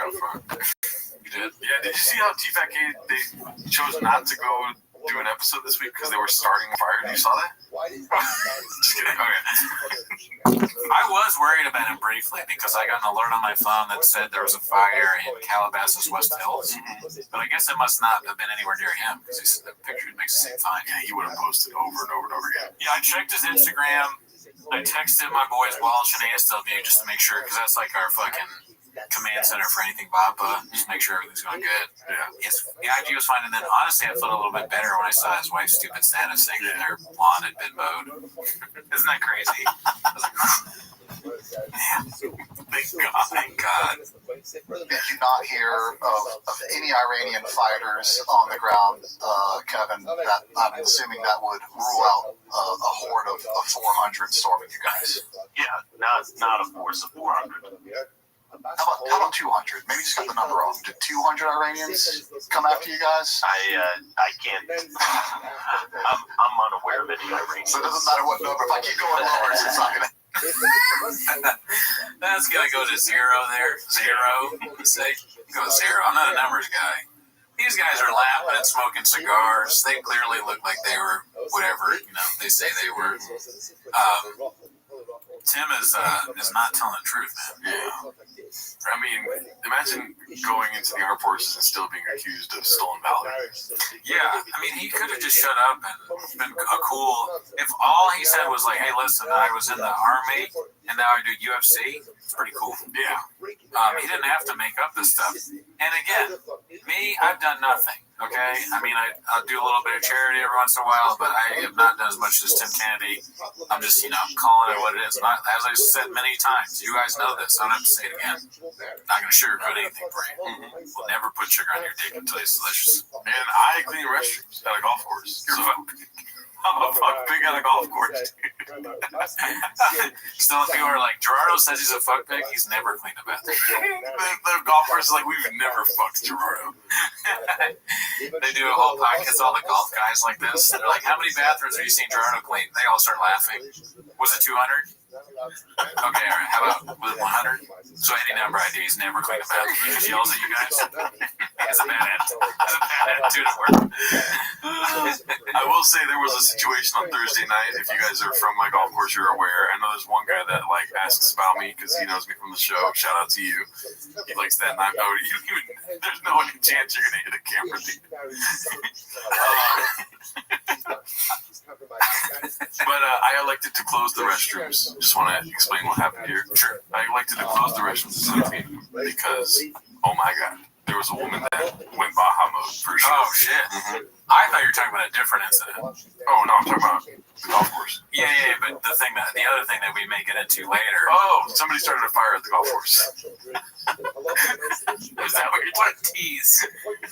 got fucked. You did? Yeah, did you see how T-Fat K, they chose not to go do an episode this week because they were starting a fire? You saw that? Just kidding. Okay. I was worried about him briefly because I got an alert on my phone that said there was a fire in Calabasas, West Hills. But I guess it must not have been anywhere near him because the picture makes it seem fine. Yeah, he would have posted over and over and over again. Yeah, I checked his Instagram. I texted my boys Walsh and ASW just to make sure because that's like our fucking command center for anything BAPA. Just make sure everything's going good. Yeah. Yes, the IG was fine, and then honestly, I felt a little bit better when I saw his wife's stupid status saying that their lawn had been mowed. Isn't that crazy? I was like, man, thank God. Did you not hear of any Iranian fighters on the ground, Kevin? That I'm assuming that would rule out a horde of 400 storming you guys. Yeah, not a force of 400. How about 200? Maybe just got the number wrong. Did 200 Iranians come after you guys? I can't. I'm unaware of any Iranians. So it doesn't matter what number. If I keep going lower, it's not gonna. That's gonna go to zero there. Zero. You say go to zero. I'm not a numbers guy. These guys are laughing and smoking cigars. They clearly look like they were whatever they say they were. Tim is not telling the truth, man. Yeah. I mean, imagine going into the armed forces and still being accused of stolen valor. Yeah, I mean, he could have just shut up and been a cool. If all he said was like, "Hey, listen, I was in the army and now I do UFC," it's pretty cool. Yeah. He didn't have to make up this stuff. And again, me, I've done nothing. Okay, I mean, I'll do a little bit of charity every once in a while, but I have not done as much as Tim Kennedy. I'm just, calling it what it is. As I've said many times, you guys know this. I don't have to say it again. Not going to sugarcoat anything for you. We'll never put sugar on your dick until it's delicious. And I clean restrooms at a golf course. So I'm a fuck pig at a golf course. Still, if you are like, Gerardo says he's a fuck pig, he's never cleaned a bathroom. the golf course is like, we've never fucked Gerardo. They do a whole podcast, all the golf guys like this. They're like, how many bathrooms have you seen Gerardo clean? They all start laughing. Was it 200? Okay, all right. How about was it 100? So any number of ideas, never clean a bathroom. He just yells at you guys. It's a bad attitude at work. I will say there was a situation on Thursday night. If you guys are from my golf course, you're aware. I know there's one guy that asks about me because he knows me from the show. Shout out to you. He likes that. And there's no chance you're gonna hit a camera feed. But I elected to close the restrooms. Just want to explain what happened here. Sure. I elected to close the restrooms because, oh my God, there was a woman that went Baja mode for sure. Oh shit. Mm-hmm. I thought you were talking about a different incident. Oh no, I'm talking about the golf course. Yeah, but the other thing that we may get into later. Oh, somebody started a fire at the golf course. Is that what you're talking about? Tease.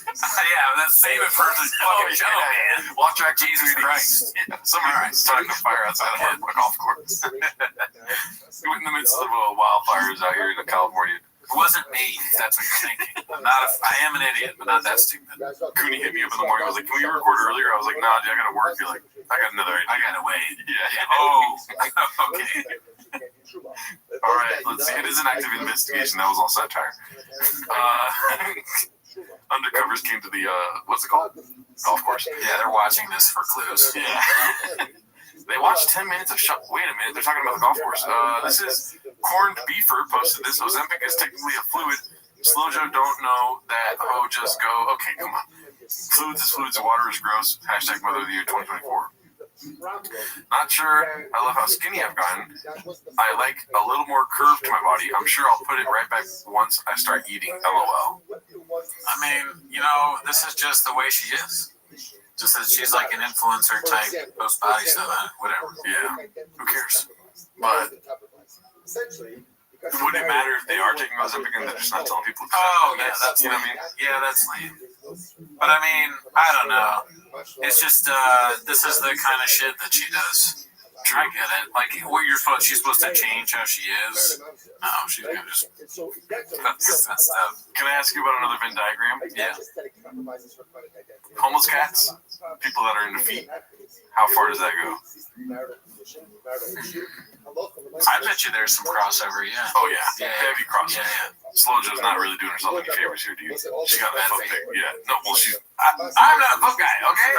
Yeah, let's save it for the fucking show, man. Watch track Jesus Christ. Somebody started a fire outside of our golf course. We're in the midst of wildfires out here in California. It wasn't me. That's what you're thinking. I am an idiot, but not that stupid. Cooney hit me up in the morning. I was like, "Can we record earlier?" I was like, "Nah, dude, I gotta work." You're like, "I got another idea." I gotta wait. Yeah. Oh, okay. All right. Let's see. It is an active investigation. That was all satire. Undercovers came to the what's it called? Golf course. Yeah, they're watching this for clues. Yeah. They watched 10 minutes of Wait a minute, they're talking about the golf course. This is Corned Beefer posted this. Ozempic is technically a fluid. Slojo don't know that. Oh, just go. Okay, come on. Fluids is fluids and water is gross. Hashtag Mother of the Year 2024. Not sure. I love how skinny I've gotten. I like a little more curve to my body. I'm sure I'll put it right back once I start eating. LOL. I mean, this is just the way she is. Just that she's like an influencer type post body stuff, whatever. Yeah. Who cares? But would it matter if they are taking Ozempic and they're just not telling people? Oh, yeah, that's what I mean. Yeah, that's lame. But I mean, I don't know. It's just this is the kind of shit that she does. I get it. Like, what she's supposed to change how she is. No, she's gonna just that stuff. Can I ask you about another Venn diagram? Yeah. Homeless cats, people that are into feet. How far does that go? I bet you there's some crossover. Yeah. Oh yeah, heavy crossover. Yeah. Slojo's not really doing herself any favors here, dude. She got that foot pic. Yeah. No, well, I'm not a foot guy. Okay.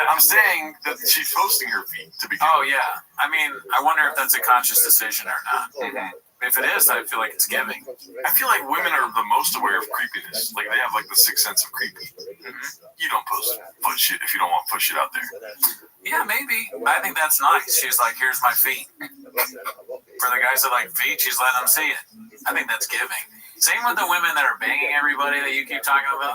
I'm saying that she's posting her feet to begin. Oh yeah. I mean, I wonder if that's a conscious decision or not. Mm-hmm. If it is, I feel like it's giving. I feel like women are the most aware of creepiness. Like they have like the sixth sense of creepy. You don't post foot shit if you don't want foot shit out there. Yeah, maybe. I think that's nice. She's like, here's my feet. For the guys that like feet, she's letting them see it. I think that's giving. Same with the women that are banging everybody that you keep talking about.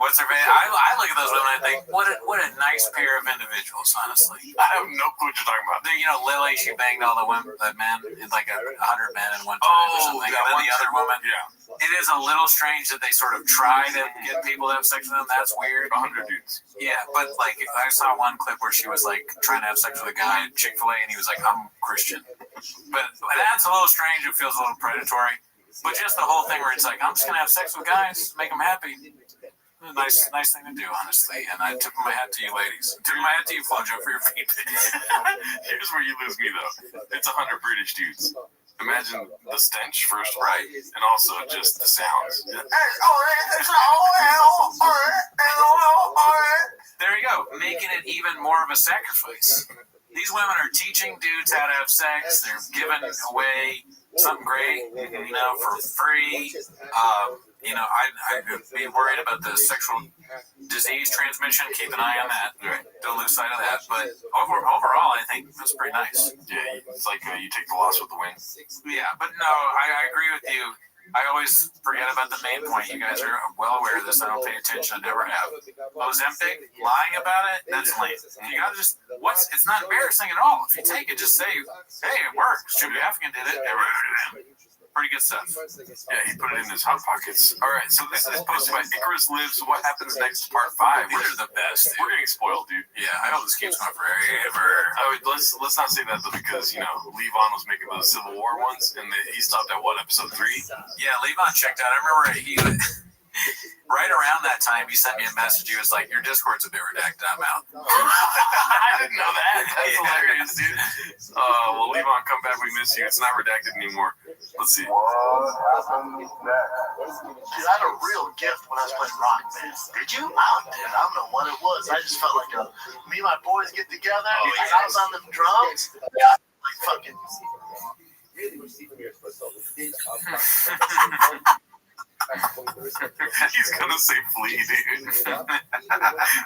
What's their face? I look at those women and I think, what a nice pair of individuals, honestly. I have no clue what you're talking about. You know, Lily, she banged all the women, the men, like 100 men in one time or something. And then the other woman, it is a little strange that they sort of try to get people to have sex with them. That's weird. 100 dudes. Yeah, but like I saw one clip where she was like trying to have sex with a guy at Chick-fil-A and he was like, I'm Christian. But that's a little strange. It feels a little predatory. But just the whole thing where it's like, I'm just going to have sex with guys, make them happy. Nice thing to do, honestly. And I tip my hat to you ladies. Tip my hat to you, Flojo, for your feet. Here's where you lose me, though. It's 100 British dudes. Imagine the stench first, right? And also just the sounds. There you go. Making it even more of a sacrifice. These women are teaching dudes how to have sex. They're giving away something great, you know, for free. You know, I'd be worried about the sexual disease transmission. Keep an eye on that. Don't lose sight of that. But overall, I think that's pretty nice. Yeah, it's like you take the loss with the win. Yeah, but no, I agree with you. I always forget about the main point. You guys are well aware of this. I don't pay attention. I never have. Ozempic, lying about it, that's lame. You gotta just, it's not embarrassing at all. If you take it, just say, hey, it works. Jimmy African did it. Pretty good stuff. Yeah, he put it in his hot pockets. All right, so this is posted by Icarus Lives. What happens next? Part 5. These are the best. We're getting spoiled, dude. Yeah, I hope this keeps going forever. Let's not say that though, because Levon was making those Civil War ones, and he stopped at what, episode 3? Yeah, Levon checked out. I remember he. Right around that time, he sent me a message. He was like, your Discord's a bit redacted. I'm out. I didn't know that. That's hilarious, dude. Well, Levon, come back. We miss you. It's not redacted anymore. Let's see. What happened next? Dude, I had a real gift when I was playing Rock Band. Did you? I don't know what it was. I just felt like me and my boys get together. I was on the drums. Like fucking. He's gonna say flea, dude.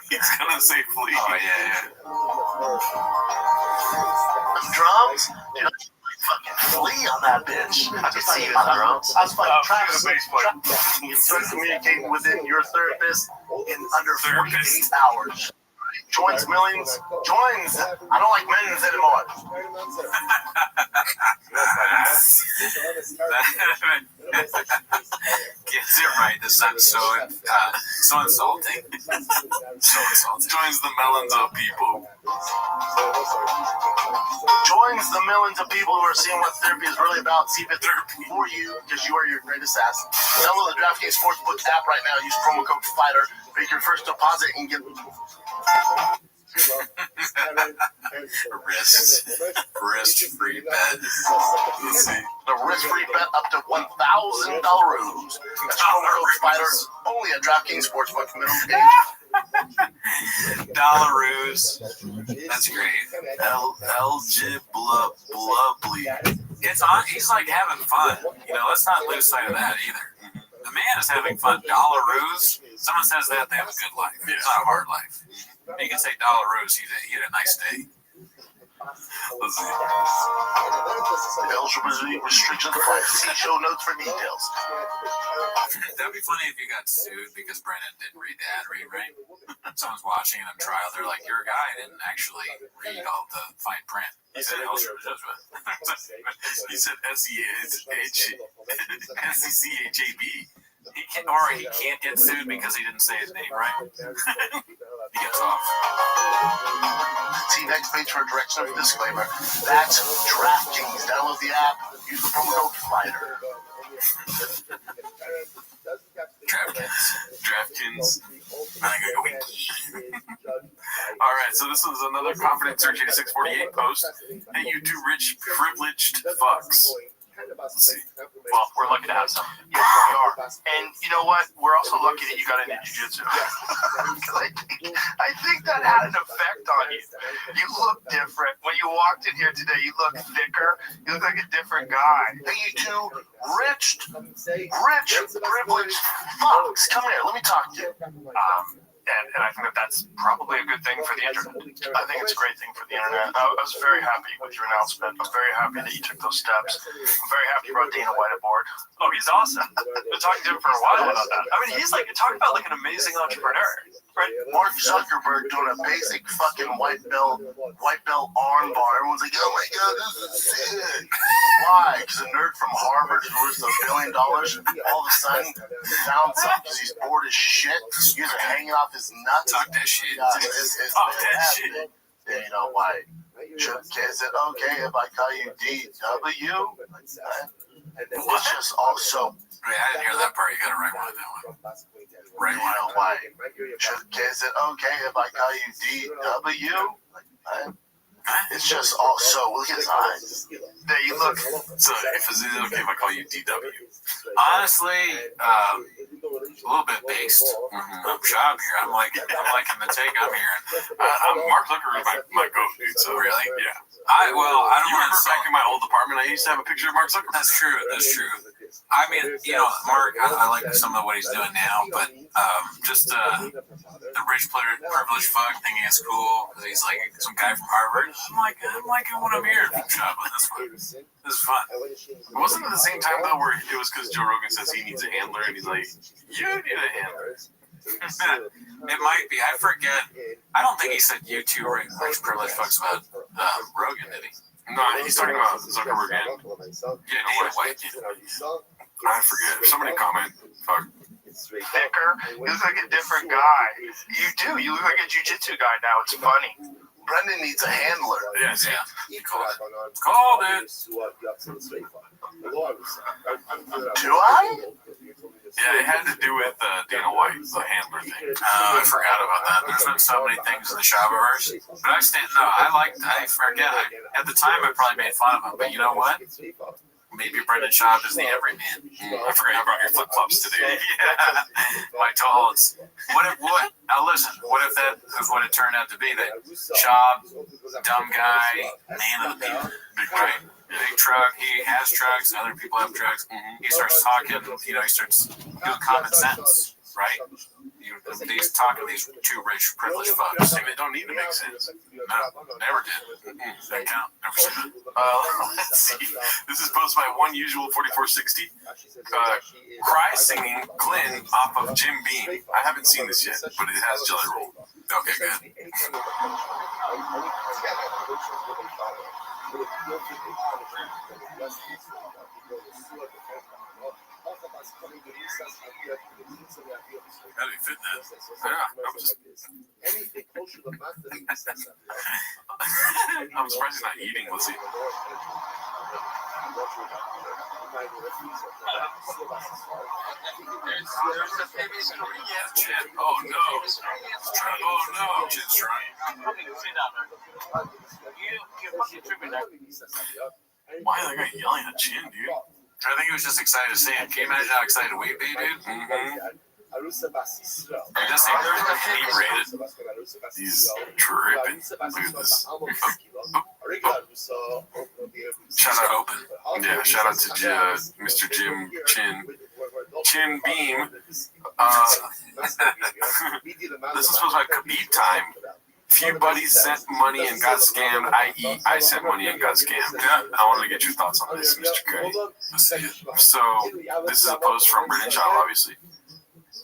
He's gonna say flea. Oh, yeah. Drums? Dude, I was like fucking flea on that bitch. I could see you on drums. I was fucking trying to communicate within your therapist in under 48 hours. Joins millions. Joins. I don't like millions anymore. Gets it right. This sounds so insulting. So insulting. Joins the melons of people. Joins the millions of people who are seeing what therapy is really about. See if it's for you, because you are your greatest asset. Download the DraftKings Sportsbook app right now. Use promo code FIGHTER. Make your first deposit and get Risk free bet. Let's see. the risk-free bet up to $1,000. That's promo code FIGHTER. Only at DraftKings Sportsbook. Minimum age. Dollaroos. That's great. LG Blubbly. It's on. He's like having fun. Let's not lose sight of that either. The man is having fun. Dollaroos. Someone says that they have a good life. It's not a hard life. You can say Dollaroos. He had a nice day. Let's see. Eligibility restrictions apply. See show notes for details. That'd be funny if you got sued because Brennan didn't read the ad read, right? Someone's watching them trial. They're like, your guy didn't actually read all the fine print. He said He said SECCHAB. He can't get sued because he didn't say his name right. He gets off. See next page for a direction of disclaimer. That's DraftKings. Download the app. Use the promo code FIGHTER. DraftKins. All right, so this is another Confident Search 8648 post. Hey, you two rich, privileged fucks. Let's see. Well, we're lucky to have some. Yeah, we are. And you know what? We're also lucky that you got into jiu-jitsu. I think that had an effect on you. You look different. When you walked in here today, you look thicker. You look like a different guy. Hey, you two rich, privileged fucks. Come here. Let me talk to you. And I think that that's probably a good thing for the internet. I think it's a great thing for the internet. I was very happy with your announcement. I'm very happy that you took those steps. I'm very happy you brought Dana White aboard. Oh, he's awesome. Been talking to him for a while about that. I mean, he's like, talking about like an amazing entrepreneur, right? Mark Zuckerberg doing a basic fucking white belt arm bar. Everyone's like, oh my god, this is sick. Why? Because a nerd from Harvard who's worth $1 billion all of a sudden found something because he's bored as shit. You guys are hanging off his nuts. Talk that shit. Talk that shit. Yeah, you know why? Is it okay if I call you DW? It's just also. Wait, I didn't hear that part. You got to rewind that one. Right, you know why? Is it okay if I call you DW? It's just also, look at his eyes. There you look. So, if it's okay if I call you DW? Honestly, a little bit based. I'm shy here. I'm liking the take I'm hearing. Mark Zuckerberg is my goat, dude. So Really? Yeah. I don't You want remember to. back in my old apartment, I used to have a picture of Mark Zuckerberg. That's true. I mean, Mark, I like some of what he's doing now, but just the rich privileged fuck thinking it's cool. He's like some guy from Harvard. I'm liking what I'm hearing from Shab on this one. This is fun. Wasn't it the same time though where it was because Joe Rogan says he needs a handler and he's like, you need a handler. It might be. I forget. I don't think he said you two rich privileged fucks about Rogan, did he? No, he's talking about Zuckerberg and Dana White. I forget. Somebody comment. Fuck. Thicker. You look like a different guy. You do. You look like a jiu-jitsu guy now. It's funny. Brendan needs a handler. Yes, yeah. You called it. Do I? Yeah, it had to do with Dana White, the handler thing. I forgot about that. There's been so many things in the Shabaverse. But I forget. At the time, I probably made fun of him. But you know what? Maybe Brendan Schaub is the everyman. I forgot about your flip flops today. Yeah. My tolerance. Now listen, what if that is what it turned out to be? That Schaub, dumb guy, man of the people. Big truck. He has trucks. Other people have trucks. He starts talking. He starts doing common sense, right? He's talking to these two rich, privileged fucks. They don't need to make sense. No, never did. That count. Never seen it. Let's see. This is posted by One Usual 4460. Cry singing Glenn off of Jim Beam. I haven't seen this yet, but it has Jelly Roll. Okay, good. How do you fit that? I'm surprised he's not eating. Let's see. Chin. Oh no. Oh no. Chin's trying. Why are they guy yelling at Chin, dude? I think he was just excited to see him. Can you imagine how excited we'd be, dude? This ain't inebriated. He's tripping. Look at this. Shout out. Yeah, shout out to Mr. Jim Chin Beam. This is supposed to be Khabib time. Few buddies sent money and got scammed, i.e. I sent money and got scammed. Yeah, I wanted to get your thoughts on this, Mr. Cody. Let's see it. So, this is a post from Brendan Schaub, obviously.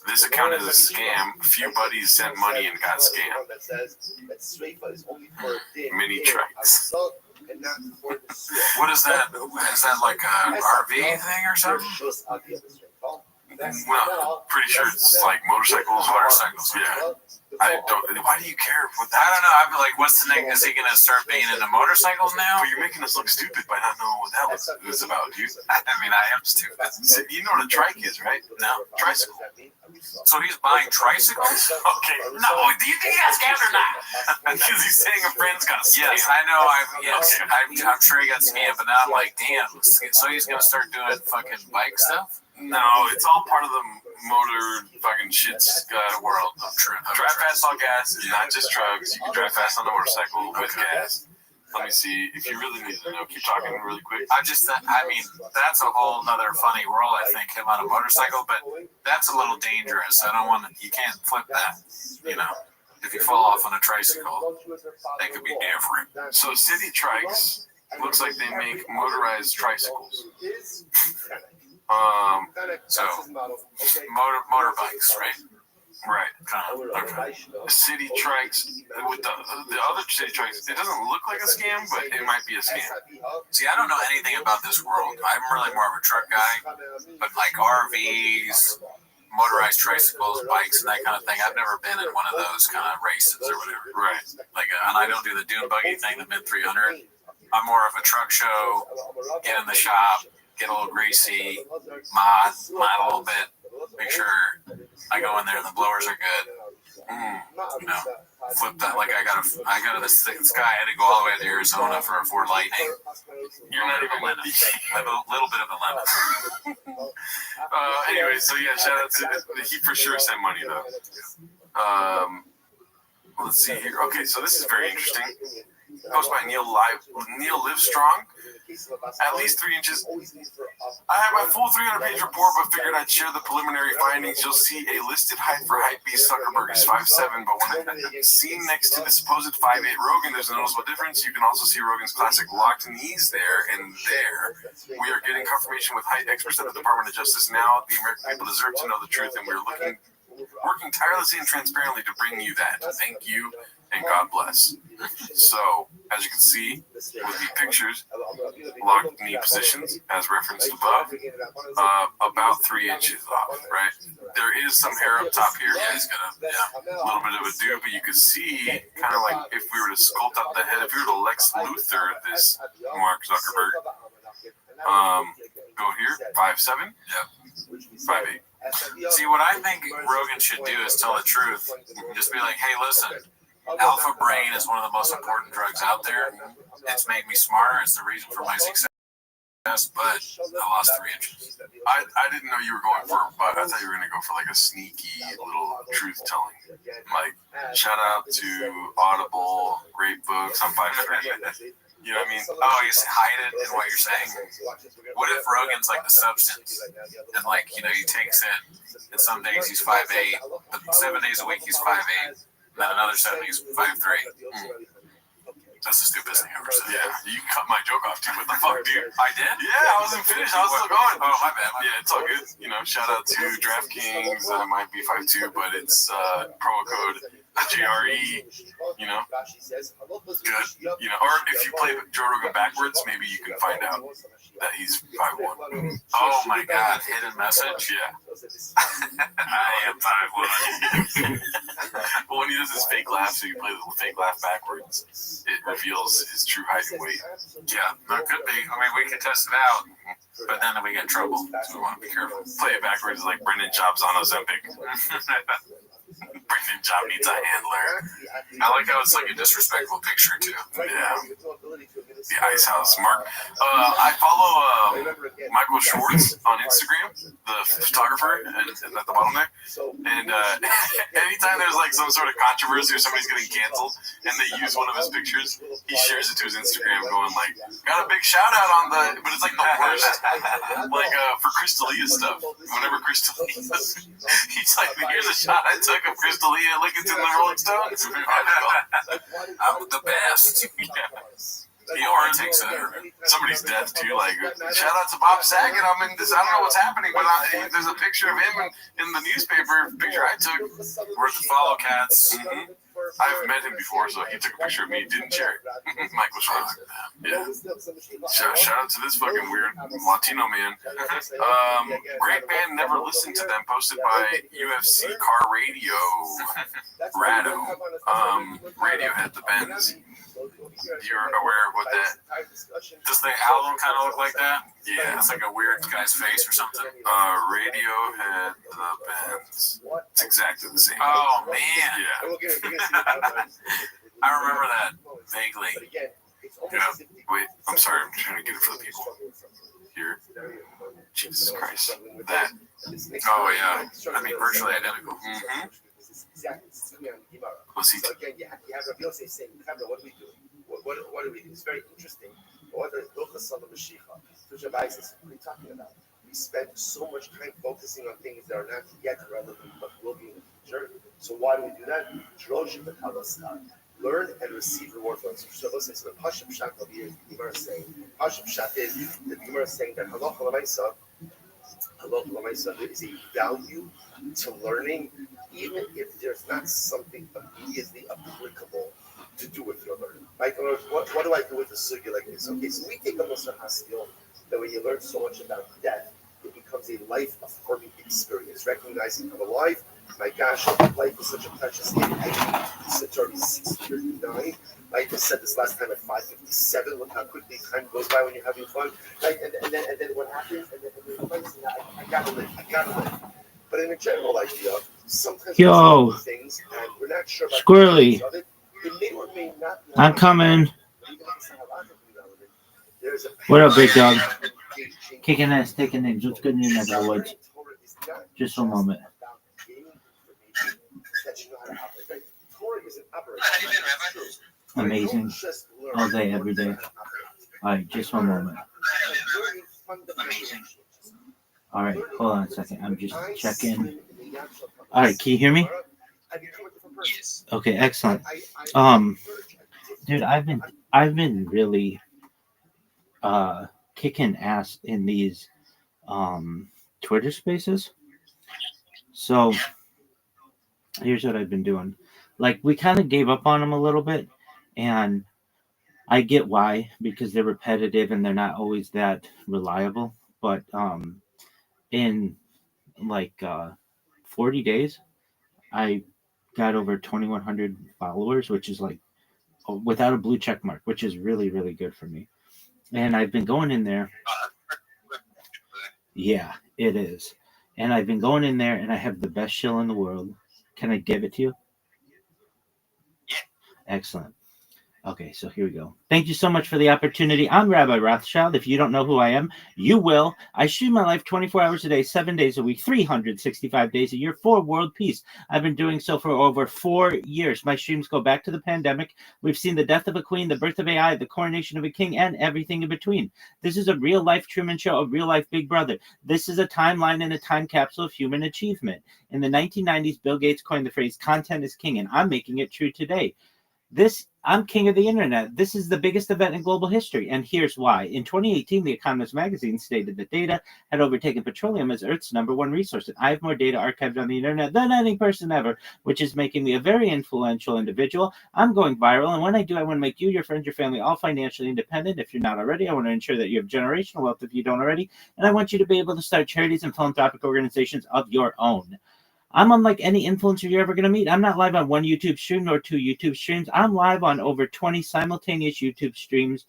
This account is a scam. Few buddies sent money and got scammed. Mini tracks. What is that? Is that like a RV thing or something? Well, pretty sure it's like motorcycles. Yeah. I don't. Why do you care what that? I don't know. I'm like, what's the next? Is he gonna start being into motorcycles now? But you're making us look stupid by not knowing what that was about, dude. I mean, I am stupid. So, you know what a trike is, right? No. Tricycle. So he's buying tricycles? Okay. No, do you think that's scammed or not? Because he's saying a friend's got a scam. Yes, I know. I'm sure he got scammed, but now I'm like, damn. So he's gonna start doing fucking bike stuff? No, it's all part of the motor fucking shit world. Drive fast on gas is not just drugs. You can drive fast on a motorcycle with gas. Let me see. If you really need to know, keep talking really quick. I mean, that's a whole nother funny world, I think, him on a motorcycle, but that's a little dangerous. I don't want to, you can't flip that, you know. If you fall off on a tricycle, that could be different. So City Trikes looks like they make motorized tricycles. So motorbikes, right? Right. Okay. City Trikes with the other City Trikes, it doesn't look like a scam, but it might be a scam. See, I don't know anything about this world. I'm really more of a truck guy, but like RVs, motorized tricycles, bikes, and that kind of thing. I've never been in one of those kind of races or whatever. Right. Like, and I don't do the dune buggy thing, the mid 300. I'm more of a truck show. Get in the shop, get a little greasy, mod a little bit. Make sure I go in there and the blowers are good. You know, flip that. Like I got to this guy. I had to go all the way to Arizona for a Ford Lightning. You're not even a little bit of a lemon. Anyway, so yeah, shout out to he for sure sent money though. Let's see here. Okay, so this is very interesting. Post by Neil Livestrong. At least 3 inches. I have my full 300-page report, but figured I'd share the preliminary findings. You'll see a listed height for Hypebeast Zuckerberg is 5'7", but when seen next to the supposed 5'8" Rogan, there's a noticeable difference. You can also see Rogan's classic locked knees there and there. We are getting confirmation with height experts at the Department of Justice now. The American people deserve to know the truth, and we're working tirelessly and transparently to bring you that. Thank you, and God bless. So, as you can see with the pictures, locked knee positions, as referenced above, about 3 inches off, right? There is some hair up top here. Yeah, he's got a little bit of a do, but you can see kind of like if we were to sculpt out the head, if we were to Lex Luthor this Mark Zuckerberg, go here, 5'7", yeah, 5'8". See, what I think Rogan should do is tell the truth. Just be like, hey, listen, Alpha Brain is one of the most important drugs out there. It's made me smarter. It's the reason for my success, but I lost 3 inches. I didn't know you were going for, but I thought you were going to go for like a sneaky little truth telling. Like, shout out to Audible, great books. I'm 5'3". You know what I mean? Oh, you hide it in what you're saying? What if Rogan's like the substance? And like, you know, he takes it, and some days he's 5'8", but 7 days a week he's 5'8", and then another 7 he's 5'3". That's the stupidest thing I've ever said. Yeah, you cut my joke off too. What the fuck, dude? I did? Yeah, I wasn't finished. I was still going. Oh, my bad. Yeah, it's all good. You know, shout out to DraftKings. I might be 5'2", but it's promo code JRE. You know, good. You know, or if you play Joe Rogan backwards, maybe you can find out that he's 5'1". Oh my God! Hidden message. Yeah. I am 5'1". Well, when he does his fake laugh, so you play the fake laugh backwards, it reveals his true height and weight. Yeah, that could be. I mean, we could test it out, but then we get in trouble, so we want to be careful. Play it backwards like Brendan Jobs on Ozempic. Brendan Job needs a handler. I like how it's like a disrespectful picture too. Yeah. The Ice House. Mark. I follow Michael Schwartz on Instagram, the photographer, and at the bottom there. And anytime there's like some sort of controversy or somebody's getting canceled, and they use one of his pictures, he shares it to his Instagram, going like, "Got a big shout out on the," but it's like the worst. Like for Crystalia stuff. Whenever Crystalia, he's like, "Here's a shot I took of Crystalia. Look, it's in the Rolling Stones." I'm the best. Yeah. He already takes somebody's death too. Like, shout out to Bob Saget. I'm in this. I don't know what's happening, but there's a picture of him in the newspaper. Picture I took. Worth the follow, cats. Mm-hmm. I've met him before, so he took a picture of me. Didn't share it. Michael Schwartz. Yeah. Shout out to this fucking weird Latino man. Great band. Never listened to them. Posted by UFC Car Radio. Rado. Radiohead, the Benz. You're aware of what that? Does the album kind of look like that? Yeah. It's like a weird guy's face or something. Radiohead, the Benz. It's exactly the same. Oh man. Yeah. I remember that vaguely. Yeah. Wait, I'm sorry. I'm trying to get it for the people. Here. Jesus Christ. That. Oh yeah. I mean, virtually identical. Mm-hmm. What's he? So again, you have Rabbi Yosef saying, what do we do? What do we do? It's very interesting. What are Rabbi says, what are you talking about? We spend so much time focusing on things that are not yet relevant, but will be in the future. So why do we do that? Learn and receive reward for it. So listen, so the Pashup Pshat of the Gemara is saying, Pashup Pshat is, the Gemara is saying that Halacha L'maisa is a value to learning, even if there's not something immediately applicable to do with your learning. Right? In other words, what do I do with a sugya like this? Okay, so we take a Musar Haskell that when you learn so much about death, it becomes a life-affirming experience, recognizing I'm alive. My gosh, life is such a precious thing. It's already 6:39. I just said this last time at 5:57. Look how quickly time goes by when you're having fun. Right? And then what happens? And then I gotta live. But in a general idea, sometimes we see things and we're not sure about Squirrely. the of it. It may or may not be I'm coming. Even if it's not logically relevant, there's a What up, big dog? Kicking ass, taking names. What's good in your neck of the woods? Just a moment. Amazing. All day, every day. All right, just one moment. All right, hold on a second. I'm just checking. All right, can you hear me? Okay, excellent. Dude, I've been really kicking ass in these Twitter spaces. So here's what I've been doing. Like, we kind of gave up on them a little bit, and I get why, because they're repetitive and they're not always that reliable. But in like 40 days, I got over 2,100 followers, which is like without a blue check mark, which is really, really good for me. And I've been going in there. Yeah, it is. And I've been going in there, and I have the best shill in the world. Can I give it to you? Yeah. Excellent. Okay, so here we go. Thank you so much for the opportunity. I'm Rabbi Rothschild. If you don't know who I am, you will. I stream my life 24 hours a day, 7 days a week, 365 days a year for world peace. I've been doing so for over 4 years. My streams go back to the pandemic. We've seen the death of a queen, the birth of AI, the coronation of a king, and everything in between. This is a real-life Truman Show, a real-life Big Brother. This is a timeline and a time capsule of human achievement. In the 1990s, Bill Gates coined the phrase, content is king, and I'm making it true today. I'm king of the internet. This is the biggest event in global history, and here's why. In 2018, The Economist magazine stated that data had overtaken petroleum as Earth's #1 resource, and I have more data archived on the internet than any person ever, which is making me a very influential individual. I'm going viral, and when I do, I want to make you, your friends, your family, all financially independent. If you're not already, I want to ensure that you have generational wealth if you don't already, and I want you to be able to start charities and philanthropic organizations of your own. I'm unlike any influencer you're ever going to meet. I'm not live on one YouTube stream nor 2 YouTube streams. I'm live on over 20 simultaneous YouTube streams,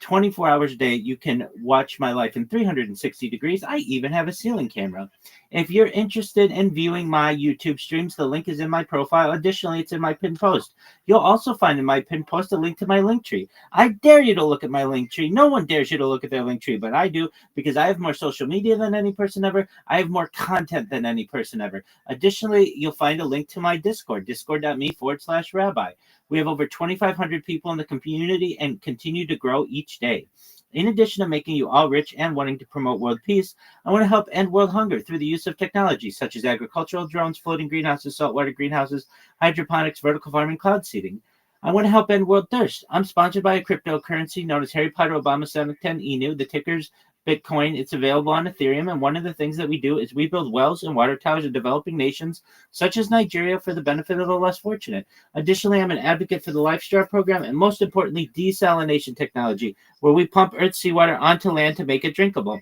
24 hours a day. You can watch my life in 360 degrees. I even have a ceiling camera. If you're interested in viewing my YouTube streams, the link is in my profile. Additionally, it's in my pinned post. You'll also find in my pinned post a link to my link tree. I dare you to look at my link tree. No one dares you to look at their link tree, but I do, because I have more social media than any person ever. I have more content than any person ever. Additionally, you'll find a link to my Discord, discord.me/rabbi. We have over 2,500 people in the community and continue to grow each day. In addition to making you all rich and wanting to promote world peace, I want to help end world hunger through the use of technology such as agricultural drones, floating greenhouses, saltwater greenhouses, hydroponics, vertical farming, cloud seeding. I want to help end world thirst. I'm sponsored by a cryptocurrency known as Harry Potter Obama 710 Inu. The ticker's Bitcoin. It's available on Ethereum. And one of the things that we do is we build wells and water towers in developing nations such as Nigeria for the benefit of the less fortunate. Additionally, I'm an advocate for the LifeStar program and most importantly, desalination technology, where we pump Earth's seawater onto land to make it drinkable.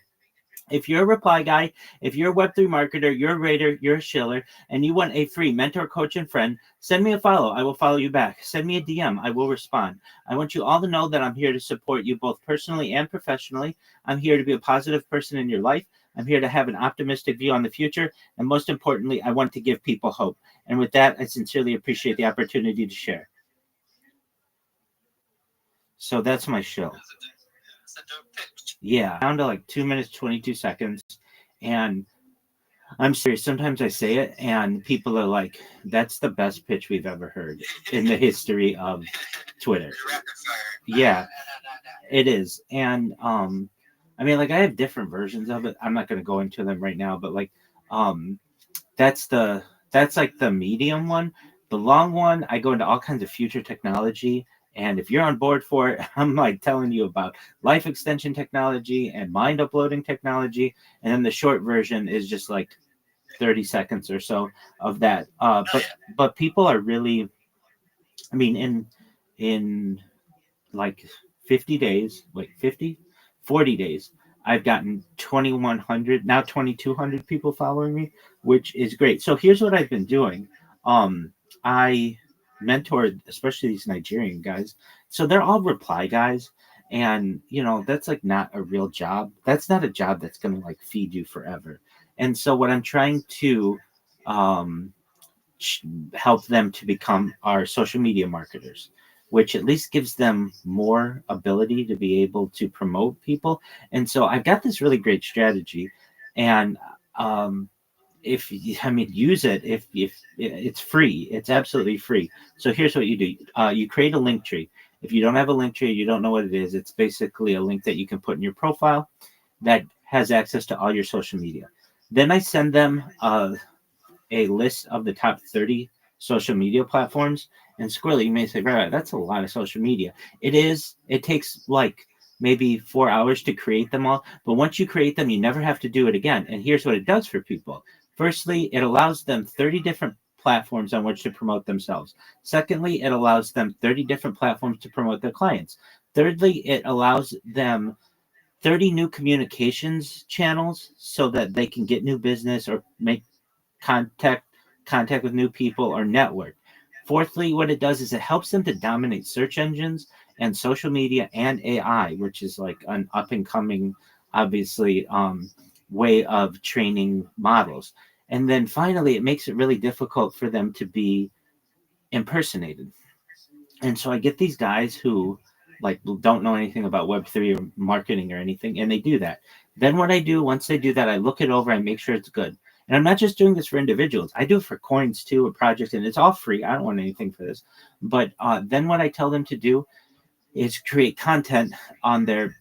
If you're a reply guy, if you're a Web3 marketer, you're a raider, you're a shiller, and you want a free mentor, coach, and friend, send me a follow. I will follow you back. Send me a DM. I will respond. I want you all to know that I'm here to support you both personally and professionally. I'm here to be a positive person in your life. I'm here to have an optimistic view on the future. And most importantly, I want to give people hope. And with that, I sincerely appreciate the opportunity to share. So that's my show. Yeah, down to like 2 minutes, 22 seconds. And I'm serious. Sometimes I say it and people are like, that's the best pitch we've ever heard in the history of Twitter. Yeah, it is. And I mean, like I have different versions of it. I'm not going to go into them right now, but like that's like the medium one. The long one, I go into all kinds of future technology. And if you're on board for it, I'm like telling you about life extension technology and mind uploading technology. And then the short version is just like 30 seconds or so of that. But people are really, I mean, in like 50 days, 40 days, I've gotten 2,100, now 2,200 people following me, which is great. So here's what I've been doing. I mentored, especially these Nigerian guys. So they're all reply guys. And, that's like not a real job. That's not a job that's going to like feed you forever. And so what I'm trying to help them to become are social media marketers, which at least gives them more ability to be able to promote people. And so I've got this really great strategy. And use it if it's free. It's absolutely free. So here's what you do. You create a link tree. If you don't have a link tree, you don't know what it is. It's basically a link that you can put in your profile that has access to all your social media. Then I send them a list of the top 30 social media platforms. And Squirrely, you may say, right, that's a lot of social media. It is. It takes like maybe 4 hours to create them all. But once you create them, you never have to do it again. And here's what it does for people. Firstly, it allows them 30 different platforms on which to promote themselves. Secondly, it allows them 30 different platforms to promote their clients. Thirdly, it allows them 30 new communications channels so that they can get new business or make contact with new people or network. Fourthly, what it does is it helps them to dominate search engines and social media and AI, which is like an up and coming, obviously, way of training models. And then finally, it makes it really difficult for them to be impersonated. And so I get these guys who like don't know anything about Web3 or marketing or anything, and they do that. Then what I do, once they do that, I look it over and make sure it's good. And I'm not just doing this for individuals. I do it for coins too, a project, and it's all free. I don't want anything for this. But then what I tell them to do is create content on their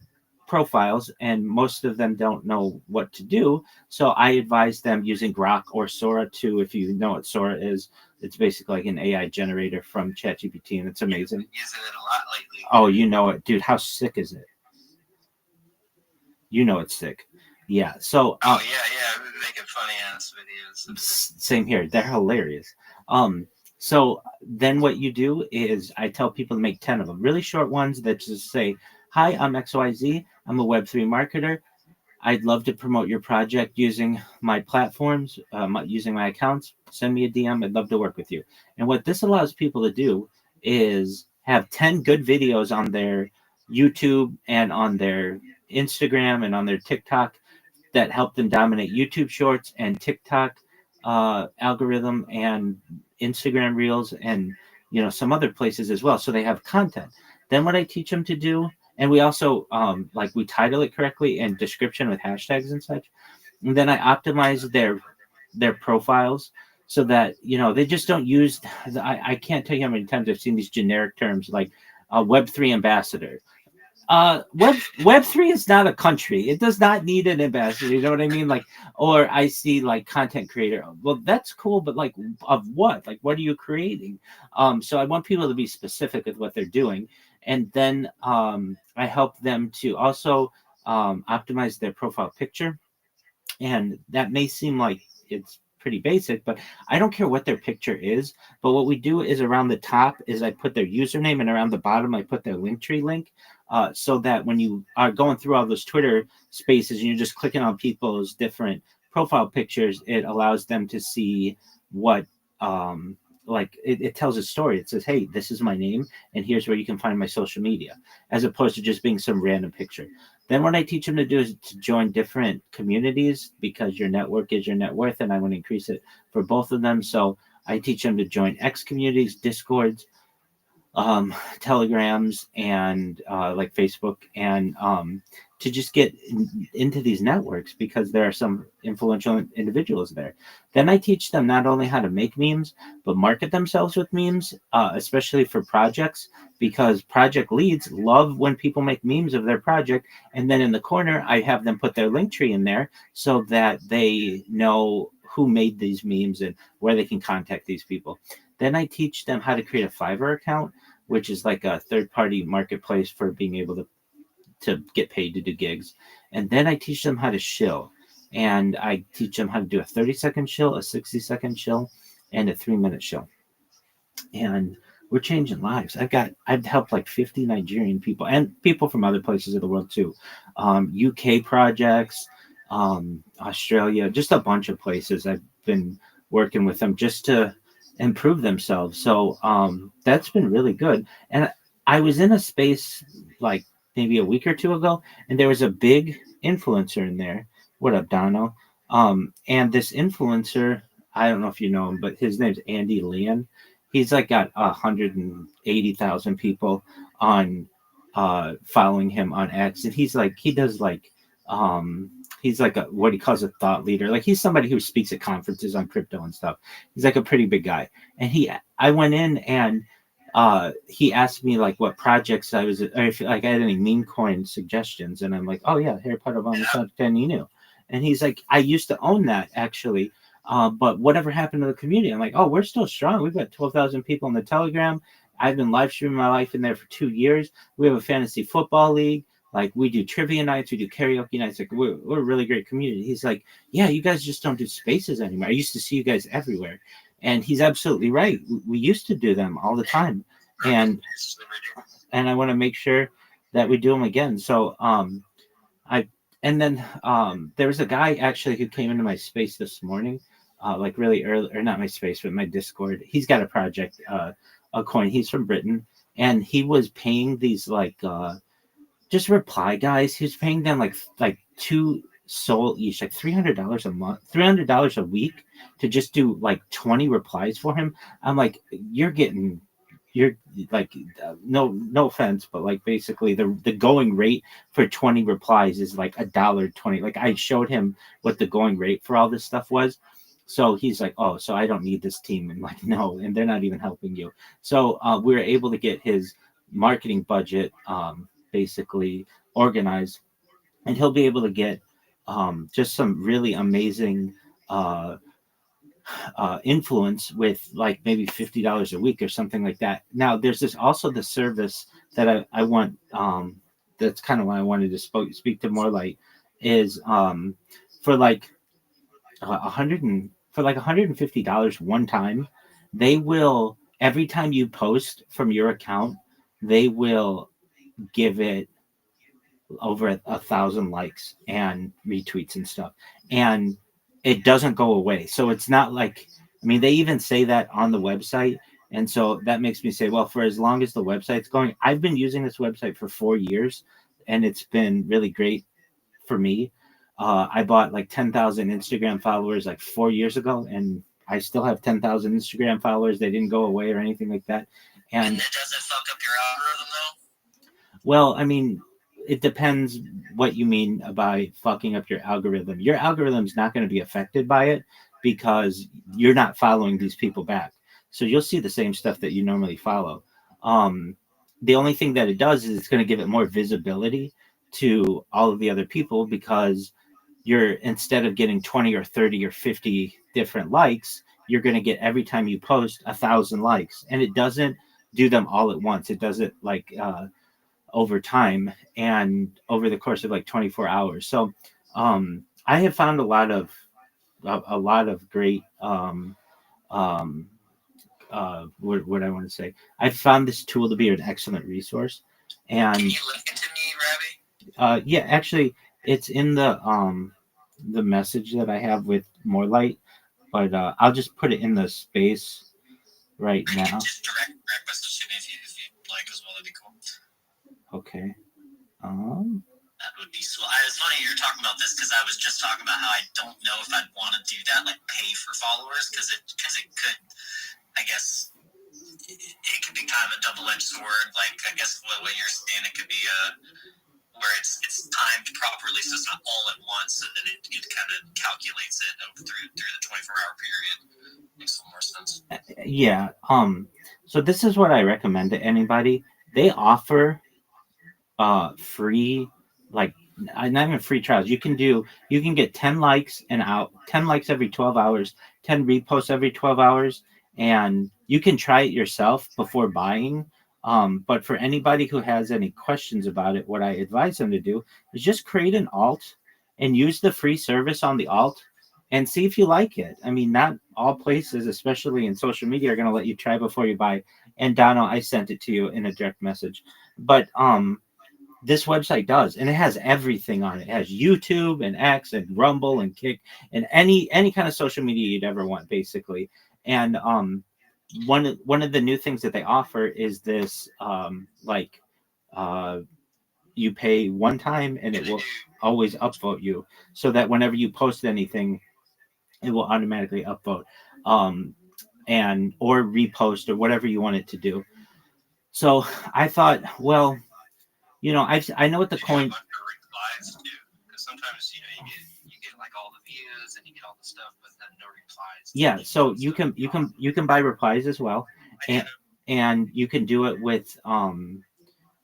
profiles, and most of them don't know what to do. So I advise them using Grok or Sora too. If you know what Sora is, it's basically like an AI generator from ChatGPT, and it's amazing. Using it a lot lately. Oh, you know it, dude. How sick is it? You know it's sick. Yeah. So. I've been making funny ass videos. Same here. They're hilarious. So then what you do is I tell people to make 10 of them, really short ones that just say, hi, I'm XYZ. I'm a Web3 marketer. I'd love to promote your project using my platforms, using my accounts. Send me a DM. I'd love to work with you. And what this allows people to do is have 10 good videos on their YouTube and on their Instagram and on their TikTok that help them dominate YouTube Shorts and TikTok algorithm and Instagram Reels and some other places as well. So they have content. Then what I teach them to do, and we also we title it correctly and description with hashtags and such. And then I optimize their profiles so that they just don't use. I can't tell you how many times I've seen these generic terms like a Web3 ambassador. Web3 is not a country. It does not need an ambassador. You know what I mean? Like, or I see like content creator. Well, that's cool, but like of what? Like, what are you creating? So I want people to be specific with what they're doing, and then I help them to also optimize their profile picture. And that may seem like it's pretty basic, but I don't care what their picture is. But what we do is around the top is I put their username, and around the bottom I put their Linktree link, so that when you are going through all those Twitter spaces and you're just clicking on people's different profile pictures, it allows them to see what like it tells a story. It says, hey, this is my name and here's where you can find my social media, as opposed to just being some random picture. Then what I teach them to do is to join different communities, because your network is your net worth, and I want to increase it for both of them. So I teach them to join X communities, Discords, Telegrams, and like Facebook, and to just get into these networks, because there are some influential individuals there. Then I teach them not only how to make memes, but market themselves with memes, especially for projects, because project leads love when people make memes of their project. And then in the corner, I have them put their link tree in there so that they know who made these memes and where they can contact these people. Then I teach them how to create a Fiverr account, which is like a third-party marketplace for being able to get paid to do gigs. And then I teach them how to shill. And I teach them how to do a 30-second shill, a 60-second shill, and a 3-minute shill. And we're changing lives. I've helped like 50 Nigerian people and people from other places of the world too. UK projects, Australia, just a bunch of places. I've been working with them just to improve themselves. So that's been really good. And I was in a space like maybe a week or two ago, and there was a big influencer in there. What up, Dono? And this influencer, I don't know if you know him, but his name's Andy Leon. He's like got 180,000 people on following him on X, and he's like he does like he's like a what he calls a thought leader. Like he's somebody who speaks at conferences on crypto and stuff. He's like a pretty big guy. And I went in and he asked me like what projects I was, or if like I had any meme coin suggestions, and I'm like, oh yeah, Harry Potter on the Nino. And he's like, I used to own that actually. But whatever happened to the community? I'm like, oh, we're still strong. We've got 12,000 people in the Telegram. I've been live streaming my life in there for 2 years. We have a fantasy football league. Like we do trivia nights, we do karaoke nights. Like we're a really great community. He's like, yeah, you guys just don't do spaces anymore. I used to see you guys everywhere. And he's absolutely right. We used to do them all the time. And I want to make sure that we do them again. So there was a guy actually who came into my space this morning, like really early, or not my space, but my Discord. He's got a project, a coin. He's from Britain, and he was paying these like just reply guys. He was paying them like 2 SOL each, like $300 a month, $300 a week to just do like 20 replies for him. I'm like, you're like no offense, but like basically the going rate for 20 replies is like $1.20. Like I showed him what the going rate for all this stuff was. So he's like, oh, so I don't need this team. And like, no, and they're not even helping you. So we were able to get his marketing budget basically organized, and he'll be able to get just some really amazing influence with like maybe $50 a week or something like that. Now there's this also the service that I want, that's kind of why I wanted to speak to more like is for like $150 one time, they will, every time you post from your account, they will give it over 1,000 likes and retweets and stuff, and it doesn't go away. So it's not like, I mean, they even say that on the website, and so that makes me say, well, for as long as the website's going, I've been using this website for 4 years, and it's been really great for me. I bought like 10,000 Instagram followers like 4 years ago, and I still have 10,000 Instagram followers. They didn't go away or anything like that. And it doesn't fuck up your algorithm though? Well, I mean, it depends what you mean by fucking up your algorithm. Your algorithm's not going to be affected by it because you're not following these people back. So you'll see the same stuff that you normally follow. the only thing that it does is it's going to give it more visibility to all of the other people, because you're, instead of getting 20 or 30 or 50 different likes, you're going to get, every time you post, 1,000 likes. And it doesn't do them all at once. It does it like over time and over the course of like 24 hours. So I have found a lot of great what I want to say. I found this tool to be an excellent resource. And Can you link it to me, Rabbi? yeah, actually, it's in the message that I have with more light, but I'll just put it in the space right You now. can just direct message to me if you'd like as well. That'd be cool. Okay. That would be swell. It's funny you're talking about this because I was just talking about how I don't know if I'd want to do that, like pay for followers, because it could, I guess, it could be kind of a double-edged sword. Like, I guess what you're saying, it could be where it's timed properly, so it's not all at once, and then it kind of calculates it through the 24-hour period. Makes a little more sense. Yeah. So this is what I recommend to anybody. They offer free, like, not even free trials. You can get 10 likes 10 likes every 12 hours, 10 reposts every 12 hours, and you can try it yourself before buying. But for anybody who has any questions about it, what I advise them to do is just create an alt and use the free service on the alt and see if you like it. I mean, not all places, especially in social media, are going to let you try before you buy. And Donald, I sent it to you in a direct message. But this website does, and it has everything on it. It has YouTube and X and Rumble and Kick and any kind of social media you'd ever want, basically. And one of the new things that they offer is this you pay one time and it will always upvote you, so that whenever you post anything, it will automatically upvote and or repost or whatever you want it to do. So I thought, well, I know what the coin. Replies too, because sometimes you get like all the views and you get all the stuff, but then no replies. Yeah, so you can buy replies as well, and you can do it with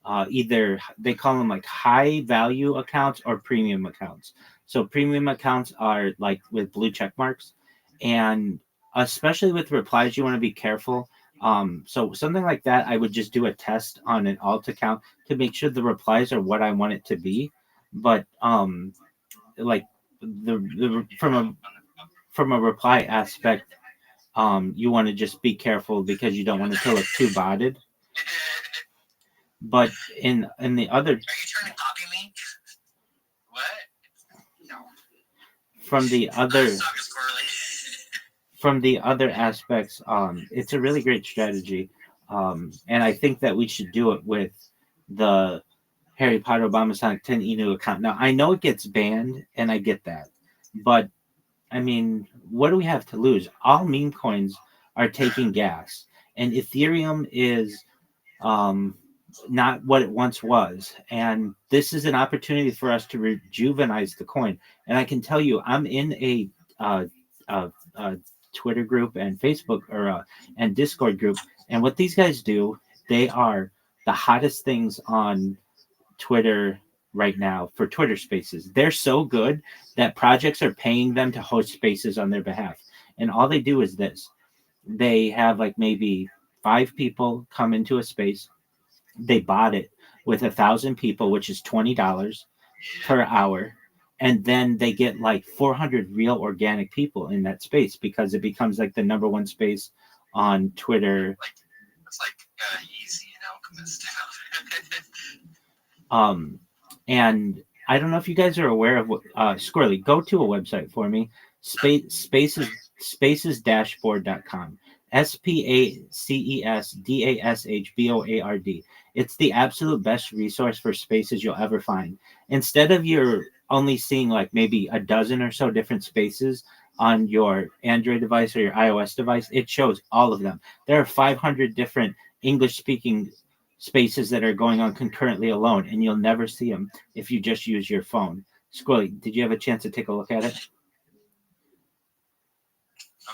either, they call them like high value accounts or premium accounts. So premium accounts are like with blue check marks, and especially with replies, you want to be careful. So something like that, I would just do a test on an alt account to make sure the replies are what I want it to be. But like from a reply aspect, you want to just be careful because you don't want it to look too botted. But in the other, are you trying to copy me? What? No. From the other aspects, it's a really great strategy, and I think that we should do it with the Harry Potter Obama Sonic 10 Inu account. Now I know it gets banned, and I get that, but I mean, what do we have to lose? All meme coins are taking gas, and Ethereum is not what it once was. And this is an opportunity for us to rejuvenize the coin. And I can tell you, I'm in a Twitter group and Facebook and Discord group. And what these guys do, they are the hottest things on Twitter right now for Twitter Spaces. They're so good that projects are paying them to host spaces on their behalf. And all they do is this. They have like maybe 5 people come into a space. They bought it with 1,000 people, which is $20 per hour. And then they get like 400 real organic people in that space, because it becomes like the number one space on Twitter. It's like easy and alchemist. And I don't know if you guys are aware of what Squirrely, go to a website for me. Spacesdashboard.com. SPACESDASHBOARD. It's the absolute best resource for spaces you'll ever find. Instead of you're only seeing like maybe a dozen or so different spaces on your Android device or your iOS device, it shows all of them. There are 500 different English-speaking spaces that are going on concurrently alone, and you'll never see them if you just use your phone. Squirrely, did you have a chance to take a look at it? I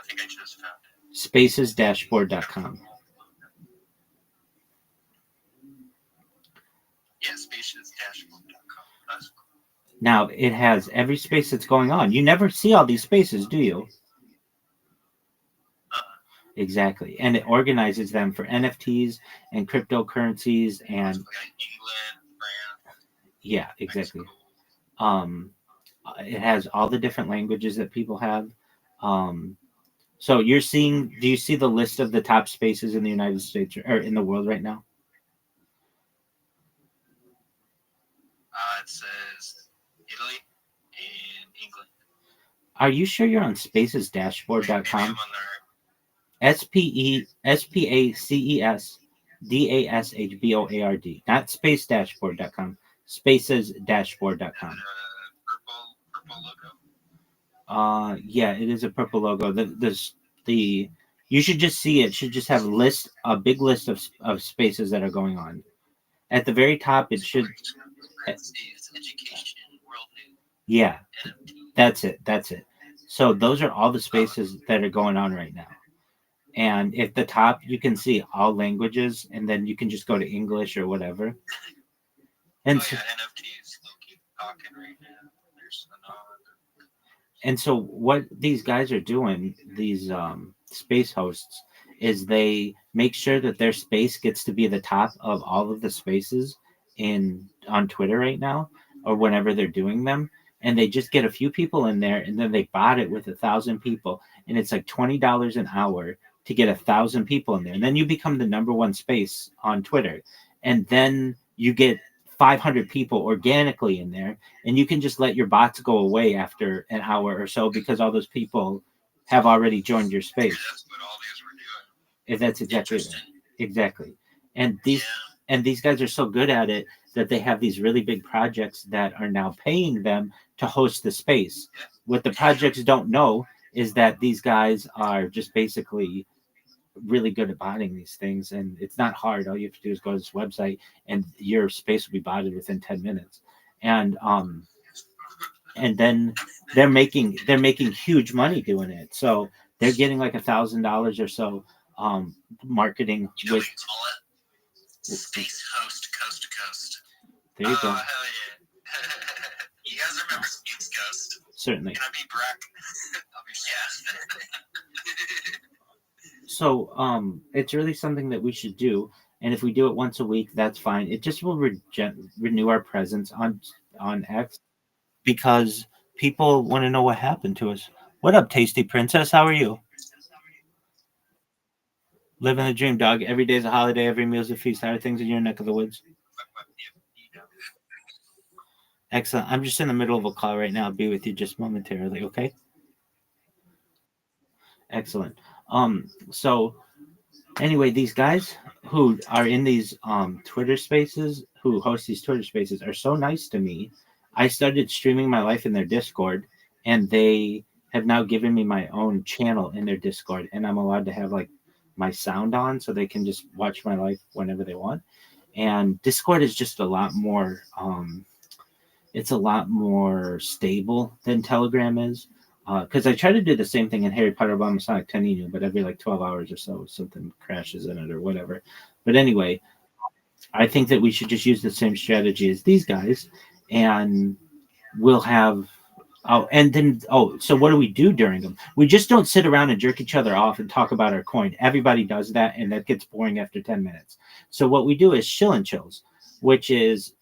think I just found it. Spacesdashboard.com. spacesdashboard.com. Now it has every space that's going on. You never see all these spaces, do you? Exactly. And it organizes them for NFTs and cryptocurrencies and England, France, yeah, exactly. Mexico. It has all the different languages that people have. So you're seeing, do you see the list of the top spaces in the United States or in the world right now? It says Italy and England. Are you sure you're on spacesdashboard.com? SPACESDASHBOARD, not spacedashboard.com, spacesdashboard.com. Purple logo. Yeah, it is a purple logo. The you should just see it. Should just have a big list of spaces that are going on. At the very top, it should. It's education, world news. Yeah, that's it. So those are all the spaces that are going on right now. And at the top, you can see all languages, and then you can just go to English or whatever. And so, NFTs. Keep talking right now. There's another. And so what these guys are doing, these space hosts, is they make sure that their space gets to be the top of all of the spaces on Twitter right now, or whenever they're doing them. And they just get a few people in there, and then they bot it with 1,000 people, and it's like $20 an hour to get 1,000 people in there. And then you become the number one space on Twitter, and then you get 500 people organically in there, and you can just let your bots go away after an hour or so because all those people have already joined your space. That's what all these were doing. If that's exactly. And these guys are so good at it that they have these really big projects that are now paying them to host the space. What the projects don't know is that these guys are just basically really good at botting these things, and it's not hard. All you have to do is go to this website and your space will be botted within 10 minutes. And then they're making huge money doing it. So they're getting like $1,000 or so marketing with Space Host Coast to Coast. There you go. Oh, hell yeah. You guys remember Space Ghost? Certainly. Can I be Breck? I'll be So it's really something that we should do, and if we do it once a week, that's fine. It just will renew our presence on X, because people want to know what happened to us. What up, Tasty Princess? How are you? Living the dream, dog. Every day's a holiday. Every meal's a feast. How are things in your neck of the woods? Excellent. I'm just in the middle of a call right now. I'll be with you just momentarily, okay? Excellent. So anyway, these guys who are in these Twitter spaces, who host these Twitter spaces, are so nice to me. I started streaming my life in their Discord, and they have now given me my own channel in their Discord, and I'm allowed to have like my sound on so they can just watch my life whenever they want. And Discord is just a lot more it's a lot more stable than Telegram is, because I try to do the same thing in Harry Potter Obama Sonic Teninu, but every like 12 hours or so something crashes in it or whatever. But anyway, I think that we should just use the same strategy as these guys, and we'll have so what do we do during them? We just don't sit around and jerk each other off and talk about our coin. Everybody does that, and that gets boring after 10 minutes. So what we do is chill and chills, which is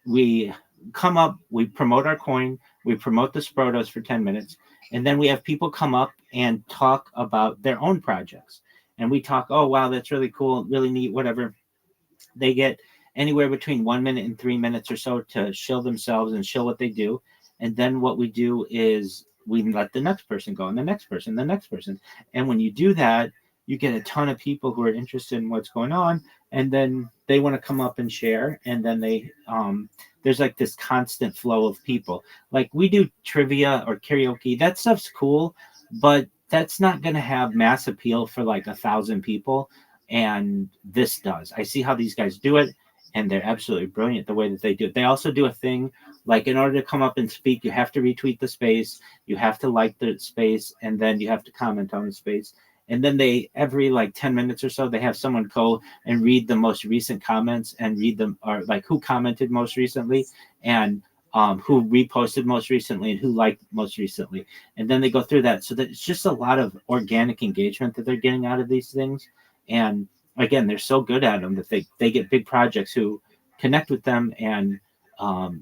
we come up, we promote our coin, we promote the Sprotos for 10 minutes, and then we have people come up and talk about their own projects. And we talk, oh, wow, that's really cool, really neat, whatever. They get anywhere between 1 minute and 3 minutes or so to shill themselves and shill what they do. And then what we do is we let the next person go, and the next person, the next person. And when you do that, you get a ton of people who are interested in what's going on, and then they want to come up and share. And then they there's like this constant flow of people. Like we do trivia or karaoke. That stuff's cool, but that's not going to have mass appeal for like 1,000 people. And this does. I see how these guys do it, and they're absolutely brilliant the way that they do it. They also do a thing like, in order to come up and speak, you have to retweet the space, you have to like the space, and then you have to comment on the space. And then they, every like 10 minutes or so, they have someone go and read the most recent comments and read them, or like who commented most recently, and who reposted most recently and who liked most recently. And then they go through that. So that it's just a lot of organic engagement that they're getting out of these things. And again, they're so good at them that they get big projects who connect with them and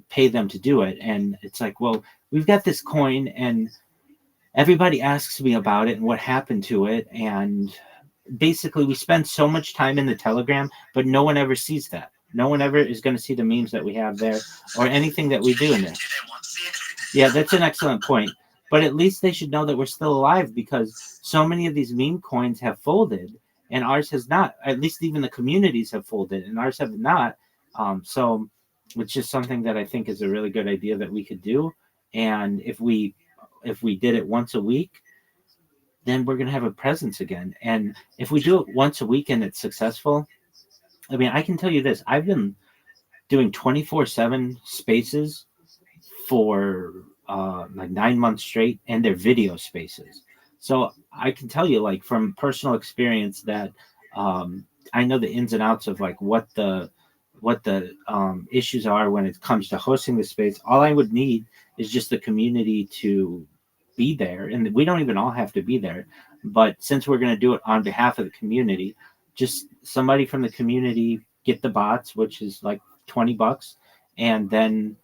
pay them to do it. And it's like, well, we've got this coin and everybody asks me about it and what happened to it. And basically we spend so much time in the Telegram, but no one ever sees that. No one ever is going to see the memes that we have there or anything that we do in there. Yeah, that's an excellent point. But at least they should know that we're still alive, because so many of these meme coins have folded and ours has not. At least even the communities have folded and ours have not. So it's just something that I think is a really good idea that we could do. And if we did it once a week, then we're going to have a presence again. And if we do it once a week and it's successful, I mean, I can tell you this, I've been doing 24/7 spaces for like 9 months straight, and they're video spaces. So I can tell you, like, from personal experience that I know the ins and outs of like what the issues are when it comes to hosting the space. All I would need is just the community to be there, and we don't even all have to be there. But since we're going to do it on behalf of the community, just somebody from the community get the bots, which is like $20, and then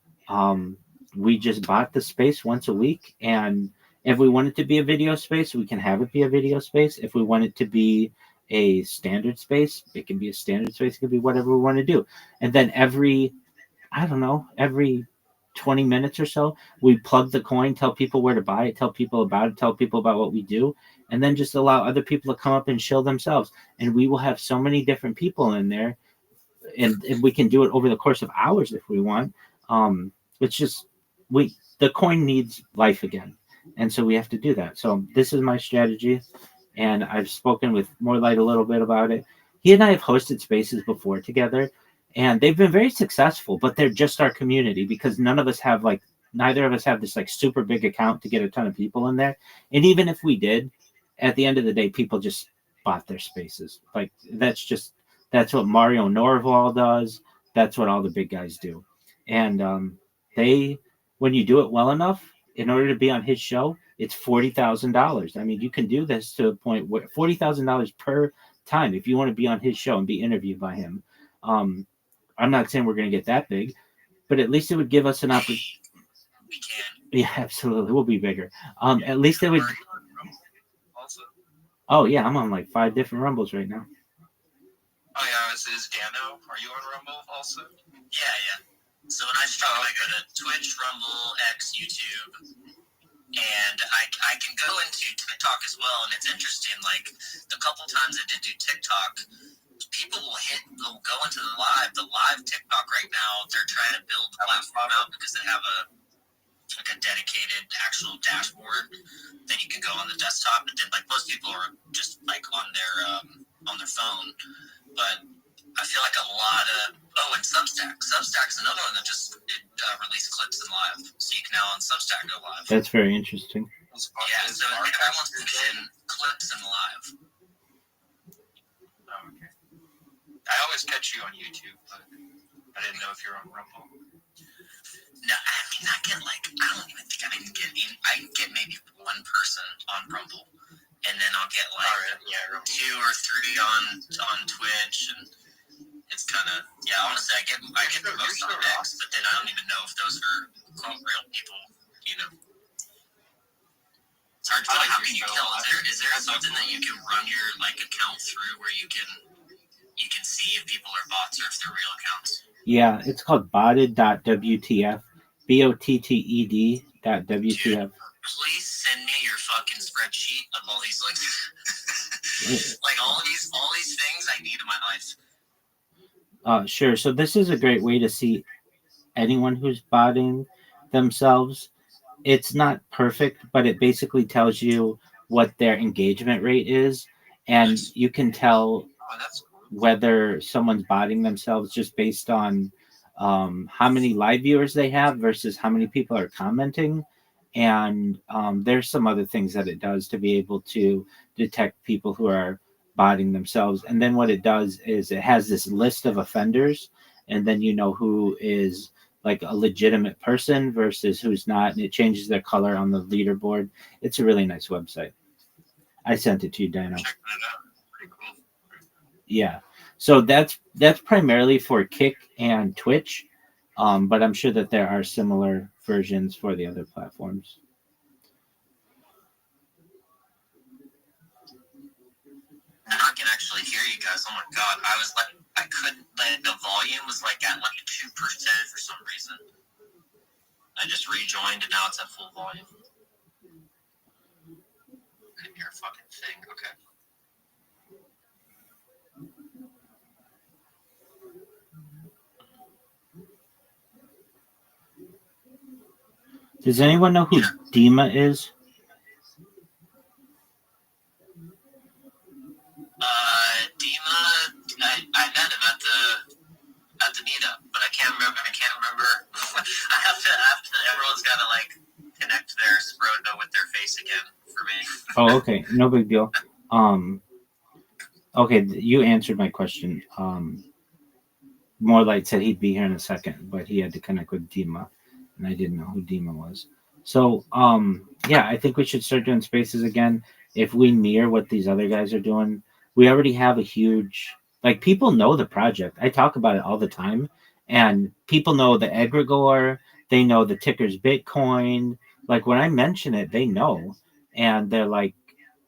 we just bought the space once a week. And if we want it to be a video space, we can have it be a video space. If we want it to be a standard space, it can be a standard space. It can be whatever we want to do. And then every 20 minutes or so, we plug the coin, tell people where to buy it, tell people about it, tell people about what we do, and then just allow other people to come up and show themselves. And we will have so many different people in there, and we can do it over the course of hours if we want. It's just the coin needs life again, and so we have to do that. So this is my strategy, and I've spoken with More Light a little bit about it. He and I have hosted spaces before together, and they've been very successful, but they're just our community, because neither of us have this like super big account to get a ton of people in there. And even if we did, at the end of the day, people just bought their spaces. Like that's what Mario Norval does. That's what all the big guys do. And when you do it well enough, in order to be on his show, it's $40,000. I mean, you can do this to a point where $40,000 per time if you want to be on his show and be interviewed by him. I'm not saying we're going to get that big, but at least it would give us an opportunity. We can. Yeah, absolutely. We'll be bigger. At least it would. Also? Oh, yeah. I'm on like 5 different Rumbles right now. Oh yeah, is Dano? Are you on Rumble also? Yeah. So when I stream, I go to Twitch, Rumble, X, YouTube, and I can go into TikTok as well. And it's interesting. Like the couple times I did do TikTok, people will go into the live TikTok right now. They're trying to build the platform out because they have a dedicated actual dashboard that you can go on the desktop. But then like most people are just like on their phone. But I feel like a lot of and Substack. Substack's another one that just released clips in live, so you can now on Substack go live. That's very interesting. Yeah, so everyone's pushing clips in live. Oh, okay. I always catch you on YouTube, but I didn't know if you're on Rumble. No, I mean I don't even think I can get maybe one person on Rumble, and then I'll get like 2 or 3 on Twitch, and it's kind of honestly I get the most on X, but then I don't even know if those are quote real people, you know. It's hard to tell. How can you tell? Is there something that you can run your like account through where you can see if people are bots or if they're real accounts? Yeah, it's called botted.wtf. BOTTED.WTF. Dude, please send me your fucking spreadsheet of all these like all these things I need in my life. Sure. So this is a great way to see anyone who's botting themselves. It's not perfect, but it basically tells you what their engagement rate is, and you can tell whether someone's botting themselves just based on how many live viewers they have versus how many people are commenting. And there's some other things that it does to be able to detect people who are botting themselves. And then what it does is it has this list of offenders, and then you know who is like a legitimate person versus who's not, and it changes their color on the leaderboard. It's a really nice website. I sent it to you, Dino. Checking it out. Pretty cool. Yeah. So that's primarily for Kick and Twitch, but I'm sure that there are similar versions for the other platforms. Now I can actually hear you guys. Oh my god! I was like, I couldn't. Like, the volume was like at like 2% for some reason. I just rejoined and now it's at full volume. Couldn't hear a fucking thing. Okay. Does anyone know who Dima is? Dima, I met him at the meetup, but I can't remember. I have to. Everyone's got to like connect their Sproto with their face again for me. Oh, okay, no big deal. Okay, you answered my question. Morelight said he'd be here in a second, but he had to connect with Dima, and I didn't know who Dima was. So, yeah, I think we should start doing spaces again. If we mirror what these other guys are doing, we already have a huge, like, people know the project. I talk about it all the time, and people know the egregore. They know the ticker's Bitcoin. Like, when I mention it, they know, and they're like,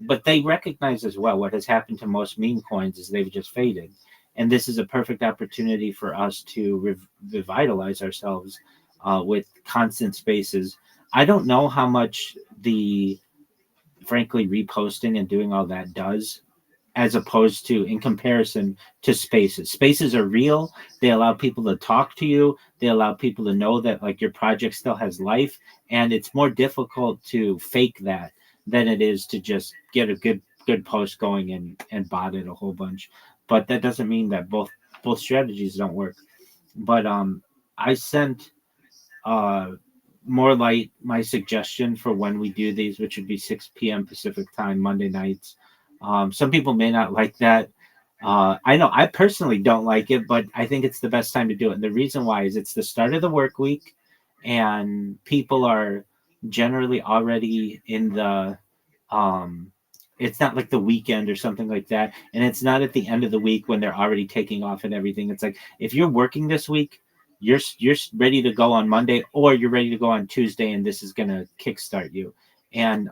but they recognize as well what has happened to most meme coins is they've just faded. And this is a perfect opportunity for us to revitalize ourselves with constant spaces. I don't know how much the, frankly, reposting and doing all that does, as opposed to in comparison to spaces. Spaces are real. They allow people to talk to you. They allow people to know that like your project still has life, and it's more difficult to fake that than it is to just get a good post going and bot it a whole bunch. But that doesn't mean that both strategies don't work. But I sent more light my suggestion for when we do these, which would be 6 p.m. Pacific time, Monday nights. Some people may not like that. I know I personally don't like it, but I think it's the best time to do it. And the reason why is it's the start of the work week, and people are generally already in the it's not like the weekend or something like that, and it's not at the end of the week when they're already taking off and everything. It's like if you're working this week, you're ready to go on Monday, or you're ready to go on Tuesday, and this is gonna kickstart you. And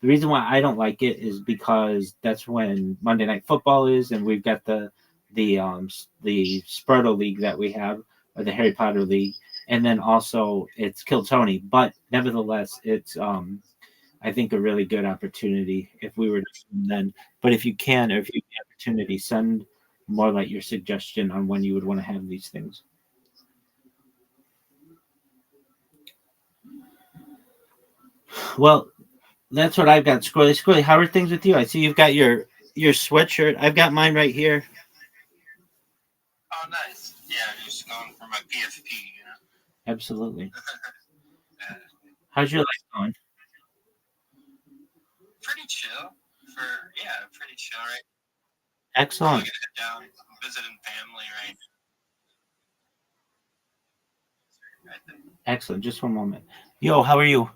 the reason why I don't like it is because that's when Monday Night Football is, and we've got the Sproto League that we have, or the Harry Potter League, and then also it's Kill Tony. But nevertheless, it's I think a really good opportunity if we were to then. But if you can, or if you get opportunity, send more like your suggestion on when you would want to have these things. Well, that's what I've got. Squirrely, how are things with you? I see you've got your sweatshirt. I've got mine right here. Oh, nice. Yeah, just going for my PFP, you know? Absolutely. How's your life going? Pretty chill. Pretty chill, right? Excellent. I'm gonna head down, visiting family, right? Excellent. Just one moment. Yo, how are you?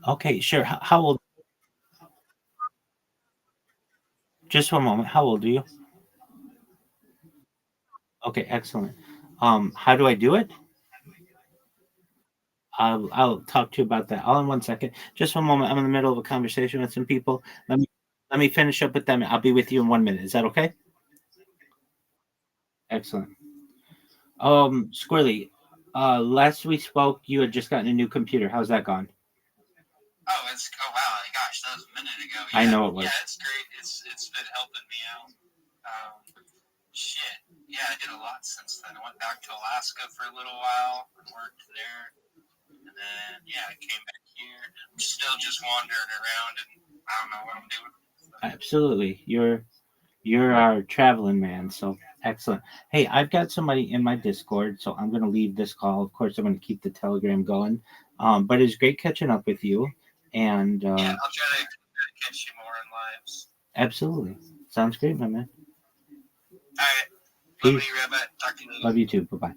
Okay, sure. How old? Just one moment. How old are you? Okay, excellent. How do I do it? I'll talk to you about that. All in 1 second. Just one moment. I'm in the middle of a conversation with some people. Let me finish up with them. I'll be with you in 1 minute. Is that okay? Excellent. Squirrely, last we spoke, you had just gotten a new computer. How's that gone? Oh wow, gosh, that was a minute ago. I know it was. Yeah, it's great. It's been helping me out. Shit. Yeah, I did a lot since then. I went back to Alaska for a little while and worked there. And then, I came back here. I'm still just wandering around and I don't know what I'm doing. Absolutely. You're our traveling man, so Excellent. Hey, I've got somebody in my Discord, so I'm going to leave this call. Of course, I'm going to keep the Telegram going. But it's great catching up with you. And Yeah, I'll try to catch you more in lives. absolutely. Sounds great, my man. All right. Love Peace. you, Rabbi. Talk to you later. Love you too. Bye-bye.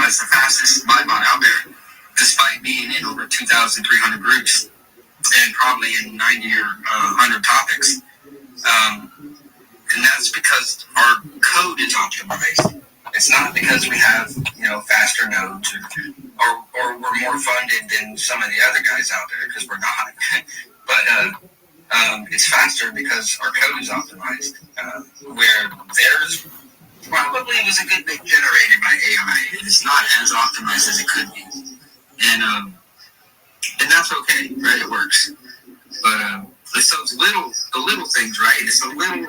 is the fastest bot out there, despite being in over 2,300 groups and probably in 90 or 100 topics. And that's because our code is optimized. It's not because we have, faster nodes or we're more funded than some of the other guys out there, because we're not. But it's faster because our code is optimized, where theirs probably was a good bit generated by AI. It's not as optimized as it could be. And that's okay, right? It works. But it's those the little things, right? It's the little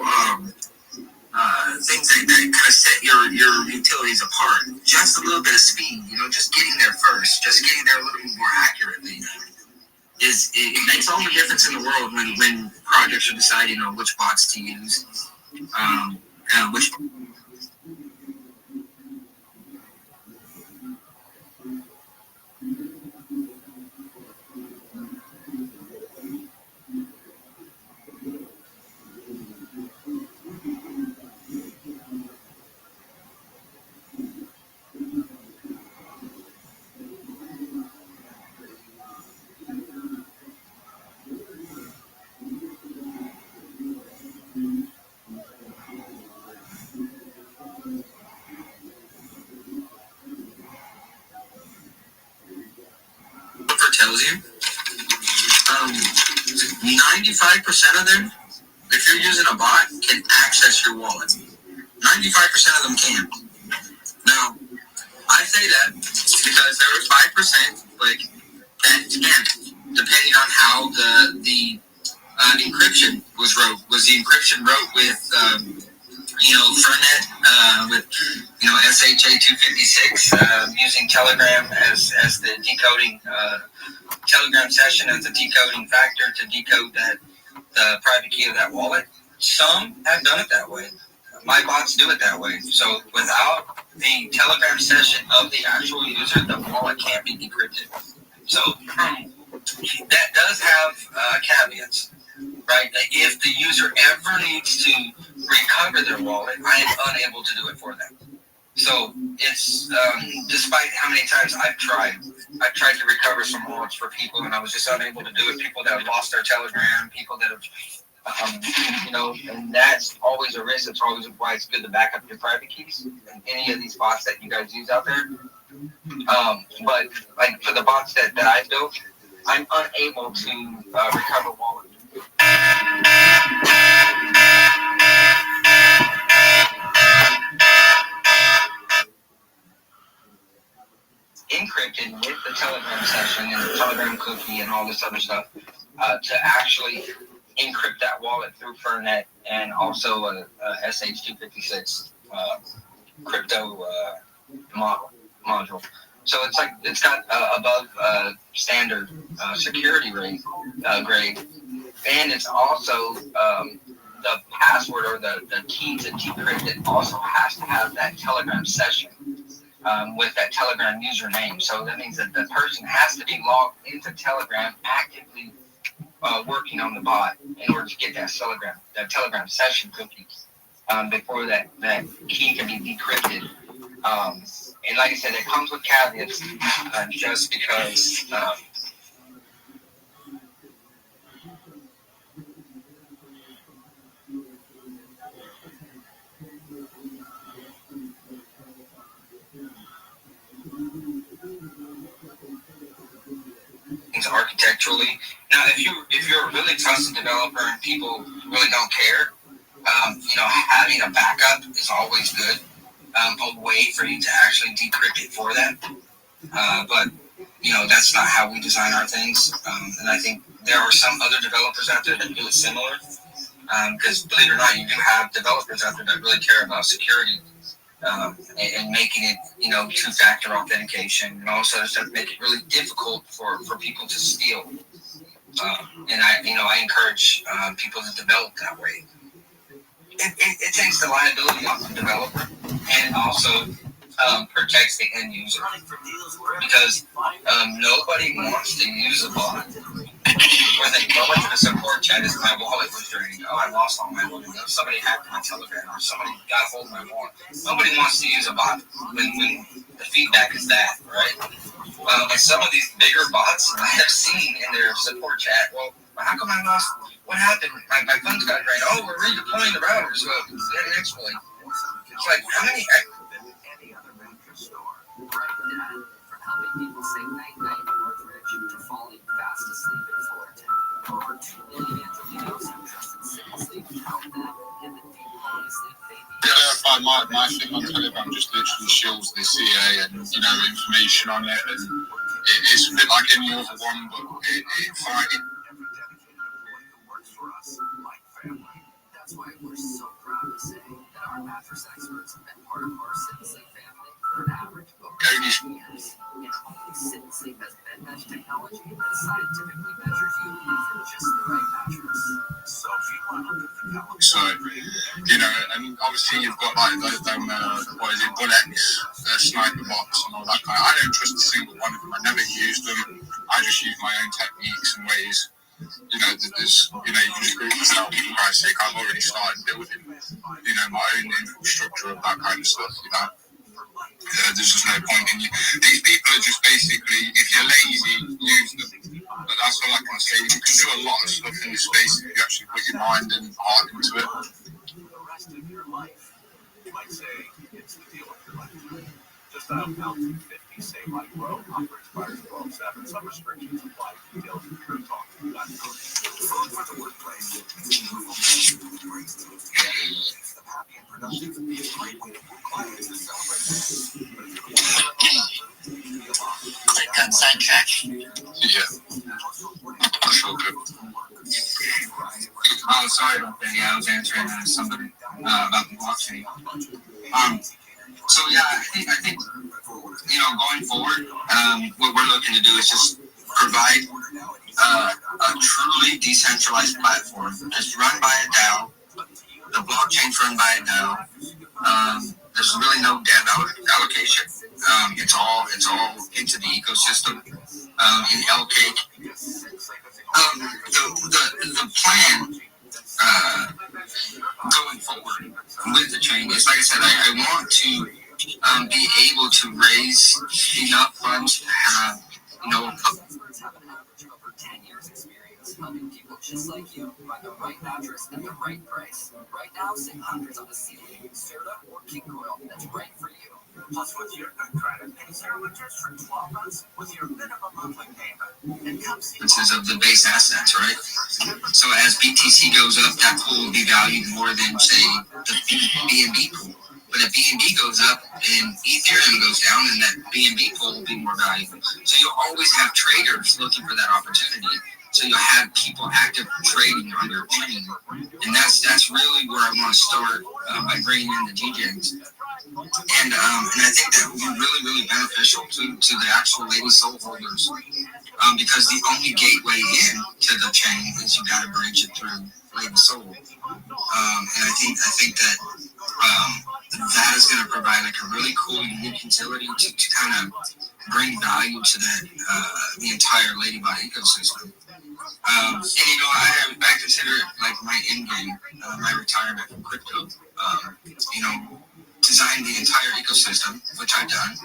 things that kind of set your utilities apart. Just a little bit of speed, just getting there first, just getting there a little more accurately. It makes all the difference in the world when projects are deciding on which bots to use, which. Tells you 95% of them, if you're using a bot, can access your wallet. 95% of them can. Now, I say that because there was 5%, that can, depending on how the encryption was wrote. Was the encryption wrote with Fernet, with SHA-256, using Telegram as the decoding Telegram session as the decoding factor to decode the private key of that wallet? Some have done it that way. My bots do it that way. So without the Telegram session of the actual user, the wallet can't be decrypted. So that does have caveats, right? If the user ever needs to recover their wallet, I am unable to do it for them. So it's despite how many times I've tried to recover some wallets for people, and I was just unable to do it. People that have lost their Telegram, people that have, and that's always a risk. That's always why it's good to back up your private keys and any of these bots that you guys use out there. But like for the bots that I've built, I'm unable to recover wallets. Encrypted with the Telegram session and the Telegram cookie and all this other stuff to actually encrypt that wallet through Fernet and also a SH256 crypto module. So it's got above standard security grade, and it's also the password or the key to decrypt it also has to have that Telegram session. With that Telegram username. So that means that the person has to be logged into Telegram, actively working on the bot in order to get that Telegram session cookie before that key can be decrypted. And like I said, it comes with caveats just because architecturally. Now, if you're a really trusted developer and people really don't care, having a backup is always good. A way for you to actually decrypt it for them. But that's not how we design our things. And I think there are some other developers out there that do it similar. Because believe it or not, you do have developers out there that really care about security. And making it, two-factor authentication and all this other stuff, make it really difficult for people to steal. And I encourage people to develop that way. It takes the liability off the developer and also protects the end user, because nobody wants to use a bot when they go into the support chat, is my wallet was draining. Oh, I lost all my money. Somebody hacked my Telegram, or somebody got a hold of my wallet. Nobody wants to use a bot when the feedback is that, right? And some of these bigger bots I have seen in their support chat, well, how come I lost? What happened? My funds got drained. Oh, we're redeploying the router, so we had an exploit. It's like, how many? Any other mattress store. Right data from helping people say night-night in Northridge to falling fast asleep in Fullerton. Over 2 million Angelinos who trusted Sit Sleep to help them in the deep quality sleep they need. My thing on Telegram just literally shows the CA and information on it, and it's a bit like any other one, but it fighting. Every dedicated employee who works for us, like family. That's why we're so proud to say that our mattress experts have been part of our Sit Sleep family for an average of over 10 years. And only Sit Sleep has bed mesh technology that scientifically measures you for just the right mattress. So if you want to live the California and obviously you've got like them, what is it, Bullets, sniper bots and all that kind of. I don't trust a single one of them. I never used them. I just use my own techniques and ways. You can just group yourself for Christ's sake. I've already started building, my own infrastructure of that kind of stuff, there's just no point in you. These people are just basically, if you're lazy, use them. But that's all I can say. You can do a lot of stuff in this space if you actually put your mind and heart into it. the rest of your life. You might say it's the deal of your life. Just dial pound 250, save like grow. Offer expires 12/7. Some restrictions apply. Details at puretalk.com. Food for the workplace. Brings teams together. Keeps them happy and productive. Be a great way to move clients to celebrate this. But if you're looking for I got sidetracked. Yeah. That's all good. Oh, sorry about that. Yeah, I was answering somebody about the blockchain. So yeah, I think going forward, what we're looking to do is just provide a truly decentralized platform. Just run by a DAO. The blockchain's run by a DAO. There's really no dev allocation. It's all into the ecosystem. In L-Cake. The plan going forward with the chain is, like I said, I want to be able to raise enough funds to have, experts have an average of over 10 years experience helping people just like you find the right mattress at the right price. Right now, save hundreds on a ceiling, Serta, or King Coil that's right for you. Plus, with your good credit, pay 0 interest for 12 months with your minimum monthly payment. And come see of the base assets, right? So as BTC goes up, that pool will be valued more than, say, the BNB pool. But if BNB goes up and Ethereum goes down, then that BNB pool will be more valuable. So you'll always have traders looking for that opportunity. So you'll have people active trading on your chain, and that's really where I want to start by bringing in the DJs. And I think that would be really, really beneficial to the actual Lady Soul holders, because the only gateway in to the chain is you got to bridge it through Lady Soul. And I think that that is going to provide like a really cool, unique utility to kind of bring value to that the entire Ladybot ecosystem. And I consider it like my end game, my retirement from crypto. Design the entire ecosystem, which I've done.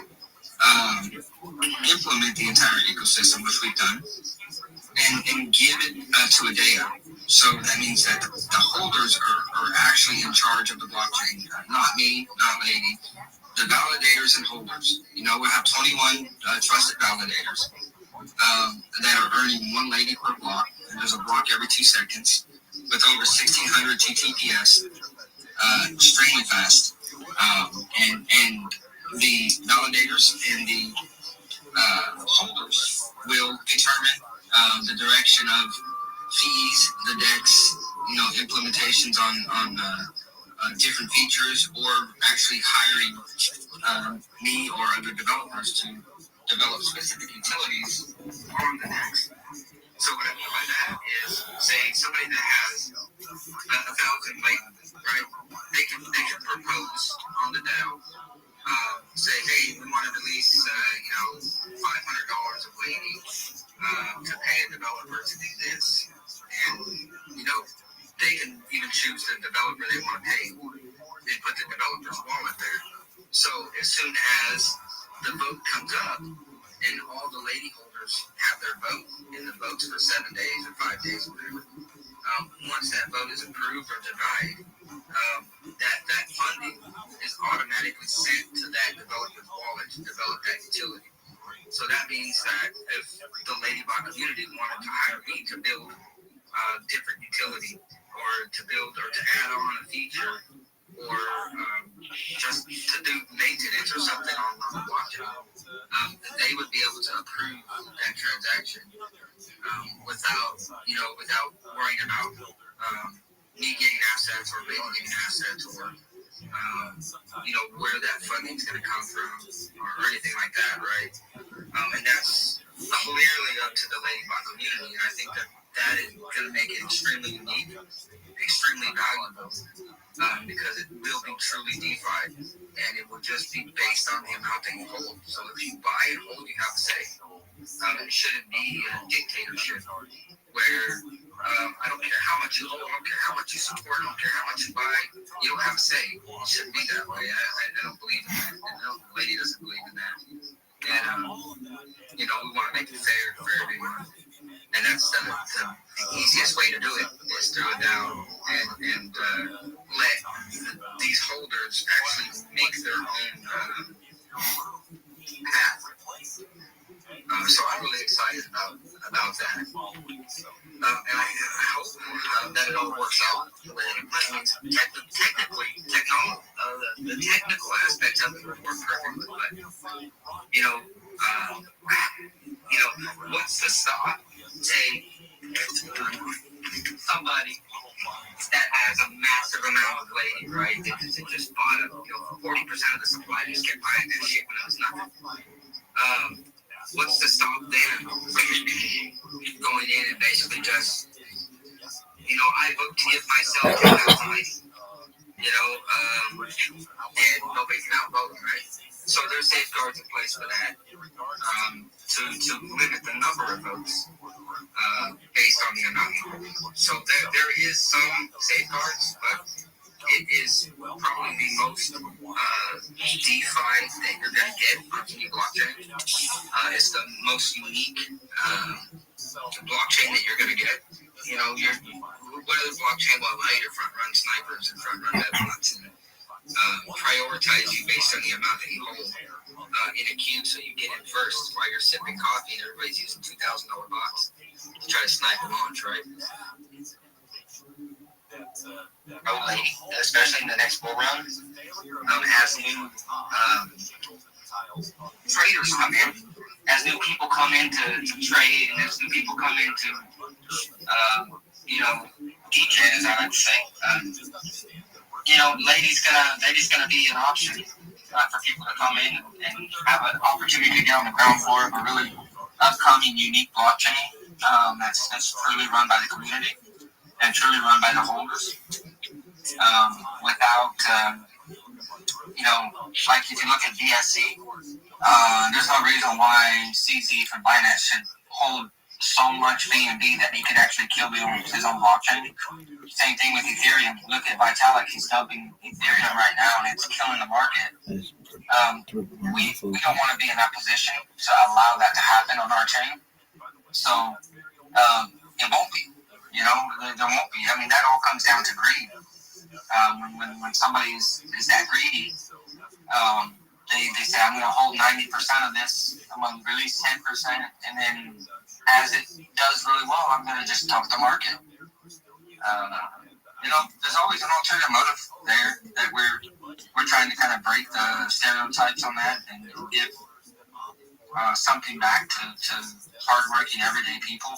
Implement the entire ecosystem, which we've done, and give it to a DAO. So that means that the holders are actually in charge of the blockchain, not me, not Lady. The validators and holders. We have 21 trusted validators that are earning 1 Lady per block. And there's a block every 2 seconds with over 1,600 TTPS, extremely fast. And the validators and the holders will determine the direction of fees, the DEX, implementations on different features, or actually hiring me or other developers to develop specific utilities on the DEX. So what I mean by that is, say somebody that has 1,000 Layton, right? They can propose on the DAO. Say, hey, we want to release, $500 of Lady to pay a developer to do this. choose the developer they want to pay, they put the developer's wallet there. So as soon as the vote comes up and all the lady holders have their vote, and the vote's for 7 days or 5 days, whatever, once that vote is approved or denied, that funding is automatically sent to that developer's wallet to develop that utility. So that means that if the Ladybot community wanted to hire me to build different utility, or to build or to add on a feature, or just to do maintenance or something on the blockchain, they would be able to approve that transaction without worrying about me getting assets or maybe getting assets, or where that funding is going to come from, or anything like that, right? And that's clearly up to the Ladybot community, and I think that is going to make it extremely unique, extremely valuable, because it will be truly DeFi, and it will just be based on the amount that you hold. So if you buy and hold, you have a say. It shouldn't be a dictatorship where I don't care how much you hold, I don't care how much you support, I don't care how much you buy, you don't have a say. It shouldn't be that way. I don't believe in that, and the lady doesn't believe in that. And we want to make it fair for everyone, and that's the easiest way to do it, is throw it down and let these holders actually make their own path. So I'm really excited about that, and I hope that it all works out. Technically, the technical aspects of it work perfectly, but what's to stop, say, somebody that has a massive amount of lady, right? They just bought 40% of the supply, just kept buying that shit when it was nothing. What's to stop them from going in and basically just, I vote to give myself 10,000 ladies, and nobody can outvote them, right? So there's safeguards in place for that, to limit the number of votes based on the amount. So there is some safeguards, but it is probably the most DeFi that you're going to get on any blockchain. It's the most unique blockchain that you're going to get. What other blockchain will allow you to front-run snipers and front-run deadbots and prioritize you based on the amount that you hold in a queue, so you get in first while you're sipping coffee and everybody's using $2,000 bots to try to snipe a launch, right? Lady, especially in the next bull run, as new traders come in, as new people come in to trade, and as new people come in to, DJ, as I like to say, ladies gonna be an option for people to come in and have an opportunity to get on the ground floor of a really upcoming, unique blockchain that's truly run by the community and truly run by the holders. Without, like if you look at BSC, there's no reason why CZ from Binance should hold so much BNB that he could actually kill his own blockchain. Same thing with Ethereum. Look at Vitalik; he's dumping Ethereum right now, and it's killing the market. We don't want to be in that position to allow that to happen on our chain. So it won't be. There won't be. I mean, that all comes down to greed. When somebody is that greedy, they say, I'm going to hold 90% of this, I'm going to release 10%, and then as it does really well, I'm going to just dump the market. There's always an ulterior motive there that we're trying to kind of break the stereotypes on that and give something back to hardworking everyday people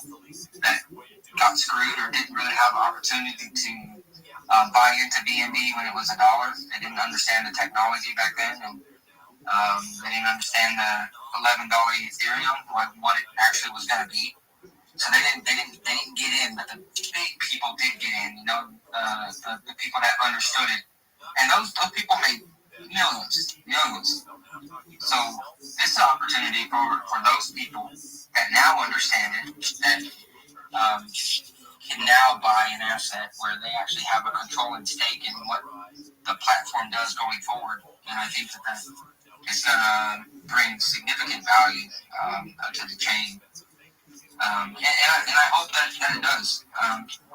that got screwed or didn't really have an opportunity to buy into BNB when it was $1. They didn't understand the technology back then, and they didn't understand the $11 Ethereum, what it actually was going to be. So they didn't get in, but the big people did get in. The people that understood it, and those people made millions. So this is an opportunity for those people that now understand it, that can now buy an asset where they actually have a controlling stake in what the platform does going forward. And I think that is going to bring significant value to the chain. And I hope that it does.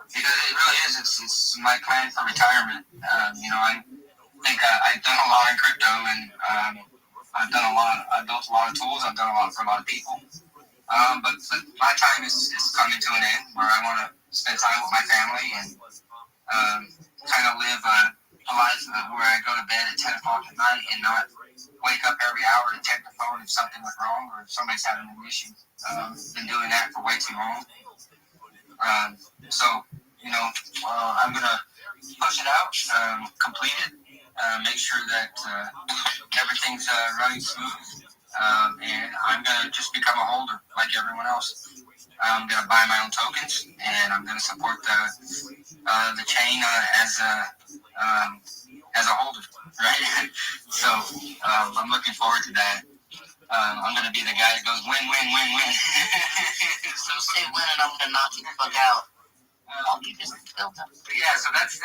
Because it really is. It's my plan for retirement. I think I've done a lot in crypto, and I've built a lot of tools. I've done a lot for a lot of people. But my time is coming to an end where I want to spend time with my family and kind of live a life where I go to bed at 10 o'clock at night and not wake up every hour to check the phone if something went wrong or if somebody's having an issue. Been doing that for way too long. I'm going to push it out, complete it, make sure that everything's running smooth. And I'm going to just become a holder like everyone else. I'm going to buy my own tokens, and I'm going to support the chain as a holder, right? So I'm looking forward to that. I'm going to be the guy that goes win, win, win, win. So say win, and I'm going to knock you the fuck out. I'll be just built up. Yeah, so that's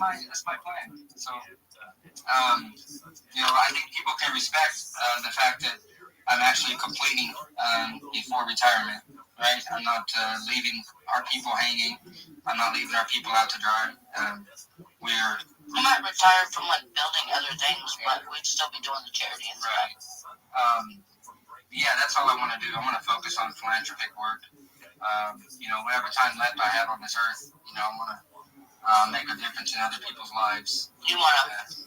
my plan. So I think people can respect the fact that I'm actually completing before retirement, right? I'm not leaving our people hanging. I'm not leaving our people out to dry. We might retire from building other things, but we'd still be doing the charity and stuff. Right. That's all I want to do. I want to focus on philanthropic work. Whatever time left I have on this earth, I want to make a difference in other people's lives. You want to?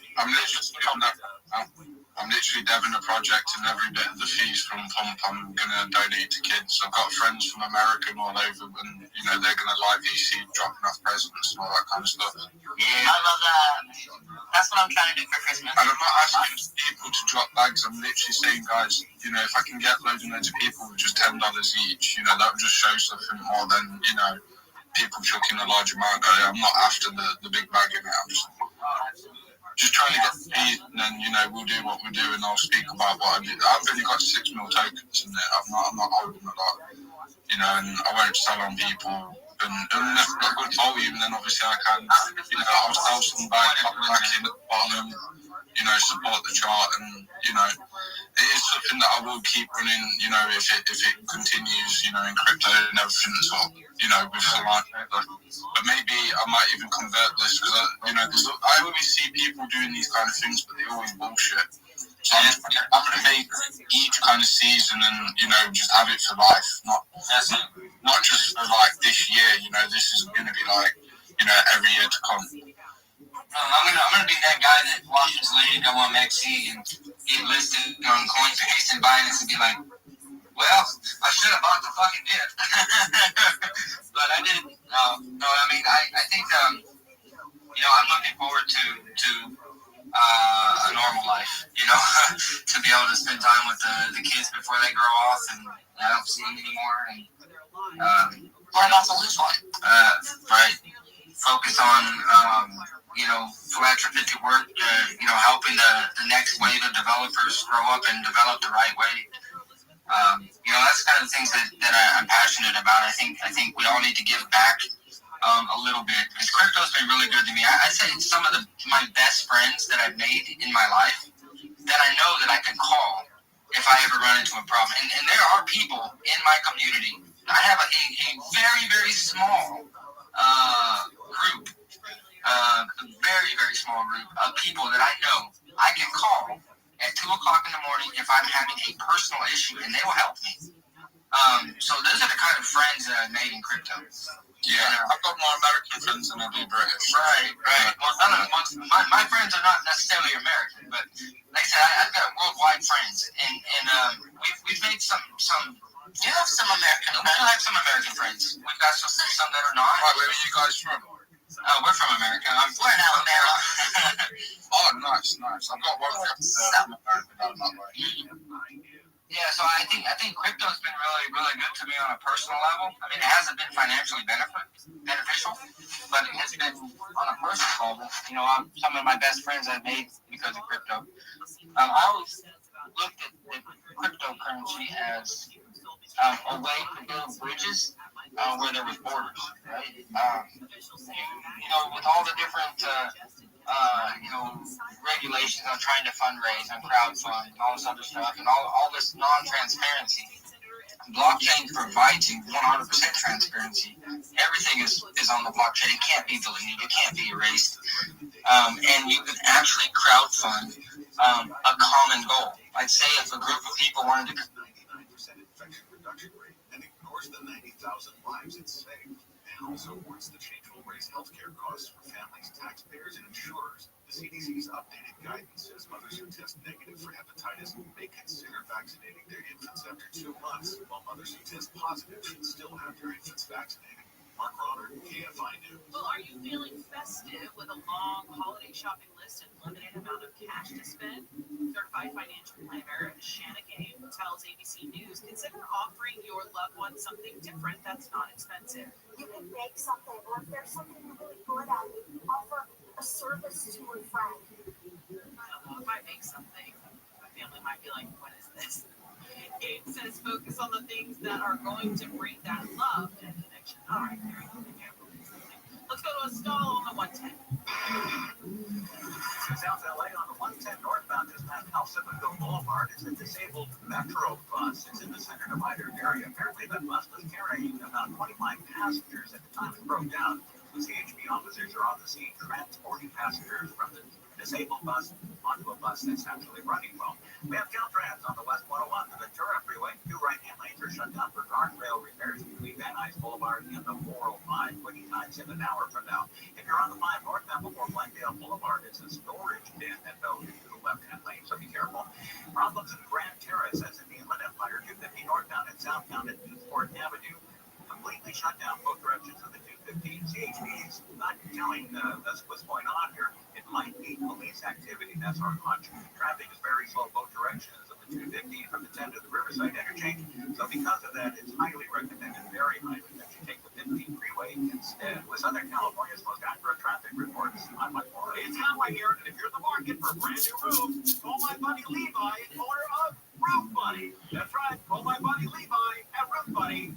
I'm literally deving a project, and every bit of the fees from Pump I'm going to donate to kids. I've got friends from America and all over, and they're going to live VC, dropping off presents and all that kind of stuff. Yeah, I love that. That's what I'm trying to do for Christmas. And I'm not asking people to drop bags. I'm literally saying, guys, if I can get loads and loads of people with just $10 each, that would just show something more than people chucking a large amount. I'm not after the big bag in it. I'm just trying to get the fees, and then we'll do what we do, and I'll speak about what I do. I've only got 6 mil tokens in it. I'm not holding a lot, and I won't sell on people. And if I've got good volume, then obviously I can. I'll sell some back in at the bottom. Support the chart, and it is something that I will keep running. If it continues, in crypto and everything sort of, with Solana. But maybe I might even convert this because I always see people doing these kind of things, but they always bullshit. So I'm going to make each kind of season and just have it for life, not just for this year. This is going to be every year to come. I'm gonna be that guy that watches Lady go on Mexi and get listed on Coinbase and Binance and be like, well, I should have bought the fucking dip, but I didn't. No. I think I'm looking forward to a normal life. To be able to spend time with the kids before they grow off and I don't see them anymore. And What about the loose one? Right. Focus on philanthropic work, helping the next wave of developers grow up and develop the right way. That's kind of the things that I'm passionate about. I think we all need to give back a little bit. Because crypto's been really good to me. I'd say some of my best friends that I've made in my life that I know that I can call if I ever run into a problem. And there are people in my community. I have a very, very small group. A very, very small group of people that I know I can call at 2 o'clock in the morning if I'm having a personal issue, and they will help me. So those are the kind of friends that I've made in crypto. Yeah, I've got more American friends than I do British. Right. Well, my friends are not necessarily American, but like I said, I've got worldwide friends, and we've made some. You have some American friends. We have some American friends. We've got some that are not. Right, where are you guys from? We're from America. We're in Alabama. Oh, nice. I've got one from America down that way. Yeah, so I think crypto's been really, really good to me on a personal level. I mean, it hasn't been financially beneficial, but it has been on a personal level. Some of my best friends I've made because of crypto. I always looked at cryptocurrency as a way to build bridges where there was borders, right? With all the different, regulations on trying to fundraise and crowdfund and all this other stuff and all this non-transparency, blockchain provides you 100% transparency. Everything is on the blockchain. It can't be deleted. It can't be erased. And you can actually crowdfund a common goal. Like, say, if a group of people wanted to... 99% infection reduction rate and ignores the 90,000 lives it saved. And also warns the change will raise healthcare costs for families, taxpayers, and insurers. The CDC's updated guidance says mothers who test negative for hepatitis may consider vaccinating their infants after 2 months, while mothers who test positive should still have their infants vaccinated. Mark Ronner, KFI News. Well, are you feeling festive with a long holiday shopping list and limited amount of cash to spend? Certified financial planner Shanna Game tells ABC News, consider offering your loved one something different that's not expensive. You can make something, or if there's something you're really good at, you can offer a service to a friend. I don't know, if I make something, my family might be like, what is this? Game says focus on the things that are going to bring that love and connection. All right, there you go. Let's go to a stall on the 110. South LA on the 110 northbound just past Alcimaville Boulevard is a disabled Metro bus. It's in the center divider area. Apparently, that bus was carrying about 25 passengers at the time it broke down. The CHP officers are on the scene transporting passengers from the disabled bus onto a bus that's actually running well. We have Caltrans on the West 101, the Ventura Freeway. 2 right-hand lanes are shut down for guardrail repairs between Van Nuys Boulevard and the 405. Quickie times in an hour from now. If you're on the 5 northbound before Glendale Boulevard, it's a storage bin that goes into the left-hand lane, so be careful. Problems in Grand Terrace, as in the Inland Empire, 250 northbound and southbound at Newport Avenue. Completely shut down both directions of the 215. CHP is not telling us what's going on here. It might be police activity. That's our hunch. Traffic is very slow both directions of the 215 from the 10 to the Riverside interchange. So because of that, it's highly recommended, very highly, that you take the 15 freeway instead. With Southern California's most accurate traffic reports, I'm Mike Moore. It's Conway here, and if you're in the market for a brand new roof, call my buddy Levi, owner of Roof Buddy. That's right, call my buddy Levi at Roof Buddy,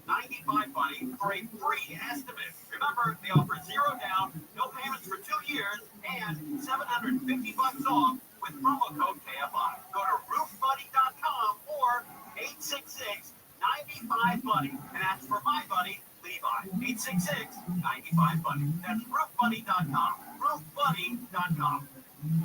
866-95-BUDDY for a free estimate. Remember, they offer 0 down, no payments for 2 years, and $750 off with promo code KFI. Go to roofbuddy.com or 866-95-BUDDY and ask for my buddy, Levi. 866-95-BUDDY. That's roofbuddy.com. Roofbuddy.com.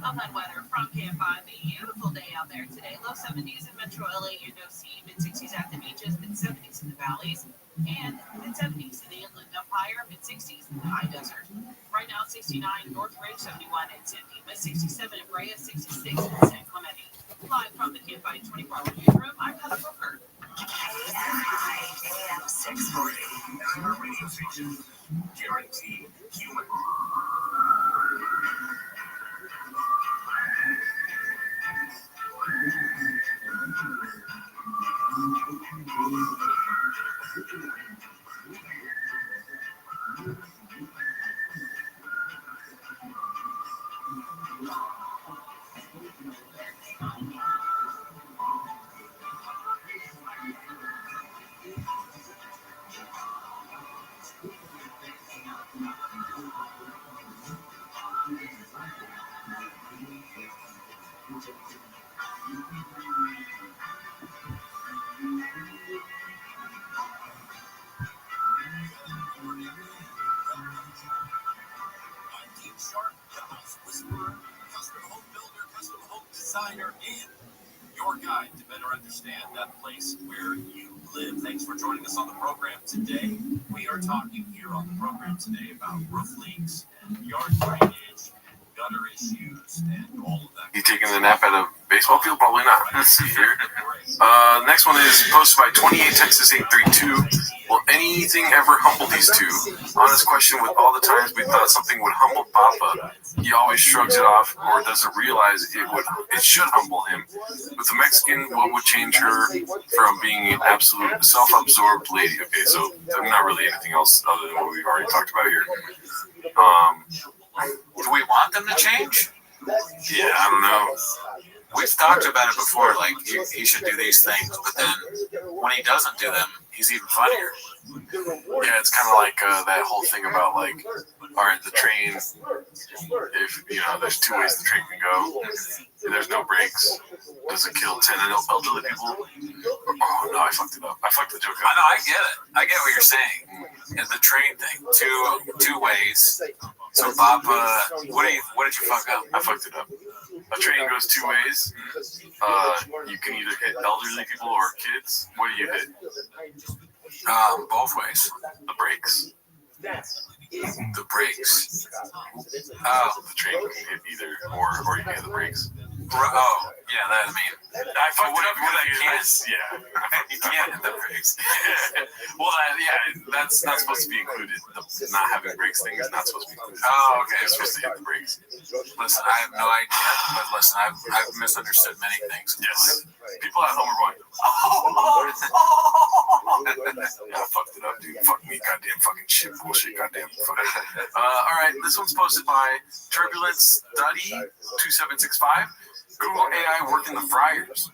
Upland weather from KFI. Beautiful day out there today. Low 70s in Metro LA and OC. Mid-60s at the beaches. Mid-70s in the valleys. And mid-70s in the Inland Empire. Mid-60s in the high desert. Right now, 69 North Ridge, 71 in Tempe. Mid-67 in Brea. 66 in San Clemente. Live from the KFI 24-hour newsroom, I'm Heather Brooker. KFI AM 640. Our radio station. Guaranteed human. Designer and your guide to better understand that place where you live. Thanks for joining us on the program today. We are talking here on the program today about roof leaks and yard drainage, gutter issues, and all of that. You taking a nap at a baseball field? Probably not. Let's see here. Next one is posted by 28 Texas 832. Will anything ever humble these two? Honest question. With all the times we thought something would humble Papa, he always shrugs it off or doesn't realize it should humble him. With the Mexican, what would change her from being an absolute self-absorbed lady? Okay, so not really anything else other than what we've already talked about here. Do we want them to change? Yeah, I don't know. we've talked about it before. Like he should do these things, but then when he doesn't do them, he's even funnier. Yeah, it's kind of like that whole thing about like, all right, the train. If there's two ways the train can go. And there's no brakes. Does it kill 10 elderly people? Oh no, I fucked it up. I fucked the joke up. I know. I get it. I get what you're saying. And the train thing, two ways. So Bob, what did you fuck up? I fucked it up. A train goes two ways. You can either hit elderly people or kids. What do you hit? Both ways. The brakes. The brakes. Oh, the train can hit either, or you can hit the brakes. Oh, yeah, that I mean. I fucked it up with I can't. Yeah. You can't hit the brakes. Well, that's not supposed to be included. The not having brakes thing is not supposed to be included. Oh, okay. It's supposed to hit the brakes. Listen, I have no idea, but listen, I've misunderstood many things. Yes. People at home are going, yeah, I fucked it up, dude. Fuck me, goddamn fucking shit, bullshit, goddamn fuck. All right, this one's posted by Turbulent Study 2765. Google AI working the fryers.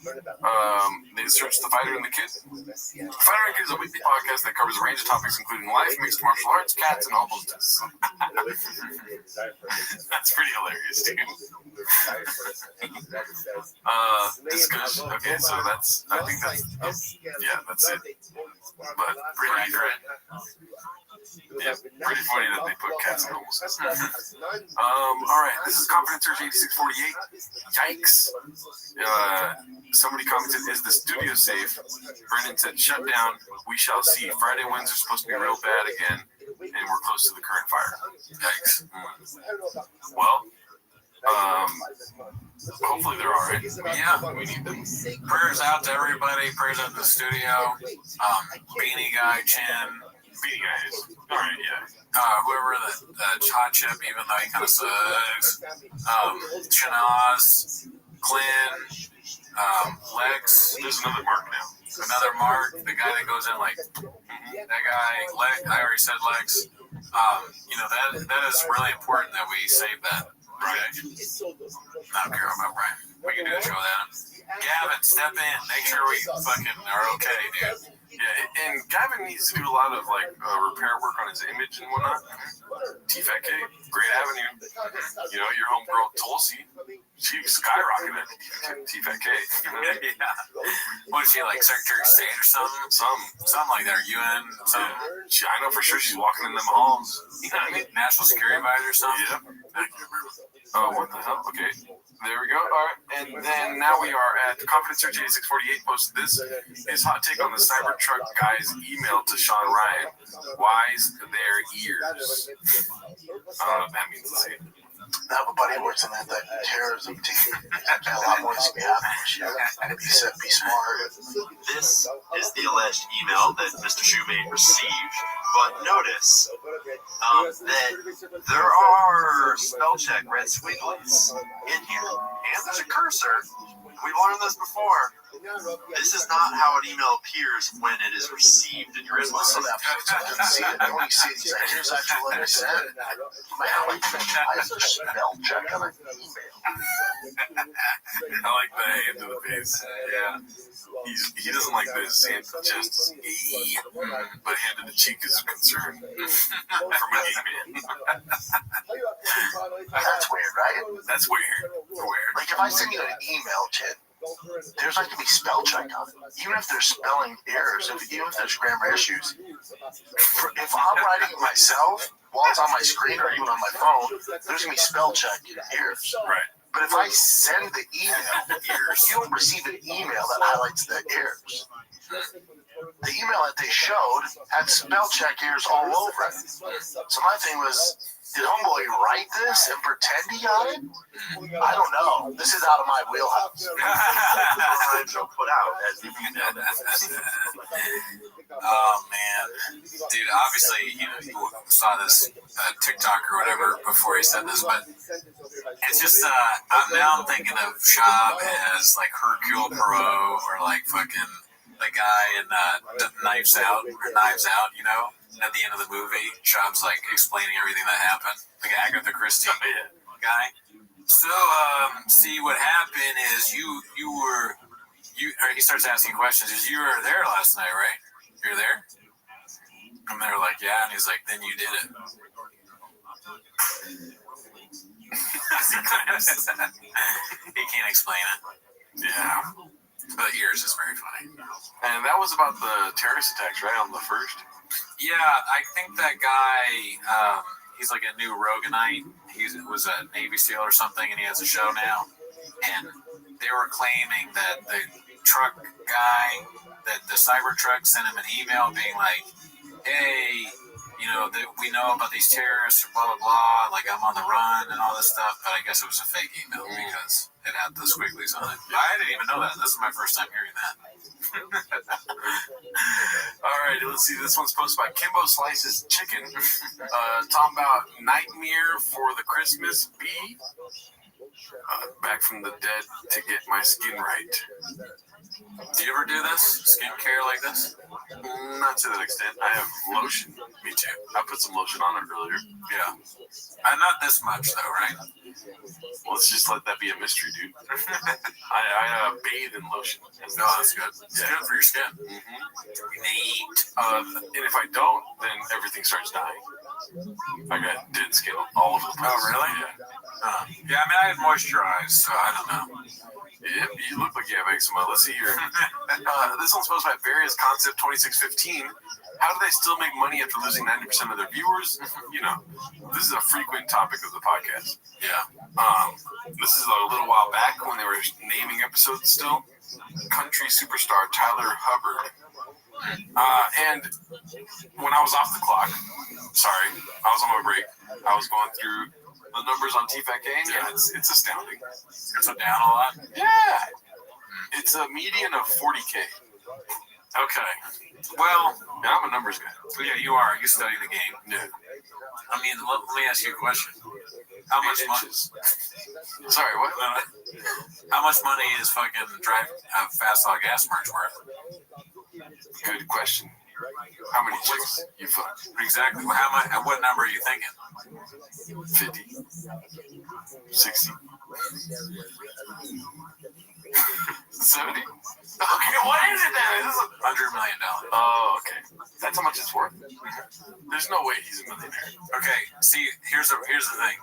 They search The Fighter and the Kid. Fighter and Kid is a weekly podcast that covers a range of topics, including life, mixed martial arts, cats, and homelessness. That's pretty hilarious, dude. Discussion. Okay, so I think that's it. But pretty accurate. Yeah, pretty funny that they put cats in homelessness. All right, this is Confidence Search 8648. Yikes. Somebody commented, is the studio safe? Brendan said, shut down. We shall see. Friday winds are supposed to be real bad again, and we're close to the current fire. Yikes. Well, hopefully they're all right. Yeah, we need them. Prayers out to everybody. Prayers out to the studio. Beanie Guy, Chin. Beanie Guy is all right, yeah. Whoever the hot chip, even though he kind of sucks. Shanaz, Clint, Lex. There's another Mark now. Another Mark, the guy that goes in like that guy. Lex, I already said Lex. That is really important that we save that. Right. I don't care about Brian. We can do the show without him. Gavin, step in. Make sure we fucking are okay, dude. Yeah, and Gavin needs to do a lot of repair work on his image and whatnot. T-Fat K, great avenue. Your homegirl Tulsi, she skyrocketed T-Fat K. Yeah. What is she, like Secretary of State or something? Something like that. Or UN? I know for sure she's walking in them halls. You know what I mean? National Security Advisor or something? Yep. Oh, what the hell? Okay. There we go. All right. And then now we are at Confidence Search 8648 posted this. His hot take on the Cybertruck guy's email to Sean Ryan. Why's their ears? I don't know what that means. Let's see. I have a buddy who works in that terrorism team. A lot more needs to be happening. Be smart. This is the alleged email that Mr. Shoemate received, but notice that there are spell check red squigglies in here, and there's a cursor. We've learned this before. This is not how an email appears when it is received in your inbox. So that folks I didn't see it. I only see these. Here's actually what I said. Man, why is there spell check on an email? I like the hand to the face. Yeah. He doesn't like this. Hand to the chest is but hand to the cheek is a concern from an email. That's weird, right? That's weird. Like if I send you an email, Chad, there's not going to be spell check on it. Even if there's spelling errors, even if there's grammar issues. If I'm writing it myself, while it's on my screen or even on my phone, there's going to be spell check errors. Right. But if I send the email, you'll receive an email that highlights the errors. The email that they showed had spell check errors all over it. So my thing was, did homeboy write this and pretend he got it? I don't know. This is out of my wheelhouse. Put out as if you know that. Oh man, dude! Obviously, you saw this TikTok or whatever before he said this, but it's just I'm thinking of Shab as like Hercule Poirot or like fucking the guy in Knives Out, at the end of the movie. Shab's like explaining everything that happened. Like Agatha Christie guy. So, see, what happened is he starts asking questions. You were there last night, right? You're there? And they're like, yeah. And he's like, then you did it. He can't explain it. Yeah. But yours is very funny. And that was about the terrorist attacks, right, on the first? Yeah, I think that guy, he's like a new Roganite. He was a Navy SEAL or something, and he has a show now. And they were claiming that the truck guy, that the Cybertruck sent him an email being like, hey, we know about these terrorists, blah, blah, blah, like I'm on the run and all this stuff, but I guess it was a fake email because it had the squigglies on it. I didn't even know that. This is my first time hearing that. All right, let's see. This one's posted by Kimbo Slices Chicken. Talking about Nightmare for the Christmas Bee. Back from the dead to get my skin right. Do you ever do this? Skincare like this? Not to that extent. I have lotion. Me too. I put some lotion on it earlier. Yeah. Not this much, though, right? Let's just let that be a mystery, dude. I bathe in lotion. No, that's good. It's good for your skin. Neat. And if I don't, then everything starts dying. I got dead skin all over the place. Oh, really? Yeah. Yeah, I mean, I had moisturized, so I don't know. Yep, you look like you have eczema. Let's see here. This one's posted by Various Concept 2615. How do they still make money after losing 90% of their viewers? This is a frequent topic of the podcast. Yeah. This is a little while back when they were naming episodes still. Country superstar Tyler Hubbard. And when I was off the clock, sorry, I was on my break. I was going through the numbers on TFAK, and it's astounding. It's down a lot? Yeah. It's a median of 40K. Okay. Well, yeah, I'm a numbers guy. Yeah, you are. You study the game. Yeah. I mean, let me ask you a question. How much money? Sorry, what? How much money is fucking Fast Dog Gas merch worth? Good question. How many chicks you fuck? Exactly. What number are you thinking? 50. 60. 70? Okay, what is it then? This is $100 million. Oh, okay. That's how much it's worth? There's no way he's a millionaire. Okay, see, here's the thing.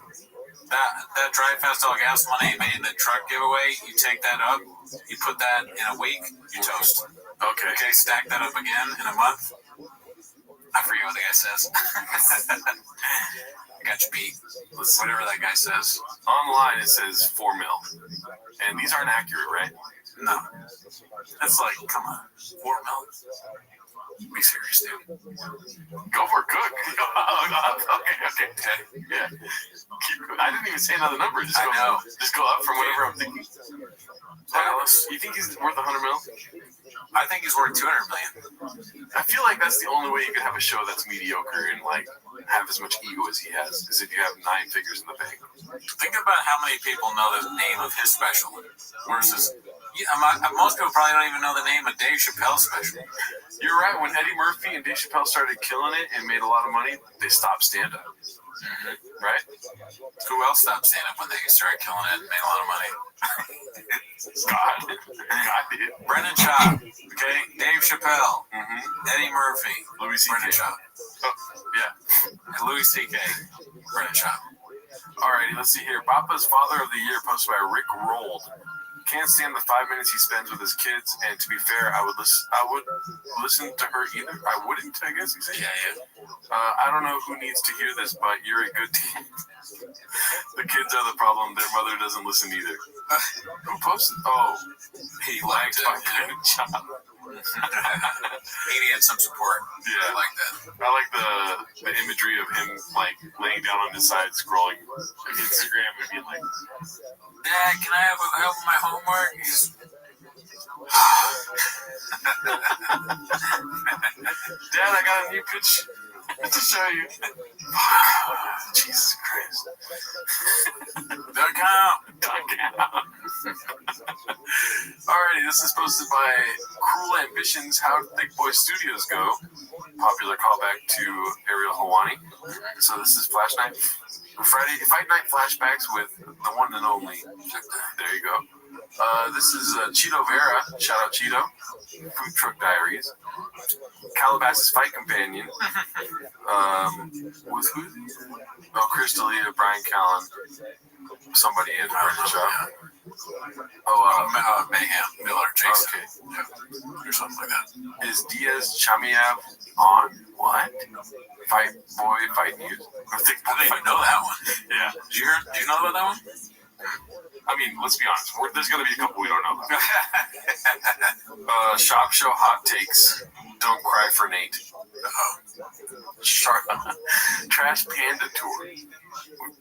That Drive Fast All Gas money made in the truck giveaway, you take that up, you put that in a week, you toast. Okay. Okay, stack that up again in a month. I forget what the guy says. I got you beat. Whatever that guy says. Online it says 4 mil. And these aren't accurate, right? No. That's like, come on. 4 mil? Be serious, dude. Go for it, cook. Okay. Yeah. I didn't even say another number. Just go up from whatever I'm thinking. Dallas, you think he's worth 100 mil? I think he's worth 200 million. I feel like that's the only way you could have a show that's mediocre and like have as much ego as he has, is if you have 9 figures in the bank. Think about how many people know the name of his special versus most people probably don't even know the name of Dave Chappelle's special. You're right. When Eddie Murphy and Dave Chappelle started killing it and made a lot of money, they stopped stand-up. Right? Who else stopped stand-up when they started killing it and made a lot of money? God did. Brendan Schaub. Okay? Dave Chappelle. Eddie Murphy. Louis C.K. Brendan Schaub. Oh, yeah. And Louis C.K. Brendan Schaub. Alrighty, let's see here. Papa's Father of the Year, posted by Rick Rolled. Can't stand the 5 minutes he spends with his kids, and to be fair, I would listen to her either. I wouldn't, I guess you say. Yeah. I don't know who needs to hear this, but you're a good team. The kids are the problem. Their mother doesn't listen either. Who posted? Oh, he liked my good job. He needed some support. Yeah, I like that. I like the imagery of him like laying down on his side, scrolling Instagram, and being like, Dad, can I have help with my homework? Dad, I got a new pitch to show you. Jesus Christ. Don't count. Alrighty, this is posted by Cruel Ambitions, How Thick Boy Studios Go. Popular callback to Ariel Hawani. So this is Flash Knife. Friday Fight Night flashbacks with the one and only. There you go. This is Cheeto Vera. Shout out Cheeto. Food Truck Diaries. Calabasas Fight Companion. With who? Oh, Chris D'Elia, Brian Callen. Somebody in Brendan Shaw. Mayhem Miller, Jason. Okay. Yeah. Or something like that. Is Diaz Chamiav on what? Fight News. I didn't even know that one. Yeah. Did you know about that one? I mean, let's be honest. There's going to be a couple we don't know about. Shop Show Hot Takes. Don't cry for Nate. Trash Panda Tour.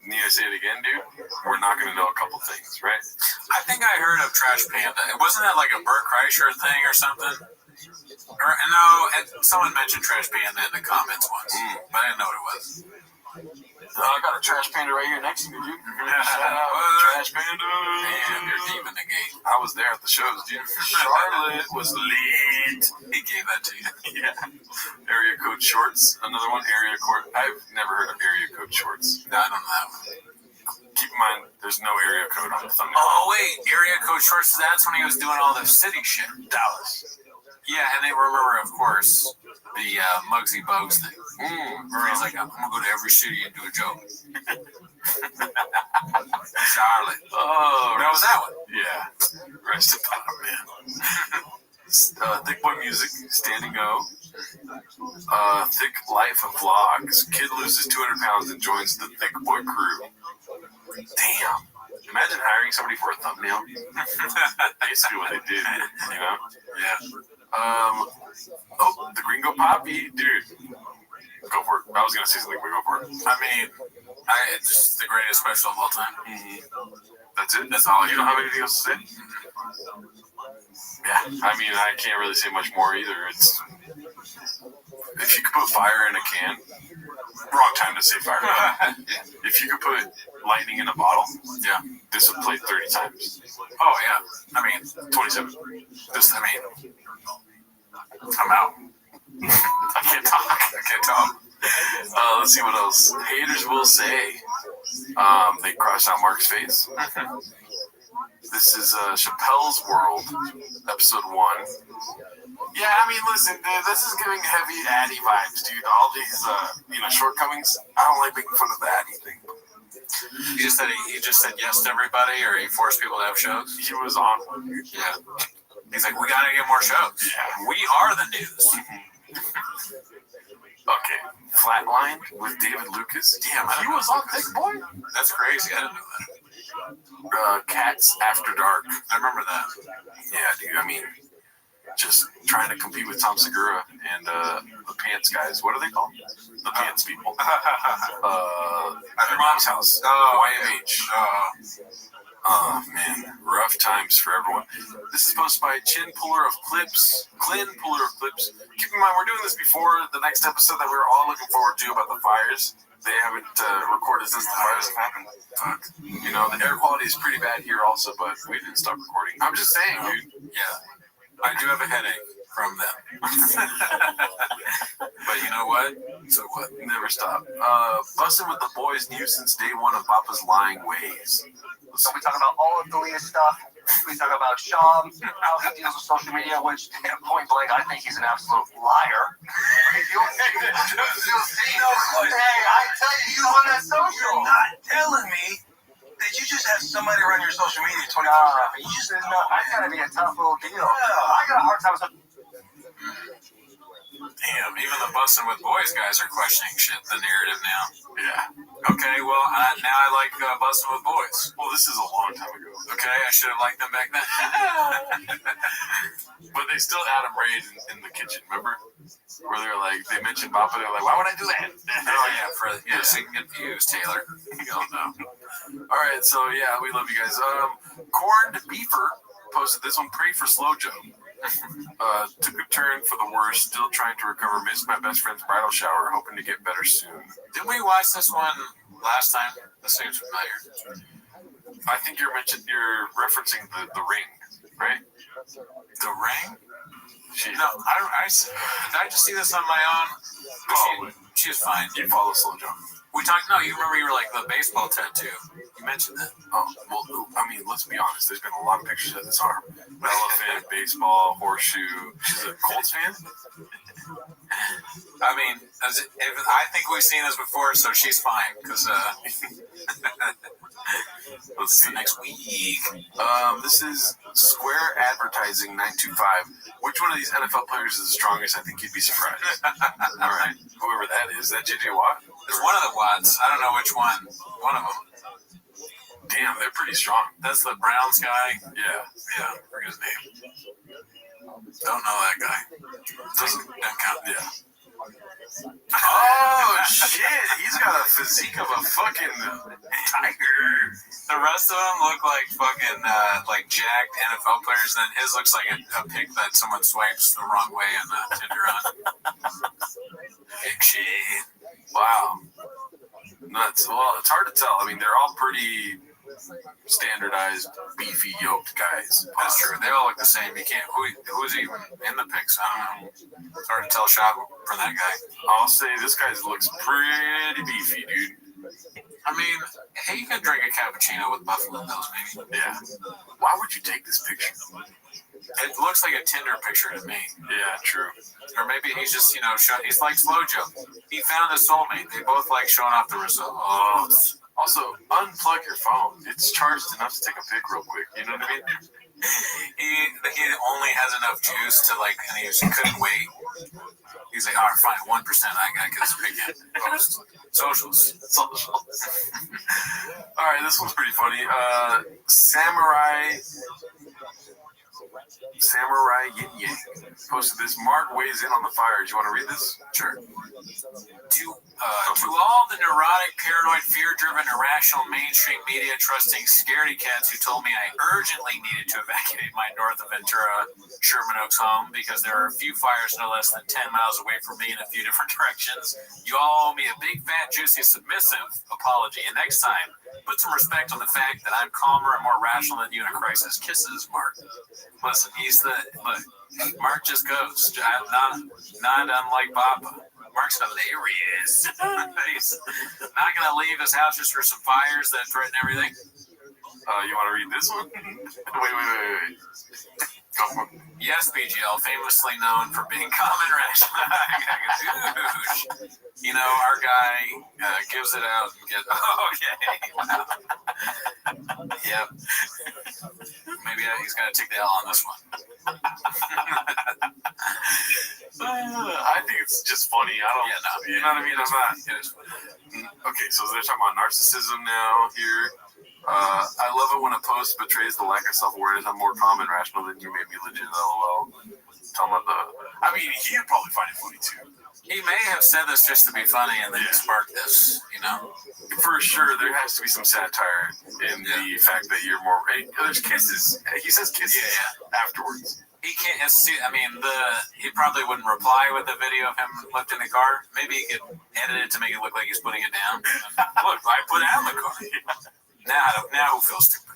Need I say it again, dude? We're not going to know a couple things, right? I think I heard of Trash Panda. Wasn't that like a Burt Kreischer thing or something? Someone mentioned Trash Panda in the comments once, but I didn't know what it was. I got a Trash Panda right here next to me, dude. Shout out, Trash Panda. Damn, you're deep in the game. I was there at the shows, dude. Charlotte was lit. He gave that to you. Yeah. Area Code Shorts. Another one, Area Code. I've never heard of Area Code Shorts. No, I don't know that one. Keep in mind, there's no area code on the thumbnail. Oh, wait. Area Code Shorts, that's when he was doing all the city shit. Dallas. Yeah, and they remember, of course, the Muggsy Bogues thing. Where he's like, I'm going to go to every city and do a joke. Charlotte. Oh, that was that one. Yeah. Rest in power, man. Thick Boy Music, Standing O. Thick Life of Vlogs. Kid loses 200 pounds and joins the Thick Boy crew. Damn. Imagine hiring somebody for a thumbnail. Basically what they did, you know? Yeah. The Gringo Poppy, dude. Go for it. I was gonna say something, but go for it. I mean, it's just the greatest special of all time. That's it. That's all. You don't have anything else to say? Yeah. I mean, I can't really say much more either. It's if you could put fire in a can. Wrong time to say fire. If you could put lightning in a bottle, yeah, this would play 30 times. Oh yeah. I mean, 27. I'm out. I can't talk. Let's see what else. Haters will say. They crossed out Mark's face. This is Chappelle's World, episode 1. Yeah, I mean, listen, dude, this is giving heavy Addy vibes, dude. All these, shortcomings. I don't like making fun of the Addy thing. He just said yes to everybody, or he forced people to have shows. He was on one. Yeah. He's like, we gotta get more shows. Yeah. We are the news. Okay. Flatline with David Lucas. Damn, he was on Thick Boy? That's crazy. I didn't know that. Cats After Dark. I remember that. Yeah, dude. I mean, just trying to compete with Tom Segura and the Pants guys. What are they called? The Pants people. At their mom's house. YMH. Oh, man. Rough times for everyone. This is posted by Clin Puller of Clips. Keep in mind, we're doing this before the next episode that we were all looking forward to about the fires. They haven't recorded since the fires have happened. Fuck. You know, the air quality is pretty bad here also, but we didn't stop recording. I'm just saying, dude. Yeah. I do have a headache from them. But you know what? So what? Never stop. Busting with the boys new since day one of Papa's lying ways. So we talk about all of Delia's stuff. We talk about Sham, how he deals with social media, which, point blank, I think he's an absolute liar. Hey, I tell you, he's on that social. You're not telling me that you just have somebody run your social media 24/7. You just no, I gotta be a tough little deal. I got a hard time with Damn, even the Bustin' with Boys guys are questioning the narrative now. Yeah. Okay, well, now I like Bustin' with Boys. Well, this is a long time ago. Okay, I should have liked them back then. But they still had him raid in the kitchen, remember? Where they're like, they mentioned Papa, they're like, why would I do that? Oh, yeah, so you can get views, Taylor. You don't know. All right, so yeah, we love you guys. Corned Beefer posted this one, Pray for Slow Joe. Took a turn for the worst, still trying to recover. Missed my best friend's bridal shower, hoping to get better soon. Didn't we watch this one last time? This seems familiar. I think you're referencing the ring, right? The ring? No, I don't. Did I just see this on my own? She's fine. You follow Slow Joe. We talked. No, you remember you were like the baseball tattoo. You mentioned that. Oh, well, I mean, let's be honest. There's been a lot of pictures of this arm. Elephant, baseball, horseshoe. She's a Colts fan? I mean, I think we've seen this before, so she's fine. Because let's see. Next week. This is Square Advertising 925. Which one of these NFL players is the strongest? I think you'd be surprised. All right. Whoever that is. Is that JJ Watt? It's one of the Watts. I don't know which one. One of them. Damn, they're pretty strong. That's the Browns guy. Yeah. I forget his name. Don't know that guy. Doesn't count. Yeah. Oh shit! He's got a physique of a fucking tiger. The rest of them look like fucking like jacked NFL players. Then his looks like a pic that someone swipes the wrong way on Tinder on. Big shit. Wow. Nuts. Well, it's hard to tell. I mean, they're all pretty standardized, beefy, yoked guys. That's true. They all look the same. You can't. Who's even in the pics? I don't know. It's hard to tell shot from that guy. I'll say this guy looks pretty beefy, dude. I mean, hey, you could drink a cappuccino with Buffalo Bills, maybe. Yeah. Why would you take this picture? It looks like a Tinder picture to me. Yeah, true. Or maybe he's just, he's like Slojo. He found a soulmate. They both like showing off the results. Also, unplug your phone. It's charged enough to take a pic real quick. You know what I mean? He only has enough juice to and he couldn't wait. He's like, all right, fine, 1%. I gotta get this pic in. Post. Socials. All right, this one's pretty funny. Samurai Yin Yang posted this. Mark weighs in on the fires. You want to read this? Sure. To all the neurotic, paranoid, fear-driven, irrational, mainstream media trusting scaredy cats who told me I urgently needed to evacuate my north of Ventura Sherman Oaks home because there are a few fires no less than 10 miles away from me in a few different directions, you all owe me a big, fat, juicy, submissive apology. And next time, put some respect on the fact that I'm calmer and more rational than you in a crisis. Kisses, Mark. Listen, Mark just goes. Not unlike Papa. Mark's hilarious. He's not going to leave his house just for some fires that threaten everything. You want to read this one? Wait. Go for it. Yes, BGL, famously known for being calm and rational. Our guy gives it out and gets... Okay. Wow. Yep. Maybe he's got to take the L on this one. I think it's just funny. I don't... Yeah, no. You know what I mean? I'm not... It is funny. Okay, so they're talking about narcissism now here. I love it when a post betrays the lack of self-awareness. I'm more calm and rational than you. Made me legit. LOL. Talking about I mean, he'd probably find it funny too. He may have said this just to be funny and then sparked this, For sure, there has to be some satire in the fact that you're more... There's kisses. He says kisses afterwards. He can't see. I mean, he probably wouldn't reply with a video of him lifting the car. Maybe he could edit it to make it look like he's putting it down. Look, I put it out in the car. Now who feels stupid?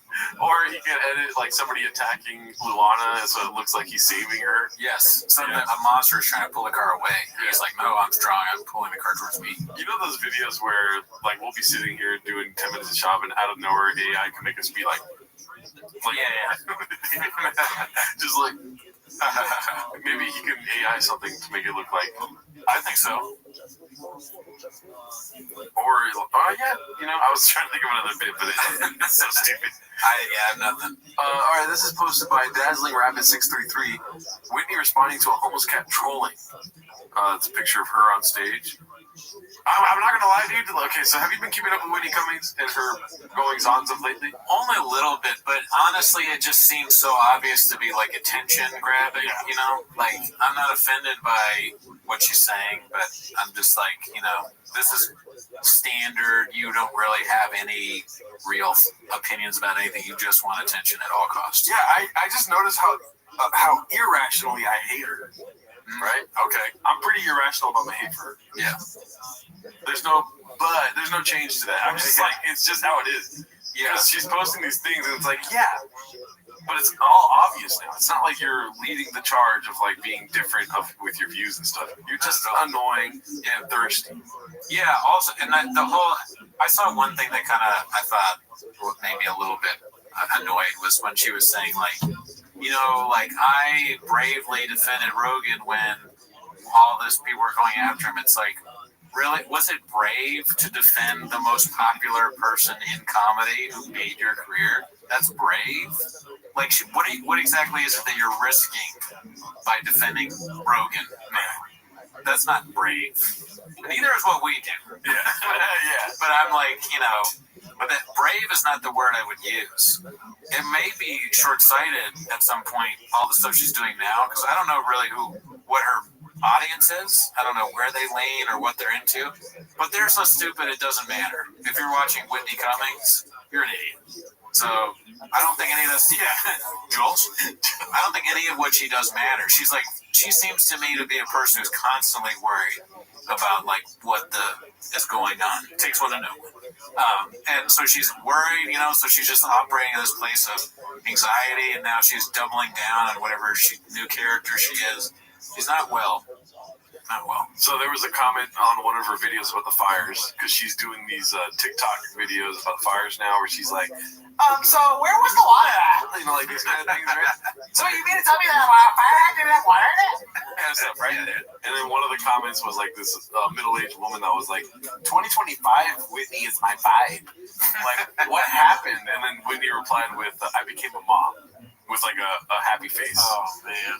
Or he could edit like somebody attacking Luana so it looks like he's saving her. Yes. A monster is trying to pull the car away. He's like, no, I'm strong. I'm pulling the car towards me. You know those videos where like we'll be sitting here doing 10 minutes of shop and out of nowhere AI can make us be like yeah. Just like maybe he can AI something to make it look like. I think so. Or I was trying to think of another bit, but it's so stupid. I have nothing. All right, this is posted by Dazzling Rabbit 633. Whitney responding to a homeless cat trolling. It's a picture of her on stage. I'm not gonna lie, dude. Okay, so have you been keeping up with Whitney Cummings and her goings-ons of lately? Only a little bit, but honestly, it just seems so obvious to be like attention grabbing. Like I'm not offended by what she's saying, but I'm just like, this is standard. You don't really have any real opinions about anything. You just want attention at all costs. Yeah, I just noticed how irrationally I hate her. Right? Okay. I'm pretty irrational about my hate for her. Yeah. There's no change to that. I'm just like, it's just how it is. Yeah. She's posting these things and it's like, But it's all obvious now. It's not like you're leading the charge of like being different with your views and stuff. You're just annoying and thirsty. Yeah. Also, and I saw one thing that kind of I thought made me a little bit annoyed was when she was saying like, like I bravely defended Rogan when all those people were going after him. It's like, really, was it brave to defend the most popular person in comedy who made your career? That's brave. Like, what exactly is it that you're risking by defending Rogan? Man, that's not brave. Neither is what we do. Yeah, yeah. But I'm like, but that brave is not the word I would use. It may be short-sighted at some point, all the stuff she's doing now, because I don't know really what her audience is. I don't know where they lean or what they're into. But they're so stupid it doesn't matter. If you're watching Whitney Cummings, you're an idiot. So I don't think any of this, Jules, I don't think any of what she does matters. She seems to me to be a person who's constantly worried about like what is going on. It takes one to know one. And so she's worried, so she's just operating in this place of anxiety, and now she's doubling down on whatever new character she is. She's not well. Not well. So there was a comment on one of her videos about the fires, because she's doing these TikTok videos about fires now, where she's like, so where was the water at? Like these kind of things, right? So you mean to tell me that fire didn't have water in it? And stuff, right? And then one of the comments was like this middle-aged woman that was like, 2025 Whitney is my vibe. Like, what happened? And then Whitney replied with, I became a mom. With like a happy face. Oh man.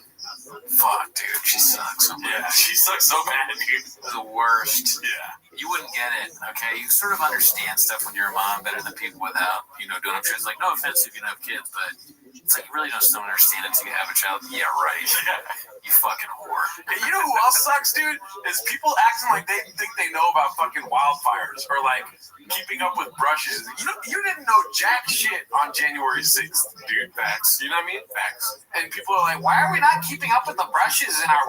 Fuck, dude. She sucks so much. Yeah, she sucks so bad, dude. The worst. Yeah. You wouldn't get it, okay? You sort of understand stuff when you're a mom better than people without, doing it. It's like, no offense if you don't have kids, but it's like you really just don't understand it until you have a child. Yeah, right. You fucking whore. And you know who else sucks, dude? Is people acting like they think they know about fucking wildfires or like keeping up with brushes. You didn't know jack shit on January 6th, dude. Facts. You know what I mean? Facts. And people are like, why are we not keeping up with the brushes in our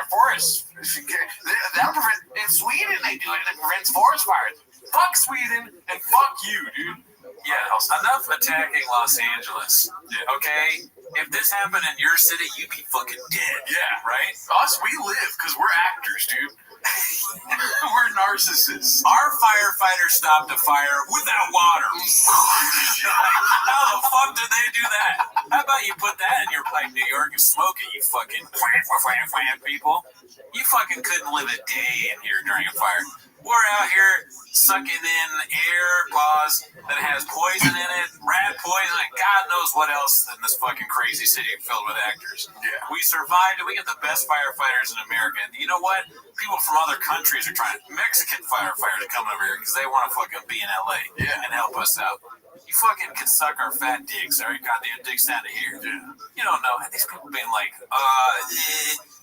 forests? That'll prevent. In Sweden, they do it. It prevents forest fires. Fuck Sweden and fuck you, dude. Yeah, enough attacking Los Angeles. Okay? If this happened in your city, you'd be fucking dead. Yeah, right? Us, we live because we're actors, dude. We're narcissists. Our firefighters stopped a fire without water. How the fuck did they do that? How about you put that in your pipe, New York, and smoke it, you fucking people? You fucking couldn't live a day in here during a fire. We're out here sucking in air, that has poison in it, rat poison, and God knows what else in this fucking crazy city filled with actors. Yeah. We survived, and we get the best firefighters in America. And you know what? People from other countries are trying. Mexican firefighters are coming over here because they want to fucking be in LA and help us out. You fucking can suck our fat dicks, our goddamn dicks down to here. Yeah. You don't know. And these people being like,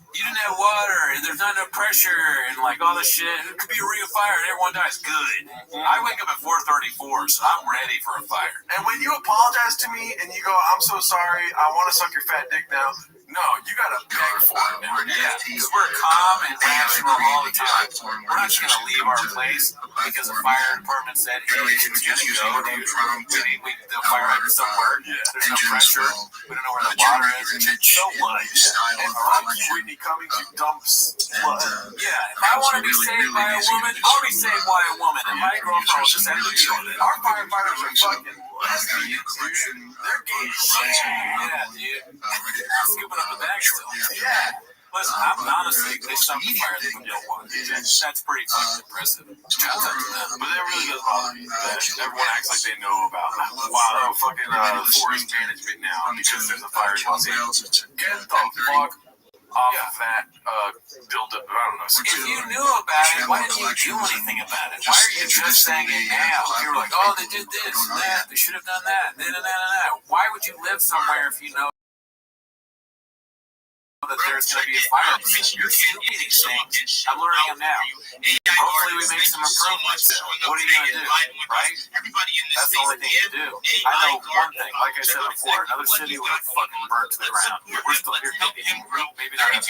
you didn't have water, and there's not enough pressure, and like all this shit. It could be a real fire, and everyone dies. Good. I wake up at 4:34, so I'm ready for a fire. And when you apologize to me and you go, I'm so sorry, I want to suck your fat dick now. No, you gotta beg for it now. Yeah, because we're calm and rational all the time. We're not just gonna leave our place because the fire department said, hey, it's gonna go, dude. The fire hydrants don't work. There's no pressure. We don't know where the water is. So what? And fuck you, Whitney Cummings, you dumb slut. Yeah, if I want to be saved by a woman, I'll be saved by a woman. And my girlfriend will just have to do it. Our firefighters are fucking they're gay shit. Yeah, dude. Scooping up the bag still. Yeah. Listen, honestly, they stopped the fire. They don't want it. That's pretty fucking impressive. Shouts out to them. But that really does bother me that everyone acts like they know about fucking forest management now because there's a fire in Los Angeles. Get the fuck off that build-up. I don't know. If you knew about it, why didn't you do anything about it? Why are you just saying it now? You were like, oh, they did this and that. They should have done that. Why would you live somewhere if you know that there's going to be a fire? You're stupid things. I'm learning them now. Hopefully we make some improvements. What are you going to do, right? That's the only thing you do. I know one thing, like I said before, another city would have fucking burnt to the ground. We're still here, maybe not as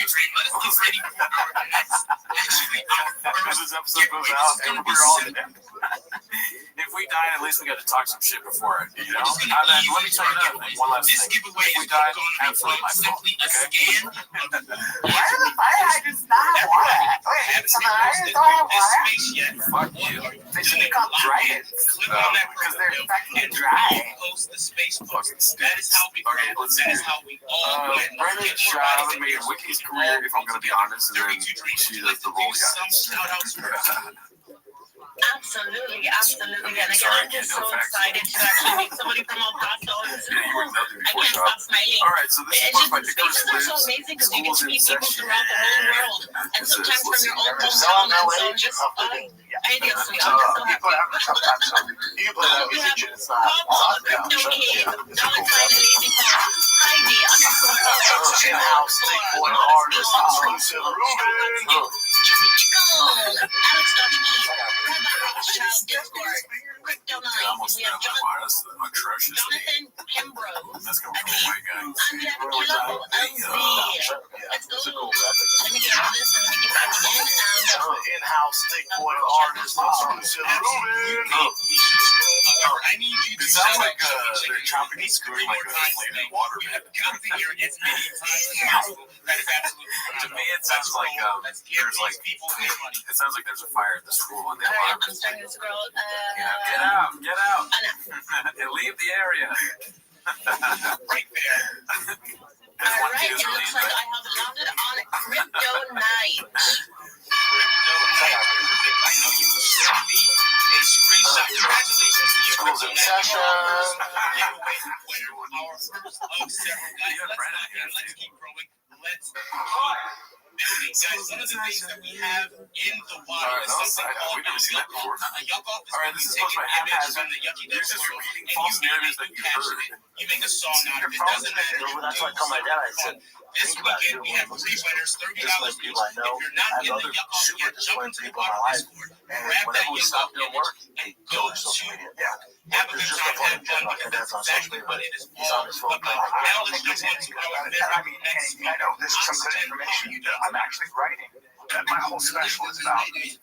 this episode goes out and we're all dead. If we we died, at least we got to talk some shit before it. You know? Let me tell you another thing. One last thing. If we died, absolutely my fault. Okay? Why are the fire hydrants not have water? Wait, some of the hydrants don't have water? Fuck you. They should be called dragons. Because they're fucking dry. That is how we grow. That is how we all win. Brandon Child made Wiki's career, if I'm going to be honest, and then she does the role guys. Absolutely, absolutely. And again, I'm just so excited to actually meet somebody from El Paso. I can't stop smiling. All right, so this is my Spaces are so amazing because you get to meet people throughout the whole world, and sometimes from your own hometown. And so just, I Dios mío, I'm just so happy. You put out your kitchen, it's not. Papa, Crypto Cave, Valentine, Lazy Farm, Heidi, underscore In-house, big boy artist, exclusive Ruben. Alex.E, Rabbi Rothschild, Discord, Crypto 9, we have Jonathan Pembroke, Let's go for my guy. Andrea Kilo, LZ. Let's go. Let me get out of this and let me get back in. And In-house, big boy artist, exclusive Ruben. I need you to It sounds like they're chopping and screwing like a inflated water bed. Come here as many times as possible. That is absolutely To me, it sounds like there's like people their money. it sounds like there's a fire at the school and they alright, alarm. I'm starting to scroll. Get out, and leave the area. Right there. Alright, it looks like I have landed on Crypto Night. Crypto Night. I know you will send me a screenshot. Congratulations to your Crypto Night giveaway winner. Our first of several. Guys, let's keep growing. Let's keep building. Guys, one of the things that we have in the water is something called a yuck off. Alright, this is Take supposed to an image haphazard. from the yucky You're duck just world, repeating and false you make narratives it that you passionate. heard. You make a song out of it. Doesn't matter. That's why I told my dad, I said, This weekend we have three winners, $30 each. If you're not in the yuck off yet, jump into the bottom Discord, grab that yuck off image, and go to have a good time, have fun, because that's exactly what it is all about. Now let's jump into our very next I know this is some good information. I'm actually writing. My whole special is about being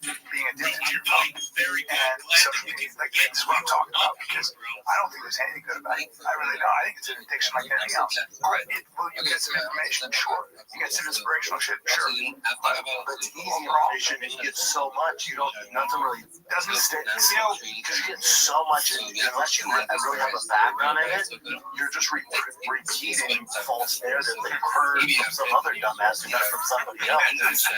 addicted to your phone. very good. And Glad so that we can like, get this is what I'm talking about because I don't think there's anything good about it. I really don't. I think it's an addiction like anything else. Will you get some information? Sure. You get some inspirational shit? Sure. But it's easy information and you get so much, you don't, nothing really doesn't stick. You know, because you get so much, unless you really have a background in it, you're just repeating false narrative that you heard from some other dumbass who got it from somebody else.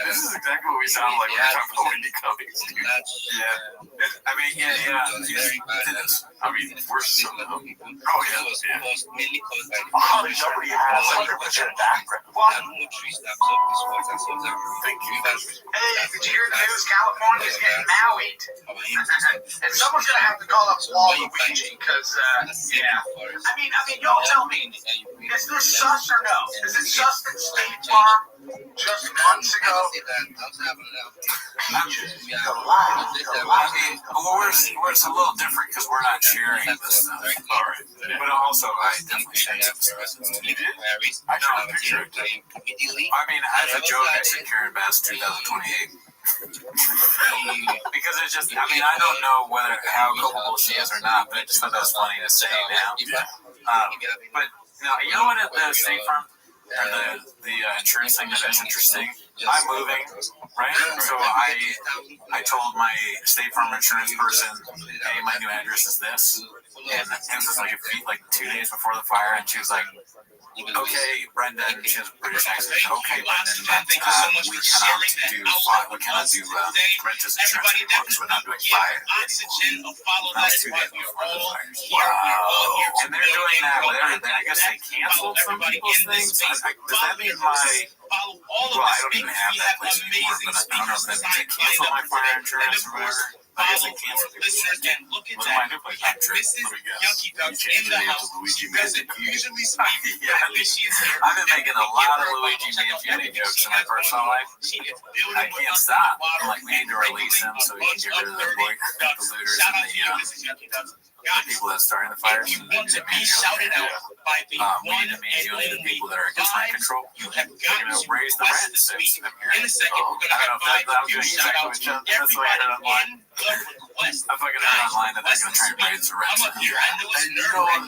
This is exactly what we sound like when we talk about Wendy Cummings. Yeah. I mean, yeah. It is. I mean, we're so dumb. Oh, yeah. Nobody has 100% background. Thank you. Hey, did you hear the news? California's getting Maui'd. And someone's going to have to call up Waluigi because, I mean, y'all tell me, is this sus or no? Is it sus that State Farm just months ago? Well, it's a little different because we're not sharing this stuff. All right. But also, I definitely shared some stuff. You did? I know a picture. I mean, as a joke, I said Karen Bass 2028. Because it's just, I mean, I don't know how culpable she is or not, but I just thought that was funny to say now. But no, you know what? The State Farm or the insurance thing that's interesting. I'm moving, right? So I told my State Farm insurance person, hey, my new address is this. And it was like 2 days before the fire, and she was like, okay, Brendan, she has a British accent. Okay, Brendan, but we cannot do renters insurance anymore because we're not doing fire. That was 2 days before the fires. Wow. And they're doing that with everything. I guess they canceled some people's things. Does that mean well, I don't even have that place anymore, but I don't know if that means they cancel my fire insurance or whatever. I guess they canceled it. Look at my new place. This is Yucky Ducks in the house. She doesn't usually speak. I've been making a lot of Luigi Mangione jokes in my personal life. I can't stop. I'm like, we need to release him so we can get rid of the looters and the people that started the fires. If you want to be shouted out by the one and only the people that are against my control. you have got to raise the request rent to speak. since In a second, we're going to have 5 of you shout out to everybody in I fucking heard online that they're gonna try and raise the rent. And you know what?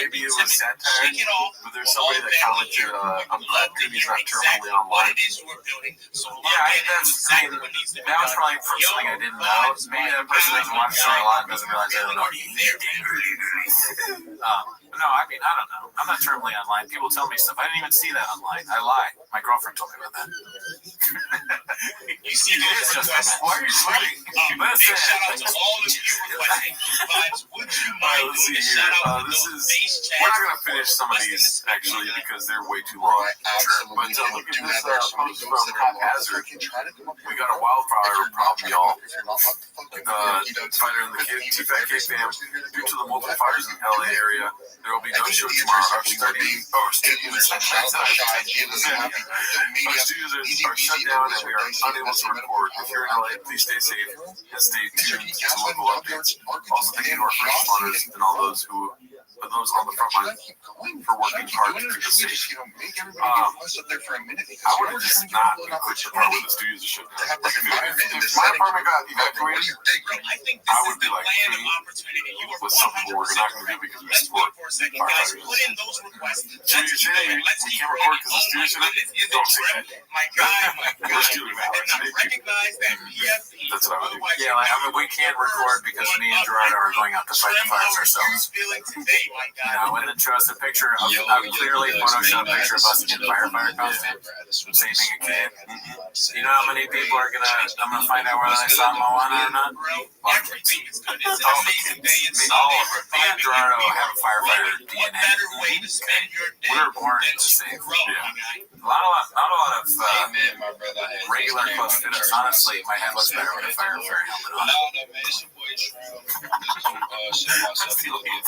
Maybe it was satire, but there's somebody that commented, I'm glad Timmy's not terminally online. Yeah, that was probably from something I didn't know. Maybe that person doesn't watch the show a lot and doesn't realize I don't know. No, I mean, I don't know. I'm not terminally online. People tell me stuff. I didn't even see that online. I lie. My girlfriend told me about that. You see those requests? Why are you sweating? Big shout out to all of you requesting vibes. Would you mind doing a shout out to those base chats? We're not gonna finish some of these actually because they're way too long. But look at this post from Haphazard. We got a wildfire problem, y'all. Spider in the T-Fat K fam. Due to the multiple fires in the LA area, there will be no show tomorrow. Our studios are shut down and we are unable to record. If you're in LA, please stay safe and stay tuned to local updates. Also, thank you to our first responders and all those on the front line for working hard to keep us safe. I would have just not included the part where the studios are shut down. Like if my apartment got evacuated, I think I this would is be the like, land of opportunity. You are with something we're not going to do because we Let's support wait for a second, guys. Put in those requests. So you're saying Let's we keep can't record because the reading. studios shut down? Don't Don't say that. My guy, We're stealing that. did not recognize that PFP. That's what I would do. Yeah, like, I mean, we can't record because me and Gerardo are going out to fight the fires ourselves. Feeling today, my You guy. know, and then show us a picture of clearly photoshopped picture of us in firefighter costume. Same thing again. You know how many people are I'm gonna find out whether I saw Moana or not? Everything is good. It's an amazing day. It's Sunday. Me and Gerardo have firefighter What DNA. better way to spend your day We were born than to save. grow, my guy? Not a lot of regular close fitters. Honestly, might have much better with a firefighter helmet on.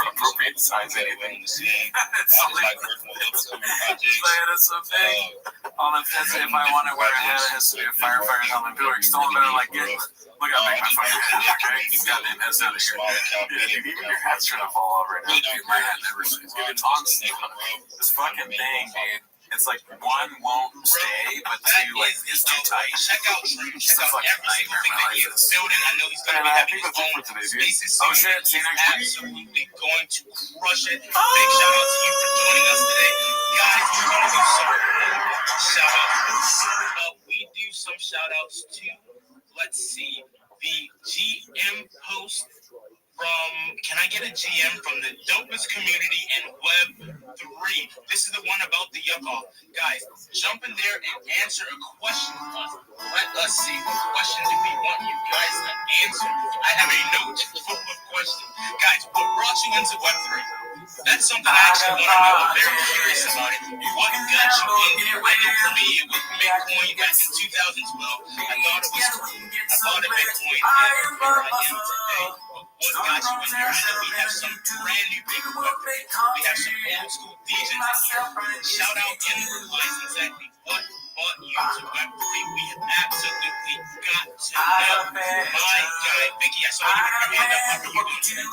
Appropriate size anything. It's so big. All it says, if I want to wear a hat, it has to be a firefighter helmet. People are stolen better like it. Look how big my fucking hat is, okay? It's goddamn head's out of here. Yeah, even your hat's trying to fall off right now. Dude, my hat never stays. It's on this fucking thing, dude. It's like one won't stay, but two like is too tight. Check out Restream. Check out fucking every single thing that he is building. I know he's going to be having his own spaces soon. Oh shit, see you next week. Absolutely going to crush it. Big shout out to you for joining us today. Guys, we're going to do some shout outs. We do some shout outs to, let's see, the GM post from, can I get a GM from the dopest community in Web3? This is the one about the yuck off. Guys, jump in there and answer a question for us. Let us see what question do we want you guys to answer. I have a note full of questions. Guys, what brought you into Web3? That's something I actually want to know. I'm very curious about it. What got you in here? I know for me, it was Bitcoin back in 2012. I thought it was cool. I bought a Bitcoin, and here I am today. What got you in here? I know we have some brand new big equipment. We have some old school DJs in here. Shout out and realize exactly what brought you to Web3. We have absolutely got to know. My guy, Vicky, I saw you with your hand up. How are you doing today?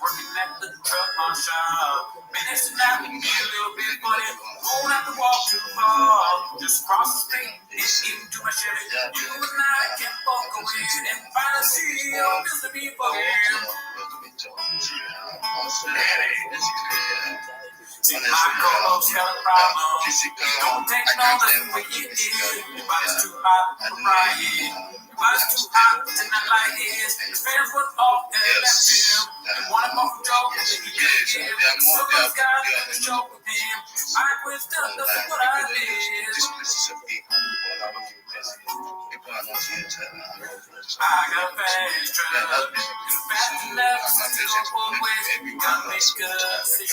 Working at the truck shop. Man, it's not me a little bit, but it won't have to walk too far. Just cross the street and into my Chevy. You and I can walk away and finally see Mr. People. See, my co-host got a problem. Don't take nothing when you did. Your body's too hot for Ryan. Your body's too hot and not like his. His fans were off and left him. They wanted more from Joe than he could give. Someone's got to joke with him. I quit stuff, that's what I did. I got fast drugs. Fast enough to go both ways. Got me good, see.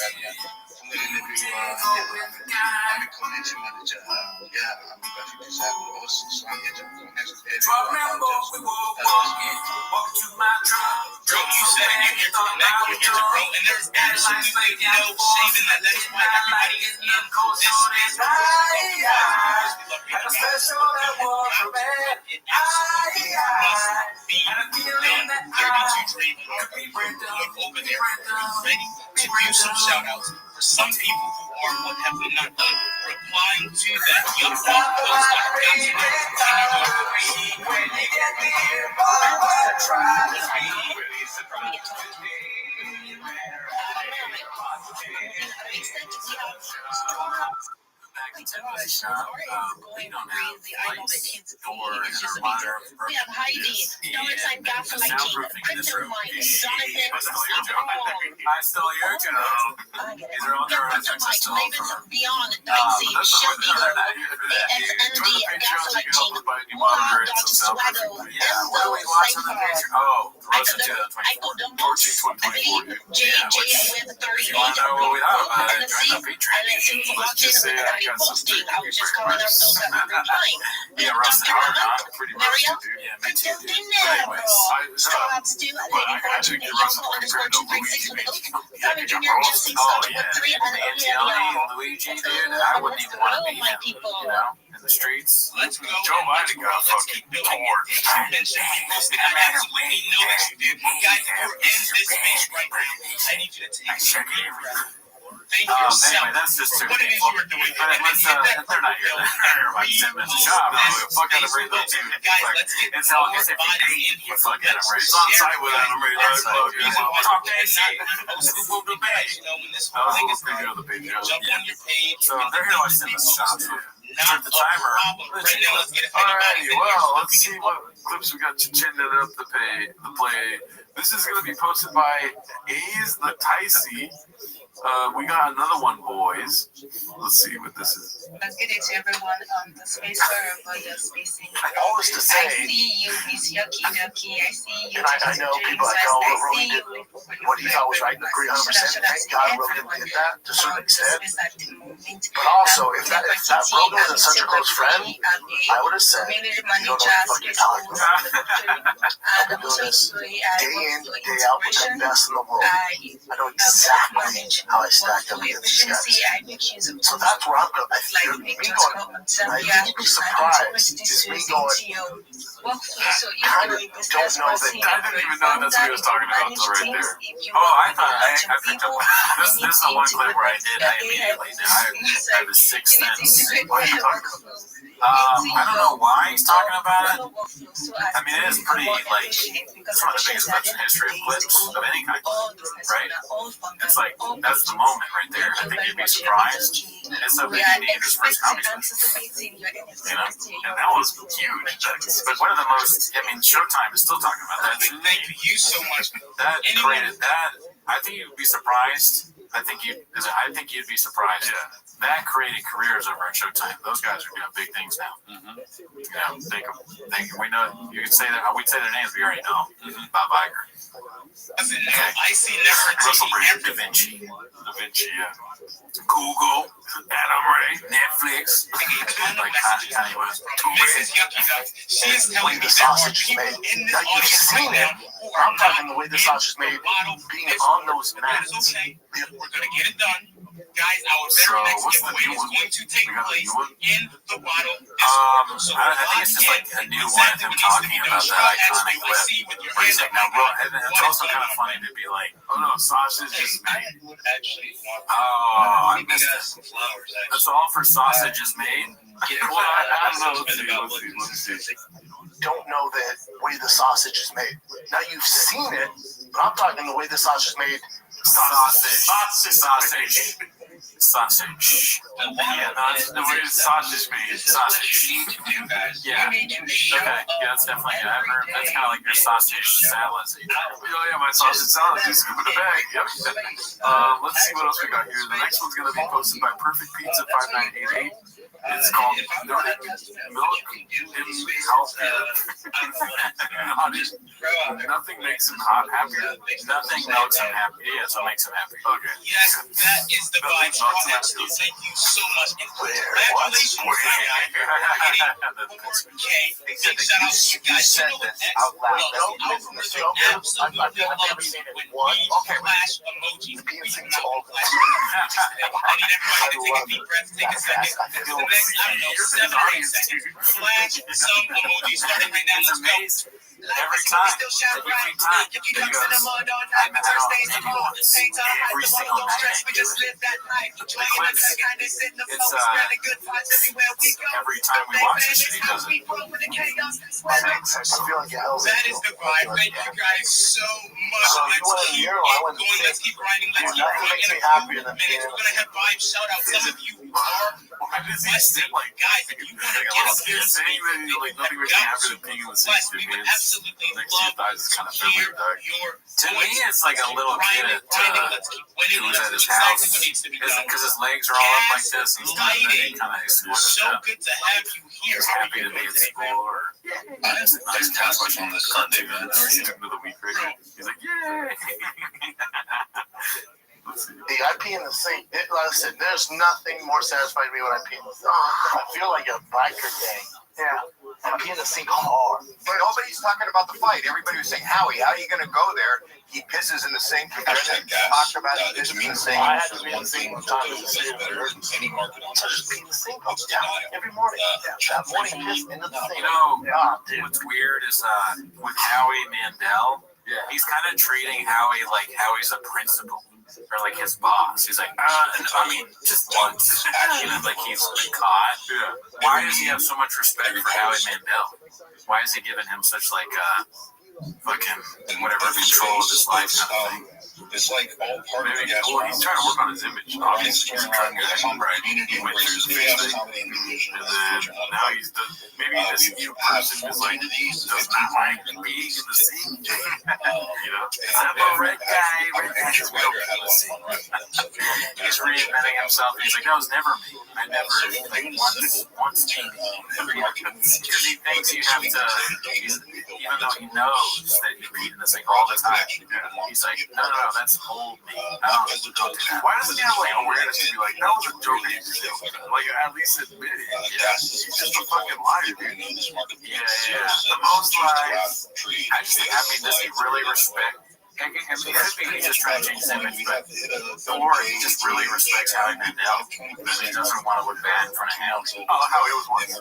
Bro, you said it, you're here to connect, you're here to grow, and there's absolutely no shame in that. That is why everybody is in this space. We love you. It absolutely must be done. 32 Dream, look over there, ready to do some shout outs for some people who or what have we not done? Replying to that Yup post on back into the shop. We don't have lights, door, and our monitor. We have Heidi, dollar sign gas The my king, soundproofing in this Crypto room. Mike, Jonathan, I stole your job. These are all the projects I stole from. Beyond, Dicey, Shelby, XND, Gaslight King, Wow, Dr. Swaggo, Yeah, what do we watch on the picture? Oh, Rothschild 2024. Torching 2024. JJ with 38, You want to know what we thought about it? Join the Patreon. Let's just say I got some I was just calling ourselves that we were replying. Yeah, Rothschild are pretty Mario? Yeah, me too. Anyways, shoutouts to Junior Luigi, dude, I wouldn't even want to be him, you know, in the streets. Let's go. Joe Biden got fucking torn. Mention people's that I absolutely know that you did. Guys, if you're in this space right now, I need you to take Thank yourself. Anyway, that's just too What it is painful. you were doing. But they're not here. They're like 10 minutes of shop. Fuck out of Ray Little too. Guys, let's get It's all as if you hate you fuck out of Ray. It's on site with Adam Ray. Talk that shit. Scoop up the bag. I was a video of the page. Jump on your page. So they're here like 10 minutes of shop. Start the timer. Right now, let's get Alrighty, well, let's see what clips we got chinning up the play. This is going to be posted by A's the Ticey. We got another one, boys. Let's see what this is. Let's get it to everyone on the space wherever you're spacing. All is to say, I see you, Miss Yucky Ducky. I see you. and I know people like, oh, what Roly did, what he thought was right, agree 100%. Thank God Rogan did that to a certain extent. But also, if that Rogan wasn't such a close friend, I would have said, you don't know what the fuck you're talking about. I've been doing this day in, day out with the best in the world. I know exactly how I stacked up against these guys. So that's where I'm going. Me going, I think you'd be surprised, is me going, I kind of don't know that. I didn't even know that's what he was talking about until right there. Oh, I thought I picked up. This is the one clip where I immediately did. I have a sixth sense. What are you talking about? I don't know why he's talking about it. I mean, it is pretty, like, it's one of the biggest clips in history of clips of any kind, right? It's like, that's the moment right there. I think you'd be surprised. It's something you need his first comedy special. You know, and that was huge. But one of the most, I mean, Showtime is still talking about that. Thank you so much. That created that. I think you'd be surprised. I think you'd be surprised. Yeah. That created careers over at Showtime. Those guys are doing big things now. Mm-hmm. You know, we know. You could say that. We'd say their names. We already know. Mm-hmm. Bob Iger. I see Russell Brand, Da Vinci, yeah. Google, Adam Ray, Netflix. Like Kanye West. Mrs. Yucky Duck, she is telling me the there are sausage is people made. in this Now you've audience seen right it. now who are I'm talking the way the sausage is made, being on those That is mats. okay. We're going to get it done. Guys, our very next giveaway is going to take place in the bottle. So I think it's just like a new one of them talking about that iconic clip. Where he's like, now, and it's also kind of funny to be like, oh no, sausage is made. Oh, I missed it. That's all for sausage is made? Well, I don't know. Let's see. Don't know the way the sausage is made. Now you've seen it, but I'm talking the way the sausage is made. Sausage. Yeah, that's the way sausage is made. Sausage. Yeah. Okay. Yeah, that's definitely good. That's kind of like your sausage salad. Oh yeah, my sausage salad. You scoop in the bag. Yep. Let's see what else we got here. The next one's gonna be posted by Perfect Pizza 5988. It's called Nordic Milk Nothing makes him happier. Nothing melts him happy. Yeah, so it makes him happy. Okay. Yes, that is the vibe. Thank you so much. And congratulations, my guy. Okay. Big shout out to you guys. You know what? Algorithm absolutely loves when we flash emojis. We do not flash emojis today. I need everybody to take a deep breath, take a second. Next, I don't know, 7 or 8 seconds. Flash some emojis starting right now. Let's go. Every time. There you go. I don't know. Maybe once every single night. The clips. It's every time we watch this shit, he does it. I feel like That is the vibe. Thank you guys so much. Let's keep grinding. Let's keep grinding. In a few minutes, we're gonna have vibe shout out. Some of you are blessed. Guys, if you want to get up here and speak, nothing makes me happier than being in the same we would absolutely love to hear your To me, it's like a little kid who's at his house because his legs are all up like this and stuff. And he kind of exploits so that. good to have you here. He's happy to be in school. Or Nice task force on this Sunday, man. He's into the week right. He's like, yay! I pee in the sink. Like I said, there's nothing more satisfying to me when I pee in the sink. I feel like a biker gang. Yeah. I pee in the sink hard. But nobody's talking about the fight. Everybody was saying, Howie, how are you going to go there? He pisses in the sink. He doesn't talk about it. He pisses in the sink. I had to be in the sink one time. Any market on I just pee in the sink every morning. That morning piss into the sink. You know, what's weird is with Howie Mandel, he's kind of treating Howie like Howie's a principal. Or like his boss. He's like, I mean, just once. You know, like he's been caught. Why does he have so much respect for Howie Mandel? Why is he giving him such like fucking whatever control of his life kind of thing? It's like all part of the he's trying to work on his image. Obviously, he's trying to get that right. He went through his thing, and then now he's maybe this new person is like does not like being in the scene. You know, I'm a red guy. Red guys don't be in the scene. He's reinventing himself. He's like, that was never me. I never like once me. Because he thinks you have to. Even though he knows that he peed in the sink all the time, he's like, no, that's old me. I don't do that. Why doesn't he have like awareness to be like, that was a joke? Like at least admit it. He's just a fucking liar, dude. Yeah. The most lies. I mean, does he really respect? It could be he's just trying to change his image, but or he just really respects Howie Mandel because he doesn't want to look bad in front of him. Oh, Howie was once.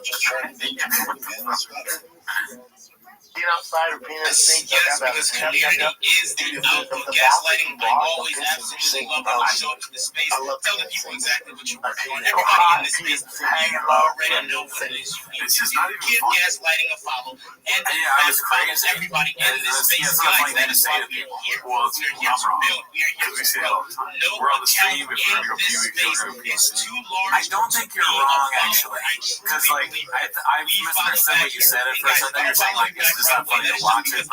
Being outside or being in the sink. Yes, because community is the outlook. Gaslighting, I always absolutely love how you show up to the space. Tell the people exactly what you are doing. Everybody in the space, you already know what it is you need. Give gaslighting a follow. And I was crazy. Everybody in this space, guys, that is why we are here. We're here to build. We are here to grow. No account in this space is too large. I don't think you're wrong, actually. Because, like, I misunderstood what you said at first. I thought you were saying, like, it's not funny to watch it.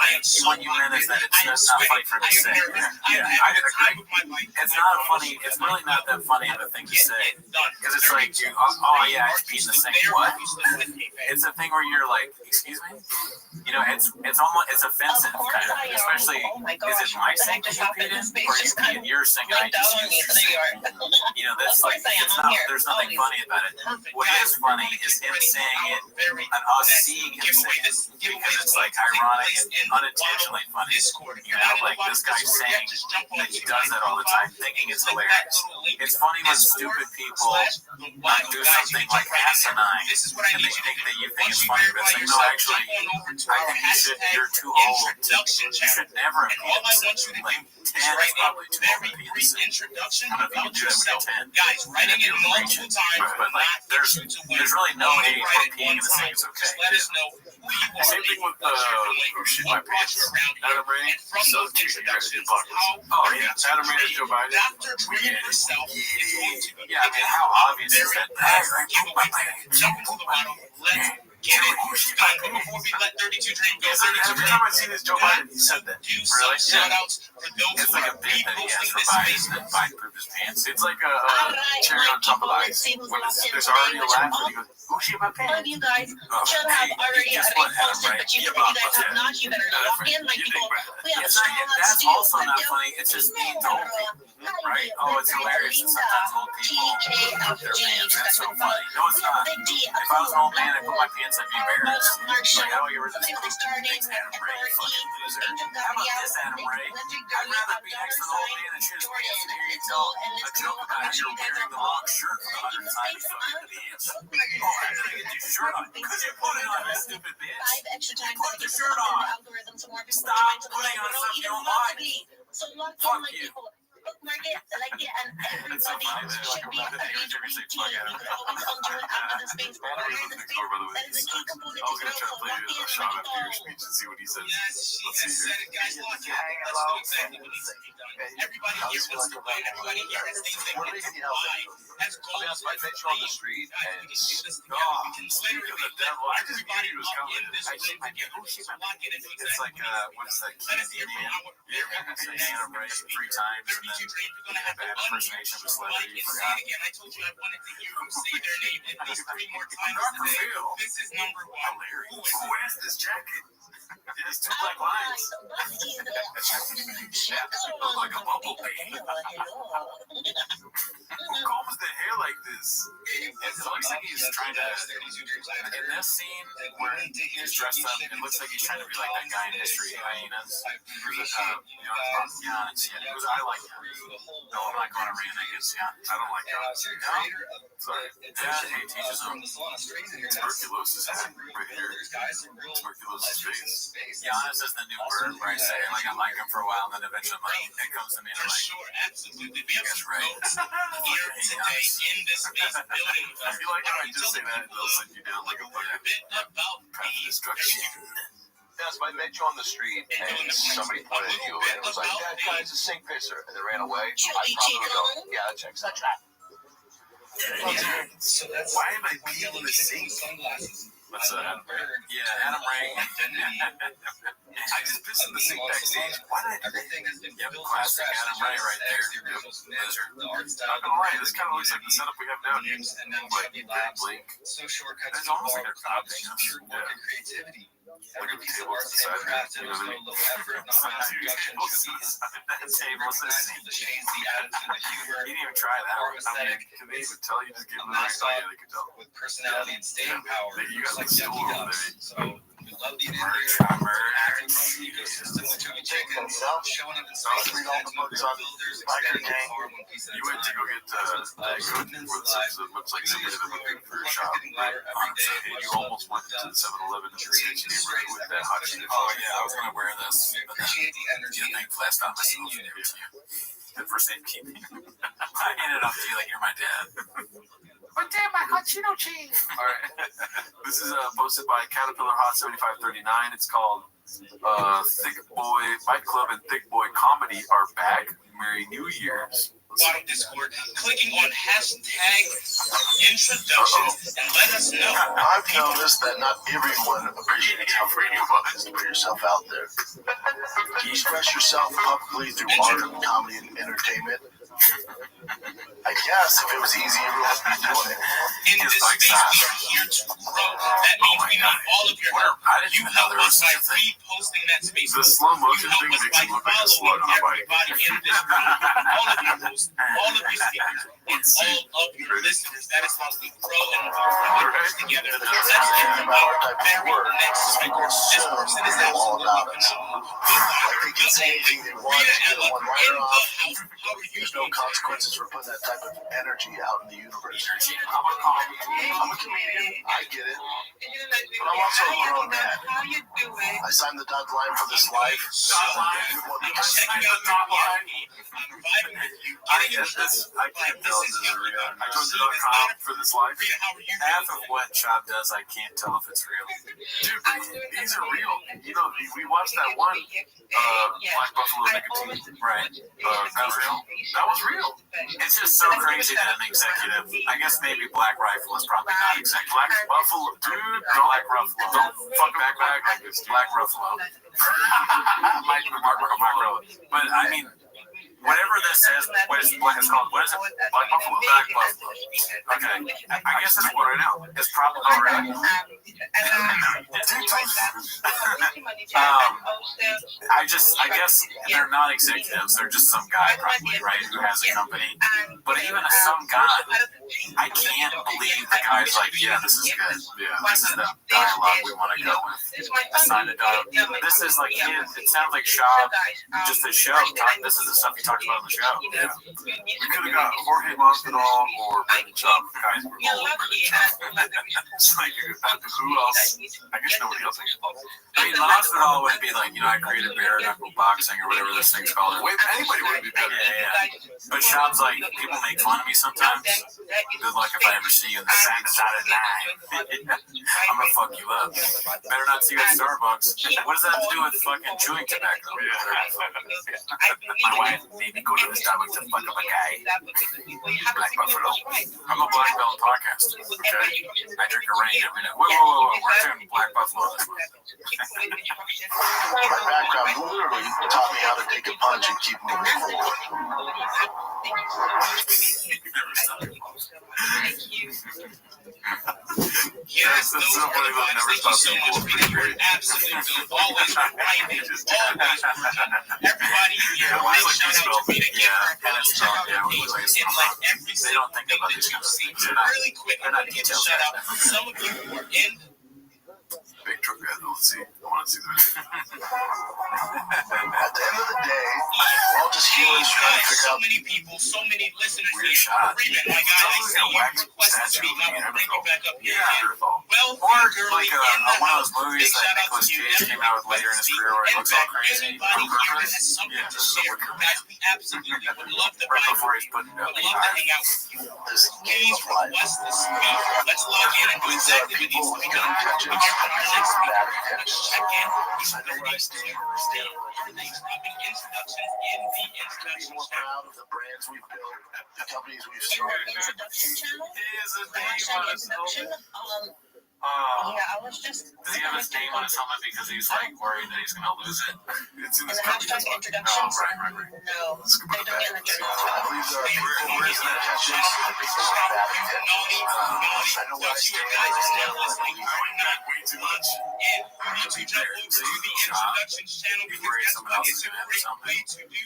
What you meant is that it's not funny for him to say. Yeah, I agree. It's not funny. It's really not that funny of a thing to say. Because it's like, oh yeah, it's being the same. What? It's a thing where you're like, excuse me? You know, it's offensive, kind of. Especially, is it my sink that you peed in? Or you peed in your sink and I just used your sink? You know, that's like, there's nothing funny about it. What is funny is him saying it and us seeing him say it. Because it's like ironic and unintentionally funny. You know, like this guy saying that he does that all the time, thinking it's hilarious. It's funny when stupid people do something like asinine, and they think that you think it's funny, but it's like, no, actually, I think you're too old. You should never have been like 10 is probably too old to be in the same. I don't know if you can do that when you're 10. Guys, writing it multiple times, but like, there's really no age for peeing in the sink is okay. Let us know who you are. Same thing with shit my pants. Adam Ray. So oh yeah, Adam Ray is Joe Biden. Dr. Dream herself is going to yeah, I mean, how obvious is that? Jump into the bottle. Let's get it. Before we let 32 Dream go. Every time I see this Joe Biden, he said that. Do some shout outs for those it's who like are a bit that he has for space. Biden, that Biden pooped his pants. It's like a cherry on top of ice. When there's already a laugh, and he goes, "Oh shit, my pants." All of you guys should have already posted, but you guys have not. You better log in, my people. We have a strong that's also not funny. It's just mean to old people, right? Oh, it's hilarious that sometimes old people poop their pants. That's so funny. No, it's not. If I was an old man and put my pants, I'd be embarrassed. Like, how are you resisting things, Adam Ray, you fucking loser? How about this, Adam Ray? I'd rather be next to an old man and shoot his pants than hear you tell a joke about how you're wearing the wrong shirt for the 100th time in fucking bitch. Oh, I gotta get your shirt on. Could you put it on, you stupid bitch? Put the shirt on. Stop putting on stuff you don't like. Fuck you. Bookmark it, like it, and everybody should be engaged with you. You can always undo it after the space bar. That is a key component I was to gonna try to play a shot after your speech and see what he says. Yes, she Let's has see said here. it, guys. Lock in. Let's do exactly what needs to be done. Everybody here wants to win. Everybody here has things they want to buy. Has goals. I met you on the street Guys, and we can do this together. We can literally the devil. I just knew everybody he was up coming. in this I room together. So lock in and do It's exactly like, what is that? Let us hear from our Saying Adam Ray 3 times and then 32 bad impersonation of a celebrity. You say forgot. it again. I told you I wanted to hear you say their name at least 3 more times today. This is number 1. Who has this jacket? It's 2 black lines. Look like a bumblebee. Who combs their hair like this? It looks like he's trying to. In this scene where he's dressed up, it looks like he's trying to be like that guy in History Hyenas. Yeah, I like him. No, I'm not going to rant against you. I don't like that. Sorry. Yeah, he teaches him. Tuberculosis right here. Tuberculosis face. Giannis is the new bird where I say, like, I like him for a while, and then eventually, like, it comes to me, and I'm like, sure, absolutely. We have that's some right. goats here today in this space building with I us. feel like if I And just say that, they'll send you down like a fucking bit about path of destruction. Yes, I met you on the street and somebody pointed at you and it was like, that guy's a sink pisser, and they ran away. I probably would go, yeah, that checks out. So that's Why am I peeing in the sink? What's Adam? Yeah, Adam Ray. I just pissed in the sink backstage. Why did I? everything has been Yep, built classic from scratch. Adam Ray right there. The original Lizard. the art Not style, gonna lie, this kind of looks like the setup we have now, dude. names, and now Like, Chubby very Labs. blink. So shortcuts It's to almost like bar they're copying just us. pure work and creativity. Like Every a piece of table art beside me, handcrafted you with know no what I mean? low effort, no mass production. Chubby's That table recognizable cliches, the attitude, the humor, He didn't even try that art one. I mean, aesthetic, can they even tell you? Just give them the Mass right idea, they could tell. with personality and staying power, You just got like the stool Yucky over Ducks. there. So we love the Merch, acting from the ecosystem with Chubby Chickens, showing up in spaces read all the books on builders, Biker expanding Gang. far one piece at You a went to time. go get what's it looks like somebody that looking for a shop, right? And you almost went to the 7-Eleven in the sketchy neighborhood with that hot shit. Oh, yeah, I was going to wear this. We appreciate the energy You think last time I saw in you you. and for safekeeping. I handed up to you like you're my dad. But damn, my hot Cheeto cheese! Alright. This is posted by Caterpillar Hot 7539. It's called Thick Boy Fight Club and Thick Boy Comedy are back. Merry New Year's. Bottom Discord, clicking on hashtag introductions and let us know. I've noticed that not everyone appreciates how free you is to put yourself out there. Express yourself publicly through art, comedy, and entertainment. I guess if it was easy, everyone would be doing it. In this space, we are here to grow. That means we need all of your help. You help us by reposting that space. The slow motion You thing help us makes by it look like a slug following on a bike. everybody in this room. All of your hosts, all of your speakers, and all of your listeners. That is how we grow and move together. Let's get to our very next speaker. This person is absolutely phenomenal. Rita Ella in the house. How are you? There's no consequences for putting that type of energy out in the universe. I'm a comedian. I get it. But I'm also a grown man. How you doing? I signed the dotted line for this life. I get this. I can't tell if this is real. I go to .com for this life. Half of what Chop does, I can't tell if it's real. Dude, these are real. You know, we watched that one Black Buffalo Nicotine. Right. That was real. That was real. It's just so crazy that an executive, I guess maybe Black Rifle is probably not executive. Black Buffalo, dude. Black Ruffalo. Don't fuck back like this, dude. Black Ruffalo. Mark Ruffalo. But I mean, whatever this is, what is Black? It's called, what is it? Black Buffalo. Black Buffalo. Okay. I guess it's what right now. It's probably right. I guess they're not executives. They're just some guy probably, right, who has a company. But even if some guy, I can't believe the guy's like, yeah, this is good. Yeah, this is the dialogue we want to go with. Sign it up. This is like, it sounds like Shaw, just a show. This is the stuff he talked about on the show. Yeah. We could have got Jorge Masvidal or Brendan Schaub. Guys were all Brendan Schaub. It's like, who else? I guess nobody else. I mean, Masvidal would be like, I created bare knuckle boxing or whatever this thing's called. Wait, anybody would be better. Yeah. But Schaub's like, people make fun of me sometimes. Good luck if I ever see you in the same side of 9. I'm gonna fuck you up. Better not see you at Starbucks. What does that have to do with fucking chewing tobacco? My wife made me go to the Starbucks to fuck up a guy. Black Buffalo. I'm a black belt podcaster. Okay, I drink a rain every night. Whoa. We're doing Black Buffalo this one. My background literally taught me how to take a punch and keep moving forward. Yes, that's so funny that never stops me. It's pretty great. Absolutely. Always reminding. Always. Everybody here. Big shout out to Rita Gifford. And it's Check out yeah, the page in like every they don't think single about thing these that kind you of see. things. Really quick, I'm going to give a shout out to some of you who are in. Big truck guy, let's see. I want to see that. At the end of the day, all just humans trying to figure So out. many people, so many listeners Weird here. shot. Freeman, my guy, I see you requested to speak. I will bring you back up here again. Well, Or girly like in the one of house. those movies Big that shout out Nicolas to you. Cage came out with later in his career where he looks all crazy. Anybody here that has something to share, guys, we absolutely would love to Right buy before he's putting would up love to hang out with you. Please request to speak. Let's log in and do exactly what needs to be done. We get on our next speaker. Check in. He's 30 to understand everything's dropping introductions in the introduction We're channel. proud of the brands we've built, the companies we've started. Introduction channel. Is a Hashtag name on his introduction. helmet. Yeah, I was just. Does he have his name on his helmet because he's like worried that he's gonna lose it? It's in And his the company. hashtag introduction. Oh, right. No, Let's go they to don't get in that. the journal. I believe there are people Where's that that? have just bad intentions. I know what I stand Way too much. And you need to jump over to the introductions channel because guess what? It's a great way to do.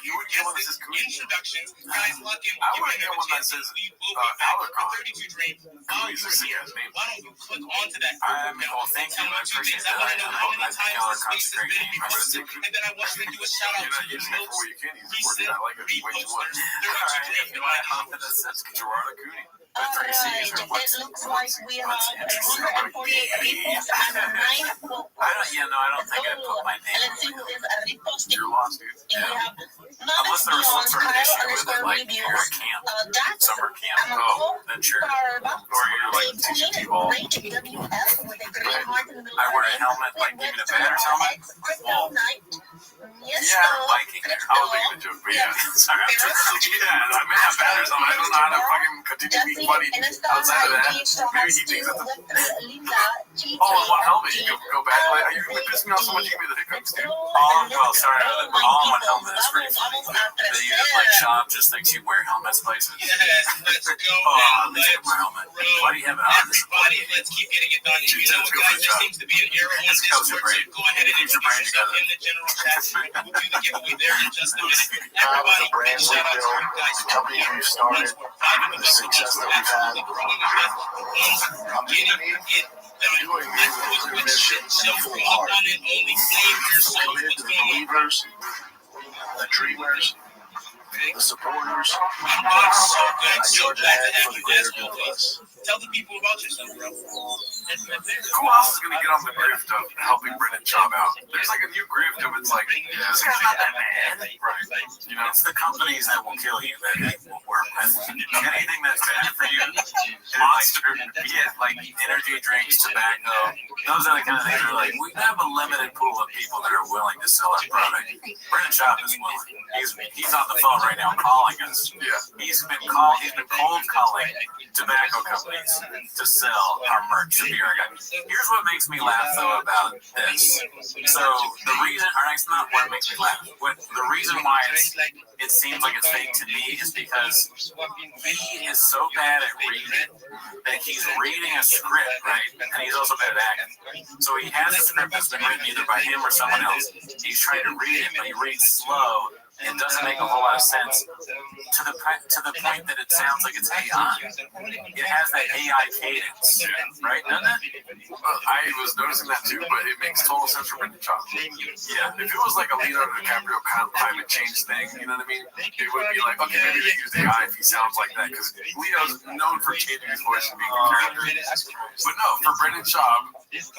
You would get one that says Cootie. Introductions. Guys, lock in. I Give want me to get another one that chance. says We will be back for Alarcon. 32 Dream. While Cootie's you're a sick here, ass name. why don't you click onto that? Well, thank you. I appreciate that. I want to know how many I think times this Alarcon's space a has great been name. I reposted, think. and then I want you to do a shout out You're to not your using it for most what you can use it for. recent I like it way too much. reposters. 32 Dream. Do I have that says Gerardo Cooney? Alright, it looks like we have 148 people and 9 quotes. I don't think I put my And name. let's see who is reposting. You're lost, dude. And we have Unless there was some sort of issue with it, Kyle like _reviews. you're at camp, That's summer camp. Amako, Then sure. Starbucks, Or you're like teaching people. Rate WF with a green heart in the middle. I wear a helmet, like even a batter's helmet. Crypto night. Yes, Yeah, I'm biking there. I was making a joke, but yeah. Sorry, I'm too early. Yeah, I may have banners on. I don't know how to fucking continue to be funny outside of that. Maybe he thinks that's all in one helmet. You can go back. Like, you can piss me off so much you give me the hiccups, dude. All in one helmet is pretty funny. That you like shop just thinks you wear helmets places. Yes, let's go. Oh, let me take my helmet. Why do you have it on? Everybody, let's keep getting it done. You know what, guys? There seems to be an error on Discord, so go ahead and introduce yourself in the general chat. We'll do the giveaway there in just a minute. Everybody, big shout out to you guys. The companies we've started, the success that we've had. I'm getting it done. Let's do a quick shit show. Log on and only claim your soul. Commit to the believers, the dreamers, the supporters. I'm doing so good. I So charge glad ahead to have for the you as greater good of always. us. Tell the people about yourself, bro. Who else is going to get on the grift of helping Brendan Schaub out? There's like a new grift of it's like, this guy's not that bad. Right. You know, it's the companies that will kill you that will work with. Anything that's bad for you, monster, like energy drinks, tobacco, those are the kind of things that are like, we have a limited pool of people that are willing to sell our product. Brendan Schaub is willing. He's on the phone right now calling us. Yeah. He's been cold calling tobacco companies to sell our merch to beer. Here's what makes me laugh though about this. So the reason, or it's not what makes me laugh. The reason why it seems like it's fake to me is because he is so bad at reading that he's reading a script, right? And he's also bad at acting. So he has a script that's been written either by him or someone else. He's trying to read it, but he reads slow. It doesn't make a whole lot of sense to to the point that it sounds like it's AI. It has that AI cadence, right? Doesn't it? I was noticing that too, but it makes total sense for Brendan Schaub. Yeah, if it was like a Leonardo DiCaprio kind of climate change thing, you know what I mean? It would be like, okay, maybe they use AI if he sounds like that, because Leo's known for changing his voice and being a character. But no, for Brendan Schaub,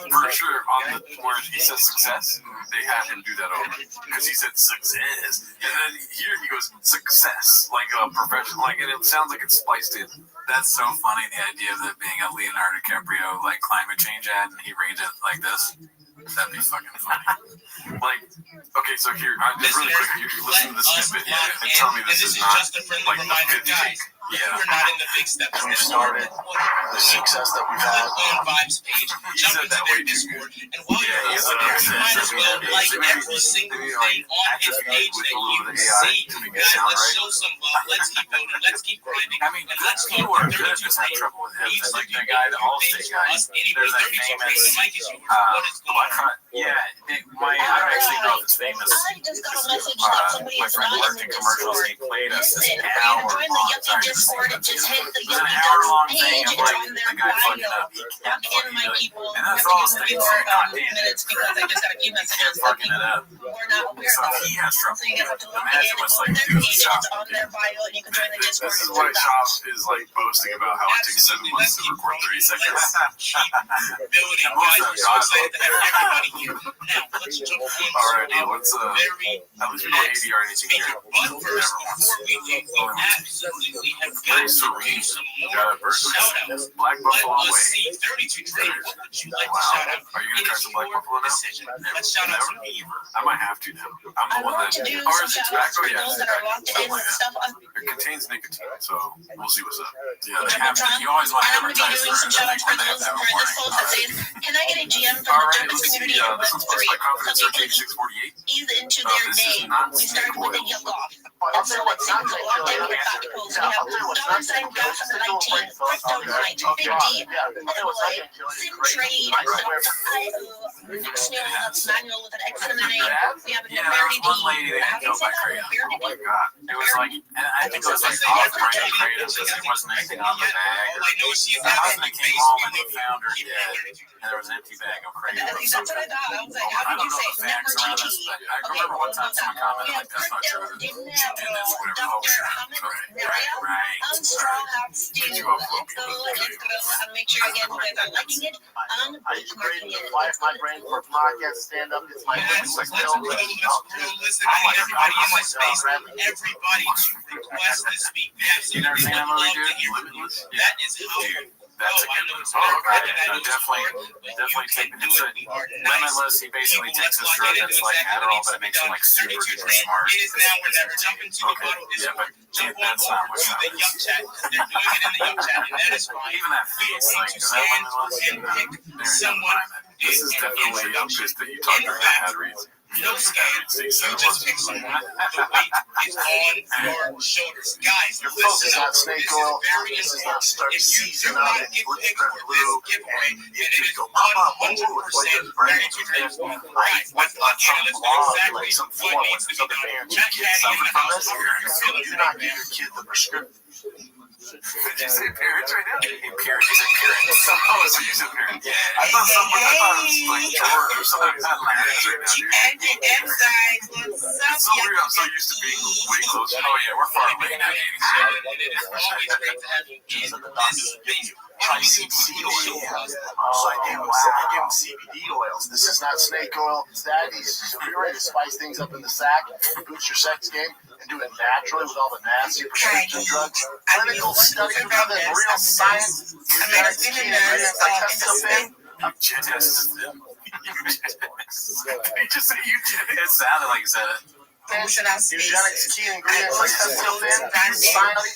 for sure, on the where he says success, they had him do that over, because he said success, and then here he goes success, like a professional, like, and it sounds like it's spliced in. That's so funny, the idea of it being a Leonardo DiCaprio like climate change ad, and he reads it like this. That'd be fucking funny. Like, okay, so here, just really quick, you listen to this snippet and tell me this is not like a good take. Yeah. We're not in the big steps. We've started the success that we've had. On Vibes page, jump into their Discord, and while you're over there, you might as well like every single thing on his page that you see. Guys, let's show some love. Let's keep building. Let's keep grinding. I mean, and let's keep people are good. Just had trouble with him. Like the guy, the Allstate guy. There's that famous yeah. I don't actually know if it's famous. I just got a message that somebody My is friend not worked in in the commercials. He Discord. played us this Listen, for you to join the hour-long Yuppie Discord, just hit the It was an Yuppie hour-long Ducks thing page of and like join the their guy fucking bio. up. He kept Fuck in, fucking my it up. people. And We that's have to all give a few more minutes because I just got a few messages that fucking it up. we're not aware So of. he has trouble. So you guys have to log Imagine in and what's go like to their doing page, shop. it's on their bio, and you can join the Discord. This is why Schaub is like boasting about how it takes 7 months to record 30 seconds. Building, And most guys. of We're so that excited to have everybody here. Now, let's jump into Alright, our let's very at least we know AD or anything here. But first, before we leave, we absolutely have got to do some more shout-outs. Black Buffalo Let us Way. see 32 Trey, what would you like to Wow. shout out? Are you gonna try some Black Buffalo now? Decision. Let's shout out some people. I might have to now. I'm the I one want that. to do Or some is it shout-outs tobacco? for Yeah, those that are locked in and stuff. it contains nicotine, so we'll see what's up. Yeah, they have to. You always want to And I'm going to be advertise doing some shout-outs for those for this post that says, can I get a GM from the Alright, Jumpers let's see. community in This Web one's posted 3 by Confidence so Search they can 8648. ease into their This day? is not We started with a yuck off. And so let's see who's locked in with tacticals. We have Dollar Sign Gas on the 19th, Crypto Night, Big D, Boy, Sim Trade, Snail, that's manual with an X and an A. We have a Yeah, there was Nefarious one lady that How got do you killed say by that? Kratos. Nefarious Oh my god. It was like, and I think it was like off-brand Kratos because there wasn't anything on the bag. The husband came home and he found her dead, and there was an empty bag of Kratos. That's what I thought. I was like, how I did you don't know say the facts around this, but I remember one time someone commented like, that's not true. She did this, whatever. Oh, sure. Right. Straw Hat Stew. Let's go and make sure again you guys are liking it and bookmarking it. My brain for podcast stand up is my Let's grow, listen, everybody in this space, everybody request to speak. We You never seen that movie, love to dude? hear from you. That is how That's a good one. Definitely take it's a limitless. He basically takes this drug that's like Adderall, but it makes him like super duper smart. It is now or never. Jump into the bottle. Yeah, but Jump on that's not over what's to the Yup Chat. They're doing it in the Yup Chat, and that is fine. Even that We are feels going like, to is that stand limitless? and pick someone. This is definitely a pissed that you talked during the ad reads. No scam. You just pick someone. The weight is on your shoulders. Guys, Your listen focus up. on snake This oil. is very This is not important. starting If you do season not up. get Let's picked turn for blue. this giveaway, And then it it could is go, Mama, 100% what is brand guaranteed new? that it's going to I rise. went on Again, some let's know blog, exactly like some what forum, needs to be some done. parents Jack who get Caddy in suffer the from house. this. You're So feeling do it not right give now. your kid the prescription. Did you say parents right now? Parents. You said parents. Oh, so you said parents. Yeah. I thought it was like George or something. It's not parents right now, dude. MGM guys, what's up? It's so weird. I'm so used to being way closer. Oh yeah, we're far away now. And it is always great to have you in this space. Try CBD oil. So I gave him CBD oils. This is not snake oil. It's daddy's. So if you're ready to spice things up in the sack, boost your sex game, and do it naturally with all the nasty prescription drugs. Clinical studies with the real science. It's been a nurse You genetics. He just said eugenics. It sounded like he said it. Emotional Eugenics spaces. key ingredients like testosterone.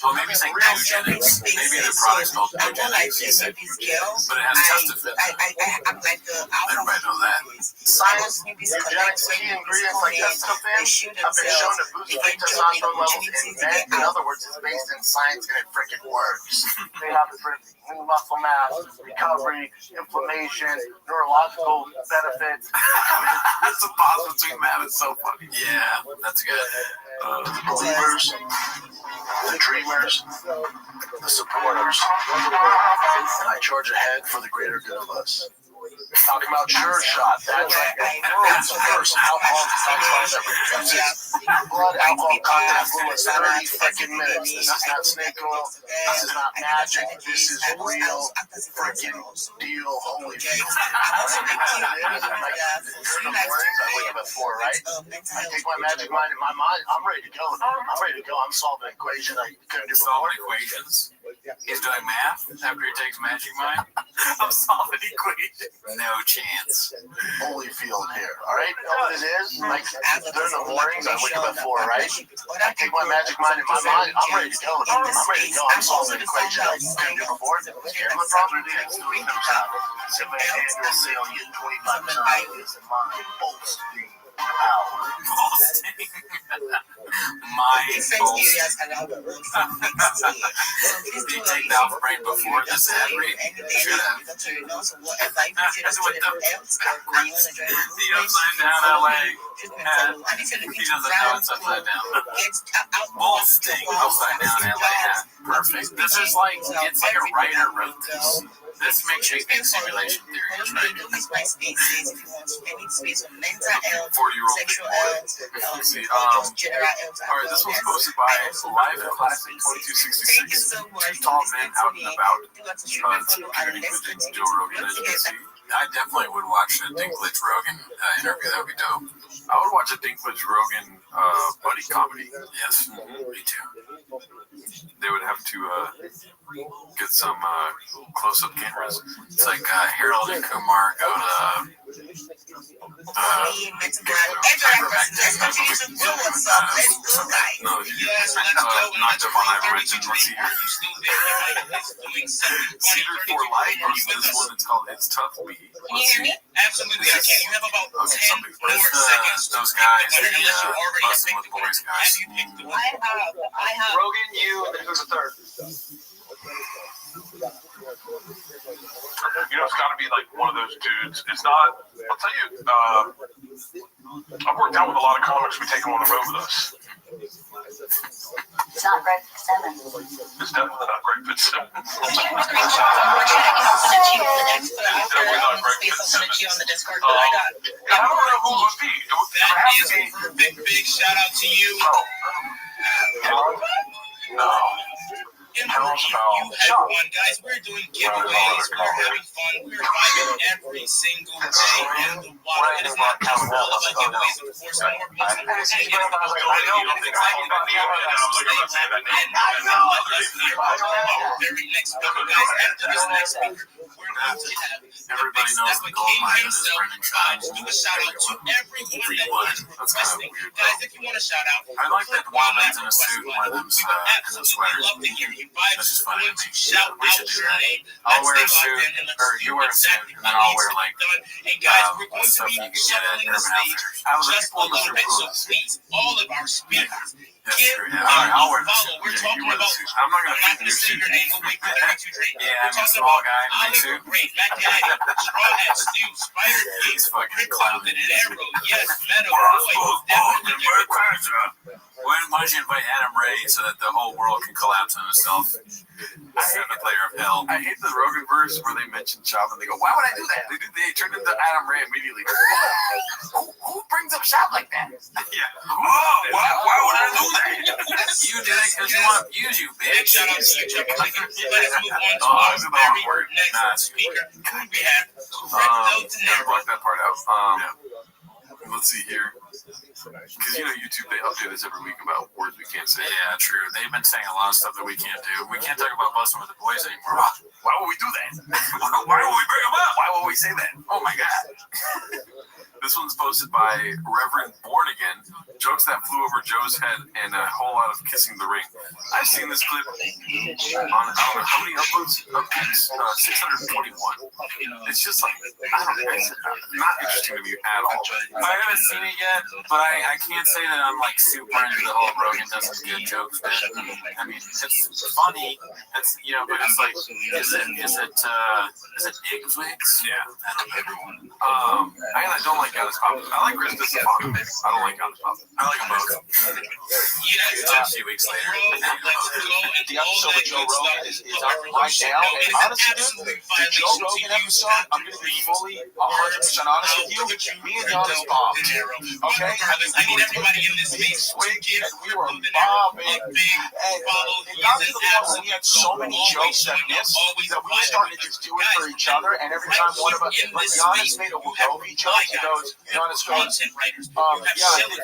Well, maybe saying eugenics. Maybe the product's called I don't like eugenics. any of these girls. But it has testosterone. I'm like the Everybody knows that. Science, eugenics key ingredients like testosterone have been shown to boost free testosterone levels in men. In other words, it's based in science and it freaking works. They have it for muscle mass, recovery, inflammation, neurological benefits. That's the pause between that. It's so funny. Yeah, that's good. Believers, the dreamers, the supporters, and I charge ahead for the greater good of us. Talking about Sure Shot, that's right. World's first alcohol detoxifier that reduces blood alcohol content for 30 freaking minutes. This is not snake oil. This is not magic. This is real freaking deal. Holy shit. During the mornings, I wake up at 4, right? I take my magic mind in my mind. I'm ready to go. I'm solving an equation I couldn't do before. Solving equations? He's doing math after he takes Magic Mind? I'm solving equations. No chance. Holyfield here, all right? You know what it is? Like, during the mornings, I wake up at 4, right? I take my magic mind in my mind. I'm ready to go. I'm solving an equation I couldn't do before. And the problem is, doing no time. If an annual sale, you get 25% off. It's in mine. Multistream. Mind Did he take the alpha brain before this ad read? Should have. That's what the upside down LA hat. He doesn't know it's upside down. Bolting upside down LA hat. Perfect. This is like, it's like a writer wrote this. This makes you think simulation theory is right. 40-year-old sexual See, all right, this was posted by Live Classic 2266. Two tall men out and about. It's community with Joe Rogan, as you can see. I definitely would watch a Dinklage Rogan interview. That would be dope. I would watch a Dinklage Rogan buddy comedy. Yes, me too. They would have to get some close-up cameras. It's like Harold and Kumar go to not the one I've mentioned. Let's see here. Cedar for Life or this one? It's called It's Tough Be. Can you hear me? Absolutely, I can. You have about 10 more seconds. Those guys, busting with boys guys. I have. Rogan, you, and then who's the third? You know, it's got to be like one of those dudes. It's not. I'll tell you. I've worked out with a lot of comics. We take them on the road with us. It's not Greg Fitzsimmons. It's definitely not Greg Fitzsimmons. I'll send it to you on the next, but after I'll send it to you on the Discord. But I got. I don't know who it would be. That is a big shout out to you. No. You have won, guys. We're doing giveaways. We're having fun. We're vibing every single day in the water. It is not just all about giveaways, of course. More people are going to get very next speaker, guys. After this next speaker, we're going to have everybody knows the gold mine is Brendan Shine. do a shout out to everyone that is listening. Guys, if you want a shout out, I like that one man's in a suit and one of them's in a sweater. love to hear you. That's just funny. Shout We should out do your that. name. I'll wear a suit, or you wear a suit, and then I'll wear like and guys, we're going to stuff be you can get at shuffling the Urban stage Outfitters. I was just a like, little bit. So please, all of our speakers, that's give true. me Yeah, all right, I'll wear the follow. suit. We're Yeah, talking you wear the about. suit. I'm not gonna fit in your say suit. your name. We'll wait for the next two trainers. Yeah, I'm a We're talking small about guy in a big Oliver suit. Great, Matt Canada, Straw Hat, Stu, Spider He's King, fucking Rick clowning. Compton, Arrow, yes, Meadow, Boy, definitely give it. Why don't you invite Adam Ray so that the whole world can collapse on itself? Seventh layer of hell. I hate the Rogan verse where they mention Shop and they go, "Why would I do that?" They turned into Adam Ray immediately. Who brings up Shop like that? Yeah. Why would I do that? You did it because you want to abuse you, bitch. Shout out to you, Chuck. Let's move on to Oh, our this is the wrong very word. next speaker. We have Gotta block that part out. Let's see here. Because YouTube, they update us every week about words we can't say. Yeah, true. They've been saying a lot of stuff that we can't do. We can't talk about busting with the boys anymore. Why would we do that? Why would we bring them up? Why would we say that? Oh my God. This one's posted by Reverend Born Again. Jokes that flew over Joe's head and a whole lot of kissing the ring. I've seen this clip on, I don't know, how many uploads? 621. It's just like, I don't know, it's not interesting to me at all. I haven't seen it yet, but I can't say that I'm like super into the whole Rogan doesn't get jokes bit. I mean, it's funny. It's but it's like, is it Iggs Wigs? Yeah. I don't know. I don't like Alice Pop. I like Chris Stefano. I don't like Alice Pop. I like them both. Yes, A few weeks later. let's go the episode with Joe Rogan is up right now. And honestly, dude, the Joe Rogan episode, I'm going to be fully 100% honest with you. Me and Giannis bombed. Okay? I need everybody in this space to give we were bombing. And it got to the point where we had so many jokes that missed that we started just doing for each other. And every time one of us, like Giannis made a Wagovi joke, he goes, Giannis goes, yeah,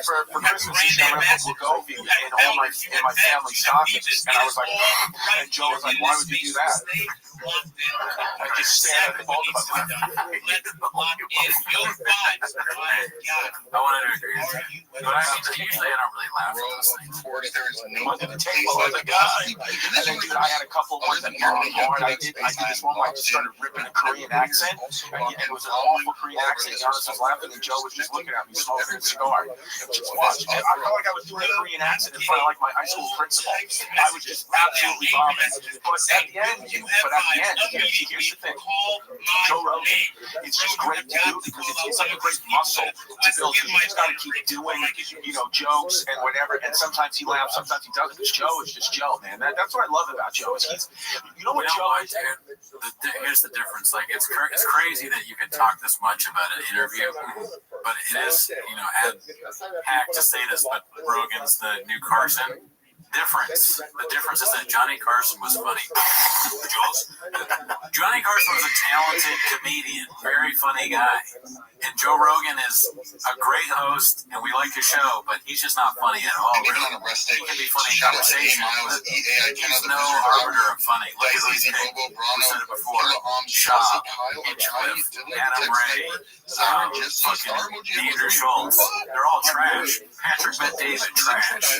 for Christmas this year, I'm going to put Wagovi in my family stockings. And I was like, and Joe was like, why would you do that? I just stared at both of us. I wanted to agree with you. But usually I don't really laugh at those things. Under the table as a guy. And then, dude, I had a couple of ones that bombed hard. I did this one where I just started ripping a Korean accent. And it was an awful Korean accent. Giannis was laughing, and Joe was just looking at me, smoking a cigar. Just watch. I felt like I was doing a Korean accent in front of, like, my high school principal. I was just absolutely bombing. But at the end, here's the thing. Joe Rogan, it's just great to do because it's like a great muscle to build. You just got to keep doing, jokes and whatever. And sometimes he laughs, sometimes he doesn't. Because Joe is just Joe, man. That's what I love about Joe. Is what Joe is. Here's the difference. Like it's crazy that you can talk this much about an interview, but it is, hack to say this, but Rogan's the new Carson. The difference is that Johnny Carson was funny. Johnny Carson was a talented comedian, very funny guy. And Joe Rogan is a great host, and we like his show, but he's just not funny at all. Really. He can be funny in conversation, but he's no arbiter of funny. Look at these guys. We said it before. Shaw, Hinchcliffe, Adam Ray, fucking Andrew Schultz. They're all trash. Patrick Bet-David, trash.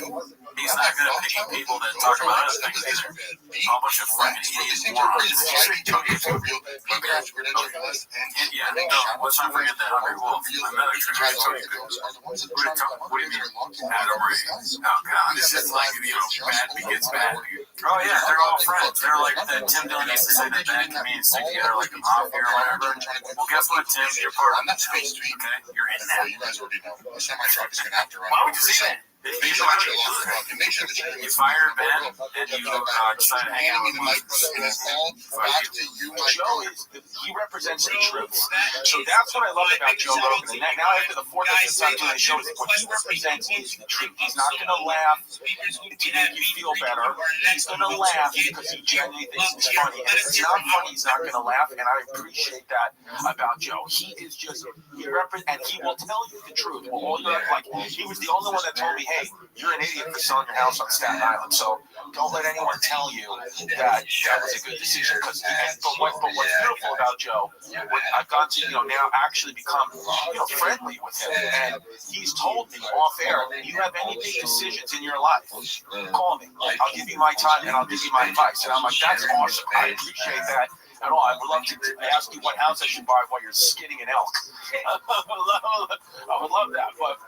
He's not good at picking people that talk about other things either. A whole bunch of fucking idiot morons. Let's not forget that Hungry Wolf. Another trash Tony Cook. What do you mean? Adam Ray. Oh, God. It's just like, bad begets bad. Oh, yeah, they're all friends. They're like, Tim Dillon used to say that bad comedians stick together like a mafia or whatever. Well, guess what, Tim? You're part of that. Okay? You're in that. You guys already know. The semi-truck is going to have to run. Why would you say that? Make sure that you fired Ben, and you decided to hang out with me. He represents the truth. So that's what I love about Joe Rogan. And now after the fourth or fifth time doing the show, what he represents is the truth. He's not going to laugh to make you feel better. He's going to laugh because he genuinely thinks it's funny. And if it's not funny, he's not going to laugh. And I appreciate that about Joe. He is just, and he will tell you the truth. He was the only one that told me, hey, you're an idiot for selling your house on Staten Island, so don't let anyone tell you that was a good decision. But what's beautiful about Joe, I've got to now actually become friendly with him, and he's told me off air, you have any big decisions in your life, call me. I'll give you my time and I'll give you my advice. And I'm like, that's awesome. I appreciate that. At all. I would love to ask you what house I should buy while you're skinning an elk. I would love that, but.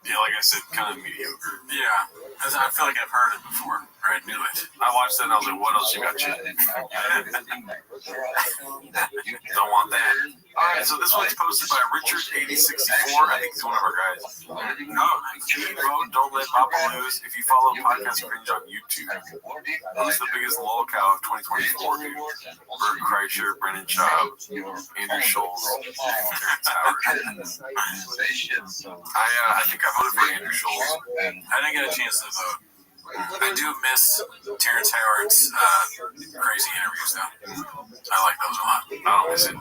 Yeah, like I said, kind of mediocre. Yeah, I feel like I've heard it before, or I knew it. I watched that and I was like, what else you got, Chad? Don't want that. All right, so this one's posted by Richard8064. I think he's one of our guys. No, vote, don't let Papa lose. If you follow Podcast Cringe on YouTube, who's the biggest lolcow of 2024, dude? Bert Kreischer, Brennan Schaub, Andrew Schultz, Terrence Howard. I think I voted for Andrew Schultz. I didn't get a chance to vote. I do miss Terrence Howard's crazy interviews, though. I like those a lot. I don't miss it.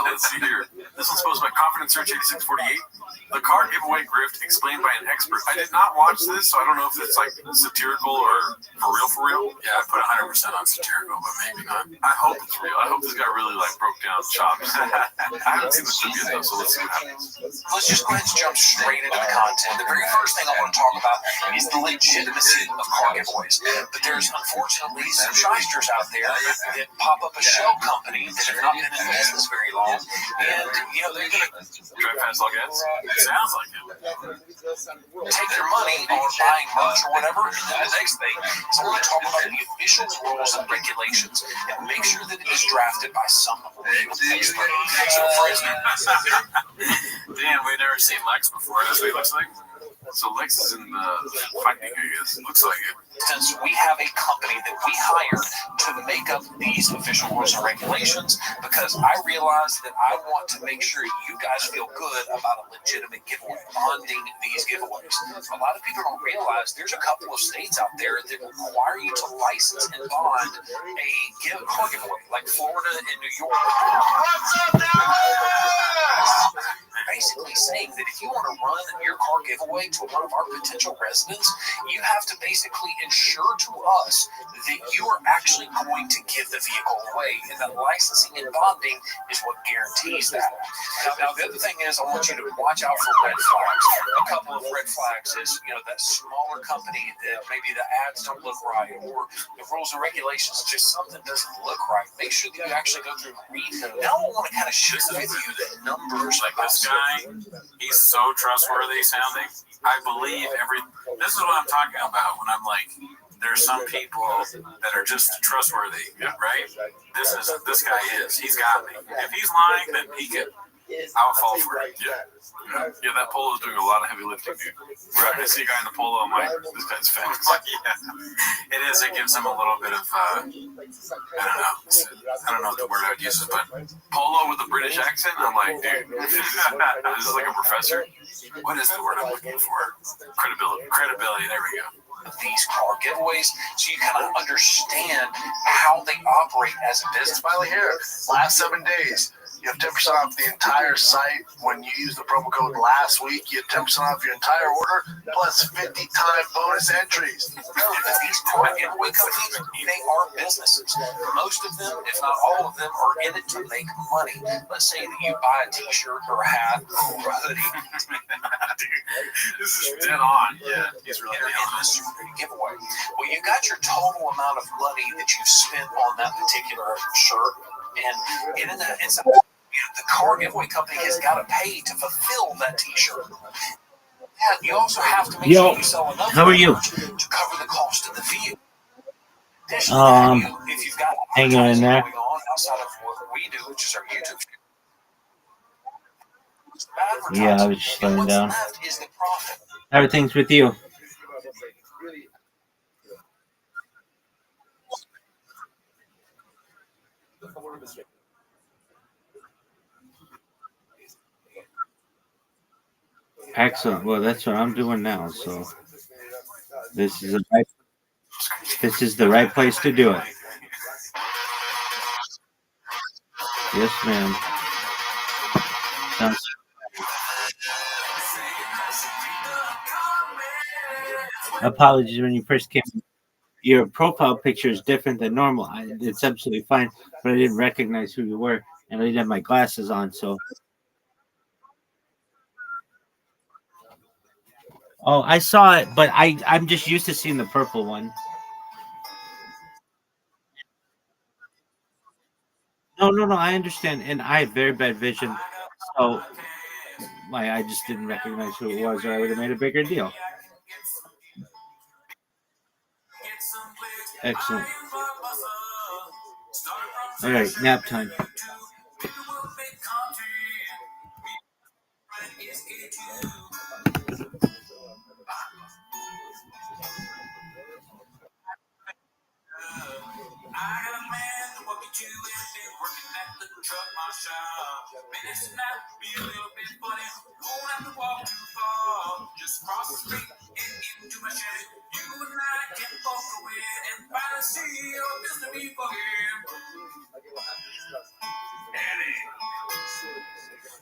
Let's see here. This one's posted by Confidence Search 8648. The card giveaway grift explained by an expert. I did not watch this, so I don't know if it's like satirical or for real. Yeah, I put 100% on satirical, but maybe not. I hope it's real. I hope this guy really broke down chops. I haven't seen the clip yet, though, so let's see what happens. Let's just go ahead and jump straight into the content. The very first thing I want to talk about is the legitimacy of card giveaways. But there's unfortunately some shysters out there that pop up a shell company that have not been in business very long, and they're going to drive past like ads. Sounds like it. Take your money on buying merch or whatever. And then the next thing is I want to talk about the official rules and regulations and make sure that it is drafted by someone real expert. So, for instance, damn, we've never seen Lex before. That's what he looks like. So Lex is in the fighting, I guess. Looks like it. instance, we have a company that we hired to make up these official rules and regulations because I realized that I want to make sure you guys feel good about a legitimate giveaway, bonding these giveaways. A lot of people don't realize there's a couple of states out there that require you to license and bond a car giveaway, like Florida and New York. What's up, Dallas? Basically saying that if you want to run your car giveaway to one of our potential residents, you have to basically ensure to us that you are actually going to give the vehicle away, and that licensing and bonding is what guarantees that. Now the other thing is, I want you to watch out for red flags. A couple of red flags is, that smaller company that maybe the ads don't look right, or the rules and regulations, just something doesn't look right. Make sure that you actually go through and read them. Now I want to kind of share with you the numbers. Like this guy, he's so trustworthy sounding. I believe this is what I'm talking about when I'm like, there's some people that are just trustworthy, right? This guy is. He's got me. If he's lying, then he can. I'll fall for it. Yeah, that polo's doing a lot of heavy lifting, dude. Right. I see a guy in the polo, I'm like, this guy's fast. It is. It gives him a little bit of, I don't know what the word I would use is, but polo with a British accent? I'm like, dude, this is like a professor. What is the word I'm looking for? Credibility. Credibility, there we go. These car giveaways, so you kind of understand how they operate as a business. Smiley here. Last 7 days. You have 10% off the entire site. When you use the promo code last week, you have 10% off your entire order, plus 50-time bonus entries. These car giveaway companies, they are businesses. Most of them, if not all of them, are in it to make money. Let's say that you buy a t-shirt or a hat or a hoodie. This is dead on. Yeah, he's really in this giveaway. Well, you got your total amount of money that you've spent on that particular shirt, and in that inside, the car giveaway company has got to pay to fulfill that t-shirt. And you also have to make sure you sell enough how are you? to cover the cost of the vehicle. If you've got hanging in there. Going on outside of what we do, which is our YouTube channel. Yeah, I was just laying down. Everything's with you. Excellent. Well, that's what I'm doing now. So this is the right place to do it. Yes, ma'am. Sounds. Apologies when you first came. Your profile picture is different than normal. It's absolutely fine, but I didn't recognize who you were, and I didn't have my glasses on, so. Oh, I saw it, but I'm just used to seeing the purple one. No, I understand, and I have very bad vision, so I just didn't recognize who it was, or I would have made a bigger deal. Excellent. All right, nap time.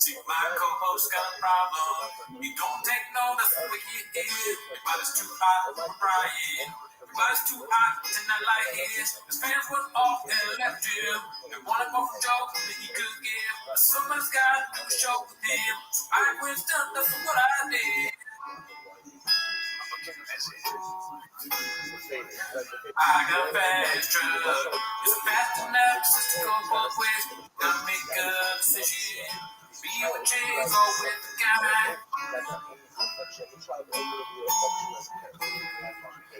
See, my co-host got a problem. He don't take notice of what he is. Everybody's too hot for Brian. Everybody's too hot to not like his. His fans went off and left him. They wanted more jokes than he could give. But somebody's got to do a show with him. So I went done, that's what I did. I got a fast truck. It's fast enough just to go both ways. Gotta make a decision. Be with James or with the guy.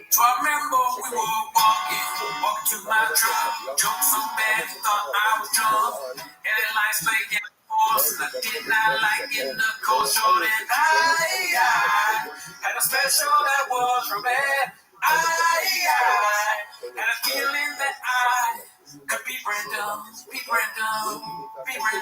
So I remember we were walking to my truck. Jumped so bad you thought I was drunk. Headed lights like in force, and I did not like in the cold short. And I had a special that was from bad. I What day?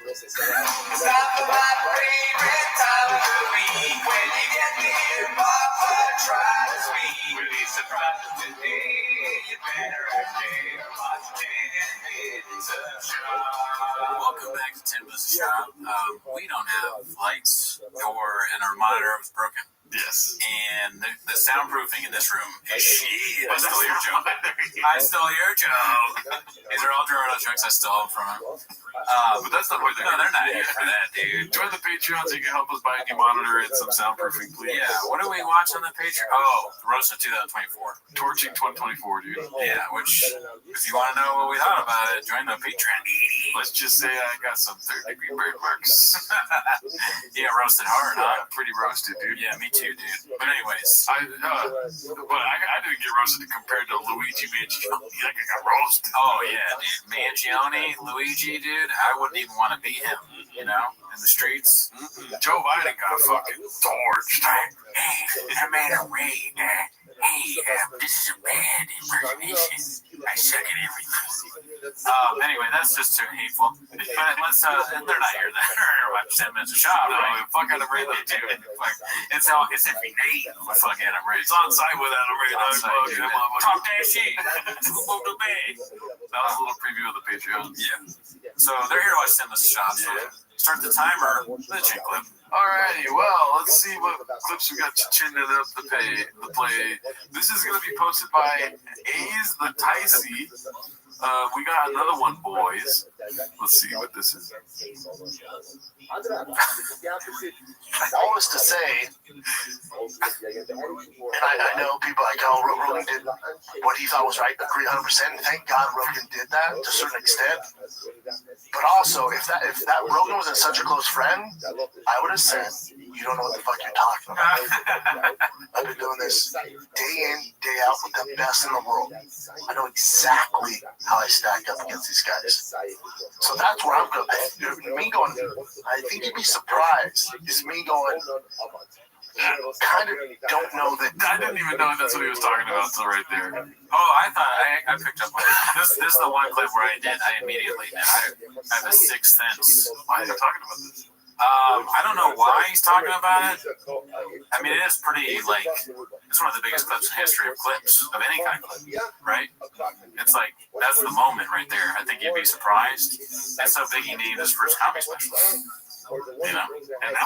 It's not my favorite time of the week. When you get near, Papa tries me. Release surprises today. You better stay or watch 10 minutes of shop. Welcome back to 10 Minutes of Shop. We don't have lights and our monitor was broken. Yes. And the soundproofing in this room is shit. I stole your joke. I stole your joke. These are all Gerardo jokes I stole from him. But that's not what they're No, they're not here for that, dude. Join the Patreon so you can help us buy a new monitor and some soundproofing, please. Yeah, what do we watch on the Patreon? Oh, the Roast of 2024. Torching 2024, dude. Yeah, which, if you want to know what we thought about it, join the Patreon. Let's just say I got some third-degree burn marks. Yeah, roasted hard, huh? Pretty roasted, dude. Yeah, me too, dude. But anyways. I didn't get roasted compared to Luigi Mangione. Like I got roasted. Oh, yeah, dude. Mangione, Luigi, dude. I wouldn't even want to beat him, in the streets. Joe Biden got fucking torched. Hey, I made a raid. Hey, this is a bad impersonation. I suck at everything. Anyway, that's just too hateful. But let's, they're not here then. Watch 10 Minutes of Shop, right? Fuck Adam Ray, they do. It's every day. Fuck Adam Ray. It's on site with Adam Ray. Talk that shit. Who moved the bag? That was a little preview of the Patreon. Yeah. So they're here to watch 10 Minutes of Shop. So start the timer with a chin clip. Alrighty, well, let's see what clips we got chinning up the play. This is going to be posted by A's the Ticey. We got another one, boys. Let's see what this is. All is to say, and I know people like, oh, Rogan did what he thought was right, agree 100%. Thank God Rogan did that to a certain extent. But also, if that Rogan wasn't such a close friend, I would have said, you don't know what the fuck you're talking about. I've been doing this day in, day out with the best in the world. I know exactly how I stack up against these guys. So that's where I'm going. Me going, I think you'd be surprised. Is me going, kind of don't know that. I didn't even know that's what he was talking about until right there. Oh, I thought I picked up on it. This is the one clip where I immediately did. I have a sixth sense. Why is he talking about this? I don't know why he's talking about it. I mean, it is pretty, it's one of the biggest clips in history of clips, of any kind of clip, right? It's like, that's the moment right there. I think you'd be surprised. That's how big he named his first comedy special. And that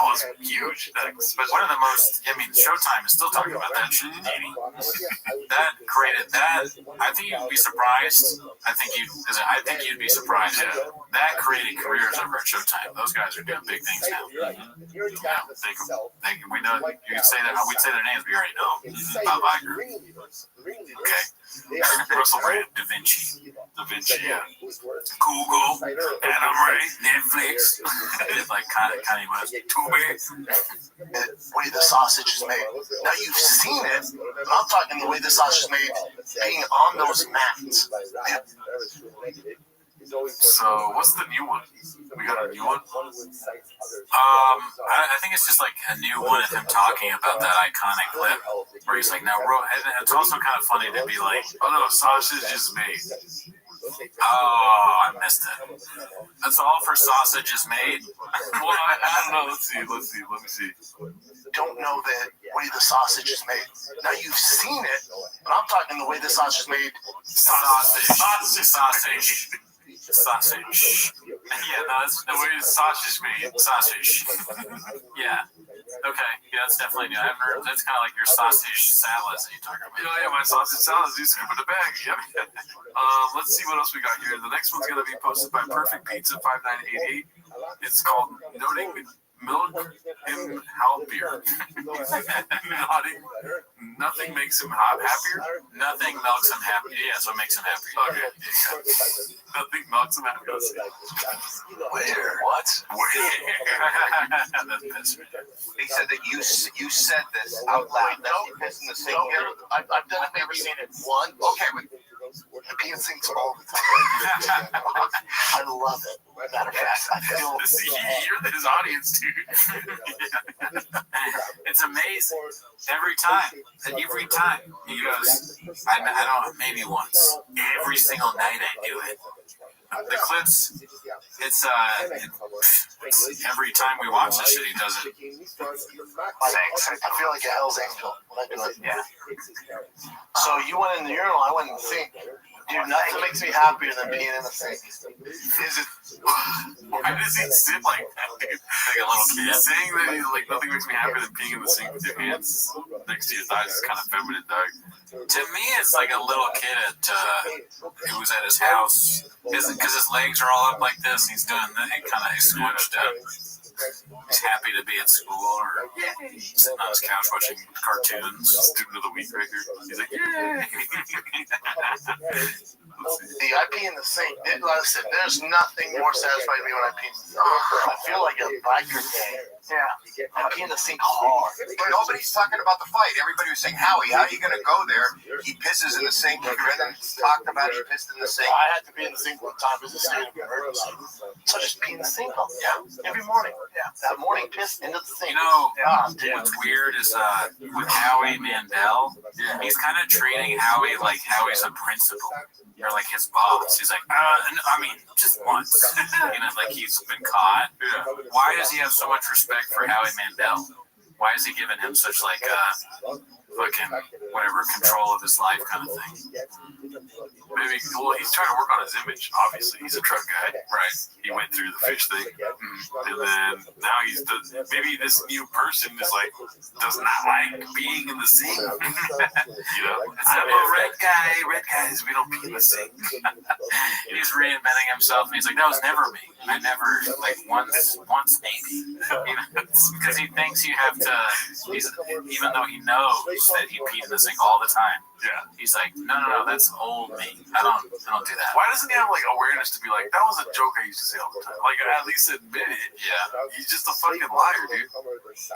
was huge. One of the most, Showtime is still talking about that shit in 80. That created that. I think you'd be surprised. I think you'd be surprised. Yeah. That created careers over at Showtime. Those guys are doing big things now. We know, you say that, we'd say their names, we already know. Bob Iger. Okay. Russell Brand, Da Vinci, yeah. Google, Adam Ray, Netflix. Like Kanye West, the way the sausage is made. Now you've seen it, but I'm talking the way the sausage is made, being on those mats. So what's the new one? We got a new one? I think it's just like a new one of him talking about that iconic clip where he's like, now, and it's also kind of funny to be like, oh no, sausage is made. Oh, I missed it. That's all for Sausage is Made. Well, I don't know. Let's see. Let me see. Don't know the way the sausage is made. Now you've seen it, but I'm talking the way the sausage is made. Sausage. Yeah, no, that's the way the sausage is made. Sausage. Yeah. Okay. Yeah, that's definitely new. I haven't heard. That's kind of like your sausage salads that you talk about. Yeah, my sausage salads. You scoop in the bag. Yep. Let's see what else we got here. The next one's gonna be posted by Perfect Pizza 5988. It's called Noting Milk Him Happier. Nothing makes him happier? Nothing milks him happy. Yeah, so it makes him happy. Okay. Nothing milks him happier. Where? What? Where? That's he said that you said this out loud. That he pissed in the sink. I've done it. Never seen it once. Okay, but I pee in sinks all the time. I love it. Matter of fact, I feel. You're his audience, dude. It's amazing. Every time he goes, I don't, maybe once. Every single night I do it. The clips, it's every time we watch this shit, he does it. Thanks. I feel like a Hell's Angel when I do it. Yeah. So you went in the urinal, I went in the sink. Dude, nothing makes me happier than peeing in the sink. Is it? Why does he sit like that, dude? Like a little kid saying that he's like, nothing makes me happier than peeing in the sink with your hands next to your thighs is kind of feminine, dog. To me, it's like a little kid who was at his house because his legs are all up like this. And he's doing that, kind of squished up. He's happy to be at school or sitting on his couch watching cartoons. Student of the week right here. He's like, yay! See, I pee in the sink. Listen, there's nothing more satisfying to me when I pee in the sink. I feel like a biker gang. Yeah. I pee in the sink hard. But nobody's talking about the fight. Everybody was saying, Howie, how are you going to go there? He pisses in the sink. He talked about he pissed in the sink. I had to pee in the sink one time. It was a state of emergency. So I just pee in the sink all the time. Every morning. Yeah. That morning piss into the sink. You know, what's weird is with Howie Mandel, he's kind of treating Howie like Howie's a principal. Or like his boss. He's like, I mean, just once. Like he's been caught. Why does he have so much respect for Howie Mandel? Why is he giving him such like fucking whatever control of his life kind of thing? Maybe, well, he's trying to work on his image, obviously. He's a truck guy. Right. He went through the fish thing. And then now maybe this new person is like, does not like being in the sink. I'm a red guy. Red guys, we don't pee in the sink. He's reinventing himself, and he's like, that was never me. I never, like, once maybe. Because he thinks you have to, even though he knows that he peed in the sink all the time. Yeah. He's like, no, that's old me. I don't do that. Why doesn't he have like awareness to be like, that was a joke I used to say all the time? Like at least admit it. Yeah. He's just a fucking liar, dude.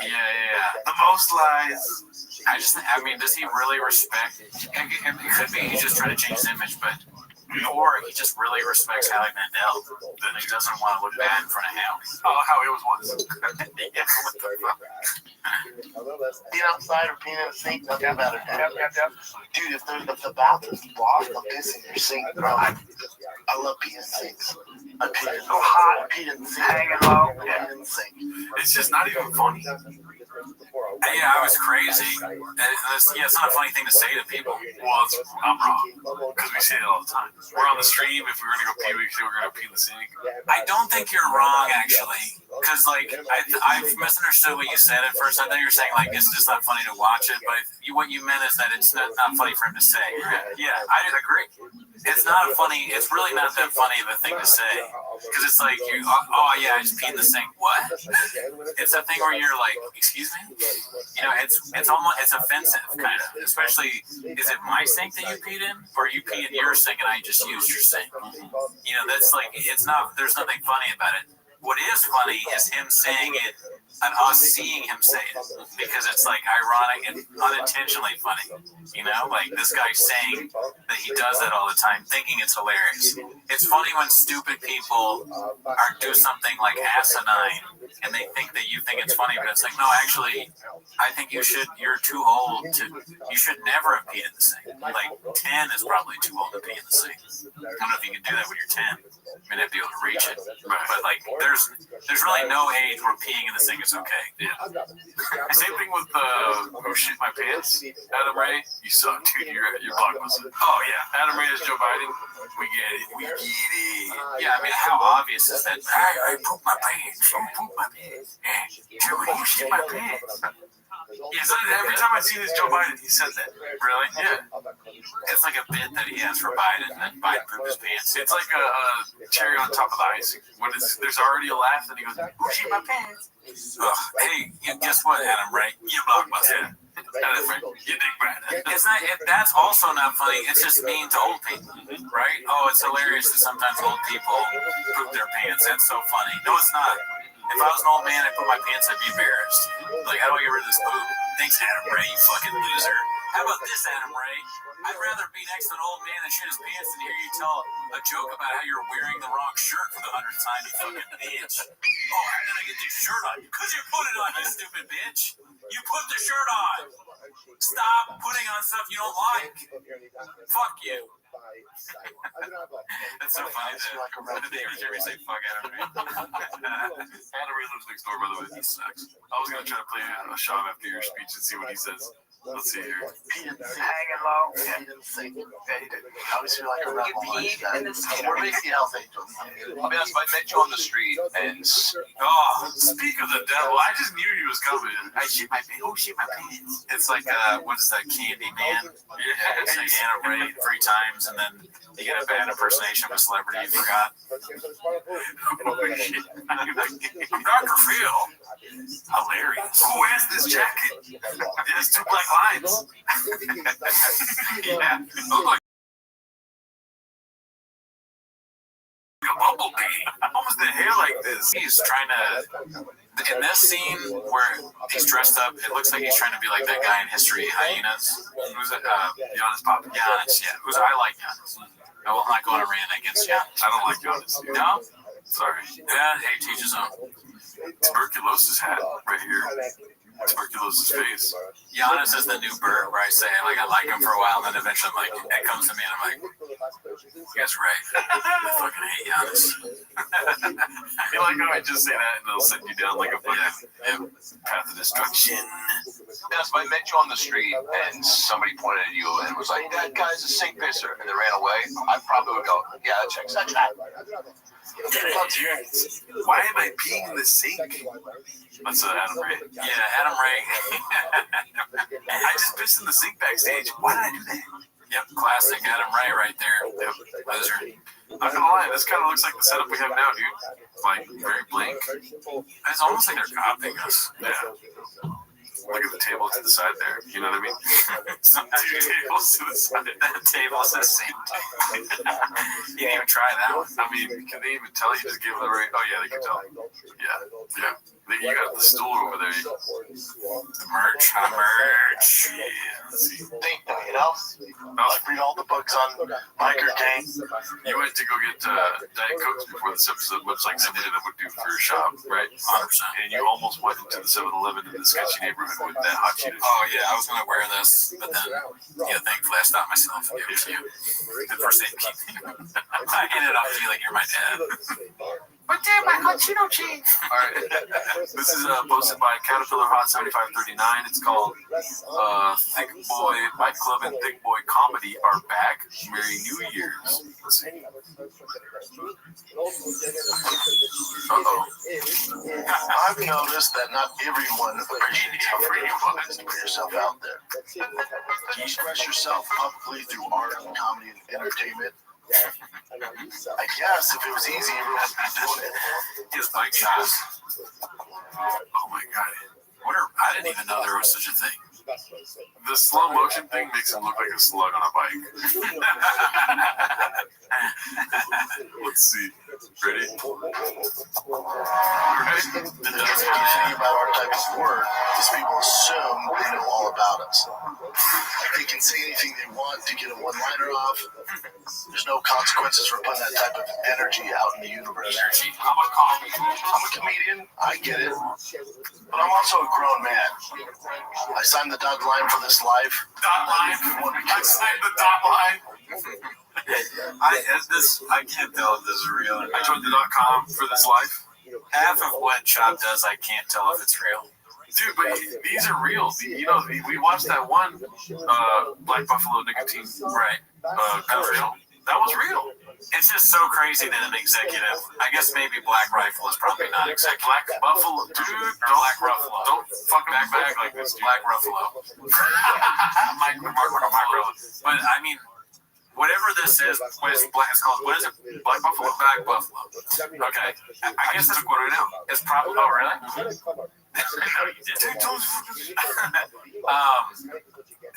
Yeah. The most lies. I mean, does he really respect? It could be he's just trying to change his image, but or he just really respects Howie Mandel. Then he doesn't want to look bad in front of Howie. Oh, Howie was once. Yeah, what the fuck? Being outside or peeing in the sink, nothing better. Dude, if the bathroom's blocked, I'm pissing in your sink, bro. I love peeing in sinks. I pee in so hot, I pee in the sink. Hanging low, in the sink. It's just not even funny. Yeah, I was crazy. It's not a funny thing to say to people. Well, I'm wrong. Because we say it all the time. We're on the stream. If we're going to go pee, we say we're going to pee in the sink. I don't think you're wrong, actually. Because, like, I've misunderstood what you said at first. I thought you were saying, like, it's just not funny to watch it. But what you meant is that it's not funny for him to say. Yeah, I agree. It's not funny. It's really not that funny of a thing to say. Because it's like, I just peed in the sink. What? It's a thing where you're like, excuse me? It's offensive, kind of. Especially, is it my sink that you peed in? Or you peed in your sink and I just used your sink? That's like, there's nothing funny about it. What is funny is him saying it and us seeing him say it, because it's like ironic and unintentionally funny. Like this guy saying that he does that all the time, thinking it's hilarious. It's funny when stupid people do something like asinine and they think that you think it's funny, but it's like, no, actually, I think you're too old you should never have peed in the sink. Like 10 is probably too old to pee in the sink. I don't know if you can do that when you're 10. You may not be able to reach it, but like there's really no age where peeing in the sink is okay. Yeah. Same thing with who shit my pants. Adam Ray, you suck, dude. Your blog was. Oh yeah, Adam Ray is Joe Biden. We get it. Yeah, I mean, how obvious is that? I pooped my pants. You pooped my pants. Joe, you shit my pants. Yeah, so every time I see this Joe Biden, he says that. Really? Yeah. It's like a bit that he has for Biden, and Biden pooped his pants. It's like a cherry on top of the icing. There's already a laugh, and he goes, "Who shit my pants?" Hey, guess what, Adam Ray? You blocked my head. You dig Brad. That's also not funny. It's just mean to old people, right? Oh, it's hilarious that sometimes old people poop their pants. That's so funny. No, it's not. If I was an old man, I'd put my pants, I'd be embarrassed. Like, how do I get rid of this boob? Thanks, Adam Ray, you fucking loser. How about this, Adam Ray? I'd rather be next to an old man that shit his pants than hear you tell a joke about how you're wearing the wrong shirt for the 100th time, you fucking bitch. Oh, how did I get this shirt on? Because you put it on, you stupid bitch. You put the shirt on. Stop putting on stuff you don't like. Fuck you. That's so funny that they hear me say fuck Adam Ray. Adam Ray lives next door, by the way. He sucks. I was going to try to play a shot after your speech and see what he says. Let's see here. Hanging low. Yeah, he didn't sing. Yeah, he did. I always feel like a rebel. We're making health angels. I'll be honest, if I met you on the street and Speak of the devil, I just knew he was coming. I shit my pants. It's like, what is that, Candy Man? Yeah, it's like Anna Ray 3 times, and then you get a bad impersonation of a celebrity you forgot. I'm Dr. Phil. Hilarious. Who has this jacket? It has 2 black lines. Yeah. Look like a bumblebee. Almost the hair like this. He's trying to, in this scene where he's dressed up, it looks like he's trying to be like that guy in History, Hyenas. Who's it? Giannis Pop. Giannis, yeah. I like Giannis. I will not go on a rant against Giannis. I don't like Giannis. No? Sorry. Yeah, hey, teach his own. Tuberculosis hat right here. Tuberculosis face. Giannis is the new Bert, where I say, like, I like him for a while, and then eventually, I'm like, it comes to me, and I'm like, you guys are right. I fucking hate Giannis. You like how I just say that, and they'll send you down like a fucking path of destruction. yes, if I met you on the street and somebody pointed at you and was like, that guy's a sink pisser, and they ran away, I probably would go, yeah, that checks out. Why am I peeing in the sink? That's Adam Ray. Yeah, Adam Ray. I just pissed in the sink backstage. Why did I do that? Yep, classic Adam Ray right there. Yep, loser. Not gonna lie, this kind of looks like the setup we have now, dude. Like, very blank. It's almost like they're copying us. Yeah. Look at the table to the side there. You know what I mean? Some 2 tables to the side. That table's the same. You didn't even try that one. I mean, can they even tell you just give the right? Oh, yeah, they can tell. Yeah. You got the stool over there. The merch. Yeah. Let's see. Think, you know? Like read all the books on Biker Gang. You went to go get Diet Cokes before this episode, much like somebody that would do for your shop, right? 100%. And you almost went into the 7-Eleven in the sketchy neighborhood with that hot Cheetos. Oh, yeah, I was going to wear this, but then, thankfully I stopped myself and gave it to you. The first aid kit. I ended up feeling like you're my dad. But damn, my hot Cheeto cheese. All right. This is posted by Caterpillar Hot 7539. It's called Thick Boy Fight Club and Thick Boy Comedy are back. Merry New Year's. Let's see. Uh-oh. I've noticed that not everyone appreciates how free it was to put yourself out there. To express yourself publicly through art, comedy, and entertainment. I guess if it was easy, everyone would be doing it. His bike shots. Oh my god. I didn't even know there was such a thing. The slow motion thing makes him look like a slug on a bike. Let's see. Ready? The tricky thing about our type of work is people assume they know all about us. Like they can say anything they want to get a one-liner off. There's no consequences for putting that type of energy out in the universe. I'm a comedian, I get it. But I'm also a grown man. I signed the dotted line for this life. Dot line? I signed the dot line. I can't tell if this is real or not. I joined the .com for this life. Half of what Chop does, I can't tell if it's real. Dude, but these are real. You know, we watched that one Black Buffalo nicotine commercial. That was real. It's just so crazy that an executive, I guess maybe Black Rifle is probably not executive. Black Buffalo, dude, Black Ruffalo. Don't fucking back like this, dude. Black Ruffalo. Mark Ruffalo. But I mean, whatever this is, it's called, what is it? Black Buffalo? Black Buffalo. Okay. I guess it's what right now. It's probably, oh, really?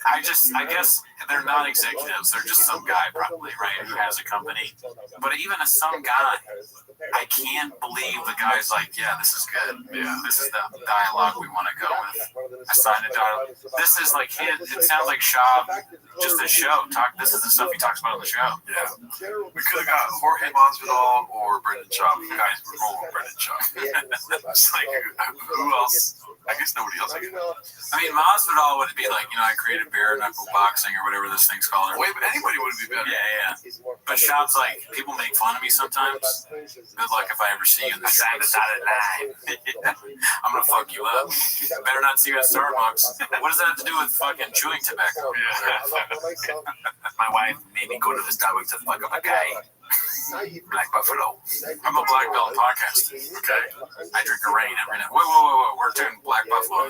I guess they're not executives. They're just some guy probably, right, who has a company. But even as some guy, I can't believe the guy's like, yeah, this is good. Yeah, this is the dialogue we want to go with. I signed a dialogue. This is like his. It sounds like Shab, just his show. This is the stuff he talks about on the show. Yeah. We could have got Jorge Masvidal or Brendan Schaub. Guys, we're going with Brendan Schaub. It's like, who else? I guess nobody else. I mean, Masvidal would be like, I created bare knuckle boxing or whatever this thing's called. Wait, but anybody would be better. Yeah. But Schaub's like, people make fun of me sometimes. Good luck if I ever see you in the dotted line. I'm gonna fuck you up. Better not see you at Starbucks. What does that have to do with fucking chewing tobacco? My wife made me go to the Starbucks to fuck up a guy. Black Buffalo. I'm a black belt podcaster. Okay. I drink a rain every night. Whoa. We're doing Black Buffalo.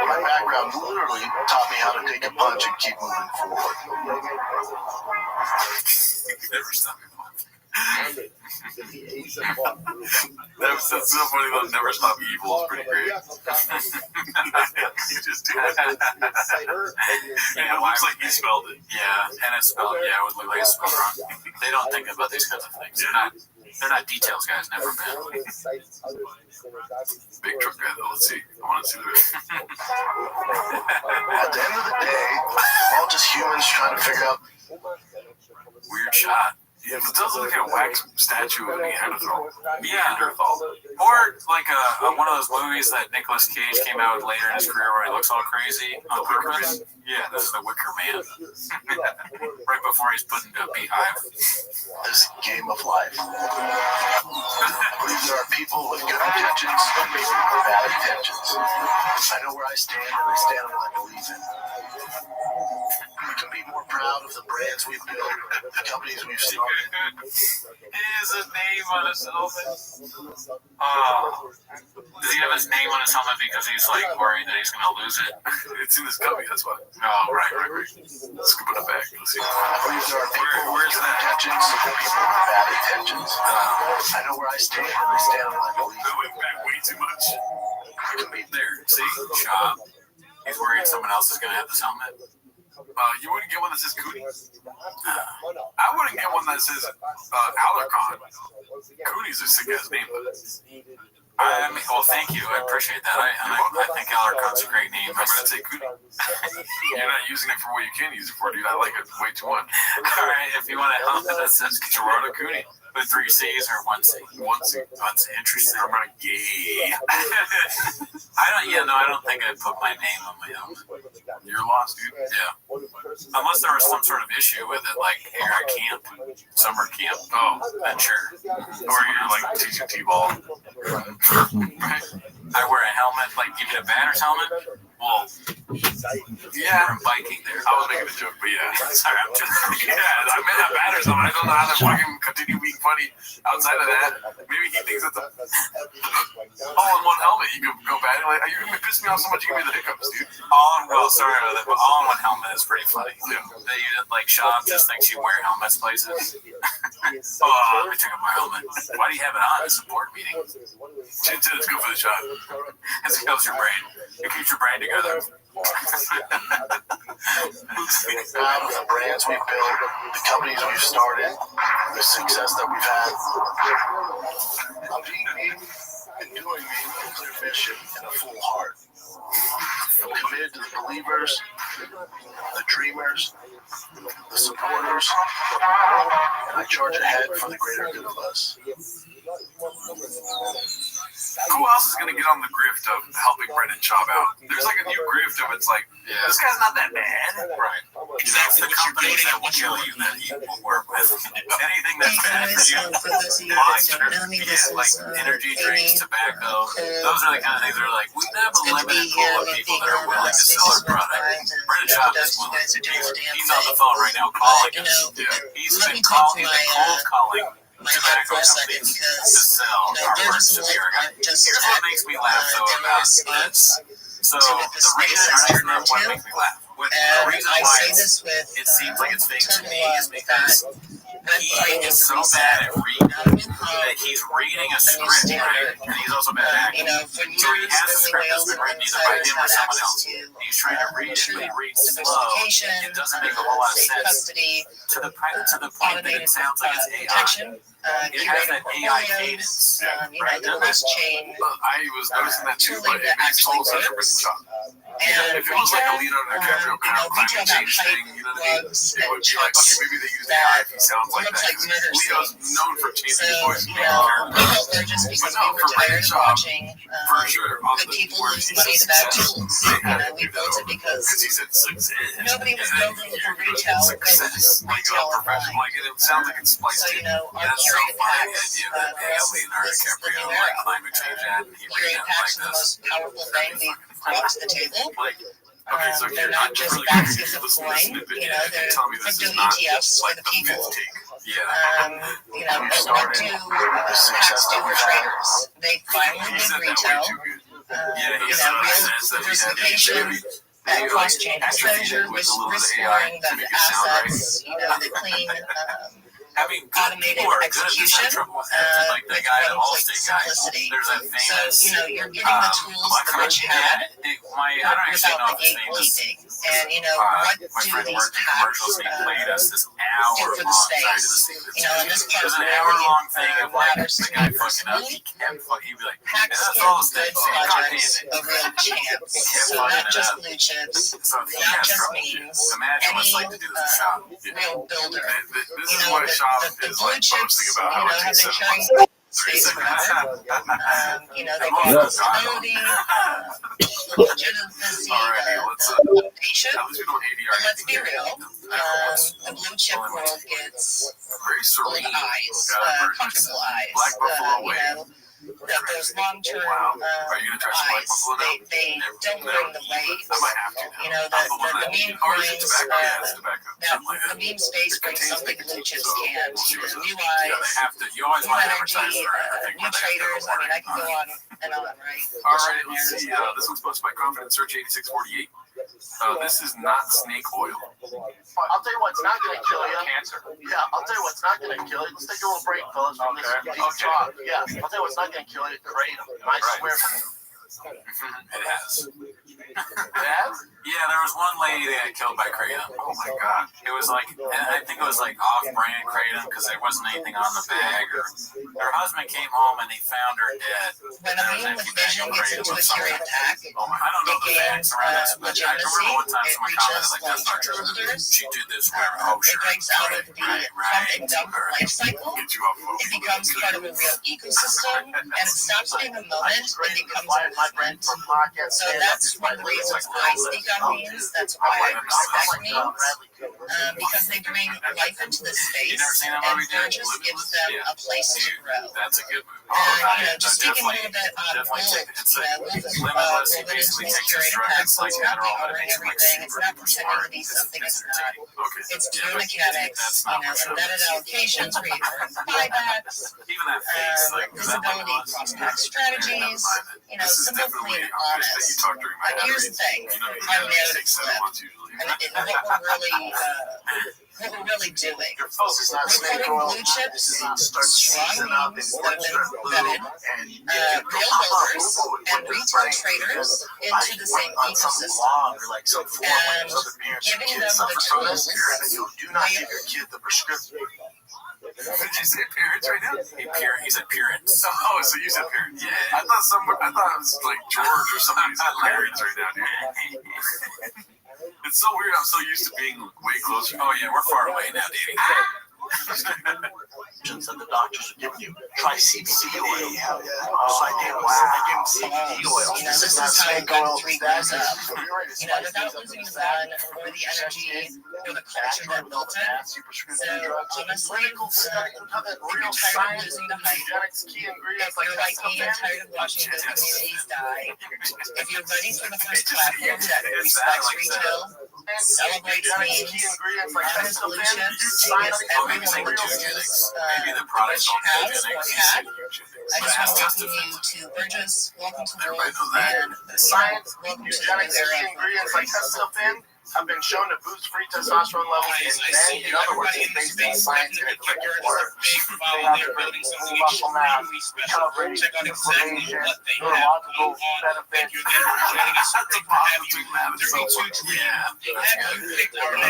My background literally taught me how to take a punch and keep moving forward. Never stop me. That's so funny though. Never stop evil is pretty great. You just do it. And it looks like you spelled it. Yeah, and it's spelled. Yeah, it would look like it's spelled wrong. They don't think about these kinds of things. They're not details guys. Never been. Big truck guy though. Let's see. I want to see the rest. At the end of the day, we're all just humans trying to figure out. Weird shot. Yeah, but it does look like a wax statue of Neanderthal. Yeah. Or like one of those movies that Nicolas Cage came out with later in his career where he looks all crazy on purpose. Yeah, this is the Wicker Man. Right before he's put into a beehive. This game of life. I believe there are people with good intentions and maybe bad intentions. I know where I stand and I stand on what I believe in. We can be more proud of the brands we've built, the companies we've started. He has a name on his helmet. Does he have his name on his helmet because he's like worried that he's going to lose it? It's in this cubby, that's why. Oh, right. Let's scoop it back. Let's see. Where's that? Intentions, people with bad intentions. I know where I stand and I stand on what I believe. I went back way too much. There, see? Shop. He's worried someone else is going to have this helmet. You wouldn't get one that says Cootie? I wouldn't get one that says Alarcon. Cootie's a sick ass name. I mean, well, thank you. I appreciate that. I think Alarcon's a great name. I'm going to say Cootie. You're not using it for what you can use it for, dude. I like it way too much. All right, if you want a helmet that says Gerardo Cootie with 3 C's or 1 C? 1 C. Interesting. I'm not gay. I don't think I'd put my name on my helmet. You're lost, dude. Yeah. Unless there was some sort of issue with it, like here at camp, summer camp. Oh, then sure. Or you're like teaching T-ball. Right. I wear a helmet, like give me a batter's helmet. Well, yeah, I'm biking there. I was making a joke, but yeah. Sorry, I'm just. Yeah, I meant a batter's helmet. I don't know how to fucking continue being funny outside of that. Maybe he thinks it's all in one helmet. You can go batting. Like, you're gonna piss me off so much. You give me the hiccups, dude. Sorry about that, but all in one helmet is pretty funny. Yeah. Like Shop just thinks you wear helmets places. Let me take off my helmet. Why do you have it on? It's a board meeting. It's good for the shot. It helps your brain. It keeps your brain together. Proud of the brands we've built, the companies we've started, the success that we've had. I'm being me and doing me with a clear vision and a full heart. I'm committed to the believers, the dreamers, the supporters, and I charge ahead for the greater good of us. Who else is going to get on the grift of helping Brendan Schaub out? There's like a new grift of it's like, this guy's not that bad. Right. That's the companies that will kill you that you will work with. Anything that's bad for you. Like energy drinks, tobacco. Those are the kind of things that are like, we have a limited pool of people that are willing to sell our product. Brendan Schaub is willing to do it. He's on the phone right now calling us. He's been cold calling. Tobacco companies to sell our words to the Oregon. Here's what makes me laugh though about this. So the reason what makes me laugh. The reason why it seems like it's fake to me is because he is so bad at reading not a new home, that he's reading a a new script, right? standard. And he's also bad at acting. For years, So he has a only script that's whales been and written either by insiders him or had someone access else. to He's trying to read it, but he reads slow. diversification, It doesn't make a whole lot of safe sense custody, to the point that it sounds like it's AI. protection, It has that AI portfolios, cadence, the closed chain I was noticing that too, tooling but it that makes actually total sense for works. shop. And If it was like a Leonardo DiCaprio kind of climate change thing, you know what I mean? It would be like, okay, maybe they use AI if he sounds like that. Leo's known for changing his voice. We felt urgent because we were tired of watching good people lose money to bad tools. We built it because nobody was building for retail. Retail professional, like it sounds like it's spliced in. Our curated packs for us, this is the new era. Curated packs are the most powerful thing we've brought to the table. They're not just baskets of coin, they're crypto ETFs for the people. But what do packs do for traders? They finally did retail, real diversification, that cross-chain exposure, risk scoring, the assets, the clean, automated execution, like the guy, the Allstate guy. There's that famous. So, you're getting the tools the rich had I don't actually know without if the his name is. gatekeeping. And, what My do friend these worked in commercials packs and he played us this do hour for the long side of the space? scene. And this part There's an really hour-long thing of like matters the to guy me fucking up. personally. He'd be like, Packs that's give all the good things. projects a real chance. So not just blue chips, not just memes, Imagine what it's like to do this in shop. real builder. This is what shop is like posting about how much have he been said. carrying space forever. They brought stability, legitimacy, foundation. But let's be real, the blue chip world gets old eyes, comfortable eyes. Those long-term eyes, they don't bring the wave. The meme coins, the meme space brings something blue chips can't. New eyes, new energy, new traders. I can go on and on, right? All right, let's see. This one's posted by Confident Search 8648. This is not snake oil. I'll tell you what's not going to kill you. Cancer. Yeah, I'll tell you what's not going to kill you. Let's take a little break, fellas, from this deep talk. Yeah, I'll tell you what's not going to kill you. Kratom. And I swear to you. It has. It has? Yeah, there was one lady that got killed by kratom. Oh my god! It was like, and I think it was like off-brand kratom because there wasn't anything on the bag. Or her husband came home and he found her dead. When a meme with vision gets into a curated pack, I don't know the facts around this, but I remember one time it someone commented reaches like, "That's not true. shoulders. She did this with her kosher." It breaks out of the pump and dump life cycle. It becomes part of a real ecosystem, and it stops being a moment and becomes a movement. So that's one of the reasons I speak on memes. That's why I respect memes. Because they bring life into the space, and Burgess gives them a place to grow. That's a good move. Just speaking a little bit on Wolf, basically takes a curated strip. packs, It's like it's not mineral, but covering it's like everything. It's super not pretending to be smart. something it's not. It's pure but mechanics, that's not what embedded allocations, created buybacks, even that face, like visibility, cross-pack strategies, simple, clean, honest. But here's the thing, our narrative flip. What we're really doing. We're putting blue chips, strong memes that have been vetted, real builders, and retail traders into the same ecosystem, and giving them the tools. Do not give your kid the prescription. Did you say parents right now? He said parents. Oh, so you said parents. Yeah. I thought it was like George or somebody who said parents right now, dude. It's so weird. I'm so used to being way closer. Oh yeah, we're far away now, dating. That the doctors are giving you. Try CBD oil. So I gave him CBD oil. This is how Gun 3 goes up. Without losing the fun or the energy or the culture that built it. So honestly, if you're tired of losing the hype, if you're like me and tired of watching the communities die, if you're ready for the first platform that respects retail, celebrates memes, honors blue chips, and gives everyone the tools Maybe the products don't has or had. I just want to welcome you to Burgess, welcome to Wolf, and science, welcome to the eugenics, new key era. ingredients like hexylphin, have been shown to boost free testosterone levels in men. In other words, it's based on scientific work. They have muscle mass, recovery, inflammation, neurological benefits.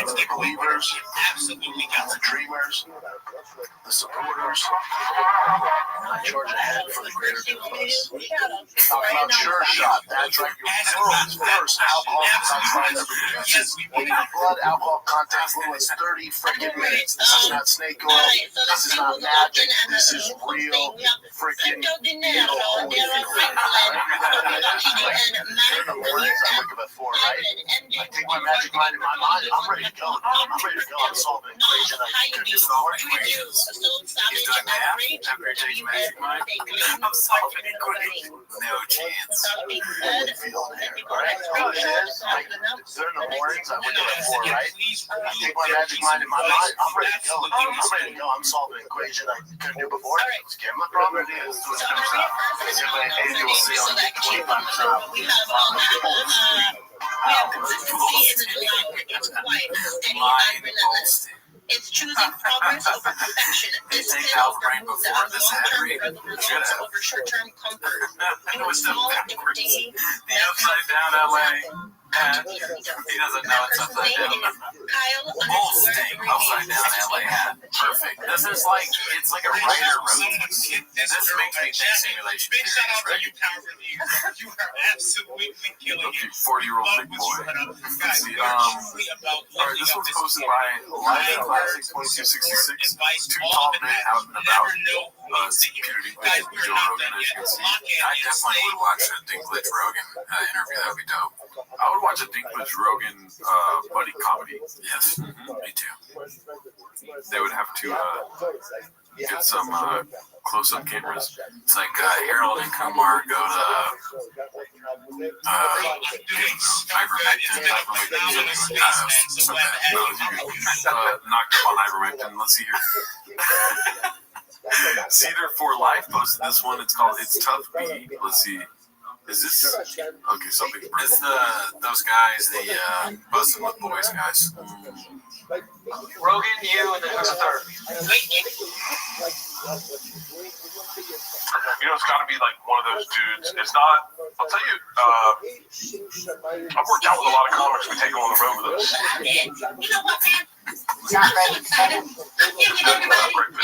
The believers, the dreamers, the supporters. I charge ahead for the greater good of us. Talking about Sure Shot, that's right, your world's first alcohol detoxifier that reduces in your blood alcohol content as little as 30 freaking minutes. This is not snake oil. This is not magic. This is real freaking deal. Holy I wake up at 4, right? I take my magic mind in my mind. I'm ready to go. I'm ready to go. I'm solving an equation. I can do solve equations. He's doing math after he takes magic mind. I'm solving equations. No chance. Feel there, right? Like, during the mornings, I wake up at 4, right? I take my magic mind in my mind. I'm ready to go. I'm ready to go. I'm solving an equation I couldn't do before. Let's get my problem is to it comes out. As you will see on the 25 we have consistency in the July. It's quiet, steady, and relentless. It's choosing progress over perfection. Discipline over long-term results over short-term comfort. In small, different days, the upside down LA. He doesn't know it's upside down. Bull steak, upside down LA hat. Perfect. This is like, it's like a writer wrote this. This makes me think simulation. Big shout out to you, Power Review. You are absolutely killing it. 40-year-old big boy. Guys, we are truly about Alright, this one's posted by Live Classic 2266. Two tall men out and about. Computer Guys, we're not done as you yet. can see. I definitely would watch a Dinklage Rogan interview. That would be dope. I would watch a Dinklage Rogan buddy comedy. Yes, me too. They would have to get some close-up cameras. It's like Harold and Kumar go to ivermectin. Knocked up on ivermectin. Let's see here. Cedar for Life posted this one. It's called It's Tough B. Let's see. Is this okay? Something's burning. It's those guys, the Bustin' with Boys guys. Rogan, you, and then who's the third? You know, it's got to be like one of those dudes. It's not. I'll tell you. I've worked out with a lot of comics. We take them on the road with us. You know what, man? Not ready. It's definitely not great.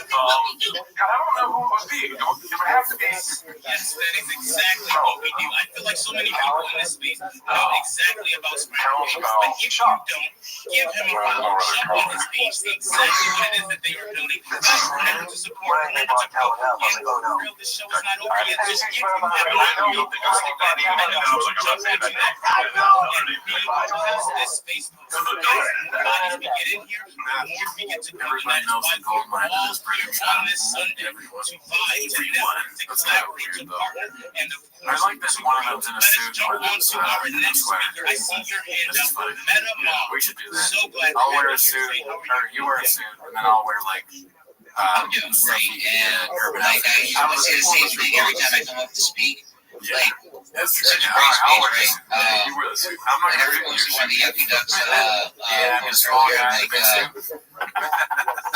God, I don't know who it would be. It would have to be. Yes, that is exactly what we do. I feel like so many people in this space know exactly about Spider-Man. But if you don't, give him a follow. Jump on his page. See exactly what it is that they are building. Remember to support. Remember to go. And for real, this show is not over yet. Just if you have an idea, jump into that. And repost this space. So guys, the more we get in here, the more we get to go. And that is why we're all here on this Sunday to vibe together, to collaborate, to partner, and the I like that one of them's in a suit. jump on to our next speaker. I see your hand up. Meta Mom. We should do that. So glad I'll wear a suit, or you wear a suit, and then I'll wear like I'm doing great, and like I always say the same thing every time I come up to speak. Like, that's true. such a great speech, right? You wear the suit. I'm not Like gonna everyone's one of the Yucky Ducks I'm a was small earlier, guy.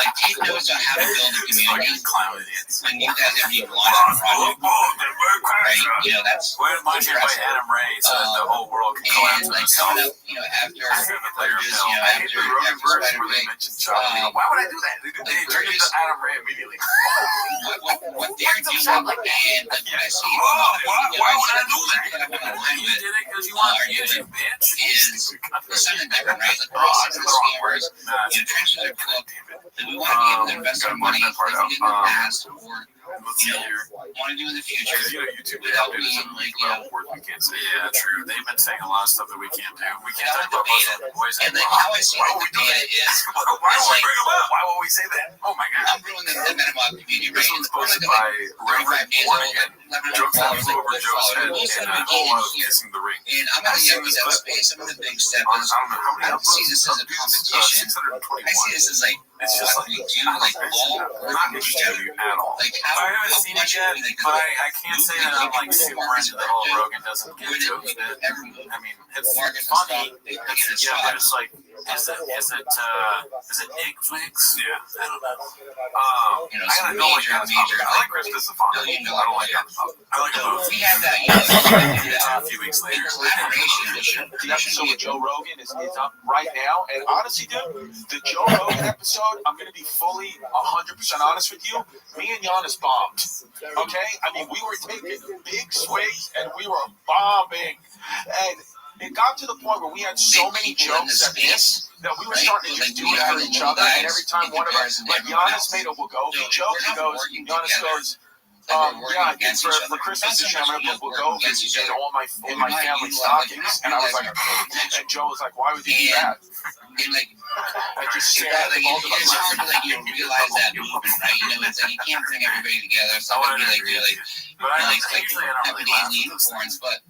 like take notes on how to build a community. Clown idiots. When you guys have even launched a project, right? You know, that's Mine's here by Adam Ray, so that the whole world can collapse and on like itself. coming up, you know, after Spider-Man, Why would I do that? They turned into Adam Ray immediately. what they're doing, and like what I see, why would I do that? You did it because you want to use it, bitch. Is something different, right? Like basics and scammers, you know, trenches are cooked, and we want to be able to invest our money like we did in the past, or you know, want to do in the future. YouTube without being like, you know, we can't say. Yeah, true. They've been saying a lot of stuff that we can't do. We can't talk about boys and like how I see the data is, why would we say that? Oh my god. I'm ruling the Metamod community, right? This one's posted by Reverend One Again. Jokes that flew over Joe's head and kissing the ring. And I'm in the Yucky Duck space. I'm in the big steppers. I see this as a competition. I see this as like It's just like, I like this. I'm not interested in you at all. I haven't seen it yet, but I can't say that I'm like super into the whole Rogan doesn't get jokes bit. I mean, it's funny. It's, you know, but it's like, is it Netflix? Yeah. I don't know. I don't like Giannis Pop. I like Chris Stefano. I don't like Giannis Pop. I like both. We have that, A few weeks later. The episode with Joe Rogan is up right now, and honestly, dude, the Joe Rogan episode, I'm gonna be fully 100% honest with you. Me and Giannis bombed. Okay, I mean, we were taking big swings and we were bombing, and it got to the point where we had so many jokes at this that we were starting to just do it for each other, and every time one of us, like Giannis made a Wegovy joke, Giannis goes, yeah, it's for Christmas this year, I'm going to put Wegovy in all my family stockings. And I was like, and Joe was like, why would you do that? And like, I just said that to both of us. It's hard to like, realize that movement, right? It's like you can't bring everybody together. So I would be like, really, unicorns, but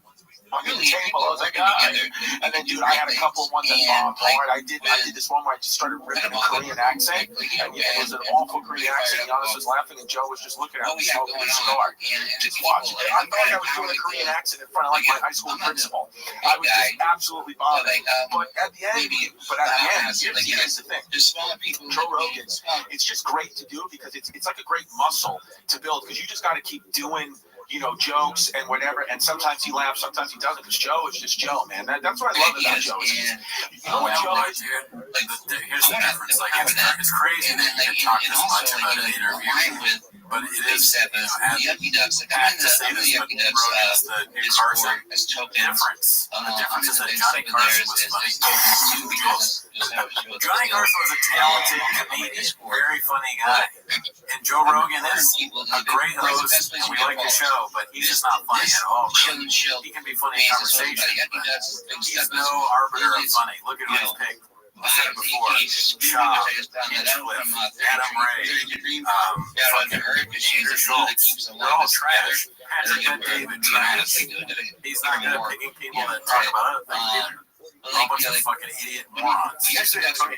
I'm in the table. I was like, and then, dude, I had a couple of ones that bombed hard. I did this one where I just started ripping a Korean accent, and it was an awful Korean accent. Giannis was laughing, and Joe was just looking at me, smoking a cigar. Just watch. I thought I was doing a Korean accent in front of like my high school principal. I was just absolutely bombing. But at the end, here's the thing. Joe Rogan, it's just great to do because it's like a great muscle to build because you just got to keep doing, jokes and whatever, and sometimes he laughs, sometimes he doesn't, because Joe is just Joe, man. That's what I love about Joe. You know what Joe is? Here's the difference. Like, it's crazy that you can talk this much about an interview, but it is, Yucky Ducks, I have to say this, but Rogan's the new Carson difference. The difference is that Johnny Carson was funny. Johnny Carson was a talented comedian, very funny guy. And Joe Rogan is a great host, and we like the show, but he's just not funny at all. Really. He can be funny in conversation, but he's no arbiter of funny. Look at who he's picked. I said it before. Shaw, Hinchcliffe, Adam Ray, fucking Andrew Schultz. They're all trash. Patrick and David, trash. He's not good at picking people that talk about other things either. A bunch of fucking idiot morons. Let's not forget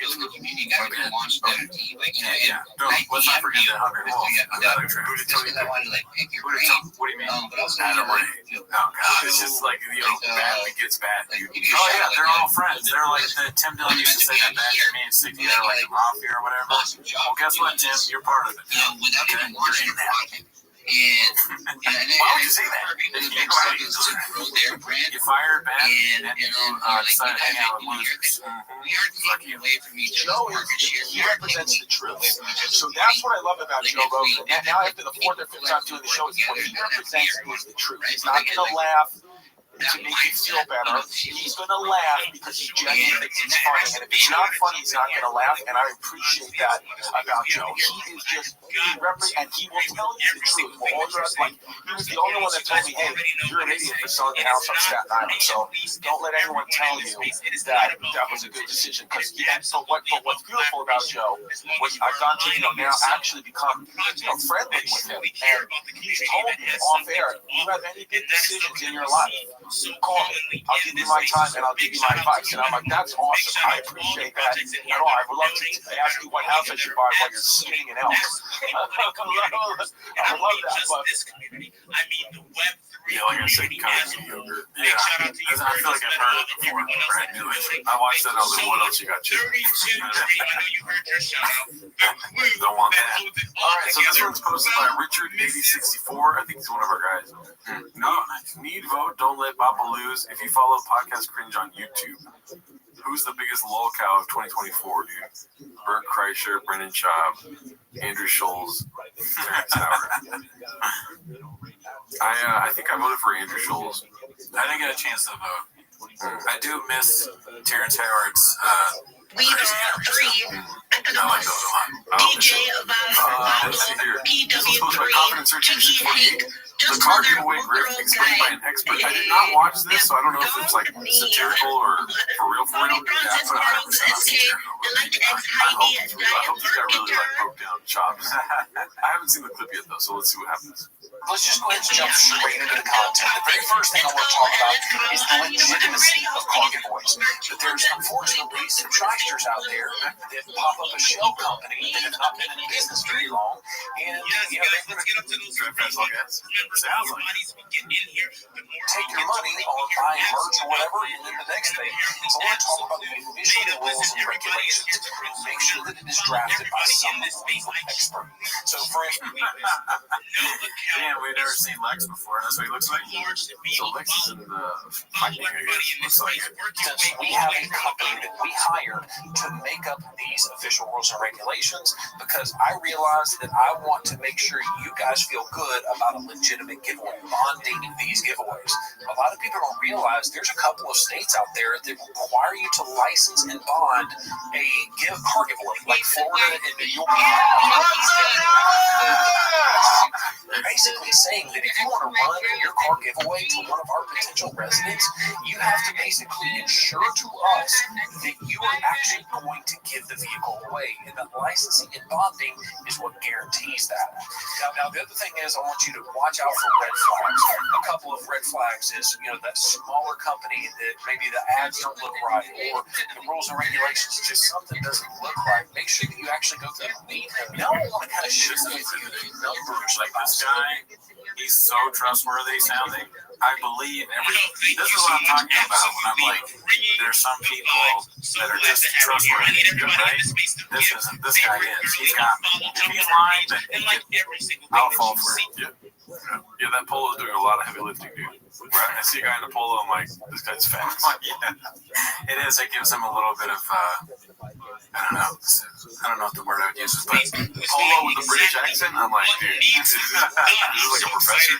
the Hungry Wolf. Another trash. Who did tell you that? I wanted to like pick your brain. What do you mean? But also, Adam Ray. Oh god, it's just like bad gets bad. Oh yeah, they're all friends. They're like the Tim Dillon used to say that bad for me and stick together like the mafia or whatever. Well, guess what, Tim? You're part of it. Without even watching that. And why would you say that? You fired Ben and you decided to hang out with losers. We aren't taking away from each Joe he represents the truth. So that's what I love about Joe Rogan. And now after the fourth or fifth time doing the show, what he represents is the truth. He's not going to laugh to make you feel better. He's going to laugh because he genuinely thinks it's funny. And if it's not funny, he's not going to laugh. And I appreciate that about Joe. He is just, and he will tell you the truth. Well, like, he was the only one that told me, hey, you're an idiot for selling the house on Staten Island. So don't let anyone tell you that that was a good decision. But what's beautiful about Joe, what I've gone to, now actually become, friendly with him. And he's told me off air, you have any big decisions in your life, call me. I'll give you my time and I'll give you my advice. And I'm like, that's awesome. I appreciate that. I would love to ask you what house I should buy while you're skinning an elk. I love that. But yeah, like I said, kind of mediocre. Yeah, because I feel like I've heard it before, but I knew it. I watched that. I was like, what else you got, Jim? Don't want that. All right, so this one's posted by Richard8064. I think he's one of our guys. No, need vote. Don't let Papa lose. If you follow Podcast Cringe on YouTube, who's the biggest lol cow of 2024, dude? Bert Kreischer, Brendan Schaub, Andrew Scholes, Terrence Howard. I think I voted for Andrew Scholes. I didn't get a chance to vote. I do miss Terrence Howard's. We are 3 Economos, DJ Pablo, PW3, Tiki Hank, The car giveaway grift explained by an expert. I did not watch this, so I don't know if it's like satirical or for real. Yeah, I put 100% on satirical. I hope this guy really like broke down chops. I haven't seen the clip yet though, so let's see what happens. Let's just go ahead and jump straight into the content. The very first thing I want to talk about is the legitimacy of car giveaways. But there's unfortunately some shysters out there that pop up a shell company that have not been in business very long, and you know they're going to take your money on buying merch or whatever, and then the next thing is I want to talk about the official rules and regulations. Make sure that it is drafted by some legal expert. So, for instance, damn, we've never seen Lex before. That's what he looks like. So Lex is in the fighting, I guess. Looks like it. Since we have a company that we hired to make up these official rules and regulations, because I realize that I want to make sure you guys feel good about a legitimate giveaway, bonding these giveaways. A lot of people don't realize there's a couple of states out there that require you to license and bond a car giveaway, like Florida and New York. Basically saying that if you want to run your car giveaway to one of our potential residents, you have to basically ensure to us that you are actually going to give the vehicle away, and that licensing and bonding is what guarantees that. Now the other thing is, I want you to watch out for red flags. A couple of red flags is, you know, that smaller company that maybe the ads don't look right, or the rules and regulations, just something doesn't look right. Make sure that you actually go through and read them. Now I want to kind of share with you the numbers. Like this guy, he's so trustworthy sounding. I believe everything. This is what I'm talking about when I'm like, there's some people that are just trustworthy, right? This guy is. He's got me. If he's lying, then I'll fall for it. Yeah, that polo is doing a lot of heavy lifting, dude. Right? I see a guy in the polo, I'm like, this guy's fast. Yeah, it is. It gives him a little bit of, I don't know what the word I would use is, but polo with the British accent, I'm like, dude, this is like a professor.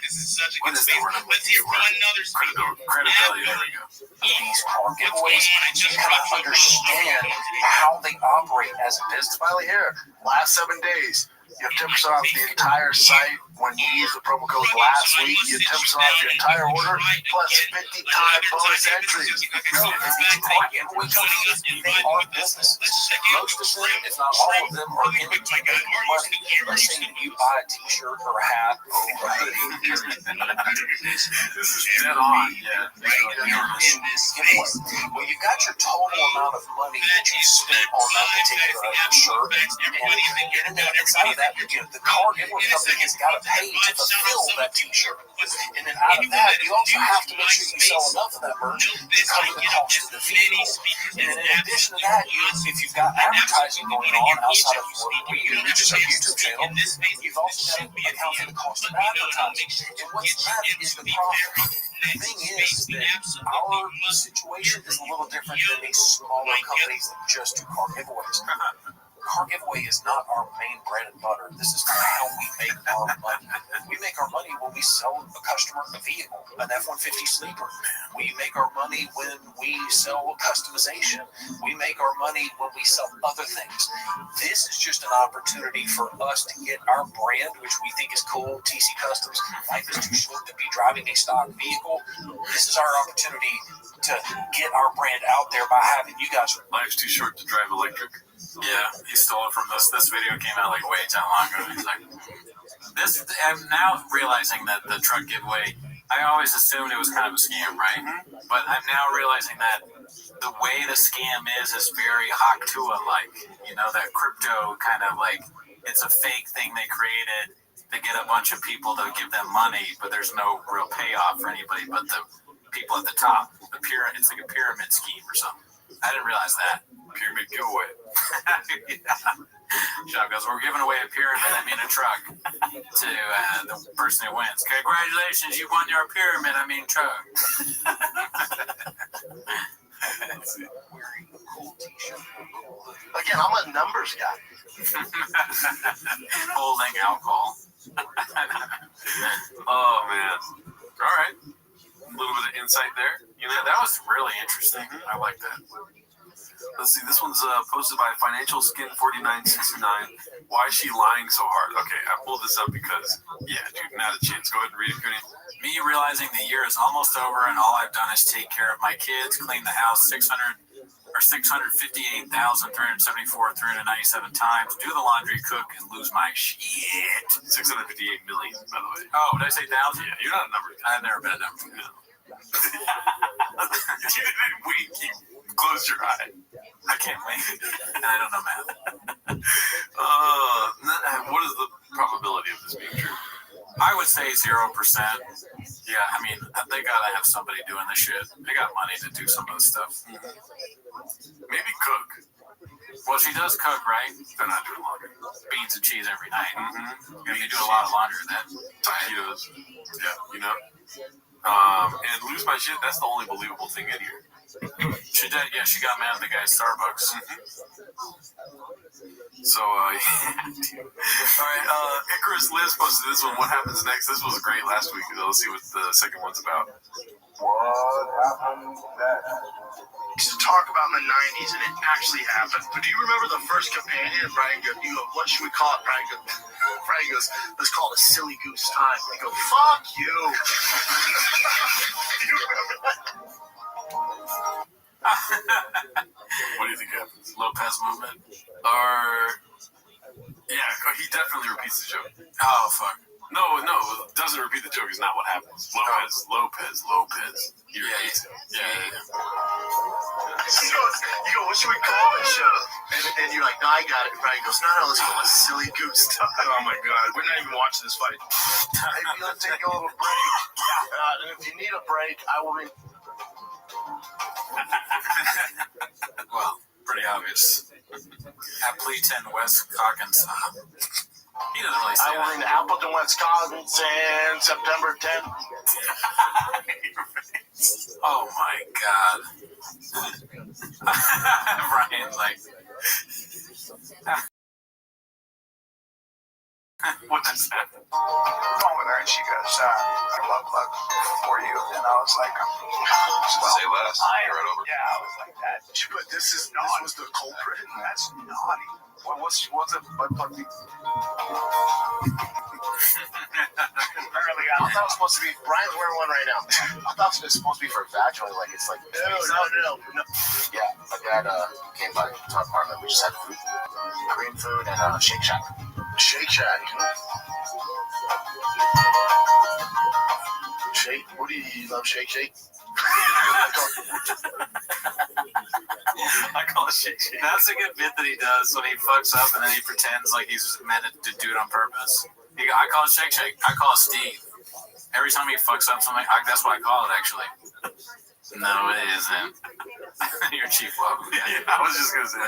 What is the word I'm looking for? Credibility, there we go. These car giveaways, you kind of understand how they operate as a business. Smiley here. Last 7 days, you have 10% off the entire site. When you use the promo code last week, you get 10% off your entire order, plus 50 time bonus entries. They are businesses. Most of them, if not all of them, are in it to make money. Let's say you buy a t-shirt or a hat or a hoodie. This is dead on. Yeah. Well, you got your total amount of money that you spent on that particular shirt, and then inside of that, the car giveaway company has got to pay to fulfill that t-shirt. And then out of that, you also have to make sure you sell enough of that merch to cover the cost of the vehicle. And then in addition to that, if you've got advertising going on outside of what we do, which is our YouTube channel, you've also got to account for the cost of advertising. And what's that is the profit. The thing is that our situation is a little different than these smaller companies that just do car giveaways. Car giveaway is not our main bread and butter. This is not how we make our money. We make our money when we sell a customer a vehicle, an F-150 sleeper. We make our money when we sell customization. We make our money when we sell other things. This is just an opportunity for us to get our brand, which we think is cool, TC Customs. Life is too short to be driving a stock vehicle. This is our opportunity to get our brand out there by having you guys. Life's too short to drive electric. Yeah, he stole it from this. This video came out like way too long ago. He's like, this. I'm now realizing that the truck giveaway, I always assumed it was kind of a scam, right? But I'm now realizing that the way the scam is very Haktua-like. You know, that crypto kind of like, it's a fake thing they created to get a bunch of people to give them money, but there's no real payoff for anybody but the people at the top. It's like a pyramid scheme or something. I didn't realize that. Pyramid giveaway. Shop goes, we're giving away a pyramid, a truck, to the person who wins. Congratulations, you won your pyramid, truck. Again, I'm a numbers guy. Holding alcohol. Oh, man. All right. A little bit of insight there. That was really interesting. I like that. Let's see. This one's posted by Financial Skin 4969. Why is she lying so hard? Okay, I pulled this up because, yeah, dude, not a chance. Go ahead and read it, Cooney. Me realizing the year is almost over and all I've done is take care of my kids, clean the house 658,374 397 times, do the laundry, cook, and lose my shit. 658 million, by the way. Oh, did I say 1,000? Yeah, you're not a number. I've never been a number. No. You didn't wink. You closed your eye. I can't wait, and I don't know math. What is the probability of this being true? I would say 0%. Yeah, I mean, they gotta have somebody doing this shit. They got money to do some of this stuff. Maybe cook. Well, she does cook, right? They're not doing laundry. Beans and cheese every night. Mm-hmm. You do a lot of laundry then. Taquitos. Yeah, you know. And lose my shit, that's the only believable thing in here. She did, yeah, she got mad at the guy at Starbucks. So, yeah. All right, Icarus Liz posted this one. What happens next? This was great last week. Let's see what the second one's about. What happened next? Used to talk about in the 90s, and it actually happened. But do you remember the first companion? Brian goes, what should we call it? Brian goes, let's call it a silly goose time. I go, fuck you. Do you remember that? What do you think happens? Lopez movement? Yeah, he definitely repeats the joke. Oh, fuck. No, doesn't repeat the joke is not what happens. Lopez. He repeats it. Yeah. You go, what should we call it, show? And you're like, no, I got it. Brian goes, no, let's call it silly goose time. Oh my God, we're not even watching this fight. Maybe let's take a little break. And if you need a break, I will be. Well, pretty obvious. Appleton, West Coggins. He doesn't really say I will in Appleton, Wisconsin, September 10th. Oh my God. Brian's like, What just happened? Over there, and she goes, luck for you. And I was like, Say less. Right over. Yeah, I was like that. But this was the culprit. That's naughty. What's it? What puppy? Apparently, I thought it was supposed to be. Brian's wearing one right now. I thought it was supposed to be for vaginally, like it's like. No. Yeah, my dad came by to our apartment. We just had food, Korean food, and Shake Shack. Shake Shack. Shake? What do you love? Shake? I call it Shake. that's a good bit that he does when he fucks up and then he pretends like he's meant to do it on purpose. I call it Shake. I call it Steve. Every time he fucks up something, that's what I call it, actually. No, it isn't. You're Chief Wahoo. Yeah, I was just going to say.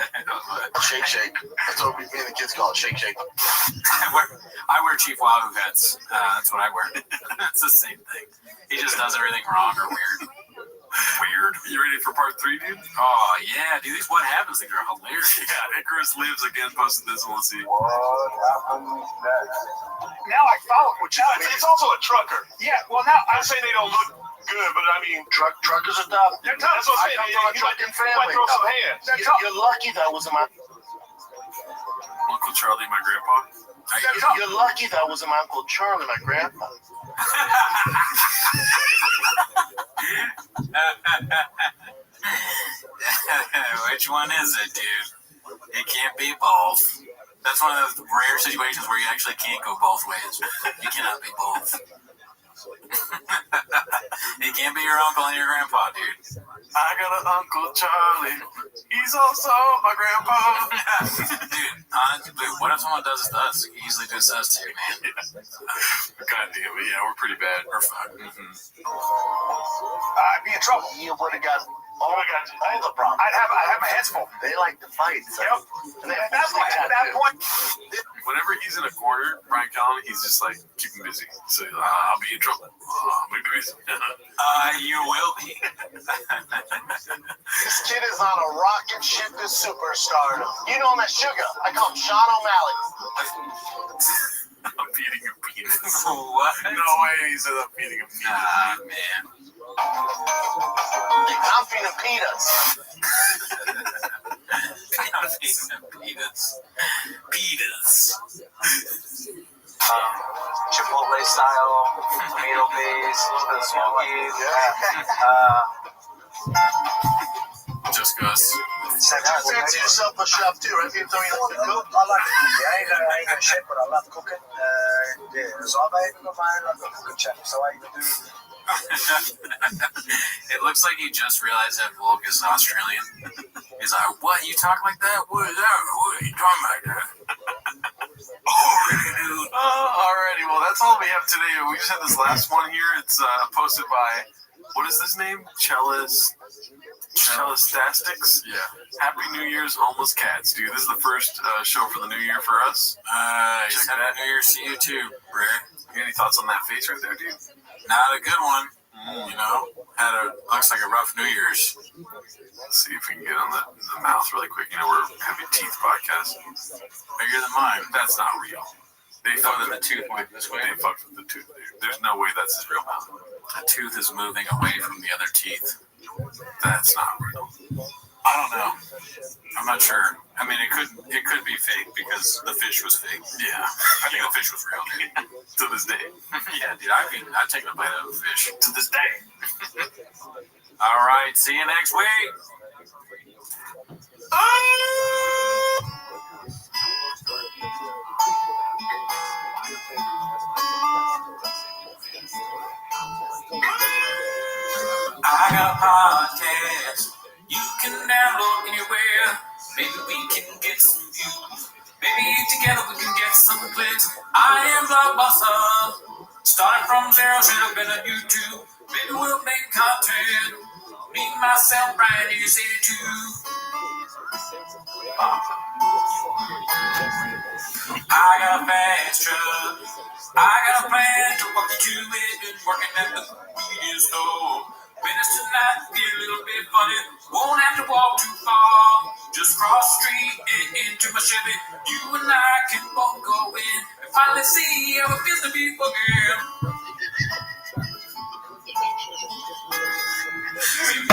Shake. That's what me and the kids call it, Shake. I wear Chief Wahoo hats. That's what I wear. It's the same thing. He just does everything wrong or weird. You ready for part 3, dude? Oh, yeah, dude. These What Happens things are hilarious. Yeah, Icarus Lives again posted this one. Let's see. What happens next? Now I follow what you mean. It's also a trucker. Yeah, well, now I'm saying they don't look good, but I mean, truckers are tough. They're tough. That's what I'm saying. I come from a trucking family. Throw some hands. You're lucky that wasn't my Uncle Charlie, my grandpa. You're lucky that wasn't my Uncle Charlie, my grandpa. Which one is it, dude? It can't be both. That's one of those rare situations where you actually can't go both ways. You cannot be both. It can't be your uncle and your grandpa, dude. I got an Uncle Charlie. He's also my grandpa. Dude, what if someone does this? He easily does us too, man. God damn it, yeah, we're pretty bad. We're fucked. I'd be in trouble. You would have got all the problems. I'd have my hands full. They like to fight. So. Yep. And at that point, whenever he's in a corner, Brian Callen, he's just like, keep him busy. So I'll be in trouble. I'll be busy. You will be. This kid is on a rocket ship to superstardom. You know him as Sugar. I call him Sean O'Malley. I'm feeding him peanuts. What? No way he said I'm feeding him peanuts. Ah, man. I'm feeding peanuts. Pitas. Chipotle style, tomato base, a little bit of smoky. Just goes. Fancy yourself a chef too, right? You don't like to cook? I like to cook. I ain't a chef, but I love cooking. So I'm able to find like a cooking chef. So I do. It looks like you just realized that Volk is Australian. He's like, what? You talk like that? What is that? What are you talking like that? Alrighty, dude. Alrighty, well, that's all we have today. We just had this last one here. It's posted by, what is this name? Cellistastics? Yeah. Happy New Year's, homeless cats, dude. This is the first show for the new year for us. Nice. Happy New Year's to you too, Bray. You got any thoughts on that face right there, dude? Not a good one. You know, looks like a rough New Year's. Let's see if we can get on the mouth really quick. You know, we're a Heavy Teeth podcast. Bigger than mine. That's not real. They fucked with the tooth went this way. They fucked with the tooth. There's no way that's his real mouth. The tooth is moving away from the other teeth. That's not real. I don't know. I'm not sure. I mean, it could be fake because the fish was fake. Yeah. I think the fish was real, dude. To this day. Yeah, dude. I'd take a bite out of a fish. To this day. All right. See you next week. I got a podcast you can download anywhere. Maybe we can get some views. Maybe together we can get some clicks. I am Blockbuster. Started from zero, should have been on YouTube. Maybe we'll make content. Me, myself, Brian, is 82. I got a fast truck. I got a plan to walk you to it. Been working at the convenience store. Minutes tonight, be a little bit funny. Won't have to walk too far. Just cross the street and into my Chevy. You and I can both go in and finally see how it feels to be fucking.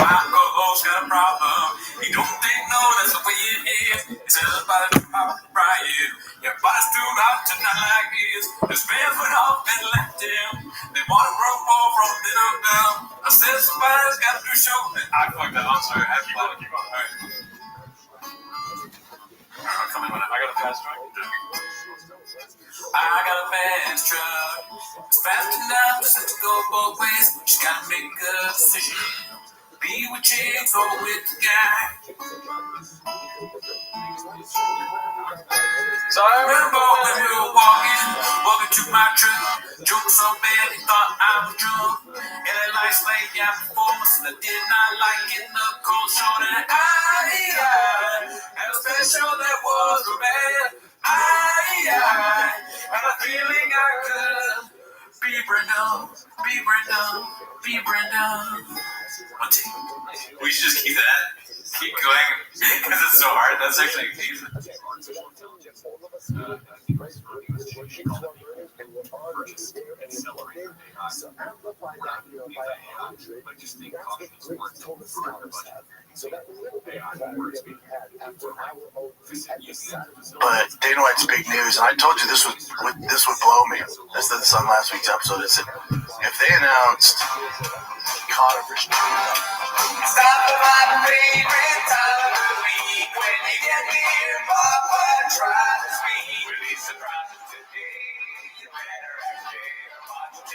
My co-host got a problem. He don't think that's the way it is. He says about it, Brian. Your body's too hot tonight like this. His fans went off and left him. They want to run more from middle down. I said somebody's got to do show. I fucked that. I'm sorry. I keep on. All right. Tell me when I got a fast truck. I got a fast truck. It's fast enough just to go both ways. Just gotta make a decision. Be with chicks or with the guy. So I remember when we were walking to my truck. Joke so bad he thought I was drunk. And at lights late, yeah, performance, and I did not like getting up cold short. And I had a special that was bad. I had a feeling I could be Brenda. We should just keep that. Keep going because it's so hard. That's actually decent. But Dana White's big news, and I told you this would blow me. I said this on last week's episode. It said if they announced Connor for Stop my favorite time of the week when you get near Papa, try to speak. Release surprises today. You better watch 10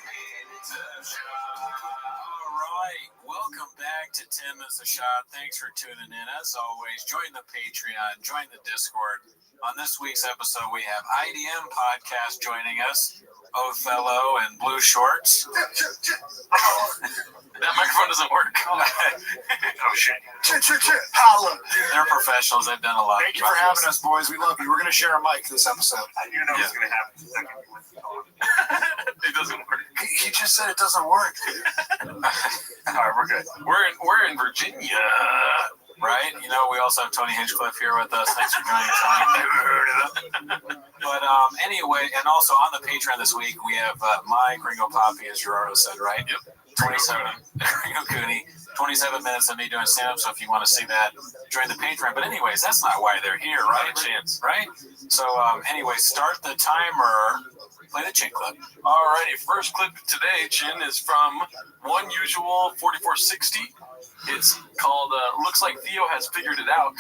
minutes of shot. All right, welcome back to 10 Minutes a Shot. Thanks for tuning in. As always, join the Patreon, join the Discord. On this week's episode, we have IDM Podcast joining us, Othello and Blue Shorts. That microphone doesn't work. Oh shit. Holla. They're professionals. They've done a lot. Thank you for having us, boys. We love you. We're going to share a mic this episode. I do know what's going to happen. It doesn't work. He just said it doesn't work. All right, we're good. We're in Virginia. Right? You know, we also have Tony Hinchcliffe here with us. Thanks for joining, Tony. Never heard of them. But anyway, and also on the Patreon this week, we have Mike, Ringo Poppy, as Gerardo said, right? Yep. 27. Cooney. 27 minutes of me doing stand-up. So if you want to see that, join the Patreon. But anyways, that's not why they're here, right? Not a chance. Right? So anyway, start the timer. Play the Chin clip. Alrighty, first clip today, Chin, is from One Usual 4460. It's called Looks Like Theo Has Figured It Out.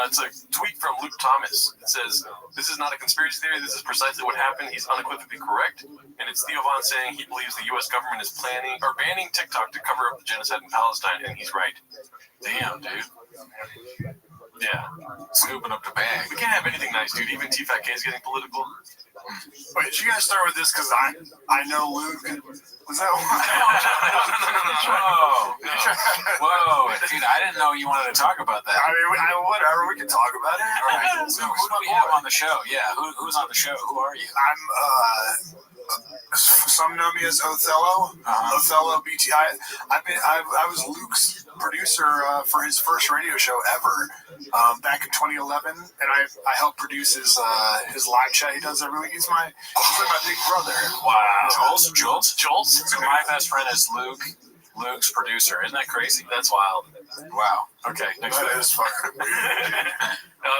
It's a tweet from Luke Thomas. It says, "This is not a conspiracy theory. This is precisely what happened. He's unequivocally correct." And it's Theo Von saying he believes the U.S. government is planning or banning TikTok to cover up the genocide in Palestine, and he's right. Damn, dude. Yeah. Scooping up the bag. We can't have anything nice, dude. Even T-Fat K is getting political. Wait, you guys start with this because I know Luke. Was that one? Whoa, dude! I didn't know you wanted to talk about that. I mean, whatever. We can talk about it. All right. So who do we have on the show? Yeah, who's on the show? Who are you? I'm some know me as Othello. Othello BTI. I was Luke's producer for his first radio show ever back in 2011, and I helped produce his live chat he does every week. He's like my big brother. Wow. Jules. So my best friend is Luke's producer. Isn't that crazy? That's wild. Wow. Okay. Next That is fucking weird.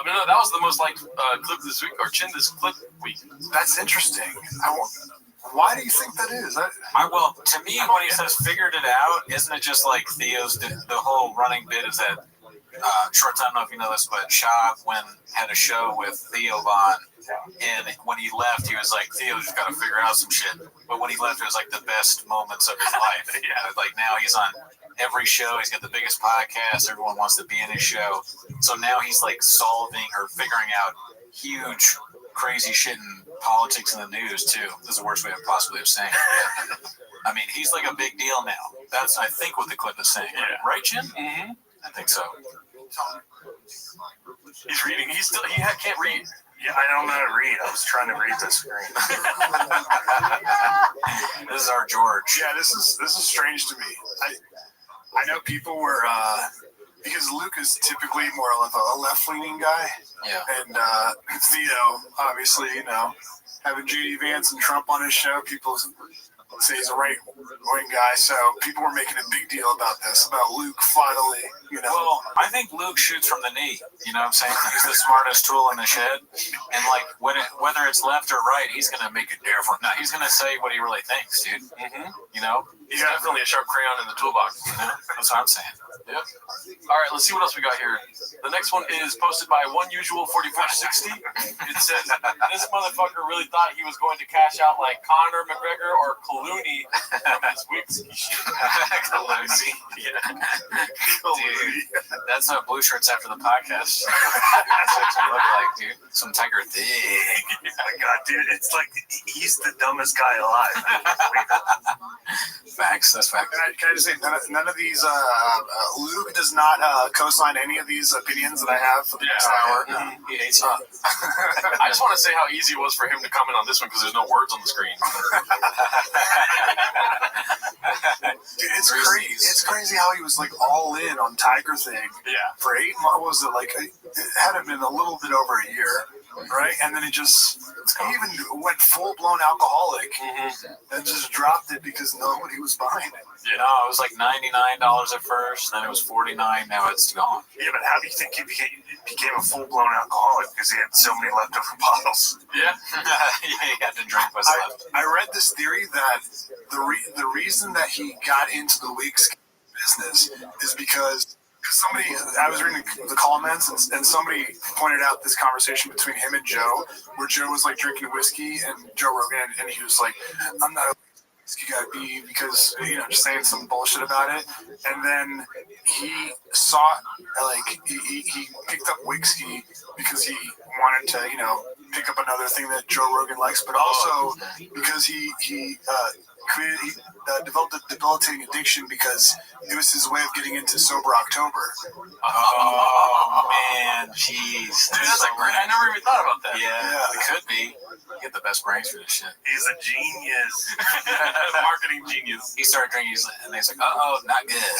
But no, that was the most liked clip this week, or Chin this clip week. That's interesting. Why do you think that is? Well, to me, when he says "figured it out," isn't it just like Theo's? The whole running bit is that Shorts. I don't know if you know this, but Shab had a show with Theo Von, and when he left, he was like, "Theo just got to figure out some shit." But when he left, it was like the best moments of his life. Yeah, like now he's on every show. He's got the biggest podcast. Everyone wants to be in his show. So now he's like solving or figuring out huge, crazy shit in politics and the news too. This is the worst way I possibly have saying it. I mean, he's like a big deal now. That's, I think, what the clip is saying. Yeah. Right, Jim? Mm-hmm. I think so. He's reading. He can't read. Yeah, I don't know how to read. I was trying to read the screen. This is our George. Yeah, this is strange to me. I know people were because Luke is typically more of a left-leaning guy. Yeah. And Theo, obviously, having JD Vance and Trump on his show, people say he's a right-wing guy. So people were making a big deal about this, about Luke finally, Well, I think Luke shoots from the knee. You know what I'm saying? He's the smartest tool in the shed. And, like, whether it's left or right, he's going to make it different. No, he's going to say what he really thinks, dude. Mm-hmm. He's definitely a sharp crayon in the toolbox. That's what I'm saying. Yep. All right, let's see what else we got here. The next one is posted by One Usual 4460. It says, "This motherfucker really thought he was going to cash out like Conor McGregor or Clooney from his whiskey shit." Clooney. Yeah. Dude, that's how Blue Shirts after the podcast. That's what you look like, dude. Some Tiger Thing. Oh my God, dude, it's like he's the dumbest guy alive. Facts. That's facts. Can I just say, none of these, Luke does not co-sign any of these opinions that I have for the next hour. He hates you. I just want to say how easy it was for him to comment on this one because there's no words on the screen. Dude, it's crazy how he was like all in on Tiger Thing. Yeah. For 8 months, what was it like? It had been a little bit over a year, right? And then he even went full blown alcoholic and just dropped it because nobody was buying it. Yeah. No, it was like $99 at first, then it was $49. Now it's gone. Yeah, but how do you think he became a full blown alcoholic? Because he had so many leftover bottles. Yeah. He had to drink what's left. I read this theory that the reason that he got into the whiskey business is because I was reading the comments and somebody pointed out this conversation between him and Joe, where Joe was like drinking whiskey and Joe Rogan, and he was like, "I'm not a whiskey guy, B," because just saying some bullshit about it. And then he saw he picked up whiskey because he wanted to pick up another thing that Joe Rogan likes, but also because he developed a debilitating addiction because it was his way of getting into Sober October. Oh, man, jeez. That's great. I never even thought about that. Yeah, it could be. You get the best brains for this shit. He's a genius. Marketing genius. He started drinking, and he's like, not good.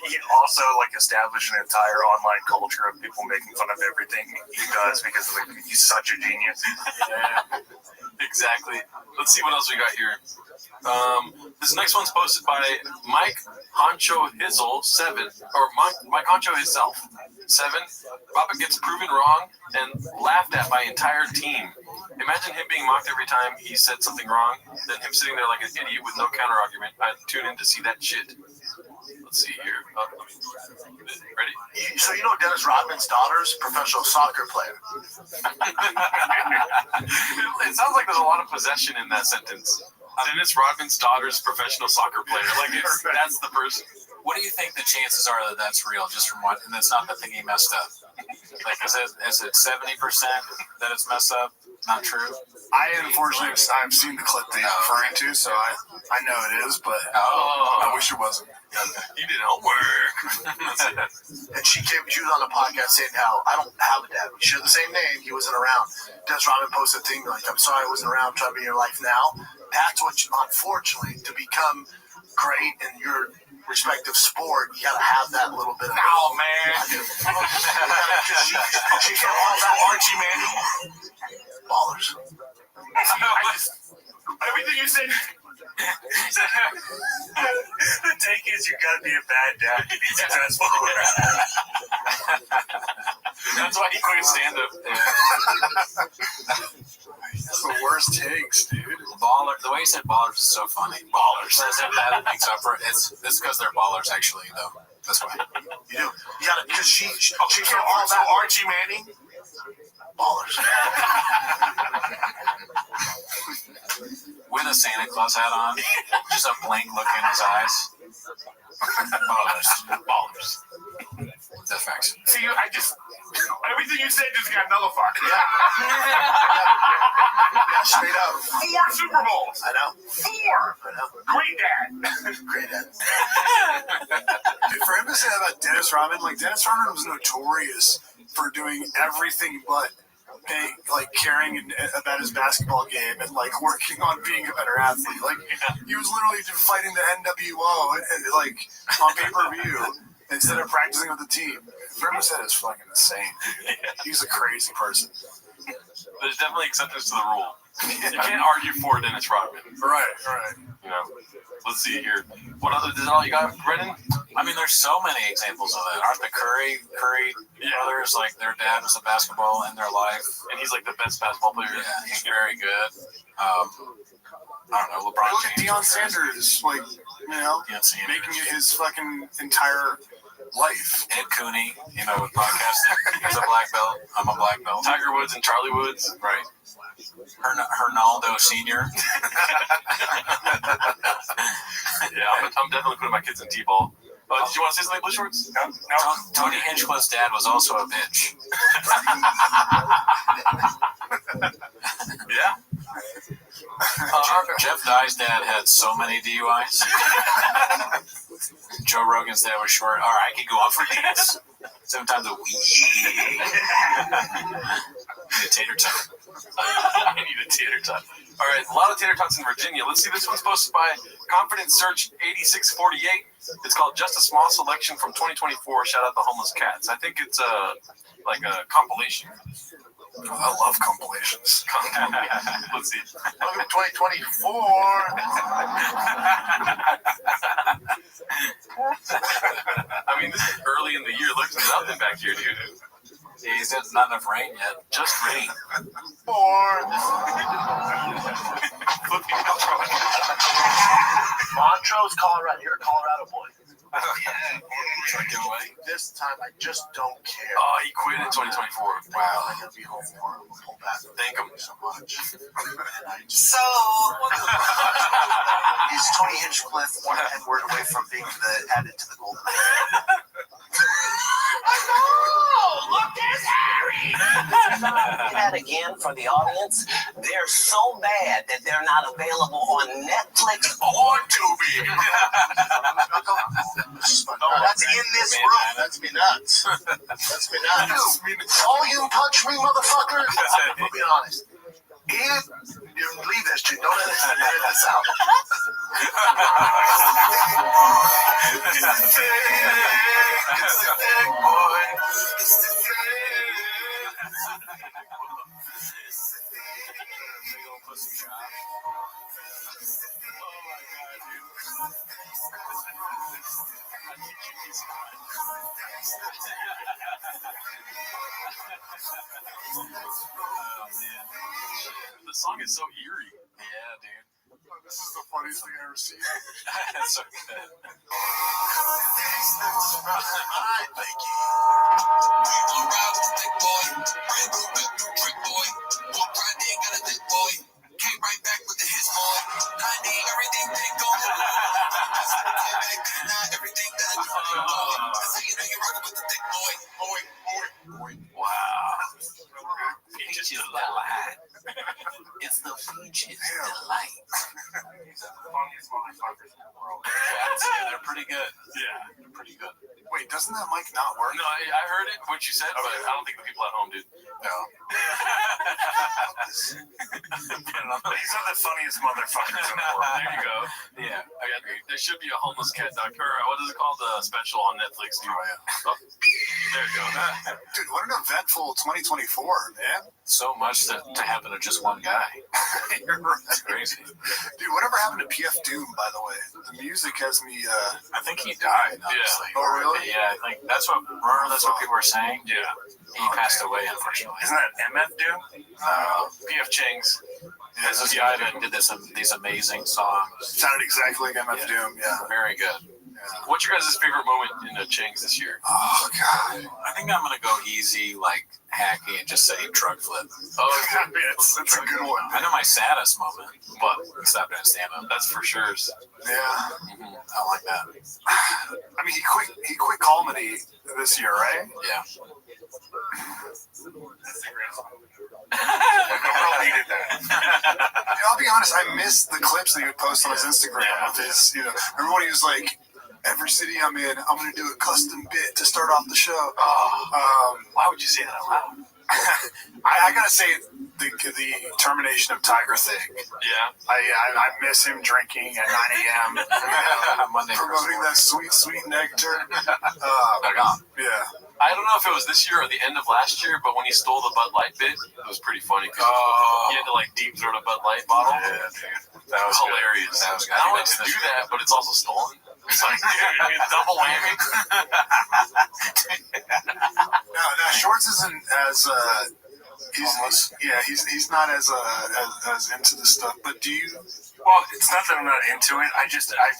He also established an entire online culture of people making fun of everything he does because he's such a genius. Yeah. Exactly. Let's see what else we got here. This next one's posted by Mike Honcho Hizzle 7, or Mike Honcho himself 7. Robert gets proven wrong and laughed at by entire team. Imagine him being mocked every time he said something wrong, then him sitting there like an idiot with no counter argument. I'd tune in to see that shit. Let's see here. Ready? So you know Dennis Rodman's daughter's professional soccer player. It sounds like there's a lot of possession in that sentence. Dennis Rodman's daughter's professional soccer player. Like that's the person. What do you think the chances are that that's real? Just from what, and it's not the thing he messed up. Like, is it 70% that it's messed up? Not true. I unfortunately I've seen the clip that you're referring to, so I know it is, but I wish it wasn't. You did homework. And she was on the podcast saying how I don't have a dad. We share the same name. He wasn't around. Dennis Rodman posted a thing like, "I'm sorry I wasn't around. Trying to be in your life now." That's what, unfortunately, to become great in your respective sport, you gotta have that little bit of. Oh man. She can't call that Archie Manning. Ballers. Everything you said. The take is you gotta be a bad dad to be successful. That's why he quit stand-up. That's the worst takes, dude. Baller. The way he said ballers is so funny. Ballers. That makes up for it. It's because they're ballers, actually, though. That's why. You do. You gotta, because she can't call that Archie Manning. Ballers. With a Santa Claus hat on, just a blank look in his eyes. Ballers. That's facts. See, everything you said just got nullified. Yeah. Straight up. 4 Super Bowls. I know. 4. I know. Great dad. Great dad. Dude, for him to say that about Dennis Rodman, like Dennis Rodman was notorious for doing everything but caring about his basketball game and like working on being a better athlete. Like he was literally just fighting the NWO and like on pay-per-view instead of practicing with the team. Verma said is fucking insane, dude. He's a crazy person. There's definitely exceptions to the rule. You can't argue for Dennis Rodman. Right. You know. Let's see here. What other? Is that all you got, Brennan? I mean, there's so many examples of that. Aren't the Curry brothers, like their dad was a basketball in their life, and he's like the best basketball player. Yeah, he's very good. I don't know, LeBron Look at James. Deion Sanders, like making it his fucking entire life. Ed Cooney, with podcasting, he's a black belt. I'm a black belt. Tiger Woods and Charlie Woods, right? Hernaldo Senior. Yeah, I'm definitely putting my kids in T-ball. Did you want to say something, Blue Shorts? No. Tony Hinchcliffe's dad was also a bitch. Yeah. Jeff Dye's dad had so many DUIs. Joe Rogan's dad was short. All right, I could go out for these 7 times a week. Need a tater tot. I need a tater tot. All right, a lot of tater tots in Virginia. Let's see, this one's posted by Confidence Search 8648. It's called Just a Small Selection from 2024. Shout out the Homeless Cats. I think it's like a compilation. Oh, I love compilations. Let's see. Welcome to 2024. I mean, this is early in the year. Look, there's nothing back here, dude. There's not enough rain yet. Just rain. Montrose, Colorado. You're a Colorado boy. This time, I just don't care. Oh, he quit in 2024. Wow. I'm going to be home more. I'm going to pull back. Thank him so much. So, is Tony Hinchcliffe one N-word away from being added to the Golden Look, there's Harry! That again for the audience. They're so bad that they're not available on Netflix or Tubi. That's in this room. That's me nuts. That's me nuts. Volume touch me, motherfucker. I'll be honest. If you leave this shit, don't edit this out. man. The song is so eerie. Yeah, dude. This is the funniest thing I ever seen. That's so good. Alright, thank you. We gon' ride with the thick boy. Brand new whip, new trick boy. Walk right in, got a thick boy. Came right back with the hits boy. I need everything big boy. Everything that I do for big boy. That's how you know you're rockin' with the thick boy. Wow. Peaches Delight. It's the Peaches Delight. These are the funniest motherfuckers in the world. Yeah, they're pretty good. Yeah. They're pretty good. Wait, doesn't that mic not work? No, I heard it, what you said, but I don't think the people at home did. No. These are the funniest motherfuckers in the world. There you go. Yeah. There should be a homeless cat doc, or what is it called? The special on Netflix. Dude. Oh, yeah. Oh, there you go. Dude, what an eventful 2024, man. So much to happen to just one guy. You're right. That's crazy. Dude, whatever happened to PF Doom, by the way? The music has me, I think he died, honestly. Yeah. Oh, really? Yeah, I think that's what people were saying. Yeah. He passed away, unfortunately. Isn't that MF Doom? PF Chang's. This is the guy that did these amazing songs. Sounded exactly like MF Doom, yeah. Very good. What's your guys' favorite moment in the Chang's this year? Oh, God. I think I'm going to go easy, like hacky, and just say truck flip. Oh, that's a good one. I know my saddest moment, but stop doing stand up. That's for sure. Yeah. I like that. I mean, he quit comedy this year, right? Yeah. I'll be honest, I missed the clips that he would post on his Instagram of his, remember when he was like, every city I'm in, I'm going to do a custom bit to start off the show. Why would you say that out loud? I got to say, the termination of Tiger thing. Yeah. I miss him drinking at 9 a.m. promoting that sweet, sweet nectar. Yeah. I don't know if it was this year or the end of last year, but when he stole the Bud Light bit, it was pretty funny because he had to like deep throat a Bud Light bottle. Yeah, dude. That was hilarious. That was good. I don't like to do that, but it's also stolen. It's like, dude, double whammy. No, Shorts isn't as he's not as into the stuff. But do you? Well, it's not that I'm not into it. I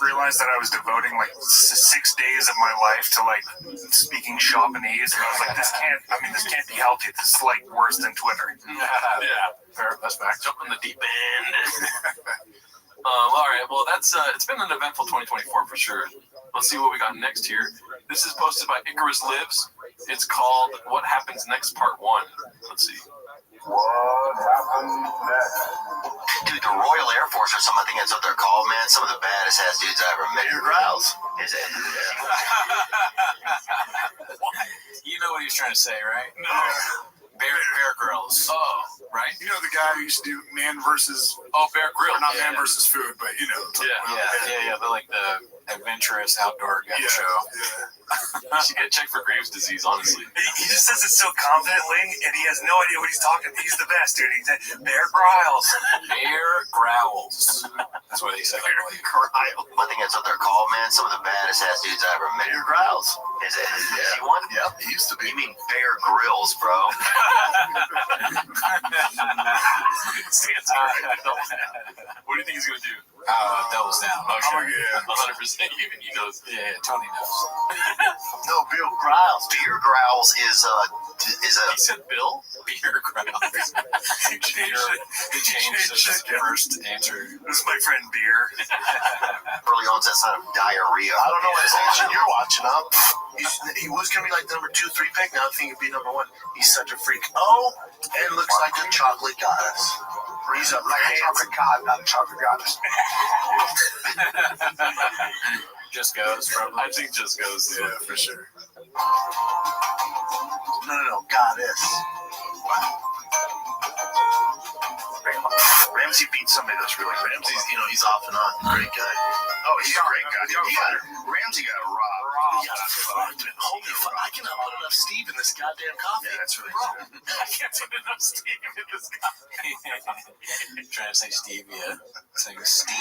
realized that I was devoting like 6 days of my life to like speaking Japanese, and I was like, this can't be healthy. This is like worse than Twitter. Yeah, fair. That's back. Jump in the deep end. All right. Well, that's it's been an eventful 2024 for sure. Let's see what we got next here. This is posted by Icarus Lives. It's called "What Happens Next" Part 1. Let's see. What happens next? Dude, the Royal Air Force or something, I think that's what they're called, man. Some of the baddest ass dudes I ever met. Your growls? Is it? You know what he's trying to say, right? No. Bear Grylls. Oh, right. You know the guy who used to do Man versus. Bear Grylls. Not Man versus Food, but Yeah. They're like the adventurous outdoor guy show. Yeah. You should get checked for Graves' disease, honestly. He just says it so confidently, and he has no idea what he's talking. He's the best, dude. He said, Bear Grylls. Bear Growls. That's what he said. I think that's what they're called, man. Some of the baddest ass dudes I ever met. Your growls. Is it? Is he one? Yep, he used to be. You mean Bear Grylls, bro? What do you think he's gonna do? Doubles down. Oh, sure. Yeah. 100%. Even he knows. Yeah, Tony knows. No, Bill Growls. Beer Growls is a. He said Bill? Beer Growls. He changed his first answer. This is my friend Beer. Early onset sign of diarrhea. I don't know what station you're watching up. He was going to be like the number 2, 3 pick. Now I think he'd be number 1. He's such a freak. Oh, and looks like a chocolate goddess. He's up like a chocolate god, not a chocolate goddess. Just Goes, probably. I think Just Goes. Yeah, for sure. No, goddess. Ramsey beat somebody that's really. Ramsey's, he's off and on. Great guy. Oh, he's a great guy. Ramsey got robbed. Holy fuck! I cannot put enough Steve in this goddamn coffee. Yeah, that's really true. I can't put enough Steve in this coffee. Trying to say stevia. Saying Steve.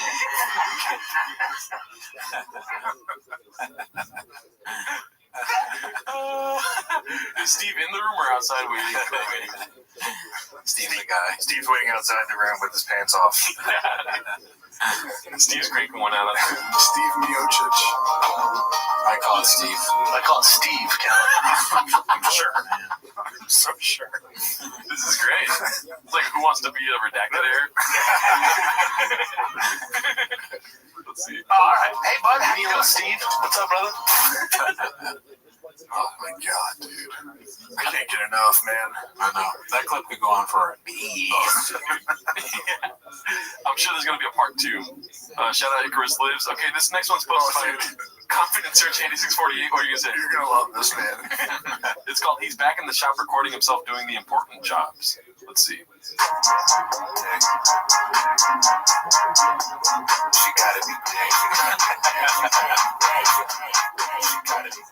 Is Steve in the room or outside waiting? Steve's the guy. Steve's waiting outside the room with his pants off. Steve's cranking one out. Steve Miocic. I call it Steve. I call it Steve, Kelly. I'm sure, man. I'm so sure. This is great. It's like Who Wants to Be a Redacted Heir? Let's see. All right. Hey, bud. How you doing, Steve? What's up, brother? Oh my god, dude. I can't get enough, man. I know. That clip could go on for a bee. I'm sure there's going to be a part 2. Shout out Icarus Lives. Okay, this next one's posted by Confident Search 8648. What are you going to say? You're going to love this, man. It's called He's Back in the Shop Recording Himself Doing the Important Jobs. Let's see. She gotta be dead. She gotta be.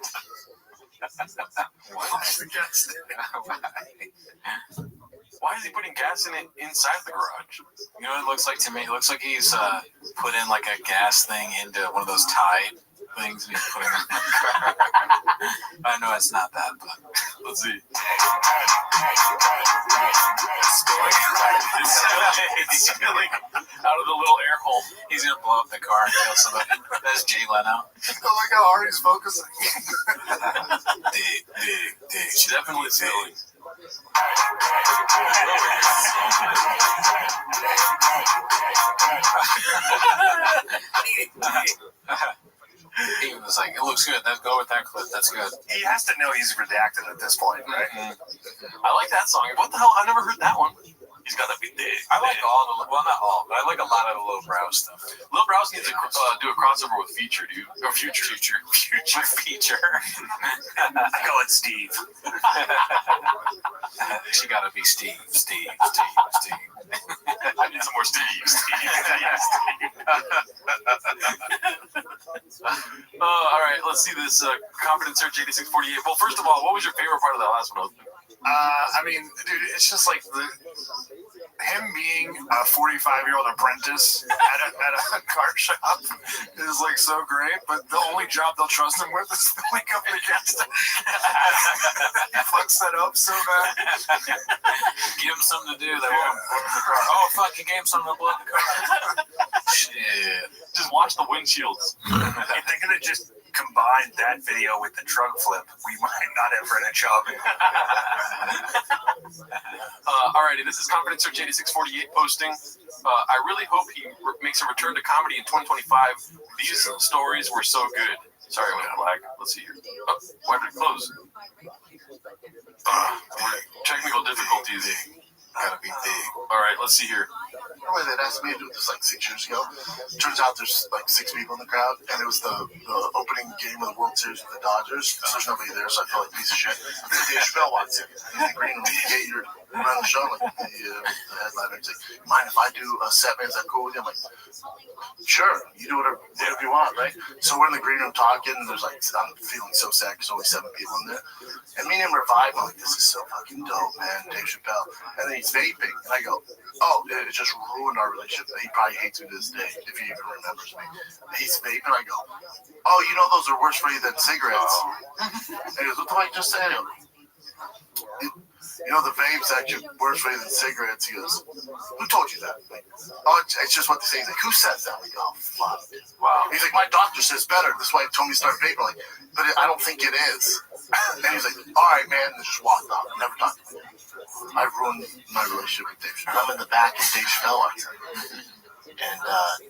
Why is he putting gas in it inside the garage? You know what it looks like to me? It looks like he's put in like a gas thing into one of those Tide things and he's putting it. I know it's not that, but let's see. It's spilling out of the little air hole. He's gonna blow up the car and kill somebody. That's Jay Leno. Oh, look how hard he's focusing. Dig. It's definitely spilling. He was like, it looks good. Let's go with that clip. That's good. He has to know he's redacted at this point, right? I like that song. What the hell? I never heard that one. He's got to be dead. I like all the, well, not all, but I like a lot of the Lil Brow stuff. Lil Browse needs to do a crossover with Feature, dude. Or Future. Feature. I call it Steve. She gotta be Steve. I need some more Steve. All right, let's see this Confident Search 8648. Well, first of all, what was your favorite part of that last one? I mean, dude, it's just like him being a 45-year-old apprentice at a car shop is like so great, but the only job they'll trust him with is filling up the gas tank. He fucks that up so bad. Give him something to do. They won't blow up the car. Oh, fuck, you gave him something to blow up the car. Shit. Just watch the windshields. If they could have just combined that video with the trunk flip, we might not have run a job. Alrighty, this is Confident Search 8648 posting. I really hope he makes a return to comedy in 2025. These stories were so good. Sorry, I went black. Let's see here. Oh, why did it close? Technical difficulties. Gotta be big. Alright, let's see here. Remember they asked me to do this like 6 years ago. Turns out there's like 6 people in the crowd, and it was the opening game of the World Series with the Dodgers. So there's nobody there, so I felt like a piece of shit. Then Dave Chappelle walks in the green room to get your run the show. Like the headliner, he's like, "Mind if I do a set, man? Is that cool with you?" I'm like, "Sure, you do whatever you want, right?" So we're in the green room talking, and there's like, I'm feeling so sad because only 7 people in there. And me and him revive. I'm like, "This is so fucking dope, man, Dave Chappelle." And then he's vaping, and I go, "Oh, it just ruined our relationship." He probably hates me to this day if he even remembers me. He's vaping. I go, "Oh, you know those are worse for you than cigarettes." And he goes, "What the fuck just said?" You know, the vape's actually worse for you than cigarettes. He goes, "Who told you that?" Like, "Oh, it's just what they say." He's like, "Who says that?" I'm like, "Oh, fuck." Wow. He's like, "My doctor says better. That's why he told me to start vaping." Like, "But I don't think it is." And he's like, "All right, man," and just walked off. Never talked to me. I ruined my relationship with Dave Chappelle. I'm in the back, and Dave Chappelle walks in. And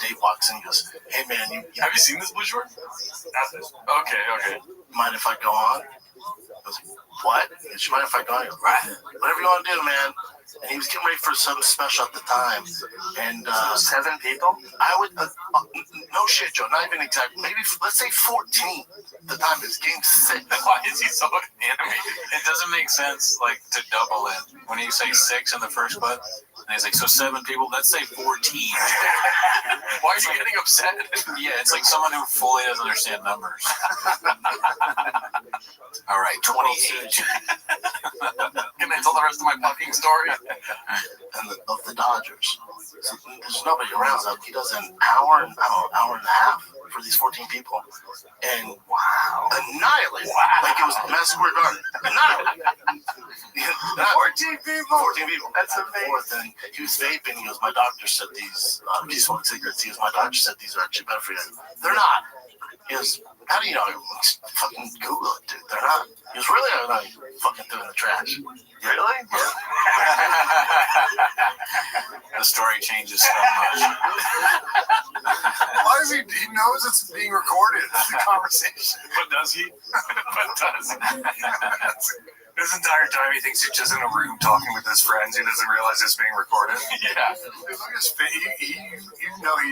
Dave walks in and goes, "Hey, man, have you seen this Blue Short?" Not this. Okay. Mind if I go on? I was like, "What?" He goes, "You mind if I go on?" I go, "Right. Whatever you want to do, man." And he was getting ready for some special at the time. And 7 people? I would, no shit, Joe, not even exactly. Maybe, let's say 14. The time is game 6. Why is he so animated? It doesn't make sense, like, to double it. When you say 6 in the first clip, and he's like, so 7 people, let's say 14. Why are you getting upset? Yeah, it's like someone who fully doesn't understand numbers. All right, 28. Can I tell the rest of my fucking story? And of the Dodgers. So there's nobody around. So he does an hour and a half for these 14 people. And annihilate. Like it was Madison Square Garden. Annihilate. 14 people. 14 people. That's amazing. Fourth, and he was vaping. He goes, my doctor said these, he smoked cigarettes. He goes, my doctor said these are actually better for you. They're not. He goes, how do you know? Fucking Google it, dude. They're not. He goes, really? I don't know. You fucking threw in the trash. Really? The story changes so much. Why does he knows it's being recorded, the conversation. But does he? But does he? This entire time he thinks he's just in a room talking with his friends. He doesn't realize it's being recorded. Yeah. Look at his face. He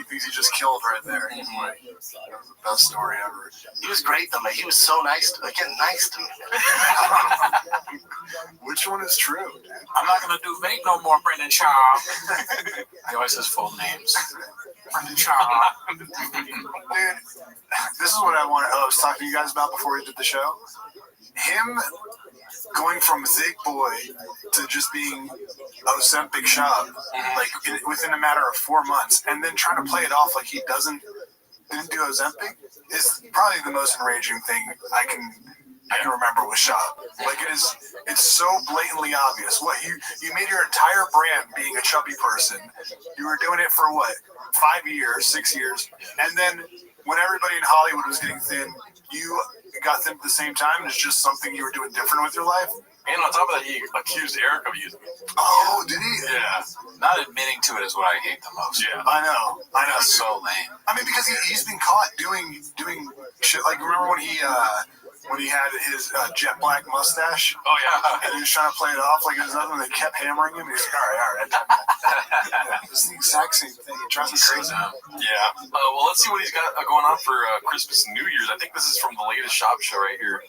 thinks he just killed right there. He's like, that was the best story ever. He was great though, man. He was so nice to me. Nice to me. Which one is true, dude? I'm not gonna do vape no more, Brendan Shaw. He always says full names. Brendan Shaw. Dude, this is what I was talking to you guys about before we did the show. Him going from Zig Boy to just being Ozempic Shop, like within a matter of 4 months, and then trying to play it off like he didn't do Ozempic is probably the most enraging thing I can remember with Shop. Like it's so blatantly obvious. What you made your entire brand being a chubby person. You were doing it for what, 5 years, 6 years, and then when everybody in Hollywood was getting thin, you got them at the same time, and it's just something you were doing different with your life. And on top of that, he accused Eric of using it. Oh, did he? Yeah. Not admitting to it is what I hate the most. Yeah. I know. That's so lame. I mean, because he's been caught doing shit. Like, remember when he had his jet black mustache? Oh, yeah. And he was trying to play it off like it was nothing. They kept hammering him. He's like, all right. It's the exact same thing. It drives me crazy. Yeah. Well, let's see what he's got going on for Christmas and New Year's. I think this is from the latest Shop show right here.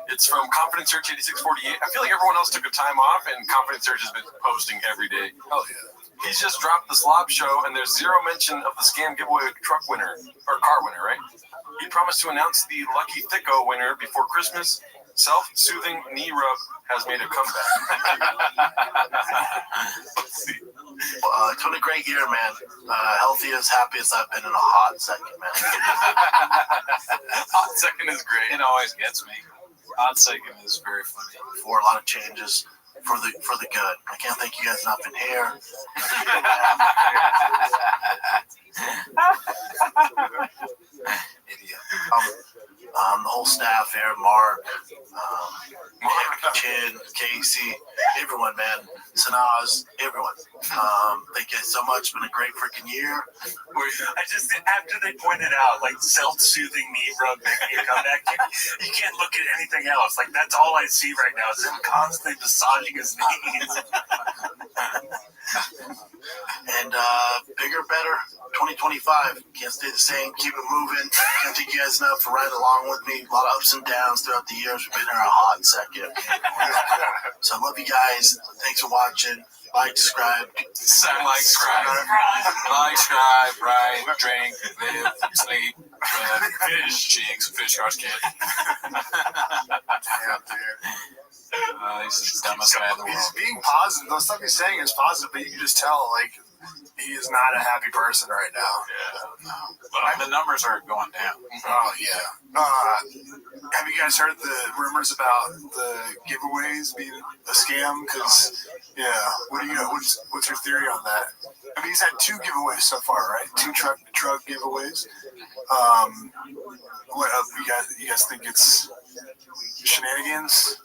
It's from Confidence Search 8648. I feel like everyone else took a time off, and Confidence Search has been posting every day. Oh, yeah. He's just dropped the Slob show, and there's zero mention of the scam giveaway truck winner, or car winner, right? He promised to announce the Lucky Thicko winner before Christmas. Self-soothing knee rub has made a comeback. Let's see. It's been a great year, man. Healthy as happy as I've been in a hot second, man. Hot second is great. It always gets me. Hot second is very funny. For a lot of changes for the good. I can't thank you guys enough in here. Idiot. The whole staff here, Mark, Kid, Casey, everyone, man. Sanaz, everyone. Thank you guys so much. It's been a great freaking year. I just, after they pointed out, like, self-soothing knee rub making a comeback, you can't look at anything else. Like, that's all I see right now is him constantly massaging his knees. And bigger, better, 2025. Can't stay the same. Keep it moving. Can't thank you guys enough for riding along with me. A lot of ups and downs throughout the years. We've been in a hot second. So I love you guys. Thanks for watching. Like, subscribe. Like, subscribe, write, drink, live, sleep, fish, cheeks, fish cars, kid. He's the dumbest guy in the world. He's being positive. The stuff he's saying is positive, but you can just tell, like, he is not a happy person right now. Yeah, no. But the numbers are going down. Oh, yeah. Have you guys heard the rumors about the giveaways being a scam? Because, yeah, what do you know? What's your theory on that? I mean, he's had 2 giveaways so far, right? 2 truck giveaways. What you guys think it's shenanigans?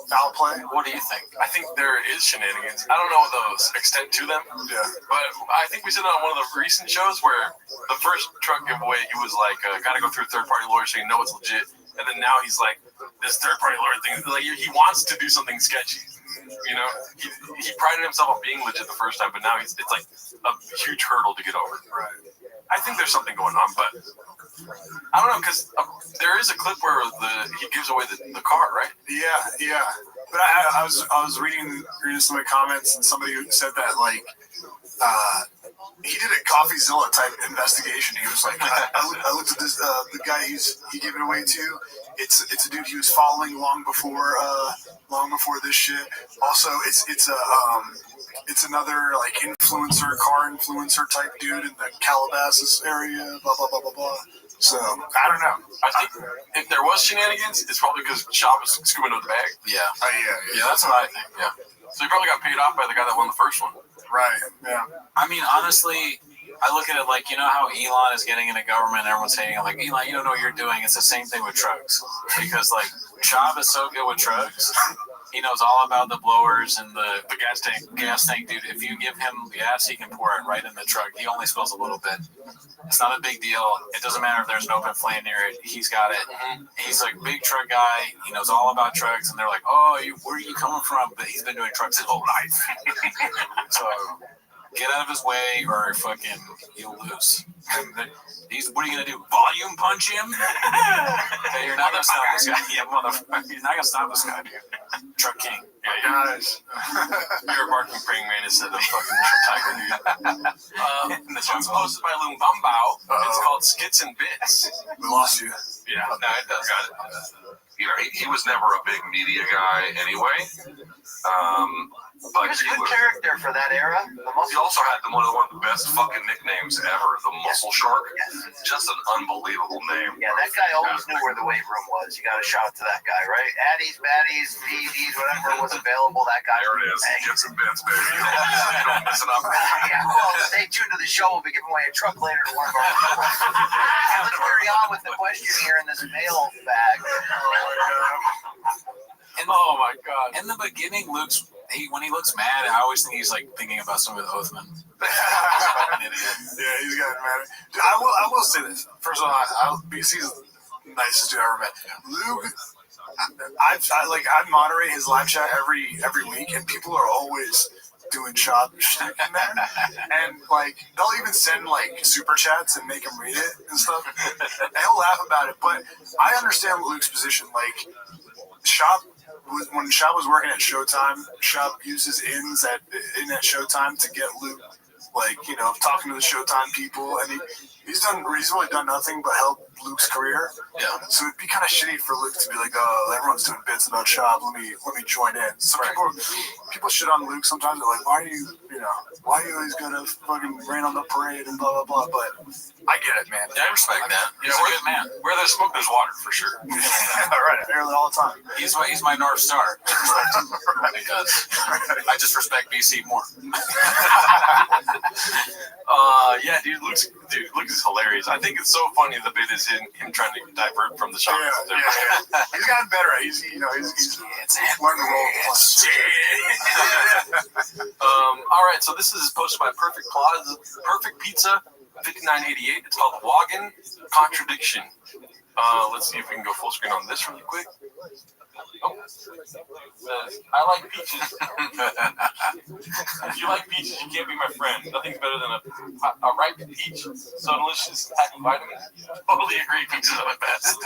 Foul play? What do you think? I think there is shenanigans. I don't know the extent to them. Yeah. But I think we said on one of the recent shows where the first truck giveaway, he was like, got to go through a third-party lawyer so you know it's legit. And then now he's like, this third-party lawyer thing, like he wants to do something sketchy. You know, he prided himself on being legit the first time, but now it's like a huge hurdle to get over. Right. I think there's something going on, but I don't know, because there is a clip where he gives away the car, right? Yeah. But I was reading some of the comments, and somebody said that, like, he did a CoffeeZilla type investigation. He was like, I looked at this the guy he gave it away to. It's a dude he was following long before this shit. Also, it's another like car influencer type dude in the Calabasas area. Blah blah blah blah blah. So I don't know. I think if there was shenanigans, it's probably because Shop was scooping up the bag. Yeah. Yeah, that's what I think. Yeah. So he probably got paid off by the guy that won the first one. Right. Yeah. I mean, honestly, I look at it like, you know how Elon is getting into government and everyone's hating him, like, Elon, you don't know what you're doing. It's the same thing with trucks. Because, like, Chab is so good with trucks. He knows all about the blowers and the gas tank, dude. If you give him gas, he can pour it right in the truck. He only spills a little bit. It's not a big deal. It doesn't matter if there's an open flame near it. He's got it. He's like a big truck guy. He knows all about trucks. And they're like, oh, where are you coming from? But he's been doing trucks his whole life. So get out of his way or fucking you'll lose. What are you going to do? Volume punch him? Okay, you're not going to stop this guy. Yeah, motherfucker. You're not going to stop this guy, dude. Truck king. Yeah, guys. You're a barking praying man instead of fucking tiger, dude. This one's posted by Lumbambao. It's called Skits and Bits. We lost you. Yeah, no, it does. Got it. You know, he was never a big media guy anyway. But he was a good character for that era. He also had one of the best fucking nicknames ever, the Muscle Shark. Just an unbelievable name. Yeah, that guy always knew where the weight room was. You got to shout out to that guy, right? Addies, baddies, BDs, whatever was available, that guy. There it is. Skits and Bits, baby. You don't miss it up. Yeah, well, stay tuned to the show. We'll be giving away a truck later to one of our Let's carry on with the question here in this mail bag. Oh my god! In the beginning, when he looks mad, I always think he's like thinking about some of the Oathman. Yeah, he's gotten mad. Dude, I will say this. First of all, BC's the nicest dude I ever met. Luke, I moderate his live chat every week, and people are always doing shop shit in there, and like they'll even send like super chats and make him read it and stuff, and he'll laugh about it. But I understand Luke's position. Like Shop, when Shop was working at Showtime, Shop uses ins at Showtime to get Luke, like, you know, talking to the Showtime people, and he's really done nothing but help Luke's career. Yeah. So it'd be kind of shitty for Luke to be like, oh, everyone's doing bits about Shop. Let me join in. So people shit on Luke sometimes. They're like, why are you always gonna fucking rain on the parade and blah blah blah. But I get it, man. Yeah, I respect that. He's a good man. Where there's smoke, there's water for sure. Right, I hear that all the time. He's my North Star. Because I just respect BC more. Yeah, dude, Luke is hilarious. I think it's so funny the bit is him trying to divert from the shop. Yeah. He's gotten better. He's learned to roll plus. All right, so this is posted by Perfect Pizza 5988. It's called Wagon Contradiction. Let's see if we can go full screen on this really quick. Oh. I like peaches. If you like peaches, you can't be my friend. Nothing's better than a ripe peach. So delicious, packing vitamins. Totally agree. Peaches are the best.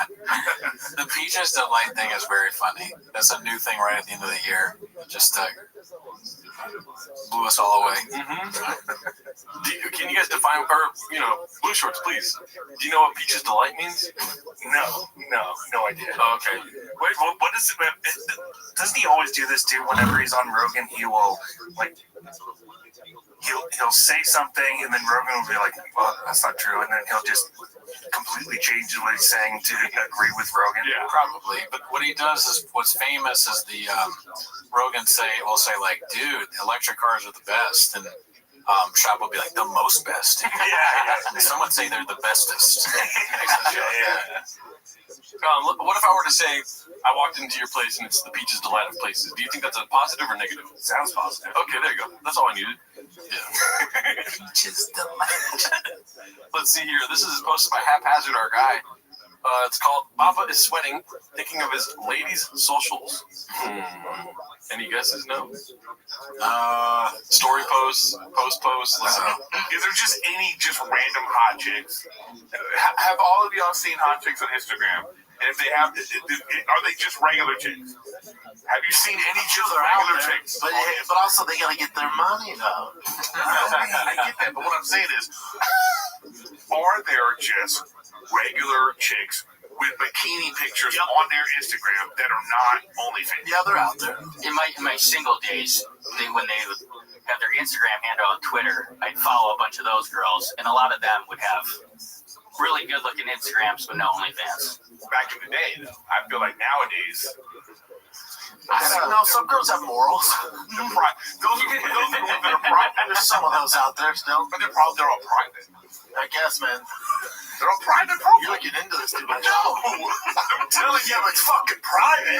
The Peaches Delight thing is very funny. That's a new thing right at the end of the year. Just blew us all away. Can you guys define, or Blue Shorts, please? Do you know what Peaches Delight means? No idea. Oh, okay. Wait, what is it? Doesn't he always do this too? Whenever he's on Rogan, he will he'll say something, and then Rogan will be like, "Well, that's not true," and then he'll just completely change what he's saying to agree with Rogan. Yeah, probably. But what he does is what's famous is the Rogan will say like, "Dude, electric cars are the best," and Shop will be like, "The most best." Yeah. Someone say they're the bestest. What if I were to say I walked into your place and it's the Peaches Delight of places? Do you think that's a positive or negative? Sounds positive. Okay, there you go. That's all I needed. Yeah. Peaches Delight. Let's see here. This is posted by Haphazard, our guy. It's called Papa is Sweating, thinking of his ladies' socials. Any guesses? No? Story posts, posts. Is there just any random hot chicks? Have all of y'all seen hot chicks on Instagram? And if they have, are they just regular chicks? Have you seen any just regular chicks? But also they gotta get their money though. I get that, but what I'm saying is, are there just regular chicks with bikini pictures on their Instagram that are not OnlyFans? Yeah, they're out there. In my single days, when they would have their Instagram handle on Twitter, I'd follow a bunch of those girls, and a lot of them would have really good-looking Instagrams, but no OnlyFans. Back in the day, though, I feel like nowadays. I don't know. Some girls have morals. Those are that are private. There's some of those out there still, but they're all private. I guess, man. They're all private programs. You're looking into this too much. No, I'm telling you, it's fucking private.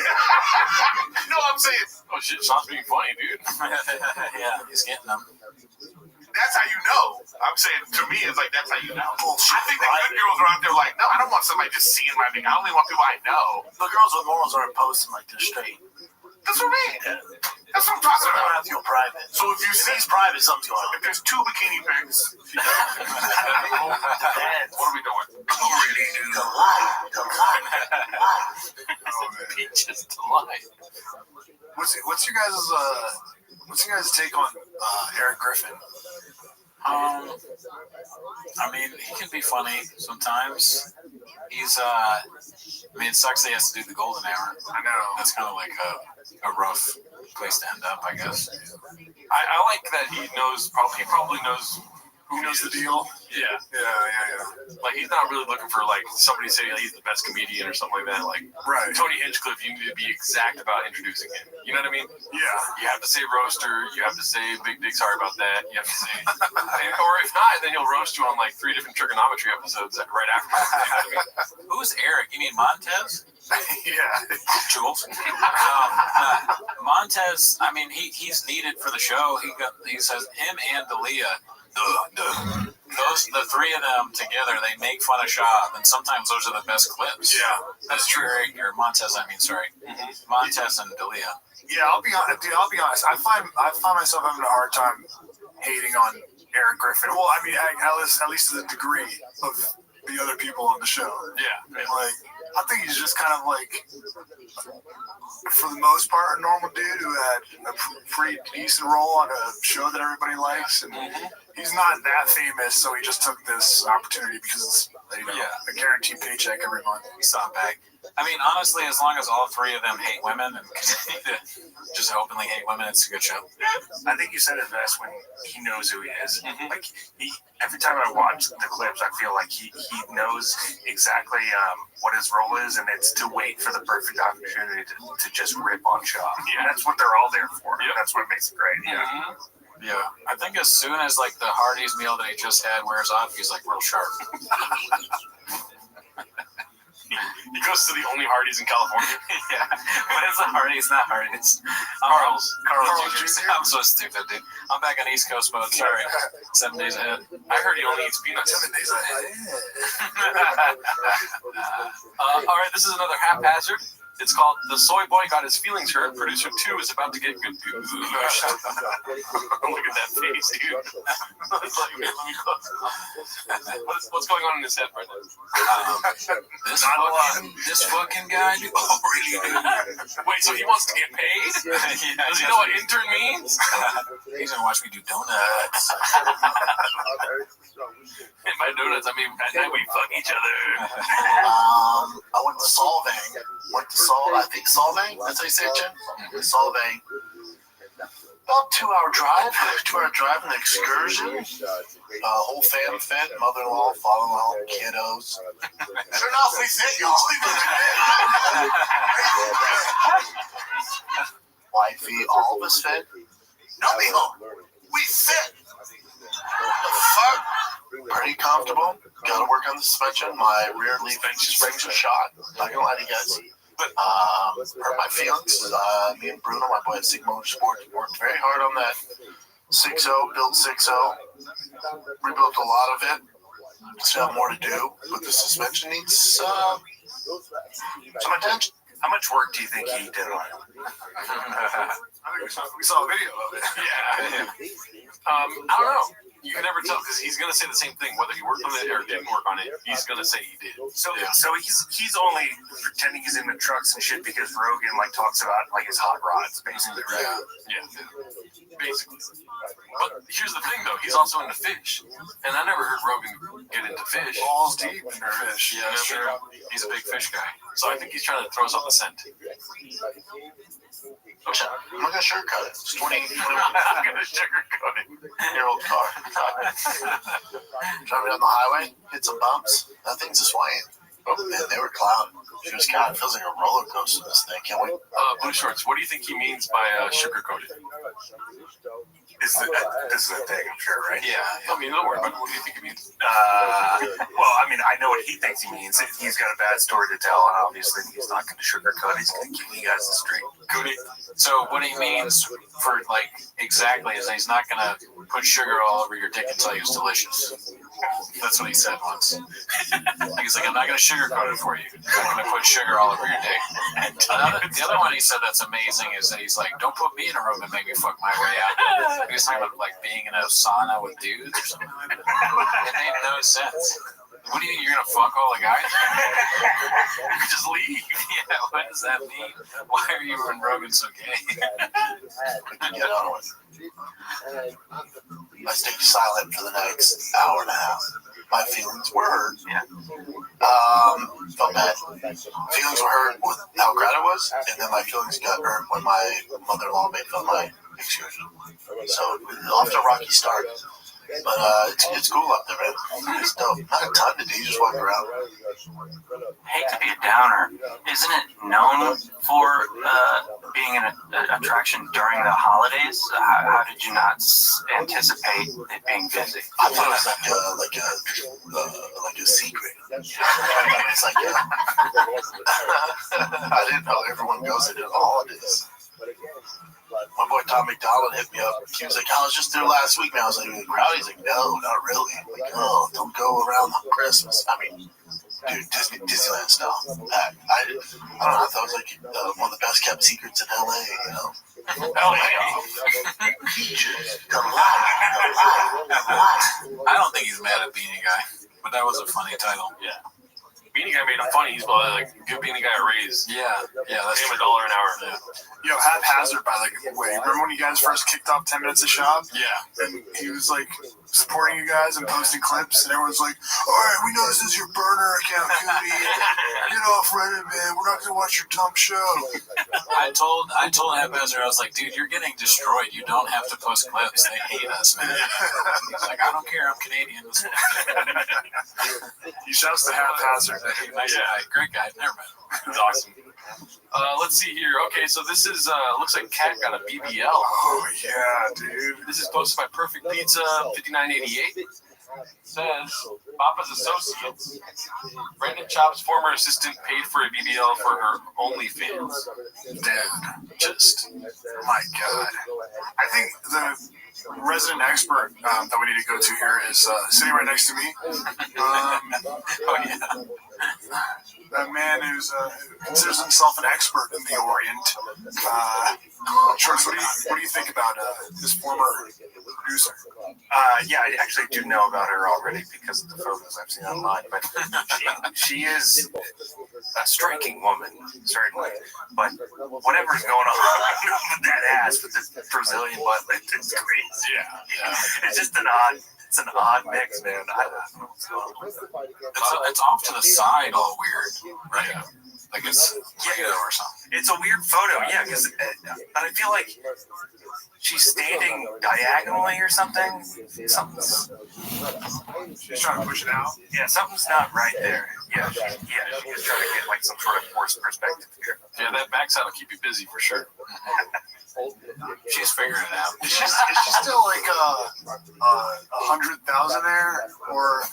No, I'm saying. Oh shit, Sean's being funny, dude. Yeah, he's getting them. That's how you know. I'm saying, to me, it's like, that's how you know. Bullshit. I think the good girls are out there like, no, I don't want somebody just seeing my thing. I only want people I know. The girls with morals aren't posting like they're straight. That's what I mean. That's what I'm talking about. Have to go private. So if you see it's private, something's going on. If there's 2 bikini pics, what are we doing? Peaches delight. What's your guys' take on Eric Griffin? I mean, he can be funny sometimes. He's I mean, it sucks that he has to do the golden hour. I know. That's kind of like a rough place to end up, I guess. I like that he probably knows who knows the deal. Yeah. Like, he's not really looking for, like, somebody saying he's the best comedian or something like that. Like, right. Tony Hinchcliffe, you need to be exact about introducing him. You know what I mean? Yeah. You have to say roaster. You have to say big dick, sorry about that. You have to say, or if not, then he'll roast you on, like, 3 different trigonometry episodes right after. You know what I mean? Who's Eric? You mean Montez? Yeah. Jules. Montez, I mean, he's needed for the show. He says him and Dalia. The 3 of them together, they make fun of Shab, and sometimes those are the best clips. Yeah, that's true. Or Montez, Montez and Dalia. Yeah, I'll be honest. I find myself having a hard time hating on Eric Griffin. Well, I mean, at least to the degree of the other people on the show. Yeah. Like, I think he's just kind of like, for the most part, a normal dude who had a pretty decent role on a show that everybody likes, and he's not that famous, so he just took this opportunity because it's a guaranteed paycheck every month. He saw it back. I mean, honestly, as long as all 3 of them hate women and continue to just openly hate women, it's a good show. I think you said it best when he knows who he is. Like, every time I watch the clips, I feel like he knows exactly what his role is, and it's to wait for the perfect opportunity to just rip on Shaw. Yeah, that's what they're all there for. Yeah. That's what makes it great. Yeah. Yeah, I think as soon as like the Hardee's meal that he just had wears off, he's like real sharp. He goes to the only Hardee's in California. Yeah, but it's a Hardee's, not Hardee's. Carl's Jr. I'm so stupid, dude. I'm back on East Coast mode. Sorry, 7 days ahead. I heard he only eats peanuts 7 days ahead. All right, this is another haphazard. It's called The Soy Boy Got His Feelings Hurt. Producer 2 is about to get good gooshed. Look at that face, dude. Let me close. What's going on in his head right now? This fucking guy, dude. Oh, really? Wait, so he wants to get paid? Yeah, does he know what intern means? He's gonna watch me do donuts. And by donuts, I mean at night we fuck each other. I went to Solvang. I think Solvang. That's how you say it, Jen? Solvang. About 2-hour drive. 2-hour drive in the excursion. Whole fam fit. Mother-in-law, father-in-law, kiddos. Sure enough, we fit, y'all. Wifey, all of us fit. No, mijo. We fit. The fuck? Pretty comfortable. Gotta work on the suspension. My rear leaf springs are shot. Not gonna lie to you guys. Hurt my feelings. Me and Bruno, my boy at Sigma Motorsports, worked very hard on that 6.0, built 6.0. Rebuilt a lot of it. Still have more to do, but the suspension needs some attention. How much work do you think he did on it? I think we saw a video of it. Yeah. I don't know. You can never tell because he's going to say the same thing whether he worked on it or didn't work on it. He's going to say he did. So he's only pretending he's into trucks and shit because Rogan like talks about like his hot rods, basically, right? Yeah, basically. But here's the thing, though. He's also into fish, and I never heard Rogan get into fish. Balls deep into fish. Yeah, that's true. He's a big fish guy, so I think he's trying to throw us off the scent. I'm not gonna sugarcoat it. It's 20. I'm gonna sugarcoat it. Your old car. Driving down the highway, hit some bumps. That thing's just swaying. Oh man, they were clouding. She was God, it feels like a roller coaster. This thing, can't wait. Blue Shorts. What do you think he means by sugarcoated? This is a thing, I'm sure, right? Yeah. I mean, don't worry about it. What do you think it means? Well, I mean, I know what he thinks he means. He's got a bad story to tell, and obviously he's not going to sugarcoat it. He's going to give you guys the straight. So what he means for like exactly is he's not going to put sugar all over your dick and tell you it's delicious. That's what he said once. He's like, I'm not going to sugarcoat it for you. I'm going to put sugar all over your dick. The other one he said that's amazing is that he's like, don't put me in a room and make me fuck my way out. He was talking about like being in a sauna with dudes or something like that. It made no sense. What do you think, you're going to fuck all the guys? Just leave. Yeah, what does that mean? Why are you and Rogan so gay? Get on with it. I stayed silent for the next hour and a half. My feelings were hurt. Yeah. Felt bad. Feelings were hurt with how crowded it was, and then my feelings got hurt when my mother-in-law made fun of my excursion. So, off to a rocky start. But it's cool up there, man. It's dope. Not a ton to do. You just walk around. Hate to be a downer. Isn't it known for being an attraction during the holidays? How did you not anticipate it being busy? I thought it was like a secret. It's like, I didn't know everyone goes into the holidays. My boy Tom McDonald hit me up. He was like, I was just there last week, man. I was like, crowd? He's like, no, not really. I'm like, oh, don't go around Christmas. I mean, dude, Disneyland style. I don't know. I thought it was like one of the best kept secrets in LA, you know? LA. Come alive. I don't think he's mad at Beanie Guy, but that was a funny title. Yeah. Beanie Guy made him funny. He's probably like, give Beanie Guy a raise. Yeah, that's pay him $1 an hour. Yeah. Yo, haphazard, by the way. Remember when you guys first kicked off 10 Minutes of Shop? Yeah. And he was like supporting you guys and posting clips, and everyone's like, all right, we know this is your burner account, Cootie. Get off Reddit, man. We're not going to watch your dumb show. I told Haphazard, I was like, dude, you're getting destroyed. You don't have to post clips. They hate us, man. He's like, I don't care. I'm Canadian. He shouts to Haphazard. Nice guy. Great guy. Never met him. It's awesome. Let's see here. Okay, so this is looks like Cat got a BBL. Oh yeah, dude. This is posted by Perfect Pizza 5988. Says Papa's Associates. Brandon Chop's former assistant paid for a BBL for her OnlyFans. Dude, just my God. I think the resident expert that we need to go to here is sitting right next to me. Oh yeah. That man who's considers himself an expert in the Orient. Shorts, what do you think about this former producer? Yeah, I actually do know about her already because of the photos I've seen online. But she is a striking woman, certainly. But whatever's going on with that ass, with the Brazilian butt lift, it's crazy. Yeah. It's just an odd mix, man. I don't know what's going on with it. It's off to the side, all weird, right? Yeah. Like it's or something. It's a weird photo, yeah, because I feel like she's standing diagonally or something. Something's She's trying to push it out. Yeah, something's not right there. Yeah, she's trying to get like some sort of forced perspective here. Yeah, that backside will keep you busy for sure. She's figuring it out. Is she still like 100,000 there, or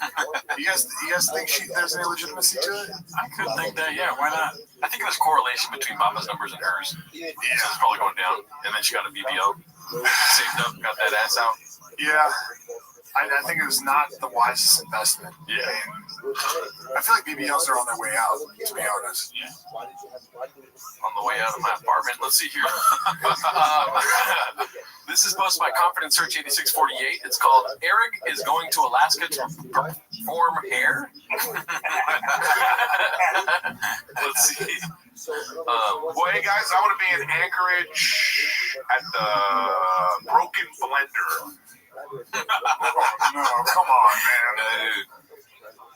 you guys think there's any legitimacy to it? I could think that. Yeah, why not? I think there's correlation between Mama's numbers and hers. Yeah, so it's probably going down. And then she got a BBL, saved up, got that ass out. Yeah. I think it was not the wisest investment. Yeah. I feel like BBLs are on their way out, to be honest. Yeah. On the way out of my apartment. Let's see here. This is posted by Confident Search 8648. It's called Eric is going to Alaska to perform hair. Let's see. Well, hey guys, I want to be in Anchorage at the Broken Blender. No, come on, man.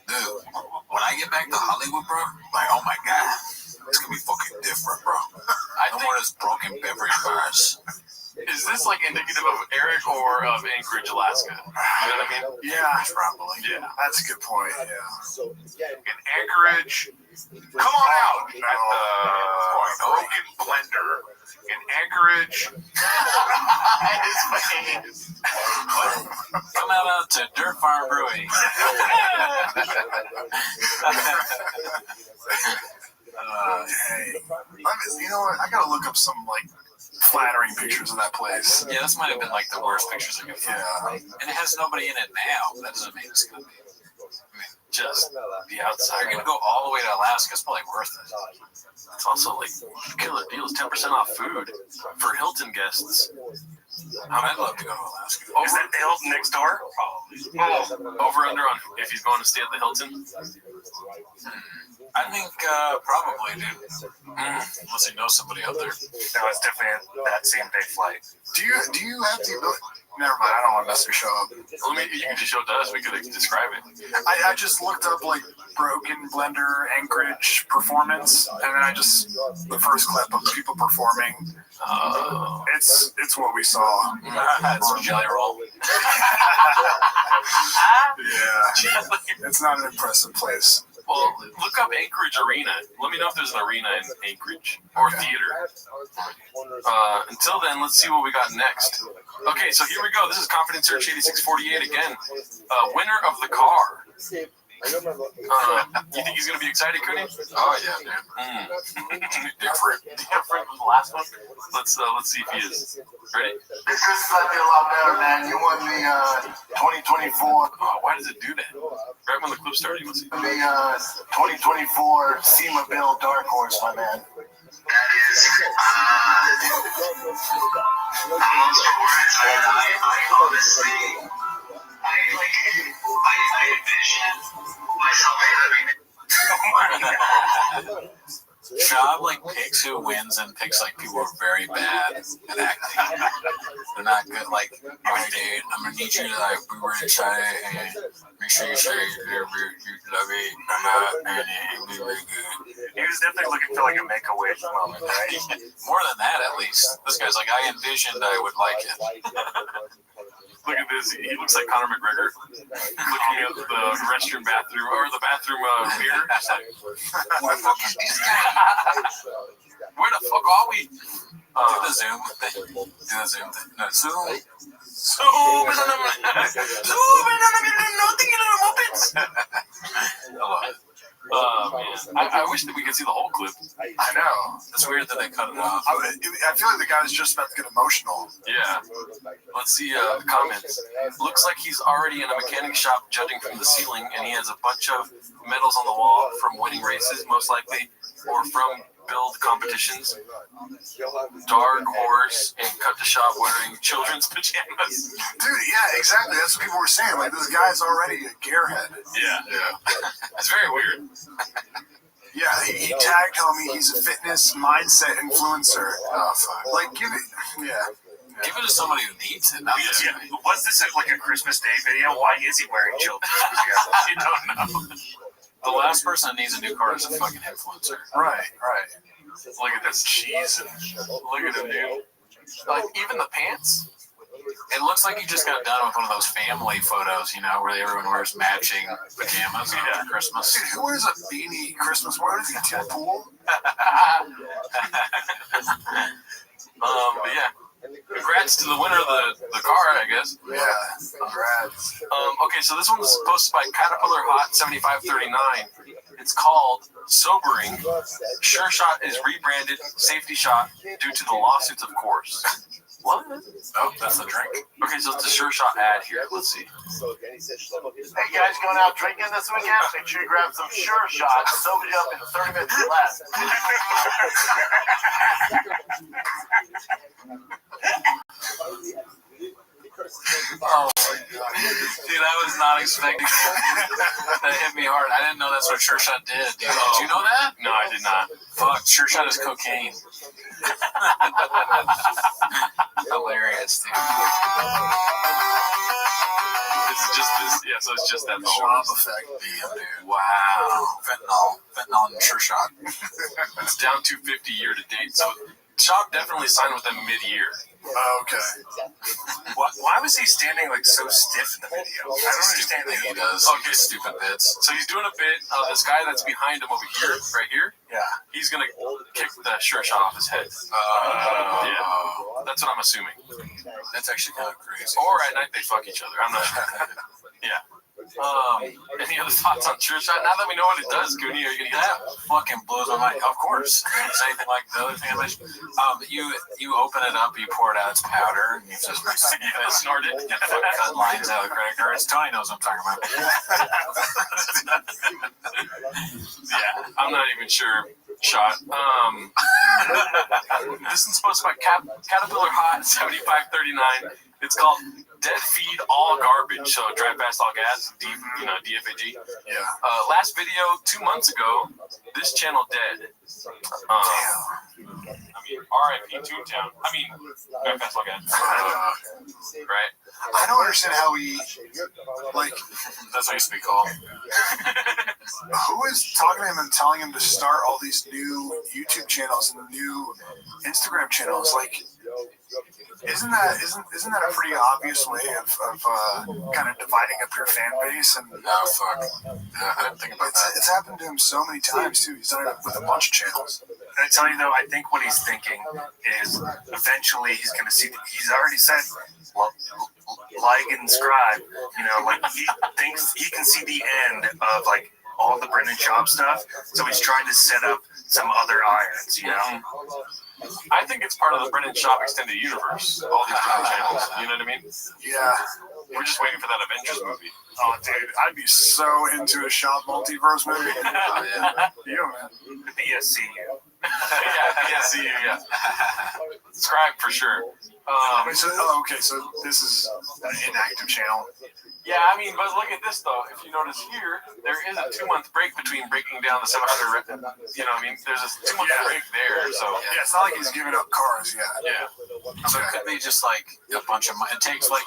Dude, when I get back to Hollywood, bro, like, oh my God, it's gonna be fucking different, bro. I don't want this broken beverage bars. Is this like indicative of Eric or of Anchorage, Alaska? You know what I mean? Yeah, probably. Yeah. That's a good point, yeah. In Anchorage, come on out at the Broken Blender in Anchorage. Come out to Dirt Farm Brewing. You know what? I gotta look up some like flattering pictures of that place. Yeah, this might have been like the worst pictures I could find. Yeah. And it has nobody in it now. That doesn't mean it's gonna be. I mean, Just the outside. you're gonna go all the way to Alaska. It's probably worth it. It's also like killer deals, 10% off food for Hilton guests. I'd love to go to Alaska. Is that the Hilton next door? Probably. Over under on if he's going to stay at the Hilton. I think probably, dude. Unless you know somebody out there. No, it's definitely that same day flight. Do you have the ability? Never mind, I don't want to show up. You can just show it to us. We could describe it. I just looked up like Broken Blender Anchorage performance, and then the first clip of people performing. It's what we saw. It's a jelly roll. Yeah, it's not an impressive place. Well, look up Anchorage Arena. Let me know if there's an arena in Anchorage or theater. Until then, let's see what we got next. Okay, so here we go. This is Confident Search 8648 again. Winner of the car. You think he's gonna be excited, Cooney? Oh yeah, dude. Different from the last one. Let's see if he is. Ready? This might be a lot better, man. You won the 2024. Oh, why does it do that? Right when the clip started, you want to see. The 2024 SEMA Bill Dark Horse, my man. That is, I honestly, I envision myself having it. Shab like picks who wins and picks like people who are very bad at acting. They're not good. Like, all right, dude, I'm gonna need you to like be really shy and make sure you say you love it, and be really good. He was definitely looking for like a Make-A-Wish moment, right? More than that, at least. This guy's like, I envisioned I would like it. Look at this. He looks like Conor McGregor looking at the restroom bathroom or the bathroom mirror. Where the fuck is this guy? Where the fuck are we? Do the Zoom thing. Do the Zoom thing. No, Zoom. Zoom is on the Zoom is on the nothing in the Muppets. I love it. Man. I wish that we could see the whole clip. I know. It's weird that they cut it off. I feel like the guy was just about to get emotional. Yeah. Let's see the comments. Looks like he's already in a mechanic shop judging from the ceiling, and he has a bunch of medals on the wall from winning races, most likely, or from build competitions. Dark horse and cut to shop wearing children's pajamas. Dude, yeah, exactly. That's what people were saying. Like, this guy's already a gearhead. Yeah. It's very weird. Yeah, he tagged homie. He's a fitness mindset influencer. Oh, fuck. Like, give it. Yeah. Give it to somebody who needs it. Yeah. Was this like a Christmas Day video? Why is he wearing children's pajamas? You don't know. The last person that needs a new car is a fucking influencer. Right. Look at this cheese and look at him, dude. Like, even the pants. It looks like he just got done with one of those family photos, you know, where everyone wears matching pajamas on Christmas. Dude, who wears a beanie Christmas? What is he, to the pool? But yeah. Congrats to the winner of the car, I guess. Yeah, congrats. Okay, so this one's posted by Caterpillar Hot 7539. It's called Sobering. Sure Shot is rebranded Safety Shot due to the lawsuits, of course. What? Oh, that's the drink. Okay, so it's a Sure Shot ad here. Let's see. Hey guys, going out drinking this weekend? Make sure you grab some Sure Shot. Sober you up in 30 minutes or less. Oh my god. Dude, I was not expecting that. That hit me hard. I didn't know that's what Sure Shot did. Dude. Did you know that? No, I did not. Fuck, Sure Shot is cocaine. Hilarious, dude. It's just this, yeah, so it's just that Shop effect. Damn, dude. Wow. Fentanyl and Sure Shot. It's down 250 year to date. So Shop definitely signed with them mid-year. Oh, okay. Why was he standing like so stiff in the video? I don't understand that that he does. Okay, stupid bits. So he's doing a bit. This guy that's behind him over here, right here. Yeah. He's gonna kick the Sure Shot off his head. Yeah. That's what I'm assuming. That's actually kind of crazy. Or at night they fuck each other. I'm not sure. Yeah. Any other thoughts on Sure Shot? Now that we know what it does, Goonie, are you gonna get that? Fucking blows my mind. Of course. It's anything like the other thing I mentioned. You open it up, you pour it out, it's powder, and you just snort it. Cut lines out of the credit cards. Tony knows what I'm talking about. Yeah, I'm not even sure. Shot. This is supposed to be Caterpillar Hot 7539. It's called Dead Feed All Garbage. So drive fast all gas, DFAG. Yeah. Last video 2 months ago, this channel dead. I mean, RIP Toontown. I mean, drive fast all gas. Right? I don't understand how he, like, that's what used to be called. Who is talking to him and telling him to start all these new YouTube channels and new Instagram channels? Like, isn't that a pretty obvious way of kind of dividing up your fan base? And fuck. Yeah, I didn't think about that. It's happened to him so many times too. He's done it with a bunch of channels. And I tell you though, I think what he's thinking is eventually he's going to see. He's already said, well, like and subscribe. Like he thinks he can see the end of like all the Brendan Schaub stuff. So he's trying to set up some other irons. I think it's part of the Brendan Schaub extended universe. All these different channels. You know what I mean? Yeah. We're just waiting for that Avengers movie. Oh, dude, I'd be so into a Schaub multiverse movie. Oh, yeah. You, man. The BSCU. Yeah, BSCU, yeah. Subscribe for sure. So this is an inactive channel. Yeah, I mean, but look at this though. If you notice here, there is a 2-month break between breaking down the 700. You know, what I mean, there's a 2-month break there. So yeah, it's not like he's giving up cars yet. Yeah. So it could be just like a bunch of money. It takes like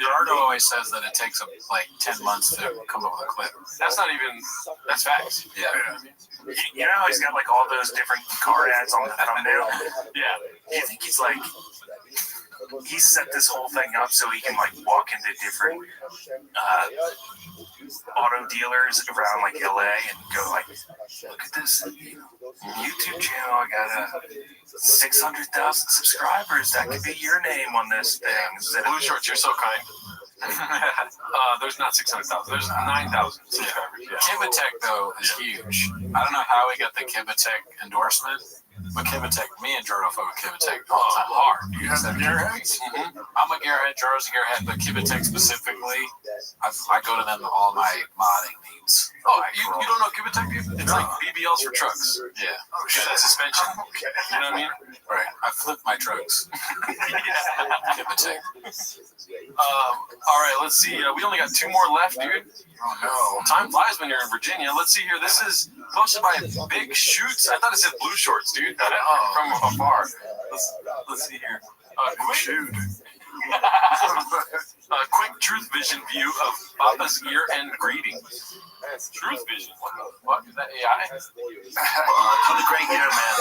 Gerardo always says that it takes like 10 months to come up with a clip. That's not even. That's facts. Yeah. You know how he's got like all those different car ads on the thumbnail? Yeah. You think he's like. He set this whole thing up so he can like walk into different auto dealers around like LA and go like, look at this YouTube channel. I got 600,000 subscribers. That could be your name on this thing. Blue Shorts, you're so kind. There's not 600,000. There's 9,000 subscribers. Yeah. Kibitek though is huge. I don't know how he got the Kibitek endorsement. But Kibitek, me and Jordo fuck with Kibitek all the time hard. You have the gearheads? Mm-hmm. I'm a gearhead, Jordo's a gearhead, but Kibitek specifically, I go to them for all my modding needs. Oh, you don't know Kibitek? It's like BBLs for trucks. Yeah. Oh, shit. That suspension. Okay. You know what I mean? Right. I flip my trucks. Kibitek. All right, let's see. We only got 2 more left, dude. Oh, no. Time flies when you're in Virginia. Let's see here. This is posted by Big Shoots. I thought it said Blue Shorts, dude. From afar. Let's see here. Shoot. Quick truth vision view of Papa's year-end greetings. Truth vision? What the fuck? Is that AI? It's been a great year, man.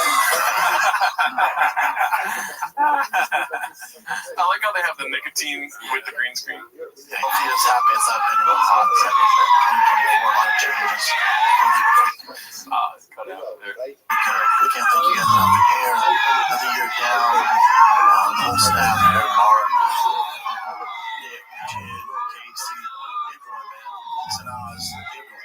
I like how they have the nicotine with the green screen. Hopefully it's happy. It's been real hot. 2024, a lot of changes. Cut out there. We can't thank you guys enough for here. Another year down. The whole staff here, Mark, Nick, Jid, Casey, everyone, man. Sanaz, everyone.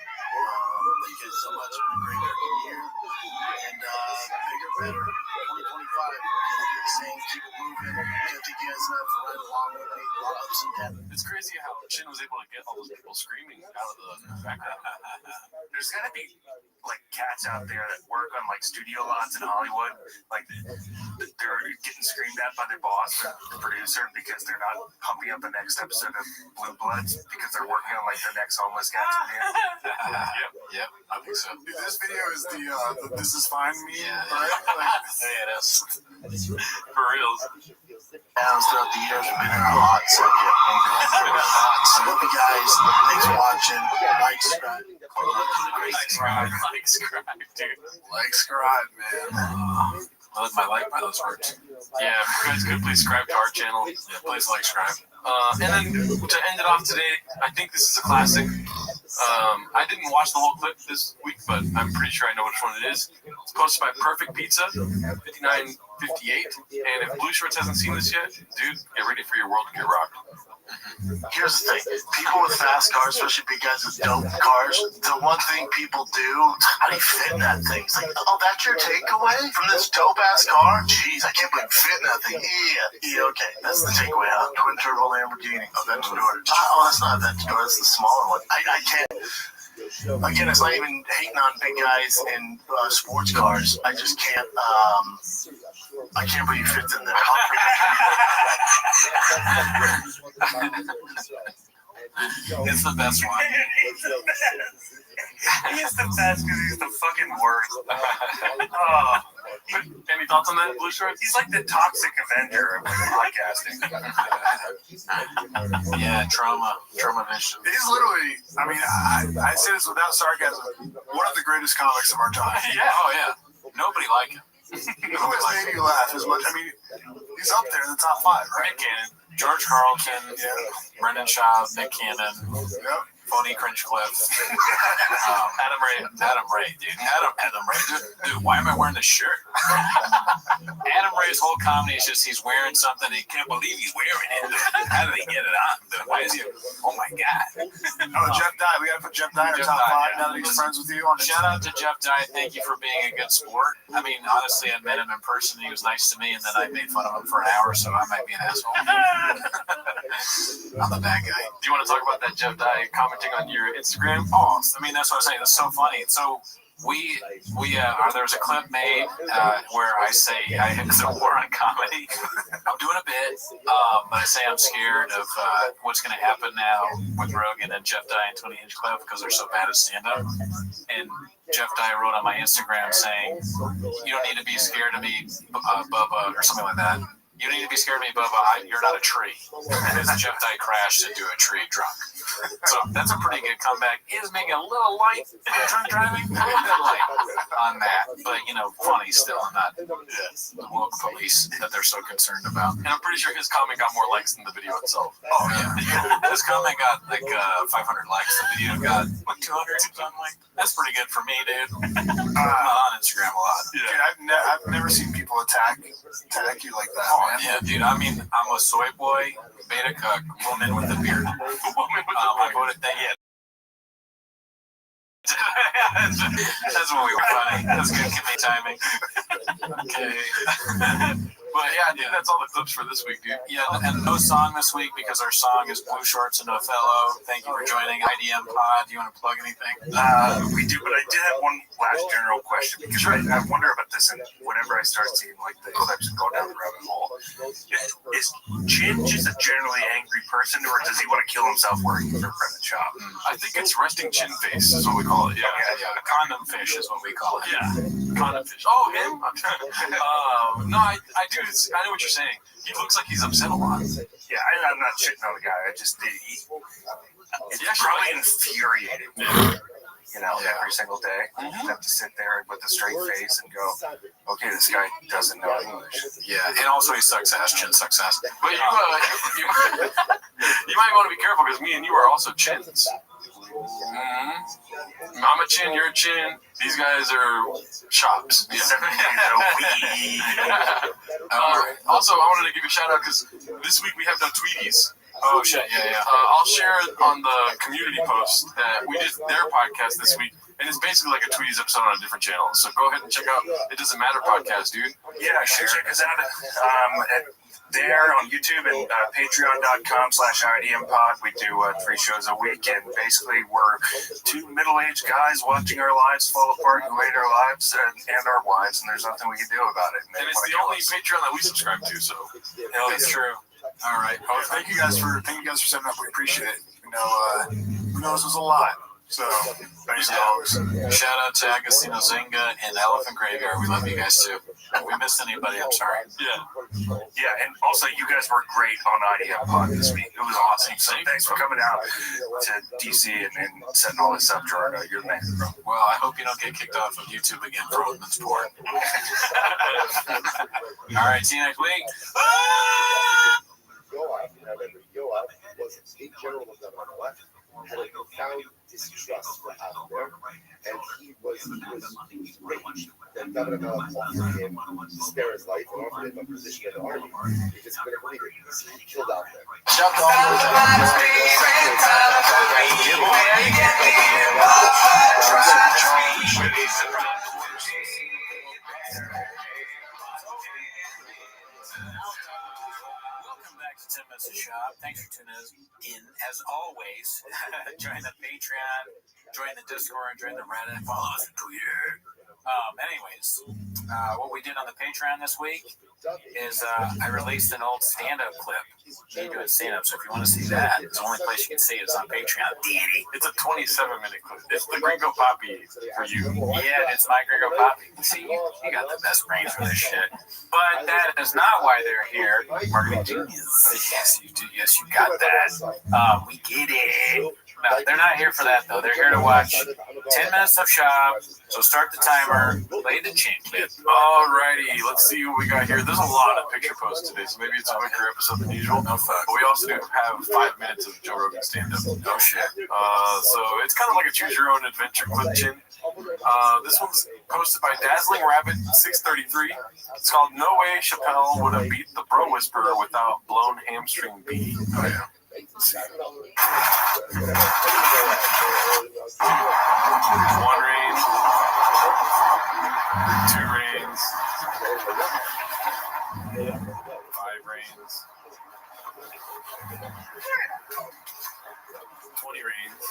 Thank you guys so much. It's been a great year. And bigger, better. 2025. saying keep it moving. I think you guys have to ride along with me. A lot of ups and downs. It's crazy how Chin was able to get all those people screaming out of the background. There's got to be like cats out there that work on like studio lots in Hollywood, like they're getting screamed at by their boss or the producer because they're not pumping up the next episode of Blue Bloods because they're working on like the next homeless cats Yep, I think so. Dude, this video is the "This is fine" meme, right? Yeah, it is. For real. Adams throughout the years have been in a lot, so I love you guys. Thanks for watching. Like, subscribe. Like, subscribe, dude. Like, subscribe, man. I live my life by those words. Yeah, if you guys could please subscribe to our channel. Yeah, please like, subscribe. And then to end it off today, I think this is a classic. I didn't watch the whole clip this week, but I'm pretty sure I know which one it is. It's posted by Perfect Pizza, 5958. And if Blue Shorts hasn't seen this yet, dude, get ready for your world to get rocked. Here's the thing. People with fast cars, especially big guys with dope cars, the one thing people do, how do you fit in that thing? It's like, oh, that's your takeaway from this dope-ass car? Jeez, I can't believe you fit in that thing. Yeah, okay. That's the takeaway. Twin turbo Lamborghini. Aventador. Oh, that's not Aventador. That's the smaller one. I can't. Again, it's not even hating on big guys in sports cars. I just can't. I can't believe you fit in there. It's the best one. He's the best because he's the fucking worst. Any thoughts on that, Blue Shorts? He's like the toxic Avenger of podcasting. Yeah, trauma vision. He's literally, I mean, I say this without sarcasm, one of the greatest comics of our time. Yeah, oh yeah. Nobody like him. Who has made you laugh as much? I mean, he's up there in the top 5, right? Nick Cannon, George Carlton, Brendan Schaub, Nick Cannon, Phony Cringe-Cliff, Adam Ray, dude. Adam Ray. Dude, why am I wearing this shirt? Adam Ray's whole comedy is just he's wearing something and he can't believe he's wearing it. How did he get it on? Dude, why is he? Oh my god. Jeff Dye. We gotta put Jeff Dye in our top 5 now that he's friends with you. Shout out to Jeff Dye. Thank you for being a good sport. I mean, honestly, I met him in person. He was nice to me, and then I made fun of him for an hour, so I might be an asshole. I'm the bad guy. Do you want to talk about that Jeff Dye commenting on your Instagram? Oh, I mean, that's what I'm saying. That's so funny. So there was a clip made where I say it's a war on comedy. I'm doing a bit, but I say I'm scared of what's going to happen now with Rogan and Jeff Dye and Tony Hinchcliffe because they're so bad at stand-up. And Jeff Dye wrote on my Instagram saying, "You don't need to be scared of me, Bubba," or something like that. You don't need to be scared of me, Bubba. You're not a tree. And as Jeff Dye crashed into a tree drunk. So that's a pretty good comeback. He is making a little light drunk driving. A little bit light on that. But, funny still. Not the woke police that they're so concerned about. And I'm pretty sure his comment got more likes than the video itself. Oh, yeah. His comment got like 500 likes. The video got like 200 something like. That's pretty good for me, dude. I'm on Instagram a lot. Yeah. Dude, I've never seen people attack you like that. Oh, man. Yeah, dude. I mean, I'm a soy boy, beta cuck, woman with a beard. I voted that. Yeah. That's what we were funny. That's good comedy timing. Okay. But yeah, dude, that's all the clips for this week, dude. Yeah, and no song this week because our song is Blue Shorts and Othello. Thank you for joining IDM Pod. Do you want to plug anything? We do, but I did have one last general question because I wonder about this, and whenever I start seeing like the clips and go down the rabbit hole, is Chin just a generally angry person, or does he want to kill himself working for Brendan Schaub? I think it's resting chin face is what we call it. Yeah, yeah. A condom fish is what we call it. Yeah, condom fish. Oh, him? I'm trying to. No, I do. I know what you're saying. He looks like he's upset a lot. Yeah, I'm not shitting on the guy. I just it's probably infuriating. Every single day. You have to sit there with a straight face and go, okay, this guy doesn't know English. Yeah, and also he sucks ass. Chin sucks ass. But you might want to be careful because me and you are also chins. Mm-hmm. I'm a chin, you're a chin. These guys are chops. Yeah. Also, I wanted to give you a shout out because this week we have no Tweeties. Oh shit, yeah. I'll share it on the community post that we did their podcast this week. And it's basically like a Tweeties episode on a different channel. So go ahead and check out It Doesn't Matter podcast, dude. Yeah, check us out there on YouTube and patreon.com/IDMpod. We do 3 shows a week, and basically we're 2 middle-aged guys watching our lives fall apart and hate our lives and our wives, and there's nothing we can do about it. And it's the only Patreon that we subscribe to, so. No, it's true. All right. Well, thank you guys for setting up. We appreciate it. You know, who knows? There's a lot. So thanks as always. Shout out to Agostino Zinga and Elephant Graveyard. We love you guys too. If we missed anybody, I'm sorry. Yeah, and also you guys were great on IDM Pod this week. It was awesome. So thanks for coming out to DC and setting all this up, Jordan. You're the man, bro. Well, I hope you don't get kicked off of YouTube again for Oldman's porn. All right, see you next week. Had a profound distrust for Abner, and he was rich. Then David Amelech offered him to spare his life and offered him a position in the army. He just couldn't believe it. He killed Abner. Welcome back to 10 Minutes of Shop. Thanks for tuning in. As always, join the Patreon, join the Discord, join the Reddit, follow us on Twitter. What we did on the Patreon this week is I released an old stand-up clip. Me doing stand-up, so if you want to see that, the only place you can see it is on Patreon. It's a 27-minute clip. It's the Gringo Poppy for you. Yeah, it's my Gringo Poppy. See, you got the best brains for this shit. But that is not why they're here. Marketing genius. Yes, you do. Yes, you got that. We get it. No, they're not here for that, though. They're here to watch 10 minutes of shop. So start the timer, play the chin clip. Alrighty, let's see what we got here. There's a lot of picture posts today, so maybe it's a quicker episode than usual. No fuck. But we also do have 5 minutes of Joe Rogan stand-up. No shit. So it's kind of like a choose-your-own-adventure clip chin. This one's posted by Dazzling Rabbit 633. It's called No Way Chappelle Would Have Beat the Bro Whisperer Without Blown Hamstring B. Oh, yeah. One reign, 2 reigns, 5 reigns, 20 reigns.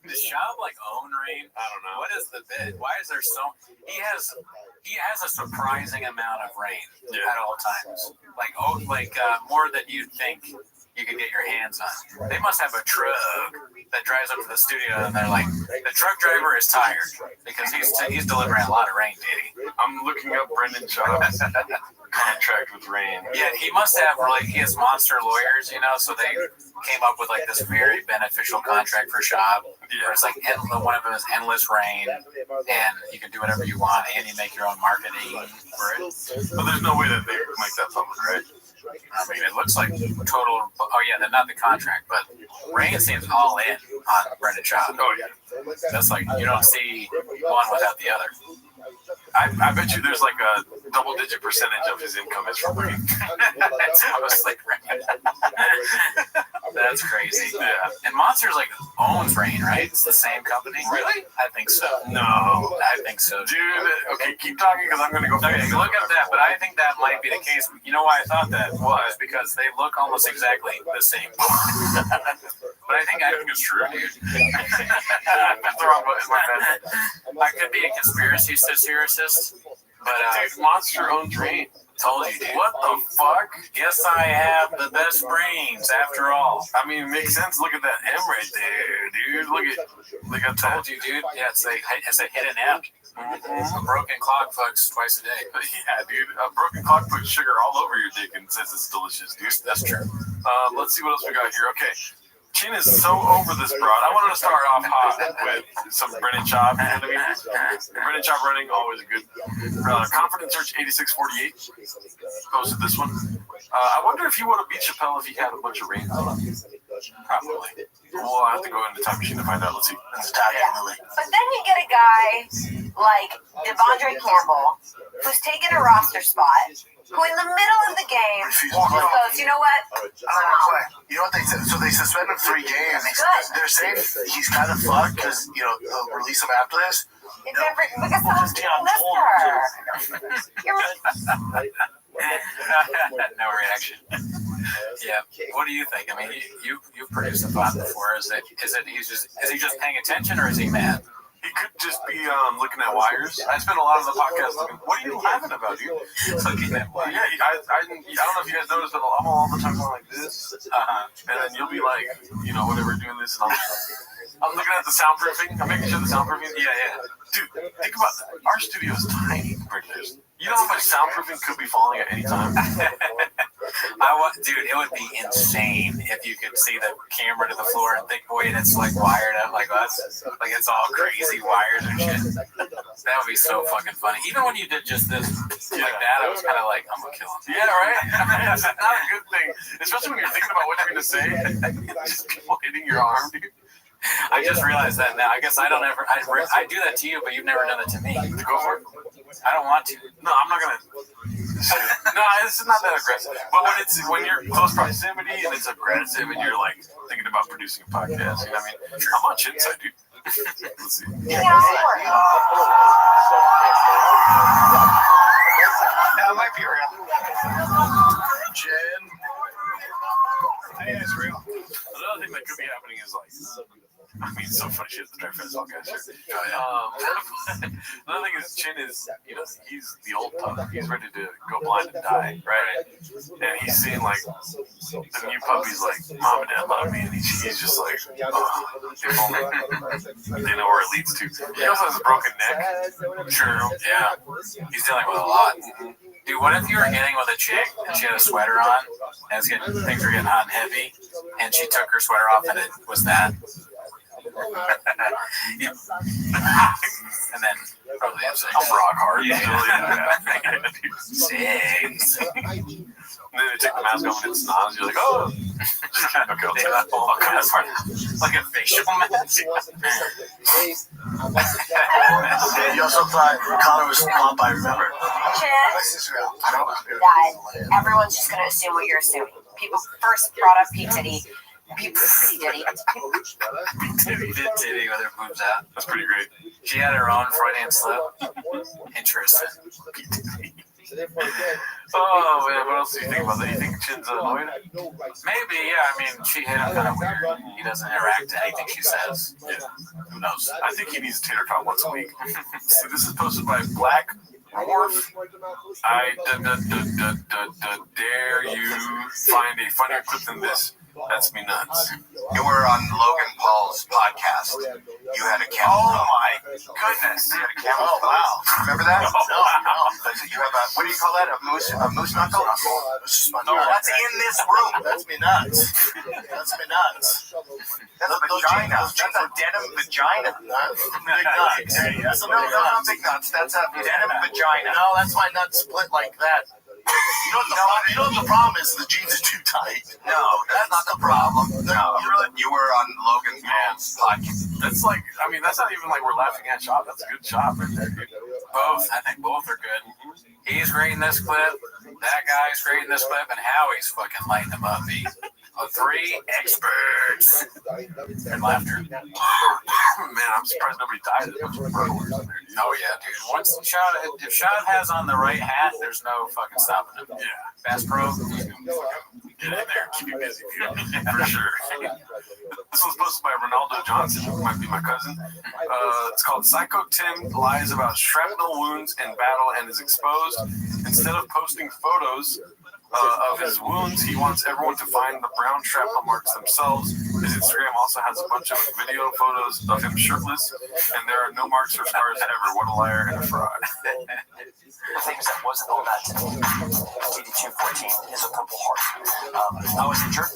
Does Shab like own Reign? I don't know. What is the bit? Why is there so? He has a surprising amount of reign at all times. Like more than you'd think you could get your hands on. They must have a truck that drives up to the studio, and they're like, the truck driver is tired because he's delivering a lot of rain, Diddy. I'm looking up Brendan Schaub's contract with Rain. Yeah, he must have he has monster lawyers, so they came up with like this very beneficial contract for Schaub. Where it's like one of them is endless rain, and you can do whatever you want, and you make your own marketing for it. But there's no way that they make that public, right? I mean, it looks like total. Oh yeah, they're not the contract, but Rain seems all in on Brendan Schaub. Oh yeah, that's like you don't see one without the other. I bet you there's like a double-digit percentage of his income is from Rain. That's honestly Rain. That's crazy. Yeah. And Monsters owns Rain, right? It's the same company. Really? I think so. No, I think so, dude. Okay, keep talking because I'm gonna go. Okay, look at that. But I think that might be the case. You know why I thought that was because they look almost exactly the same. But I think it's true, dude. I could be a conspiracy theorist, but dude, Monster owns Rain. Told you, dude. What the fuck? Guess I have the best brains after all. I mean, it makes sense. Look at that M right there, dude. Look at I told you, dude. Yeah, it's a hidden M. Mm-hmm. A broken clock fucks twice a day. Yeah, dude. A broken clock puts sugar all over your dick and says it's delicious, dude. That's true. Let's see what else we got here. Okay. Chin is so over this broad. I wanted to start off hot with some Brendan Schaub. You know what I mean? Brendan Schaub running, always a good. Confidence Search 8648 posted this one. I wonder if he would have beat Chappelle if he had a bunch of reigns on him. Probably. We'll have to go into time machine to find out. Let's see. But then you get a guy like Devondre Campbell, who's taken a roster spot, who in the middle of the game just goes, you know what? I don't want to play. You know what they said? So they suspended 3 games. They're saying he's kind of fucked because, you know, they'll release him after this. It's every, because someone's doing this to her. No reaction. Yeah. What do you think? I mean, you've produced a thought before. Is he just paying attention, or is he mad? He could just be looking at wires. I spent a lot of the podcast looking. What are you laughing about, dude? Looking at wires. Yeah, I don't know if you guys noticed, but I'm all the time going like this, and then you'll be like, you know, whatever, doing this, and I'm looking at the soundproofing. I'm making sure the soundproofing. Yeah. Dude, think about that. Our studio is tiny compared to this. You know how much soundproofing could be falling at any time? Dude, it would be insane if you could see the camera to the floor and think, boy, and it's like wired up like us. Like it's all crazy wires and shit. That would be so fucking funny. Even when you did just this like that, I was kind of like, I'm gonna kill him. Yeah, right? It's not a good thing. Especially when you're thinking about what you're gonna say. Just people hitting your arm, dude. I just realized that now. I guess I don't ever. I do that to you, but you've never done it to me. Go for it. I don't want to. No, I'm not gonna. No, it's not that aggressive. But when you're close proximity and it's aggressive and you're like thinking about producing a podcast, you know what I mean? How much insight, dude? Let's see. Yeah, it might be real. Jen. Hey, it's real. Another thing that could be happening is like, I mean, it's so funny shit. The Drive Fest podcast here. Another thing is Chin is, you know, he's the old pup. He's ready to go blind and die, right? And he's seeing like the new puppy's like, mom and dad love me, and he's just like, oh, if only they know where it leads to. He also has a broken neck. True. Yeah. He's dealing with a lot. Dude, what if you were getting with a chick and she had a sweater on and things were getting hot and heavy and she took her sweater off and it was that? And then probably I'm rock hard. Yeah. Six. And then they take the mask off and it's snaz. You're like, oh. Okay, I'll take that. Oh, God, like a facial mask. You also thought Connor was Popeye, remember? I don't know. That everyone's just going to assume what you're assuming. People first brought up P. Diddy. P. Diddy. Titty with her boobs out. That's pretty great. She had her own Freudian slip. Interesting. Oh man, what else do you think about that? You think Chin's annoyed? Maybe, yeah. I mean, she hit him kind of weird. He doesn't interact to anything she says. Yeah. Who knows? I think he needs tater tot once a week. See, this is posted by Black Dwarf. I dare you find a funnier clip than this. That's me nuts. You were on Logan Paul's podcast. You had a camel. Oh my goodness! You had a camel. Oh wow! Remember that? No. You have a, what do you call that? A moose knuckle? No, that's in this room. That's me nuts. That's me nuts. That's a vagina. That's a denim vagina. Big nuts. No, not big nuts. That's a denim vagina. No, that's my nut split like that. You know what the problem is? The jeans are too tight. No, that's not the problem. No, you were on Logan Paul's podcast. That's like, I mean, that's not even like we're laughing at shop. That's a good job right there, dude. Both. I think both are good. He's great in this clip. That guy's great in this clip. And Howie's fucking lighting him up. Three experts. And laughter. Man, I'm surprised nobody died. Oh, yeah, dude. If Shad has on the right hat, there's no fucking stopping him. Yeah. Bass Pro. Get in there. Keep you busy, dude. For sure. This was posted by Ronaldo Johnson, who might be my cousin. It's called Psycho Tim Lies About Shrapnel Wounds in Battle and is Exposed. Instead of posting photos of his wounds, he wants everyone to find the brown shrapnel marks themselves. His Instagram also has a bunch of video photos of him shirtless, and there are no marks or scars ever. What a liar and a fraud. The things that wasn't all that today. 8214 is a Purple Heart. I was injured.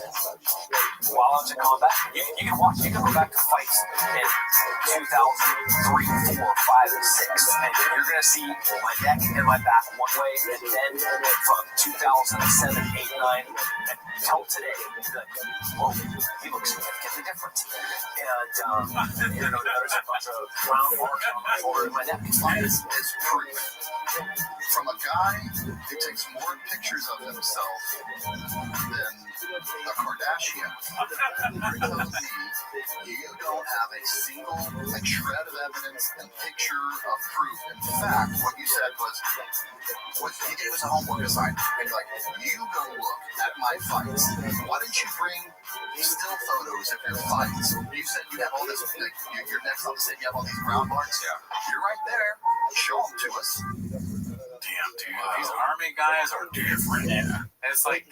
while I was coming back, you can watch. You can go back to fights in 2003, 4, 5, and 6, and you're gonna see my neck and my back one way, and then from 2007, 8, 9, until today, like, whoa, he looks significantly different. And there's a bunch of brown marks on my forehead and my neck. As proof from a guy who takes more pictures of himself than a Kardashian. Tells me you don't have a single shred of evidence and picture of proof. In fact, what you said was you did was a homework assignment. And you're like, you go look at my fights. Why didn't you bring still photos of your fights? You said you have all this, your next up said you have all these brown marks. Yeah. You're right there. Show them to us. Damn, dude, these army guys are different. Yeah. It's like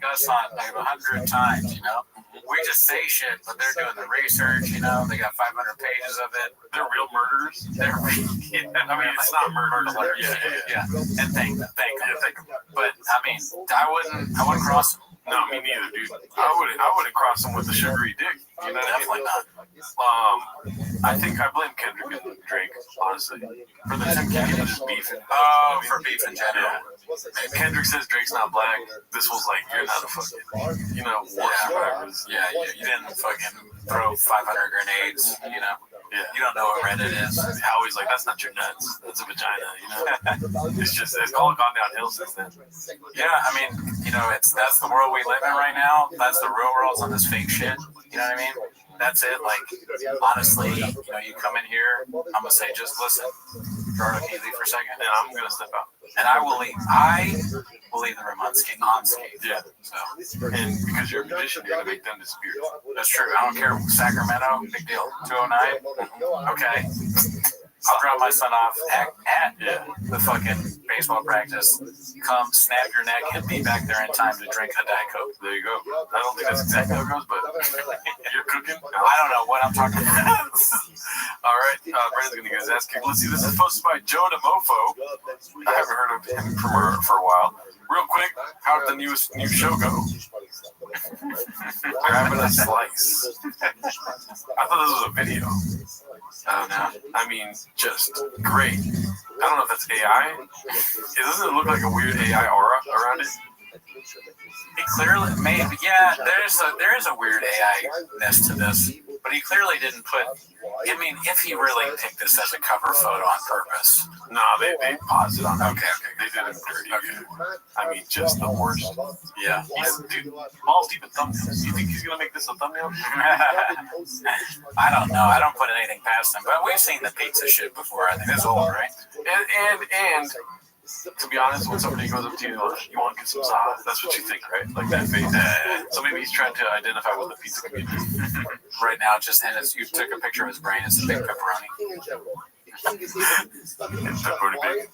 us on like 100 times, you know? We just say shit, but they're doing the research, you know? They got 500 pages of it. They're real murderers. They're I mean, it's not murder. Yeah. And thank them. But, I mean, I wouldn't cross them. No, me neither, dude. I wouldn't cross them with a sugary dick. You know, definitely not. I think I blame Kendrick and Drake, honestly, for the Tim Kennedy just beef. For beef in general. Yeah. Kendrick says Drake's not black. This was like, you're not a fucking, you know, Yeah, you didn't fucking throw 500 grenades, you know. Yeah. You don't know what Reddit is. Howie's like, that's not your nuts. That's a vagina, you know. It's all gone downhill since then. Yeah, I mean, you know, that's the world we live in right now. That's the real world's on this fake shit. You know what I mean? That's it. Like, honestly, you know, you come in here, I'm gonna say, just listen. Draw it easy for a second, and I'm gonna step out. And I will leave the room unscathed. Yeah. So, and because you're a magician, you're gonna make them disappear. That's true. I don't care. Sacramento, big deal. 209. Okay. I'll drop my son off at the fucking baseball practice. Come, snap your neck, and be back there in time to drink a Diet Coke. There you go. I don't think that's exactly how it goes, but you're cooking. I don't know what I'm talking about. All right, Brandon's gonna get his ass kicked. Let's see. This is posted by Joe DeMofo. I haven't heard of him for a while. Real quick, how did the new show go? Grabbing a slice. I thought this was a video. Oh no! I mean, just great. I don't know if that's AI. Doesn't it look like a weird AI aura around it? He clearly, maybe, yeah. There is a weird AI-ness to this, but he clearly didn't put. I mean, if he really picked this as a cover photo on purpose. No, they paused it on. Okay. They did it dirty. Okay. I mean, just the worst. Yeah. Dude, balls deep in thumbnails. You think he's gonna make this a thumbnail? I don't know. I don't put anything past him, but we've seen the pizza shit before. I think that's old, right? And to be honest, when somebody goes up to you, you want to get some sauce. That's what you think, right? Like that face. So maybe he's trying to identify with the pizza community. Right now, you took a picture of his brain. It's a big pepperoni. It's pepperoni big.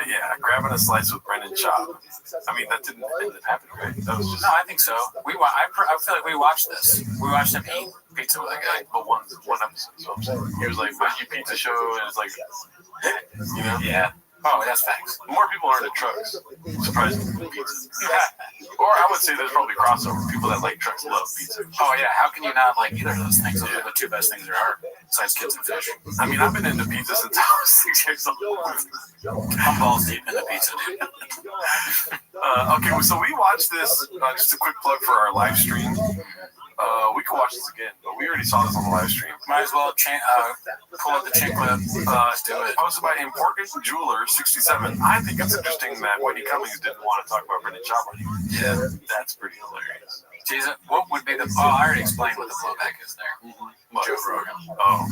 Yeah, grabbing a slice with Brendan Chop. I mean, that didn't happen, right? That was just. No, I think so. I feel like we watched this. We watched him eat pizza with a guy. But one episode. So I'm saying. He was like, "Veggie pizza show," and it's like, you know. Yeah. Oh, that's facts. More people are into trucks, surprisingly, pizza. Or I would say there's probably crossover. People that like trucks love pizza. Oh, yeah. How can you not like either of those things? Those are the two best things there are, besides kids and fish. I mean, I've been into pizza since I was 6 years old. I'm balls deep into pizza, dude. Okay, so we watched this. Just a quick plug for our live stream. We could watch this again, but we already saw this on the live stream. Might as well pull up the chick clip. Let's do it. Posted by Important Jeweler 67. I think it's interesting that Wendy Cummings didn't want to talk about Brendan Schaub anymore. Yeah. That's pretty hilarious. Jesus, what would be the... Oh, I already explained what the blowback is there. Joe Rogan. Oh.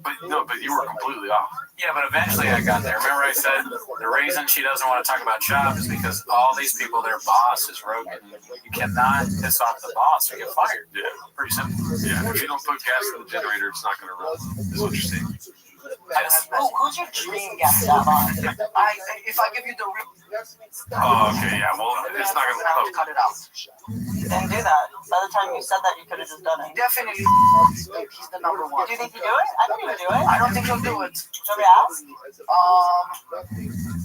But you were completely off. Yeah, but eventually I got there. Remember I said the reason she doesn't want to talk about Schaub is because all these people, their boss is Rogan. You cannot piss off the boss or get fired. Yeah. Pretty simple. Yeah. If you don't put gas in the generator, it's not going to run. Is what you're saying. Yes. Who's your dream guest to have on? If I give you the real... Oh, okay, yeah. Well, it's not going to cut it out. Didn't do that. By the time you said that, you could have just done it. Definitely, he's the number one. Do you think he'll do it? I think he would do it. I don't think he'll do it. Nobody asked?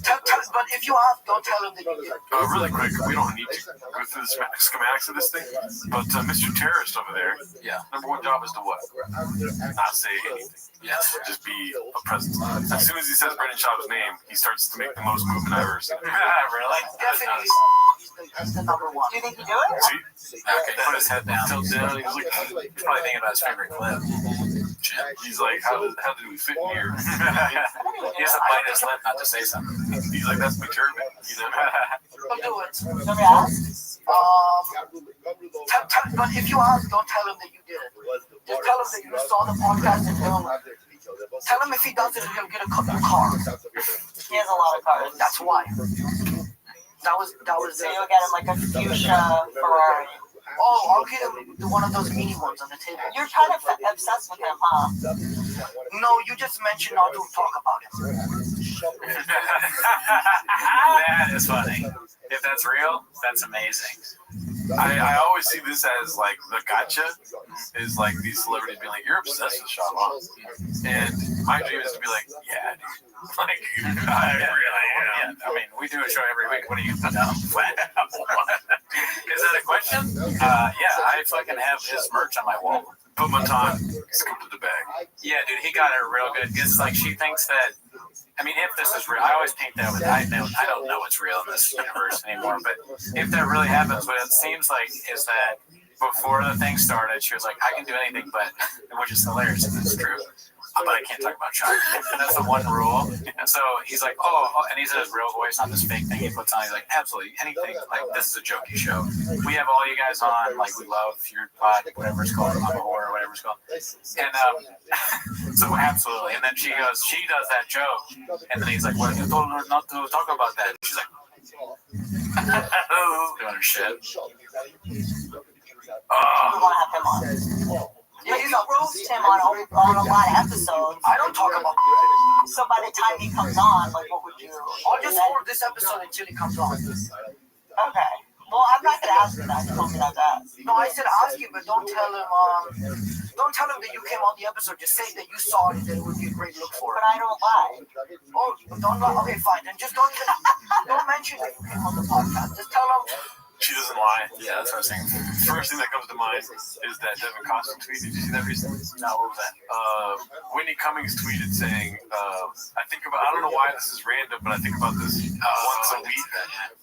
But if you ask, don't tell him that you did. Really quick, we don't need to go through the schematics of this thing, but Mr. Terrorist over there, number one job is to what? Not say anything. Yes, just be a presence. As soon as he says Brendan Schaub's name, he starts to make the most movement I've ever seen. Really? Definitely. He's the number one. Do you think you do it? See? Okay, put his head down. Tilts down. He's like, He's probably thinking about his favorite clip. he's like, how did we fit in here? He has to bite his lip not to say something. He's like, that's McTurban. You know? Don't do it. Somebody ask? But if you ask, don't tell him that you did it. Just tell him that you saw the podcast and tell him if he does it, he'll get a car. He has a lot of cars. That's why. That was. So you'll get him like a fuchsia Ferrari. Oh, I'll get him one of those mini ones on the table. You're kind of obsessed with him, huh? No, you just mentioned not to talk about him. That is funny. If that's real, that's amazing. I always see this as like the gotcha is like these celebrities being like, you're obsessed with Sean Long. And my dream is to be like, yeah, dude. Like, I really am. Yeah, I mean, we do a show every week. What do you know? Is that a question? Yeah, I fucking have his merch on my wall. Put Matan, scooped the bag. Yeah, dude, he got it real good. It's like she thinks that. I mean, if this is real, I always paint that with I don't know what's real in this universe anymore. But if that really happens, what it seems like is that before the thing started, she was like, "I can do anything," but which is hilarious if it's true. But I can't talk about Chuck. And that's the one rule. And so he's like, oh, and he's in his real voice, not this fake thing he puts on. He's like, absolutely anything. Like, this is a jokey show. We have all you guys on. Like, we love your pod, whatever it's called, I'm a whore, or whatever it's called. And so absolutely. And then she does that joke. And then he's like, well, you told her not to talk about that. And she's like, doing her shit. We want to have him on. Yeah, you roast him on a lot of episodes. I don't talk about. So by the time he comes on, like, what would you? I'll just hold this episode until he comes on. Okay. Well, I'm not gonna ask you that. You told me not to ask. No, I said ask you, but don't tell him. Don't tell him that you came on the episode. Just say that you saw it and that it would be a great look for it. But I don't lie. Oh, don't lie. Okay, fine. Then just don't mention that you came on the podcast. Just tell him. She doesn't lie. Yeah, that's what I was saying. First thing that comes to mind is that Devin Costner tweet. Did you see that recently? No, what was that? Whitney Cummings tweeted saying, I don't know why this is random, but I think about this once a week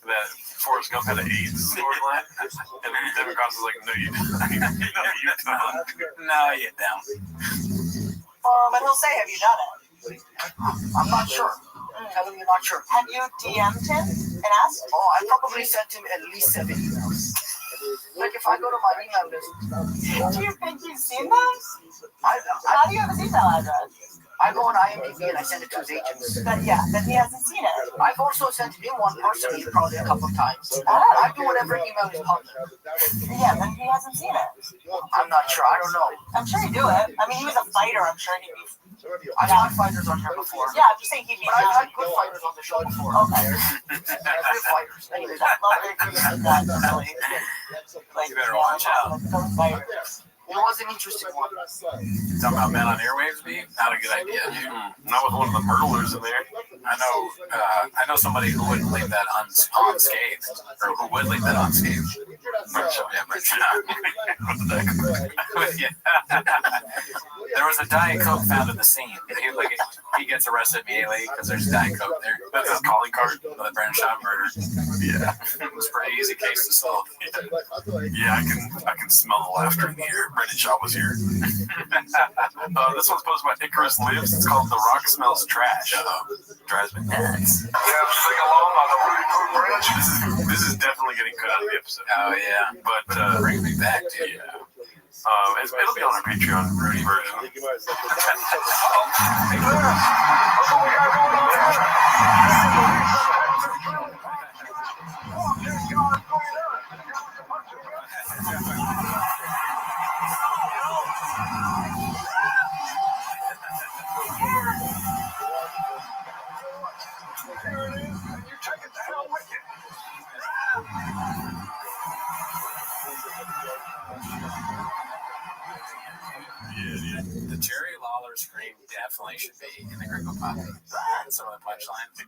that Forrest Gump had an AIDS storyline. And then Devin Costner's like, no, you don't. No, you don't. No, you don't. But he'll say, have you done it? I'm not sure. Tell him you're not sure. Have you DM'd him and asked? Oh, I probably sent him at least 7 emails. Like if I go to my email list. Do you think you've seen those? How do you have his email address? I go on IMDb and I send it to his agents. But yeah, then he hasn't seen it. I've also sent him one personally probably a couple of times. I do whatever email is public. Yeah, then he hasn't seen it. I'm not sure. I don't know. I'm sure he'd do it. I mean, he was a fighter. I'm sure he'd be. I've had fighters on here before. Yeah, I'm just saying he'd be. But I've had good fighters on the show before. Okay. Good fighters. Anyways, I love that you said that. Really. Like, You better watch out. Those fighters. It was an interesting one. Talking about men on airwaves, B? Not a good idea. Not with one of the murderers in there. I know somebody who wouldn't leave that unscathed, or who would leave that unscathed. There was a Diet Coke found in the scene. He gets arrested immediately because there's Diet Coke there. That's his calling card for the Brendan Schaub murder. Yeah, it was a pretty easy case to solve. Yeah, I can smell the laughter in the air. Brendan Schaub was here. This one's posted by Icarus Lives. It's called The Rock Smells Trash. Drives me nuts. Sing along on the Rudy Poo Bridge. This is definitely getting cut out of the episode. Oh yeah, but bring me back, dude. Yeah. It'll be on our Patreon Rudy version. The Jerry Lawler Restream definitely should be in the Gringo Pop. Some of the punchlines.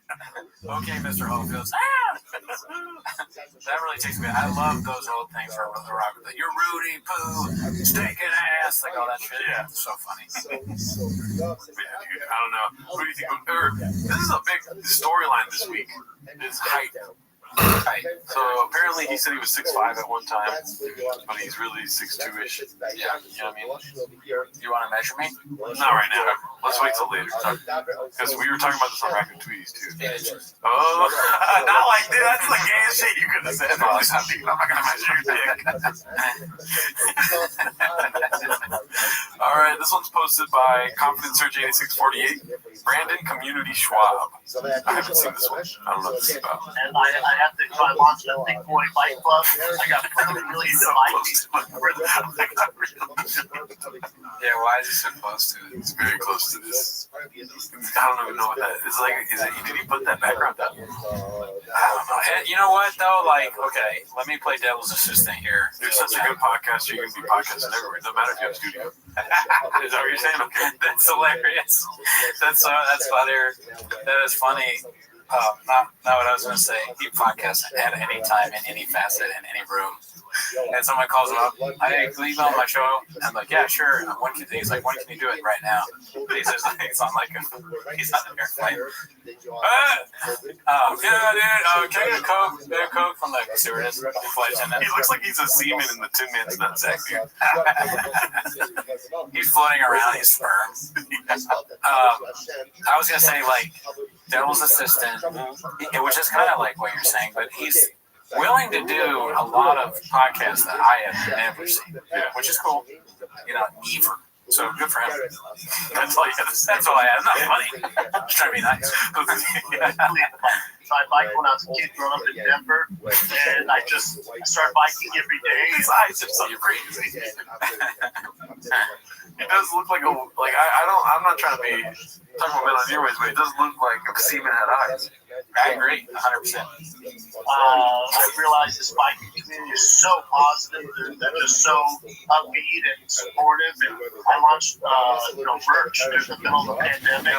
Okay, Mr. Holyfield. That really takes me. I love those old things from the rock. You're Rudy Poo, stinking ass, like all that shit. Yeah, it's so funny. Yeah, dude, I don't know. Who do you think? This is a big storyline this week. Is height. Height. So apparently he said he was 6'5" at one time, but he's really 6'2"-ish. Yeah, you know what I mean? You want to measure me? Not right now. Let's wait till later. Because we were talking about this on Rack and Tweeties too. Oh, not like that. That's the gayest shit you could have said. I'm not gonna measure your dick. All right, this one's posted by Confident Surge 8648, Brandon Community Schwab. I haven't seen this one. I don't know what this is about. And I have to try launch that big boy bike club. I got really into bikes. Yeah, why is he so close to it? It's very close to this. I don't even know what that is. Like, did he put that background down? I don't know. And you know what though? Like, okay, let me play devil's assistant here. You're such a good podcaster. You can be podcasting everywhere. It doesn't matter if you have a studio. Is that what you're saying? Okay. That's hilarious. That's funny. That is funny. Not what I was going to say. He podcasts at any time, in any facet, in any room. And someone calls him up. Hey, can you email my show? I'm like, yeah, sure. He's like, when can you do it? Right now. He says he's on he's on an airplane. Yeah, dude. Can I get a Coke? Get a Coke from the stewardess, flight attendant. He looks like he's a seaman in the Tin Man's Nutsack, dude. He's floating around. He's sperm. I was gonna say like devil's assistant, which is kind of like what you're saying, but he's willing to do a lot of podcasts that I have never seen, which is cool. You know, never. So good for him. That's all I have. Not funny. Just trying to be nice. So I biked when I was a kid growing up in Denver, and I started biking every day. His eyes are so crazy. It does look like I'm not trying to be talking about men on your ways, but it does look like a seaman had eyes. I agree, 100%. I realized this biking community is so positive. They're just so upbeat and supportive. And I launched, merch in the middle of the pandemic.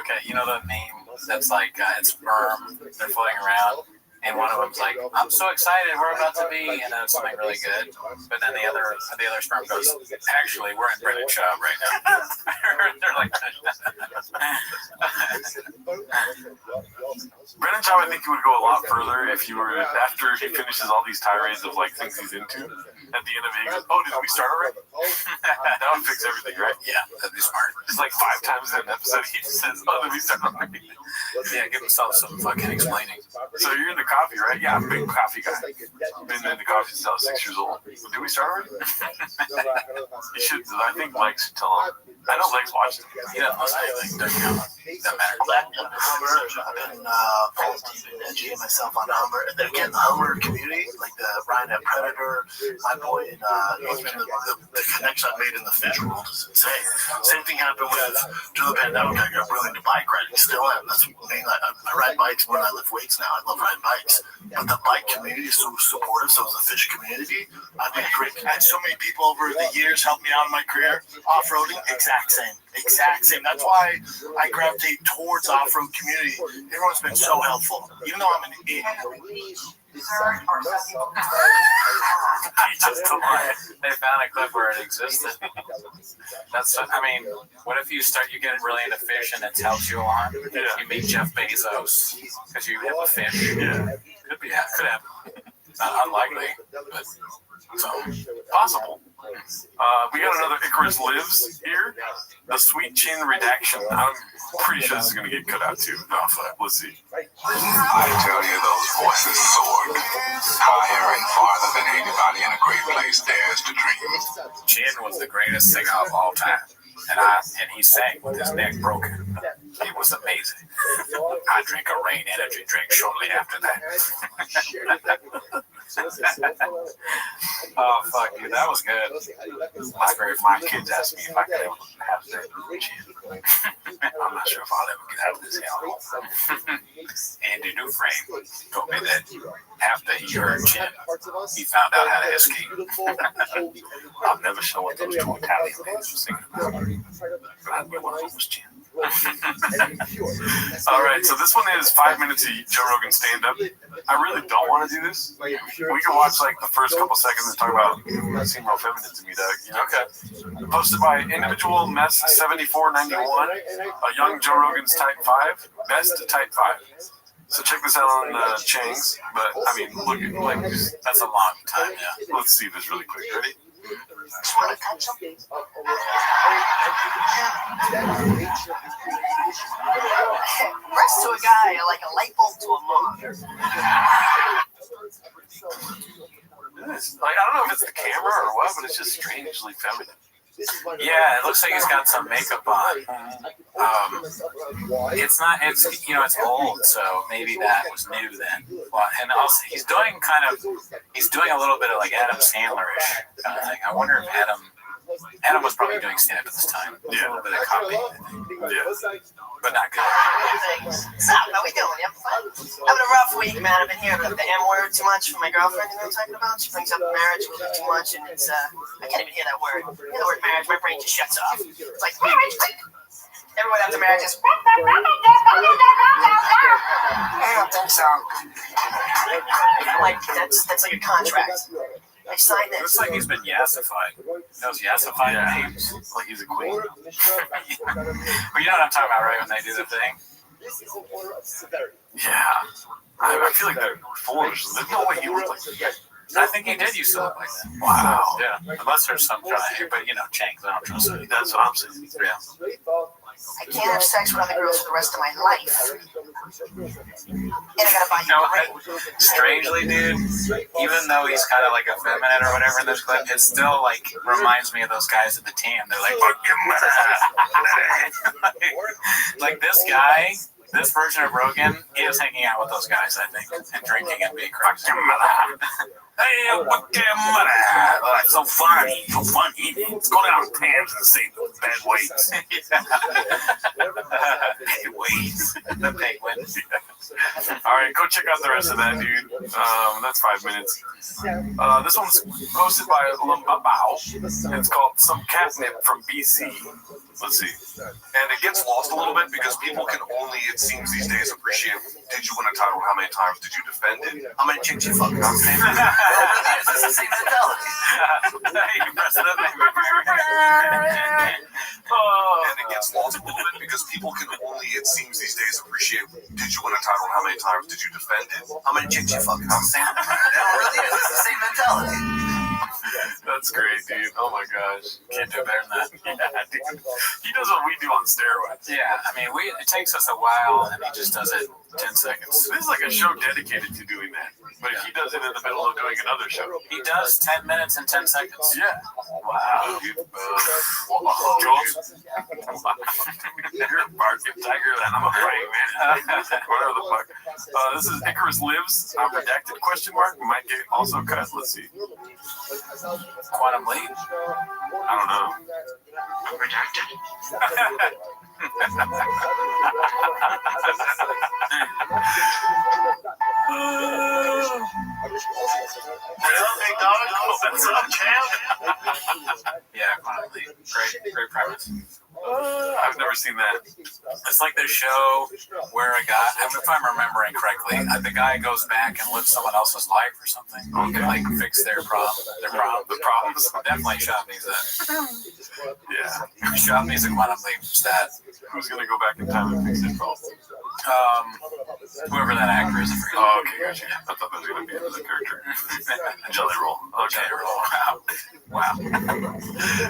Okay, you know the meme that's like it's sperm, they're floating around. And one of them's like, I'm so excited, we're about to be, and then it's something really good. But then the other sperm goes, actually, we're in Brennan Schaub right now. They're like, Brennan Schaub, I think he would go a lot further if you were, after he finishes all these tirades of like things he's into, at the end of it, he goes, oh, did we start already? That would fix everything, right? Yeah, that'd be smart. It's like 5 times in an episode, he just says, oh, did we start already? Yeah, give himself some fucking explaining. So you're into coffee, right? Yeah, I'm a big coffee guy. Been into coffee since I was 6 years old. Did we start already? You should. I think Mike should tell him. I know Mike's watching. He doesn't listen to anything. Doesn't matter. I've been educating myself on Hummer. And again, the Hummer community, like the Ryan at Predator, my boy, and the connection I made in the fish world is insane. Same thing happened during the pandemic. I got really into bike riding. Still am. That's mainly I ride bikes more than I lift weights now. I love riding bikes. But the bike community is so supportive. So is the fish community. I've been great. I had so many people over the years help me out in my career. Off-roading, exact same. That's why I gravitate towards off-road community. Everyone's been so helpful. Even though I'm an idiot. They found a clip where it existed. What if you get really into fish and it helps you along? You meet Jeff Bezos because you have a fish. Yeah. Could happen. Not unlikely, but possible. We got another Icarus Lives here. The Sweet Chin Redaction. I'm pretty sure this is going to get cut out too. Let's see. I tell you, those voices soared higher and farther than anybody in a great place dares to dream. Chin was the greatest singer of all time. And he sang with his neck broken. It was amazing. I drank a Rain energy drink shortly after that. Oh, fuck, dude, that was good. My kids asked me if I could have their Chin. I'm not sure if I'll ever get out of this hell. Andy Dufresne told me that after he heard Chin, he found out how to escape. I'll never show what those two Italian ladies were singing about. But I knew one of them was Chin. All right, so this one is 5 minutes of Joe Rogan stand-up. I really don't want to do this. We can watch like the first couple seconds and talk about seem real feminine to me, Doug. Okay. Posted by individual mess 7491, a young Joe Rogan's type 5, best to type 5. So check this out on Chang's. But I mean, look at like that's a long time. Yeah. Let's see this really quick. Ready? Just want to touch something. Rest to a guy like a light bulb to a mom. Like, I don't know if it's the camera or what, but it's just strangely feminine. Yeah, it looks like he's got some makeup on. It's not. It's it's old, so maybe that was new then. Well, and also he's doing a little bit of like Adam Sandler-ish kind of thing. I wonder if Adam was probably doing stand-up at this time. Yeah, a little bit of copy. Yeah, but not good. What's up? How we doing? You having fun? Having a rough week, man. I've been hearing the M word too much from my girlfriend. You know what I'm talking about? She brings up marriage a little bit too much, and it's I can't even hear that word. I hear the word marriage, my brain just shuts off. It's like marriage, like everyone after marriage is. I don't think so. Like that's like a contract. I signed it. Looks like he's been yassified. Those yassified names. Like he's a queen. Well, you know what I'm talking about, right? When they do the thing. Yeah. I feel like they're foolish. There's no way he looked like that. I think he did used to look like that. Wow. Yeah. Unless there's some kind of, but Chang's, I don't trust it. That's what I'm saying. Yeah. I can't have sex with other girls for the rest of my life. And I gotta buy you a ring. Strangely, dude, even though he's kind of like effeminate or whatever in this clip, it still like reminds me of those guys at the team. They're like, like this guy, this version of Rogan is hanging out with those guys, I think, and drinking and being crazy. Hey, that's so funny. Let's go down to Pam's and see the bad weights. Bad weights. The penguins. All right, go check out the rest of that, dude. That's 5 minutes. This one's posted by Lumbabao. It's called Some Catnip from BC. Let's see. And it gets lost a little bit because people can only, it seems these days, appreciate, did you win a title? How many times did you defend it? How many chicks you fucking on? It's the same mentality. And it gets lost a little bit because people can only, it seems these days, appreciate, did you win a title? How many times did you defend it? How many chicks you fucking on? It's the same mentality. That's great, dude. Oh my gosh. Can't do better than that. Yeah, dude. He does what we do on steroids. Yeah, I mean, it takes us a while, and he just does it 10 seconds. This is like a show dedicated to doing that. But he does it in the middle of doing another show. He does 10 minutes and 10 seconds. Yeah. Wow. Dude, you're a barking tiger, and I'm a praying man. Whatever the fuck. This is Icarus Lives. Redacted question mark. Might get also cut. Let's see. Quantum Leap. I don't know. Redacted? What's up, champ? Yeah, Quantum Leap. Great premise. I've never seen that. It's like the show where a guy, if I'm remembering correctly, the guy goes back and lives someone else's life or something. He can like fix their problems. Definitely shop needs that. Yeah. Shop needs a Quantum Leap stat. Who's gonna go back in time and fix their problems? Whoever that actor is, I forget. Oh, okay, gotcha. I thought that was gonna be another character. Jelly Roll. Okay. Jelly Roll. Wow.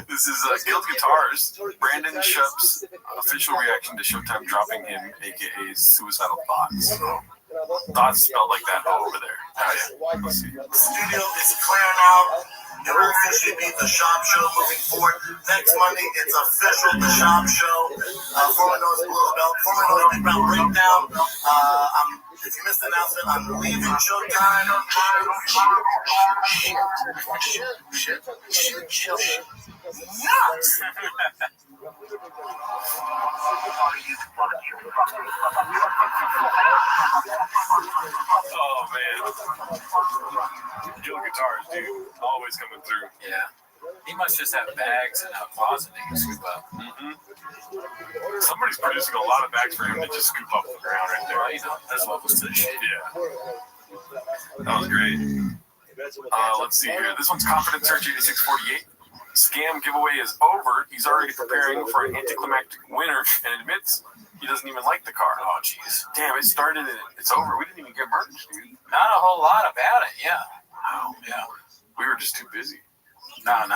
This is Guild Guitars. Brandon Shup's official reaction to Showtime dropping him, aka Suicidal Thoughts. Thoughts spelled like that over there. Oh, yeah. Let's see. The studio is clear now. It will officially be the Shop Show moving forward. Next Monday, it's official, the Shop Show. Formerly known as Blue Belt, formerly known as Big Brown Breakdown. I'm If you missed the announcement, I'm leaving Showtime. Shit. Nuts! Oh man, Gil guitars, dude, always coming through. Yeah. He must just have bags in a closet he can scoop up. Somebody's producing a lot of bags for him to just scoop up the ground right there. Well, you know, there's levels to the shit. Yeah. That was great. Let's see here. This one's Confident Search 8648. Scam giveaway is over. He's already preparing for an anticlimactic winner and admits he doesn't even like the car. Oh, jeez. Damn, it started and it's over. We didn't even get merch, dude. Not a whole lot about it, yeah. Wow. Yeah. We were just too busy. No.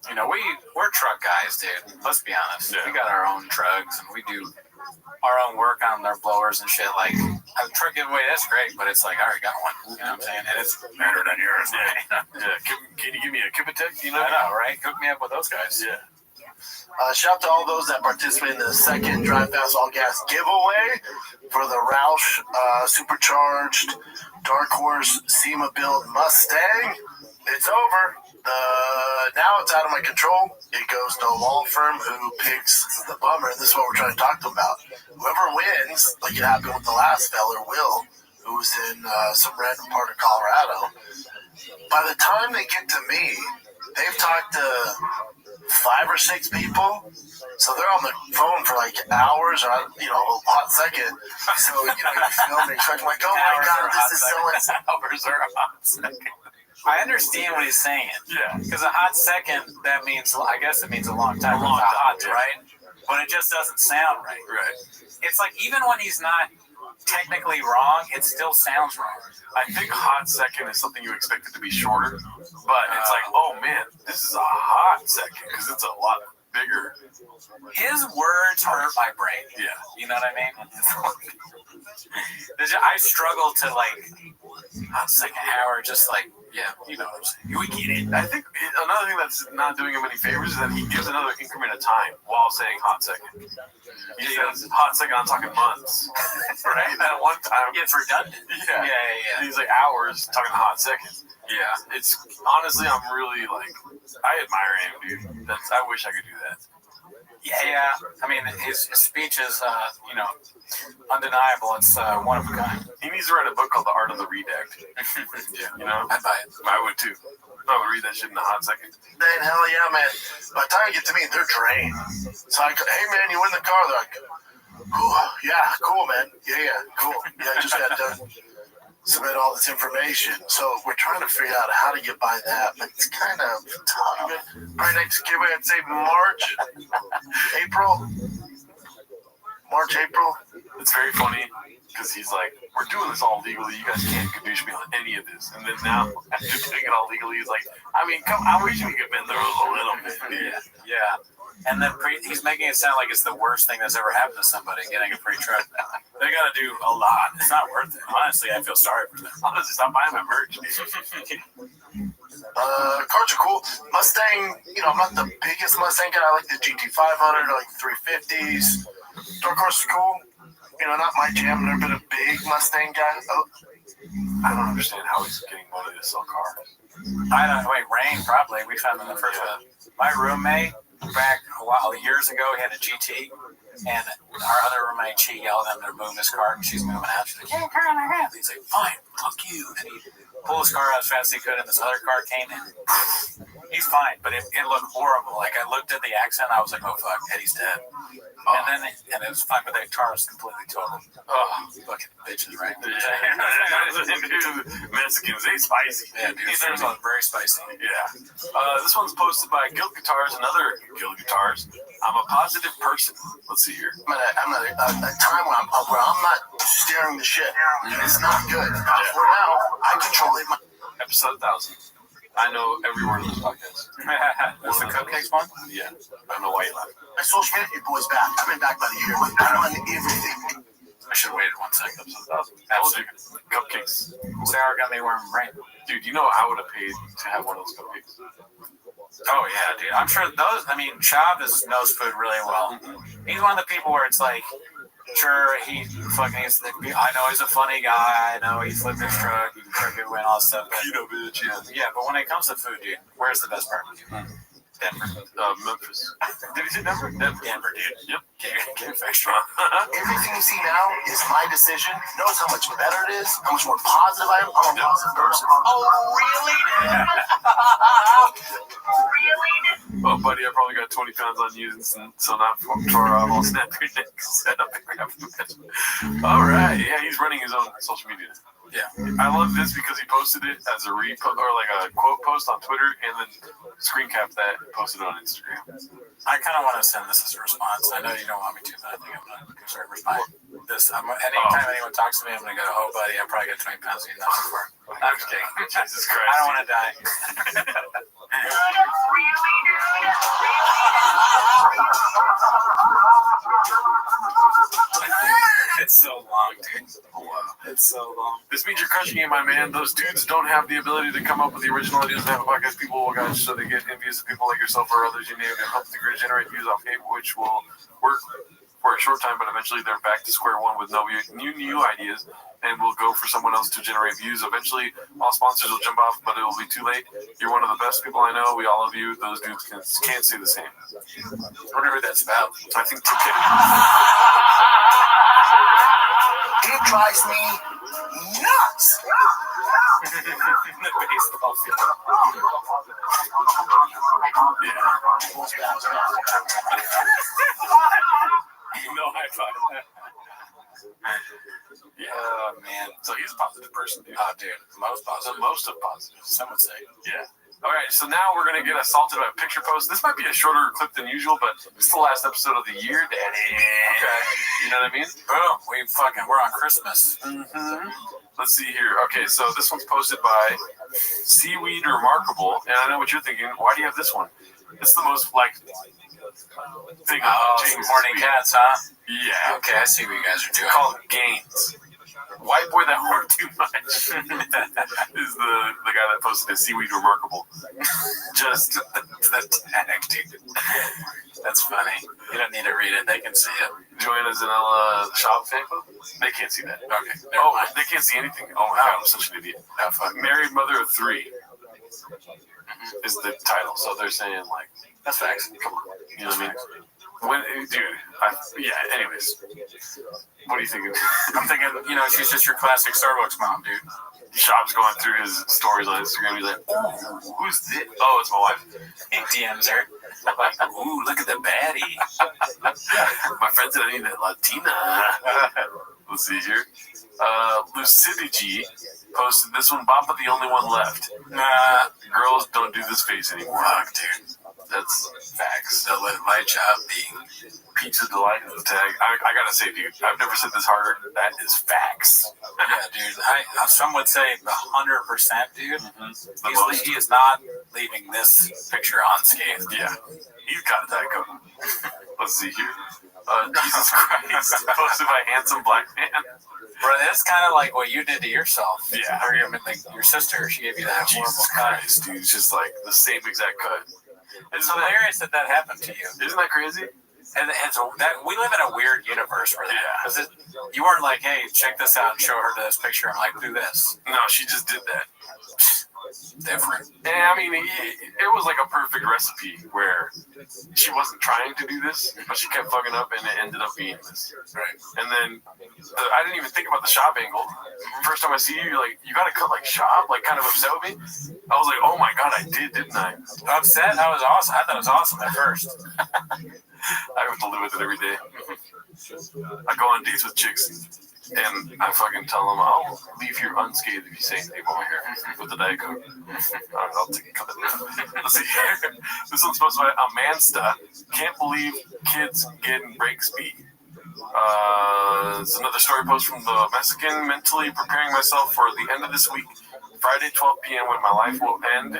You know, we're truck guys, dude. Let's be honest. Yeah. We got our own trucks and we do our own work on their blowers and shit. Like, a truck giveaway, that's great, but it's like, I already got one. You know what I'm saying? And it's better than yours. Yeah. Can you give me a Kipatek? You know? I know, right? Hook me up with those guys. Yeah. Shout out to all those that participated in the second Drive Fast All Gas giveaway for the Roush Supercharged Dark Horse SEMA build Mustang. It's over. Now it's out of my control. It goes to a law firm who picks the bummer, and this is what we're trying to talk to them about. Whoever wins, like it happened with the last feller, Will, who was in some random part of Colorado, by the time they get to me, they've talked to 5 or 6 people, so they're on the phone for like hours or, a hot second. So, you feel me, so I'm like, oh my God, this is so insane. Hours or a hot second. I understand what he's saying. Yeah. Because a hot second, that means, I guess it means a long time. Hot, yeah. right? But it just doesn't sound right. Right. It's like, even when he's not technically wrong, it still sounds wrong. I think hot second is something you expect it to be shorter, but it's like, oh man, this is a hot second because it's a lot bigger. His words hurt my brain. Yeah. You know what I mean? I struggle to hot second hour, just like, yeah, you know what I'm saying. We get it. I think another thing that's not doing him any favors is that he gives another increment of time while saying hot second. He says hot second, I'm talking months. Right? That one time. It's redundant. Yeah. He's like hours talking hot second. Yeah. It's honestly, I'm really I admire him, dude. I wish I could do that. Yeah. I mean, his speech is, undeniable. It's one of a kind. He needs to write a book called The Art of the Redact. Yeah, I'd buy it. I would too. I would read that shit in a hot second. Then hell yeah, man. By the time you get to me, they're drained. So I go, hey man, you win the car. They're like, oh, yeah, cool, man. Yeah, cool. Yeah, just had to submit all this information. So we're trying to figure out how to get by that, but it's kind of tough. Probably next giveaway, I'd say April. It's very funny because he's like, we're doing this all legally. You guys can't kadoosh me on any of this. And then now, after doing it all legally, he's like, I mean, I wish we could bend the rules a little bit. Yeah. And then he's making it sound like it's the worst thing that's ever happened to somebody, getting a free truck. They got to do a lot. It's not worth it. Honestly, I feel sorry for them. Honestly, stop buying my merch. Cars are cool. Mustang, I'm not the biggest Mustang guy. I like the GT500, I like the 350s. Dark Horse is cool. Not my jam. I've never been a big Mustang guy. I don't understand how he's getting money to sell cars. I don't know. Wait, Rain, probably. We found him the first one. My roommate, back years ago, he had a GT, and our other roommate, she yelled at him to move his car, and she's moving out. She's like, yeah, car in our house. He's like, fine, fuck you. And he pulled his car out as fast as he could, and this other car came in. He's fine, but it looked horrible. Like, I looked at the accident, I was like, oh, fuck, Eddie's dead. And it was fine, but the car was completely totaled. Oh, fucking bitches, right? Dude, Mexicans, they spicy. Yeah, dude, theirs was very spicy. Yeah. This one's posted by Guild Guitars, another Guild Guitars. I'm a positive person. Let's see here. I'm at a time where I'm not steering the ship. It's not good. For now, I control it. Episode 1000. I know every word of this podcast. That's the Cupcakes one? Yeah. I don't know why you laughed. My social media boy's back. I've been back by the year. I run everything. I should have waited 1 second. Episode 1000. Absolutely. Cupcakes. Sarah got me wearing rain. Dude, I would have paid to have one of those cupcakes. Oh, yeah, dude. I'm sure Chav knows food really well. He's one of the people where it's like, Sure, he fucking is. I know he's a funny guy. I know he flipped his truck. He can cook it and all that stuff. But, bitch, yeah. yeah, but when it comes to food, dude, where's the best barbecue? Denver. Memphis. Did he say Denver? Denver, dude. Yep. Get extra. Everything you see now is my decision. Notice how much better it is, how much more positive I am. I'm a positive person. Oh, really? Really? Well, buddy, I probably got 20 pounds on you, so not from Torah. I'll snap your neck. Set up All right. Yeah, he's running his own social media. Yeah. I love this because he posted it as a repost or like a quote post on Twitter and then screen capped that and posted it on Instagram. I kind of want to send this as a response. I know you don't want me to, but I think I'm going to start responding. Anytime anyone talks to me, I'm going to go, oh, buddy, I probably got 20 pounds of you nothing for. I'm just kidding. Jesus Christ. I don't want to die. It's so long, dude. Oh, wow. It's so long. This means you're crushing it, my man. Those dudes don't have the ability to come up with the original ideas and have a podcast. People will guys, so they get envious of people like yourself or others you name and help the grid generate views off hate, which will work for a short time, but eventually they're back to square one with no new ideas, and we'll go for someone else to generate views. Eventually, all sponsors will jump off, but it will be too late. You're one of the best people I know. We all love you. Those dudes can't say the same. Whatever that's about. I think 2K. It drives me nuts. The baseball field. No high five. Yeah, man. So he's a positive person, dude. Oh, dude. Most positive. The most of positive. Some would say. Yeah. All right, so now we're going to get assaulted by a picture post. This might be a shorter clip than usual, but it's the last episode of the year, Daddy. Okay. You know what I mean? Boom. We're on Christmas. Mm-hmm. Let's see here. Okay, so this one's posted by Seaweed Remarkable, and I know what you're thinking. Why do you have this one? It's the most, like, thing of James horny cats, huh? Yeah. Okay, I see what you guys are doing. It's called Gains. White boy that worked too much is the guy that posted it. Seaweed Remarkable. Just the tag, dude. That's funny. You don't need to read it. They can see it. Joanna Zanella shop fan club? They can't see that. Okay. They can't see anything. Oh my god, I'm such an idiot. Oh, fuck. Married mother of 3 is the title. So they're saying like, that's facts. Come on. You know what I mean? Anyways. What are you thinking? I'm thinking, she's just your classic Starbucks mom, dude. Shop's going through his stories on Instagram. He's like, ooh, who's this? Oh, it's my wife. He DMs her. Like, ooh, look at the baddie. My friend said I need a Latina. Let's see here. Lucidity G posted this one. Baba the only one left. Nah, girls don't do this face anymore. Fuck, dude. That's facts. They'll let my job be. Pizza Delight is the tag. I gotta say, dude, I've never said this harder. That is facts. Yeah, dude. Some would say 100%, dude. Mm-hmm. He is not leaving this picture unscathed. Yeah. He's got a tag code. Let's see here. Jesus Christ. Posted by Handsome Black Man. Bro, that's kind of like what you did to yourself. Yeah. Or your sister, she gave you that Jesus Christ, dude. It's just like the same exact cut. It's hilarious that happened to you. Isn't that crazy? And we live in a weird universe where because you weren't like, hey, check this out and show her this picture. I'm like, do this. No, she just did that. Different. Yeah, I mean, it was like a perfect recipe where she wasn't trying to do this, but she kept fucking up, and it ended up being this. Right. And then I didn't even think about the shop angle. First time I see you, you're like, you gotta cut like shop, like kind of upset with me. I was like, oh my god, I did, didn't I? Upset? That was awesome. I thought it was awesome at first. I have to live with it every day. I go on dates with chicks, and I fucking tell them, I'll leave here unscathed if you say anything about my hair with the Diet Coke. I'll take a cut of it. Let's see here. This one's supposed to be Amansta. Can't believe kids getting break speed. It's another story post from the Mexican. Mentally preparing myself for the end of this week. Friday, 12 p.m. when my life will end.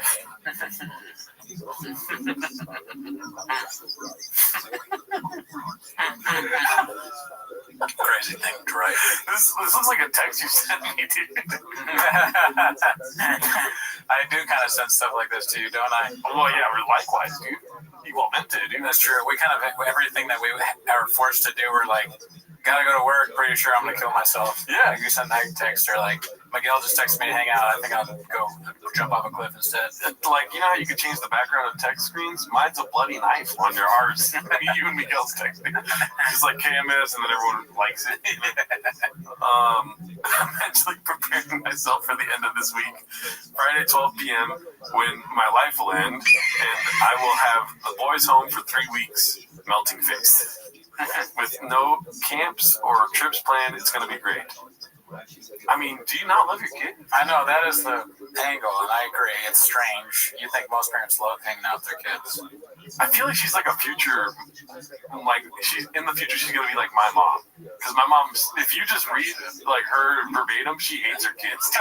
Crazy thing to write. This looks like a text you sent me, dude. I do kind of send stuff like this to you, don't I? Well, yeah, likewise, dude. You all meant to, dude. That's true. We kind of, everything that we are forced to do, we're like, Gotta go to work. Pretty sure I'm gonna kill myself. Yeah. You send that text or like Miguel just texted me to hang out. I think I'll go jump off a cliff instead. Like, you know how you can change the background of text screens? Mine's a bloody knife on your ours. You and Miguel's texting. It's like KMS, and then everyone likes it. I'm mentally preparing myself for the end of this week. Friday, 12 p.m., when my life will end, and I will have the boys home for 3 weeks, melting face. With no camps or trips planned, it's going to be great. I mean, do you not love your kid? I know, that is the angle, and I agree. It's strange. You think most parents love hanging out with their kids. I feel like she's like a future, like, she's in the future, she's going to be like my mom. Because my mom, if you just read, like, her verbatim, she hates her kids.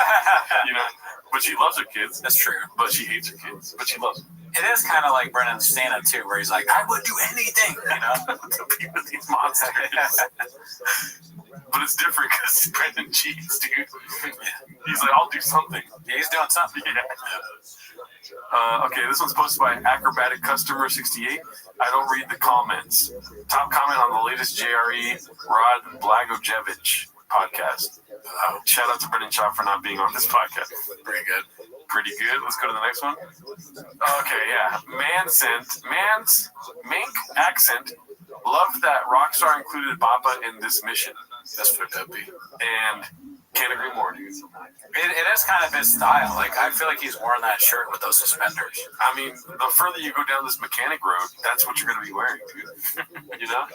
You know? But she loves her kids. That's true. But she hates her kids. But she loves them. It is kind of like Brendan's stand-up, too, where he's like, I would do anything, you know, to be with these monsters. But it's different because Brendan cheats, dude. He's like, I'll do something. Yeah, he's doing something. Yeah. Okay, this one's posted by Acrobatic Customer 68. I don't read the comments. Top comment on the latest JRE Rod Blagojevich podcast. Shout out to Brendan Chop for not being on this podcast. Pretty good. Pretty good. Let's go to the next one. Okay, yeah. Mink accent. Loved that Rockstar included Baba in this mission. That's what that'd be. And can't agree more, dude. It is kind of his style. Like, I feel like he's worn that shirt with those suspenders. I mean, the further you go down this mechanic road, that's what you're going to be wearing, dude. You know?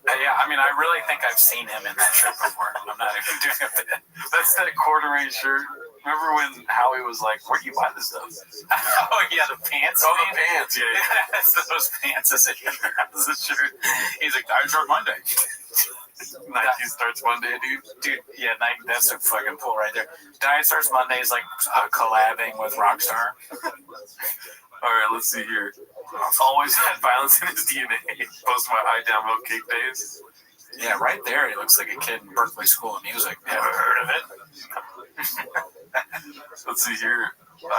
Yeah, I mean, I really think I've seen him in that shirt before. I'm not even doing a bit. That's that corduroy shirt. Remember when Howie was like, where do you buy this stuff? Oh, yeah, the pants. Oh, the pants, yeah. That's those pants as a shirt. He's like, Diet Shirt Monday. Nike starts Monday, dude. Yeah, Nike, that's a fucking pull right there. Diet Starts Monday is like collabing with Rockstar. All right, let's see here. Always had violence in his DNA. Post my eye down milk cake days. Yeah, right there, he looks like a kid in Berkeley School of Music. Never heard of it. Let's see here.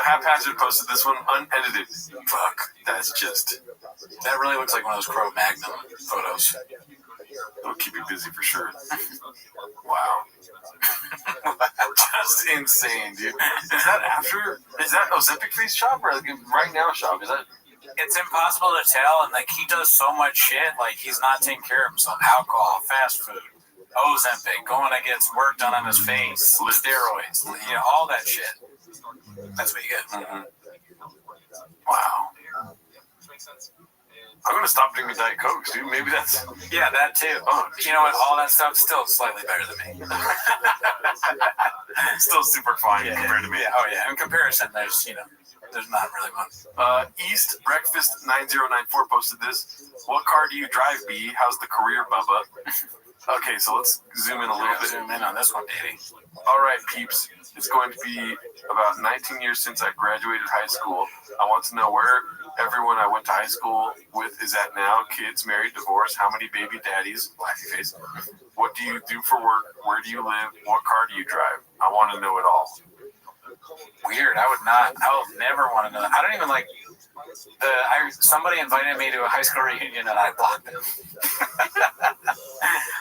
Haphazard posted this one, unedited. Fuck, that's just... That really looks like one of those Crow Magnum photos. It'll keep you busy for sure. Wow. Just insane, dude. Is that Ozempic face shop or like right now shop? Is that... It's impossible to tell, and like he does so much shit, like he's not taking care of himself. Alcohol, fast food, Ozempic, going to get work done on his face, steroids, you know, all that shit. That's what you get. Mm-hmm. Wow. I'm gonna stop drinking Diet Coke, dude. Maybe that's... Yeah, that too. Oh, you know what? All that stuff's still slightly better than me. Still super fine compared to me. Yeah. Oh yeah. In comparison, there's not really one. East Breakfast 9094 posted this. What car do you drive, B? How's the career, Bubba? Okay, so let's zoom in a little bit. Zoom in on this one, baby. All right, peeps. It's going to be about 19 years since I graduated high school. I want to know where everyone I went to high school with is at now. Kids, married, divorced, how many baby daddies, blacky face. What do you do for work? Where do you live? What car do you drive? I want to know it all. Weird. I would never want to know that. I don't even like somebody invited me to a high school reunion and I blocked them.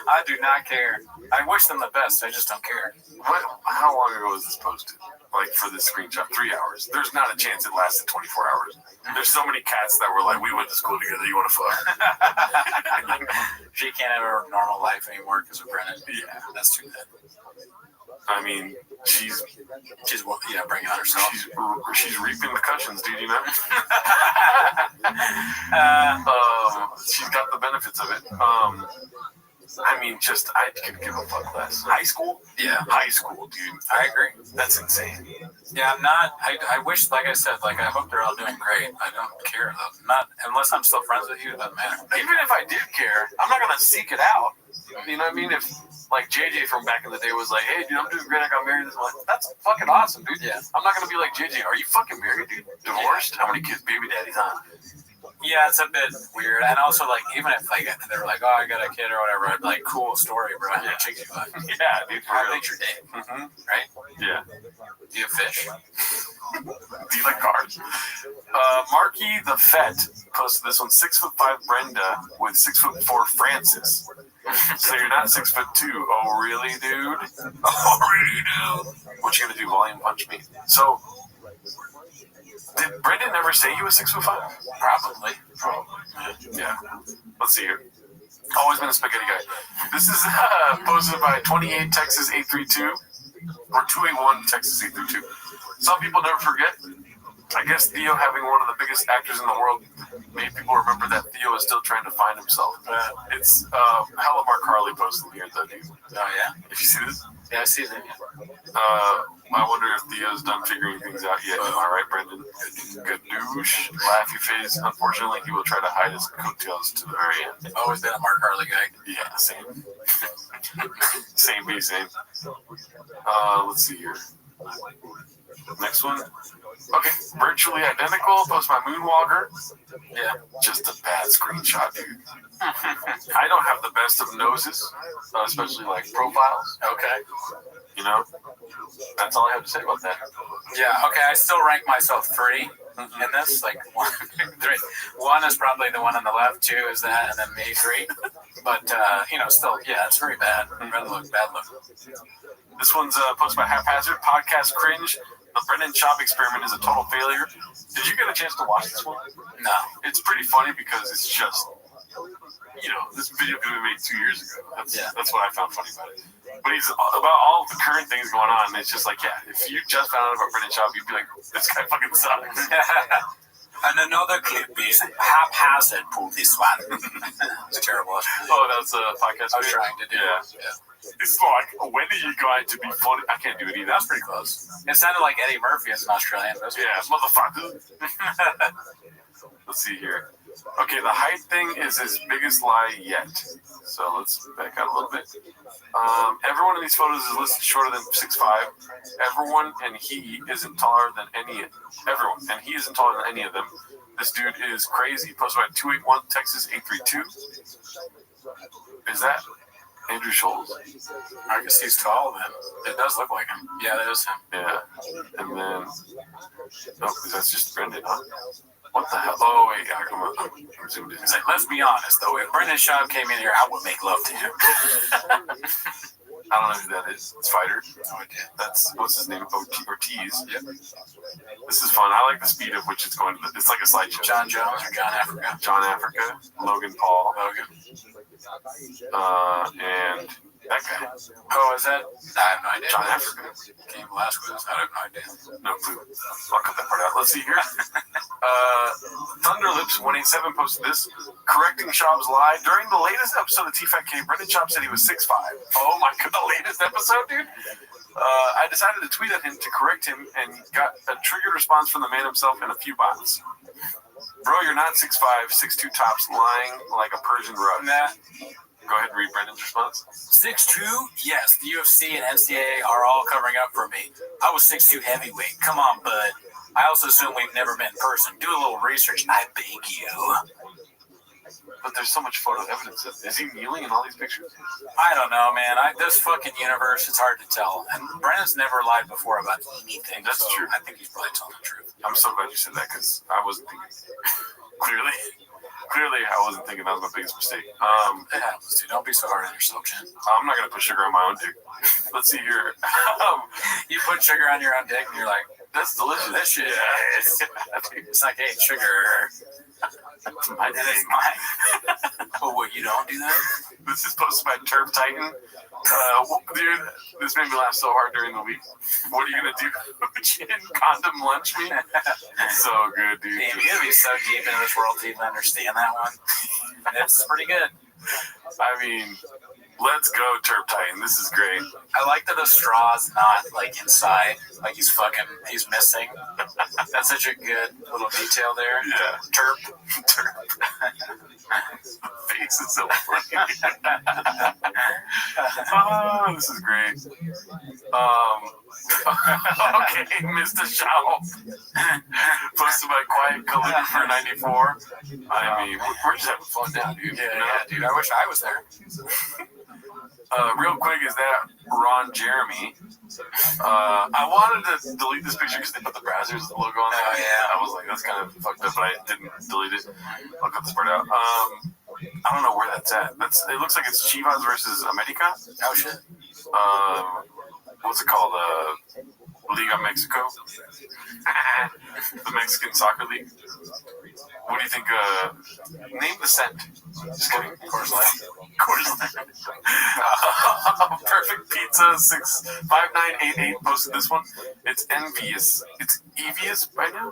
I do not care. I wish them the best. I just don't care. How long ago was this posted? Like for this screenshot? 3 hours. There's not a chance it lasted 24 hours. There's so many cats that were like, we went to school together. You want to fuck? She can't have a normal life anymore because of Brennan. Yeah, that's too bad. I mean, she's bringing on herself. She's reaping the cushions, dude. You know. She's got the benefits of it. I mean, I could give a fuck less. High school? Yeah. High school, dude. I agree. That's insane. Yeah, I'm not. I wish, like I said, I hope they're all doing great. I don't care though. Not unless I'm still friends with you. It doesn't matter. Even if I did care, I'm not gonna seek it out. You know what I mean? If like JJ from back in the day was like, "Hey, dude, I'm doing great. I got married." I'm like, that's fucking awesome, dude. Yeah. I'm not gonna be like JJ. Are you fucking married, dude? Divorced? Yeah. How many kids, baby daddies, huh? Yeah, it's a bit weird. And also, even if they were like, "Oh, I got a kid" or whatever, I'd be like, "Cool story, bro." Yeah, chicks you like. Yeah, dude. How late your day? Mm-hmm. Right? Yeah. Do you fish? Do you like cars? Marky the Fett posted this one. 6'5" Brenda with 6'4" Francis. So you're not 6'2". Oh, really, dude? Oh, really, dude? What you gonna do? Volume punch me? So, did Brendan never say he was 6'5"? Probably. Yeah. Let's see here. Always been a spaghetti guy. This is posted by 28 Texas 832 or 281 Texas 832. Some people never forget. I guess Theo, having one of the biggest actors in the world, made people remember that Theo is still trying to find himself. It's hella Mark Harley posted here, though, dude. Oh, yeah? If you see this? Yeah, I see that. I wonder if Theo's done figuring things out yet. All right, Brendan. Good douche. Laughy face. Unfortunately, he will try to hide his coattails to the very end. Always been a Mark Harley guy. Yeah, same. Same. Let's see here. Next one. Okay, virtually identical. Post by Moonwalker. Yeah, just a bad screenshot, dude. I don't have the best of noses, especially like profiles. Okay. You know, that's all I have to say about that. Yeah, okay, I still rank myself 3 in this. Like 1, 3. 1 is probably the one on the left, 2 is that, and then me 3. But, still, yeah, it's very bad. Bad look. This one's posted by Haphazard. Podcast cringe. The Brendan Schaub experiment is a total failure. Did you get a chance to watch this one? No. It's pretty funny because it's just, this video could have been made 2 years ago. That's what I found funny about it. But he's about all of the current things going on. And it's just like, yeah, if you just found out about Brendan Schaub, you'd be like, this guy fucking sucks. And another clip is Haphazard pulled this one. It's terrible. Oh, that's a podcast I was trying to do. Yeah. It's like, when are you going to be funny? I can't do it either. That's pretty close. It sounded like Eddie Murphy as an Australian. Yeah, motherfucker. Let's see here. Okay, the height thing is his biggest lie yet. So let's back out a little bit. Everyone in these photos is listed shorter than 6'5". Everyone, and he isn't taller than any of them. This dude is crazy. Posted by 281 Texas 832. Is that Andrew Scholes? I guess he's tall then. It does look like him. Yeah, that is him. Yeah. And then, that's just Brendan, huh? What the hell? Oh, wait, I'm zoomed in. It's like, let's be honest, though. If Brendan Schaub came in here, I would make love to him. I don't know who that is. It's Fighter. No idea. That's, what's his name? Ortiz. Yep. This is fun. I like the speed of which it's going to. It's like a slideshow. John Jones or John Africa? John Africa. Logan Paul. And that guy. Oh, is that? I have no idea. John Africa. Came last quiz. I have no idea. No clue. I'll cut that part out. Let's see here. Thunderlips 187 posted this. Correcting Schaub's lie. During the latest episode of T-Fat-K, Brendan Schaub said he was 6'5". Oh my god, the latest episode, dude? I decided to tweet at him to correct him and got a triggered response from the man himself and a few bots. Bro, you're not 6'5", 6'2" tops, lying like a Persian rug. Nah. Go ahead and read Brendan's response. 6'2"? Yes, the UFC and NCAA are all covering up for me. I was 6'2" heavyweight. Come on, bud. I also assume we've never met in person. Do a little research, I beg you. But there's so much photo evidence. Is he kneeling in all these pictures? I don't know, man. This fucking universe, it's hard to tell. And Brendan's never lied before about anything. That's true. I think he's probably telling the truth. I'm so glad you said that because I wasn't thinking. Clearly, I wasn't thinking that was my biggest mistake. It happens, dude. Don't be so hard on yourself, Jen. I'm not going to put sugar on my own dick. Let's see here. You put sugar on your own dick and you're like, that's delicious. That shit. Yeah, it's like, hey, sugar. My dick is mine. Oh, what, you don't do that? This is posted by Turf Titan. Dude, this made me laugh so hard during the week. What are you going to do? Jen, condom lunch me? So good, dude. Damn, you got to be so deep in this world to even understand that one. It's pretty good. I mean, let's go, Turf Titan. This is great. I like that the straw's not, like, inside. Like, he's missing. That's such a good little detail there. Yeah. Turp. Face is so funny. Oh, this is great. Okay, Mr. Shaw. Posted by Quiet Calligrapher 94. I mean, we're just having fun now, dude. Yeah, dude. I wish I was there. Real quick, is that Ron Jeremy? I wanted to delete this picture because they put the Brazzers logo on there. Oh, yeah. I was like, that's kind of fucked up, but I didn't delete it. I'll cut this part out. I don't know where that's at. It looks like it's Chivas versus America. Oh shit. What's it called? Liga Mexico. The Mexican Soccer League. What do you think? Name the scent. Just kidding. Coors Light. Coors Light. Perfect Pizza 65988 posted this one. It's envious. It's envious by now.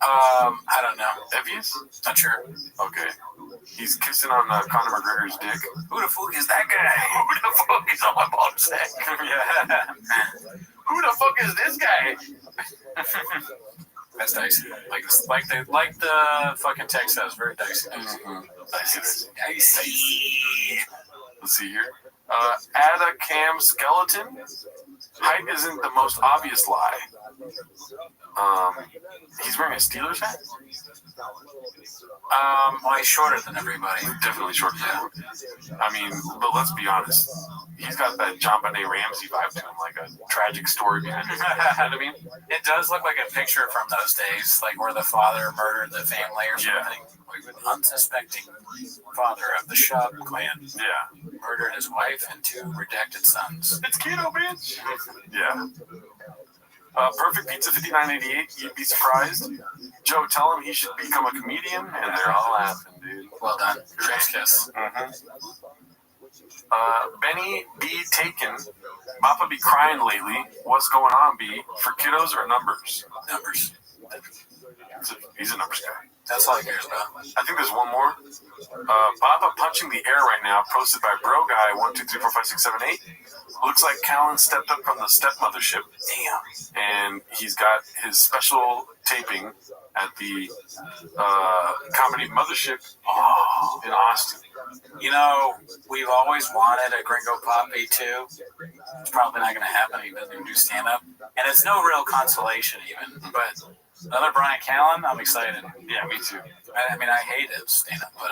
I don't know. Envious? Not sure. Okay. He's kissing on Conor McGregor's dick. Who the fuck is that guy? Who the fuck is on my ball sack? Yeah. Who the fuck is this guy? That's dicey. Like the fucking text says, very dicey. Dicey. Let's see here. Add a cam skeleton. Height isn't the most obvious lie. He's wearing a Steelers hat? Well, he's shorter than everybody. Definitely shorter than everybody. I mean, but let's be honest. He's got that JonBenet Ramsey vibe to him, like a tragic story behind it. You know what I mean? It does look like a picture from those days, like where the father murdered the family or something. Like an unsuspecting father of the Shub clan. Yeah. Murdered his wife and 2 redacted sons. It's keto, bitch. Yeah. Perfect Pizza 5988. You'd be surprised. Joe, tell him he should become a comedian, and they're all laughing, dude. Well done. Chef's kiss. Benny B. Taken. Mappa be crying lately. What's going on, B? For kiddos or numbers? Numbers. He's a numbers guy. That's all he cares about. I think there's one more. Baba punching the air right now, posted by Bro Guy 1, 2, 3, 4, 5, 6, 7, 8. Looks like Callan stepped up from the stepmothership. Damn. And he's got his special taping at the comedy mothership in Austin. You know, we've always wanted a Gringo Poppy too. It's probably not going to happen. He doesn't even do stand-up. And it's no real consolation even. But another Brian Callen, I'm excited. Yeah, me too. I mean, I hate his stand-up, but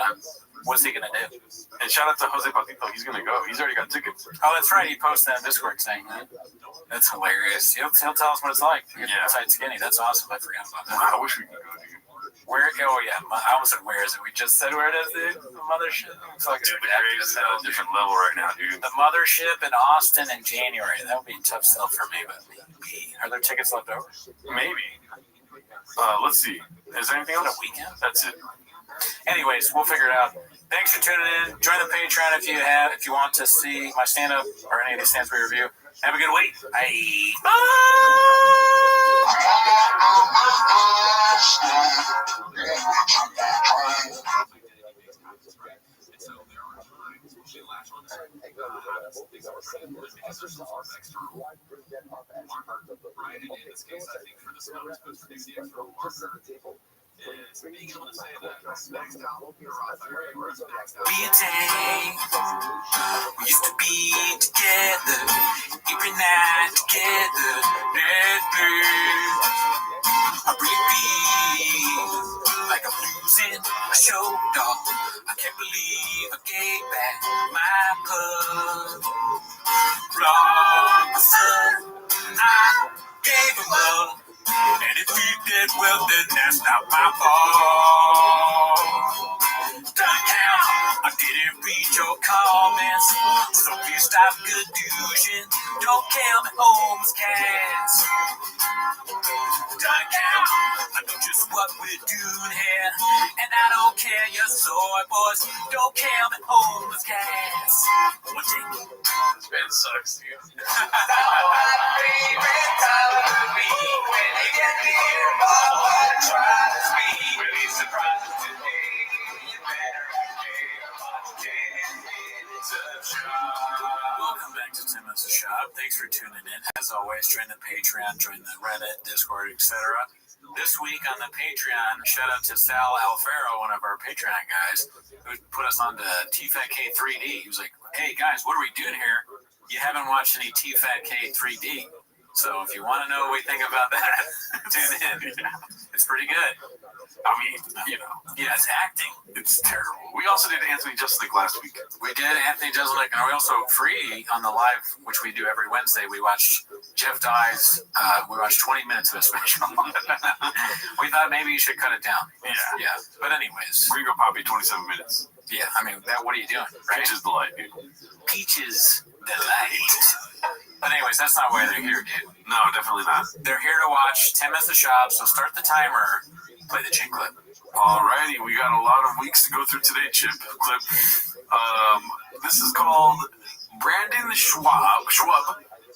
what's he going to do? And shout out to Jose Patito. He's going to go. He's already got tickets. Oh, that's right. He posted on Discord saying that. That's hilarious. He'll tell us what it's like to get inside skinny. That's awesome. I forgot about that. I wish we could go, dude. Where? Oh, yeah. I almost said where is it? We just said where it is, dude. The mothership. Dude, the Graves is at a different level right now, dude. The mothership in Austin in January. That would be a tough sell for me, but maybe. Are there tickets left over? Maybe. Let's see. Is there anything else? A weekend? That's it. Anyways, we'll figure it out. Thanks for tuning in. Join the Patreon if you want to see my stand-up or any of these stand-up review. Have a good week. Bye. Be a day we used to be together, every night together. I really feel like I'm losing my show, dog. I can't believe I gave back my pub. Wrong, my son, I gave him up. And if he did well, then that's not my fault. Don't count, I didn't read your comments, so please stop good douching. Don't count me home as gas. Don't count, I know just what we're doing here, and I don't care your soy boys. Don't count me home as gas. One take. This band sucks, dude. My favorite time of the week when you get near my heart, try to speak. When he surprises today, you better Welcome back to Tim As a Shop. Thanks for tuning in. As always, join the Patreon, join the Reddit, Discord, etc. This week on the Patreon, shout out to Sal Alfaro, one of our Patreon guys, who put us on to TFATK 3D. He was like, hey guys, what are we doing here? You haven't watched any TFATK 3D. So if you want to know what we think about that, tune in. It's pretty good. I mean, you know. Yeah, it's acting. It's terrible. We also did Anthony Jeselnik last week. We did Anthony Jeselnik, and we also free on the live, which we do every Wednesday. We watched Jeff Dye's. We watched 20 minutes of a special. We thought maybe you should cut it down. Yeah. But anyways, Gringo Poppy, 27 minutes. Yeah, I mean, what are you doing, right? Peaches Delight, dude. Peaches Delight. But anyways, that's not why they're here, dude. No, definitely not. They're here to watch 10 minutes of shop, so start the timer, play the chick clip. Alrighty, we got a lot of weeks to go through today, chip clip. This is called Brandon Schwab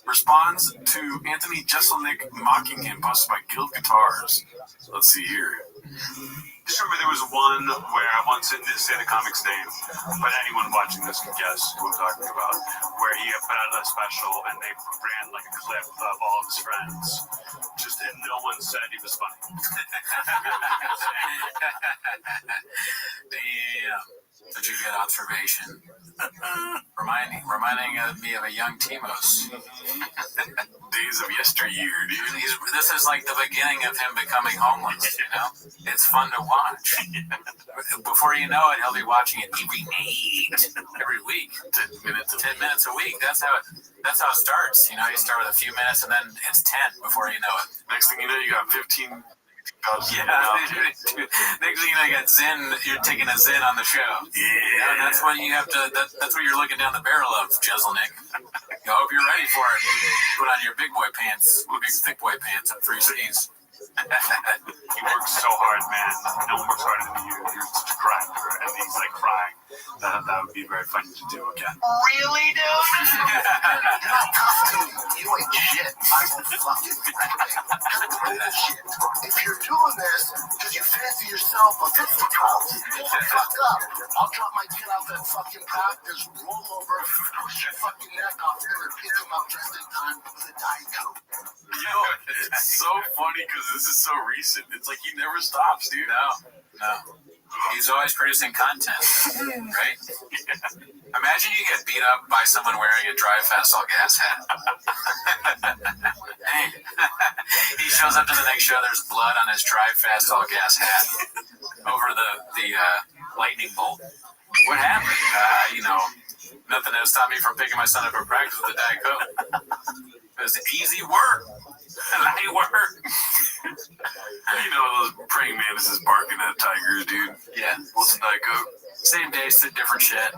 responds to Anthony Jeselnik mocking him, posted by Guild Guitars. Let's see here. Just remember there was one where I once didn't say the comic's name, but anyone watching this can guess who I'm talking about, where he put out a special and they ran like a clip of all of his friends. Just and no one said he was funny. Damn. Such a good observation. reminding me of a young Timos. Days of yesteryear, dude. This is like the beginning of him becoming homeless, you know? It's fun to watch. Before you know it, he'll be watching it every week. 10 minutes a week. That's how it starts. You know, you start with a few minutes and then it's 10 before you know it. Next thing you know, you got 15. Yeah, next thing you know, you got Zen. You're taking a Zen on the show. Yeah, and that's what you have to. That's what you're looking down the barrel of, Jeselnik. I hope you're ready for it. Put on your big boy pants, big thick boy pants up 3 C's. He works so hard, man. No one works harder than you. You're such a grinder, and he's like crying. That would be very funny to do again. Really, dude? You're not tough to me. You ain't shit. I will fucking bullshit. If you're doing this because you fancy yourself a fisticuffs, fuck up. I'll drop my kid out that fucking practice, roll over, push your fucking neck off there, and pick him up just in time with a Diet Coke. Yo, it's so funny because this is so recent. It's like he never stops, dude. No. He's always producing content, right? Imagine you get beat up by someone wearing a Drive Fast All Gas hat. He shows up to the next show, there's blood on his Drive Fast All Gas hat over the lightning bolt. What happened? Nothing to stop me from picking my son up at practice with a Diet Coke. It was easy work. Light work. You know those praying mantises barking at tigers, dude. Yeah. What's a Diet Coke? Same day, different shit.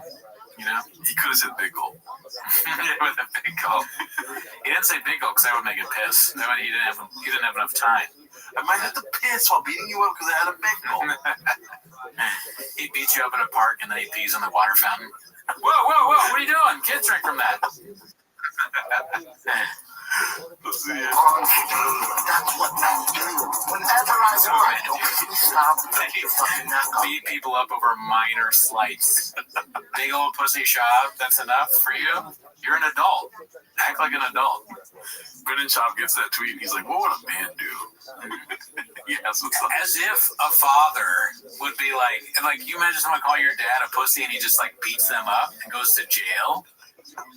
You know? He could have said big gulp. With a big gulp. He didn't say big gulp because that would make it piss. He didn't have enough time. I might have to piss while beating you up because I had a big gulp. He beats you up in a park and then he pees in the water fountain. Whoa, what are you doing? Kids drink from that. Let's see it. That's what men do. Whenever I want, don't stop. Beat people up over minor slights. Big old pussy shop, that's enough for you? You're an adult. Act like an adult. Brendan Schaub gets that tweet and he's like, what would a man do? Yes, as if a father would be like you imagine someone call your dad a pussy and he just like beats them up and goes to jail?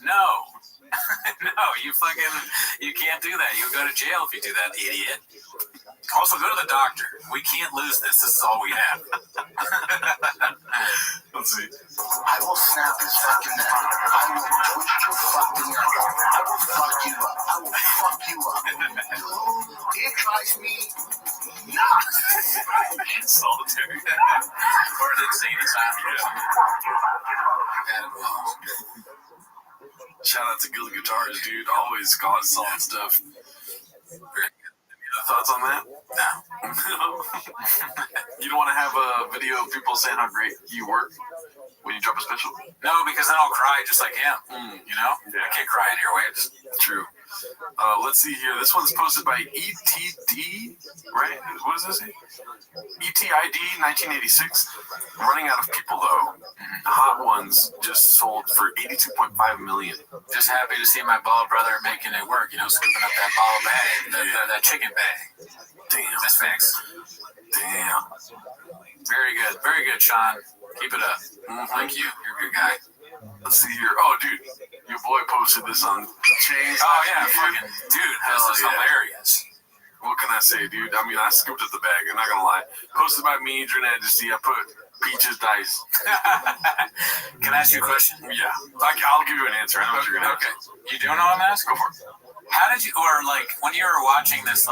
No. No, you can't do that. You'll go to jail if you do that, idiot. Also, go to the doctor. We can't lose this. This is all we have. Let's see. I will snap his fucking neck. I will twitch your fucking neck. I will fuck you up. I will fuck you up. Dude, it drives me nuts. Solitary. Or the insane asylum. Shout out to Guild Guitars, dude. Always got solid stuff. Any other thoughts on that? No. You don't want to have a video of people saying how great you work when you drop a special? No, because then I'll cry just like him. You know? Yeah. I can't cry in your waves. True. Let's see here. This one's posted by ETD, right? What does this say? ETID 1986. Running out of people, though. Hot Ones just sold for $82.5 million. Just happy to see my ball brother making it work, scooping up that ball bag, that chicken bag. Damn. That's facts. Damn. Very good, Sean. Keep it up. Thank you. You're a good guy. Let's see here. Oh, dude. Your boy posted this on Chains. Oh, yeah. Fucking, dude, this is hilarious. What can I say, dude? I mean, I scooped up the bag. I'm not going to lie. Posted by me, Drenagesty. I put Peaches Dice. Can I ask you a question? Yeah. I'll give you an answer. I know what you're going to ask. You do know what I'm asking? Go for it. How did you, or when you were watching this,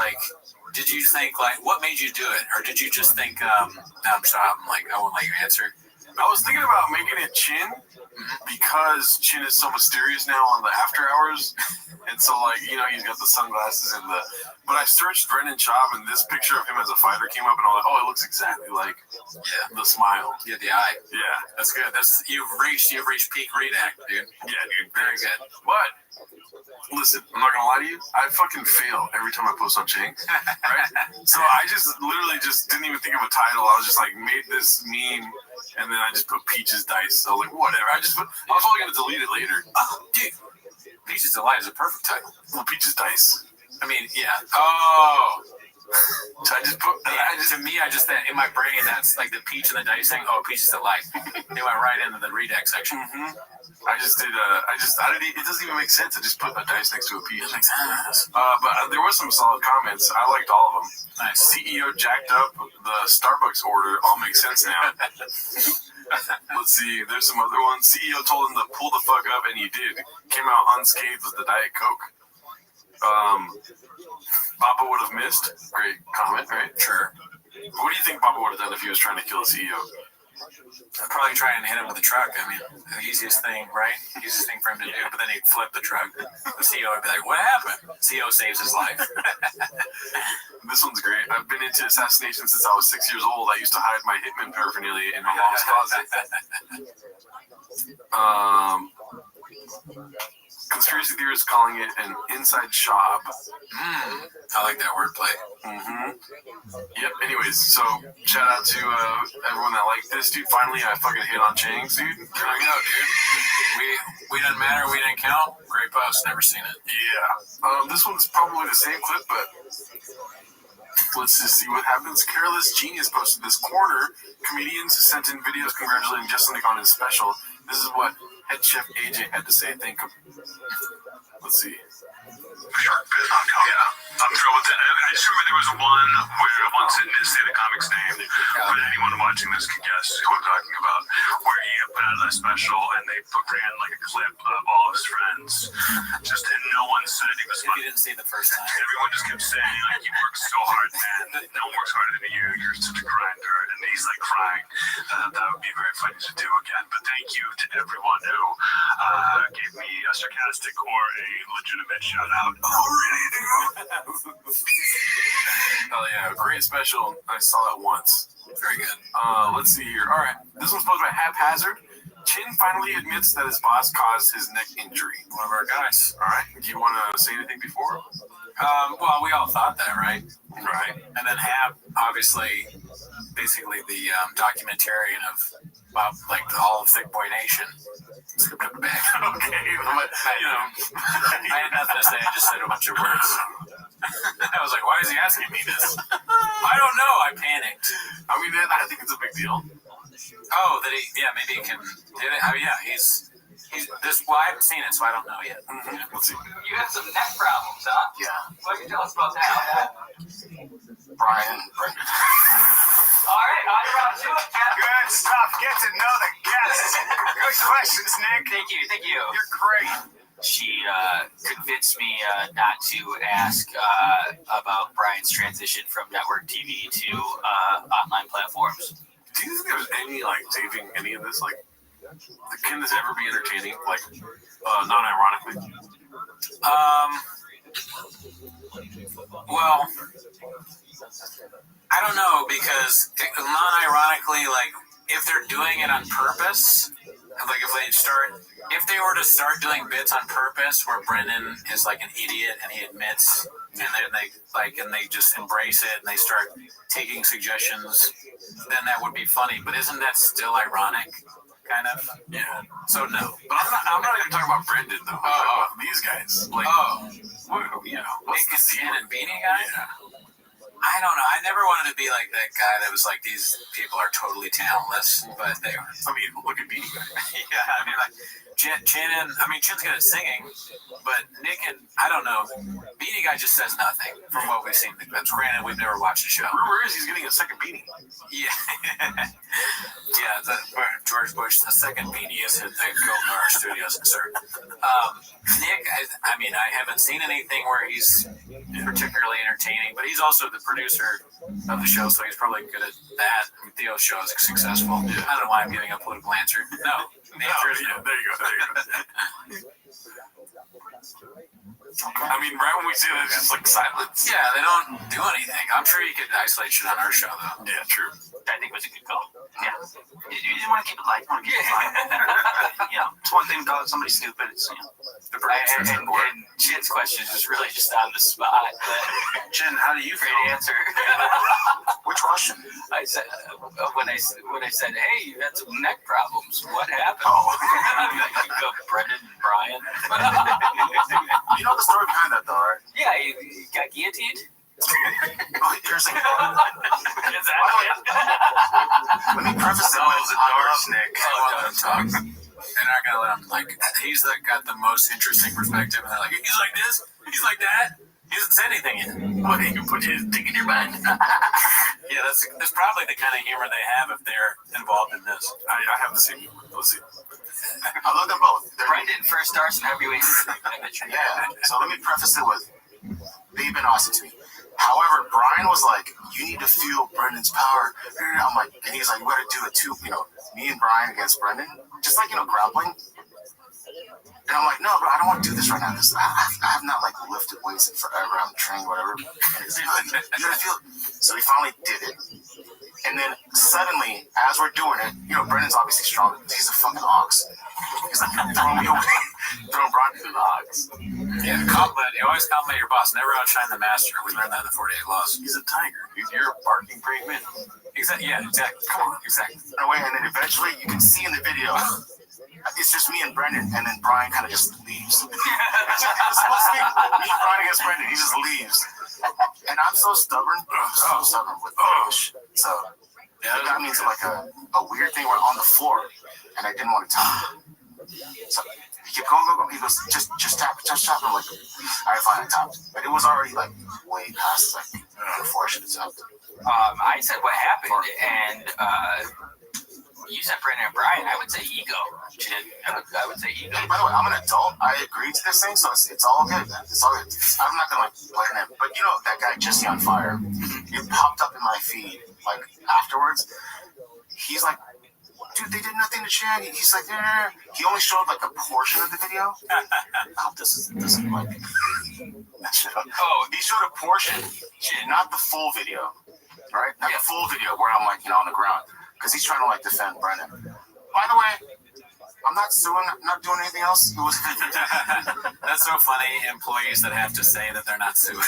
did you think, what made you do it? Or did you just think, no, I'm sorry, I won't let you answer. I was thinking about making it Chin because Chin is so mysterious now on the after hours, and so like he's got the sunglasses and the. But I searched Brendan Schaub and this picture of him as a fighter came up, and I'm like, oh, it looks exactly like the smile. Yeah, the eye. Yeah, that's good. You've reached peak redact, dude. Yeah, dude, very good. But listen, I'm not gonna lie to you. I fucking fail every time I post on Chinks, right? So I just literally didn't even think of a title. I was just like made this meme, and then I just put Peaches Dice. So like whatever. I was only gonna delete it later. Dude, Peaches Delight is a perfect title. Well, Peaches Dice. I mean, yeah. Oh. So I just put. To me, I just in my brain that's like the peach and the dice thing. Oh, Peaches Delight. They went right into the redact section. Mm-hmm. I didn't. It doesn't even make sense to just put a dice next to a peach. It makes sense. But there was some solid comments. I liked all of them. Nice. CEO jacked up the Starbucks order. All makes sense now. Let's see. There's some other ones. CEO told him to pull the fuck up, and he did. Came out unscathed with the Diet Coke. Papa would have missed. Great comment, right? Sure. What do you think Papa would have done if he was trying to kill the CEO? I'd probably try and hit him with a truck. I mean, the easiest thing, right? Easiest thing for him to do. But then he'd flip the truck. The CEO would be like, "What happened?" CEO saves his life. This one's great. I've been into assassination since I was 6 years old. I used to hide my hitman paraphernalia in my mom's closet. Conspiracy theorists calling it an inside job. I like that wordplay. Mm-hmm. Yep. Anyways, so shout out to everyone that liked this, dude. Finally, I fucking hit on Chang's, dude. There we go, dude. We didn't matter. We didn't count. Great post. Never seen it. Yeah. This one's probably the same clip, but let's just see what happens. Careless Genius posted this corner. Comedians sent in videos congratulating Justin Nick on his special. This is what head chef AJ had to say. Let's see. Yeah, I'm thrilled with that. I just remember there was one where once in his State of Comics name, but anyone watching this can guess who I'm talking about, where he put out a special and they ran like a clip of all of his friends, and no one said he was funny. You didn't see it the first time. Everyone just kept saying, like, you work so hard, man. No one works harder than you. You're such a grinder. And he's like crying. That would be very funny to do again. But thank you to everyone who gave me a sarcastic or a legitimate shout out. Oh, really, dude? Oh yeah, great special. I saw that once. Very good. Let's see here. All right, this one's posted by Haphazard. Chin finally admits that his boss caused his neck injury. One of our guys. All right. Do you want to say anything before? Well, we all thought that, right? Right. And then Hap, obviously, basically the documentarian of like all of Thick Boy Nation. Scooped up the bag. Okay, but I had nothing to say. I just said a bunch of words. I was like, why is he asking me this? I don't know. I panicked. I mean, I think it's a big deal. Oh, that maybe he can. He's this. Well, I haven't seen it, so I don't know yet. Mm-hmm. Let's see. You have some neck problems, huh? Yeah. What can you tell us about that? Brian, Brendan. All right, on to it, Captain. Good stuff. Get to know the guests. Good questions, Nick. Thank you. You're great. She convinced me not to ask about Brian's transition from network TV to online platforms. Do you think there's any saving any of this? Can this ever be entertaining? Non-ironically. Well, I don't know, because non-ironically, if they're doing it on purpose, if they were to start doing bits on purpose where Brendan is like an idiot and he admits, and they just embrace it and they start taking suggestions, then that would be funny. But isn't that still ironic? Kind of. Yeah. So no. But I'm not even talking about Brendan though. I'm talking about these guys. Nick and Chin and Beanie guy. Yeah. I don't know. I never wanted to be like that guy that was like, these people are totally talentless, but they are. I mean, look at Beanie guy. Yeah. I mean, Chin's good at singing, but Nick and I don't know. Beanie guy just says nothing from what we've seen. That's granted, we've never watched the show. Rumor is he's getting a second Beanie. Yeah. George Bush, the second Beanie is hit the Gold Noir Studios insert. Nick, I haven't seen anything where he's particularly entertaining, but he's also the producer of the show, so he's probably good at that. I mean, Theo's show is successful. I don't know why I'm giving a political answer. No. The answer is no. There you go. I mean, right when we see that, it's just like silence. Yeah, they don't do anything. I'm sure you could isolate shit on our show, though. Yeah, true. I think it was a good call. Yeah. You didn't want to keep it light. You want to keep it fun. You know, it's one thing to call somebody stupid. It's, you know, the And Chin's question is really just on the spot. Chin, how do you feel? Great answer. Which question? I said when I said, "Hey, you had some neck problems. What happened?" You go, Brendan and Brian. You know the story behind that, though, right? Yeah, he got guillotined. Oh, here's the Let me preface it with Nick. They're not gonna let him, like, he's got the most interesting perspective, and they're like, he's like this, he's like that. He doesn't say anything yet. Well, he can put his dick in your butt. Yeah, that's probably the kind of humor they have if they're involved in this. I have the same humor. Let's see. I love them both. Brendan first starts in heavyweight. Yeah. So let me preface it with, they've been awesome to me. However, Brian was like, you need to feel Brendan's power. I'm like, and he's like, we got to do it too. You know, me and Brian against Brendan, just like, you know, grappling. And I'm like, no, bro, I don't want to do this right now because I have not like lifted weights in forever. I'm trained, whatever. And he's like, you gotta feel it. So he finally did it. And then suddenly, as we're doing it, you know, Brendan's obviously strong. He's a fucking ox. He's like, throwing me away. Throwing Brian to the ox. Yeah, you always compliment your boss. Never outshine the master. We learned that in the 48 Laws. He's a tiger. You're a barking great man. Exactly. Yeah, exactly. Come on, exactly. No way. And then eventually, you can see in the video, it's just me and Brendan, and then Brian kind of just leaves. It's supposed to be me and Brian against Brendan. He just leaves. And I'm so stubborn. With push. So it got me into like a weird thing where I'm on the floor, and I didn't want to tap. So he kept going. He goes, just tap. I'm like, all right, fine, I tapped. But it was already like way past like before I should have tapped. I said what happened, and you said Brendan and Brian. I would say ego. I would say ego. Hey, by the way, I'm an adult. I agreed to this thing, so it's all good. It's all good. I'm not gonna like blame him. But you know that guy Jesse on Fire. It popped up in my feed like afterwards. He's like, dude, they did nothing to Chan. He's like, nah. He only showed like a portion of the video. I hope this isn't like that shit up. Oh, he showed a portion, not the full video, right? Not the full video where I'm like, you know, on the ground. Because he's trying to like defend Brendan. By the way, I'm not suing, not doing anything else. It was That's so funny. Employees that have to say that they're not suing.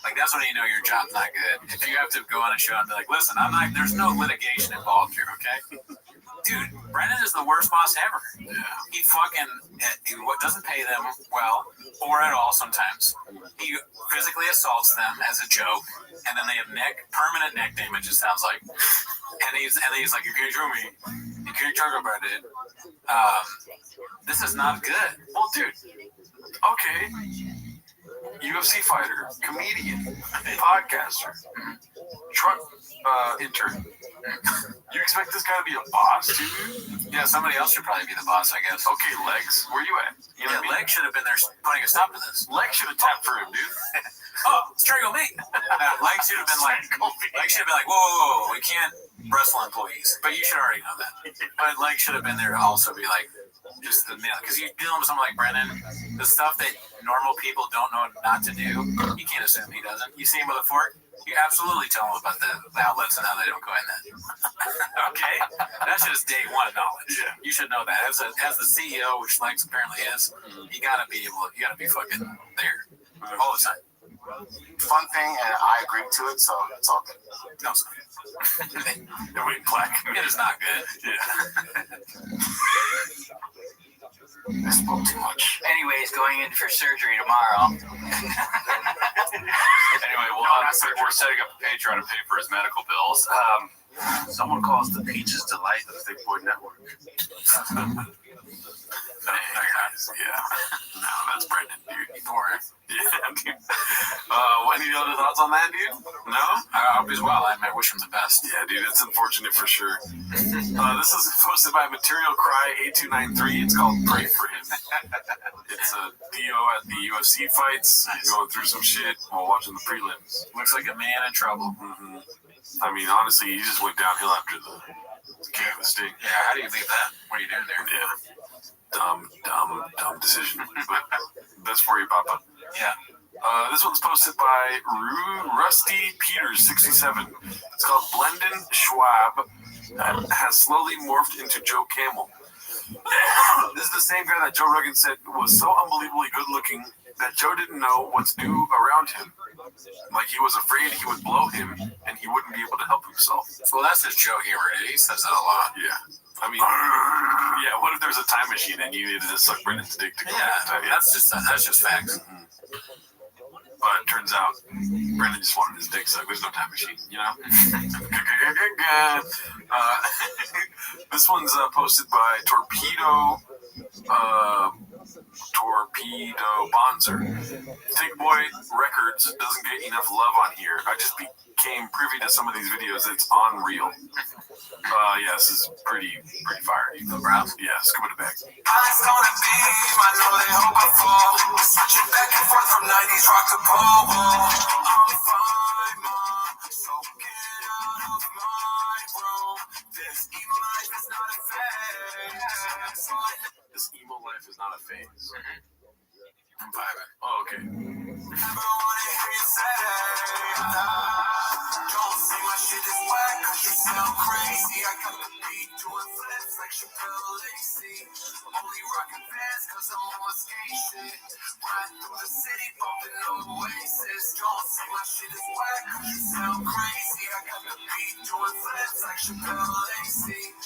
Like, that's when you know your job's not good. If you have to go on a show and be like, listen, there's no litigation involved here, okay? Dude, Brendan is the worst boss ever. He doesn't pay them well or at all sometimes. He physically assaults them as a joke, and then they have permanent neck damage, it sounds like. And he's like, you can't show me. You can't talk about it. This is not good. Well, dude, okay. UFC fighter, comedian, podcaster, truck intern. You expect this guy to be a boss, dude? Yeah, somebody else should probably be the boss, I guess. Okay, Legs, where you at? You know Legs should have been there putting a stop to this. Legs should have tapped for him, dude. Oh, strangle me. Legs should have been like, whoa, we can't wrestle employees. But you should already know that. But Legs should have been there to also be like, just the nail. Because you deal with someone like Brendan, the stuff that normal people don't know not to do, you can't assume he doesn't. You see him with a fork, you absolutely tell him about the outlets and how they don't go in that. Okay? That's just day one knowledge. Yeah. You should know that. As the CEO, which Legs apparently is, you gotta be fucking there all the time. Fun thing, and I agreed to it, so it's all good. No, it's not. It is not good. Yeah. I spoke too much. Anyways, going in for surgery tomorrow. Anyway, we're setting up a Patreon to pay for his medical bills. Someone calls the Peaches Delight the Thick Boy Network. Yeah. No, that's Brendan, dude. Boring. Yeah, dude. Any other thoughts on that, dude? No? I hope he's well. I wish him the best. Yeah, dude, it's unfortunate for sure. This is posted by Material Cry 8293. It's called Pray for Him. It's a Theo at the UFC fights, going through some shit while watching the prelims. Looks like a man in trouble. Mm-hmm. I mean, honestly, he just went downhill after the King of the Sting. Yeah, how do you leave that? What are you doing there? Yeah. Dumb decision. But that's for you, Papa. Yeah. This one's posted by Rusty Peters 67. It's called Blendon Schwab. Has slowly morphed into Joe Camel. This is the same guy that Joe Rogan said was so unbelievably good looking that Joe didn't know what to do around him. Like he was afraid he would blow him and he wouldn't be able to help himself. Well, that's his Joe humor. He says that a lot. Yeah. I mean, yeah, what if there's a time machine and you needed to suck Brendan's dick to go? Yeah, that's just facts. Mm-hmm. But it turns out Brendan just wanted his dick sucked. There's no time machine, you know? This one's posted by Torpedo Bonzer. Thick Boy Records doesn't get enough love on here. I just became privy to some of these videos. It's unreal. Yeah, this is pretty fire. No problem. Yeah, scuba to back. I gonna be, I know they hope I fall. Switching back and forth from 90s rock to pop. I'm fine, mom. So get out of my room. This emo life is not a phase. This emo life is not a phase. I'm vibing. Oh, okay. Never wanna hear you say, don't say my shit is whack, cause you sound crazy. I got the beat doing flips like Chappelle Lacey. Only rockin' fans cause I'm on my skate shit. Riding through the city, bumping on Oasis. Don't say my shit is whack, cause you sound crazy. I got the beat doing flips like Chappelle Lacey.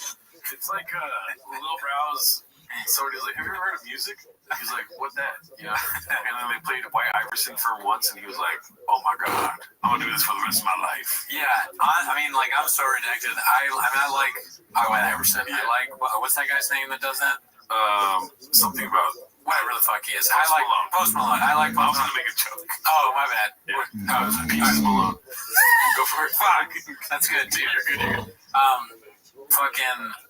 It's like Lil Brow's somebody's like, have you ever heard of music? He's like, what that? You know? And then they played White Iverson for once, and he was like, oh my god, I'm gonna do this for the rest of my life. Yeah, I mean, like, I'm so addicted. I like White Iverson. Yeah. I like, what's that guy's name that does that? Something about whatever the fuck he is. I like Post Malone. I like Post Malone. I was gonna make a joke. Oh, my bad. Yeah. Oh, it was Post Malone. Go for it. Fuck. That's good, too. You're good.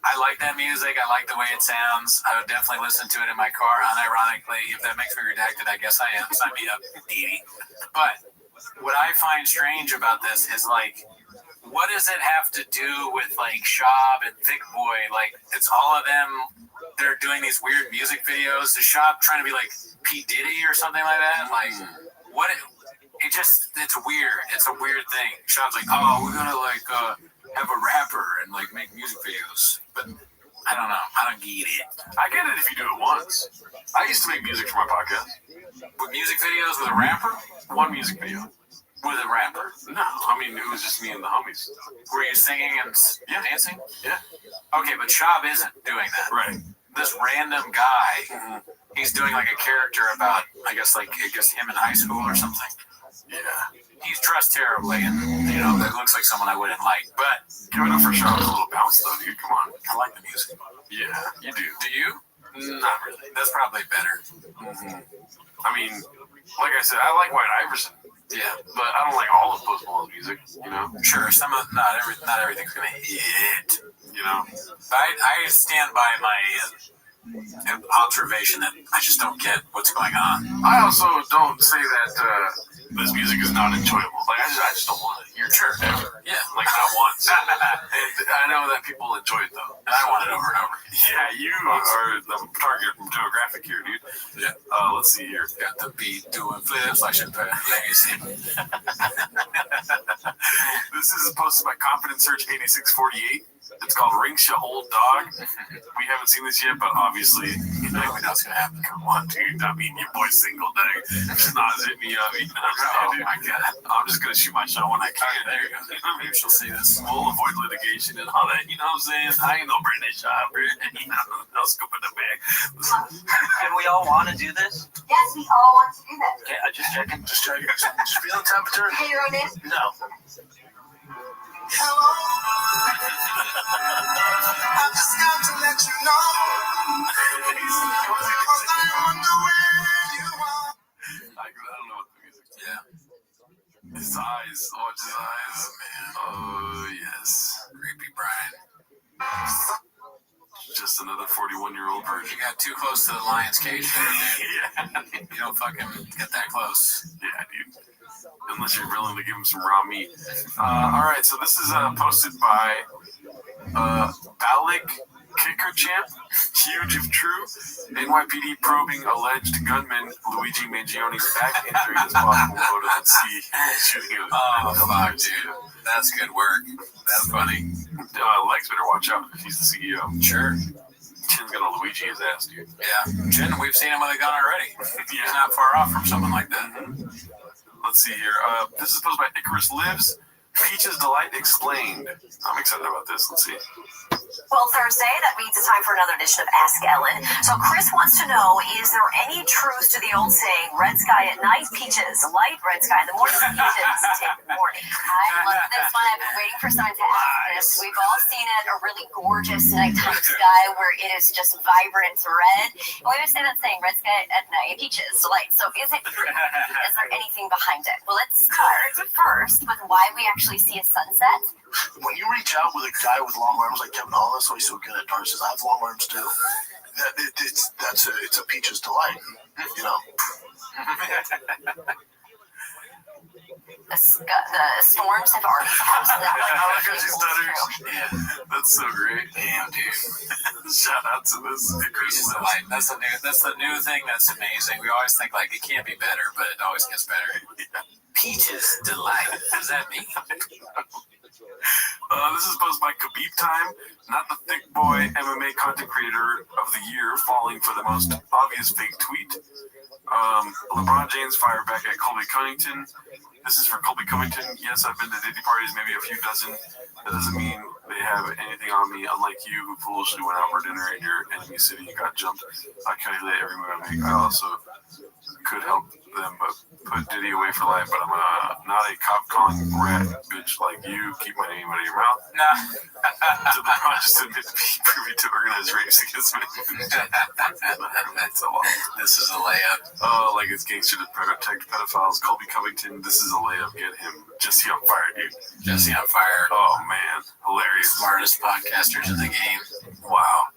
I like that music. I like the way it sounds. I would definitely listen to it in my car. Unironically, if that makes me redacted, I guess I am. Sign me up, Edie. But what I find strange about this is, like, what does it have to do with, like, Shab and Thick Boy? Like, it's all of them. They're doing these weird music videos. Is Shab trying to be like P. Diddy or something like that? Like, what? It's weird. It's a weird thing. Shab's like, oh, we're gonna like have a rapper and like make music videos, but I don't know. I don't get it. I get it if you do it once. I used to make music for my podcast. With music videos with a rapper? One music video. With a rapper? No, I mean, it was just me and the homies. Were you singing and dancing? Yeah. Okay, but Shab isn't doing that. Right. This random guy, he's doing like a character about, I guess him in high school or something. Yeah. He's dressed terribly, and, you know, that looks like someone I wouldn't like. But give it up for Shab's a little bounce, though, dude. Come on. I like the music. Yeah, you do. Do you? Not really. That's probably better. Mm-hmm. I mean, like I said, I like White Iverson. Yeah, but I don't like all of Post Malone's music. You know. Sure, not everything's gonna hit. You know. I stand by my observation that I just don't get what's going on. I also don't say that this music is not enjoyable. Like I just don't want to hear it. Sure. Ever. Yeah. Like not once. And I know that people enjoy it though. And I want it over and over. Yeah, you are the target demographic here, dude. Yeah. Let's see here. Got the beat doing flips like Chappelle Legacy. This is posted by Confidence Search 8648. It's called Ringshot Old Dog. We haven't seen this yet, but obviously, you know, we know it's gonna happen. Come on, dude. I mean, your boy's single, dang. Just not hit me up. You know, oh my god. I'm just gonna shoot my shot when I can. There you go. Maybe she'll see this. We'll avoid litigation and all that. You know what I'm saying? I ain't no Britney shot, bro. You know, I'll scoop in the bag. And we all want to do this? Yes, we all want to do that. Okay, I just checking. Just checking. Just feeling temperature? Hey, your own name? No. Hello? don't know what the music is. Yeah. His eyes. Watch his eyes. Oh, man. Oh, yes. Creepy Brian. Just another 41-year-old virgin. You got too close to the lion's cage there, dude. Yeah. You don't fucking get that close. Yeah, dude. Unless you're willing to give him some raw meat. All right, so this is posted by Balik Kicker Champ. Huge if true. NYPD probing alleged gunman Luigi Mangioni's back injury as possible motive at sea shooting. Oh, fuck, dude. That's good work. That's funny. Lex better watch out if he's the CEO. Sure. Chin's gonna Luigi his ass, dude. Yeah. Chin, we've seen him with a gun already. He's not far off from someone like that. Let's see here. This is posted by Icarus Lives. Peach's Delight Explained. I'm excited about this. Let's see. Well, Thursday, that means it's time for another edition of Ask Ellen. So Chris wants to know, is there any truth to the old saying, red sky at night, peaches, light, red sky in the morning, peaches, take the morning? I love this one. I've been waiting for someone to ask this. We've all seen it, a really gorgeous nighttime sky where it is just vibrant red. And we would say that saying, red sky at night, peaches, light. So is it true? Is there anything behind it? Well, let's start first with why we actually see a sunset. When you reach out with a guy with long arms like Kevin Hall, that's why he's so good at darts. I have long arms too. It's a peach's delight, you know. The storms have already passed. Yeah, that's so great. Damn, dude. Shout out to this. Peach's Delight. That's the new thing that's amazing. We always think like it can't be better, but it always gets better. Yeah. Peach's Delight. What does that mean? This is posted by Khabib Time, not the thick boy MMA content creator of the year, falling for the most obvious fake tweet. LeBron James fired back at Colby Covington. This is for Colby Covington. Yes, I've been to dating parties, maybe a few dozen. That doesn't mean they have anything on me, unlike you who foolishly went out for dinner in your enemy city and got jumped. I calculate every move I make. I also could help them, but put Diddy away for life. But I'm not a cop-calling rat bitch like you. Keep my name out of your mouth. Nah. So LeBron just admit to being privy to organized rapes against me. That's a lot. This is a layup. Oh, like it's gangster to protect pedophiles. Colby Covington, this is a layup. Get him. Jesse on fire, dude. Jesse on fire. Oh, man. Hilarious. Smartest podcasters in the game. Wow.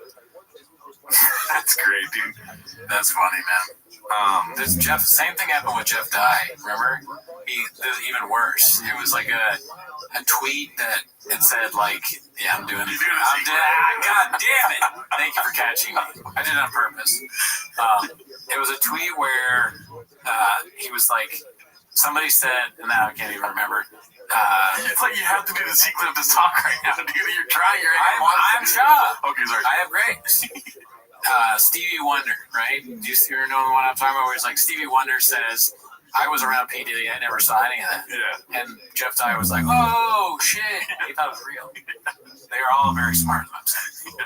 That's great, dude. That's funny, man. This Jeff, same thing happened with Jeff Dye. Remember? It was even worse. It was like a tweet that it said like, "Yeah, I'm doing it. God damn it! Thank you for catching me. I did it on purpose." It was a tweet where he was like, somebody said, and now I can't even remember. It's like you have to do the sequence of this talk right now, dude. You're trying. I'm shocked. Okay, sorry. I have great. Stevie Wonder, right? Do you know what I'm talking about? Where it's like Stevie Wonder says, "I was around P. Diddy. I never saw any of that." Yeah. And Jeff Dye was like, "Oh shit!" He thought it was real. They are all very smart. I'm saying.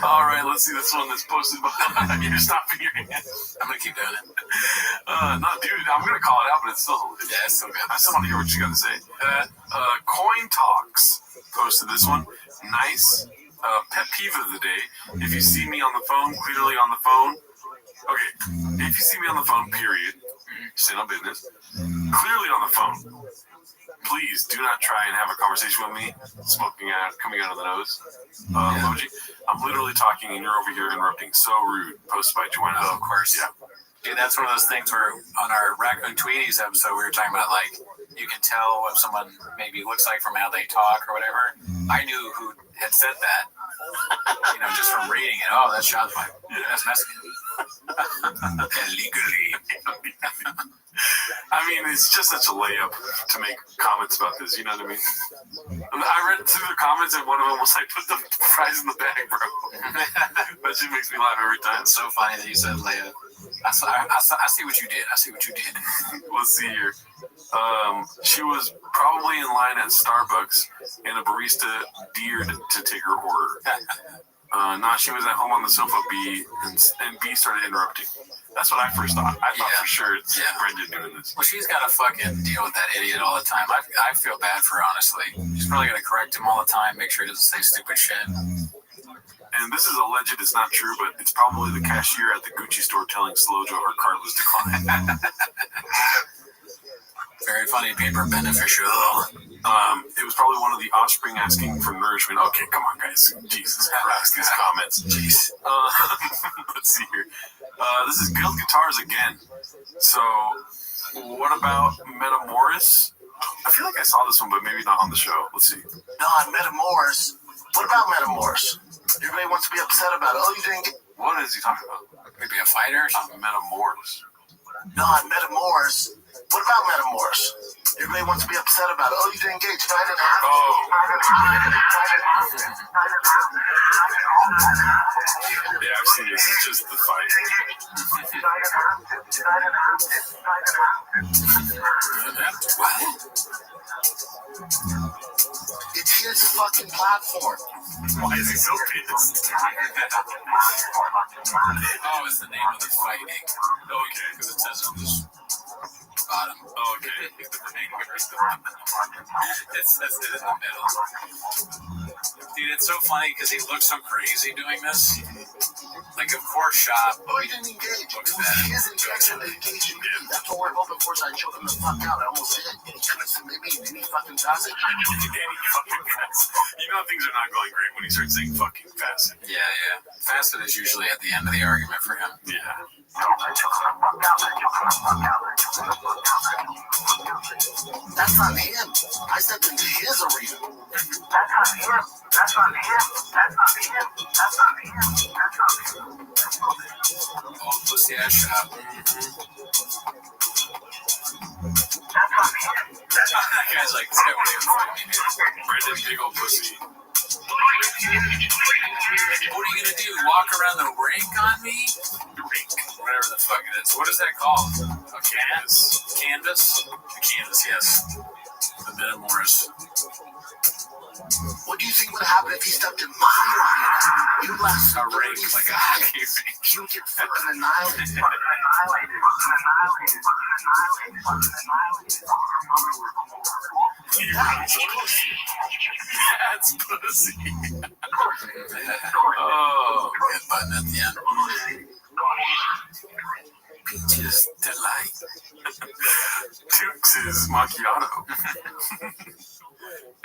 All right, let's see this one that's posted by. You're stopping your hand. I'm gonna keep doing it. No, dude, I'm gonna call it out, but it's still. Yeah, it's still good. I still want to hear what you got to say. Coin Talks posted this one. Nice. Pet peeve of the day. If you see me on the phone, clearly on the phone. Okay, if you see me on the phone, period. Stand on business. Clearly on the phone. Please do not try and have a conversation with me. Smoking out, coming out of the nose. Emoji. I'm literally talking and you're over here interrupting. So rude. Posted by Joanna. Oh, of course. Yeah. Dude, that's one of those things where on our Raccoon Tweeties episode, we were talking about like, you can tell what someone maybe looks like from how they talk or whatever. I knew who had said that, just from reading it. Oh, that's shots fired. Yeah, that's Mexican. Illegally. I mean, it's just such a layup to make comments about this. You know what I mean? I read through the comments and one of them was like, "Put the fries in the bag, bro." That shit makes me laugh every time. It's so funny that you said layup. I see what you did. I see what you did. Let's see here. She was probably in line at Starbucks and a barista dared to take her order. She was at home on the sofa, and B started interrupting. That's what I first thought. I thought for sure it's Brendan doing this. Well, she's got to fucking deal with that idiot all the time. I feel bad for her, honestly. She's probably going to correct him all the time, make sure he doesn't say stupid shit. And this is alleged, it's not true, but it's probably the cashier at the Gucci store telling Slojo her card was declined. Very funny, paper beneficial. It was probably one of the offspring asking for nourishment. Okay, come on, guys. Jesus Christ, these comments. Jeez. Let's see here. This is Guild Guitars again. So, what about Metamoris? I feel like I saw this one, but maybe not on the show. Let's see. No, Metamoris. What about Metamoris? Everybody wants to be upset about it. Oh, you didn't get... What is he talking about? Maybe a fighter? Metamoris. No, Metamoris. What about Metamoris? Everybody wants to be upset about it. Oh, you didn't engage. I didn't have Yeah, I've seen this. It's just the fight. It's his fucking platform. Why is he so pissed? Oh, it's the name of the fighting. Okay. Because it says on this bottom. Okay. It says it in the middle. Dude, it's so funny because he looks so crazy doing this. Like, of course, Shop. Oh, he didn't engage. It was his intention to engage in me. That's what we're hoping for, so I choked him the fuck out. I almost hit it. Maybe any fucking facet. You know things are not going great when he starts saying fucking facet. Yeah. Facet is usually at the end of the argument for him. Yeah. That's not him. I stepped into his arena. That's not him. That's not him. That's not him. That's not him. That's not him. Oh, pussy ass Shop. That's not him. That guy's like, this guy won't even fight me, dude. Brendan, big old pussy. What are you gonna do? Walk around the rink on me? Whatever the fuck it is. What is that called? A canvas? Canvas? A canvas, yes. The Metamoris. What do you think would happen if he stepped in my arena? You last a rink, like a hockey rink. You would get fucking annihilated. That's pussy. Oh, good button at the end. Peaches delight. Dukes' macchiato.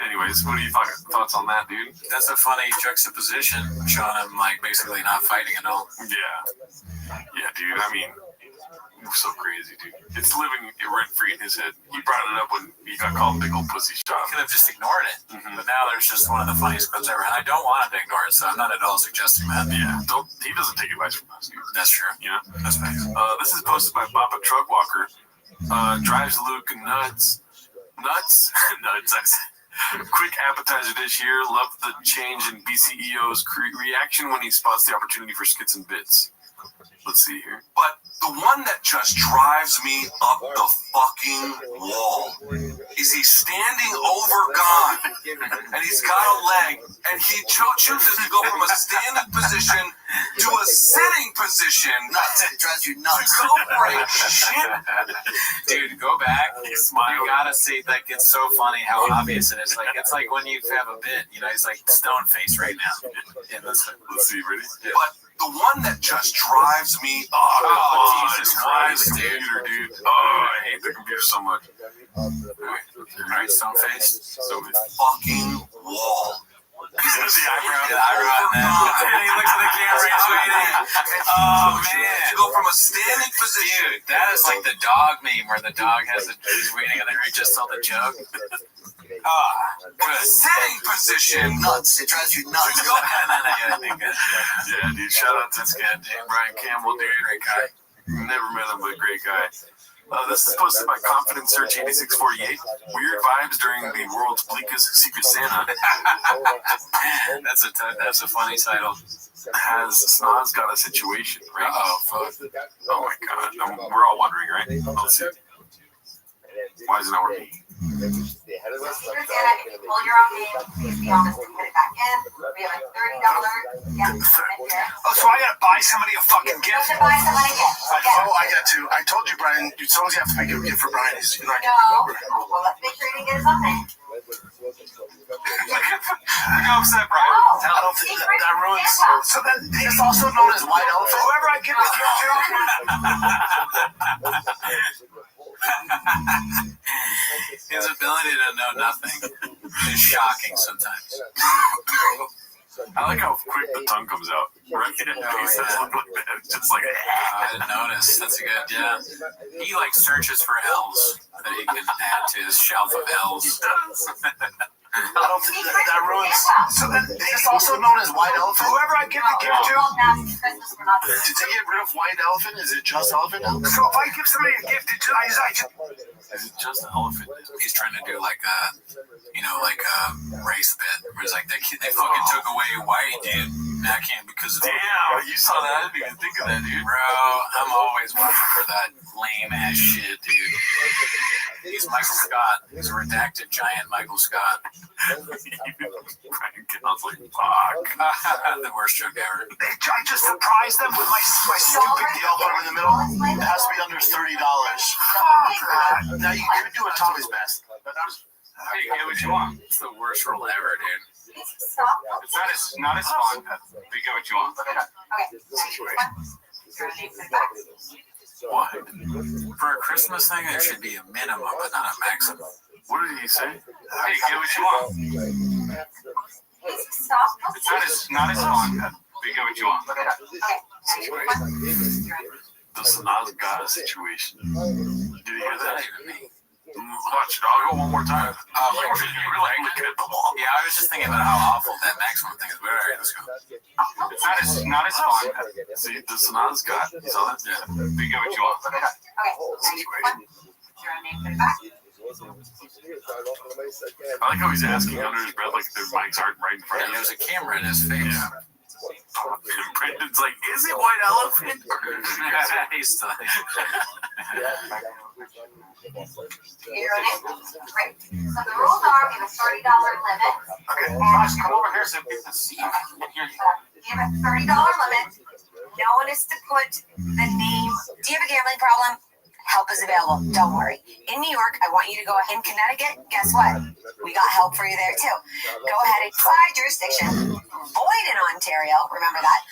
Anyways, what are your thoughts on that, dude? That's a funny juxtaposition, showing him like basically not fighting at all. Yeah, dude. I mean, so crazy, dude. It's living rent free in his head. He brought it up when he got called big old pussy shot. He could have just ignored it, but now there's just one of the funniest clips ever, and I don't want him to ignore it, so I'm not at all suggesting that. Yeah, he doesn't take advice from us, dude. That's true. You know, that's nice. This is posted by Papa Truck Walker. Drives Luke nuts. Nuts. I said. Quick appetizer dish here. Love the change in BCEO's reaction when he spots the opportunity for skits and bits. Let's see here. But the one that just drives me up the fucking wall is he's standing over God, and he's got a leg, and he chooses to go from a standing position to a sitting position. Nuts. It drives you nuts. Go for a shit. Dude, go back. You gotta see, like, it's so funny how obvious it is. Like, it's like when you have a bit, you know, he's like stone face right now. Yeah, let's see, ready? Yeah. But the one that just drives me up. Oh, Jesus Christ, the computer, dude. Oh, I hate the computer so much. Alright, stone face. So fucking wall. The eyebrow and then he looks at the camera, he's waiting. Oh, man. To go from a standing position. Dude, that is like the dog meme where the dog he's waiting and then he just saw the jug. Sitting position. Nuts. It drives you nuts. Yeah, dude. Shout out to this guy, Brian Campbell, dude. Great guy. Never met him, but great guy. This is posted by Confident Search 8648. Weird vibes during the world's bleakest Secret Santa. That's a funny title. Has Snaz got a situation, right? Oh, fuck. Oh my god. We're all wondering, right? Let's see. Why is it not working? Secret Santa, if you pull your own name, please be honest and put it back in. We have a $30 gift certificate. Oh, so I gotta buy somebody a fucking You gift? have to buy someone a gift. Okay. Oh, I got to. I told you, Brian. You always have to make a gift for Brian. He's not No. gonna Well, let's make sure you get something. Look how upset Brian. Oh, I don't think that ruins. So then it's also known as white elephant. Whoever I give the gift to. His ability to know nothing is shocking sometimes. I like how quick the tongue comes out. Right? It's just like, I didn't notice. That's a good, yeah. He like searches for L's that he can add to his shelf of L's. I don't think that ruins. So then it's also known as white elephant. Whoever I give the gift to. Did they get rid of white elephant? Is it just elephant now? So if I give somebody a gift, is it just an elephant? He's trying to do like a, like a race bit where it's like they fucking took away white, dude. And I can't because of Damn, you saw that? I didn't even think of that, dude. Bro, I'm always watching for that lame ass shit, dude. He's Michael Scott. He's a redacted giant Michael Scott. I was like, fuck. The worst joke ever. I just surprised them with my stupid deal, but I'm in the middle. It has to be under $30. Fuck that. Now you could do a Tommy's best. Hey, get what you want. It's the worst rule ever, dude. It's not as fun. But you get what you want. What? For a Christmas thing, there should be a minimum, but not a maximum. What did he say? Hey, get what you want. It's not as fun. But you get what you want. The Sanaz God situation. Did you hear that? Watch it. I'll go one more time. Yeah, I was just thinking about how awful that maximum thing is. All right, let's go. It's not as fun. See, the Sanaz God. You saw that? Yeah. But you get what you want. I like how he's asking under his breath, like their mics aren't right in front of him. There's a camera in his face. Yeah. Brendan's like, is it white elephant? He's still. Great. So the rules are we have a $30 limit. Okay, guys, come over here so we can see you. We have a $30 limit. No one is to put the name. Do you have a gambling problem? Help is available. Don't worry. In New York, I want you to go ahead. In Connecticut, guess what? We got help for you there too. Go ahead and apply jurisdiction. Void in Ontario. Remember that.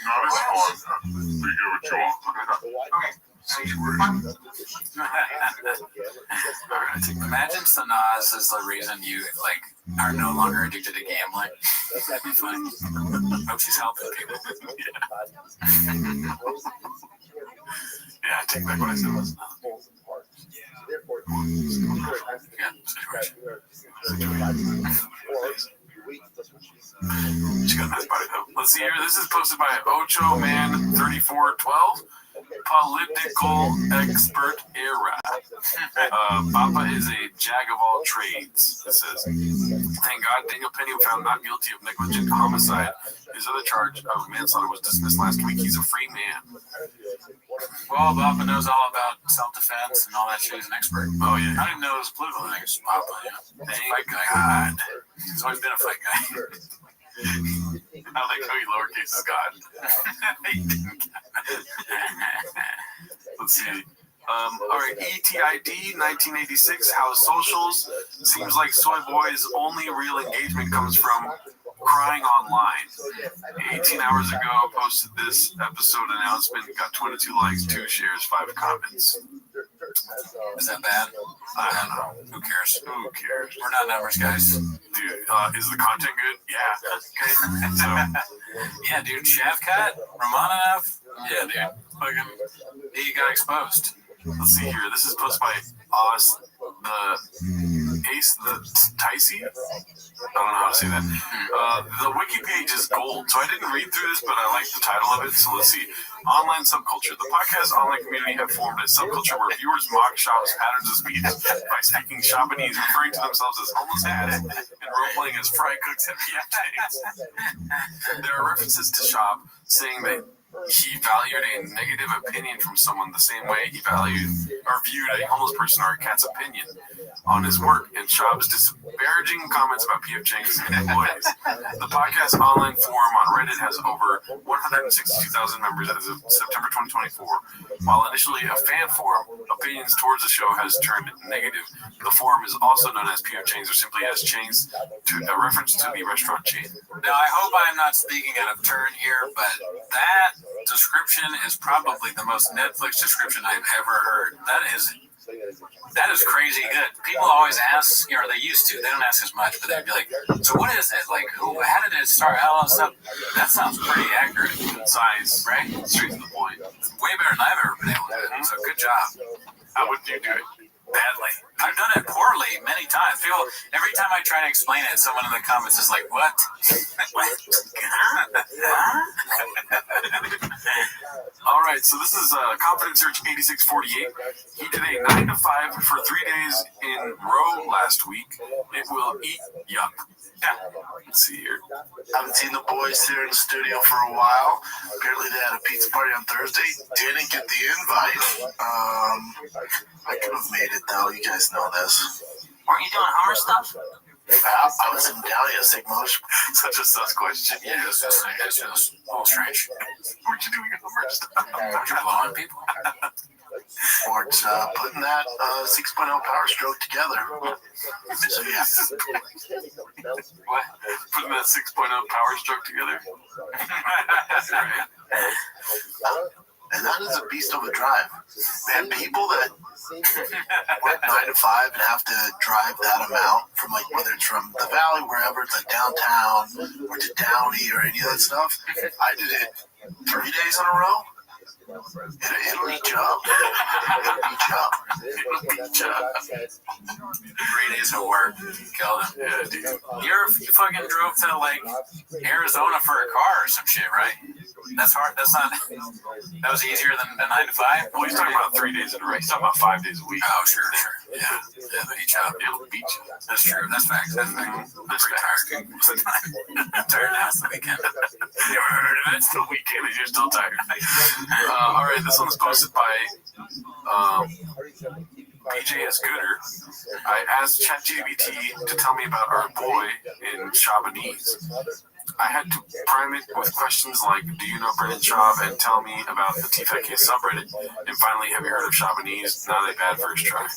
Imagine Sanaz is the reason you are no longer addicted to gambling. That'd be funny. Hope she's helping people. Yeah, I take back what I said. She got a nice body though. Let's see here. This is posted by Ocho Man 3412. Political expert era. Papa is a jag of all trades. It says, thank God Daniel Penny found not guilty of negligent homicide. His other charge of manslaughter was dismissed last week. He's a free man. Well, Papa knows all about self-defense and all that shit. He's an expert. Oh, yeah. I didn't know it was political things. Papa, yeah. Fight guy. God. He's always been a fight guy. I like how he lowercase is God. Let's see. All right, ETID 1986, How Socials. Seems like Soy Boy's only real engagement comes from crying online. 18 hours ago, posted this episode announcement, got 22 likes, 2 shares, 5 comments. Is that bad? I don't know. Who cares? Who cares? We're not numbers, guys. Dude, is the content good? Yeah. Okay. So, yeah, dude. Shavkat, Romanov. Yeah, dude. Fucking, he got exposed. Let's see here. This is posted by Oz, the Ace, the Ticey. I don't know how to say that. The wiki page is gold, so I didn't read through this, but I like the title of it. So let's see. Online subculture. The podcast online community have formed a subculture where viewers mock Shop's patterns of speech by speaking Shoppanese, referring to themselves as homeless ads and role-playing as fry cooks at PFAs. There are references to Shop saying that he valued a negative opinion from someone the same way he valued or viewed a homeless person or a cat's opinion. on his work and Shab's disparaging comments about P.F. Chang's employees. The podcast online forum on Reddit has over 162,000 members as of September 2024. While initially a fan forum, opinions towards the show has turned negative. The forum is also known as P.F. Chang's or simply as Chang's, a reference to the restaurant chain. Now, I hope I'm not speaking out of turn here, but that description is probably the most Netflix description I've ever heard. That is crazy good. People always ask, or they used to. They don't ask as much, but they'd be like, "So what is it? Like, how did it start? All that stuff." That sounds pretty accurate. Concise, right? Straight to the point. Way better than I've ever been able to do it. So good job. How would you do it? Badly. I've done it poorly many times. People, every time I try to explain it, someone in the comments is like, "What? What? All right, so this is Confidence Search 8648. He did a 9 to 5 for 3 days in row last week. It will eat yup. Yeah. Let's see here. Haven't seen the boys here in the studio for a while. Apparently they had a pizza party on Thursday. Didn't get the invite. I could have made it though. You guys know this. Weren't you doing Hummer stuff? I was in Dahlia Sigmosh. Such a sus question. Yeah, it's just a little strange. Weren't you doing Hummer stuff? Aren't you blowing people? Or putting that 6.0 Power Stroke together. So yeah. What? Putting that 6.0 Power Stroke together? And that is a beast of a drive. Man, people that work 9 to 5 and have to drive that amount from like whether it's from the valley, wherever, to downtown or to Downey or any of that stuff. I did it 3 days in a row. It'll eat you up. It'll beat you up. 3 days of work. Killed him. Yeah, dude. You fucking drove to like Arizona for a car or some shit, right? That's hard. That's not. That was easier than the 9 to 5. Well, he's talking about 3 days in a row. He's talking about 5 days a week. Oh, sure. Yeah, they eat you up. It'll beat you. That's true. That's facts. I'm pretty tired. I'm tired now. It's the weekend. You ever heard of it? It's the weekend and you're still tired. All right, this one's posted by BJ Scooter. I asked ChatGPT to tell me about our boy in Shabanese. I had to prime it with questions like, do you know Brendan Schaub, and tell me about the TFK subreddit, and finally, have you heard of Shabanese? Not a bad first try.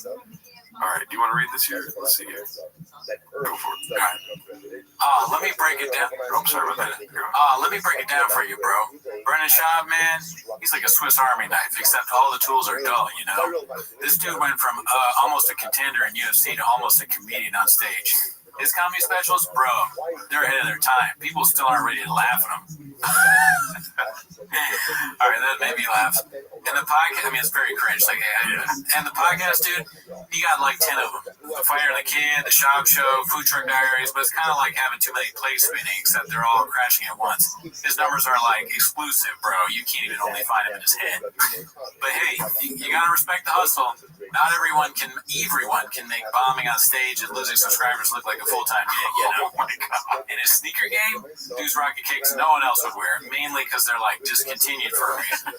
All right, do you want to read this here? Let's see here. Go for it. All right. Let me break it down. Oh, I'm sorry about that. Let me break it down for you, bro. Brendan Schaub, man, he's like a Swiss Army knife, except all the tools are dull, you know? This dude went from almost a contender in UFC to almost a comedian on stage. His comedy specials, bro, they're ahead of their time. People still aren't ready to laugh at them. All right, that made me laugh. And the podcast, I mean, it's very cringe. Like, and the podcast, dude, he got like 10 of them. The Fighter and the Kid, the Schaub Show, Food Truck Diaries, but it's kind of like having too many plays spinning, except they're all crashing at once. His numbers are like exclusive, bro. You can't even only find him in his head. But hey, you gotta respect the hustle. Not everyone can make bombing on stage and losing subscribers look like a full-time gig, you know? Oh my God. In his sneaker game, dude's rocket kicks no one else would wear, mainly because they're like discontinued for a reason.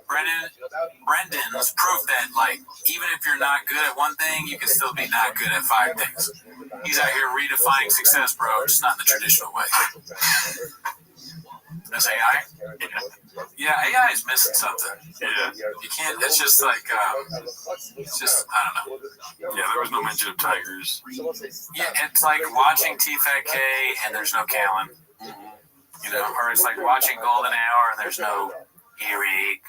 Brendan's proof that like even if you're not good at one thing, you can still be not good at 5 things. He's out here redefining success, bro, just not in the traditional way. That's AI? Yeah, AI is missing something. Yeah. You can't, it's just like, it's just, I don't know. Yeah, there was no mention of tigers. Yeah, it's like watching T-Fat-K and there's no Callan. You know, or it's like watching Golden Hour and there's no Earache.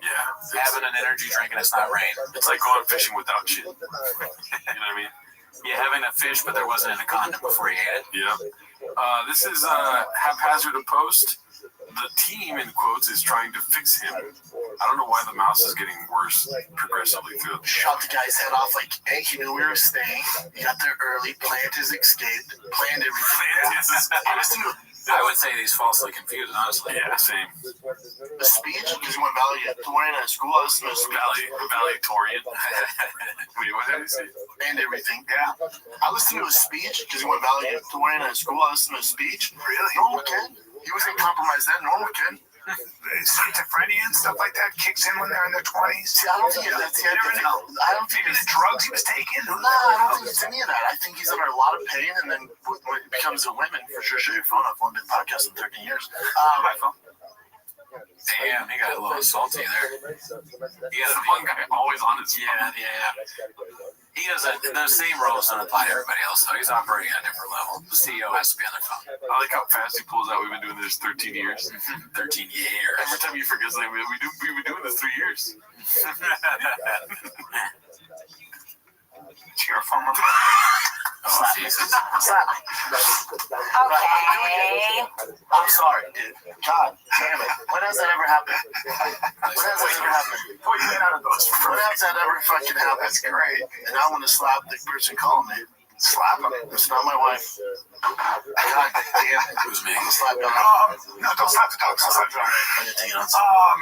Yeah. Having an energy drink and it's not rain. It's like going fishing without shit. You know what I mean? Yeah, having a fish, but there wasn't in a condom before you ate it. Yeah. This is haphazard a post. The team, in quotes, is trying to fix him. I don't know why the mouse is getting worse progressively through the Shot the guy's head off like, hey, he knew we were staying. He got there early, planned his escape, planned everything. I would say he's falsely confused, honestly. Yeah, same. The speech, because he went valedictorian at school, I listened to his speech. Valedictorian. Wait, what did he say? And everything, yeah. I listened to his speech, because he went valedictorian at school, I listened to his speech. Really? Normal kid. He wasn't compromised then, normal kid. schizophrenia and stuff like that kicks in when they're in their 20s. See, I don't think that's You never know. I don't think Maybe the drugs he was taking. No, I don't think it's any of that. I think he's under a lot of pain, and then when it becomes a women, for sure, shut your phone off. One big podcast in 13 years. My phone. Damn, he got a little salty there. He has one guy always on his phone. Yeah. He doesn't. The same rules don't apply to everybody else, though. He's operating on a different level. The CEO has to be on their phone. I like how fast he pulls out. We've been doing this 13 years. 13 years. Every time you forget something, we've been doing this 3 years. It's your phone. Oh, Jesus. Okay. I'm sorry, dude. God damn it. When has that ever happened? When has that ever happened? What you get out of those? When has that ever fucking happened? That's great. And I want to slap the person calling me. Slap him. It's not my wife. God damn it. It was me. I'm gonna slap dog. No, don't slap the dog. Don't slap the dog. I'm gonna take it on.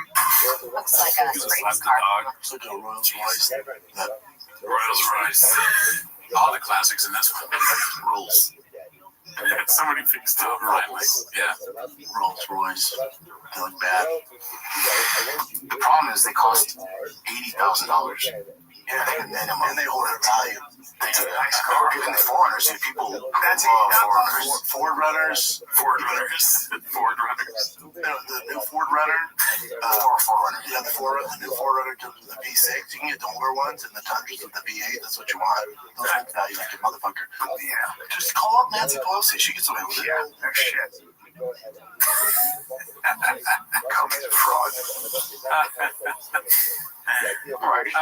Looks like a spray scarf. Looks like a Rolls Royce. Rolls Royce. All the classics in this one. Rolls. Somebody fixed it. Rolls. Yeah. Rolls Royce. They look bad. The problem is they cost $80,000. Yeah, and they hold their value. It's a nice car. Even the foreigners, see, people That's love it. Ford Runners. Ford Runners. The new Ford Runner. Forerunner. Yeah, the new Ford Runner comes with the V6. You can get the older ones and the Tundras with the V8. That's what you want. Those hold value like a motherfucker. Yeah. Just call up Nancy Pelosi. She gets away with it. Yeah, no shit. Come to fraud. Alrighty.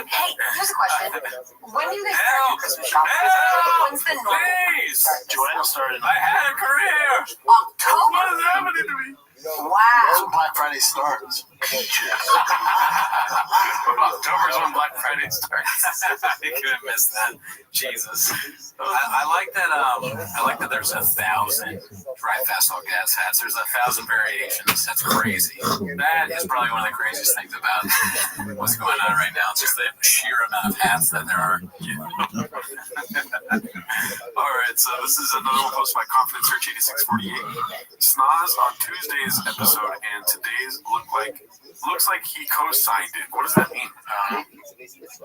Hey, here's a question. When do they start your Christmas shopping? When's the normal? Please. Joanna started. I had a career. October. What is happening to me? That's Wow. when Black Friday starts. Peaches. October's when Black Friday starts. I could have missed that. Jesus. I like that. I like that. There's 1,000 dry fastball gas hats. There's 1,000 variations. That's crazy. That is probably one of the craziest things about what's going on right now. It's just the sheer amount of hats that there are. All right, so this is another one posted by Confidence Search 8648. Snoz on Tuesday's episode, and today's looks like he co-signed it. What does that mean?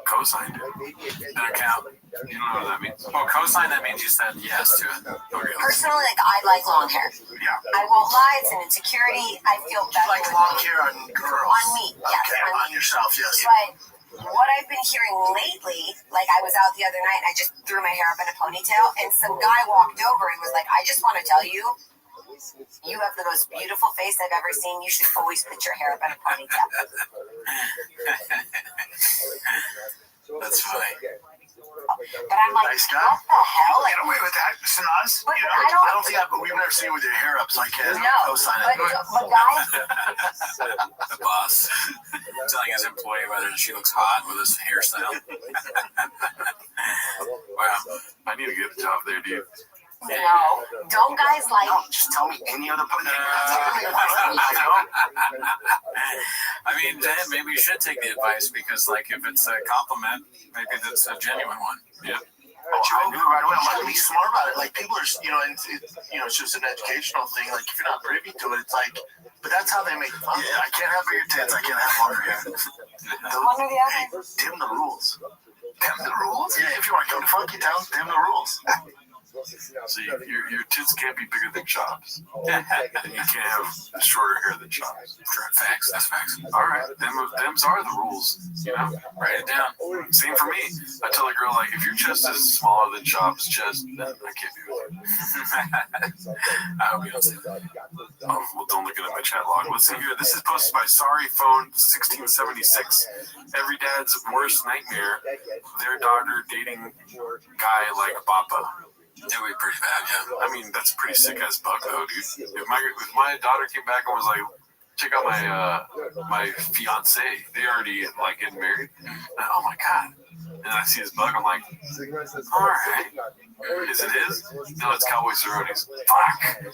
Co-signed it. Didn't count. You don't know what that means? Well, co-sign, that means you said yes to it. Okay. Personally, I like long hair. Yeah. I won't lie, it's an insecurity. I feel better. Like long hair on girls. On me, yes. Okay, on yourself, yes. But what I've been hearing lately, like I was out the other night and I just threw my hair up in a ponytail, and some guy walked over and was like, I just want to tell you, you have the most beautiful face I've ever seen. You should always put your hair up in a ponytail. That's funny. But I'm like, Nice guy. what the hell? Get away with that, Snoz. But You know? I don't think we've never seen you with your hair up, so I can't No, co-sign it. but guys, The boss telling his employee whether she looks hot with his hairstyle. Wow. I need to get a job there, dude. no, don't guys like? No, just tell me any other I mean, Dan, maybe you should take the advice because, like, if it's a compliment, maybe that's a genuine one. Yeah. I knew right away. I'm like, be smart about it. Like, people are, it's just an educational thing. Like, if you're not privy to it, it's like, but that's how they make fun. Yeah, I can't have bigger tits. I can't have longer hair. One or the other. Dim the rules. Dim the rules? Yeah, if you want to go to Funky Town, dim the rules. So your tits can't be bigger than chops. And you can't have shorter hair than chops. Facts. That's facts. All right, them's are the rules. You know, write it down. Same for me. I tell a girl, like, if your chest is smaller than chops' chest, then I can't be with you. I hope you don't say that. Oh, well, don't look at my chat log. Let's see here. This is posted by Sorry Phone 1676. Every dad's worst nightmare: their daughter dating guy like Papa. It would be pretty bad, yeah. I mean, that's a pretty sick ass bug, though, dude. If my daughter came back and was like, check out my fiance, they already like getting married. And, oh my god! And I see this bug, I'm like, all right, is it his? No, it's Cowboy Cerrone's. Fuck.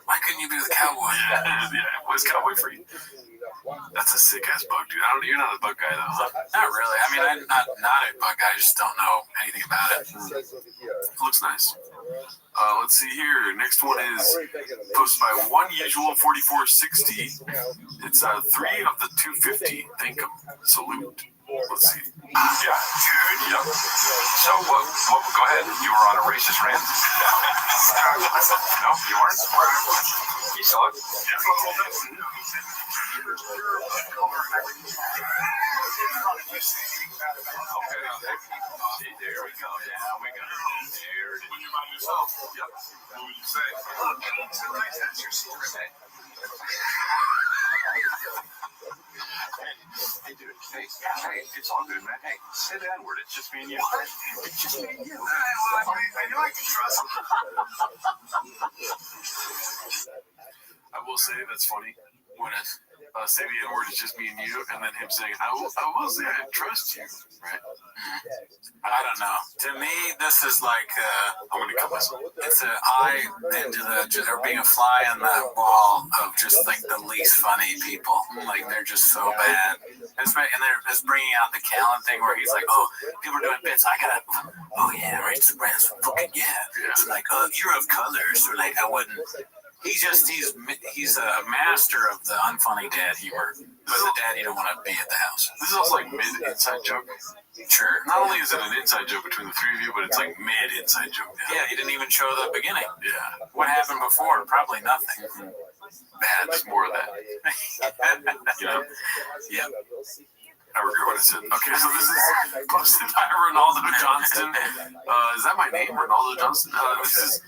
Why couldn't you be with Cowboy? Yeah, what's Cowboy for you? That's a sick ass bug, dude. You're not a bug guy, though, huh? Not really. I mean, I'm not a bug guy. I just don't know anything about it. It looks nice. Let's see here. Next one is posted by One Usual 4460. It's 3 of the 250. Thank him. Salute. Let's see. Yeah, dude. Yep. So what? Go ahead. You were on a racist rant. No, you weren't. You saw it. Okay. There we go. Now we got it. There it is. When you're by yourself. Yep. What would you say? Look, that's your secret. Hey, dude. Hey, it's all good, man. Hey, say the N-word. It's just me and you. What? It's just me and you. I know I can trust him. I will say that's funny when it's say the N-word is just me and you, and then him saying, I will say I trust you, right? I don't know. To me, this is like I'm gonna cut myself. it's an eye into or being a fly on the wall of just like the least funny people. Like they're just so bad. And they're just bringing out the Callan thing where he's like, oh, people are doing bits. I gotta, oh yeah, right, fucking yeah. It's like, oh, you're of color, so like I wouldn't. He's a master of the unfunny dad humor, but the dad you don't want to be at the house. This is also like mid-inside joke. Sure. Not only is it an inside joke between the three of you, but it's like mid-inside joke. Yeah, he didn't even show the beginning. Yeah. What happened before? Probably nothing. Bad, just more of that. You know? Yep. I regret what I said. Okay, so this is posted by Ronaldo Johnston. Is that my name, Ronaldo Johnston? This is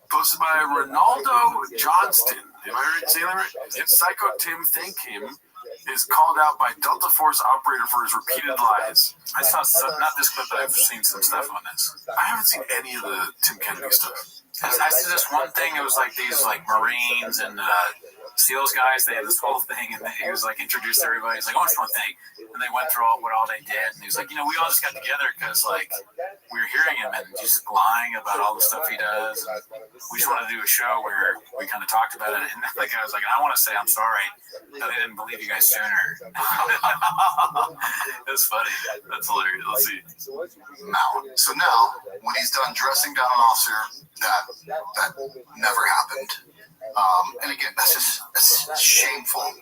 posted by Ronaldo Johnston. Am I right saying that right? Psycho Tim Thank Him is called out by Delta Force operator for his repeated lies. I saw not this clip, but I've seen some stuff on this. I haven't seen any of the Tim Kennedy stuff. I see this one thing. It was like these like Marines and SEALs guys. They had this whole thing, and he was like introduced everybody. He's like, "Oh, it's one thing," and they went through what all they did. And he was like, "We all just got together because like we were hearing him and just lying about all the stuff he does. And we just wanted to do a show where we kind of talked about it." And the guy was like, "I want to say I'm sorry that I didn't believe you guys sooner." It was funny. That's hilarious. Let's see. Now, when he's done dressing down an officer, that never happened. And again, that's shameful.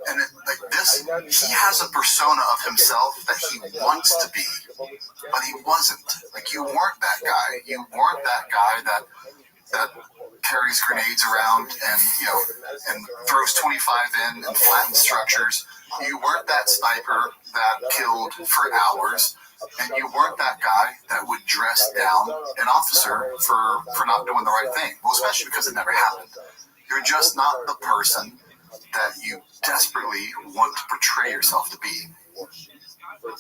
And like this, he has a persona of himself that he wants to be, but he wasn't. Like you weren't that guy. You weren't that guy that carries grenades around and throws 25 in and flattens structures. You weren't that sniper that killed for hours. And you weren't that guy that would dress down an officer for not doing the right thing. Well, especially because it never happened. You're just not the person that you desperately want to portray yourself to be. Damn,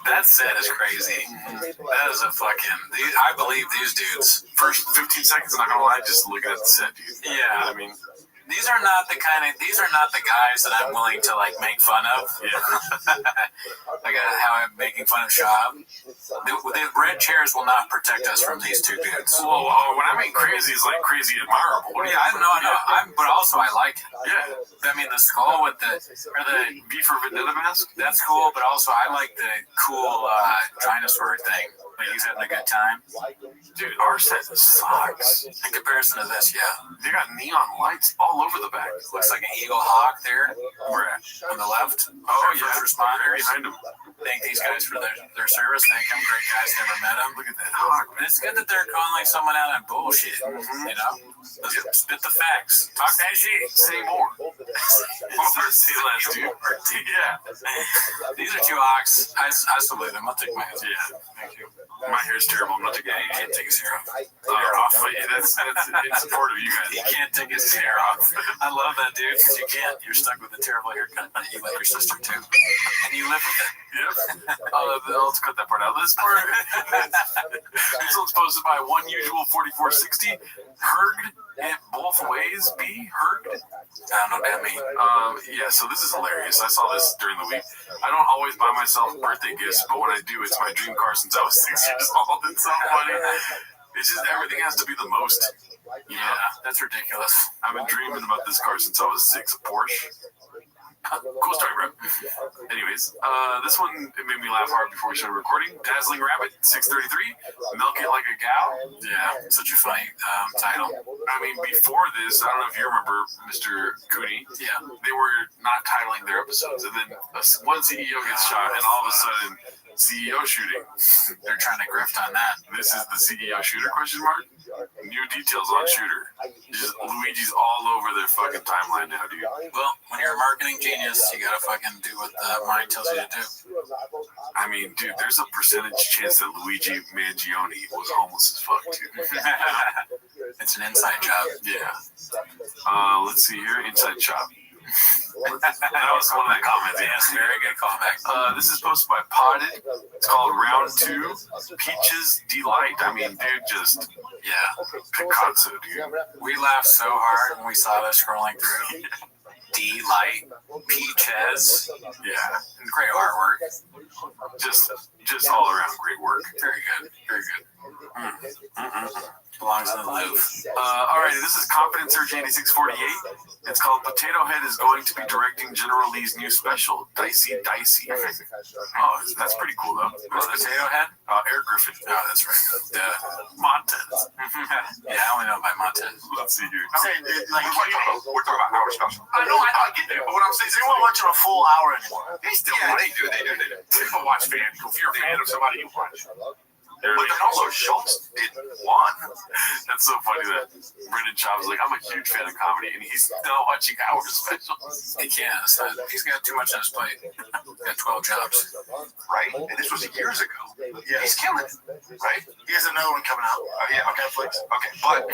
that set is crazy. That is a fucking. I believe these dudes. First 15 seconds, I'm not gonna lie, just looking at the set, dude. Yeah, you know what I mean. These are not the guys that I'm willing to like make fun of. Yeah. Like how I'm making fun of Shab. The red chairs will not protect us from these two dudes. Well, when I mean crazy, it's like crazy admirable. Yeah, I know. But also I like it. Yeah. I mean the skull with the V for Vendetta mask. That's cool, but also I like the cool dinosaur thing. Like he's having a good time. Dude, our set sucks. In comparison to this, yeah. They got neon lights all over the back. Looks like an Eagle Hawk there. Where at? On the left. Oh, yeah. First responders. Behind them. Thank these guys for their service. Thank them. Great guys. Never met them. Look at that hawk. And it's good that they're calling someone out on bullshit. Mm-hmm. You know? Spit the facts. Talk that shit. Say more. Say less, dude. Yeah. These are two hawks. I salute them. I'll take my hat. Yeah. Thank you. My hair's terrible. I'm not taking You can't take his hair off. That's in support of you guys. He can't take his hair off. I love that, dude, because you can't. You're stuck with a terrible haircut. You let your sister, too. And you live with it. Yep. Let's cut that part out. This part. This one's posted by One Usual 4460. Herged it both ways. Be herged. I don't know what that means. Yeah, so this is hilarious. I saw this during the week. I don't always buy myself birthday gifts, but when I do, it's my dream car since I was 6 years old. It's so funny. It's just everything has to be the most. Yeah, that's ridiculous. I've been dreaming about this car since I was 6, a Porsche. Cool story, bro. Anyways, anyways, this one, it made me laugh hard before we started recording. Dazzling Rabbit, 633. Milk It Like a Gal. Yeah, such a funny title. I mean, before this, I don't know if you remember, Mr. Cooney. Yeah. They were not titling their episodes. And then one CEO gets shot, and all of a sudden, CEO shooting. They're trying to grift on that. This is the CEO shooter, question mark? New details on shooter. Luigi's all over their fucking timeline now, dude. Well, when you're a marketing genius, you gotta fucking do what the mind tells you to do. I mean, dude, there's a percentage chance that Luigi Mangione was homeless as fuck, too. It's an inside job. Yeah. Let's see here. Inside shop. That was one of the comments. Yes, very good callback. This is posted by Potted. It's called Round 2. Peaches Delight. I mean, dude, just Picasso, dude. We laughed so hard when we saw that scrolling through. Delight, Peaches. Yeah. Great artwork. Just all around great work. Very good. Very good. Belongs in the Louvre. Alright, this is Confidence Surge 8648. It's called Potato Head is going to be directing General Lee's new special, Dicey. Oh, that's pretty cool, though. Who's Potato Head? Eric Griffin. Oh, that's right. Montez. Yeah, I only know by Montez. Let's see here. We're talking about our special. I know, I get that, but what I'm saying is anyone watching a full hour anymore? They still they do. People watch fan. If you're a fan of somebody, you watch. But then also Schultz did one. That's so funny that Brendan Schaub was like, I'm a huge fan of comedy, and he's still watching our specials. He can't. He's got too much on his plate. Got 12 jobs. Right? And this was years ago. Yeah. He's killing it. Right? He has another one coming out. Yeah, on Netflix. Okay, but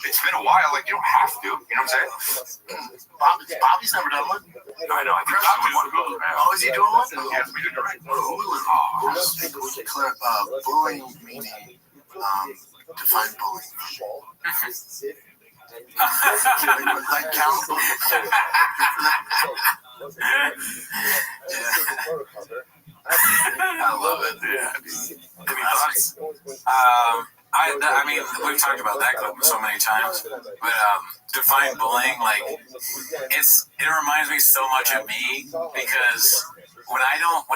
it's been a while. Like, you don't have to. You know what I'm saying? Bobby's never done one. I know. I think Bobby's one. Oh, is he doing one? Yes, we did it right. Bullying meaning define bullying. Like count bullying. I love it. Yeah. Any thoughts? I mean, we've talked about that clip so many times, but define bullying, like it reminds me so much of me because when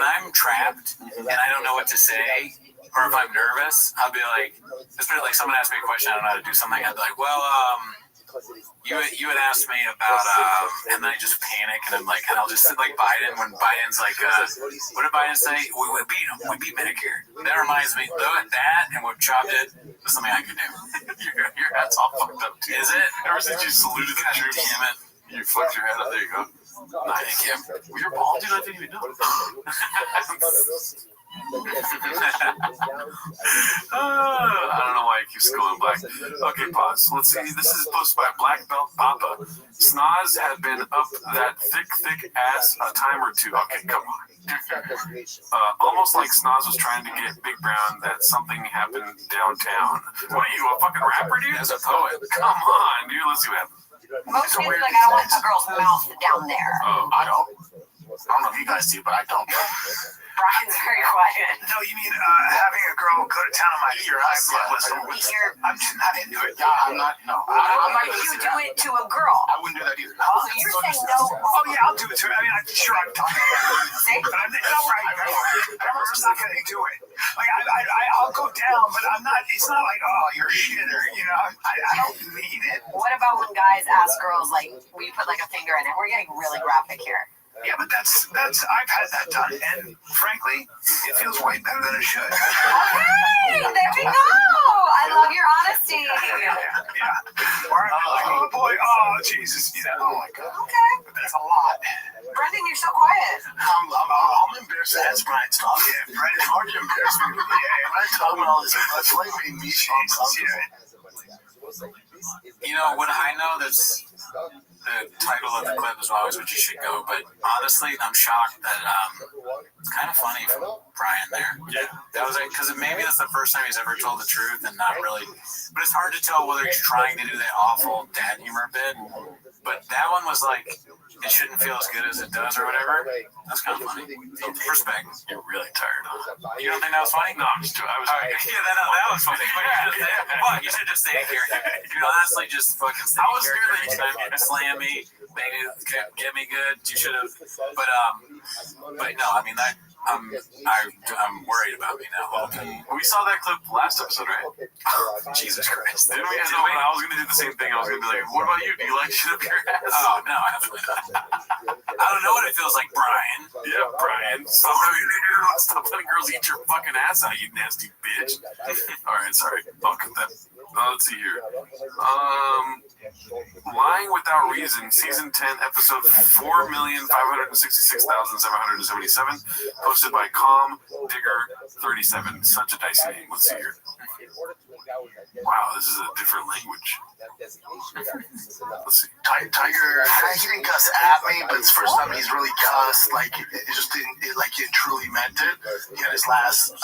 I'm trapped and I don't know what to say, or if I'm nervous, I'll be like, especially like someone asks me a question, I don't know how to do something, I'd be like, well, you had asked me about, and then I just panic, and I'm like, and I'll just sit like Biden, when Biden's like, what did Biden say? We beat him. We beat Medicare. That reminds me, that and what Chop did was something I could do. Your hat's all fucked up, too. Is it? Ever since you saluted the troops, damn it. You fucked your head up. There you go. Thank you. Well, you're bald, dude. I didn't even know. I don't know why it keeps going black. Okay, pause. Let's see. This is posted by Black Belt Papa. Snoz had been up that thick ass a time or two. Okay, come on. Almost like Snoz was trying to get Big Brown that something happened downtown. What are you, a fucking rapper, dude? As a poet. Come on, dude. Let's see what happens. Most people like, I don't want a girl's mouth down there. Oh, I don't know if you guys do, but I don't. Brian's very quiet. No, you mean having a girl go to town on my ear? I'm just not into it. I'm not. No. But you do it to a girl. I wouldn't do that either. Oh, so you're saying no. Oh yeah, I'll do it to her. I mean, I'm sure I'm talking about it. See? But I'm just not gonna do it. Like I'll go down, but I'm not. It's not like, oh, you're a shitter. You know, I don't need it. What about when guys ask girls, like, will you put like a finger in it? We're getting really graphic here. Yeah, but that's I've had that done, and frankly, it feels way better than it should. Okay, there we go. I love your honesty. Yeah. Or like, oh boy, oh Jesus, you know. Oh my God. Okay. But that's a lot. Brendan, you're so quiet. I'm embarrassed as Brian's talking. Yeah, Brian's hard to embarrass me. Yeah, Brian's talking all this. That's like me, You know what I know? That's the title of the clip is always what you should go. But honestly, I'm shocked that it's kind of funny from Brian there. Yeah, that was because maybe that's the first time he's ever told the truth and not really. But it's hard to tell whether he's trying to do that awful dad humor bit But that one was like, it shouldn't feel as good as it does or whatever. That's kind of funny. Respect. You're really tired, huh? You don't think that was funny? No, I'm just doing. That was funny. But you should just stay in character. You honestly just fucking stay in character. Each time you slam me, maybe get me good. You should have. But no, I mean I'm worried about me now. We saw that clip last episode, right? Jesus Christ. Didn't we? No, I was going to do the same thing. I was going to be like, what about you? Do you like shit up your ass? Oh, no, absolutely not. I don't know what it feels like, Brian. Yeah, Brian. Stop letting girls eat your fucking ass out, you nasty bitch. All right, sorry. I'll cut that. Let's see here. Lying Without Reason, Season 10, Episode 4,566,777, posted by Calm Digger 37. Such a dicey name. Let's see here. Wow, this is a different language. Let's see. Tiger, he didn't cuss at me, but it's the first time he's really cussed. Like, it just didn't, like, he truly meant it. He had his last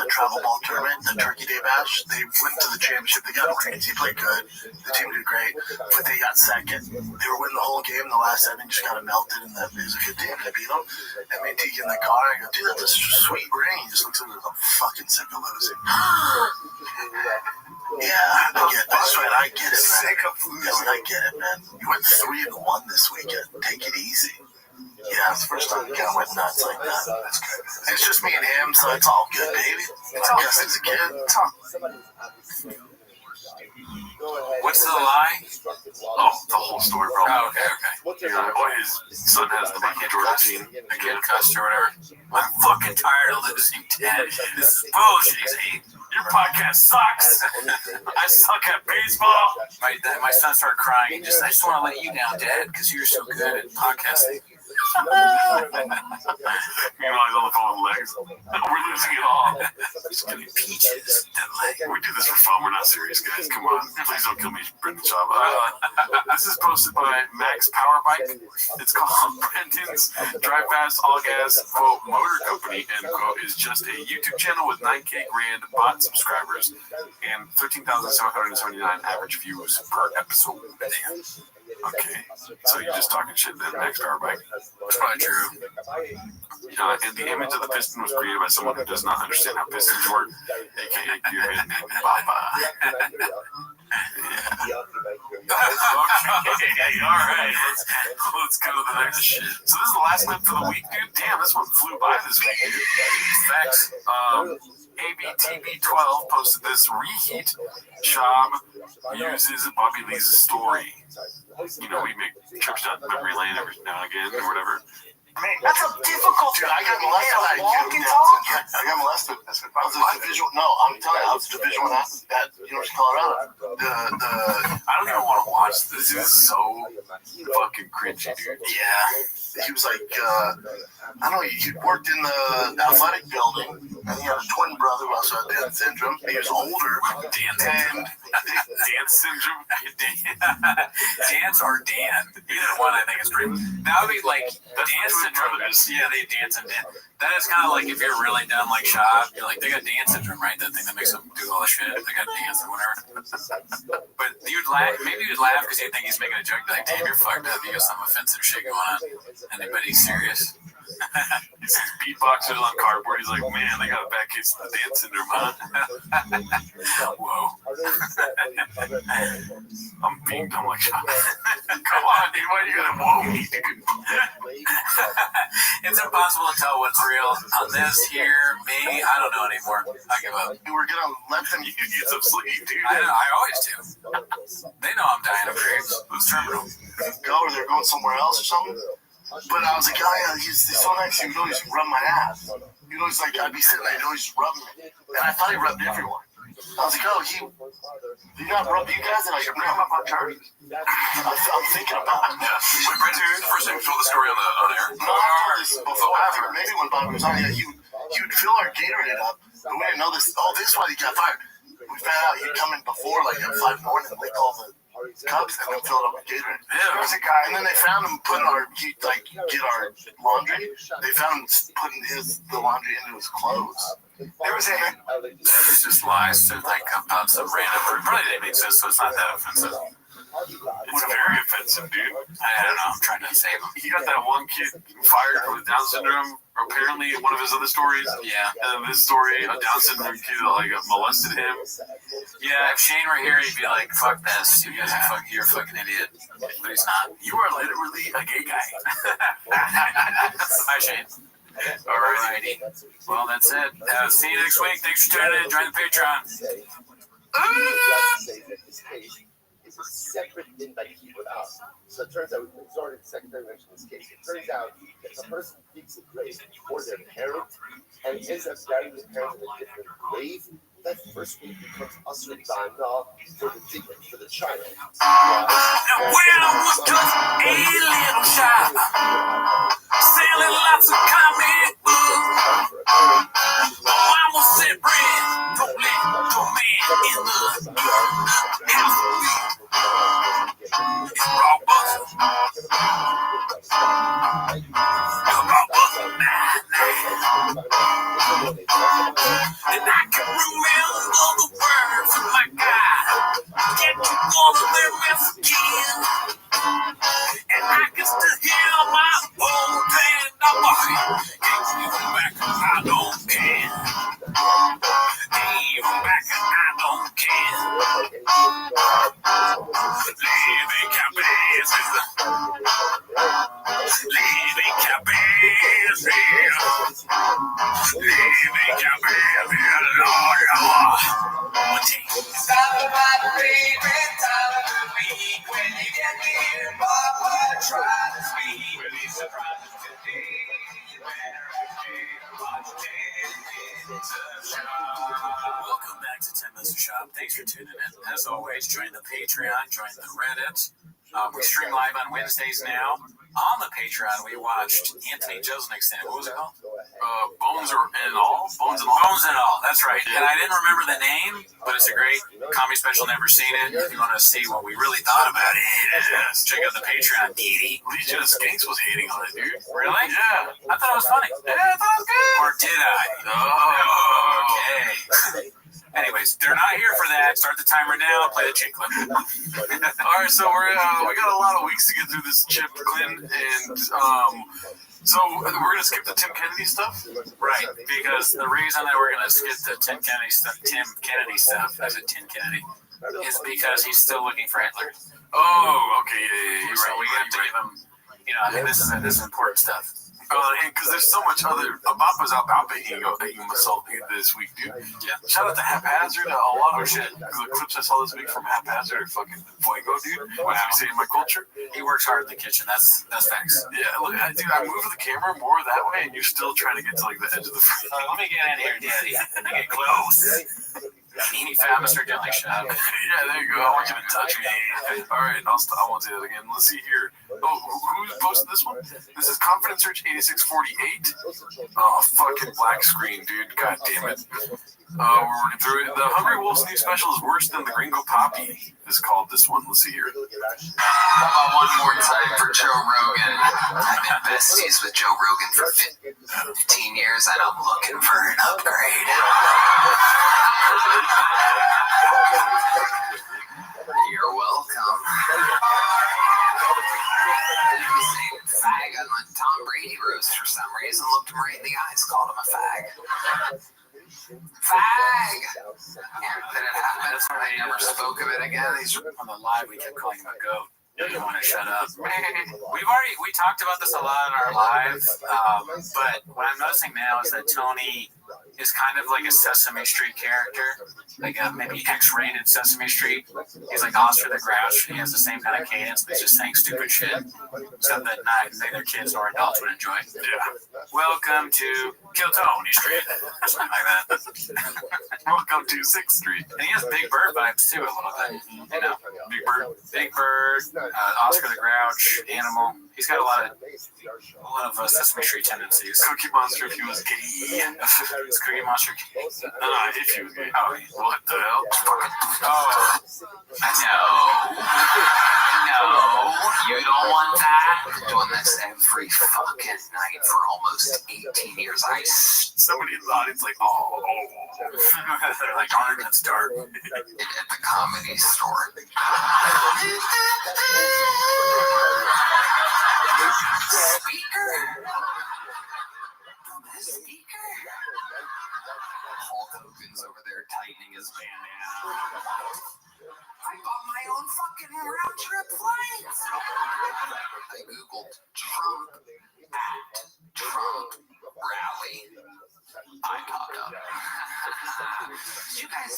travel ball tournament, the Turkey Day Bash. They went to the championship. They got rings. He played good. The team did great, but they got second. They were winning the whole game. The last 7 just got melted, and it was a good team. They beat them. And me and Tiki in the car, I go, dude, that's a sweet ring. He just looks at me like, I'm fucking sick of losing. Yeah, I get that's right. I get it, man. Sick of losing. I get it, man. You went 3-1 this weekend. Take it easy. Yeah, it's the first time you kind of went nuts like that. That's good. It's just me and him, so it's all good, baby. It's all just as a kid. What's the lie? Oh, the whole story, bro. Oh, okay. His son has the Michael Jordan gene. The kid cussed or whatever. I'm fucking tired of losing, Dad. This is bullshit. He's like, your podcast sucks. I suck at baseball. My son started crying. I just want to let you down, Dad, because you're so good at podcasting. Meanwhile, he's on the phone with legs. We're losing it all. Just giving peaches. We do this for fun. We're not serious, guys. Come on. Please don't kill me, Brendan Schaub. This is posted by Max Powerbike. It's called Brendan's Drive Fast All Gas quote Motor Company end quote is just a YouTube channel with 9K grand bot subscribers and 13,779 average views per episode. Okay, so you're just talking shit then, Max Powerbike. That's probably true. And the image of the piston was created by someone who does not understand how pistons work, aka your head name Papa. Okay, alright, let's go to the next shit. So this is the last clip for the week, dude. Damn, this one flew by this week, dude. Facts. ABTB12 posted this reheat. Schaub uses Bobby Lee's story. You know, we make trips down memory lane every now and again or whatever. Man, that's a difficult. Dude, I got molested. I got molested. I was a division. No, I'm telling you, I was a Division I at University of Colorado. I don't even want to watch this. This is so fucking cringy, dude. Yeah. He was like, I don't know, he worked in the athletic building, and he had a twin brother who also had Down syndrome. He was older. Dan syndrome. Dance or Dan. Either one, I think, is pretty. That would be like Dan syndrome. Yeah, they dance and Dan. That is kind of like if you're really dumb like Schaub, you're like, they got Dan syndrome, right? That thing that makes them do all the shit. They got dance or whatever. But you'd laugh. Maybe you'd laugh because you'd think he's making a joke. Like, damn, you're fucked up. You got some offensive shit going on. Anybody serious? He sees beatboxers on cardboard. He's like, man, they got a bad case of the dance syndrome, huh? Whoa. I'm being dumb like Schaub. Come on, dude. Why you gotta whoa me, dude? It's impossible to tell what's real on this here, me. I don't know anymore. I give up. We're gonna let them get some sleep, dude. I always do. They know I'm dying of grapes. Who's terminal? Go or they're going somewhere else or something. But I was like, oh yeah, he's so nice. He would always rub my ass. He'd always like, I'd be sitting there, he'd always rub me. And I thought he rubbed everyone. I was like, oh, he not rub you guys? And I go, no, I'm on charges. I'm thinking about it. Yeah. Wait, Brent, first thing, told the story on air. No, I told this before, after. Maybe when Bobby was on, yeah, he would fill our Gatorade up. And we didn't know this. Oh, this is why he got fired. We found out he'd come in before, like at 5 in the morning, and lick all the cups and then fill it up with Gatorade. Yeah, there was a guy, and then they found him putting get our laundry. They found him putting the laundry into his clothes. There was It's just lies to like about some random. Probably didn't make sense, so it's not that offensive. It's very offensive, dude. I don't know. I'm trying to save him. He got that one kid fired with Down syndrome. Apparently, in one of his other stories. Yeah. And in this story, a Down syndrome kid molested him. Yeah, if Shane were here, he'd be like, "Fuck this. You guys you're a fucking idiot." But he's not. You are literally a gay guy. Hi, Shane. Alrighty. Well, that's it. See you next week. Thanks for tuning in. Join the Patreon. Is a separate invite without. So it turns out, sorry, the secretary mentioned this case. It turns out if a person digs a grave for their parent and ends up burying the parent in a different grave, that first grave becomes Asr Dana for the child. Now, when I was just a little shy, selling lots of comic books, I was set bread, don't let your man in the house. It's raw buster. And I can remember the words of my God. Get you one of their mess again. And I can still hear my old band number. Ain't even back and I don't care. Ain't even back and I don't care. Living cabeza. Living cabeza. Living cabeza. Lord, Lord. It's time of my favorite time of the week. When you get here, Papa, try to sweet. Release surprises today. You better watch 10 Minutes of Shop. Welcome back to 10 Minutes of Shop. Thanks for tuning in. As always, join the Patreon, join the Reddit. We stream live on Wednesdays now. On the Patreon, we watched Anthony Jeselnik's thing. What was it called? Bones and All? Bones and All. That's right. And I didn't remember the name, but it's a great comedy special. Never seen it. If you want to see what we really thought about it, check out the Patreon. Legion of Skanks was hating on it, dude. Really? Yeah. I thought it was funny. Yeah, I thought it was good. Or did I? Oh, okay. Anyways, they're not here for that. Start the timer now. Play the Chip clip. All right, so we got a lot of weeks to get through this Chip Clint, and so we're gonna skip the Tim Kennedy stuff, right? Because the reason that we're gonna skip the Tim Kennedy stuff, I said Tim Kennedy, is because he's still looking for Hitler. Oh, okay, yeah, you're so right. We have to give him, I think this is important stuff. And because there's so much other Abapa's Abapa eating assault this week, dude. Yeah. Shout out to Haphazard. A lot of shit. The clips I saw this week from Haphazard are fucking fuego, dude. What you say in my culture? He works hard in the kitchen. That's facts. Yeah, look, dude, I move the camera more that way, and you're still trying to get to like the edge of the frame. Let me get in here, Daddy. Let me get close. Any fam start doing like shut up. Yeah, there you go. I want you to touch me. All right, I won't say that again. Let's see here. Oh, who posted this one? This is Confidence Search 8648. Oh, fucking black screen, dude. God damn it. We're working through it. The Hungry Wolf's new special is worse than the Gringo Poppy. Is called this one. Let's see here. How about one more time for Joe Rogan? I've been besties with Joe Rogan for 15 years, and I'm looking for an upgrade. You're welcome. Fag on my Tom Brady roast for some reason. Looked him right in the eyes, called him a fag. Fag! Yeah, then it happened. I never spoke of it again. He's on the live. We kept calling him a goat. You want to shut up? We talked about this a lot on our live, but what I'm noticing now is that Tony is kind of like a Sesame Street character, like a maybe X-rated Sesame Street. He's like Oscar the Grouch. He has the same kind of cadence, but he's just saying stupid shit, stuff that neither kids nor adults would enjoy. Yeah. Welcome to Kill Tony Street, something like that. Welcome to 6th Street. And he has Big Bird vibes too, a little bit. Big Bird, Oscar the Grouch, Animal. He's got a lot of Sesame Street tendencies. Cookie Monster if he was gay. Is Cookie Monster gay? No, if he was gay. Oh, what the hell? Oh. No, you don't want that. I've been doing this every fucking night for almost 18 years. I Somebody in the audience like, oh. They're like, darn, that's dark. At the comedy store. Speaker. Hulk Hogan's over there tightening his bandana. I bought my own fucking round trip flight. I googled Trump at Trump rally. I popped up. You guys.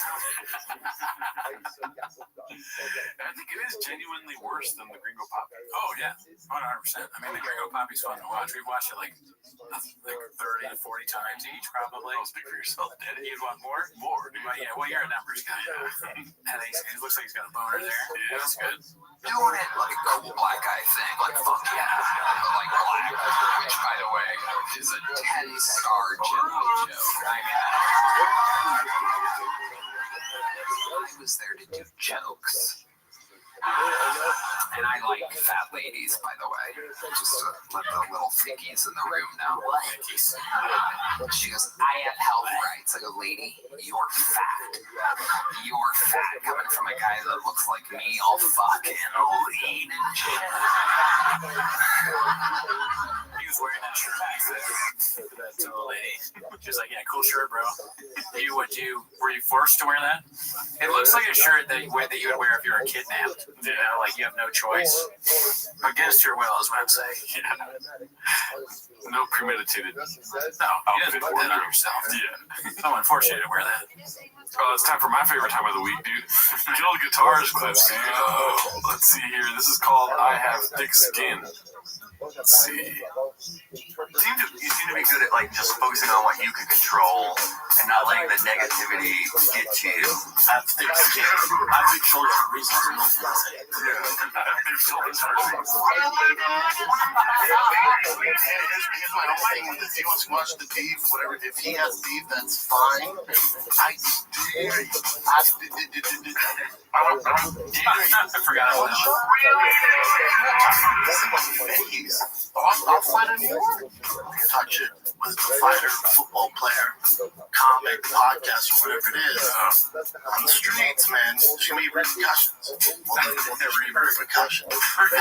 I think it is genuinely worse than the Gringo Poppy. Oh, yeah. 100%. I mean, the Gringo Poppy's fun to watch. We've watched it like 30 to 40 times each, probably. Oh, speak for yourself, Daddy. You'd want more? More. Well, yeah, well, you're a numbers guy. And he looks like he's got a boner there. Yeah, That's good. Doing it like a cool black guy thing. Like, fuck yeah. Like black. Which, by the way, is a 10-star Jimmy joke. I was there to do jokes. And I like fat ladies, by the way. Just to let the little fickies in the room know. Fickies. She goes, I have health rights. I go, lady, you're fat. You're fat coming from a guy that looks like me, all fucking lean and shit. He was wearing that shirt that lady. She was like, yeah, cool shirt, bro. Were you forced to wear that? It looks like a shirt that you would wear if you were kidnapped. You know, like you have no choice. Against your will is what I'm saying. Yeah. No premeditated. No, you didn't put that on yourself. Yeah. Someone forced you to wear that. Oh, it's time for my favorite time of the week, dude. Get all the guitars clips, dude. Oh, let's see here. This is called I Have Thick Skin. Let's see. You seem to be good at like just focusing on what you can control and not letting the negativity get to you. I have thick skin. I have big shoulders for reasons. Yeah. I have thick shoulders for reasons. Here's my own thing with this. He wants to watch the beef, whatever. If he has beef, that's fine. I forgot about that one. I'll fight in New York. Touch it with a fighter, football player, comic, podcast, or whatever it is. On the streets, man, there's going to be repercussions. Well, there will be repercussions. With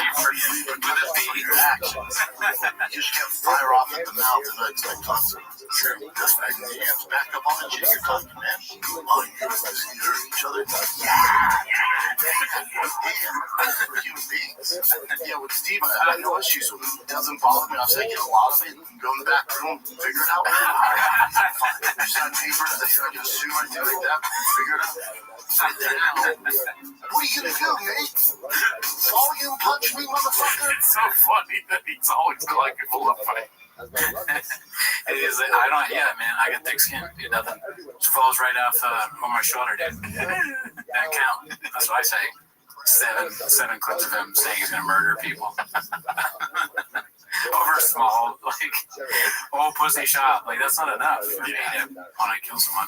your actions. You just can't fire off at the mouth and expect consequences. Sure. Just back up on the jig you're talking, man. Oh, you hurt each other? Yeah. We're human beings. Yeah, with Steve, I have no issues with him. It doesn't bother me. I've taken a lot of it and go in the back room, figure it out. You sign papers that you're not going to sue or anything like that, figure it out. What are you going to do, Nate? Fall you and punch me, motherfucker? It's so funny that he's always calling people up fight. It is. I don't. Yeah, man. I got thick skin. Dude, nothing just falls right off on my shoulder, dude. That count. That's what I say. Seven clips of him saying he's gonna murder people over small, like old pussy shop. Like that's not enough for me to want to kill someone.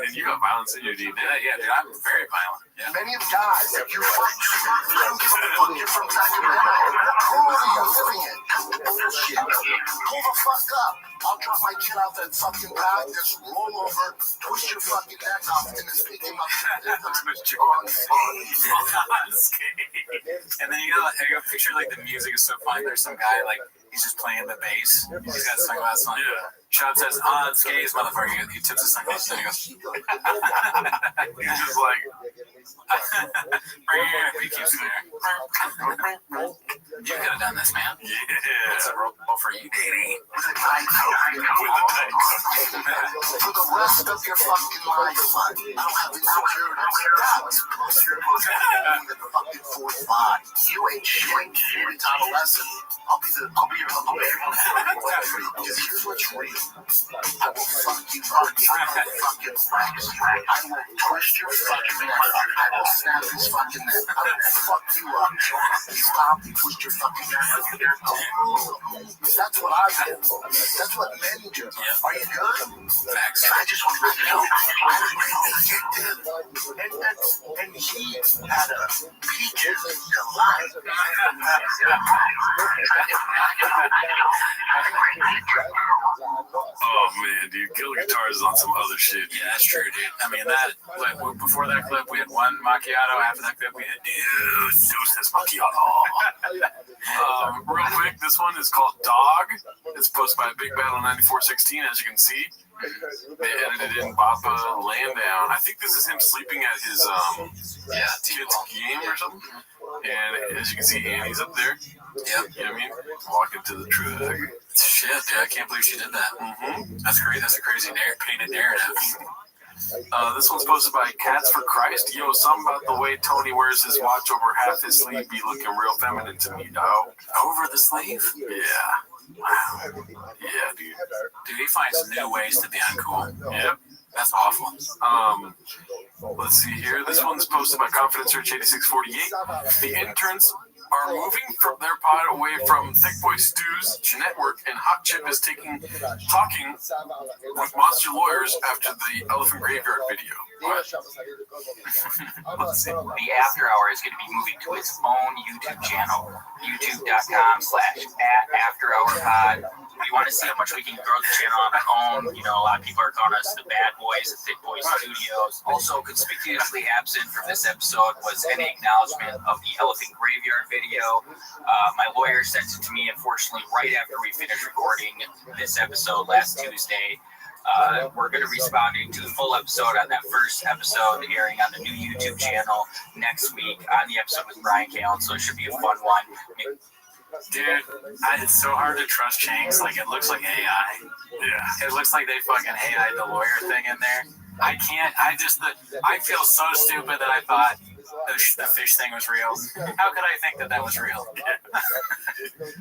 And you got violence in your DNA. Yeah, dude. I'm very violent. Yeah. Many of the guys, if you're from, I don't give a fuck, you're from Sacramento. Who are you living in? Bullshit. Pull the fuck up. I'll drop my kid out that fucking bag, just roll over, twist your fucking neck off, and just pick him up. And then you got picture like the music is so funny. There's some guy like he's just playing the bass. He's got sunglasses on. Yeah. Sean says, "On skates, motherfucker." He tips his sunglasses and he goes. He's just like. He keeps it there. You could have done this, man. Yeah. It's a roll for you, Danny. With the dice. For the rest of your fucking life, I don't have the security. The fucking fourth line. You ain't shit. You're a adolescent. I'll be your because here's what's real. I will fuck you up. I will fucking flex you. I will twist your fucking neck. I will snap his fucking neck. I will fuck you up. Stop and twist your fucking neck. That's what I do. That's what men do. Are you good? Facts. And I just want to know. And he had a peaches delight. Oh man, dude, Killer Guitars is on some other shit. Yeah, that's true, dude. I mean, that like, before that clip, we had one macchiato. After that clip, we had Deuces macchiato. Real quick, this one is called Dog. It's posted by Big Battle 9416, as you can see. They edited in Bappa Landdown. I think this is him sleeping at his kid's game or something. And as you can see, Annie's up there. Yep. You know what I mean? Walking to the truck. Shit, dude, I can't believe she did that. Mm-hmm. That's great. That's a crazy painted narrative. This one's posted by Cats for Christ. Yo, something about the way Tony wears his watch over half his sleeve be looking real feminine to me, dog. Over the sleeve? Yeah. Wow. Yeah, dude. Dude, he finds new ways to be uncool. Yep. That's awful. Let's see here. This one's posted by Confidence Search 8648. The interns are moving from their pod away from Thick Boy Stews network, and Hot Chip is talking with monster lawyers after the Elephant Graveyard video. Let's see. The After Hour is going to be moving to its own YouTube channel, youtube.com/@AfterHourPod. We want to see how much we can grow the channel on our own. You know, a lot of people are calling us the Bad Boys of Thick Boy Studios. Also, conspicuously absent from this episode was any acknowledgement of the Elephant Graveyard video. My lawyer sent it to me, unfortunately, right after we finished recording this episode last Tuesday. We're going to be responding to the full episode on that first episode airing on the new YouTube channel next week on the episode with Brian Callen, so it should be a fun one. Dude, it's so hard to trust Changs. Like, it looks like AI. Yeah. It looks like they fucking AI the lawyer thing in there. I feel so stupid that I thought the fish thing was real. How could I think that was real? It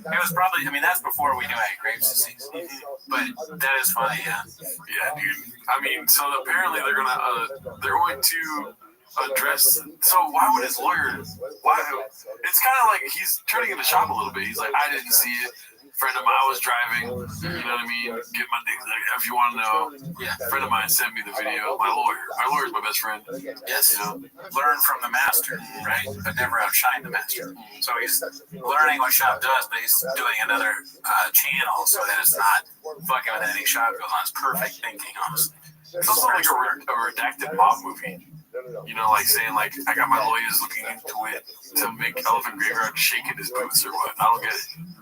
was probably, I mean, that's before we knew I had Graves' disease. But that is funny, yeah. Yeah, dude. I mean, so apparently they're going to address. So why would his lawyer? Why? It's kind of like he's turning into shop a little bit. He's like, I didn't see it. Friend of mine was driving. You know what I mean? Get my dick. If you want to know, friend of mine sent me the video. My lawyer's my best friend. Yes. You know, learn from the master, right? But never outshine the master. So he's learning what Shop does, but he's doing another channel so that it's not fucking with anything Shop goes on. It's perfect thinking, honestly. it's also like a redacted mob movie. You know, like saying, like, I got my lawyers looking into it to make Elephant Graveyard shaking his boots or what. I don't get it.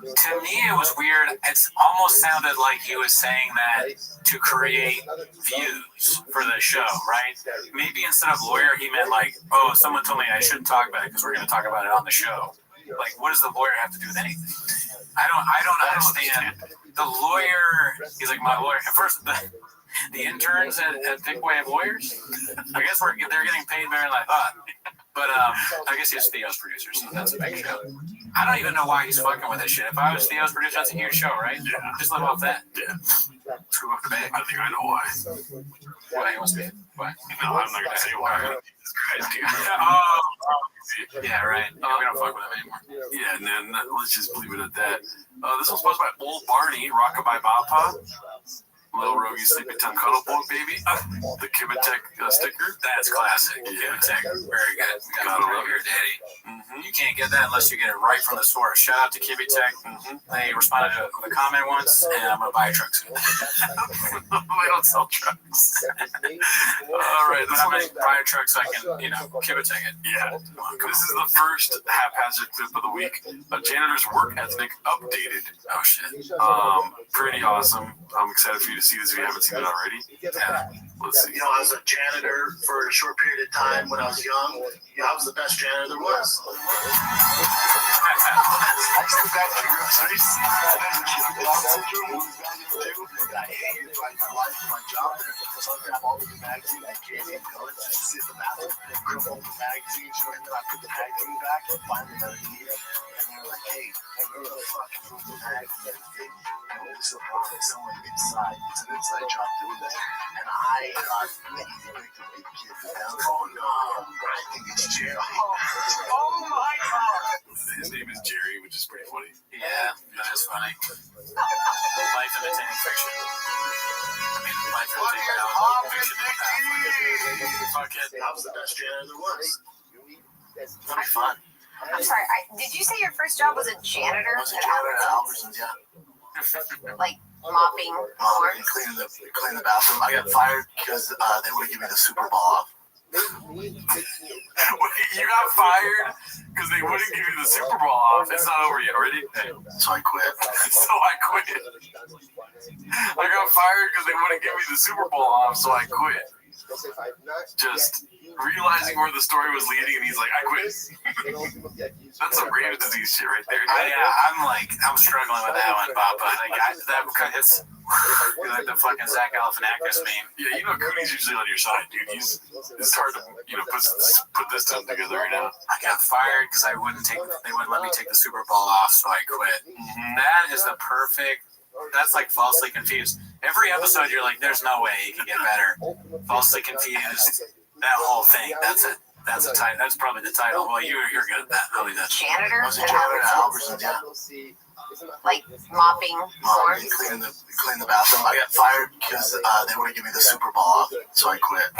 To me, it was weird. It almost sounded like he was saying that to create views for the show, right? Maybe instead of lawyer, he meant like, oh, someone told me I shouldn't talk about it because we're going to talk about it on the show. Like, what does the lawyer have to do with anything? I don't understand. The lawyer, he's like, my lawyer. At first, the interns at Thick Boy have lawyers. I guess they're getting paid better than I thought. But I guess he's Theo's producer, so that's a big show. I don't even know why he's fucking with this shit. If I was Theo's producer, that's a huge show, right? Yeah. Just live off that. Yeah. Screw up the bag. I think I know why. Why he wants to be? Why? No, I'm not gonna say why. Yeah, right. We don't fuck with him anymore. Yeah, and then let's just leave it at that. This one's posted by Old Barney, Rockabye Bapa. Little Rogie Sleepy Tongue Cuddle Boy, baby. The Kibitek sticker. That's classic. Yeah. Kibitek. Very good. We got it right here, Daddy. You can't get that unless you get it right from the source. Shout out to Kibitek. They responded to a comment once, and I'm going to buy a truck soon. They don't sell trucks. All right. I'm going to buy a truck so I can, Kibitek it. Yeah. This is the first haphazard clip of the week. A janitor's work ethic updated. Oh, shit. Pretty awesome. I'm excited for you to see this if you haven't seen it already. Yeah. Let's see. You know, I was a janitor for a short period of time when I was young. I was the best janitor there was. I just got to figure out I hated my life, my job. So I grab all of the magazine, I gave it, just sit in the bathroom, grab all the magazines, and then I put the magazine back, and finally got to need it. And they're like, hey, where the fuck is the magazine? And it was someone inside. It's an inside job doing that. And I thought, maybe the big kid down. Oh no, I think it's Jerry. Oh my god. His name is Jerry, which is pretty funny. Yeah, that is funny. Life imitating fiction. I mean, life imitating fiction. Fuck it. I was the best janitor there was. Pretty fun. I'm sorry, did you say your first job was a janitor? I was a janitor at Albertsons, yeah. Like mopping floors. Cleaning the bathroom. I got fired because they wouldn't give me the Super Bowl off. Wait, you got fired because they wouldn't give you the Super Bowl off. It's not over yet. Ready? So I quit. I got fired because they wouldn't give me the Super Bowl off, so I quit. Just realizing where the story was leading, and he's like, I quit. That's some rare disease shit right there. I'm struggling with that one, Bob. But it's like the fucking Zach Galifianakis meme. Yeah, you know, Cooney's usually on your side, dude. It's hard to, put this time together right now. I got fired because they wouldn't let me take the Super Bowl off, so I quit. Mm-hmm. That is the perfect. That's like falsely confused. Every episode, you're like, "There's no way he can get better." Falsely confused. That whole thing. That's it. That's a title. That's probably the title. Well, you're good at that. Really, that. Janitor. I was a janitor at Albertsons, yeah. Like mopping floors. Clean the bathroom. I got fired because they wouldn't give me the Super Bowl off, so I quit.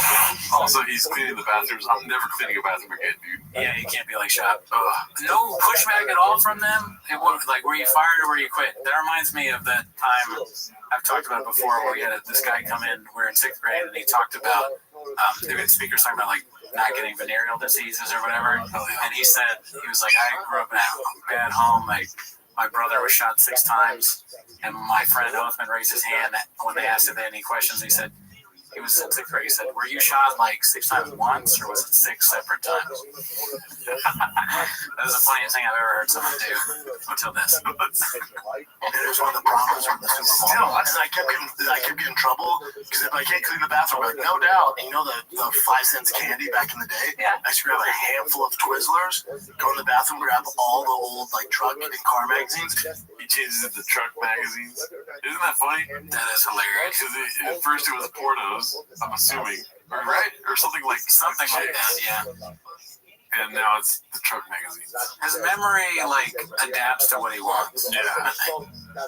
Also, he's cleaning the bathrooms. I'm never cleaning a bathroom again, dude. Yeah, you can't be like shop. No pushback at all from them. It was like, were you fired or were you quit? That reminds me of that time I've talked about it before, where we had this guy come in. We're in 6th grade, and he talked about the speakers talking about like not getting venereal diseases or whatever. And he said, he was like, I grew up in a bad home. My brother was shot 6 times, and my friend Othman raised his hand when they asked him any questions. He said, he was in 6th grade. He said, were you shot like 6 times once, or was it 6 separate times? That was the funniest thing I've ever heard someone do until this. And it was one of the problems with the Super Bowl. Still, I kept getting in trouble because if I can't clean the bathroom, I'm like, no doubt. And you know the 5 cents candy back in the day? Yeah. I used to grab a handful of Twizzlers, go in the bathroom, grab all the old like truck and car magazines. He changes it to truck magazines. Isn't that funny? That is hilarious. Because at first it was pornos, I'm assuming, right? Or something like that. Yeah. And now it's the truck magazines. His memory adapts to what he wants. Yeah.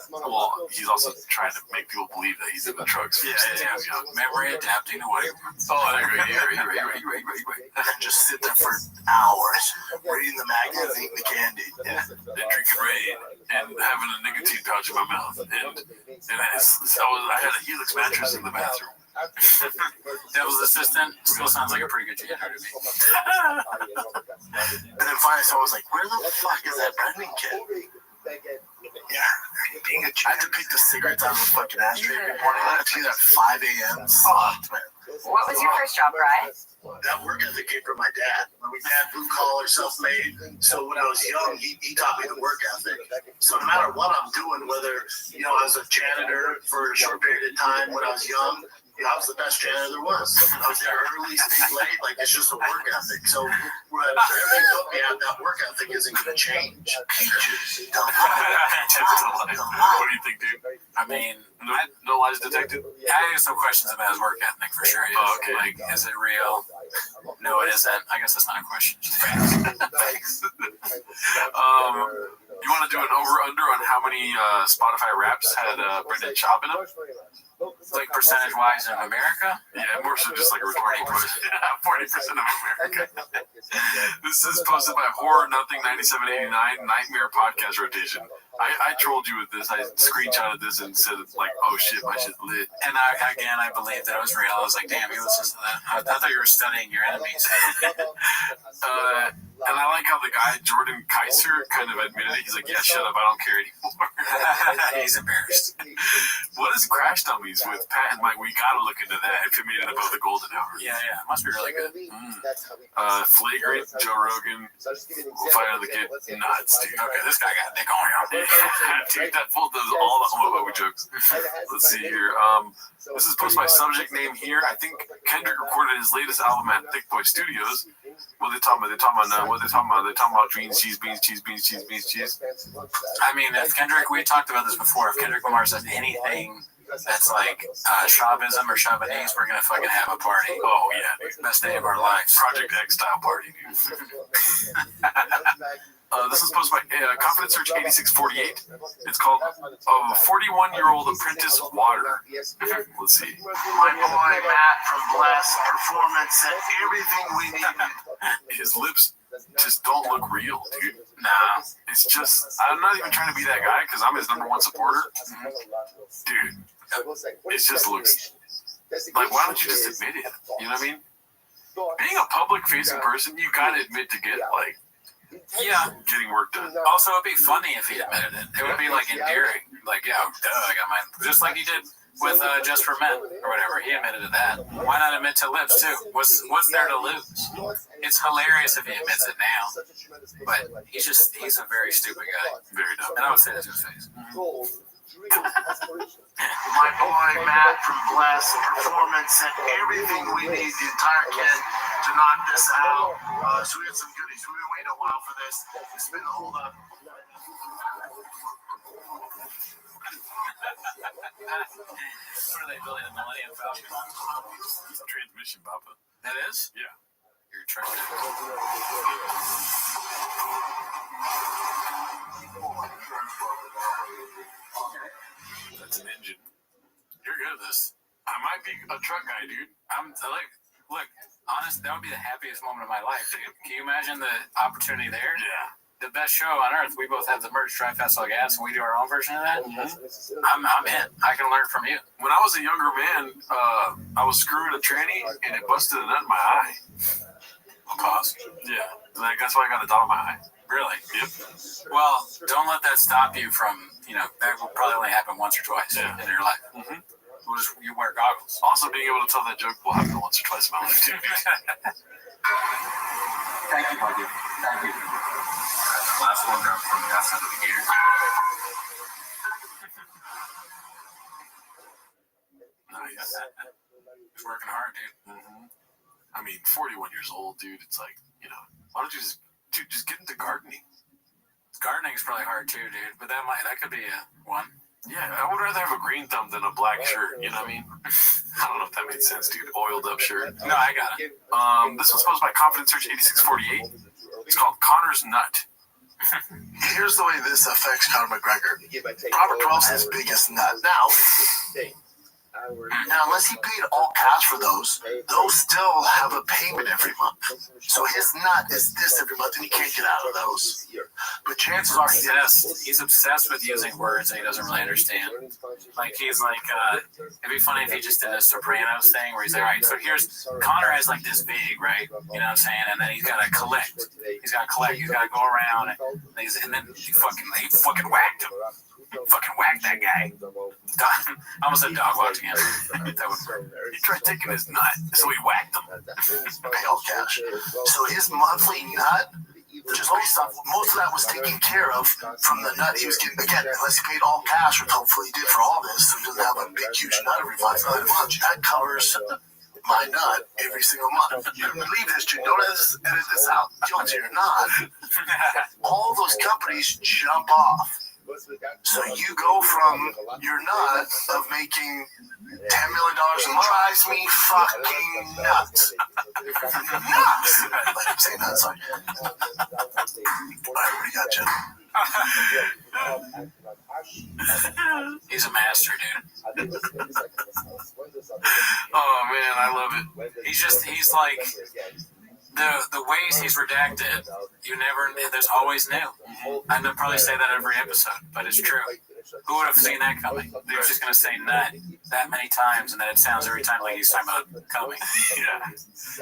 Well, he's also trying to make people believe that he's in the trucks. Yeah. Memory adapting to what he wants. Oh, you're right. And just sit there for hours reading the magazines, eating the candy, and drinking Raid, and having a nicotine pouch in my mouth. And I had a Helix mattress in the bathroom. Devil's Assistant still sounds like a pretty good janitor to me. And then finally someone was like, where the fuck is that Brendan kid? Yeah, I had to pick the cigarettes out of the fucking ashtray every morning. I had to do that at 5 a.m. Sucked, man. What was your first job, Bri? That work ethic came from my dad. My dad, blue collar, self-made. So when I was young, he taught me the work ethic. So no matter what I'm doing, whether I was a janitor for a short period of time when I was young, I was the best janitor there was. I was there early, stayed late. It's just a work ethic. So whatever you put me at, that work ethic isn't going to change. Peaches. What do you think, dude? I mean, no lies detected. I have some questions about his work ethic for sure. Oh, okay. Is it real? No, it isn't. I guess that's not a question. Thanks. You want to do an over/under on how many Spotify raps had Brendan Schaub in them? Like percentage-wise in America? Yeah, more so just like a rhetorical question. 40% of America. This is posted by Horror Nothing 9789 Nightmare Podcast Rotation. I trolled you with this. I screenshotted this and said oh shit, my shit's lit. And I believed that it was real. I was like, damn, he listens to that. I thought you were studying your enemies. And I like how the guy, Jordan Kaiser, kind of admitted it. He's like, yeah, shut up, I don't care anymore. He's embarrassed. What is Crash Dummies with Pat and Mike? We gotta look into that if it made it above the golden hour. Yeah, it must be really good. Flagrant, Joe Rogan, Fight of the Kid, nuts, dude. Okay, this guy got dick on him. Dude, that fool does all the homophobic jokes. Let's see here. This is posted by subject name here. I think Kendrick recorded his latest album at Thick Boy Studios. What are they talking about? They're talking about greens, cheese, beans, cheese, beans, cheese, beans, cheese. I mean, if Kendrick, we talked about this before, if Kendrick Lamar says anything that's like Chaubism or Chabanese, we're going to fucking have a party. Oh, yeah. Best day of our lives. Project X style party, dude. This is posted by Confidence Search 8648. It's called 41-Year-Old Apprentice Water. Let's see. My boy Matt from Blast Performance said everything we needed. His lips just don't look real, dude. Nah. It's just, I'm not even trying to be that guy because I'm his #1 supporter. Dude, it just looks like, why don't you just admit it? You know what I mean? Being a public-facing person, you gotta admit to getting work done. Also, it'd be funny if he admitted it. It would be like endearing. Like, yeah, duh, I got mine. Just like he did with Just for Men or whatever. He admitted to that. Why not admit to Lips too? What's there to lose? It's hilarious if he admits it now. But he's a very stupid guy. Very dumb. And I would say that to his face. My boy Matt from Bless Performance sent everything we need, the entire kit, to knock this out. So we had some goodies. We've been waiting a while for this. It's been a hold up. What are they building? The Millennium Falcon? Transmission, Papa. That is? Yeah. You're trying to. That's an engine. You're good at this. I might be a truck guy, dude. Look, honest, that would be the happiest moment of my life, dude. Can you imagine the opportunity there? Yeah. The best show on earth. We both have the merch, Drive Fast All Gas, and we do our own version of that. I'm in. I can learn from you. When I was a younger man, I was screwing a tranny, and it busted a nut in my eye. Pause. Yeah. Like, that's why I got a dot in my eye. Really? Yep. Well, don't let that stop you from, that will probably only happen once or twice in your life. Mm-hmm. You wear goggles. Also, being able to tell that joke will happen once or twice in my life, too. Thank you, buddy. Thank you. Last one down from the outside of the gear. Nice. He's working hard, dude. Mm-hmm. I mean, 41 years old, dude. It's like, why don't you just get into gardening? Gardening is probably hard too, dude. But that could be one. Yeah, I would rather have a green thumb than a black shirt. You know what I mean? I don't know if that made sense, dude. Oiled up shirt. No, I got it. This one's posted by Confidence Search 8648. It's called Connor's Nut. Here's the way this affects Conor McGregor. Robert 12's his biggest nut. Now, unless he paid all cash for those still have a payment every month. So his nut is this every month, and he can't get out of those. But chances are he's obsessed with using words that he doesn't really understand. Like, he's like, it'd be funny if he just did a Sopranos thing where he's like, all right, so Connor has like this big, right? You know what I'm saying? And then he's got to collect. He's got to go around, and then he fucking whacked him. Fucking whack that guy. I almost said dog walked again. He tried taking his nut, so he whacked him. Pay all cash. So his monthly nut, just based off, most of that was taken care of from the nut he was getting. Again, unless he paid all cash, which hopefully he did for all this, so he doesn't have a big, huge nut every month. That covers my nut every single month. You believe this, Jim? Don't edit this out. Guilty or not, all those companies jump off. So you go from your nut of making $10 million a month, drives me fucking nuts. Nuts! Let him say nuts, sorry. Alright, what do you got, Jen? He's a master, dude. Oh man, I love it. He's like, the ways he's redacted, there's always new. I'd probably say that every episode, but it's true. Who would have seen that coming? They were just going to say nut that many times, and then it sounds every time like he's talking about coming. Yeah.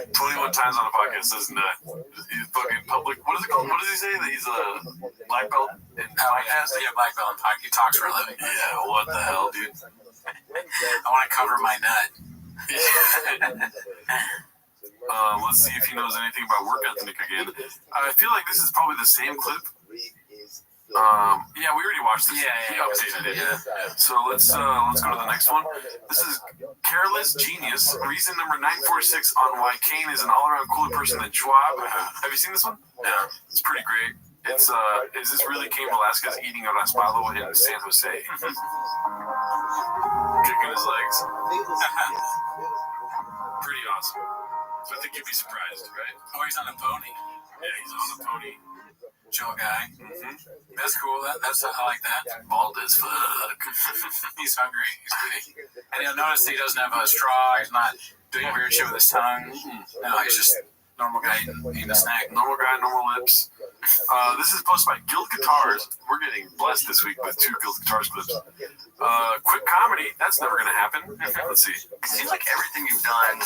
21 times on the podcast says nut. He's fucking public. What is it called? What does he say? That he's a black belt in podcast? Yeah, black belt in podcast. He talks for a living. Yeah, what the hell, dude? I want to cover my nut. Let's see if he knows anything about work ethic again. I feel like this is probably the same clip. Yeah, we already watched this. He updated it. Yeah. So let's go to the next one. This is Careless Genius. Reason number 946 on why Kane is an all-around cooler person than Schwab. Have you seen this one? Yeah. It's pretty great. It's is this really Cain Velasquez eating a raspado in San Jose? Kicking his legs. Pretty awesome. So I think you'd be surprised, right? Oh, he's on a pony. Yeah, he's on a pony. Chill guy. Mm-hmm. That's cool. I like that. Bald as fuck. He's hungry. He's big. And you'll notice he doesn't have a straw. He's not doing weird shit with his tongue. No, he's just normal guy eating a snack. Normal guy, normal lips. This is posted by Guild Guitars. We're getting blessed this week with 2 Guild Guitars clips. Quick comedy, that's never going to happen. Let's see. It seems like everything you've done,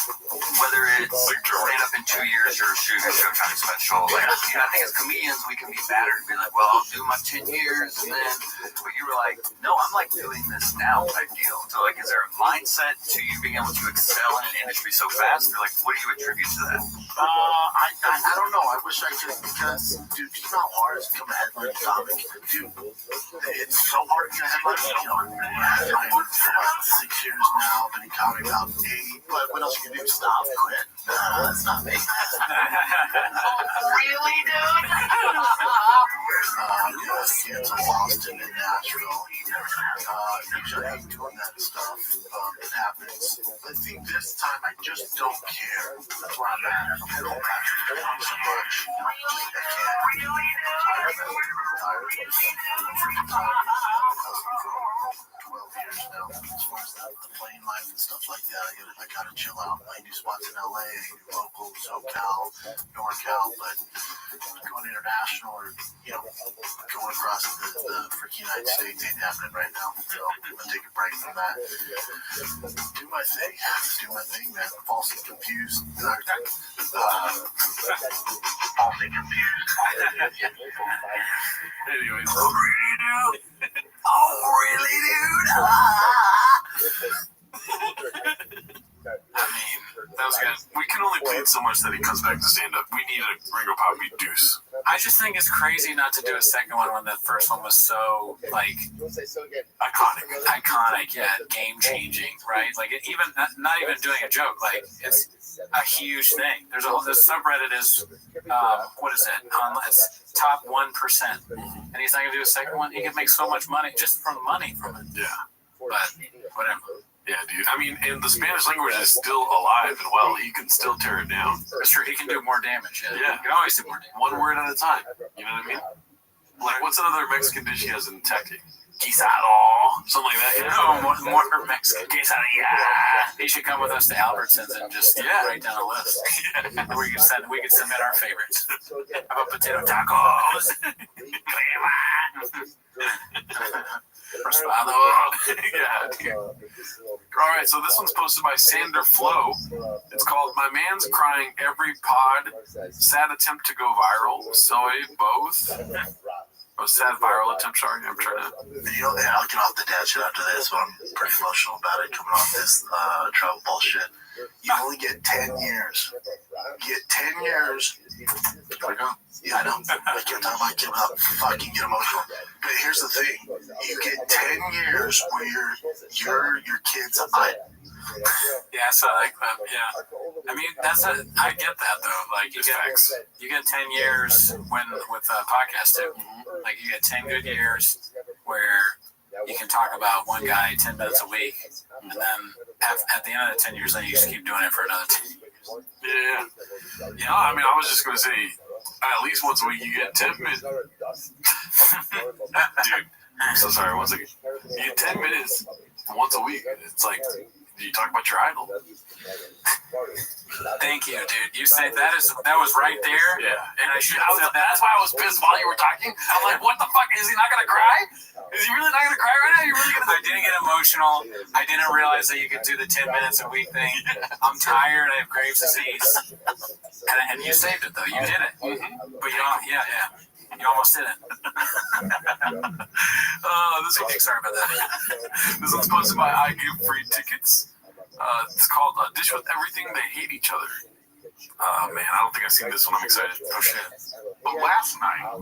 whether it's stand up in 2 years or shoot a Showtime special, like, you know, I think as comedians we can be battered and be like, well, I'll do my 10 years and then, but you were like, no, I'm like doing this now type deal. So like, is there a mindset to you being able to excel in an industry so fast, or like, what do you attribute to that? I don't know. I wish I could, because, dude, you know how hard it is to become a headline comic? Dude, it's so hard to get a headline comic. I've worked for like 6 years now, been in comic about 8, but what else you can do? Stop, quit. That's not me. Really, dude? Kids in Boston and Nashville. Usually I hate doing that stuff. It happens. I think this time I just don't care. That's where I'm at. I don't have to do so much. I can't. I'm tired. 12 years now. As far as the playing life and stuff like that, I gotta chill out. I do spots in LA, I do local, SoCal, NorCal, but going international or, you know, going across the freaking United States ain't happening right now. So I'm gonna take a break from that. Do my thing. Do my thing, man. Falsely confused. Falsely confused. Anyways. Oh, really, dude? I mean, that was good. We can only plead so much that he comes back to stand up. We need a Ringo Poppy deuce. I just think it's crazy not to do a second one when the first one was so, like, iconic, yeah, game-changing, right? Like, even not even doing a joke, like, it's a huge thing. There's the subreddit is, what is it? It's top 1%. And he's not going to do a second one. He can make so much money just from money from it. Yeah. But, whatever. Yeah, dude. I mean, and the Spanish language is still alive and well. He can still tear it down. That's true. He can do more damage. Yeah. He can always do more damage. One word at a time. You know what I mean? Like, what's another Mexican dish he has in tactic? Guisado. Something like that. You know? No, more Mexican. Quesadilla. He should come with us to Albertsons and just write down a list. we could submit our favorites. How about potato tacos? Rosado. Yeah, dude. All right, so this one's posted by Sander Flo. It's called "My Man's Crying Every Pod." Sad attempt to go viral. Soy both. Oh, sad viral attempt. Sorry, I'm trying to. I'll get off the dad shit after this, but I'm pretty emotional about it coming off this travel bullshit. You only get 10 years. You get 10 years. Yeah, I know. I can't talk about it without fucking get emotional. But here's the thing. You get 10 years where your kid's an idol. Yeah, so like that. Yeah, I mean I get that though. Like you get 10 years with a podcast too. Like you get 10 good years where you can talk about one guy 10 minutes a week, and then at the end of the 10 years, then you just keep doing it for another 10 years. Yeah. Yeah, I mean, I was just going to say, at least once a week you get 10 minutes. Dude, I'm so sorry, once again. You get 10 minutes once a week. It's like, you talk about your idol. Thank you, dude. You said that was right there. Yeah. And that's why I was pissed while you were talking. I'm like, what the fuck? Is he not going to cry? Is he really not going to cry right now? You really gonna... I didn't get emotional. I didn't realize that you could do the 10 minutes a week thing. I'm tired. I have Graves' disease. And you saved it, though. You did it. Mm-hmm. But yeah. You almost did it. Sorry about that. This one's posted by I Give Free Tickets. It's called Dish with Everything They Hate Each Other. Man, I don't think I've seen this one. I'm excited. Oh, shit. But last night,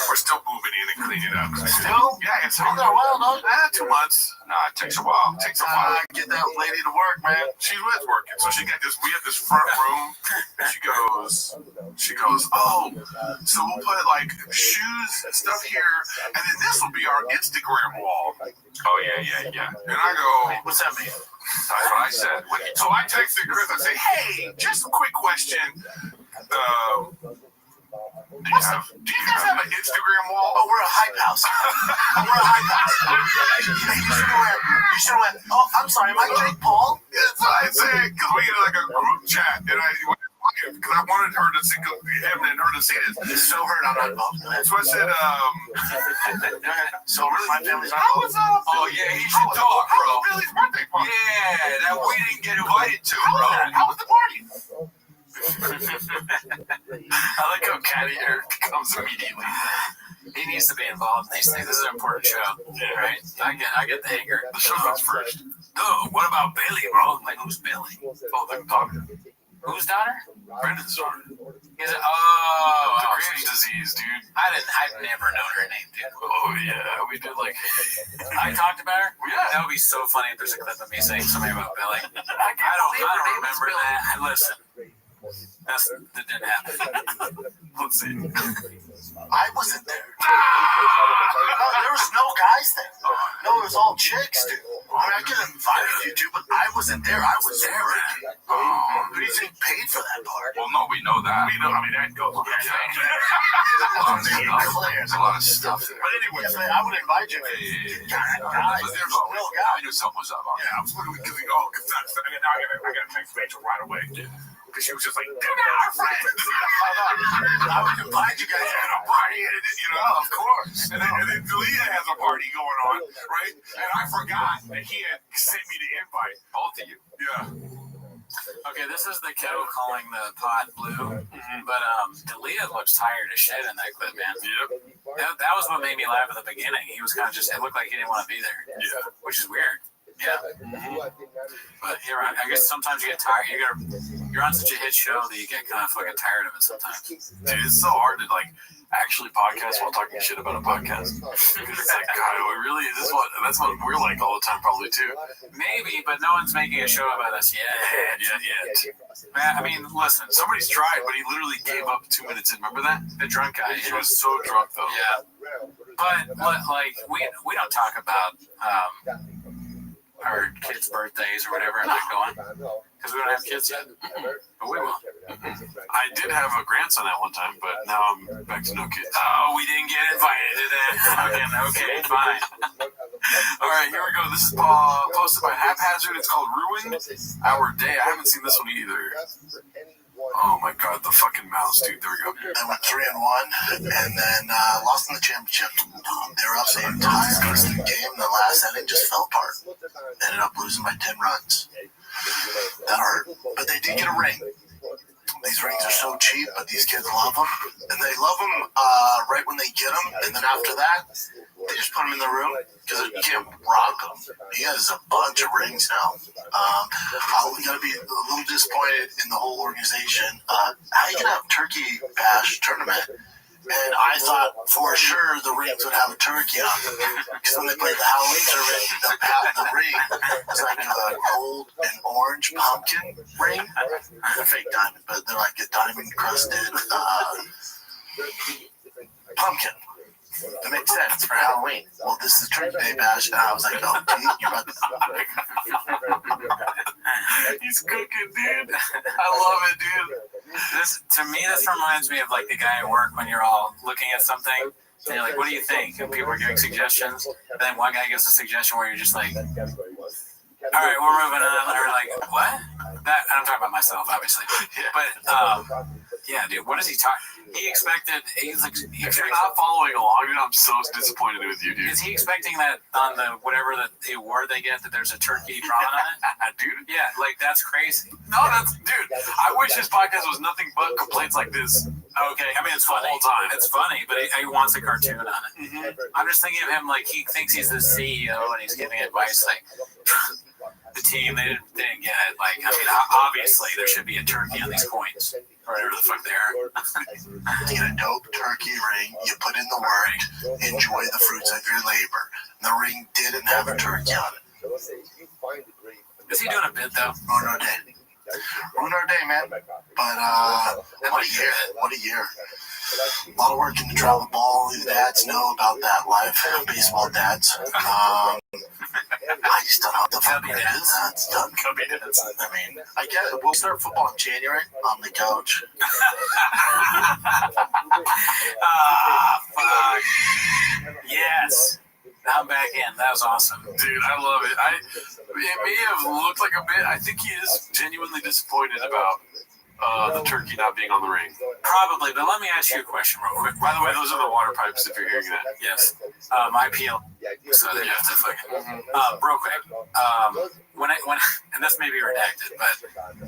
we're still moving in and cleaning up. Still? Yeah, it's been there a while, no? 2 months. Nah, it takes a while. Get that lady to work, man. She's with working. So we have this front room. She goes, oh, so we'll put like shoes and stuff here, and then this will be our Instagram wall. Oh, yeah. And I go, what's that mean? That's what I said. So I texted Chris, I say, hey, just a quick question. Do you guys have an Instagram wall? Oh, we're a hype house. You should have went, oh, I'm sorry, am I Jake Paul? That's what I said, because we had like a group chat, and I went, because because I wanted her to see him and her to see it. It's so hurt I'm not involved. So I said, So my family's not involved. oh yeah, he should talk, bro. How was Billy's birthday party? Yeah, that we didn't get invited to, How was bro. that? How was the party? I like how Catty Eric comes immediately. He needs to be involved in these things. This is an important show, right? I get the hanger. The show goes first. Oh, what about Billy, bro? Like, who's Billy? Oh, the daughter. Whose daughter? Brendan's daughter. Is it? Oh, The Graves' disease, dude. I've never known her name, dude. Oh yeah, we did like. I talked about her. Yeah. That would be so funny if there's a clip of me saying something about Billy. I don't remember that. Listen, that didn't happen. Let's see. I wasn't there. No, there was no guys there. No, it was all chicks, dude. I mean, I could have invited you to, but I wasn't there. I was there, Ricky. Who do you think paid for that part? Well, no, we know that. We know. I mean, that goes. There's a lot of stuff there. But anyway, I would invite you. Guys, there's no guy. I knew something was up. Yeah, I was wondering because now I got to text Rachel right away, dude. Because she was just like, they're not our friends. I would invite you guys at a party, and of course. And then Leah has a party going on, right? And I forgot that he had sent me the invite. Both of you. Yeah. Okay, this is the kettle calling the pot blue, but Leah looks tired as shit in that clip, man. Yep. That was what made me laugh at the beginning. He was kind of just, it looked like he didn't want to be there. Yeah. Which is weird. Yeah. But I guess sometimes you get tired. You're on such a hit show that you get kind of fucking tired of it sometimes. Dude, it's so hard to like actually podcast while talking shit about a podcast. Because it's like, God, that's what we're like all the time, probably too. Maybe, but no one's making a show about us yet. Man, I mean, listen, somebody's tried, but he literally gave up 2 minutes in. Remember that? The drunk guy. He was so drunk though. Yeah. But like we don't talk about our kids' birthdays or whatever. I'm not going because we don't have kids yet. But we will. I did have a grandson at one time, but now I'm back to no kids. Oh, we didn't get invited to that. Okay, fine. All right, here we go. This is posted by Haphazard. It's called Ruin Our Day. I haven't seen this one either. Oh my God, the fucking mouse, dude. There we go. I went 3-1, and then lost in the championship. They were up the entire rest of the game. The last inning just fell apart. Ended up losing by 10 runs. That hurt, but they did get a ring. These rings are so cheap, but these kids love them, and they love them right when they get them, and then after that, they just put them in the room because you can't rock them. He has a bunch of rings now. We got to be a little disappointed in the whole organization. How you gonna have Turkey Bash tournament? And I thought for sure the rings would have a turkey on them because when they played the Halloween tournament, the ring was like a gold and orange pumpkin ring. They're fake diamond, but they're like a diamond crusted pumpkin. It makes sense for Halloween. Well, this is Turkey Day Bash, and I was like, oh, dude, you're about to... He's cooking, dude. I love it, dude. This reminds me of like the guy at work when you're all looking at something and you're like, what do you think? And people are giving suggestions. And then one guy gives a suggestion where you're just like, all right, we're moving on. Or like, what? That I'm talking about myself, obviously. But yeah, dude, what is he talking? He's like, if you're not following along, I'm so disappointed with you, dude. Is he expecting that on the whatever the award they get that there's a turkey drawn on it? Dude, yeah, like that's crazy. No, dude. I wish his podcast was nothing but complaints like this. Okay, I mean it's funny. The whole time. It's funny, but he wants a cartoon on it. I'm just thinking of him like he thinks he's the CEO and he's giving advice like. The team, they didn't get it. Like, I mean, obviously there should be a turkey on these coins, or whatever the fuck they are. You get a dope turkey ring, you put in the work, enjoy the fruits of your labor. The ring didn't have a turkey on it. Is he doing a bit though? Ruin our day. Ruin our day, man. But what a year. What a year. A lot of work in the travel ball. You dads know about that life. Baseball dads. I just don't know what the fuck it is. It's done. I mean, I get it. We'll start football in January on the couch. Fuck. Yes. I'm back in. That was awesome. Dude, I love it. It may have looked like a bit. I think he is genuinely disappointed about the turkey not being on the ring. Probably, but let me ask you a question real quick. By the way, those are the water pipes if you're hearing that. Yes. I peel. So they have to fucking. Real quick. When and this may be redacted, but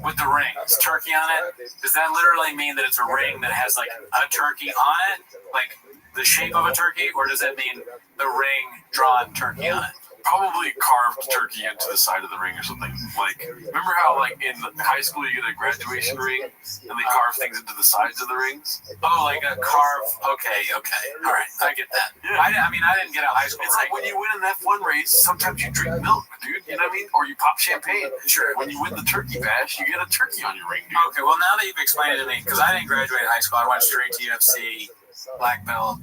with the ring, it's turkey on it. Does that literally mean that it's a ring that has like a turkey on it, like the shape of a turkey, or does it mean the ring drawn turkey on it? Probably carved turkey into the side of the ring or something. Like, remember how like in high school you get a graduation ring and they carve things into the sides of the rings? Oh, like a carve. Okay. All right, I get that. Yeah. I didn't get out of high school. It's like when you win an F1 race, sometimes you drink milk, dude. You know what I mean? Or you pop champagne. Sure. When you win the turkey bash, you get a turkey on your ring, dude. Okay, well now that you've explained it to me, because I didn't graduate high school, I went straight to UFC, black belt,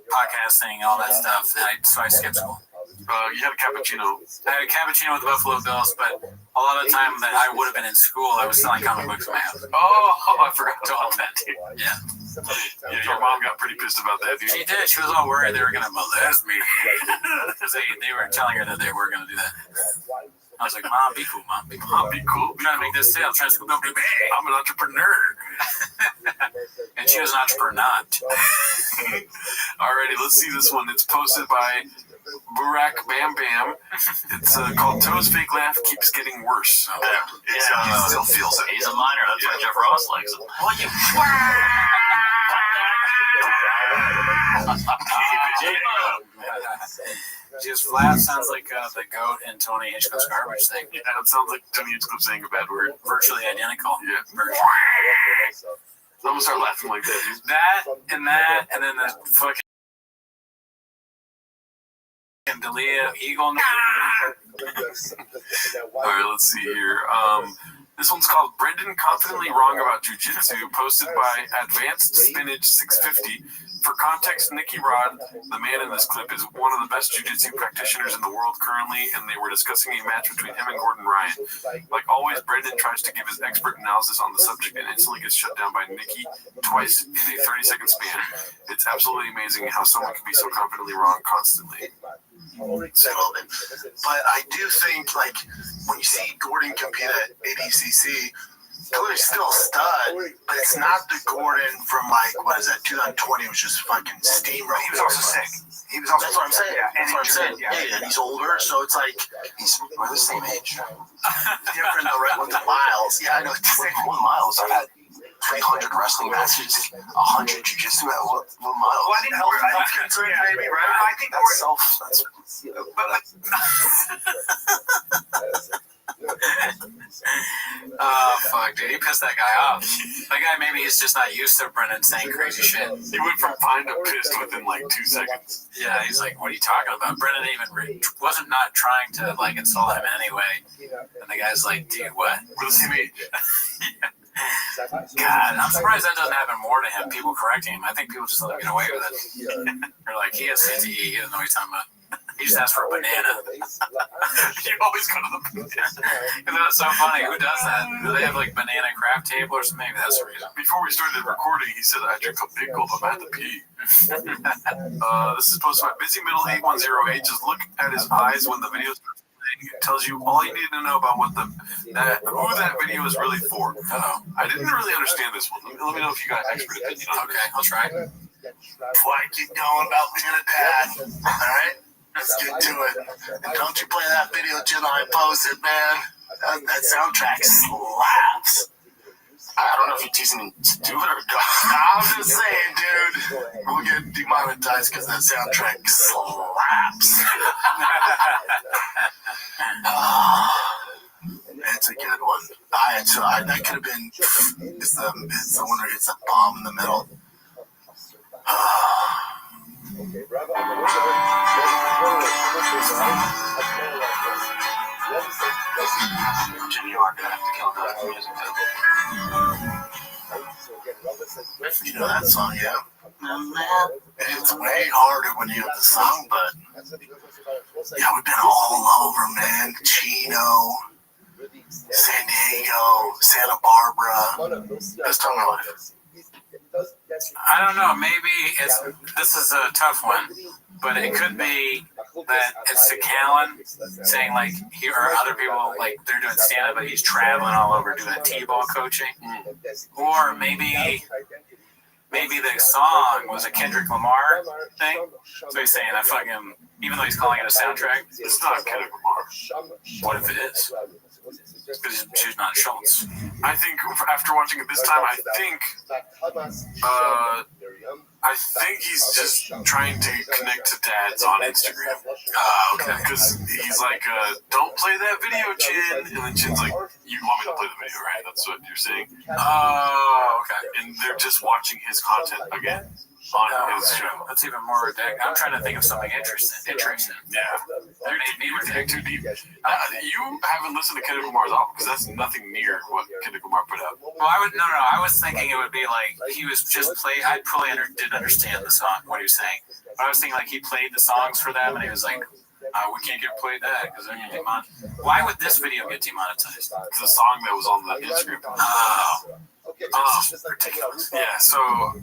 podcasting, all that stuff. So I skipped school. You had a cappuccino. I had a cappuccino with the Buffalo Bills, but a lot of the time that I would have been in school, I was selling comic books in my house. Oh, I forgot to all that, dude. Yeah. Yeah, your mom got pretty pissed about that, dude. She did. She was all worried they were going to molest me. Because they were telling her that they were going to do that. I was like, Mom, be cool, Mom. Be cool. I'm trying to make this sale. I'm trying to scoop up the bag. I'm an entrepreneur. And she was an entrepreneur. Alrighty, let's see this one. It's posted by Burak Bam Bam. It's called Toe's Fake Laugh Keeps Getting Worse. He still feels it. He's a minor. That's why Jeff Ross likes him. Well, you. Just laugh sounds like the goat and Tony Hitchcock's garbage thing. Yeah, it sounds like Tony Hitchcock saying a bad word. Virtually identical. Yeah. I'm gonna start laughing like that, dude. That, and then the fucking Dalia Eagle. Alright, let's see here. This one's called Brendan Confidently Wrong About Jiu-Jitsu, posted by Advanced Spinach 650. For context, Nicky Rod, the man in this clip, is one of the best jiu-jitsu practitioners in the world currently, and they were discussing a match between him and Gordon Ryan. Like always, Brendan tries to give his expert analysis on the subject and instantly gets shut down by Nicky twice in a 30-second span. It's absolutely amazing how someone can be so confidently wrong constantly. But I do think, like, when you see Gordon compete at ADCC, Gordon's still a stud, but it's not the Gordon from, like, what is that, 2020, which is fucking steamroller. He was also sick. That's what I'm saying. Yeah, That's what I'm saying. Yeah, and he's older, so it's like, we're the same age. Different with the miles. Yeah, I know. What miles? I've had 300 wrestling matches, 100 jiu-jitsu at what miles? Well, I think health concern, maybe, right? I think that's self. Oh, fuck, dude. He pissed that guy off. That guy, maybe he's just not used to Brendan saying crazy shit. He went from fine to pissed within like 2 seconds. Yeah, he's like, what are you talking about? Brendan even wasn't not trying to, like, insult him anyway. And the guy's like, dude, what? We're the same age. God, I'm surprised that doesn't happen more to him, people correcting him. I think people just let him get away with it. They're like, he has CTE, he doesn't know what he's talking about. He just asked for a banana. You always go to the banana. Isn't that so funny? Who does that? Do they have like banana craft table or something? Maybe that's the reason. Before we started recording, he said, I drink a big gulp, I'm at the pee. This is posted by Busy Middle 8108. Just look at his eyes when the video starts. It tells you all you need to know about what who that video is really for. I didn't really understand this one. Let me know if you got expert opinion on it. Okay, I'll try. Before I keep going about being a dad, all right? Let's get to it. And don't you play that video till I post it, man. That soundtrack slaps. I don't know if you're teasing me to do it or not. I'm just saying, dude. We'll get demonetized because that soundtrack slaps. It's a good one. That could have been. It's the one where it's a bomb in the middle. Jimmy, you are gonna have to kill the music too. You know that song, yeah? It's way harder when you have the song, but yeah, we've been all over, man. Chino, San Diego, Santa Barbara. Let's talk about it. I don't know. Maybe this is a tough one, but it could be that it's to Callan saying like he or other people like they're doing stand-up, but he's traveling all over doing T-ball coaching, or maybe the song was a Kendrick Lamar thing. So he's saying I fucking, even though he's calling it a soundtrack, it's not Kendrick Lamar. What if it is? Because she's not Schultz. I think after watching it this time, I think he's just trying to connect to dads on Instagram. Okay. Because he's like, don't play that video, Chin. And then Chin's like, you want me to play the video, right? That's what you're saying. Oh, okay. And they're just watching his content again on his show. That's even more ridiculous. I'm trying to think of something interesting. Yeah. That made me think too deep. You haven't listened to Kendrick Lamar's album because that's nothing near what Kendrick Lamar put out. Well, I was thinking it would be like he was just play. I probably didn't understand the song, what he was saying. But I was thinking like he played the songs for them, and he was like, we can't get played that because they're going to demonetize. Why would this video get demonetized? It's a song that was on the Instagram. Ridiculous. Yeah, so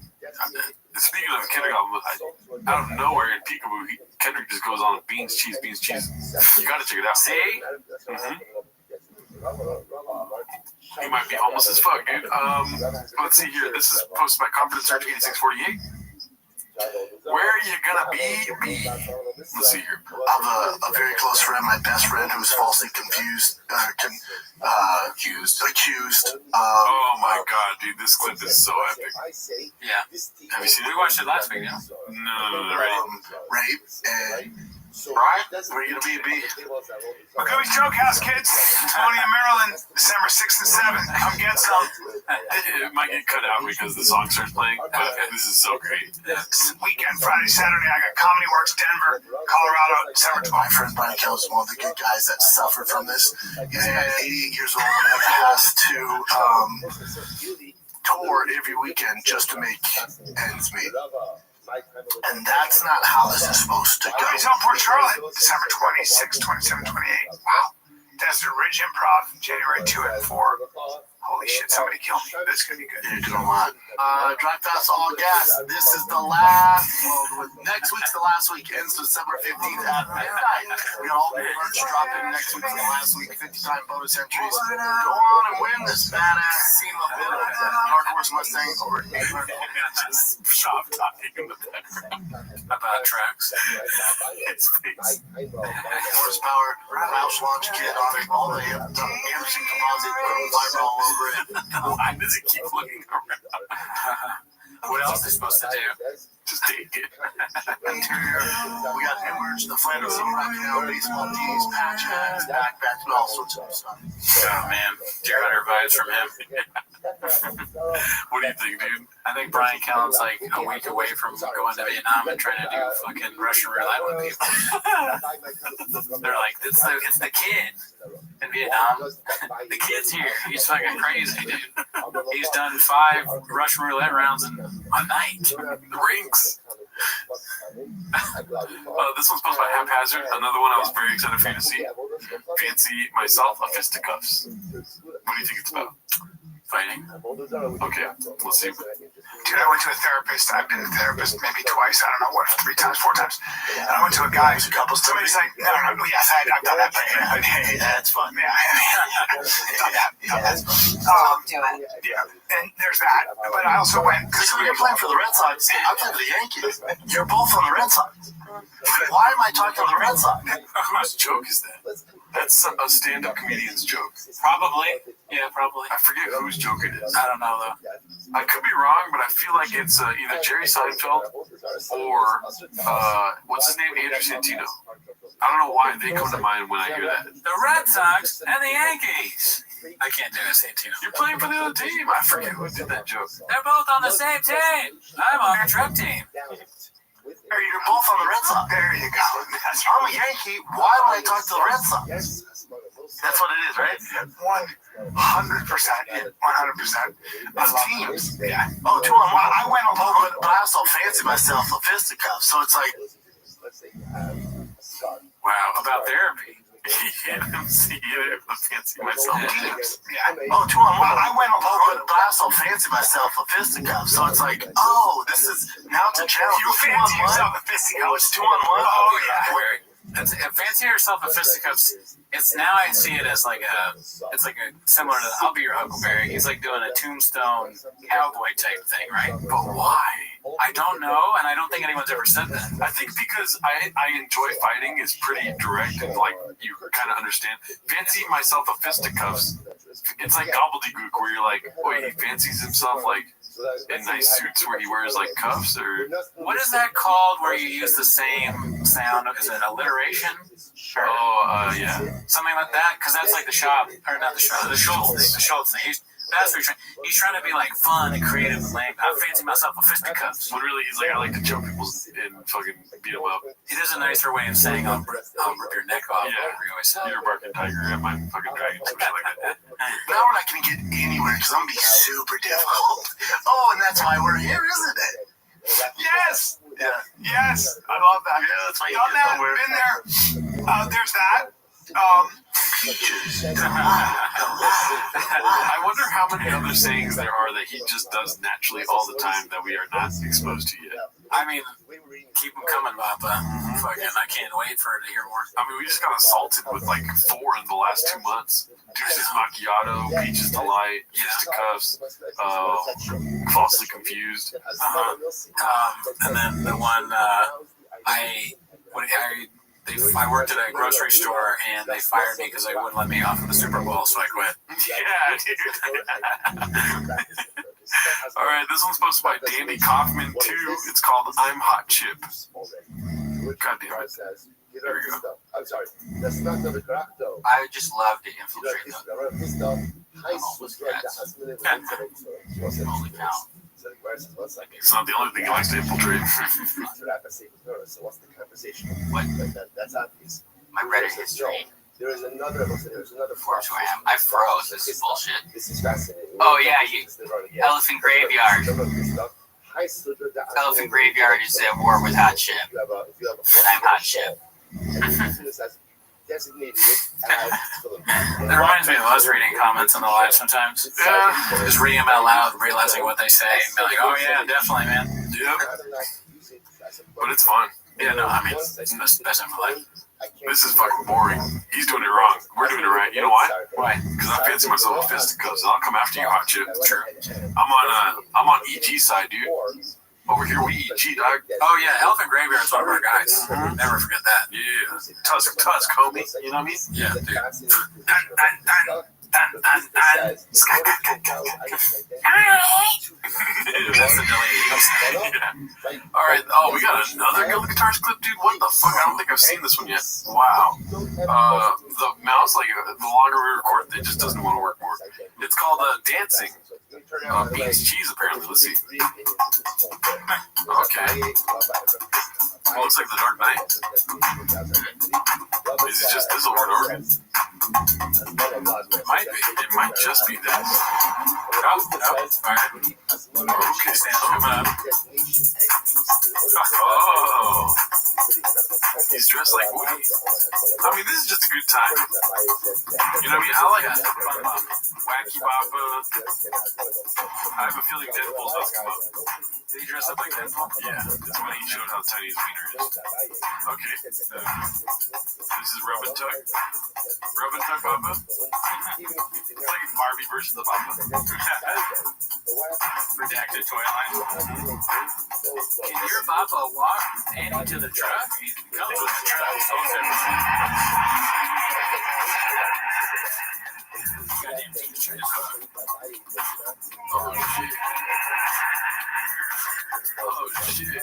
speaking of Kendrick album, out of nowhere in Peekaboo, Kendrick just goes on beans, cheese. You gotta check it out. See? He might be homeless as fuck, dude. Let's see here. This is posted by Confidence Search 8648. Where are you gonna be? Let's see here. I have a very close friend, my best friend, who was falsely accused. Oh my god, dude, this clip is so epic. Yeah. Have you seen it? We watched it last week, yeah? No, rape and Brian, where are you gonna be? McCoy's Joke House, kids. Tony in Maryland, December 6th and 7th. Come get some. It might get cut out because the song starts playing, but this is so great. Weekend, Friday, Saturday, I got Comedy Works, Denver, Colorado, December 12th. My friend Brian Kelly is one of the good guys that suffered from this. He's about 88 years old and has to tour every weekend just to make ends meet. And that's not how this is supposed to go. He's on Port Charlotte, December 26, 27, 28. Wow. Desert Ridge Improv, January 2 and 4. Holy shit, somebody killed me. This is going to be good. You're doing a lot. Drive Fast All Gas. This is the last, next week's the last week. Ends December 15th at midnight. We got all the merch dropping next week for the last week. 50-time bonus entries. Go on and win this badass SEMA bill. Dark Horse Mustang over $800. Just stop talking in the background about tracks. It's face. Horsepower, mouse launch kit on it, all the Anderson composite, fiber all over it. Why does he keep looking around? What else is supposed to do? Just take it. Interior, we got new merch, the Flanders and Rocky now, baseball tees, patch hats, backpacks, and all sorts of stuff. Oh man, Deer Hunter vibes from him. What do you think, dude? I think Brian Callen's like a week away from going to Vietnam and trying to do fucking Russian roulette with people. They're like, it's the kid in Vietnam. The kid's here. He's fucking crazy, dude. He's done 5 Russian roulette rounds in a night. The rings. This one's posted by Haphazard. Another one I was very excited for you to see. Fancy myself a fisticuffs. What do you think it's about? Fighting. Okay, let's see. Dude, I went to a therapist. I've been to a therapist maybe twice. I don't know what, 3 times, 4 times. And I went to a guy. Somebody's like, no, yes, I've done that. But hey, that's fun. Yeah, done that. Yeah, and there's that. But I also went. Because when you're playing for the Red Sox, I'm playing for the Yankees. You're both on the Red Sox. Why am I talking to the Red Sox? Whose joke is that? That's a stand-up comedian's joke. Probably. Yeah, probably. I forget whose joke it is. I don't know, though. I could be wrong, but I feel like it's either Jerry Seinfeld or, what's his name? Andrew Santino. I don't know why they come to mind when I hear that. The Red Sox and the Yankees. I can't do a Santino. You're playing for the other team. I forget who did that joke. They're both on the same team. I'm on your truck team. You're both on the Red Sox. There you go. I'm a Yankee. Why would I talk to the Red Sox? That's what it is, right? 100%. 100%. As teams. Yeah. Oh, 2 on 1. I went on both, but I also fancy myself a fisticuff. So it's like, wow, about therapy. Yeah, fancy myself. Yeah. Oh, 2 on 1. I went on both, but I also fancy myself a fisticuff. So it's like, oh, this is now to challenge. You fancy yourself a fisticuff. Oh, it's 2 on 1. Oh, yeah. Fancy yourself a fisticuffs. It's now I see it as like a similar to I'll be your Huckleberry. He's like doing a tombstone cowboy type thing, right? But why? I don't know, and I don't think anyone's ever said that. I think because I enjoy fighting is pretty direct and like you kind of understand. Fancy myself a fisticuffs. It's like gobbledygook where you're like, wait, he fancies himself like in nice suits where he wears like cuffs or what is that called where you use the same sound? Is it alliteration? Yeah, something like that. Because that's like the shop, or not the shop, the Schultz thing. That's what he's trying to be like fun and creative and lame. I fancy myself a fisticuffs. But really, he's like, I like to choke people and fucking beat them up. It is a nicer way of saying I'll rip your neck off. Yeah, you always say. You're a barking tiger at my fucking dragon, some shit like that. Now we're not going to get anywhere because I'm going to be super difficult. Oh, and that's why we're here, isn't it? Yes! Yeah. Yes! I love that. Yeah, that's why you done get that, somewhere. been there. There's that. I wonder how many other sayings there are that he just does naturally all the time that we are not exposed to yet. I mean, keep them coming, Papa. Fucking, I can't wait for it to hear more. I mean, we just got assaulted with like 4 in the last 2 months. Deuces Macchiato, Peaches Delight, Fisticuffs, Falsely Confused. And then the one I worked at a grocery store and they fired me because they wouldn't let me off in the Super Bowl, so I quit. Yeah, dude. All right, this one's posted by Dandy Kaufman too. It's called I'm Hot Chip. God damn it. There we go. I'm sorry. That's not the crack though. I just love to infiltrate them. It's not the only thing he likes to infiltrate. So what's the conversation? What? That's obvious. My Reddit history. There is another Force where I froze. This is bullshit. This is fascinating. Oh yeah, Elephant Graveyard. Elephant Graveyard is at war with Hot Chip. And I'm Hot Chip. That reminds me of us reading comments on the live sometimes. Yeah. Just reading them out loud, realizing what they say, and be like, oh yeah, definitely, man. Yep. But it's fun. Yeah, no, I mean, it's the best time of my life. This is fucking boring. He's doing it wrong. We're doing it right. You know why? Why? Because I fancy myself a fisticuffs, and I'll come after you, Hot Chip. Sure. I'm on EG side, dude. Over here we eat G, dog. Oh yeah, Elephant Graveyard's one of our guys. Never forget that. Yeah. Tusk, homie. You know what I mean? Yeah, dude. That's the delay. Yeah. Alright, we got another Guild Guitars clip, dude. What the fuck? I don't think I've seen this one yet. Wow. The mouse, like, the longer we record, it just doesn't want to work more. It's called Dancing. Beans cheese, apparently. Let's see. Okay. Looks like the Dark Knight. Is it just this over and over? It might be. It might just be that. Alright. Okay, Sam's coming up. Oh. He's dressed like Woody. I mean, this is just a good time. You know what I mean? I like that. Wacky Papa. I have a feeling Deadpool's about to come up. Did he dress up like Deadpool? Yeah, that's when he showed how tiny his wiener is. Okay. This is Rub and Tuck. Rub and Tuck Papa. It's like a Barbie version of Papa. Redacted toy line. Can your Papa walk Annie to the truck? He comes with the truck. Goddamn teacher. Oh shit. Oh shit.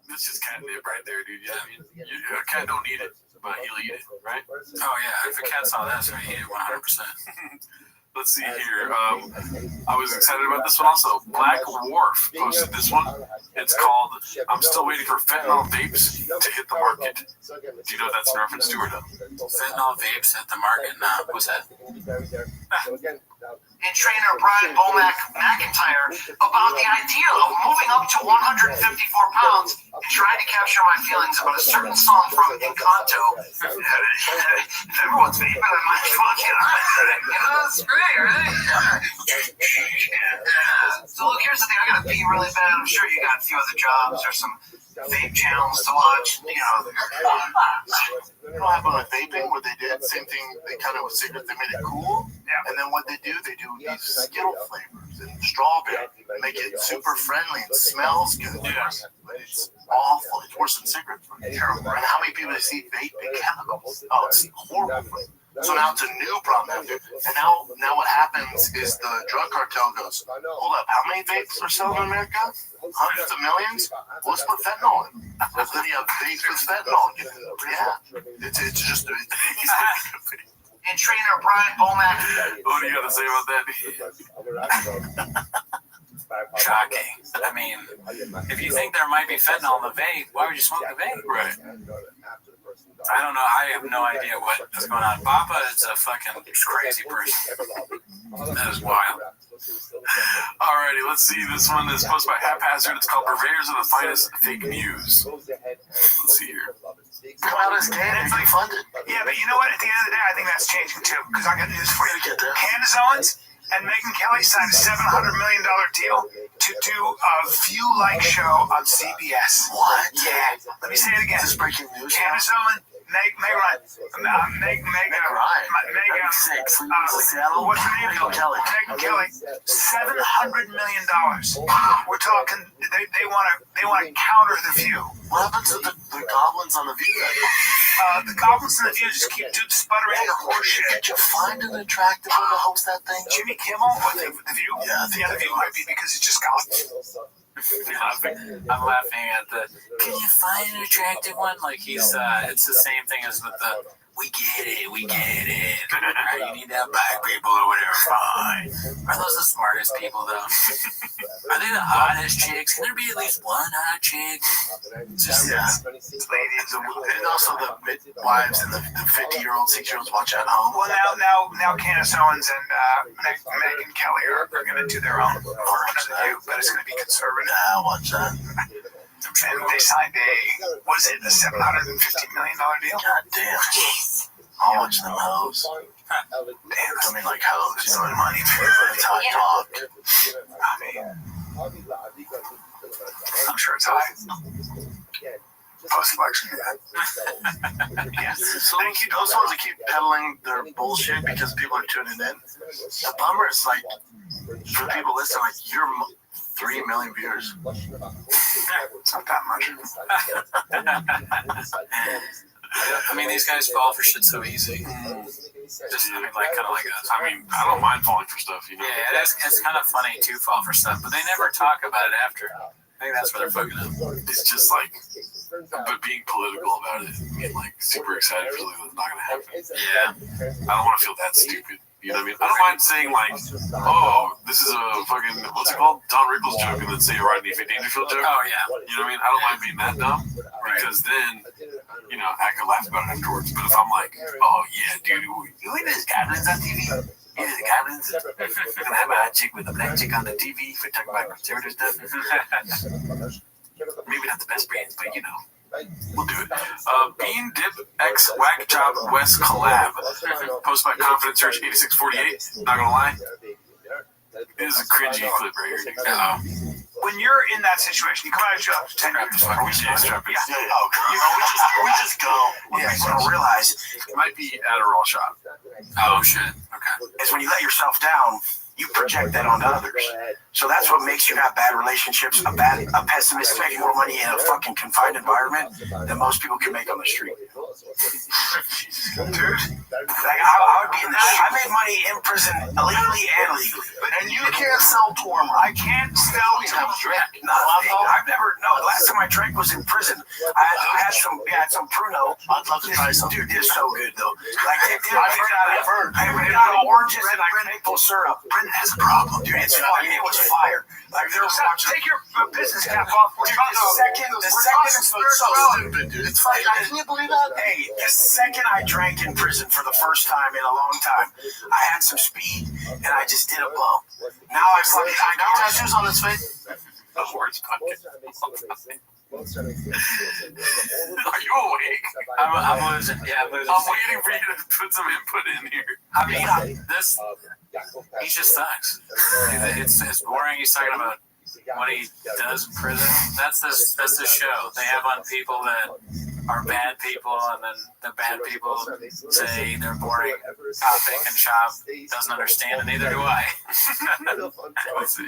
That's just catnip right there, dude. Yeah, I mean, a cat don't need it, but he'll eat it, right? Oh yeah, if a cat saw that, so he'd eat it 100%. Let's see here. I was excited about this one also. Black Wharf posted this one. It's called "I'm Still Waiting for Fentanyl Vapes to Hit the Market." Do you know what that's in reference to or no? Fentanyl vapes at the market. Nah, what's that? And trainer Brian Bomack McIntyre about the idea of moving up to 154 pounds and trying to capture my feelings about a certain song from Encanto. If everyone's vaping, I might as well get on it. You know, that's great, right? So look, here's the thing. I got to pee really bad. I'm sure you got a few other jobs or some vape channels to watch. You know what happened with vaping? What they did, same thing. They cut it with cigarettes. They made it cool. Yeah. And then what they do these Skittle flavors and strawberry, make it super friendly and smells good. Yeah. But it's awful. It's worse than cigarettes. Terrible. And how many people see vaping chemicals? Oh, it's horrible. So now it's a new problem. And now what happens is the drug cartel goes, hold up, how many vapes are selling in America? Hundreds of millions? Well, let's put fentanyl in. Then you have vapes with fentanyl. Yeah. It's just and trainer Brian Bomack. What do you got to say about that? Shocking. I mean, if you think there might be fentanyl in the vape, why would you smoke the vape? Right. I don't know. I have no idea what is going on. Papa is a fucking crazy person. That is wild. Alrighty, let's see. This one is posted by Haphazard. It's called "Purveyors of the Finest Fake News." Let's see here. Come out as gay and be funded. Yeah, but you know what? At the end of the day, I think that's changing too. Because I got news for you. Candace Owens and Megyn Kelly signed a $700 million deal to do a View-like show on CBS. What? Yeah. Let me say it again. This is breaking news. Candace Owens, Meg Ryan. What's her name? Megyn Kelly. $700 million. We're talking. They want to counter the View. What happened to the goblins on the View? The goblins on the View just keep sputtering the horse shit. Did you find an attractive one to host that thing? Jimmy Kimmel with the View. Yeah, the View might be because he's just goblin. I'm laughing at the. Can you find an attractive one? Like he's. It's the same thing as with the. We get it. Right, you need that black people or whatever. Fine. Are those the smartest people though? Are they the hottest chicks? Can there be at least one hot chick? Just ladies, and also the midwives and the 50-year-olds, 6-year-olds watch at home. Well, now Candace Owens and Megyn Kelly are going to do their own version of the View, but it's going to be conservative. Yeah, watch that. And they signed a $750 million deal? God damn. I'll watch them hoes. Damn, I mean like hoes, you know what money for it's hot talk. I'm sure it's high. Post-election. So thank you. Those ones that keep peddling their bullshit because people are tuning in. The bummer is like, for people listening, like you're 3 million viewers. It's not that much. I mean, these guys fall for shit so easy. Just, I mean, like, kind of like us. I mean, I don't mind falling for stuff, you know? Yeah, it's kind of funny to fall for stuff, but they never talk about it after. I think that's where they're fucking up. It's just like, but being political about it, and like super excited for something that's not gonna happen. Yeah. I don't want to feel that stupid. You know what I mean? I don't mind saying like, oh, this is a fucking, what's it called? Don Rickles joke, and then say a Rodney Dangerfield joke. Oh yeah. You know what I mean? I don't mind being that dumb because then, you know, I can laugh about it afterwards. But if I'm like, oh yeah, dude, you know there's goblins on TV? Yeah, the goblins. We're gonna have a hot chick with a black chick on the TV for talking about conservative stuff. Maybe not the best brands, but you know. We'll do it. Bean Dip X Whack Job West collab. Posted by Confident Search 8648. Not gonna lie. This is a cringy clip right here, dude. When you're in that situation, you come out of jail after 10 years. We just go. We just go. Yeah, you don't realize it might be Adderall shot. Oh shit. Okay. is when you let yourself down, you project that onto others. So that's what makes you have bad relationships, a pessimist making more money in a fucking confined environment than most people can make on the street. Dude, like I would be in the I made money in prison illegally and legally. And you can't sell Torma. I can't sell drink. Nothing. I've never. No, the last time I drank was in prison. I had some Pruno. I'd love to try some. Dude, it's so good though. Like they did. I ran out of oranges and maple syrup. Brendan has a problem, dude. It's funny. It was fire. Like they were watching. Take your business cap off. Dude, the second it's so stupid, dude. It's funny. Can you believe that? Hey, the second I drank in prison for the first time in a long time, I had some speed and I just did a bump. Now I fucking got tattoos on his face. The horse bucket. Are you awake? I'm losing. Yeah, I'm losing. I'm waiting for you to put some input in here. I mean, he just sucks. It's boring. He's talking about what he does in prison. That's the show. They have on people that are bad people, and then the bad people say they're boring. Topic and Shab doesn't understand, and neither do I. Now we're just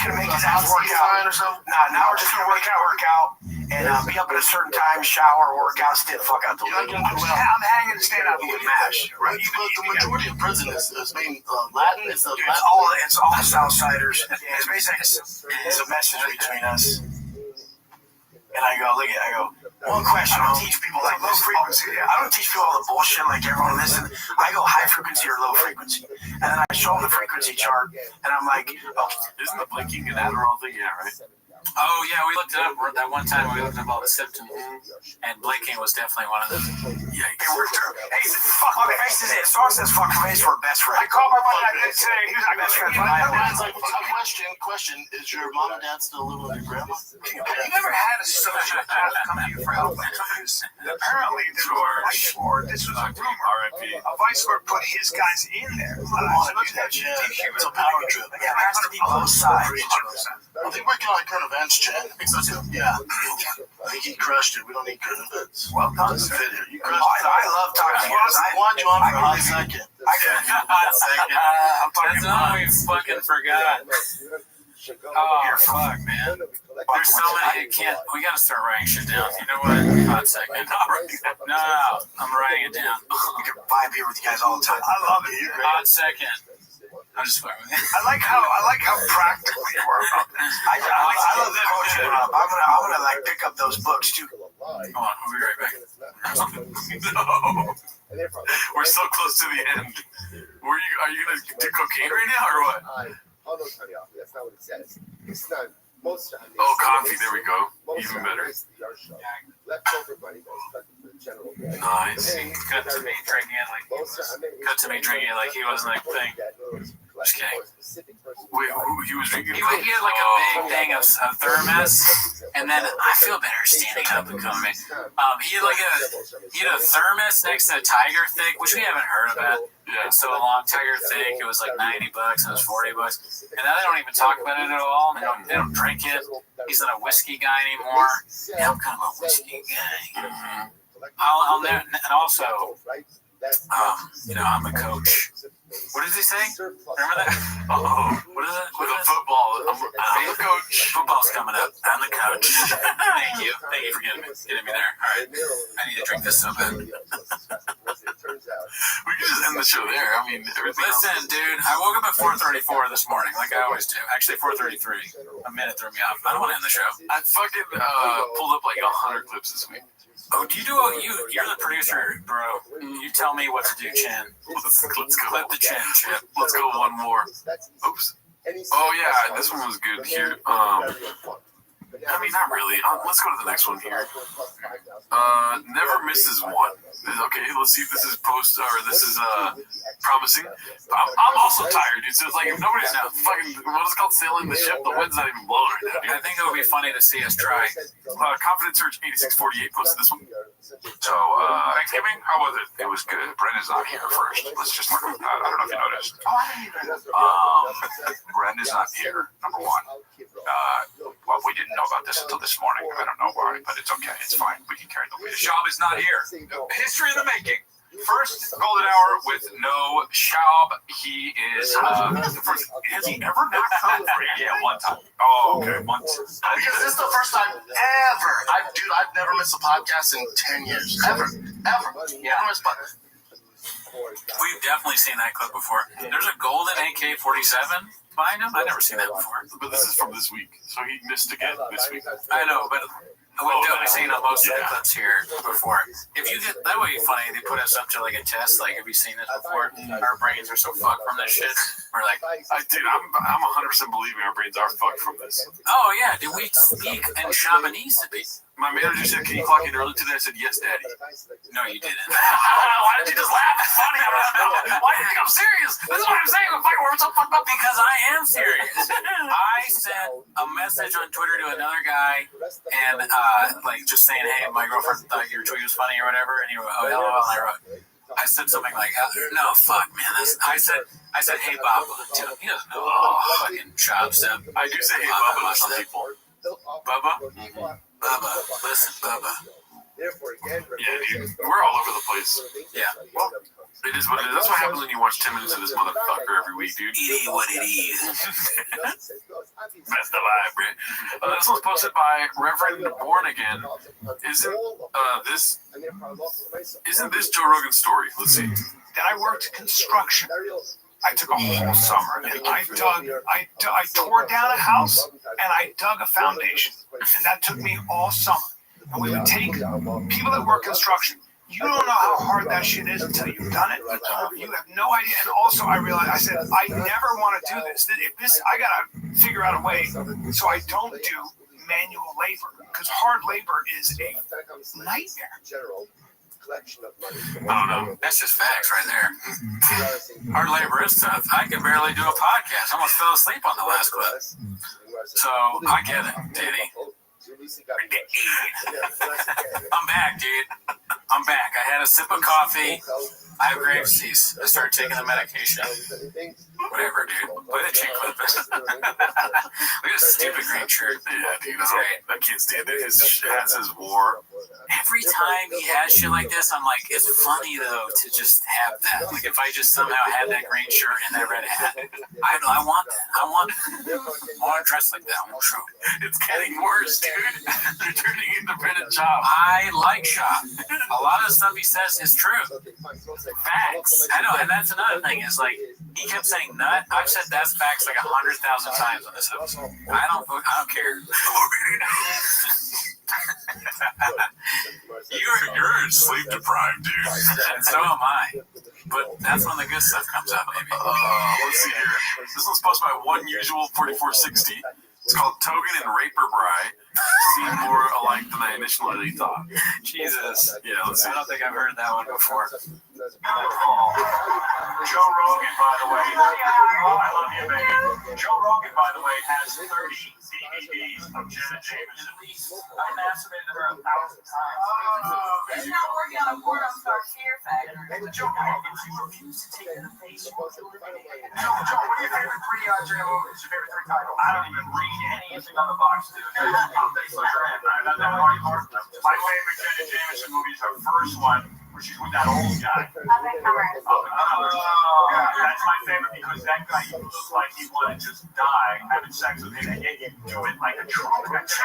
gonna make his ass work out or something. Now we're just gonna work out and be up at a certain time, shower, work out, stay the fuck out the way. I'm hanging, stand up, and mash. Right? The majority of prison is being Latin. It's all the Southsiders. It's basically it's a message between us. And I go, one question. I don't teach people like low frequency. I don't teach people all the bullshit like everyone listen. I go high frequency or low frequency. And then I show them the frequency chart, and I'm like, isn't the blinking an Adderall thing? Yeah, right? Oh, yeah, we looked it up. That one time we looked up all the symptoms, and blinking was definitely one of them. Yeah, hey, fuck my face is it. Someone says fuck face for a best friend. I called my buddy. I did say he was like, best friend. Question: is your mom and dad still living with your grandma? Have you ever had a sociopath come to you for help? Apparently, this was a rumor. R.I.P. A vice lord put his guys in there. It's a power trip. Yeah, it has to be both sides. I think we're kind of current events, Jen. I think so too. Yeah. I think he crushed it. We don't need current events. Well done. You crushed it. I love talking to you. I want you on for a hot second. That's all we fucking forgot. Oh, fuck, man. There's so many. We gotta start writing shit down. You know what? Hot second. No, I'm writing it down. We can buy beer with you guys all the time. I love it. Hot second. I'm just fucking with you. I like how practical you are about this. I love that coaching up. I'm gonna like pick up those books too. Hold on, we'll be right back. No. We're so close to the end. Are you gonna do cocaine right now or what? Oh, no, honey, that's not what it says. It's not. Most time. Oh, coffee. There we go. Even better. Leftover money goes back to the general. Nice. Cut to me drinking it like he wasn't a thing. Just kidding. Wait, he was drinking? He had like a big thing of thermos, and then I feel better standing up and coming. He had a thermos next to a Tiger Thick, which we haven't heard about. Yeah. So a long Tiger Thick, it was like $90, and it was $40, and now they don't even talk about it at all. They don't drink it. He's not a whiskey guy anymore. Yeah, I'm kind of a whiskey guy. Mm-hmm. And also, I'm a coach. What does he say? Remember that? What is it? With a football. I'm the coach. Football's coming up. I'm the coach. Thank you for getting me there. All right. I need to drink this so bad. We can just end the show there. I mean, everything. Listen, dude, I woke up at 4:34 this morning, like I always do. Actually, 4:33. A minute threw me off. I don't want to end the show. I fucking pulled up like 100 clips this week. Oh, do you do you're the producer, bro. You tell me what to do, Chin. Let's go. Clip the chin, Chip. Let's go one more. Oops. Oh yeah, this one was good here. I mean, not really. Let's go to the next one here. Never misses one. Okay, let's see if this is promising. I'm also tired, dude. So it's like if nobody's now fucking what is it called sailing the ship, the wind's not even blowing right now. Dude. I think it would be funny to see us try. Confidence Search 8648 posted this one. So, Thanksgiving, how was it? It was good. Brenda's not here first. Let's just talk about that. I don't know if you noticed. Brenda's not here, number one. Well, we didn't know about this until this morning. I don't know why, but it's okay. It's fine. We can carry the weight. Shab is not here. History in the making. First golden hour with no Schaub. He is the first. Has he ever not come for you? Yeah, one time. Oh, okay, once. Because this is the first time ever. I've never missed a podcast in 10 years. Ever. Never missed a podcast. We've definitely seen that clip before. There's a golden AK-47 behind him. I've never seen that before. But this is from this week, so he missed again this week. I know, but we've definitely seen most of the clips here before. If you get that would be funny, they put us up to like a test. Like, have you seen this before? Our brains are so fucked from this shit. We're like, dude, I'm 100% believing our brains are fucked from this. oh yeah, did we speak in Shabanese to be? My manager said, "Can you clock in early today?" I said, "Yes, Daddy." No, you didn't. Why did you just laugh? It's funny. I don't know. Why do you think I'm serious? This is what I'm saying. We're so fucked up. Because I am serious. I sent a message on Twitter to another guy and like just saying, "Hey, my girlfriend thought your tweet was funny or whatever," and he wrote, "Oh, hello," and I wrote, I said something like, "No, fuck, man." I said, "Hey, Baba." He doesn't know fucking job stuff. I do say, "Hey, Baba" to some people. Baba? Baba, listen, Baba. Yeah, dude, we're all over the place. Yeah. Well, it is what it is. That's what happens when you watch 10 minutes of this motherfucker every week, dude. It is what it is. That's the vibe, man. This one's posted by Reverend Born Again. Isn't this Joe Rogan's story? Let's see. That I worked construction. I took a whole summer and I tore down a house and I dug a foundation. And that took me all summer. And we would take people that work construction. You don't know how hard that shit is until you've done it. You have no idea. And also I realized, I said, I never want to do this. I got to figure out a way so I don't do manual labor. Because hard labor is a nightmare. I don't know. That's just facts right there. Hard labor is tough. I can barely do a podcast. I almost fell asleep on the last clip. So I get it, Diddy. I'm back, dude. I'm back. I had a sip of coffee. I have Graves' disease. I started taking the medication. Whatever, dude. Play the chick clip. Look at this stupid green shirt. Yeah, dude. That kid's dead. His hat says war. Every time he has shit like this, I'm like, it's funny though to just have that. Like if I just somehow had that green shirt and that red hat, I want that. I want to dress like that. It's getting worse, dude. You're turning independent job. I like Shop. A lot of the stuff he says is true. Facts. I know, and that's another thing is like he kept saying nut. I've said that's facts like 100,000 times on this episode. I don't care. You're sleep deprived, dude. And so am I. But that's when the good stuff comes out, maybe. Let's see here. This one's posted by One Usual 4460. It's called Togan and Raper Bry. Seem more alike than I initially thought. Jesus. Yeah, let's see. I don't think I've heard that one before. Joe Rogan, by the way. I love you, baby. Joe Rogan, by the way, has 30 DVDs of Jenna Jameson. I masturbated her 1,000 times. He's not working on a porno star Fear Factor. Joe Rogan, she refused to take the face. Joe, what are your favorite three Jenna movies? Your favorite three titles? I don't even read anything on the box, dude. My favorite Jenna Jameson movie is her first one, where she's with that old guy. That's my favorite because that guy looks like he wanted to just die having sex with him, and yet you do it like a true I'm a good actress.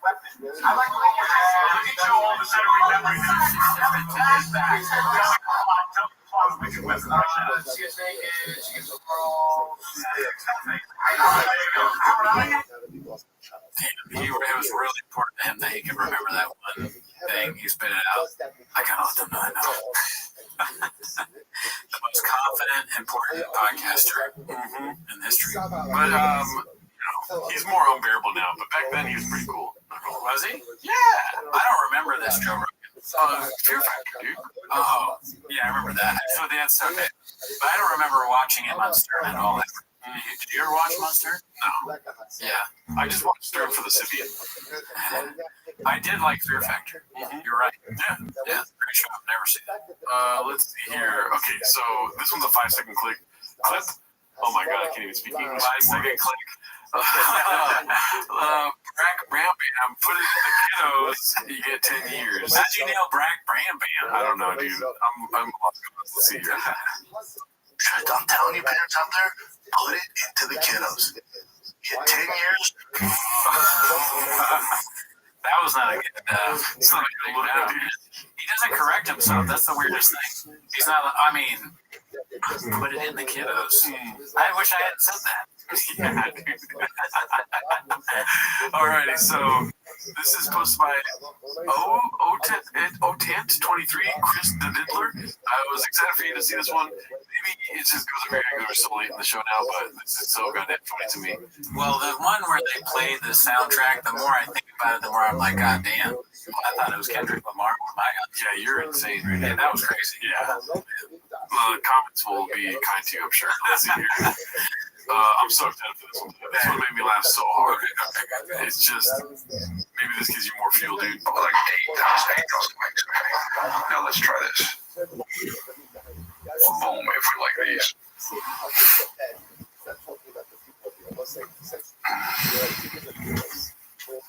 I like the way you look at Joe all of a sudden remembering Wicked Weapon. She gets naked, she gets a roll. It was really important to him that he could remember that one thing. He spit it out. I gotta let them know I know. The most confident, important podcaster in history. But he's more unbearable now. But back then he was pretty cool. Was he? Yeah. I don't remember this Joe Rogan. Fear Factor, dude. Oh, yeah, I remember that. So that's okay. But I don't remember watching it Munster and all that. Did you ever watch Munster? No. Yeah. I just watched Stir for the Sibian. I did like Fear Factor. You're right. Yeah. Yeah. Great show. I've never seen it. Let's see here. Okay, so this one's a 5-second clip. Oh my god, I can't even speak English. 5-second click. Brack Ramp put it in the kiddos, you get 10 years. How'd you nail Bram Bam? I don't know, dude. I'm lost. Let's see here. I'm telling you, parents out there, put it into the kiddos. Get 10 years. That was not a good. It's not a good look, dude. He doesn't correct himself. That's the weirdest thing. He's not. I mean, put it in the kiddos. I wish I hadn't said that. Yeah, dude. Alrighty, so this is posted by Otent23, Chris the Diddler. I was excited for you to see this one. Maybe it just goes over here and goes so late in the show now, but this is so goddamn funny to me. Well, the one where they play the soundtrack, the more I think about it, the more I'm like, God damn. I thought it was Kendrick Lamar. Yeah, you're insane right now. Yeah, that was crazy. Yeah. The comments will be kind to you, I'm sure. Let's see here. I'm so excited for this one. This one made me laugh so hard. It's just, maybe this gives you more fuel, dude. Like 8,000 likes, maybe. Now let's try this. Boom, if we like these.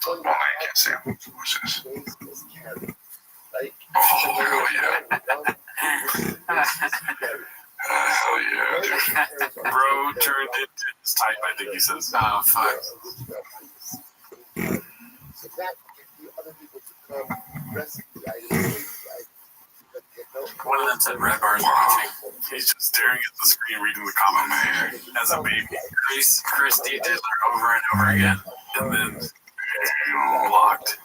Oh, I can't see them. What's this? Oh, hell yeah. Hell yeah, dude. Bro turned into his type, I think he says. Oh, fuck. One of them said red bars. He's just staring at the screen, reading the comment, man, as a baby. Chris D. Diddler over and over again. And then, blocked.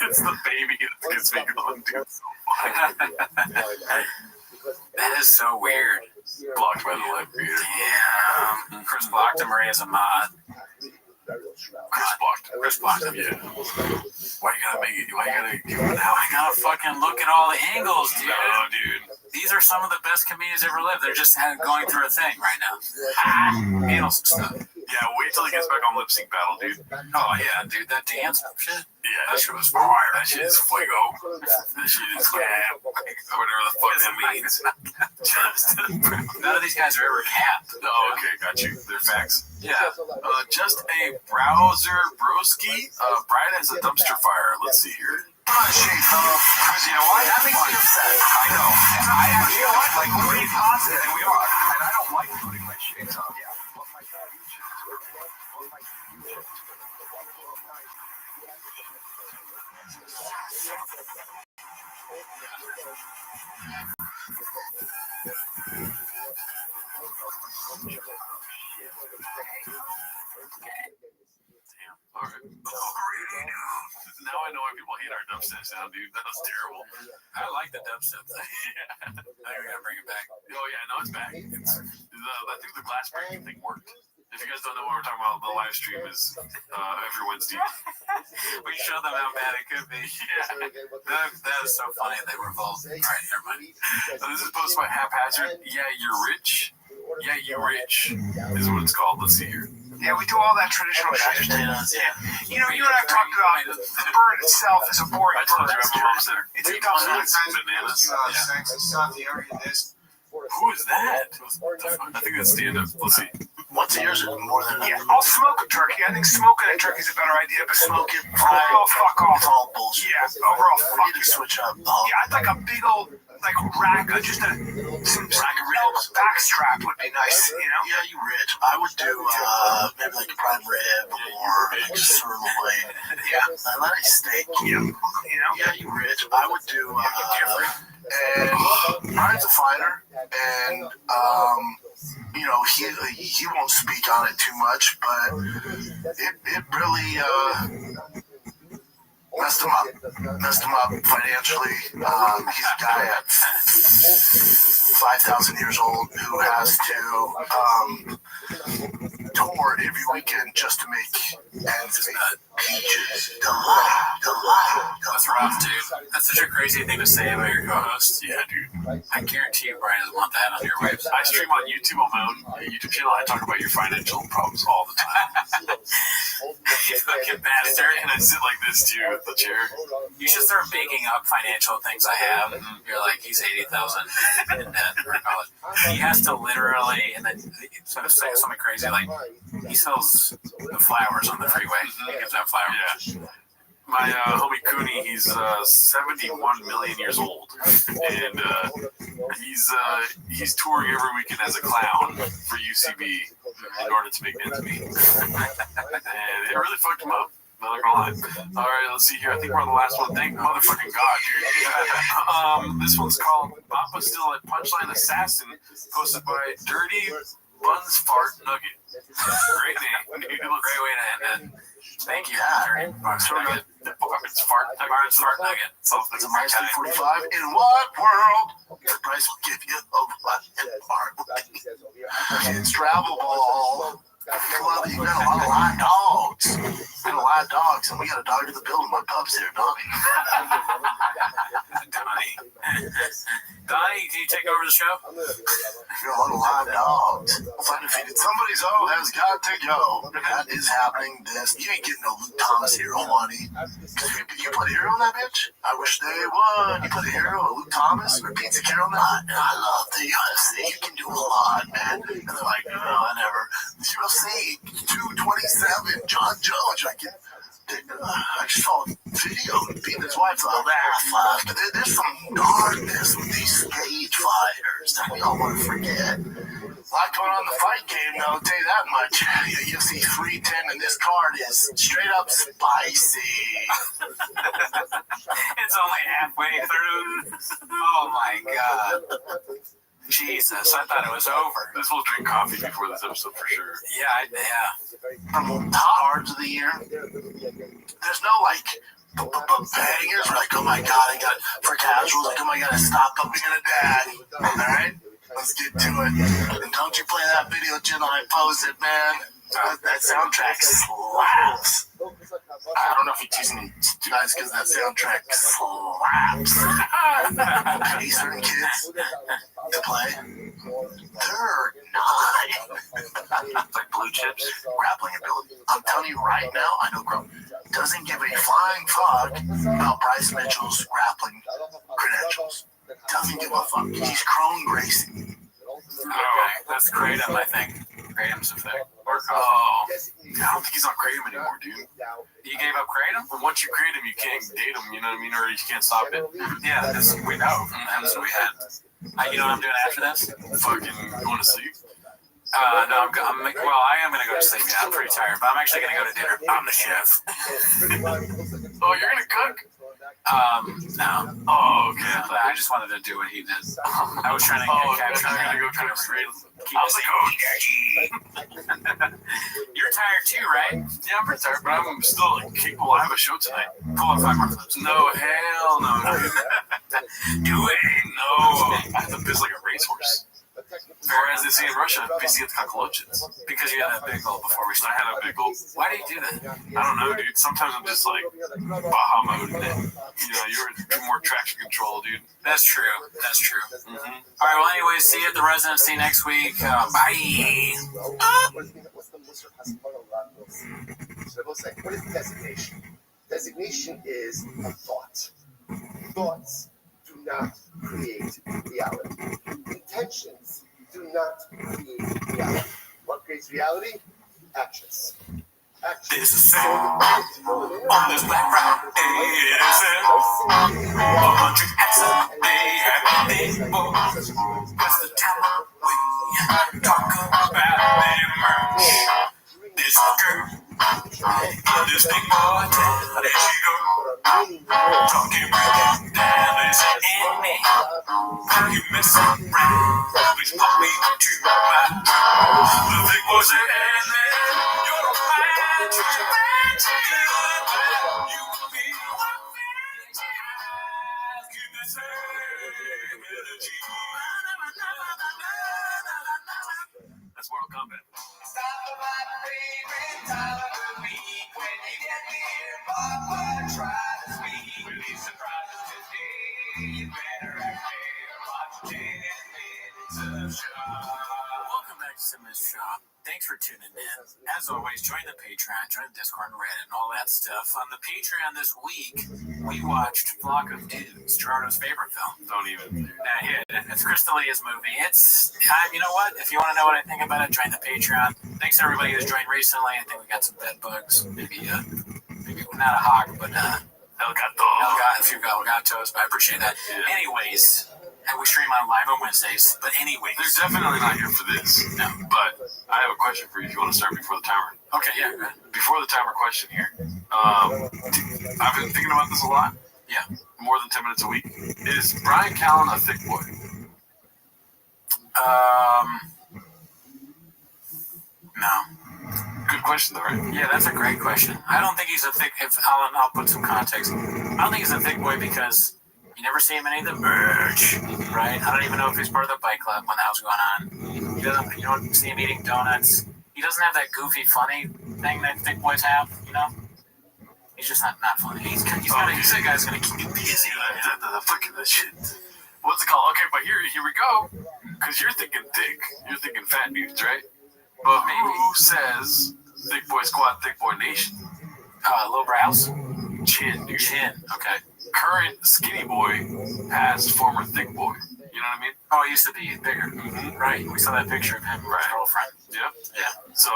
It's the baby that gets me going, dude. That is so weird. Blocked by the live creator. Damn. Chris blocked him, Ray as a mod. Chris blocked him, yeah. Why you gotta make it? Why you gotta give him Now I gotta fucking look at all the angles, dude. No, dude. These are some of the best comedians ever lived. They're just going through a thing right now. Handle some stuff. Yeah, wait till he gets back on Lip Sync Battle, dude. Oh, yeah, dude, that dance shit. Yeah, that shit was fire. That shit is fuego. That shit is whatever the fuck that means. None of these guys are ever capped. Oh, okay, got you. They're facts. Yeah. Just a browser broski. Brian has a dumpster fire. Let's see here. Come on, Shane, because you know what? That makes me upset. I know. You know what? Like, we're being positive, and we are. And I don't like putting my shades on. Yeah. Alright. Now I know why people hate our dubstep sound, dude. That was terrible. I like the dubstep thing. Yeah. I think we're gonna bring it back. Oh yeah, no, it's back. I think the glass breaking thing worked. If you guys don't know what we're talking about, the live stream is every Wednesday. We showed them how bad it could be. Yeah. That is so funny. They were both. All right, never mind. So this is posted by Haphazard. Yeah, you're rich. Yeah, you rich is what it's called. Let's see here. Yeah, we do all that traditional shit. Yeah. You know, you and I have talked about the bird itself is a boring bird. It's a dumb bananas. Who is that? I think that's stand-up. Let's see. Once a year is more than yeah, I'll smoke a turkey. I think smoking a turkey is a better idea, but smoking overall, fuck off. It's all bullshit. Yeah, overall, We fuck need to you. switch up. Yeah, I'd like a big old, like, rack, just some back strap would be nice, you know? Yeah, you rich. I would do maybe like a prime rib or like sirloin. Yeah. I like steak. You know? Yeah, you rich. I would do and Brian's a fighter, and you know he won't speak on it too much, but it really messed him up financially. He's a guy at 5,000 years old who has to tour every weekend just to make ends meet. Peaches, the lie. That's rough, dude. That's such a crazy thing to say about your co-host. Yeah, dude. I guarantee you Brian doesn't want that on your website. I stream on YouTube on my own YouTube channel. I talk about your financial problems all the time. You fucking bastard. And I sit like this too with the chair. You should start making up financial things I have. You're like, he's 80,000 in debt. He has to literally, and then sort of say something crazy like, he sells the flowers on the freeway. He gives out flowers. Yeah. My homie Cooney, he's 71 million years old, and he's touring every weekend as a clown for UCB in order to make ends meet, and it really fucked him up. Not gonna lie. All right, let's see here. I think we're on the last one. Thank motherfucking God, dude. This one's called Papa Still at Punchline Assassin, posted by Dirty Buns Fart Nugget. Great name. Great way to end it. Thank you, Dirty Buns Nugget. It's Fart Nugget. So it's a nice 45. In what world the price will give you a rotten part? Kids travel ball. Well, you got a lot of live dogs. We got a lot of dogs, and we got a dog in the building. My pup's here, Donnie. Donnie, can you take over the show? We got a lot of live dogs. Undefeated. Somebody's O has got to go. That is happening. You ain't getting no Luke Thomas hero money. You put a hero on that bitch? I wish they would. You put a hero, a Luke Thomas, or Pizza Carol on that? I love the UFC. You can do a lot, man. And they're like, no, I never. UFC 227, John Jones. I just saw a video of beating his wife. But there's some darkness with these stage fighters that we all want to forget. A lot going on in the fight game, though, I'll tell you that much. UFC 310 and this card is straight up spicy. It's only halfway through. Oh my God. Jesus, I thought it was over. This will drink coffee before this episode for sure. Yeah. From top cards of the year, there's no like bangers like, oh my God, I got for casuals, like, oh my God, I stopped up being a dad. All right, let's get to it. And don't you play that video, Jen? I posted, man. That soundtrack slaps. I don't know if you're teasing me guys because that soundtrack slaps. Any certain kids to play, they're not. Like blue chips, grappling ability. I'm telling you right now, I know Grump doesn't give a flying fuck about Bryce Mitchell's grappling credentials. Doesn't give a fuck. He's Crone Gracie. Okay, that's Kratom, I think. Kratom's a thing. I don't think he's on Kratom anymore, dude. You gave up Kratom? But once you create him, you can't date him, you know what I mean? Or you can't stop it. Yeah, this we know. That's what we had. You know what I'm doing after this? Fucking going to sleep? No, I am going to go to sleep. Yeah, I'm pretty tired, but I'm actually going to go to dinner. I'm the chef. Oh, you're going to cook? No. Oh, okay. I just wanted to do what he did. I was trying to capture you're going to go kind of straight. I was like, you're tired too, right? Yeah, I'm pretty tired, but I'm still capable. I have a show tonight. Pull up 5 more clips. No, hell no. Do it. No. I have to piss like a racehorse. Or as they say in Russia, pissy at the cockroaches. Because you had that big goal before we started. I had a big goal. Why do you do that? I don't know, dude. Sometimes I'm just like Baja mode. You know, you're more traction control, dude. That's true. That's true. Mm-hmm. All right. Well, anyways, see you at the residency next week. Bye. What is designation? Designation is a thought. Thoughts do not create reality. Intentions do not create reality. What creates reality? Actions. This is Sam on this Black Friday. Country accent, they what's the time we talk about their merch? This girl, this big boy, there she go. Talking right down, listen in me. You messing around, please pop me to my drive. The big boy's in there, you're a man, you will be one man, keep the same energy. That's Mortal Kombat. Stop my favorite time of the week when you get near Papa try to speak. When he surprises today, you better act there. Watch shop. Thanks for tuning in. As always, join the Patreon, join the Discord and Reddit and all that stuff. On the Patreon this week, we watched Flock of Dudes, Gerardo's favorite film. Don't even. It's Crystalia's movie. You know what? If you want to know what I think about it, join the Patreon. Thanks to everybody who's joined recently. I think we got some bed bugs. Maybe not a hawk, but El Gatos. I appreciate that. Yeah. Anyways. And we stream on live on Wednesdays. But anyways. They're definitely not here for this. No. But I have a question for you if you want to start before the timer. Okay, yeah. Before the timer question here. I've been thinking about this a lot. Yeah. More than 10 minutes a week. Is Brian Callen a thick boy? No. Good question, though, right? Yeah, that's a great question. I don't think he's a thick... I'll put some context. I don't think he's a thick boy because... You never see him in any of the merch, right? I don't even know if he's part of the bike club when that was going on. You don't see him eating donuts. He doesn't have that goofy, funny thing that thick boys have, you know? He's just not funny. He's a guy who's going to keep you busy. Fucking that shit. What's it called? Okay, but here we go. Because you're thinking thick. You're thinking fat dudes, right? But who says thick boy squad, thick boy nation? Low brows? Chin, dude. Chin, okay. Current skinny boy, past former thick boy. You know what I mean? Oh, he used to be bigger. Mm-hmm. Right. We saw that picture of him with his girlfriend. Yep. Yeah. So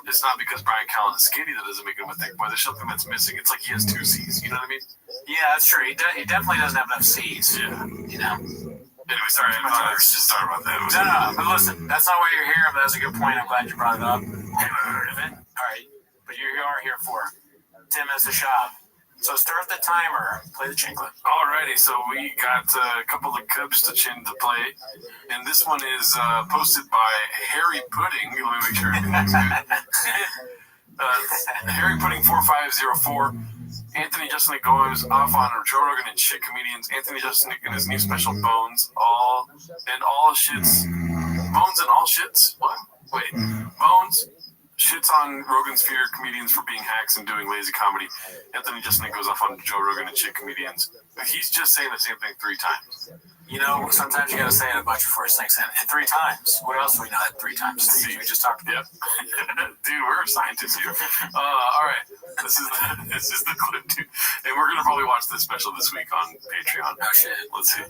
it's not because Brian Callen is skinny that doesn't make him a thick boy. There's something that's missing. It's like he has 2 C's. You know what I mean? Yeah, that's true. He definitely doesn't have enough C's. Yeah. You know? Anyway, sorry. Just sorry about that. No. But listen, that's not why you're here, but that's a good point. I'm glad you brought it up. Never heard of it. All right. But you are here for 10 minutes to shop. So start the timer. Play the chinklet. Alrighty, so we got a couple of clips to play, and this one is posted by Harry Pudding. Let me make sure everything's good. Harry Pudding 4504. Anthony Jeselnik goes off on Joe Rogan and shit comedians. Anthony Jeselnik and his new special Bones all shits. Bones and all shits. What? Wait, Bones. Shits on Rogan's fear comedians for being hacks and doing lazy comedy. Anthony Jeselnik goes off on Joe Rogan and shit comedians. But he's just saying the same thing 3 times. You know, sometimes you gotta say it a bunch before it sinks in. And 3 times. What else do we know that 3 times? We just talked about. Yep. Dude, we're scientists here. All right. This is the clip, dude. And we're gonna probably watch this special this week on Patreon. Oh shit. Let's see.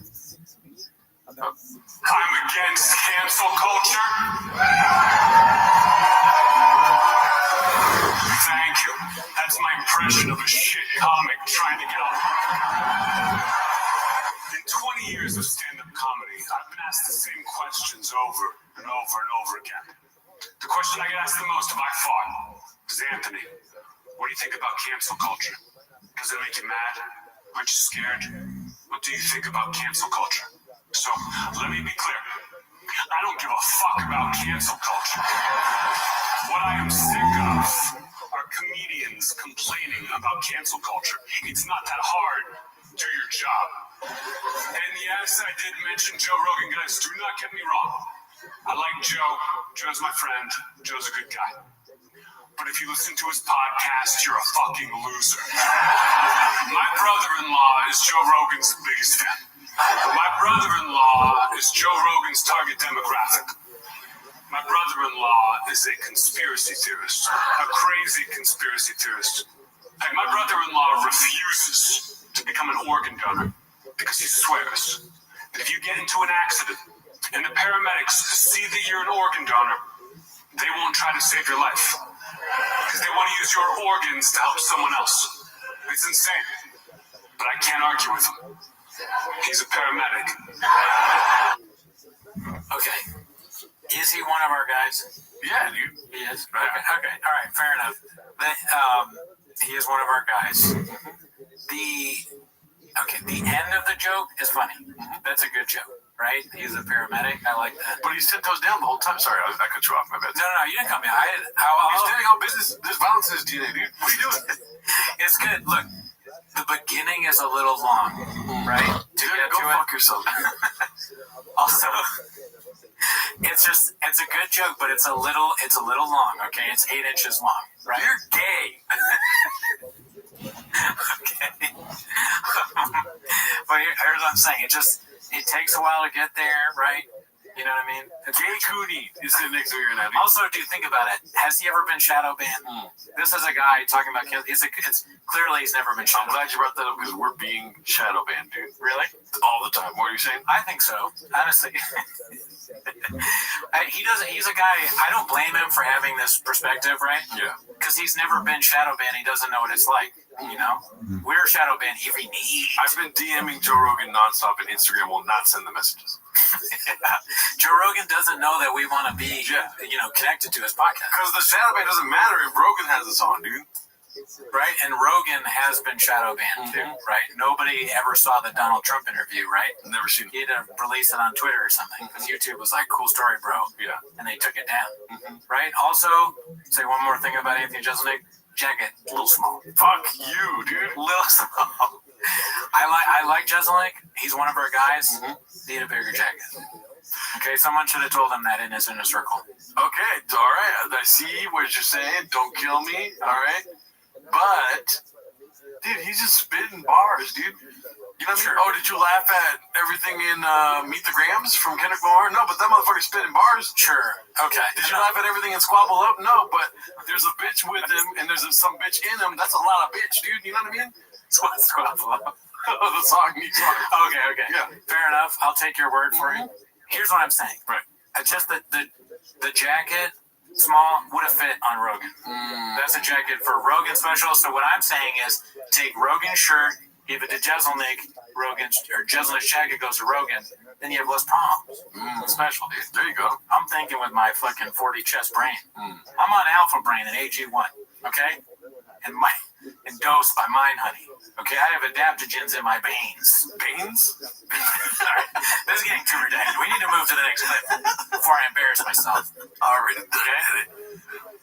I'm against cancel culture. Thank you. That's my impression of a shit comic trying to get on. In 20 years of stand-up comedy, I've been asked the same questions over and over and over again. The question I get asked the most by far is, Anthony, what do you think about cancel culture? Does it make you mad? Aren't you scared? What do you think about cancel culture? So, let me be clear. I don't give a fuck about cancel culture. What I am sick of are comedians complaining about cancel culture. It's not that hard. Do your job. And yes, I did mention Joe Rogan. Guys, do not get me wrong. I like Joe. Joe's my friend. Joe's a good guy. But if you listen to his podcast, you're a fucking loser. My brother-in-law is Joe Rogan's biggest fan. My brother-in-law is Joe Rogan's target demographic. My brother-in-law is a conspiracy theorist, a crazy conspiracy theorist. And my brother-in-law refuses to become an organ donor because he swears that if you get into an accident and the paramedics see that you're an organ donor, they won't try to save your life because they want to use your organs to help someone else. It's insane, but I can't argue with him. He's a paramedic. Okay. Is he one of our guys? Yeah, dude. He is? Okay. All right. Fair enough. He is one of our guys. The end of the joke is funny. That's a good joke, right? He's a paramedic. I like that. But he's 10 toes down the whole time. Sorry, I cut you off. My bad. No, you didn't cut me. He's standing on business. There's violence in his DNA, dude. What are you doing? It's good. Look. The beginning is a little long, right? Go fuck yourself. Also, it's a good joke, but it's a little long. Okay, it's 8 inches long. Right? You're gay. Okay. But here's what I'm saying. It takes a while to get there, right? You know what I mean? Gay Cooney is sitting next to you right now. Also, dude, think about it. Has he ever been shadow banned? This is a guy talking about killing. It's clearly he's never been I'm shadow glad you brought that up because we're being shadow banned, dude. Really? All the time. What are you saying? I think so. Honestly. He doesn't. He's a guy. I don't blame him for having this perspective, right? Yeah. Because he's never been shadow banned. He doesn't know what it's like. You know, we're shadow banned every need. I've been DMing Joe Rogan nonstop, and Instagram will not send the messages. Joe Rogan doesn't know that we want to be, connected to his podcast. Because the shadow ban doesn't matter if Rogan has us on, dude. Right? And Rogan has been shadow banned too, right? Nobody ever saw the Donald Trump interview, right? Never seen it. He had to release it on Twitter or something because YouTube was like, cool story, bro. Yeah. And they took it down, right? Also, say one more thing about Anthony Jeselnik. Jacket, a little small. Fuck you, dude. Little small. I like Jeselnik. He's one of our guys. Need a bigger jacket. Okay, someone should have told him that in his inner circle. Okay, all right. I see what you're saying. Don't kill me, all right? But, dude, he's just spitting bars, dude. You know what I mean? Oh, did you laugh at everything in Meet the Grams from Kendrick Lamar? No, but that motherfucker's spitting bars. Sure. Okay. Did you laugh at everything in Squabble Up? No, but there's a bitch with him, and there's some bitch in him. That's a lot of bitch, dude. You know what I mean? Squabble Up. The song. Okay. Yeah. Fair enough. I'll take your word for it. Here's what I'm saying. Right. Just the jacket, small, would have fit on Rogan. That's a jacket for Rogan special. So what I'm saying is take Rogan's shirt, give it to Jeselnik, Jeselnik's jacket goes to Rogan, then you have less problems. Special, dude. There you go. I'm thinking with my fucking 40 chest brain. I'm on Alpha Brain and AG1, okay? And dosed by Mind Honey. Okay, I have adaptogens in my veins. Veins? Alright, this is getting too redacted. We need to move to the next clip before I embarrass myself. Alright,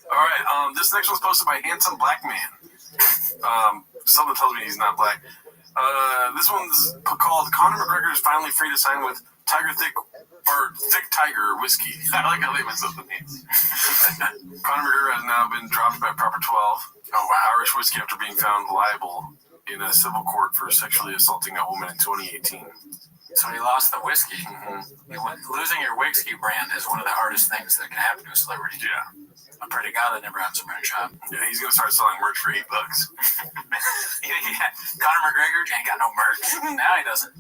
Alright, this next one's posted by Handsome Black Man. Something tells me he's not black. This one's called Conor McGregor is finally free to sign with Thick Tiger Whiskey. I like how they mess up the names. Conor McGregor has now been dropped by Proper 12. Irish whiskey after being found liable in a civil court for sexually assaulting a woman in 2018. So he lost the whiskey. Losing your whiskey brand is one of the hardest things that can happen to a celebrity. Yeah. I pray to God that never happens to my shop. Yeah, he's gonna start selling merch for $8. Yeah. Conor McGregor ain't got no merch. Now he doesn't.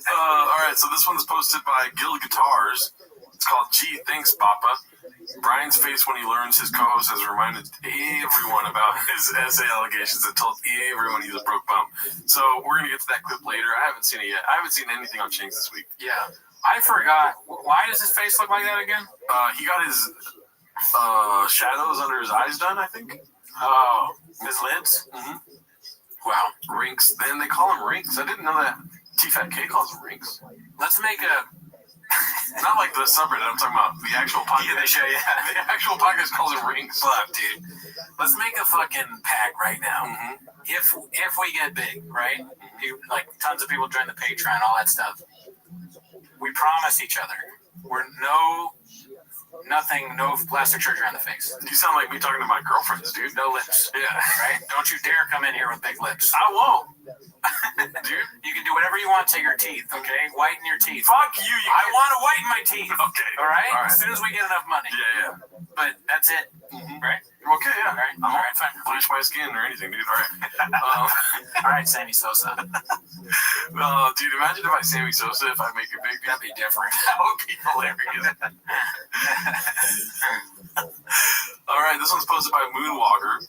All right, so this one's posted by Guild Guitars. It's called Gee, Thanks, Papa. Brian's face when he learns his co-host has reminded everyone about his essay allegations and told everyone he's a broke bum. So we're going to get to that clip later. I haven't seen it yet. I haven't seen anything on Change this week. Yeah. I forgot. Why does his face look like that again? He got his shadows under his eyes done, I think. Oh, his lids? Wow. Rinks. And they call him Rinks. I didn't know that T-Fat K calls him Rinks. Let's make a... Not like the subreddit, I'm talking about the actual podcast. Yeah, they show you. The actual podcast calls it Rings. Fuck, dude. Let's make a fucking pact right now. If we get big, right? Like tons of people join the Patreon, all that stuff. We promise each other we're no plastic surgery on the face. You sound like me talking to my girlfriends, dude. No lips. Yeah. Right? Don't you dare come in here with big lips. I won't. Dude, you can do whatever you want to your teeth, okay? Whiten your teeth. Fuck you. I want to whiten my teeth. Okay. All right? As soon as we get enough money. Yeah. But that's it. Right? Okay, yeah. All right, fine. Bleach my skin or anything, dude. All right. All right, Sammy Sosa. Dude, imagine if I Sammy Sosa if I make it big. That'd be different. That would be hilarious. All right, this one's posted by Moonwalker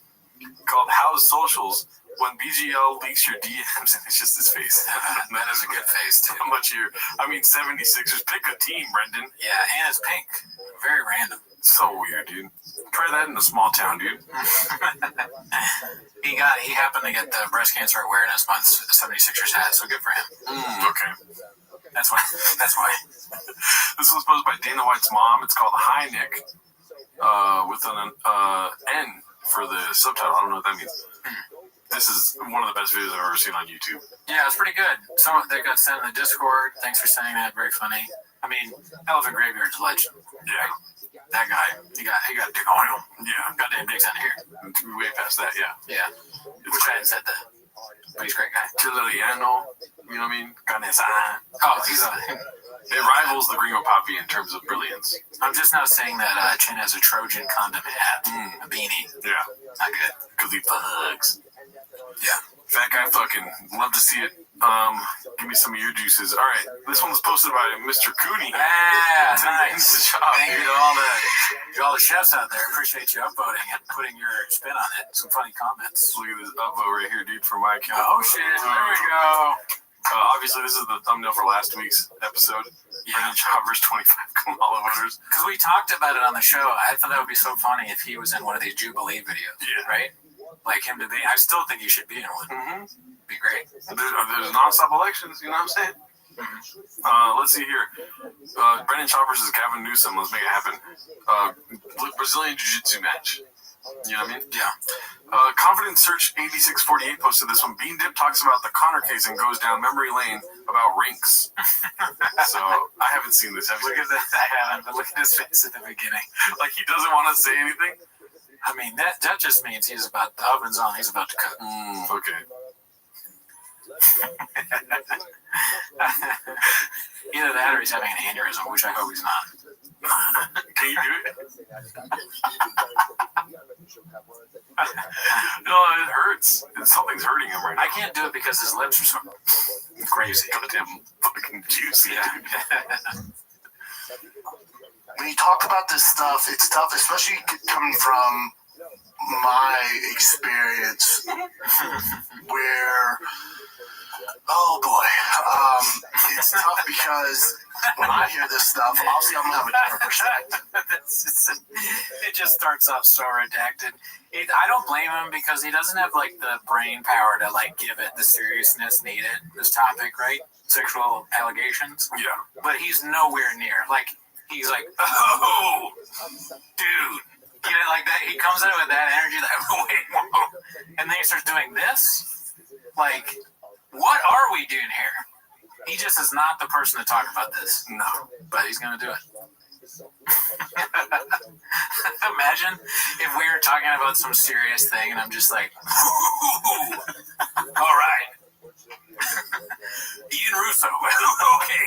called How's Socials When BGL Leaks Your DMs, and it's just his face. That is a good face, too. How much here? 76ers. Pick a team, Brendan. Yeah, and it's pink. Very random. So weird, dude. Try that in a small town, dude. He happened to get the breast cancer awareness month the 76ers had, so good for him. Okay. That's why. This was posted by Dana White's mom. It's called Hi Nick, with an N for the subtitle. I don't know what that means. This is one of the best videos I've ever seen on YouTube. Yeah, it's pretty good. Some of that got sent in the Discord. Thanks for saying that. Very funny. I mean, Elephant Graveyard's a legend. Yeah. That guy, he got a dick on him. Yeah. Goddamn dicks on here. Way past that, yeah. Yeah. Wish I hadn't said that. But he's a great guy. Chililiano, you know what I mean? Got his eye. Oh, he's a. It rivals the Gringo Poppy in terms of brilliance. I'm just now saying that Chin has a Trojan condom hat, a beanie. Yeah. Not good. Because he fucks. Yeah. Fat guy fucking. Love to see it. Give me some of your juices. All right. This one's posted by Mr. Cooney. Yeah, nice. Thank you to all the chefs out there. Appreciate you upvoting and putting your spin on it. Some funny comments. Look at this upvote right here, dude, for my account. Oh, shit. There we go. Obviously, this is the thumbnail for last week's episode. Brendan Chopper's 25 Kamala voters. Because we talked about it on the show. I thought that would be so funny if he was in one of these Jubilee videos. Yeah. Right? Like him to be. I still think he should be in one. Mm-hmm. Be great. There's non-stop elections, you know what I'm saying? Let's see here. Brendan Chopper versus Gavin Newsom. Let's make it happen. Brazilian Jiu-Jitsu match. You know what I mean? Yeah. Confident Search 8648 posted this one. Bean Dip talks about the Connor case and goes down memory lane about rinks. So I haven't seen this. Look at that. I haven't, but look at his face at the beginning. Like he doesn't want to say anything. I mean, that just means he's about, the oven's on, he's about to cook. Okay. Either that or he's having an aneurysm, which I hope he's not. Can you do it? No, it hurts. Something's hurting him right now. I can't do it because his lips are so crazy. Goddamn fucking juicy. Yeah. When you talk about this stuff, it's tough, especially coming from my experience where, oh boy, it's tough because when I hear this stuff, obviously I'm going to have a different perspective. It just starts off so redacted. I don't blame him because he doesn't have like the brain power to like give it the seriousness needed, this topic, right? Sexual allegations. Yeah. But he's nowhere near. Like, he's like, oh, dude. You know, like that. He comes out with that energy, like, wait, whoa. And then he starts doing this. Like, what are we doing here? He just is not the person to talk about this. No, but he's going to do it. Imagine if we were talking about some serious thing and I'm just like, all right. Ian Russo. Okay.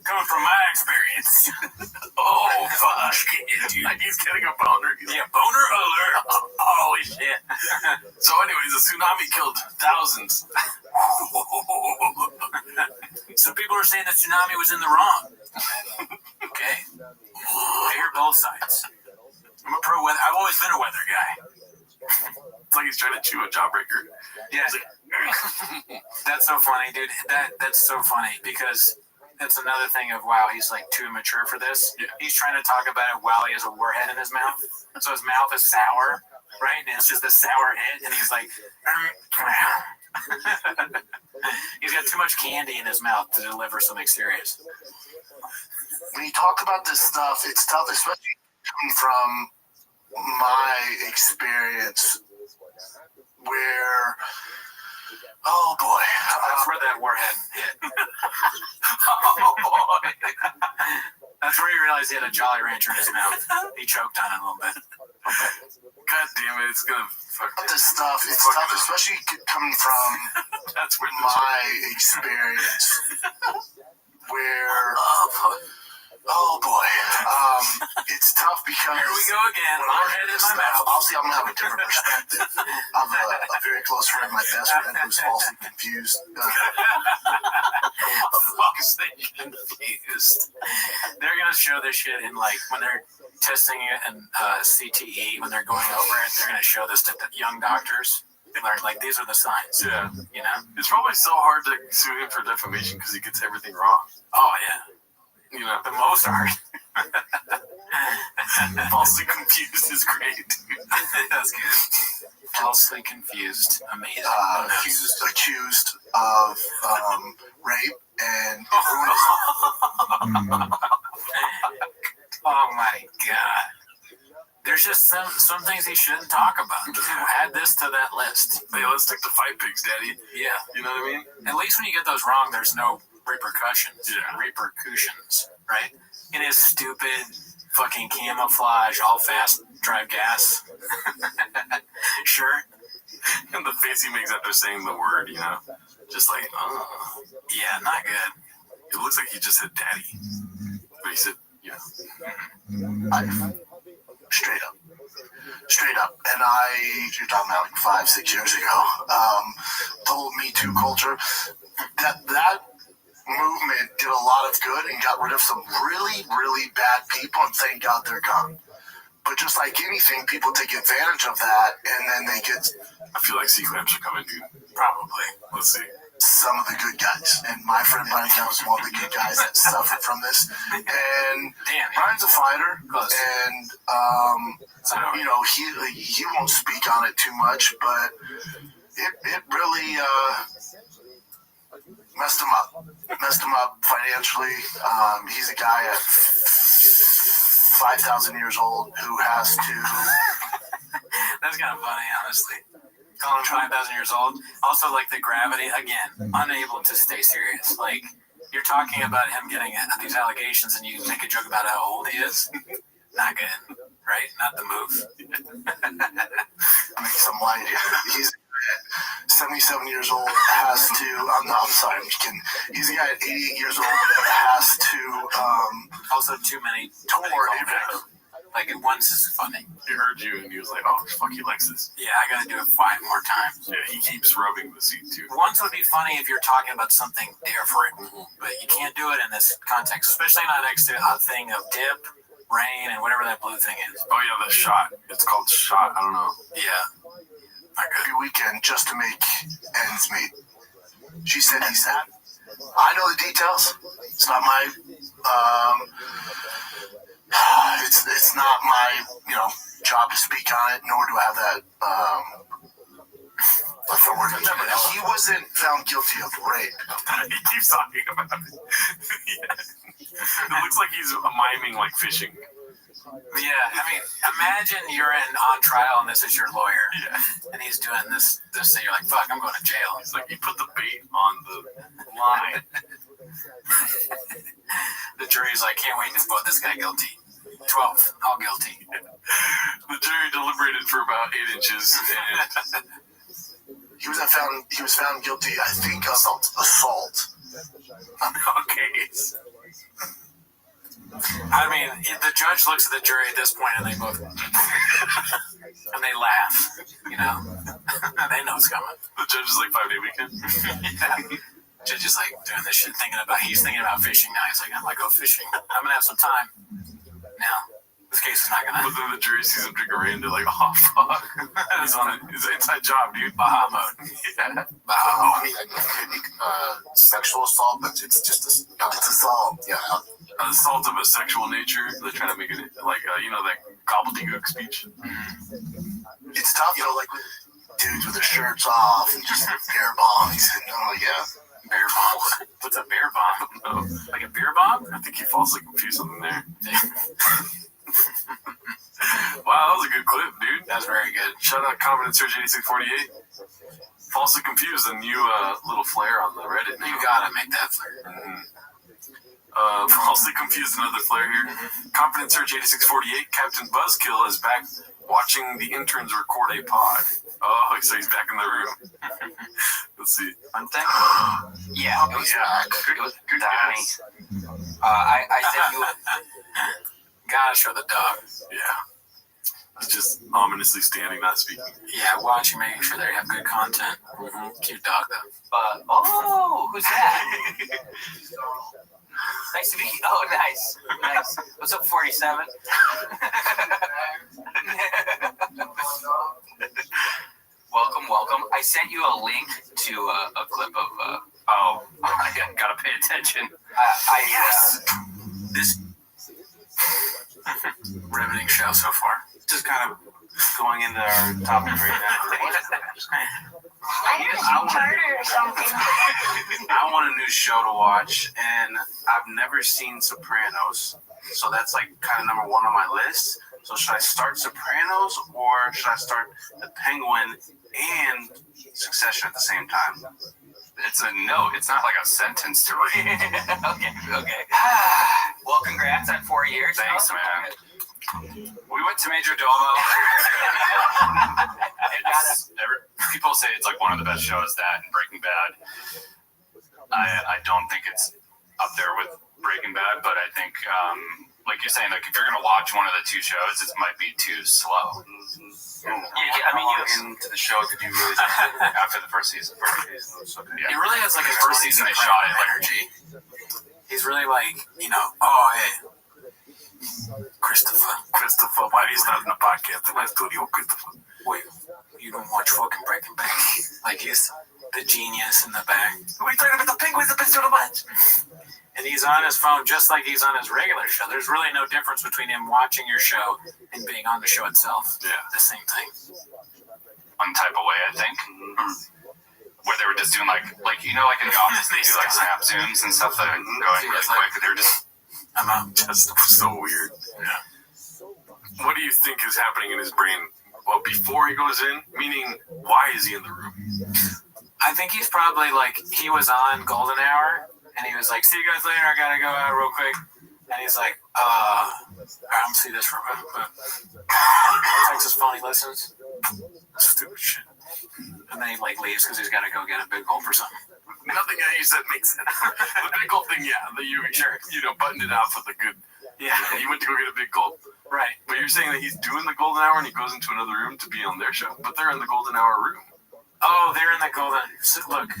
Coming from my experience. Oh, fuck. Dude. Like he's getting a boner. Yeah, boner alert. Holy shit. So anyways, the tsunami killed thousands. Some people are saying the tsunami was in the wrong. Okay? I hear both sides. I'm a pro weather. I've always been a weather guy. It's like he's trying to chew a jawbreaker. Yeah. That's so funny, dude. That's so funny because that's another thing of, wow, he's like too immature for this. Yeah. He's trying to talk about it while he has a warhead in his mouth. So his mouth is sour, right? And it's just a sour head. And he's like, he's got too much candy in his mouth to deliver something serious. When you talk about this stuff, it's tough, especially coming from my experience where, oh boy. That's where that warhead hit. Oh boy. That's where he realized he had a Jolly Rancher in his mouth. He choked on it a little bit. God damn it, it's gonna fuck this stuff. It's tough, especially coming from that's where my experience where, oh boy, it's tough because here we go again. Warhead in my mouth. Obviously, I'm gonna have a different perspective. I'm a very close friend, my best friend, who's falsely confused. Falsely confused. They're gonna show this shit in like when they're testing it in CTE, when they're going over it. They're gonna show this to young doctors. They're like, these are the signs. Yeah. You know. It's probably so hard to sue him for defamation because he gets everything wrong. Oh yeah. You know, the Mozart. Falsely confused is great. That's good. Falsely confused. Amazing. Accused of rape and oh my god. There's just some things he shouldn't talk about. Just add this to that list. Hey, let's stick to fight pigs, Daddy. Yeah. You know what I mean? At least when you get those wrong, there's no repercussions. Yeah. Repercussions, right? In his stupid fucking camouflage, all fast drive gas shirt. And the face he makes after saying the word, you know, just like, Yeah, not good. it looks like he just said daddy. But he said, you know. Straight up. And you're talking about like 5-6 years ago, the whole Me Too culture, that movement did a lot of good and got rid of some really, really bad people, and thank God they're gone. But just like anything, people take advantage of that, and then they get... I feel like C-Clamps are coming, dude. Probably. Let's see. Some of the good guys. And my friend Brian was one of the good guys that suffered from this. And Brian's a fighter. And, you know, he won't speak on it too much, but it really messed him up. Financially. He's a guy at 5,000 years old who has to... That's kind of funny, honestly. Calling him 5,000 years old. Also, like the gravity, again, unable to stay serious. Like, you're talking about him getting these allegations and you make a joke about how old he is. Not good, right? Not the move. Make some light here. He's 77 years old, has to... I'm sorry, I'm just kidding. He's a guy at 88 years old that has to... also, too many callbacks. Like, once is funny. He heard you and he was like, oh, fuck, he likes this. Yeah, I gotta do it 5 more times. Yeah, he keeps rubbing the seat, too. Once would be funny if you're talking about something different, but you can't do it in this context, especially not next to a thing of dip, rain, and whatever that blue thing is. Oh, yeah, the shot. It's called shot. I don't know. Yeah. Every weekend just to make ends meet. She said, he said. I know the details. It's not my... It's not my, job to speak on it, nor do I have that authority. He wasn't found guilty of rape. He keeps talking about it. Yeah. It looks like he's miming like fishing. Yeah, I mean, imagine you're on trial and this is your lawyer. Yeah. And he's doing this and you're like, fuck, I'm going to jail. He's like, he put the bait on the line. The jury's like, can't wait to vote this guy guilty. 12, all guilty. The jury deliberated for about 8 inches. And he was found guilty, I think, of assault. Okay. I mean, the judge looks at the jury at this point and they both and they laugh, they know it's coming. The judge is like 5-day weekend. Yeah. Judge is like doing this shit, he's thinking about fishing now. He's like, I'm gonna go fishing. I'm gonna have some time. Now, this case is not gonna happen. But then the jury sees him drink a rain, they're like, oh fuck. He's on his inside job, dude. Baha mode. Yeah. Baha mode. Sexual assault, but it's just it's assault. Yeah. Assault of a sexual nature. They're trying to make it like that gobbledygook speech. It's tough, like dudes with their shirts off and just beer bombs. Yeah. Bear bomb. What's a bear bomb? No. Like a beer bomb? I think he falsely confused something there. Wow, that was a good clip, dude. That was very good. Shout out Comment and Search 8648. Falsely confused, a new little flare on the Reddit now. You gotta make that flare. Falsely confused, another flare here. Confident Search 8648. Captain Buzzkill is back watching the interns record a pod. Oh, so he's back in the room. Let's see. One thing? Yeah. It was good Donnie. I said you... Gotta show the dog. Yeah. He's just ominously standing, not speaking. Yeah, watching, making sure they have good content. Mm-hmm. Cute dog, though. Who's that? Nice to meet you. Oh, nice. What's up, 47? Welcome. I sent you a link to a clip of... I gotta pay attention. Yes! This riveting show so far. Just kind of going into our topic right now. I want a new show to watch, and I've never seen Sopranos, so that's like kind of number 1 on my list. So should I start Sopranos, or should I start The Penguin and Succession at the same time? It's a note. It's not like a sentence to read. Okay. Well, congrats on 4 years. Thanks, man. We went to Major Domo. people say it's like one of the best shows, that and Breaking Bad. I don't think it's up there with Breaking Bad, but I think, like you're saying, like if you're gonna watch one of the two shows, it might be too slow. Into the show, did you really after the first season? He really has like a first season shot of energy. He's really like, hey, Christopher, why are you starting a podcast in my studio, Christopher? Wait, you don't watch fucking Breaking Bad? Like he's the genius in the back. What are you talking about? The penguins have been so much. And he's on his phone just like he's on his regular show. There's really no difference between him watching your show and being on the show itself. Yeah. The same thing. One type of way, I think. Where they were just doing like in the office, they do like snap zooms and stuff that are going really quick. They're just, I'm out. Just so weird. Yeah. What do you think is happening in his brain? Well, before he goes in, meaning why is he in the room? I think he's probably like, he was on Golden Hour, and he was like, see you guys later, I gotta go out real quick. And he's like, I'm gonna see this for a minute. Texas phone, he listens. Stupid shit. And then he like leaves because he's gotta go get a big gulp or something. Nothing that you said makes sense. The big gulp thing, yeah. You buttoned it out for the good. Yeah. And you went to go get a big gulp. Right. But you're saying that he's doing the Golden Hour and he goes into another room to be on their show. But they're in the Golden Hour room. Oh, they're in the Golden... Look,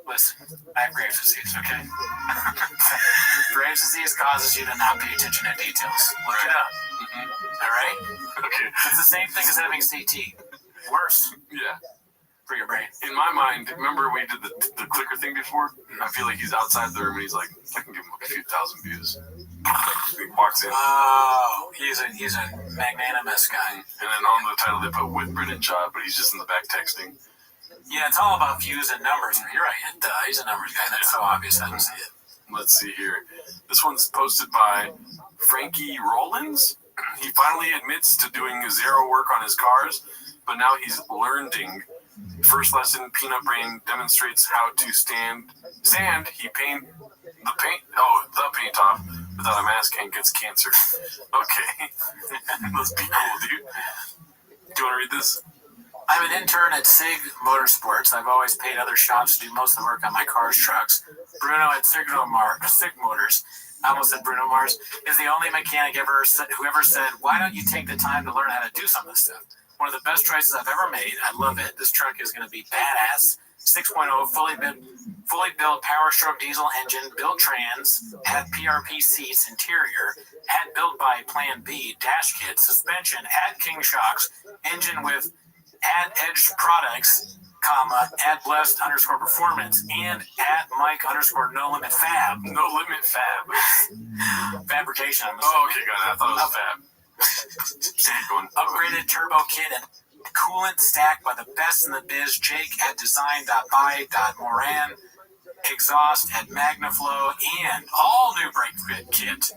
listen. I have Graves' disease, okay? Graves' disease causes you to not pay attention to details. Look it up. Mm-hmm. All right? Okay. It's the same thing as having CT. Worse. Yeah. For your brain. In my mind, remember we did the clicker thing before? I feel like he's outside the room and he's like, I can give him a few thousand views. He walks in. Oh, he's a magnanimous guy. And then on the title they put with Brennan Shaw, but he's just in the back texting. Yeah, it's all about views and numbers. You're right. He's a numbers guy. That's so obvious. I don't see it. Let's see here. This one's posted by Frankie Rollins. He finally admits to doing zero work on his cars, but now he's learning. First lesson, Peanut Brain demonstrates how to sand. He paint the paint off without a mask and gets cancer. Okay. Must be cool, dude. Do you want to read this? I'm an intern at SIG Motorsports. I've always paid other shops to do most of the work on my cars, trucks. Bruno at SIG Motors, I almost said Bruno Mars, is the only mechanic who ever said, why don't you take the time to learn how to do some of this stuff? One of the best choices I've ever made. I love it. This truck is going to be badass. 6.0, fully built Power Stroke diesel engine, built trans, had PRP seats, interior, had built by Plan B, dash kit, suspension, had King shocks, engine with at Edge Products, at Blessed _performance, and at Mike _no limit fab. No limit fab. Fabrication. Oh, okay, got it. I thought it was fab. Upgraded turbo kit and coolant stacked by the best in the biz. Jake at design.by.moran. Exhaust at Magnaflow, and all new brake kit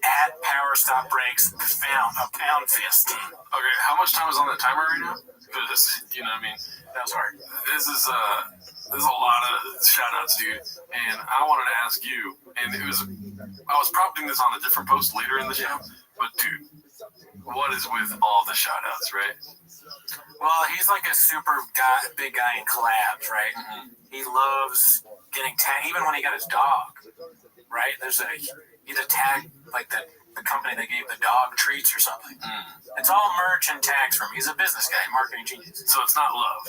at Power Stop Brakes. Found a pound fist. Okay, how much time is on the timer right now? Because, you know what I mean? That was hard. There's a lot of shout outs, dude. And I wanted to ask you, and I was prompting this on a different post later in the show, but dude, what is with all the shout outs, right? Well, he's like a big guy in collabs, right? Mm-hmm. He loves getting tagged, even when he got his dog, right? He's a tag, like the company that gave the dog treats or something. It's all merch and tags from him. He's a business guy, marketing genius. So it's not love.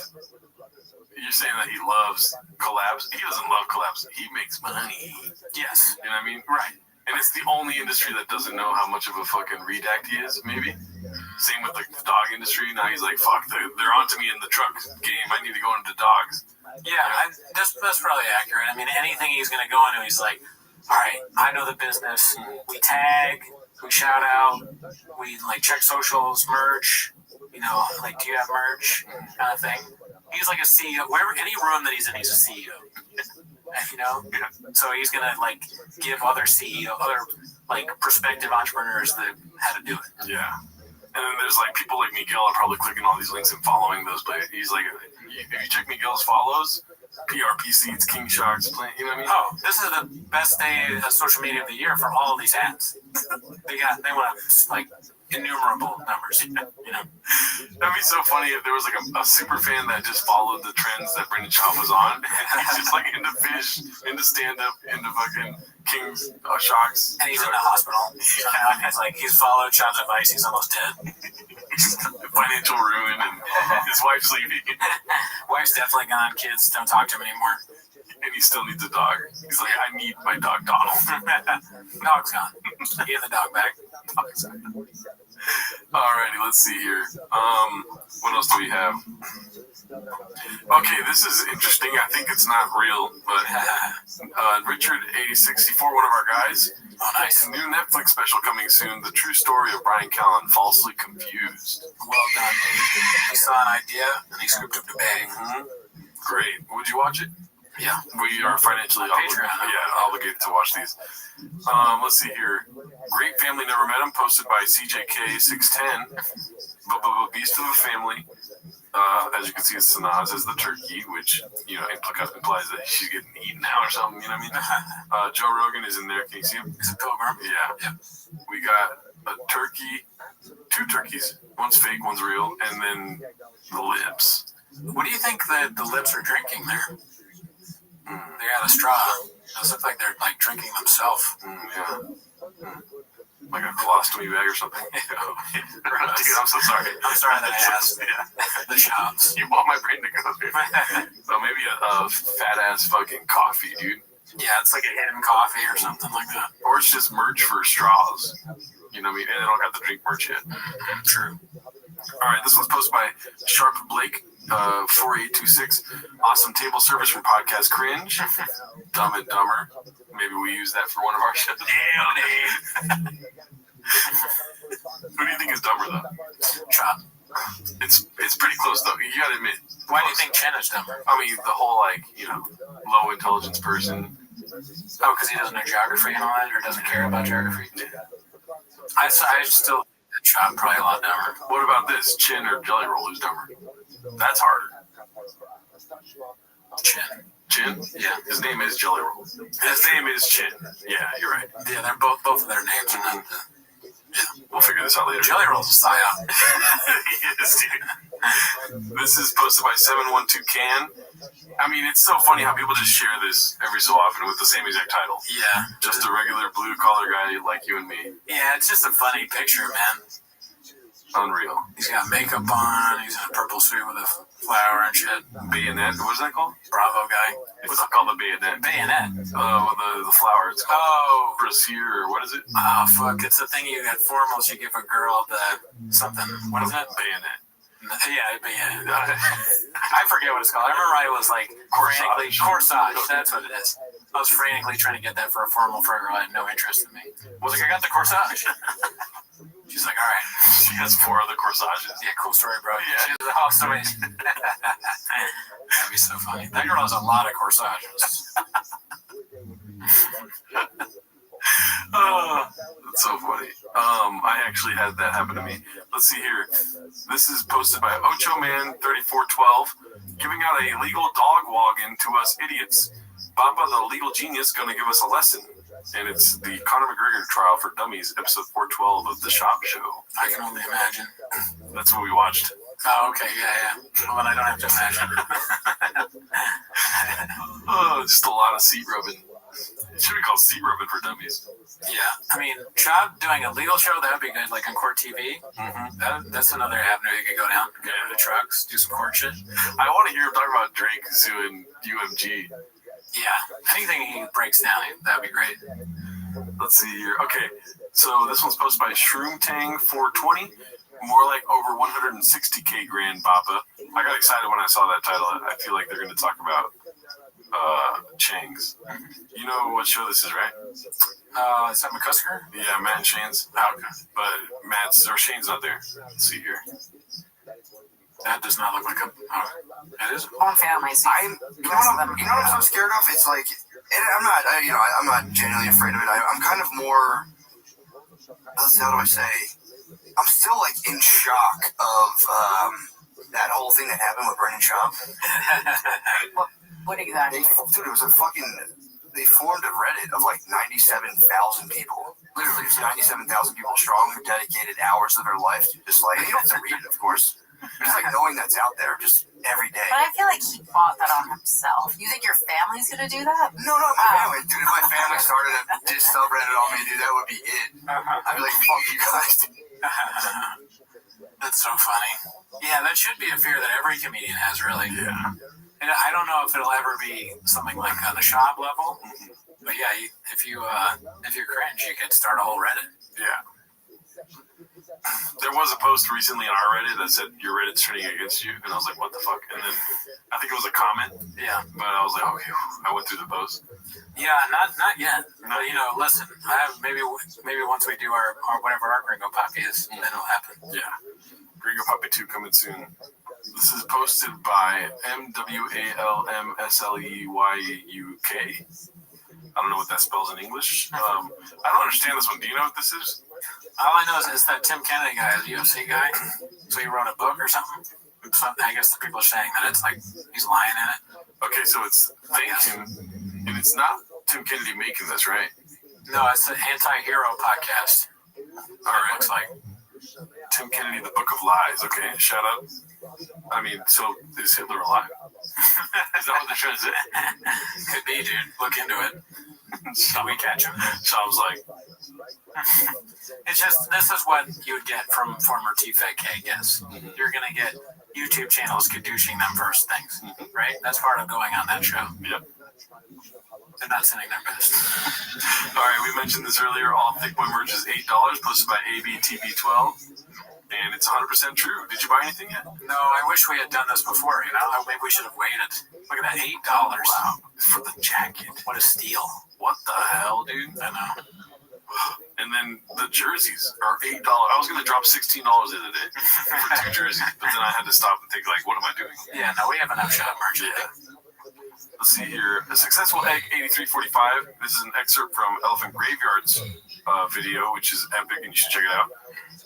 You're saying that he loves collabs. He doesn't love collabs. He makes money. Yes. You know what I mean? Right. And it's the only industry that doesn't know how much of a fucking redact he is, maybe. Same with like the dog industry. Now he's like, fuck, they're onto me in the truck game. I need to go into dogs. Yeah, that's probably accurate. I mean, anything he's going to go into, he's like, all right, I know the business. We tag, we shout out, we like check socials, merch, like, do you have merch, kind of thing. He's like a CEO. Any room that he's in, he's a CEO. So he's gonna like give other like prospective entrepreneurs how to do it. Yeah. And then there's like people like Miguel are probably clicking all these links and following those, but he's like, if you check Miguel's follows, PRP seats, King Sharks, you know what I mean? Oh, this is the best day of social media of the year for all of these ads. They want to like innumerable numbers. You know, That'd be so funny if there was like a super fan that just followed the trends that Brendan Schaub was on. He's just like into fish, into stand-up, into fucking King's Shocks. And he's in the hospital. He's followed Schaub's advice. He's almost dead. Financial ruin, and his wife's leaving. Wife's definitely gone. Kids don't talk to him anymore. And he still needs a dog. He's like, I need my dog Donald. Dog's gone. Give the dog back. Alrighty, let's see here. What else do we have? Okay, this is interesting. I think it's not real, but Richard8064, one of our guys. Oh, nice. New Netflix special coming soon. The true story of Brian Callen, falsely confused. Well done. He saw an idea and he scooped up the bag. Mm-hmm. Great. Would you watch it? Yeah. We are financially obligated to watch these. Let's see here. Great Family Never Met Him, posted by CJK610. Beast of a Family. As you can see, Sanaz is the turkey, which, implies that she's getting eaten now or something, you know what I mean? Joe Rogan is in there. Can you see him? Is it Pilgrim? Yeah. We got a turkey, 2 turkeys. One's fake, one's real, and then the lips. What do you think that the lips are drinking there? They got a straw. Those look like they're drinking themselves. Like a colostomy bag or something. Dude, I'm so sorry. I'm sorry that I asked. The shops. You want my brain to go there. So maybe a fat ass fucking coffee, dude. Yeah, it's like a hidden coffee or something like that. Or it's just merch for straws. You know what I mean? And they don't got the drink merch yet. True. Alright, this one's posted by Sharp Blake. 4826. Awesome table service from Podcast Cringe. Dumb and Dumber. Maybe we use that for one of our shows. Who do you think is dumber though? Chop. It's pretty close though. You gotta admit. Why do you think Chen is dumber? I mean, the whole low intelligence person. Oh, because he doesn't know geography and all that, or doesn't care about geography. I still Chop probably a lot dumber. What about this? Chin or Jelly Roll? Who's dumber? That's harder. Chin? Yeah. His name is Jelly Roll. His name is Chin. Yeah, you're right. Yeah, they're both of their names are not. Yeah, we'll figure this out later. Jelly Roll's a psyop. Yes, dude. This is posted by 712can. I mean, it's so funny how people just share this every so often with the same exact title. Yeah. Just a regular blue collar guy like you and me. Yeah, it's just a funny picture, man. Unreal. He's got makeup on. He's in a purple suit with a flower and shit. Bayonet. What's that called? Bravo guy. What's it called? The bayonet. Bayonet. With the flower. It's called brassiere, or what is it? Oh, fuck. It's the thing you got formals. You give a girl the something. What is it? Bayonet. Yeah, bayonet. I forget what it's called. I remember I was frantically corsage. That's what it is. I was frantically trying to get that for a formal for a girl that had no interest in me. I was like, I got the corsage. She's like, all right. She has 4 other corsages. Yeah, cool story, bro. Yeah. She's like, oh, so amazing. That'd be so funny. That girl has a lot of corsages. Oh, that's so funny. I actually had that happen to me. Let's see here. This is posted by OchoMan3412, giving out a legal dog login to us idiots. Papa, the legal genius, gonna give us a lesson. And it's the Conor McGregor trial for dummies, episode 412 of The Shop Show. I can only imagine. That's what we watched. Oh, okay, yeah. Well, then I don't have to imagine. Just a lot of seat rubbing. It should be called seat rubbing for dummies. Yeah, I mean, Chop doing a legal show, that would be good, like on Court TV. Mm-hmm. That's another avenue you could go down. Go to the trucks, do some court shit. I want to hear him talk about Drake suing UMG. Yeah, anything he breaks down, that'd be great. Let's see here. Okay, so this one's posted by ShroomTang420. More like over 160K grand, Papa. I got excited when I saw that title. I feel like they're going to talk about Chang's. You know what show this is, right? Is that McCusker? Yeah, Matt and Shane's. Oh, okay. But Shane's not there. Let's see here. That does not look like a. It is. Own families. You know what I'm so scared of? It's like, I'm not genuinely afraid of it. I'm kind of more. How do I say? I'm still in shock of that whole thing that happened with Brendan Schaub. What exactly? Dude, it was a fucking. They formed a Reddit of 97,000 people. literally just 97,000 people strong who dedicated hours of their life to just like, you don't have to read it, of course. Just like knowing that's out there just every day. But I feel like he bought that on himself. You think your family's gonna do that? No, not my family. Dude, if my family started a diss subreddit on me, dude, that would be it. I'd be like, fuck you guys. That's so funny. Yeah, that should be a fear that every comedian has, really. Yeah. And I don't know if it'll ever be something like on the shop level, but yeah, if you're cringe, you could start a whole Reddit. Yeah. There was a post recently on our Reddit that said your Reddit's turning against you, and I was like, what the fuck? And then I think it was a comment. Yeah. But I was like, okay, I went through the post. Yeah, not yet. But listen, I have maybe once we do our whatever our Gringo Poppy is, then it'll happen. Yeah. Gringo Poppy 2 coming soon. This is posted by MWALMSLEYUK. I don't know what that spells in English. I don't understand this one. Do you know what this is? All I know is it's that Tim Kennedy guy, the UFC guy. So he wrote a book or something. I guess the people are saying that it's like he's lying in it. Okay, so it's Thank Tim, and it's not Tim Kennedy making this, right? No, it's the Anti-Hero podcast. All right. It looks like Tim Kennedy, the Book of Lies. Okay, shut up. I mean, so is Hitler alive? Is that what they're trying to say? Could be, dude. Look into it. Shall we catch him? Sounds like. It's just, this is what you would get from former TFAK guests. You're going to get YouTube channels caducing them first things, right? That's part of going on that show. Yep. They're not sending their best. All right, we mentioned this earlier. All Thick Boy merch is $8, posted by ABTB12. And it's 100% true. Did you buy anything yet? No, I wish we had done this before, Maybe we should have waited. Look at that, $8. Wow. For the jacket. What a steal. What the hell, dude? I know. And then the jerseys are $8. I was going to drop $16 the other day for 2 jerseys, but then I had to stop and think, like, what am I doing? Yeah, no, we have enough shop merch. Yeah. Let's see here. A successful egg, 8345. This is an excerpt from Elephant Graveyard's video, which is epic, and you should check it out.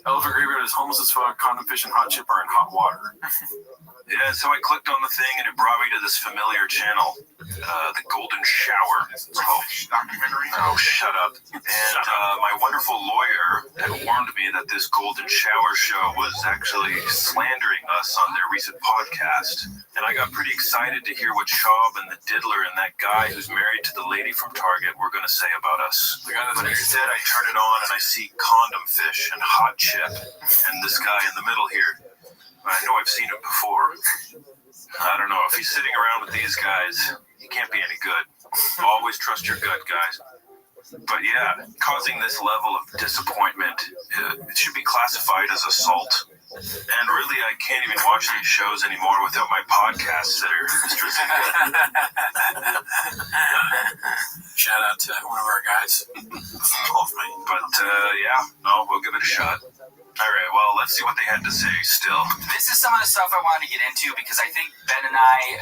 Elephant Graveyard is homeless as fuck. Condom fish and hot chip are in hot water. Yeah, so I clicked on the thing and it brought me to this familiar channel, the Golden Shower. Documentary? Oh, shut up. And my wonderful lawyer had warned me that this Golden Shower show was actually slandering us on their recent podcast. And I got pretty excited to hear what Schaub and the Diddler and that guy who's married to the lady from Target were going to say about us. But instead, I turn it on and I see condom fish and hot chip and this guy in the middle here. I know I've seen him before. I don't know. If he's sitting around with these guys, he can't be any good. Always trust your gut, guys. But yeah, causing this level of disappointment, it should be classified as assault. And really, I can't even watch these shows anymore without my podcast sitter, Mr. Zika. Shout out to one of our guys. But yeah, no, we'll give it a shot. All right, well, let's see what they had to say still. This is some of the stuff I wanted to get into because I think Ben and I,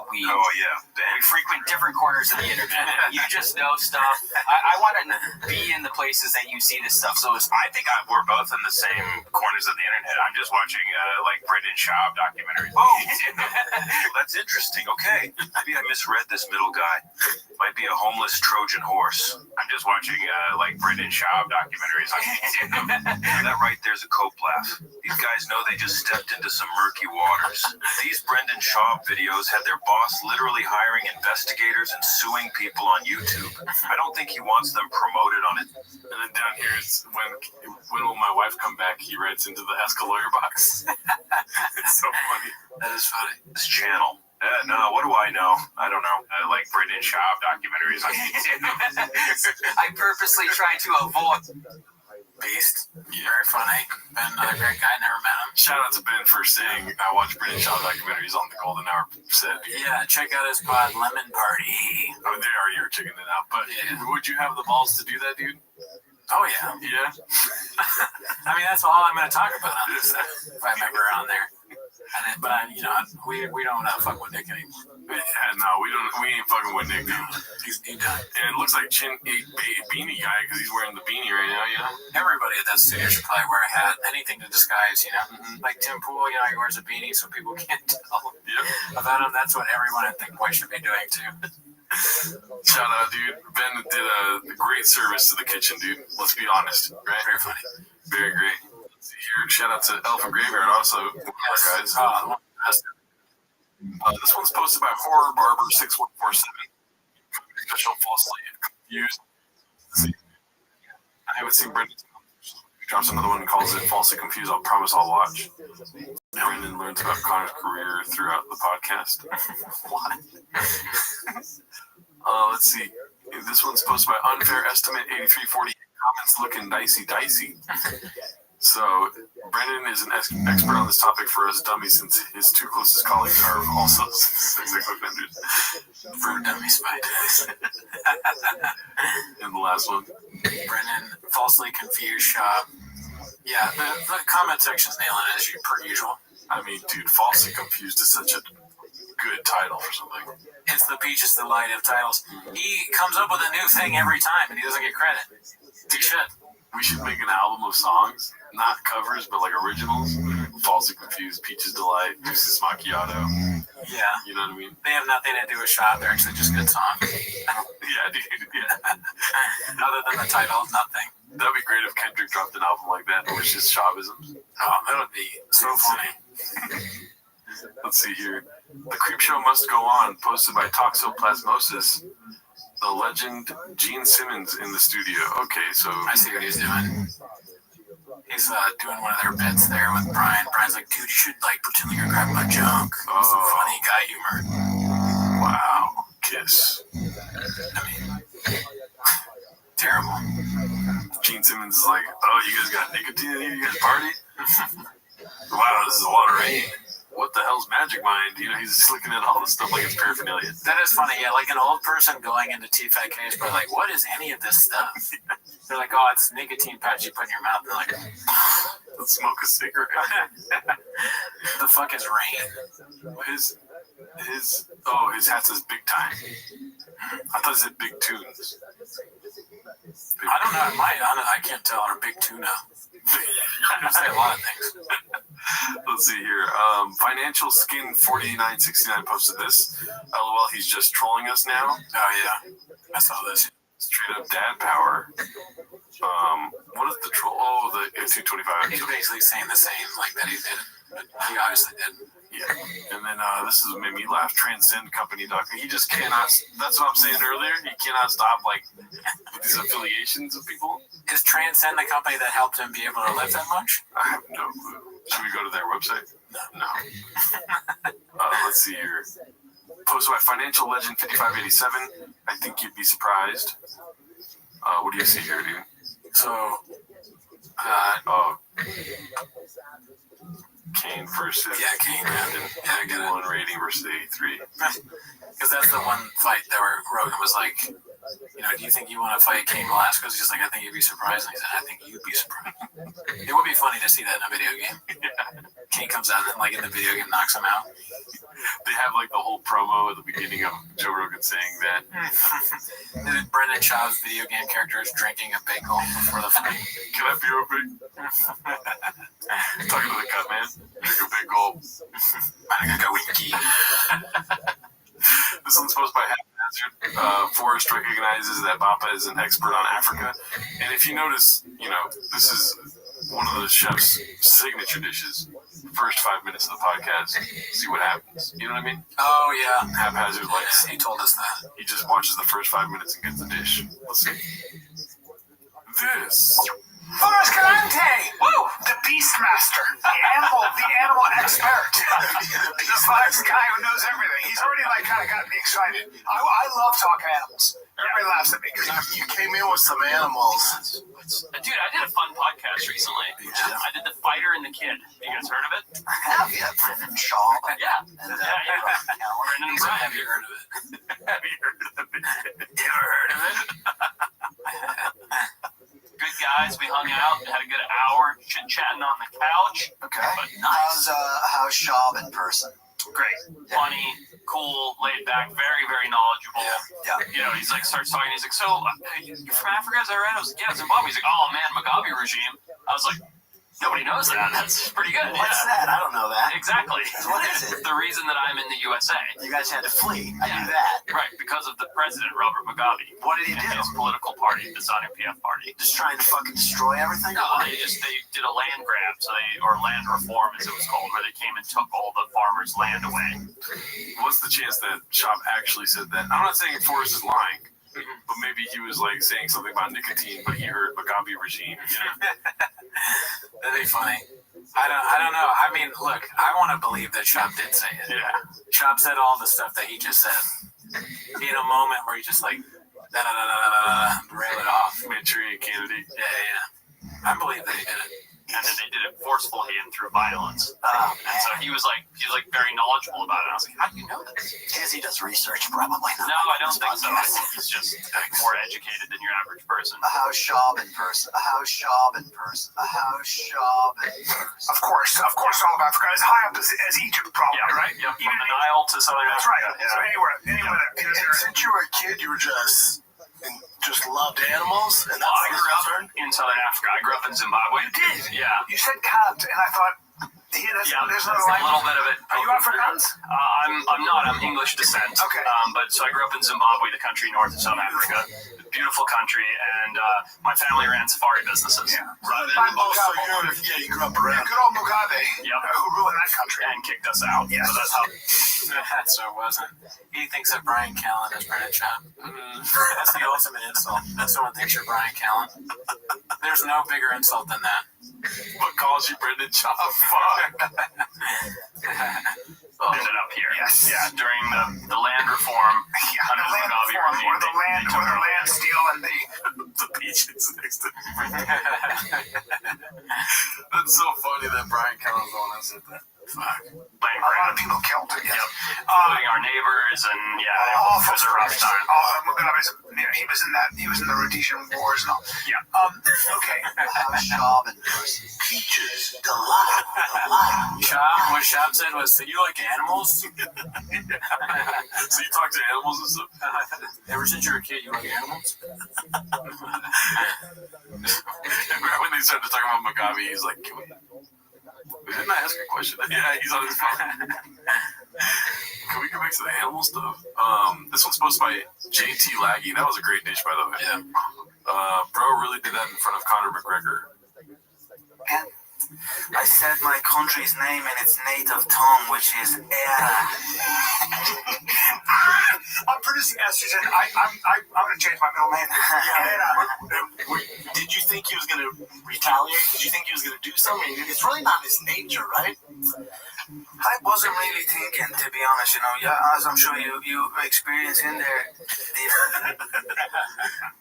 we frequent different corners of the internet. You just know stuff. I want to be in the places that you see this stuff. So I think we're both in the same corners of the internet. I'm just watching like Brendan Schaub documentaries. Oh, that's interesting. Okay, maybe I misread this middle guy. Might be a homeless Trojan horse. I'm just watching like Brendan Schaub documentaries. That right there's a cope laugh. These guys know they just stepped into some murky waters. These Brendan Schaub videos had their boss literally hiring investigators and suing people on YouTube. I don't think he wants them promoted on it. And then down here, it's when will my wife come back? He writes into the Ask a Lawyer box. It's so funny. That is funny. This channel. No, what do I know? I don't know. I like Brendan Schaub documentaries on YouTube. I purposely try to avoid. Beast. Very funny. Ben, another great guy. Never met him. Shout out to Ben for saying I watch Brendan Schaub documentaries on the Golden Hour set. Yeah, check out his pod, Lemon Party. I mean, they already are checking it out, but would you have the balls to do that, dude? Oh, yeah. Yeah? I mean, that's all I'm going to talk about on this if I'm ever on there. But we don't fuck with Nick anymore. Yeah, no, we ain't fucking with Nick, dude. He's done. And it looks like Chin ate beanie guy because he's wearing the beanie right now, Everybody at that studio should probably wear a hat, anything to disguise, Like Tim Pool, he wears a beanie so people can't tell about him. That's what everyone at Thick Boy should be doing too. Shout out, dude. Ben did a great service to the kitchen, dude. Let's be honest, right? Very funny. Very great. Let's see here. Shout out to Elf and Graveyard also, guys. This one's posted by Horror Barber 6147. Special falsely confused. Let's see. I haven't seen Brendan. He drops another one and calls it falsely confused. I'll promise I'll watch. Brendan learns about Connor's career throughout the podcast. What? Let's see. This one's posted by Unfair Estimate 8348. Comments looking dicey. So, Brendan is an expert on this topic for us dummies since his two closest colleagues are also sex offenders. For dummies by days. And the last one. Brendan, falsely confused shop. Yeah, the comment section's nailing it as per usual. I mean, dude, falsely confused is such a good title for something. It's the Peaches Delight of titles. He comes up with a new thing every time, and he doesn't get credit. He should. We should make an album of songs, not covers, but like originals. Falsely confused, Peaches Delight, Deuces Macchiato. Yeah. You know what I mean? They have nothing to do with shop. They're actually just good songs. Yeah, dude. Yeah. Other than the title, nothing. That'd be great if Kendrick dropped an album like that, which is Shoppisms. Oh, that would be so funny. Let's see here. The Creep Show Must Go On, posted by Toxoplasmosis. The legend Gene Simmons in the studio. Okay, so I see what he's doing. He's doing one of their bits there with Brian. Brian's like, dude, you should like pretend like you're grabbing my junk. Some funny guy humor. Wow. Kiss. I mean, terrible. Gene Simmons is like, oh, you guys got nicotine in here? You guys party? Wow, this is a lot of rain. What the hell's Magic Mind? You know, he's looking at all this stuff like it's paraphernalia. That is funny, yeah. Like an old person going into TFAK's, but like, what is any of this stuff? They're like, oh, it's nicotine patch you put in your mouth. They're like, let's smoke a cigarette. The fuck is rain? His hat says Big Time. I thought it said Big Tunes. I don't know. It might. I can't tell. Or Big Tuna. I say a lot of things. Let's see here. Financial Skin 4969 posted this. LOL, he's just trolling us now. Oh yeah, I saw this. Straight up dad power. What is the troll? Oh, the 225. He's basically saying the same like that he did, but he obviously did. Yeah, and then this is what made me laugh. Transcend Company. He just cannot. That's what I'm saying earlier. He cannot stop like these affiliations of people. Is Transcend the company that helped him be able to live that much? I have no clue. Should we go to their website? No. Let's see here. Posted by Financial Legend 5587. I think you'd be surprised. What do you see here, dude? So, Kane versus Kane. Yeah, I get it. 1 rating versus 83. Because that's the one fight that where Rogan was like, you know, do you think you want to fight Kane Velasquez? He's just like, I think you'd be surprised. And he said, I think you'd be surprised. It would be funny to see that in a video game. Yeah. Kane comes out and like in the video game knocks him out. They have like the whole promo at the beginning of Joe Rogan saying that. Brendan Schaub's video game character is drinking a bagel before the fight. Can I be open? Talking to the cut man. Drink a big gulp. I got winky. This one's posted by Haphazard. Forrest recognizes that Bappa is an expert on Africa. And if you notice, you know, this is one of the chef's signature dishes. First 5 minutes of the podcast, see what happens. You know what I mean? Oh, yeah. Haphazard, like, he told us that. He just watches the first 5 minutes and gets the dish. Let's see. This. Forrest Galante! Woo! The Beastmaster. The animal expert. The Fox guy who knows everything. He's already, like, kind of got me excited. I love talking animals. Everybody laughs at me because you came in with some animals. Dude, I did a fun podcast recently. I did The Fighter and the Kid. You guys heard of it? Have you? Shaw? Yeah. Brendan and Brian. Have you heard of it? Have you heard of it? You ever heard of it? Good guys. We hung out, had a good hour chit-chatting on the couch. Okay. But nice. How's Shaw in person? Great. Funny, cool, laid back, very, very knowledgeable. Yeah. You know, he's like, starts talking, he's like, so, you're from Africa, is that right? I was like, yeah, Zimbabwe. He's like, oh man, Mugabe regime. I was like, Nobody knows that. That's pretty good. What's that? I don't know that. Exactly. What is it? The reason that I'm in the USA. You guys had to flee. I knew that. Right, because of the president, Robert Mugabe. What did he and do? his political party, the ZANU-PF party. Just trying to fucking destroy everything? No, they did a land grab, or land reform as it was called, where they came and took all the farmers' land away. What's the chance that Shop actually said that? I'm not saying Forrest is lying, but maybe he was like saying something about nicotine, but he heard Mugabe regime. You know? That'd be funny. I don't know. I mean, look, I want to believe that Shop did say it. Yeah. Shop said all the stuff that he just said. In a moment where he just like rail it off. Manchurian candidate. Yeah. I believe that he did it. And then they did it forcefully and through violence. Oh, and so he was like very knowledgeable about it. I was like, how do you know this? Because he does research, probably not. No, I don't think so. I think he's just more educated than your average person. A house job in person. A house job in person. A house job in person. Of course, all of Africa is high up as Egypt, probably, right? Yeah, from the Nile to southern That's Africa. right. So anywhere. And since you were a kid, you were just loved animals, and I grew up in southern Africa. I grew up in Zimbabwe. You did? Yeah. You said cat, and I thought, there's no a little bit of it. Are you Afrikaans? I'm not. I'm English descent. Okay. But so I grew up in Zimbabwe, the country north of South Africa. Beautiful country, and my family ran safari businesses. Yeah. You grew up around. Good old Mugabe. Yep. Who ruined that country and kicked us out. Yes. So that's how. So it wasn't. He thinks that Brian Callen is Brennan Shop. That's the ultimate insult. That someone thinks you're Brian Callen. There's no bigger insult than that. What calls you Brendan Shop? Fuck. Ended up here. Yes. Yeah. During the land reform. Yeah. The land reform, or the land steal, and the beaches next to That's so funny that Brian Callen's the one that said that. Fuck. a lot of people killed. Yep. Including our neighbors, and it was a rough time. Mugabe's, he was in the Rhodesian Wars and all. Yeah. Okay. House job in person. Peaches. Delight. What Shop said was, so you like animals? So you talk to animals and stuff? Ever since you were a kid, you like animals? When they started talking about Mugabe, he's like, didn't I ask a question? Yeah, he's on his phone. Can we go back to the animal stuff? This one's posted by JT Laggy. That was a great dish, by the way. Yeah. Bro really did that in front of Conor McGregor. I said my country's name in its native tongue, which is Era. I'm producing estrogen. I'm going to change my middle name. Did you think he was going to retaliate? Did you think he was going to do something? It's really not his nature, right? I wasn't really thinking, to be honest, as I'm sure you experience in there.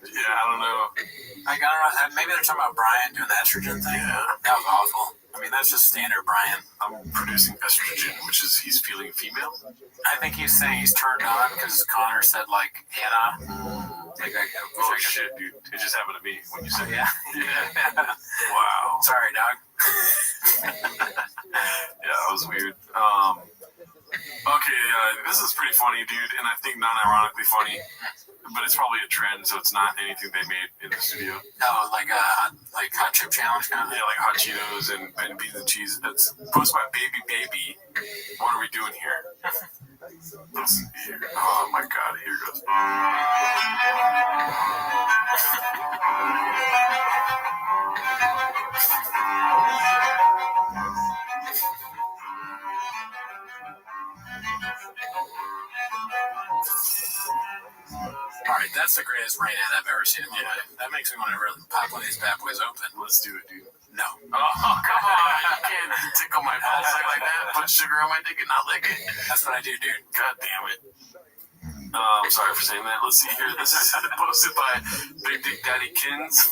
Yeah, I don't know. I don't know. Maybe they're talking about Brian doing the estrogen thing. Yeah. That was awful. I mean, that's just standard Brian. I'm producing estrogen, which is he's feeling female. I think he's saying he's turned on because Connor said, like, Hannah. Oh, shit, dude. It just happened to me when you said Yeah. Wow. Sorry, dog. Yeah, that was weird. Okay, this is pretty funny, dude, and I think non-ironically funny, but it's probably a trend, so it's not anything they made in the studio. Oh, like hot chip challenge kind of? Yeah, like hot Cheetos and beans and cheese. It's posted by Baby. What are we doing here? Let's see here. Oh my god, here it goes. Alright, that's the greatest rain I've ever seen in my life. That makes me want to really pop one of these bad boys open. Let's do it, dude. No. Oh, come on. You can't tickle my balls like that. Put sugar on my dick and not lick it. That's what I do, dude. God damn it. I'm sorry for saying that. Let's see here. This is posted by Big Dick Daddy Kins.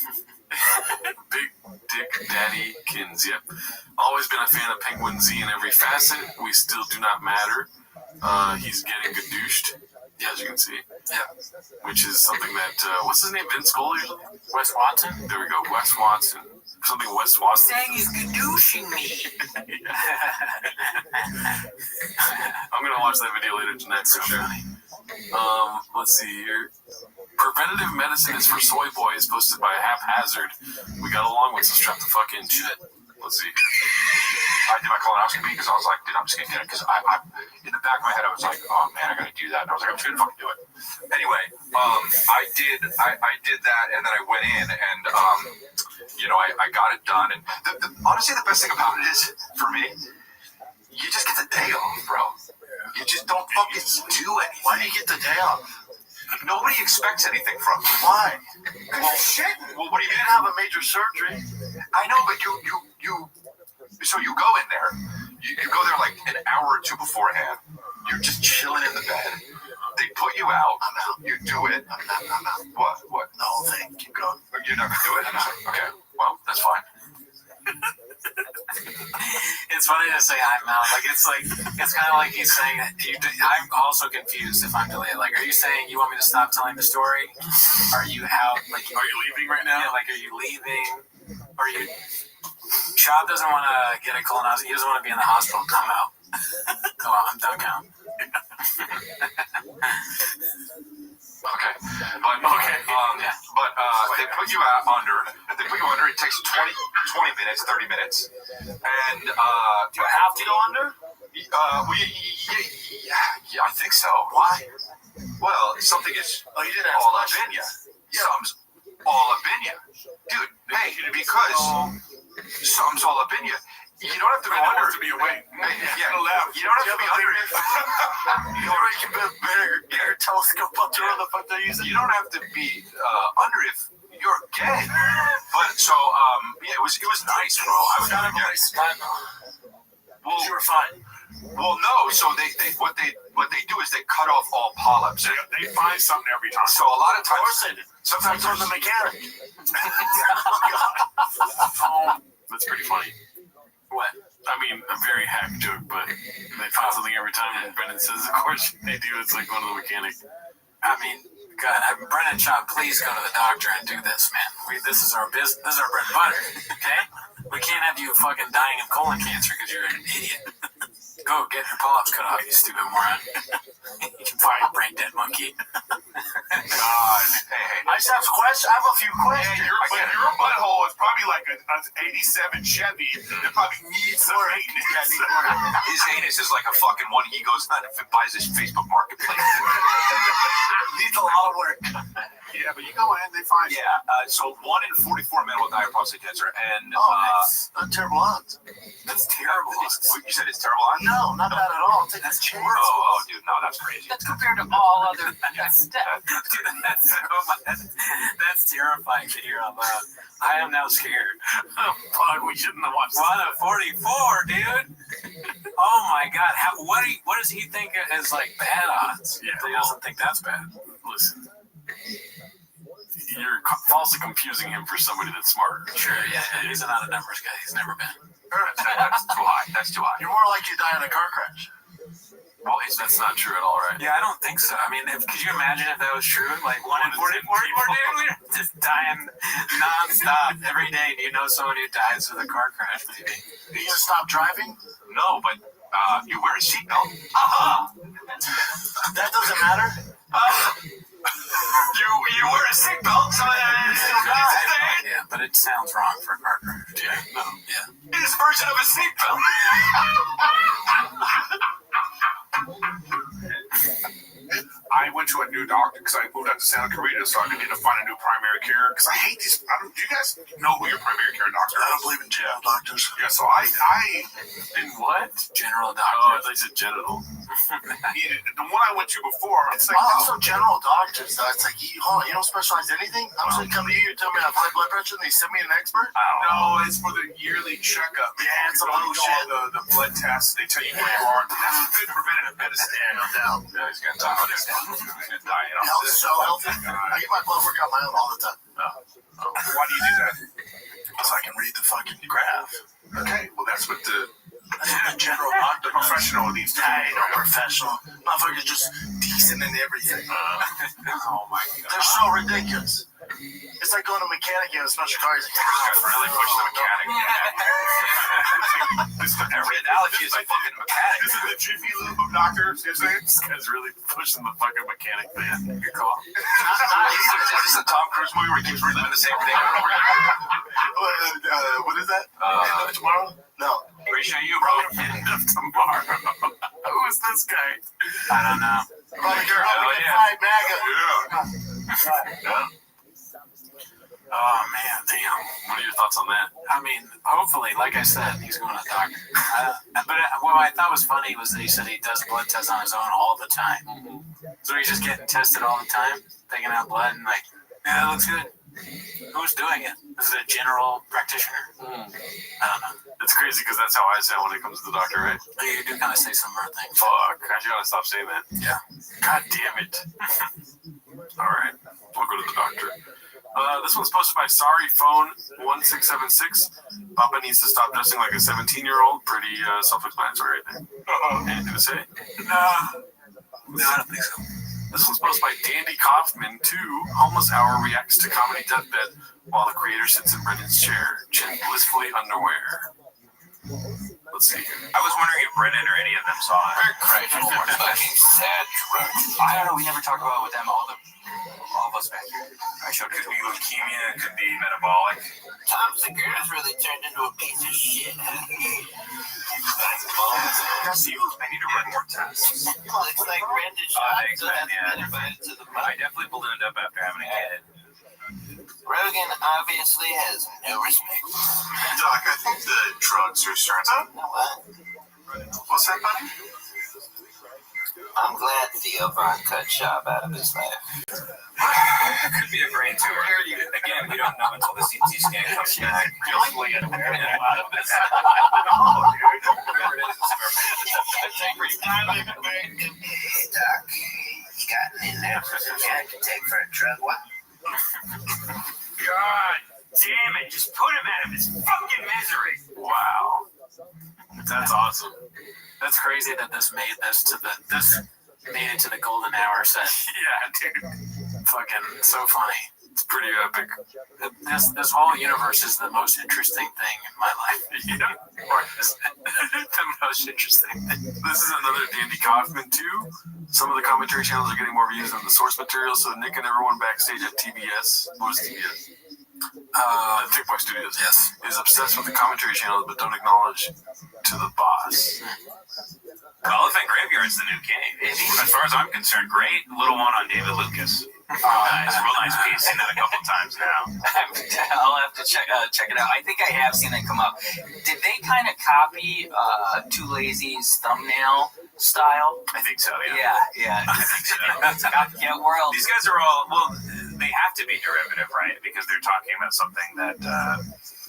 Big Dick Daddy Kins, yep. Always been a fan of Penguin Z in every facet. We still do not matter. He's getting gadooshed, as you can see. Yeah. Which is something that, what's his name? Vince Scully usually? Wes Watson? There we go, Wes Watson. Something Wes Watson. Saying he's gadooshing me. I'm going to watch that video later tonight for sure. Let's see here. Preventative medicine is for soy boys, posted by Haphazard. We got along with some strap the fuck in shit. let's see. I did my colonoscopy because I was like, dude, I'm just gonna get it because I in the back of my head I was like, oh man, I gotta do that. And I was like, I'm just gonna fucking do it. Anyway, I did that, and then I went in, and I got it done. And honestly, the best thing about it is for me, you just get the day off, bro. You just don't fucking do anything. Why do you get the day off? Nobody expects anything from you. Why? Well, shit. Well, what do you mean? You didn't have a major surgery. I know, but you. So you go in there. You go there like an hour or two beforehand. You're just chilling in the bed. They put you out. I'm out. You do it. I'm out. What? The whole thing. Keep going. You're not gonna do it. Okay. Well, that's fine. It's funny to say I'm out. It's kind of like he's saying I'm also confused if I'm delayed. Like, are you saying you want me to stop telling the story? Are you out? Like, are you leaving right now? Yeah, like, are you leaving? Are you? Chop doesn't want to get a colonoscopy. He doesn't want to be in the hospital. Come out. Go out. I'm done count. Okay. But they put you out under. They put you under. It takes 20 minutes, 30 minutes. And do you have to go under? Yeah, I think so. Why? Well, something is you didn't ask all up in you. Something's all up in you. Dude, hey, because something's all up in you. You don't have to go under. To be awake. Yeah, you don't have to be under it. You already can put bigger telescope up there. What the fuck they using? You don't have to be under if you're gay. But so it was nice, bro. I was not a spot. Well, you were fine. Well, no. So what they do is they cut off all polyps. They find something every time. So a lot of times, sometimes on the mechanic. That's pretty funny. What? I mean, a very hack joke, but they find something every time. And Brendan says, of course they do. It's like one of the mechanics. I mean, God, Brendan Chop, please go to the doctor and do this, man. This is our business. This is our bread and butter. Okay? We can't have you fucking dying of colon cancer because you're an idiot. Go get your polyps cut off, you stupid moron. You can find a brain dead monkey. God. Hey. I just have questions. I have a few questions. Yeah, your butthole is probably like an 87 Chevy that probably needs some maintenance. His anus is like a fucking one he goes on and buys his Facebook Marketplace. Needs a lot of work. Yeah, but you go in, they find. Yeah, so 1 in 44 men will die of prostate cancer, and that's not terrible odds. That's terrible. You said it's terrible odds? No, not bad at all. Take that's chance. Oh, dude, no, that's crazy. That's compared to all other stuff. Dude, that's terrifying to hear out loud. I am now scared. Oh, fuck, we shouldn't have watched 1 of 44, dude. Oh my God, what does he think is like bad odds? Yeah, he doesn't think that's bad. Listen. You're falsely confusing him for somebody that's smarter. Sure, yeah, he's not a numbers guy. He's never been. That's too high. That's too high. You're more likely to die in a car crash. Well, that's not true at all, right? Yeah, I don't think so. I mean, could you imagine if that was true? Like 1 in 44 dude, just dying nonstop every day. Do you know someone who dies with a car crash? Maybe. Are you gonna stop driving? No, but you wear a seatbelt. That doesn't matter. You wear a seatbelt, so yeah, but it sounds wrong for a car crash. Yeah, no. Yeah. His version of a seatbelt. I went to a new doctor because I moved out to Santa Clarita, so I needed to find a new primary care. Because I hate these. Do you guys know who your primary care doctor is? I don't believe in general doctors. Yeah, so I in what? General Oh, doctor. they said genital. The one I went to before, it's like also general doctors. Though. It's like, hold on, you don't specialize in anything? I'm just gonna come to you, tell me I have high blood pressure, and they send me an expert? No, it's for the yearly checkup. Yeah, it's a bullshit. The blood tests, they tell you where you are. That's good preventative medicine. Yeah, no doubt. Yeah, he's gonna die. Health's so healthy. I get my blood work on my own all the time. Why do you do that? Because I can read the fucking graph. Okay, well that's what the general doctor, professional needs to do. Hey, no professional. Motherfucker's just decent in everything. Oh my God. They're so ridiculous. It's like going to a mechanic and a special car. He's like, really pushing the mechanic. Every analogy is a fucking mechanic. This is the Jiffy Lube of doctors. This guy's really pushing the fucking mechanic thing. Good call. Is this a Tom Cruise movie where he keeps reliving the same thing over and over again? What is that? End of tomorrow? No. Appreciate you, bro. End of tomorrow. Who is this guy? I don't know. Yeah. Oh man, damn. What are your thoughts on that? I mean, hopefully, like I said, he's going to the doctor. But what I thought was funny was that he said he does blood tests on his own all the time. So he's just getting tested all the time, taking out blood, and like, yeah, that looks good. Who's doing it? Is it a general practitioner? I don't know. It's crazy because that's how I sound when it comes to the doctor, right? You do kind of say some weird things. Fuck, I gotta stop saying that. Yeah. God damn it. All right, we'll go to the doctor. This one's posted by Sorry Phone 1676. Papa needs to stop dressing like a 17-year-old. Pretty self-explanatory, I think. Anything to say? No, I don't think so. This one's posted by Dandy Kaufman 2. Homeless Hour reacts to comedy deathbed while the creator sits in Brennan's chair, chin blissfully underwear. Let's see. I was wondering if Brennan or any of them saw it. Fucking sad drug. I don't know. We never talk about with them all of us back here. I showed it Could to be him. leukemia, could be metabolic. Tom Segura's really turned into a piece of shit. I need to run more tests. Looks like Brandon shot, so that's been invited to the I definitely ballooned up after having a kid. Rogan obviously has no respect. Doc, I think the drugs are starting. You know what? What's that, buddy? I'm glad Theo Von cut Schaub out of his life. It could be a brain tumor. Again, we don't know until the CT scan comes back. Hopefully, a lot of this. Whatever it is, Hey, Doc, you got in there for some I can take for a drug. What? God damn it! Just put him out of his fucking misery. Wow. That's awesome. That's crazy that this made it to the golden hour set. Yeah, dude. Fucking so funny. It's pretty epic. This whole universe is the most interesting thing in my life. Yeah. Or is the most interesting thing. This is another Dandy Kaufman 2. Some of the commentary channels are getting more views than the source material, so Nick and everyone backstage at TBS, what is TBS? TikTok Studios. Yes. Is obsessed with the commentary channels, but don't acknowledge to the boss. Elephant Graveyard's the new king. As far as I'm concerned, great little one on David Lucas. Real nice piece. Seen that a couple times now. I'll have to check it out. I think I have seen it come up. Did they kind of copy Too Lazy's thumbnail style? I think so, Yeah. I think so. It's a copycat world. These guys are all, well, they have to be derivative, right? Because they're talking about something that,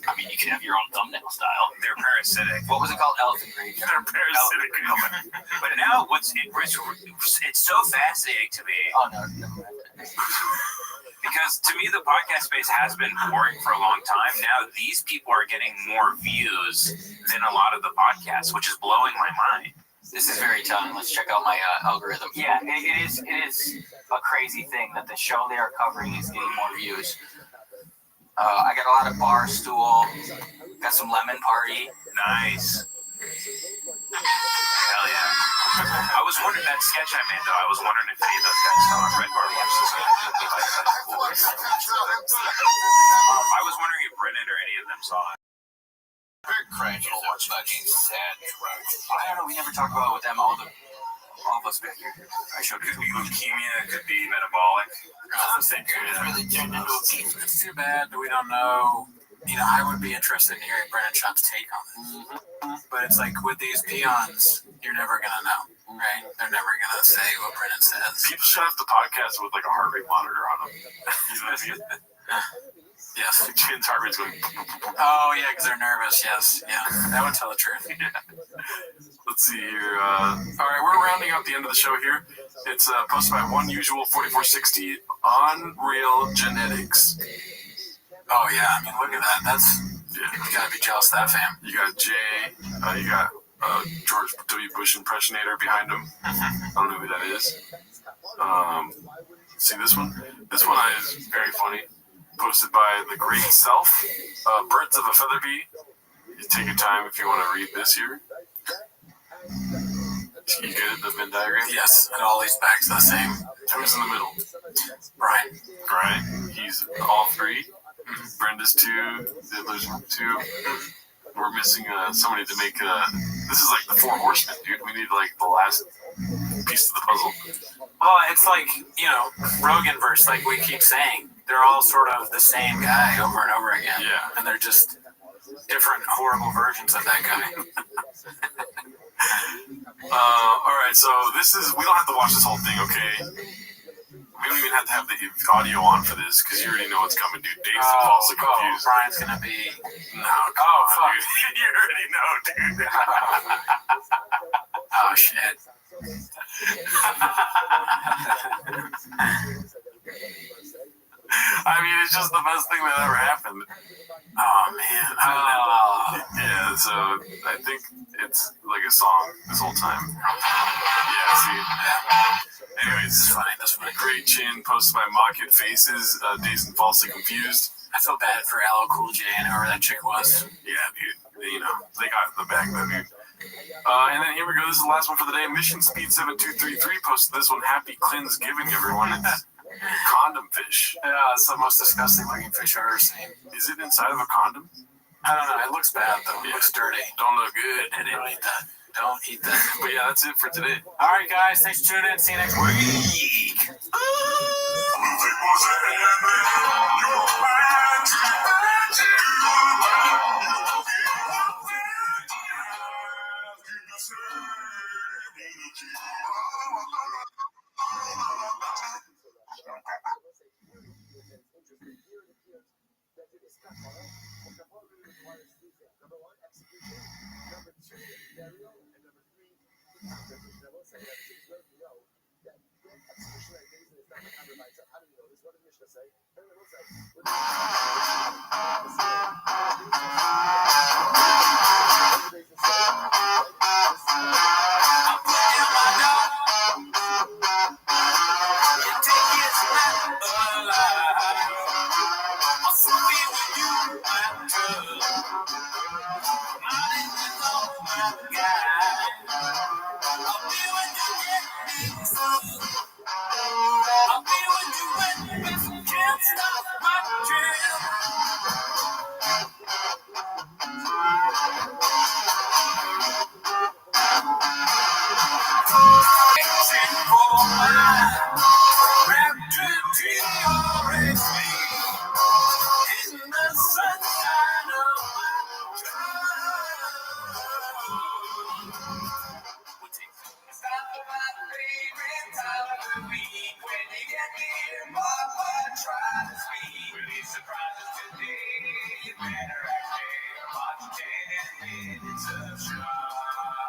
I mean, you can have your own thumbnail style. they're parasitic. What was it called? Elephant Graveyard. They're parasitic. But now, it's so fascinating to me. Oh, no. Because to me, the podcast space has been boring for a long time. Now, these people are getting more views than a lot of the podcasts, which is blowing my mind. This is very telling. Let's check out my algorithm. Yeah, it is a crazy thing that the show they are covering is getting more views. I got a lot of Barstool. Got some Lemon Party. Nice. Hell yeah. I was wondering, that sketch I made, though, I was wondering if any of those guys saw Red Bar watched the sketch. I was wondering if Brennan or any of them saw it. Fucking sad drug. I don't know. We never talk about with them all of us back here. I showed it Could to be them. leukemia, could be metabolic. Tom Segura's really turned into a piece of It's too bad that we don't know. I would be interested in hearing Brennan Schaub's take on this. But it's like with these peons, you're never gonna know, right? They're never gonna say what Brennan says. People should have the podcast with like a heart rate monitor on them. You know what I mean? Yes. Chin's heart rate's going. Oh yeah, because they're nervous. Yes, yeah, that would tell the truth. Yeah. Let's see here. All right, we're rounding out the end of the show here. It's posted by One Usual 4460 Unreal Genetics. Oh yeah, I mean look at that. That's you gotta be jealous of that fam. You got Jay. You got George W. Bush impersonator behind him. I don't know who that is. See this one? This one is very funny. Posted by The Great Self. Birds of a Feather Bee. You take your time if you want to read this here. You get it, the Venn diagram? Yes, and all these bags are the same. Who's in the middle? Brian. Right? He's all three. Brenda's 2. There's 2. We're missing somebody to make this is like the 4 horsemen, dude. We need like the last piece of the puzzle. Well, it's like, Rogan verse, like we keep saying. They're all sort of the same guy over and over again. Yeah. And they're just different horrible versions of that guy. All right, so we don't have to watch this whole thing, okay? We don't even have to have the audio on for this, because you already know what's coming, dude. Dave's also confused. Brian's gonna be... No, come on, fuck. Dude. You already know, dude. Oh, shit. I mean, it's just the best thing that ever happened. Oh, man. Yeah, so I think it's like a song this whole time. Yeah, see? Anyways, This is funny. That's funny. Great Chin, posted by Mocket Faces, Dazed and Falsely Confused. I feel bad for LL Cool J and whoever that chick was. Yeah, dude. They got the bag, though, dude. And then here we go. This is the last one for the day. Mission Speed 7233 posted this one. Happy Cleansgiving, everyone. It's condom fish. Yeah, it's the most disgusting looking fish I've ever seen. Is it inside of a condom? I don't know. It looks bad, though. It looks dirty. Don't look good. Don't eat that. Don't eat that. But yeah, that's it for today. All right, guys. Thanks for tuning in. See you next week.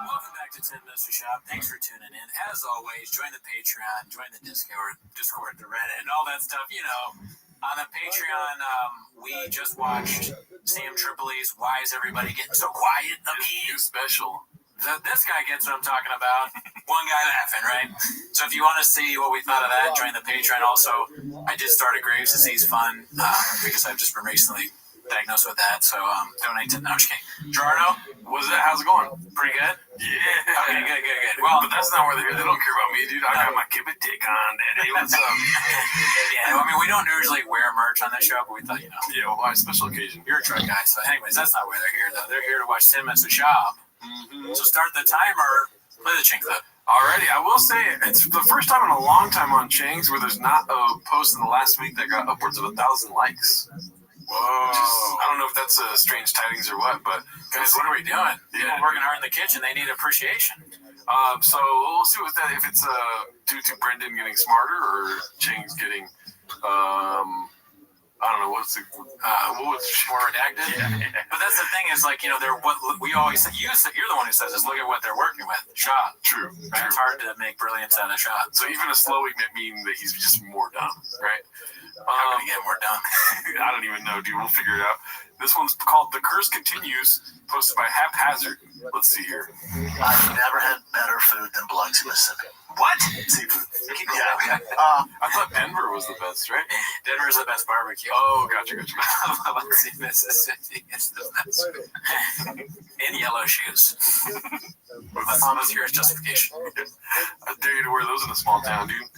Welcome back to 10 Minutes to Shop. Thanks for tuning in. As always, join the Patreon, join the Discord, the Reddit, and all that stuff. On the Patreon, we just watched Sam Tripoli's Why Is Everybody Getting So Quiet? New special. This guy gets what I'm talking about. One guy laughing, right? So if you want to see what we thought of that, join the Patreon. Also, I did start a Graves Disease Fund because I've just been recently diagnosed with that. So donate to... No, I'm just kidding. Gerardo, how's it going? Pretty good? Yeah. Okay, good. Well, but that's not where they're here. They don't care about me, dude. I got my Kibit dick on, daddy. What's up? Yeah, I mean, we don't usually wear merch on this show, but we thought, Yeah, well, why special occasion? You're a truck guy. So anyways, that's not why they're here, though. They're here to watch 10 Minutes to Shop. Mm-hmm. So start the timer. Play the chink clip. Alrighty, I will say it's the first time in a long time on Chang's where there's not a post in the last week that got upwards of 1,000 likes. Whoa! I don't know if that's strange tidings or what, but guys, what are we doing? People working hard in the kitchen, they need appreciation. So we'll see with that if it's due to Brendan getting smarter or Chang's getting I don't know what's more redacted. Yeah. But that's the thing is they're what we always say. You're the one who says this. Look at what they're working with. Shot. True. Right? It's hard to make brilliance out of shot. So even a slow ignite meaning that he's just more dumb, right? How can he get more done? I don't even know, dude. We'll figure it out. This one's called The Curse Continues, posted by Haphazard. Let's see here. I've never had better food than Biloxi, Mississippi. What? Seafood. Yeah. I thought Denver was the best, right? Denver's the best barbecue. Oh, gotcha. Biloxi, Mississippi is the best food. In yellow shoes. With your justification. I dare you to wear those in a small town, dude.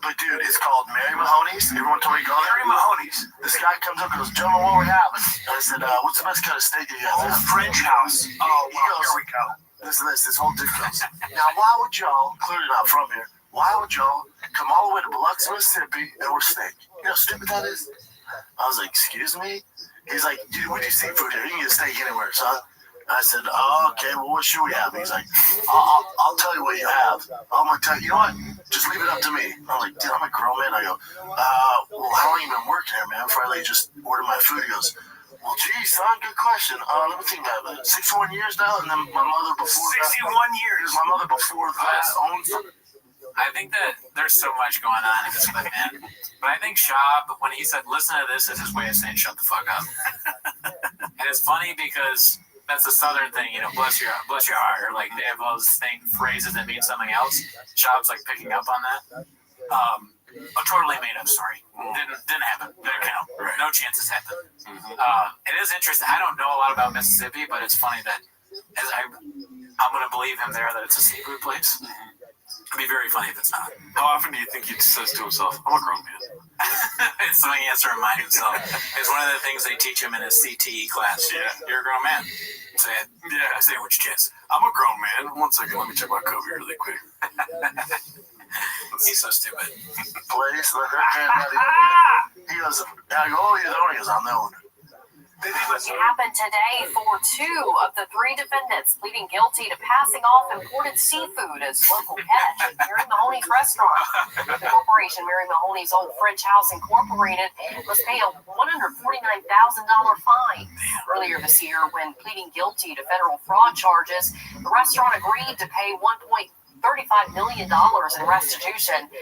But dude, it's called Mary Mahoney's. Everyone told me to go there. Mary Mahoney's. This guy comes up and goes, gentlemen, what we having? And I said, what's the best kind of steak you guys have? French house. Oh, he goes, here we go. This whole dude goes, now why would y'all, clearly not from here, why would y'all come all the way to Biloxi, Mississippi, and order steak? You know how stupid that is? I was like, excuse me? He's like, dude, we do seafood here. You can get a steak anywhere, son. I said, oh, okay, well, what should we have? He's like, I'll tell you what you have. I'm going to tell you, you know what? Just leave it up to me. I'm like, dude, I'm a grown man. I go, well, how long you been working here, man? Before I just order my food. He goes, well, geez, son, good question. Let me think about it. 61 years now, and then my mother before 61 years. My mother before that owns. I think that there's so much going on in this clip, man. But I think Shab, when he said, listen to this, is his way of saying, shut the fuck up. And it's funny because that's a Southern thing, you know, bless your heart. Or like they have those phrases that mean something else. Shab's like picking up on that. Totally made up story. Didn't happen. Didn't count. No chances happened. It is interesting. I don't know a lot about Mississippi, but it's funny that I'm going to believe him there that it's a seafood place. It'd be very funny if it's not. How often do you think he says to himself, I'm a grown man? It's something he has to remind himself. It's one of the things they teach him in his CTE class. Yeah. You're a grown man. Say it. Yeah. Say it with your chest. I'm a grown man. 1 second. Let me check my code really quick. He's so stupid. Please, he goes, I go, oh, he goes, I'm the owner. It happened today for 2 of the 3 defendants pleading guilty to passing off imported seafood as local catch at Mary Mahoney's restaurant. The corporation, Mary Mahoney's Old French House Incorporated, must pay a $149,000 fine. Earlier this year, when pleading guilty to federal fraud charges, the restaurant agreed to pay $1.35 million in restitution.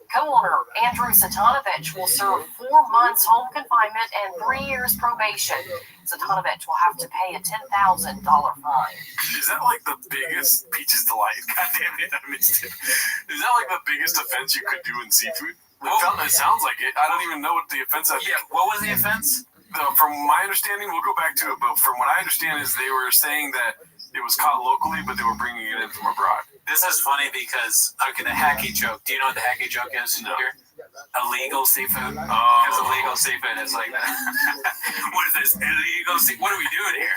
Co-owner Andrew Satanovich will serve 4 months home confinement and 3 years probation. Satanovich will have to pay a $10,000 fine. Is that like the biggest Peach's Delight? God damn it, I missed it. Is that like the biggest offense you could do in seafood? It sounds like it. I don't even know what the offense is. Yeah, what was the offense? From my understanding, we'll go back to it, but from what I understand is they were saying that it was caught locally, but they were bringing it in from abroad. This is funny because, okay, the hacky joke. Do you know what the hacky joke is here? Illegal seafood. Because illegal seafood is like, what is this? Illegal seafood? What are we doing here?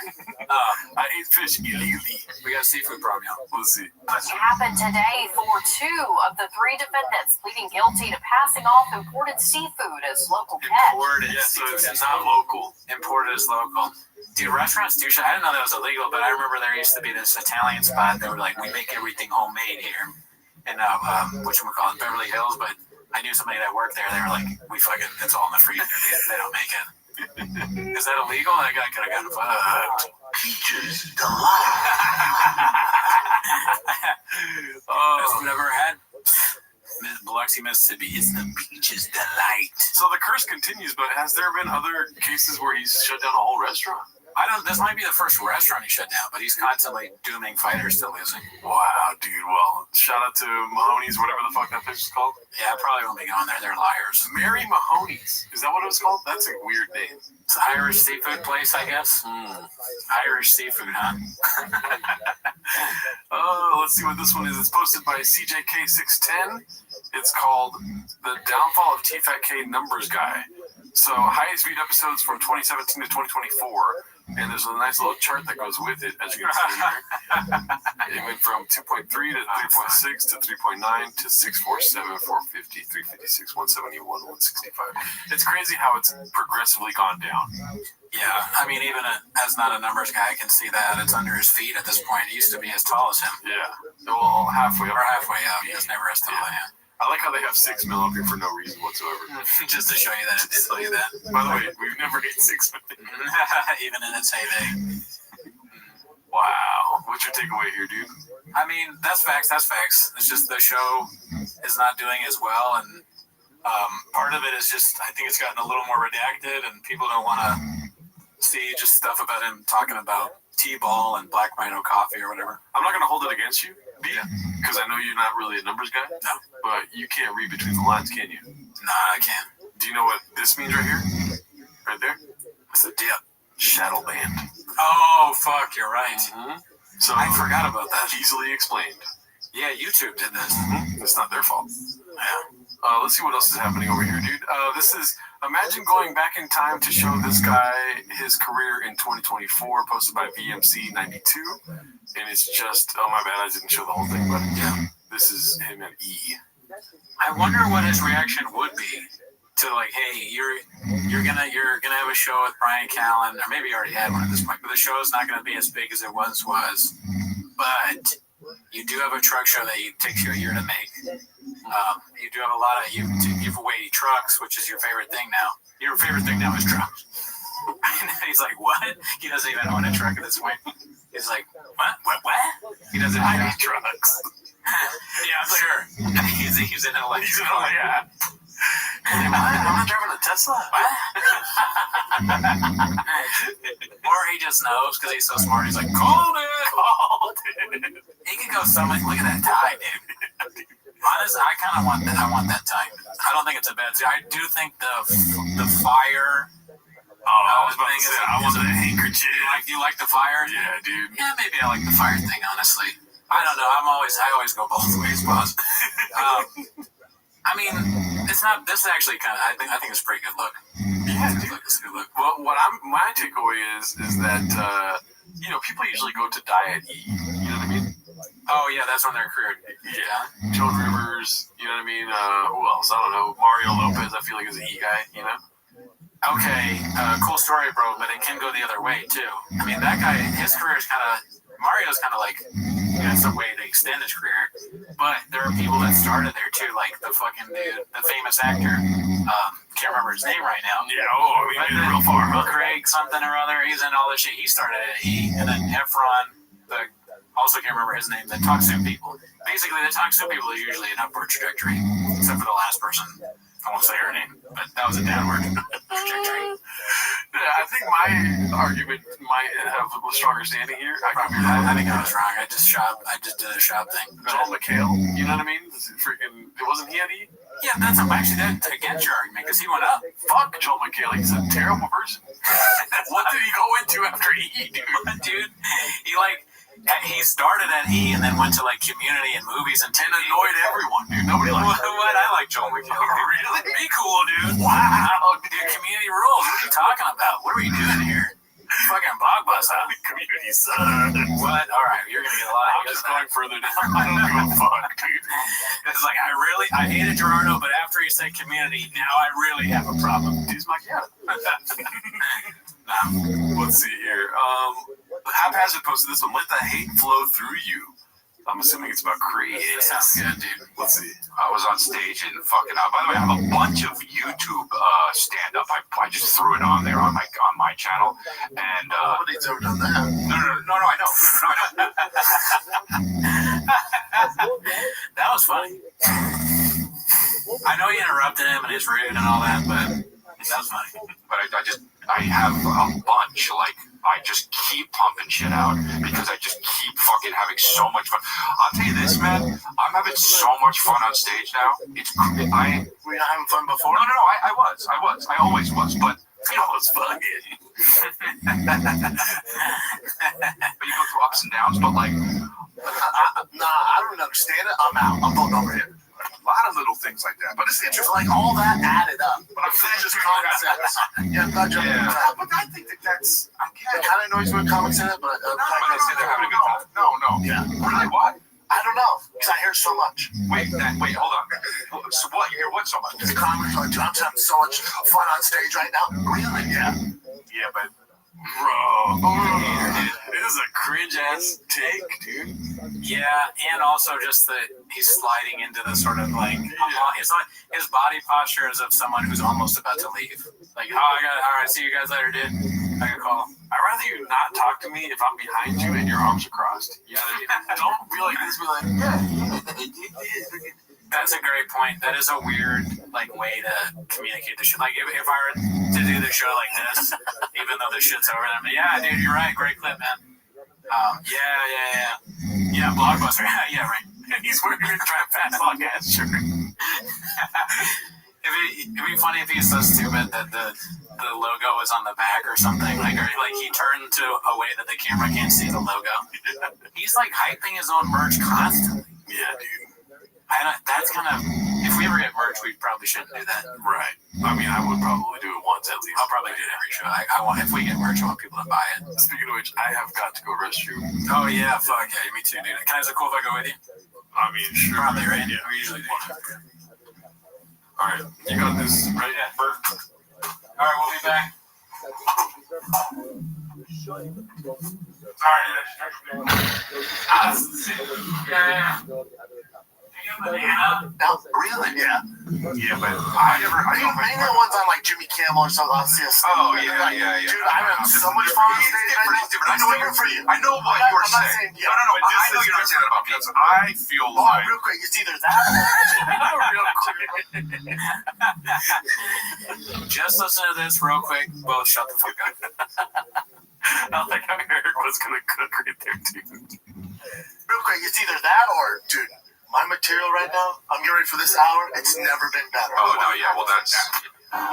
I ate fish illegally. We got a seafood problem, y'all. Let's see. It happened today for 2 of the 3 defendants pleading guilty to passing off imported seafood as local catch. Imported seafood. So it's not local. Imported is local. Dude, restaurants do shit. I didn't know that was illegal, but I remember there used to be this Italian spot that were like, we make everything homemade here. And whatchamacallit, Beverly Hills, but I knew somebody that worked there. They were like, it's all in the freezer. They don't make it. Is that illegal? That guy could have gotten fucked. Peaches Delight. Best food I've ever had. Biloxi, Mississippi is the Peaches Delight. So the curse continues, but has there been other cases where he's shut down a whole restaurant? This might be the first restaurant he shut down, but he's constantly dooming fighters to losing. Wow, dude. Well, shout out to Mahoney's, whatever the fuck that place is called. Yeah, I probably won't be going there. They're liars. Mary Mahoney's. Is that what it was called? That's a weird name. It's an Irish seafood place, I guess. Irish seafood, huh? Let's see what this one is. It's posted by CJK610. It's called The Downfall of TFATK Numbers Guy. So, highest viewed episodes from 2017 to 2024. And there's a nice little chart that goes with it, as you can see here. It went from 2.3 to 3.6 to 3.9 to 647, 450, 356, 171, 165. It's crazy how it's progressively gone down. Yeah, I mean, even as not a numbers guy, I can see that it's under his feet at this point. He used to be as tall as him. Yeah, well, halfway up. Or halfway up. He was never as tall as him. I like how they have 6 mil up here for no reason whatsoever. Just to show you that it did tell you that. By the way, we've never hit 6 million. Even in its heyday. Wow. What's your takeaway here, dude? I mean, that's facts. It's just the show is not doing as well, and part of it is just, I think it's gotten a little more redacted, and people don't want to see just stuff about him talking about T-ball and Black Rhino coffee or whatever. I'm not going to hold it against you, because I know you're not really a numbers guy. No. But you can't read between the lines, can you? Nah, I can't. Do you know what this means right here? Right there? What's the dip? Shadow band. Oh, fuck, you're right. So I forgot about that. Easily explained. Yeah, YouTube did this. It's not their fault. Yeah. Let's see what else is happening over here, dude. This is, imagine going back in time to show this guy his career in 2024, posted by VMC92. And it's just, oh my bad, I didn't show the whole thing, but yeah, this is him at E. I wonder what his reaction would be to like, hey, you're gonna have a show with Brian Callen, or maybe you already had one at this point, but the show is not gonna be as big as it once was. But you do have a truck show that takes you a year to make. You do have a lot of you have weighty trucks, which is your favorite thing now. Your favorite thing now is trucks. And he's like, what? He doesn't even own a truck at this point. He's like, what? He doesn't own trucks. Yeah, sure. He's in LA. He's in LA, yeah. I'm not driving a Tesla. Or he just knows because he's so smart. He's like, called it. He could go so much. Look at that tie, dude. Honestly, I kind of want that. I want that tie. I don't think it's a bad tie. I do think the fire. I was about to say, I want the handkerchief. You like the fire? Yeah, dude. Yeah, maybe I like the fire thing. Honestly, I don't know. I always go both ways, boss. I mean, it's not. This is actually kind of. I think it's a pretty good look. Yeah, dude. It's a good look. Well, my takeaway is that people usually go to die at E. You know what I mean? Oh yeah, that's when their career. Yeah. Joan Rivers. You know what I mean? Who else? I don't know. Mario Lopez. I feel like is an E guy. You know? Okay, cool story, bro. But it can go the other way too. I mean, that guy, his career is kind of. Mario's kind of like. That's a way to extend his career. But there are people that started there too, like the fucking dude, the famous actor. Can't remember his name right now. Yeah, we made it real far. Craig something or other. He's in all this shit. He started at E, and then Efron, also can't remember his name. The Talk Soon people. Basically, the Talk Soon people are usually an upward trajectory, except for the last person. I won't say her name, but that was a downward trajectory. Yeah, I think my argument might have a stronger standing here. I think I was wrong. I just did a shop thing. Joel McHale, you know what I mean? Wasn't he at E? Yeah, that's actually that against your argument because he went up. Fuck Joel McHale, he's a terrible person. What did he go into after E, dude? Dude, he started at E and then went to like Community and movies and annoyed everyone, dude. Nobody liked him. What? I like Joel McHale. Really? Be cool, dude. Wow. Dude, Community rules. What are you talking about? What are we doing here? Fucking blockbuster. Community sucks. What? All right, you're gonna get a lot. I'm just going further down. I don't give a fuck, dude. It's like I hated Gerardo, but after he said Community, now I really have a problem. He's like, yeah. Let's see here. Haphazard posted this one. Let the hate flow through you. I'm assuming it's about creators. It sounds good, dude. Let's see. I was on stage and fucking out. By the way, I have a bunch of YouTube stand-up. I just threw it on there on my channel. And nobody's ever done that. No, I know. That was funny. I know you interrupted him and he's rude and all that, but that was funny. But I have a bunch. Like, I just keep pumping shit out because I just keep fucking having so much fun. I'll tell you this, man. I'm having so much fun on stage now. Were you not having fun before? No. I was. I always was. But it was fun. But you go through ups and downs. But like, I don't even understand it. I'm out. I'm voting over here. A lot of little things like that, but it's interesting. Like all that added up. But I'm saying just common sense. But I think that's. It kind of annoys me when comics say that, but I say they're having a good time. No. Yeah. Really? Why? I don't know, because I hear so much. Wait, hold on. So what? You hear what so much? Because comics are like, I'm having so much fun on stage right now. Really? Yeah. Yeah, but bro, it is a cringe ass take, dude. Yeah, and also just that he's sliding into the sort of like his body posture is of someone who's almost about to leave. Like, all right, see you guys later, dude. I got a call. I'd rather you not talk to me if I'm behind you and your arms are crossed. Yeah, don't be like this. Be like, yeah. That's a great point. That is a weird way to communicate the shit. Like if I were to do the show like this, even though the shit's over, I'm like, yeah, dude, you're right. Great clip, man. Yeah, Blockbuster. Yeah, right. He's wearing a fat podcast shirt. It'd be funny if he's so stupid that the logo is on the back or something. Like he turned to a way that the camera can't see the logo. He's hyping his own merch constantly. Yeah, dude. That's kind of, if we we ever get merch, we probably shouldn't do that. Right. I mean, I would probably do it once at least. I'll probably do it every show. I want, if we get merch, I want people to buy it. Speaking of which, I have got to go Restream. Oh yeah, fuck yeah, me too, dude. Is it cool if I go with you? I mean, sure. Probably, right? Yeah, we usually do. All right, you got this, right? Yeah. All right, we'll be back. Really? Yeah. Yeah, but I know ones on like Jimmy Kimmel or something. I'll see a Oh, yeah. Dude, I'm having so much fun on stage. I know what for you. I know what you were saying. Yeah. No. I know you're not saying that about pizza. I feel like. Real quick, it's either that or Just listen to this real quick. Both shut the fuck up. I like how Eric was gonna cook right there too. Real quick, it's either that or, dude, my material right now, I'm getting ready for this hour. It's never been better. Oh, no, yeah, well, that's. I'm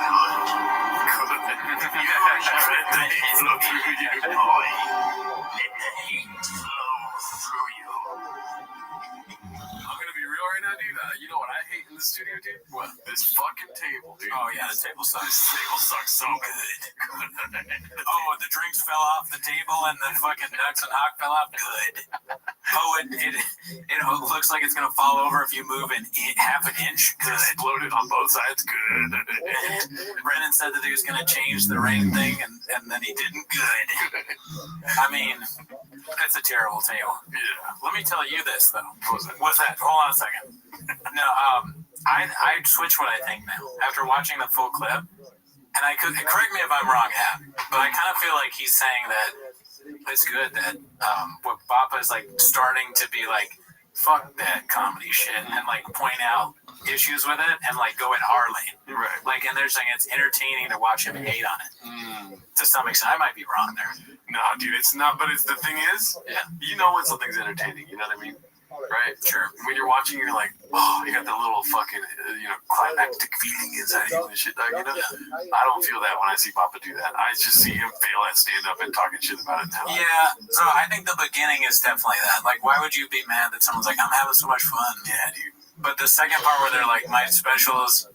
gonna be real right now, dude. You know what I hate in the studio, dude? What? This fucking table, dude. Oh yeah, the table sucks. This table sucks so good. Oh, the drinks fell off the table and the fucking ducks and hawk fell off. Good. Oh, it looks like it's gonna fall over if you move half an inch. Good. Exploded on both sides. Good. Brennan said that he was gonna change the rain thing, and then he didn't. Good. I mean, it's a terrible table. Yeah. Let me tell you this though. What's that? Hold on a second. No, I switch what I think now after watching the full clip, and I could correct me if I'm wrong, Ab, but I kind of feel like he's saying that it's good that what Bappa is like starting to be like, fuck that comedy shit, and like point out issues with it and like go in our lane. Right. Like, and they're saying it's entertaining to watch him hate on it. To some extent, I might be wrong there. No, dude, it's not. But it's the thing is, Yeah. you know when something's entertaining. You know what I mean? Right? Sure. When you're watching, you're like, oh, you got the little fucking, climactic feeling inside you and shit. Like, I don't feel that when I see Papa do that. I just see him fail at stand up and talking shit about it now. Yeah. So I think the beginning is definitely that. Like, why would you be mad that someone's like, I'm having so much fun? Yeah, dude. But the second part where they're like, my specials.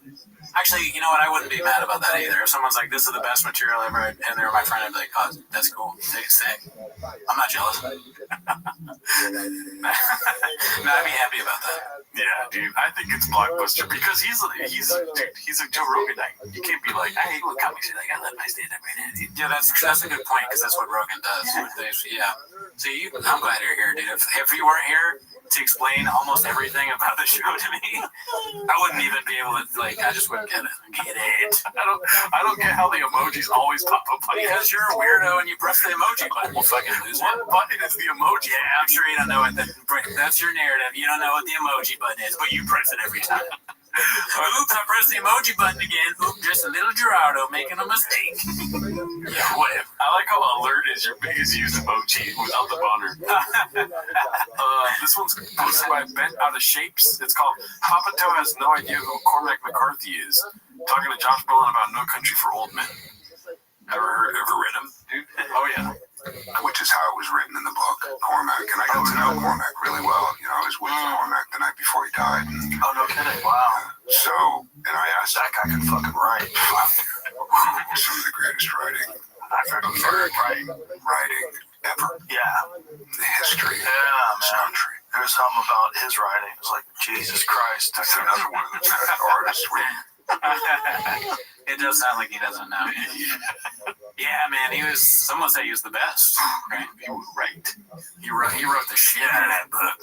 Actually, you know what? I wouldn't be mad about that either. If someone's like, this is the best material ever, and they're my friend, I'd be like, oh, that's cool. Sick. I'm not jealous. No, I'd be happy about that. Yeah, dude. I think it's blockbuster because he's a Joe Rogan guy. You can't be like, I hate when comics are like, I love my stand-up right now. Yeah, that's a good point because that's what Rogan does. Yeah. See, I'm glad you're here, dude. If you weren't here to explain almost everything about the show to me, I wouldn't even be able to, like, I just wouldn't get it. I don't get how the emojis always pop up. Because you're a weirdo and you press the emoji button, you fucking loser. What button is the emoji? Yeah, I'm sure you don't know what that's your narrative. You don't know what the emoji button is, but you press it every time. Oops, I pressed the emoji button again. Oops, just a little Gerardo making a mistake. Yeah, whatever. I like how alert is your biggest used emoji without the boner. This one's posted by Bent Out of Shapes. It's called Papato has no idea who Cormac McCarthy is. Talking to Josh Brolin about No Country for Old Men. Ever read him, dude? Oh yeah. Which is how it was written in the book, Cormac. And I got to know Cormac really well. You know, I was with Cormac the night before he died. And, oh, no kidding. Wow. So, and I asked that guy could fucking write. Some of the greatest writing ever. Yeah. In the history of this country. There's something about his writing. It's like, Jesus Christ. That's another one of the best artists. It does sound like he doesn't know. Yeah, man, someone said he was the best. Right? He wrote the shit out of that book.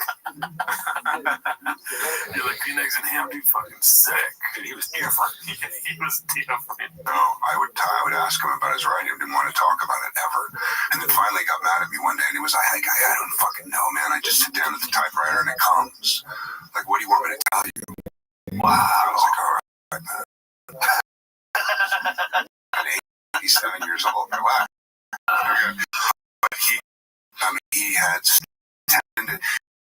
You're like, peanut eggs and ham, dude, fucking sick. Dude, he was different. He was different. No, I would ask him about his writing. He didn't want to talk about it ever. And then finally got mad at me one day and he was like, I don't fucking know, man. I just sit down at the typewriter and it comes. Like, what do you want me to tell you? Wow. I was like, all right, man. At 87 years old, relax. But he had tended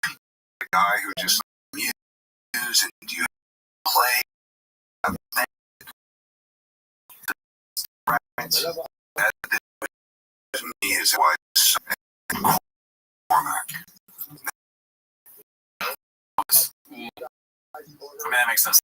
a guy who just muse and you play that to me is why Cormac. I mean, that makes sense.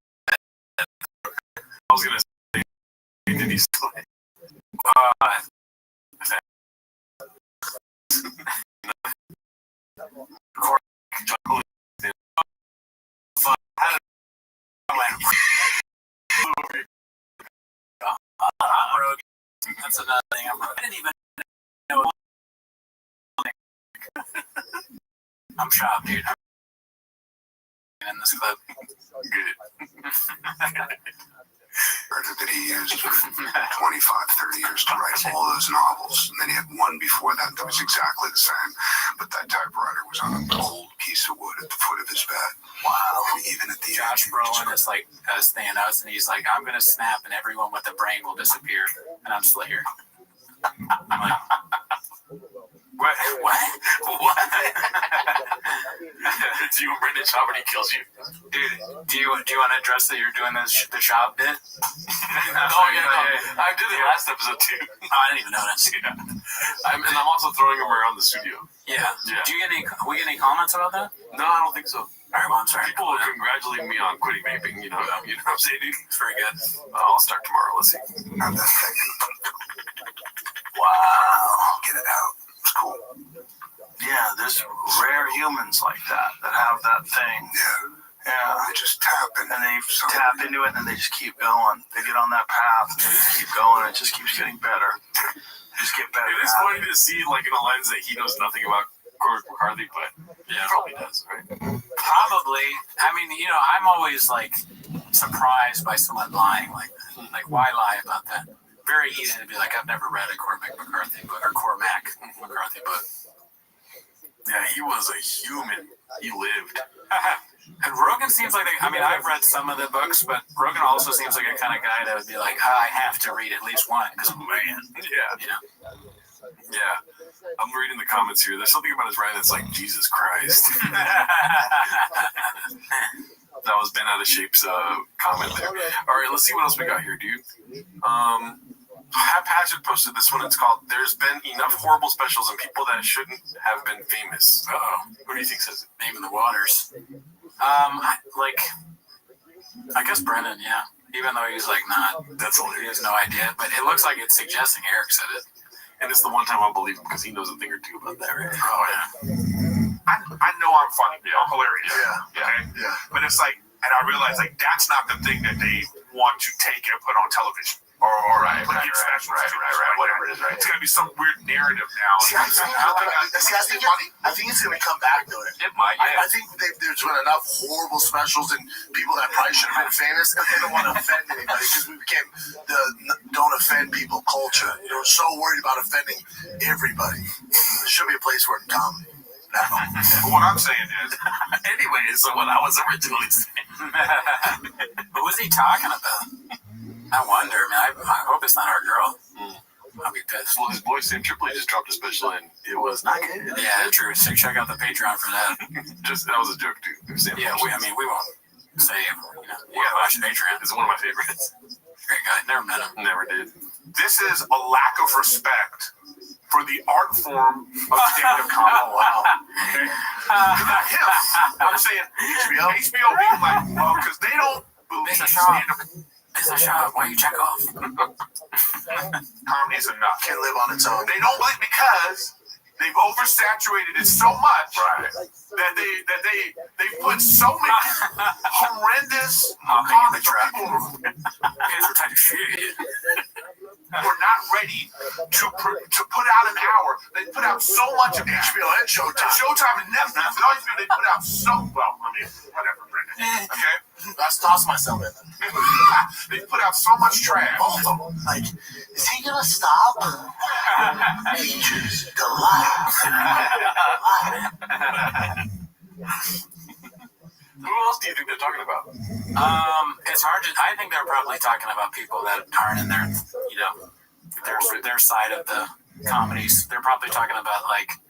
That's another thing. I didn't even know. I'm shocked, dude. I'm in this clip. Good. That he used for 25, 30 years to write all those novels. And then he had one before that that was exactly the same. But that typewriter was on a cold piece of wood at the foot of his bed. Wow. And even at the Josh Brolin is like Thanos, and he's like, I'm going to snap and everyone with the brain will disappear. And I'm Slayer. I'm like, what? It's you and Brendan Schaub when he kills you. Dude, do you want to address that you're doing the Schaub bit? I did it last episode too. Oh, I didn't even notice. Yeah. I'm also throwing him around the studio. Yeah. Do you get any comments about that? No, I don't think so. All right, well, I'm sorry. People are congratulating me on quitting vaping. You know what I'm saying, dude? It's very good. I'll start tomorrow. Let's see. Not that thing. Wow. Get it out. It's cool. Yeah, there's rare humans like that have that thing. Yeah. Yeah. They just tap in. And they tap into it and then they just keep going. They get on that path and they just keep going. It just keeps getting better. Just get better. It is funny to see, like, in a lens that he knows nothing about Cormac McCarthy, but yeah, probably does, right? Probably. I mean, I'm always like surprised by someone lying like that. Like, why lie about that? Very easy to be like, I've never read a Cormac McCarthy book or Cormac McCarthy book. Yeah, he was a human. He lived. And Rogan seems like I've read some of the books, but Rogan also seems like a kind of guy that would be like, I have to read at least one because I'm a man. Yeah. Yeah. I'm reading the comments here. There's something about his writing that's like, Jesus Christ. That was Ben Out of Shape's comment there. All right, let's see what else we got here, dude. Haphazard posted this one. It's called "There's Been Enough Horrible Specials and People That Shouldn't Have Been Famous." Who do you think says it? Name in the Waters. I guess Brennan, yeah. Even though he's like not, he has no idea. But it looks like it's suggesting Eric said it. And it's the one time I'll believe him because he knows a thing or two about that, right? Oh, yeah. I know I'm funny. Yeah. I'm hilarious. Yeah. Okay? Yeah. But it's like, and I realize, like, that's not the thing that they want to take and put on television. Or whatever it is, right? It's gonna be some weird narrative now. I think it's gonna come back to it. It might. I think there's been enough horrible specials and people that probably should have been famous, and they don't want to offend anybody because we became the don't offend people culture. We're so worried about offending everybody. There should be a place for it in comedy. But what I'm saying is, anyways, what I was originally saying. Who was he talking about? I wonder, man. I hope it's not our girl. I'll be pissed. Well, his boy Sam Tripoli just dropped a special and it was not good. Yeah, true. So check out the Patreon for that. That was a joke, dude. Yeah, we won't say, watch Patreon. It's one of my favorites. Great guy. Never met him. Never did. This is a lack of respect for the art form of stand-up comedy. Oh, wow. Okay? Not him. I'm saying HBO being like, well, because they don't believe stand-up. It's a shot. Why you check off? Comedy is enough. Can't live on its own. They don't believe because they've oversaturated it so much that they put so many horrendous comics people we're not ready to put out an hour. They put out so much of HBO and Showtime and Netflix and all these people. They put out whatever, Brendan. Okay. Let's toss myself in. They put out so much trash. Both of them. Like, is he gonna stop? Features, delight. Who else do you think they're talking about? It's hard to. I think they're probably talking about people that aren't in their side of the comedies. They're probably talking about like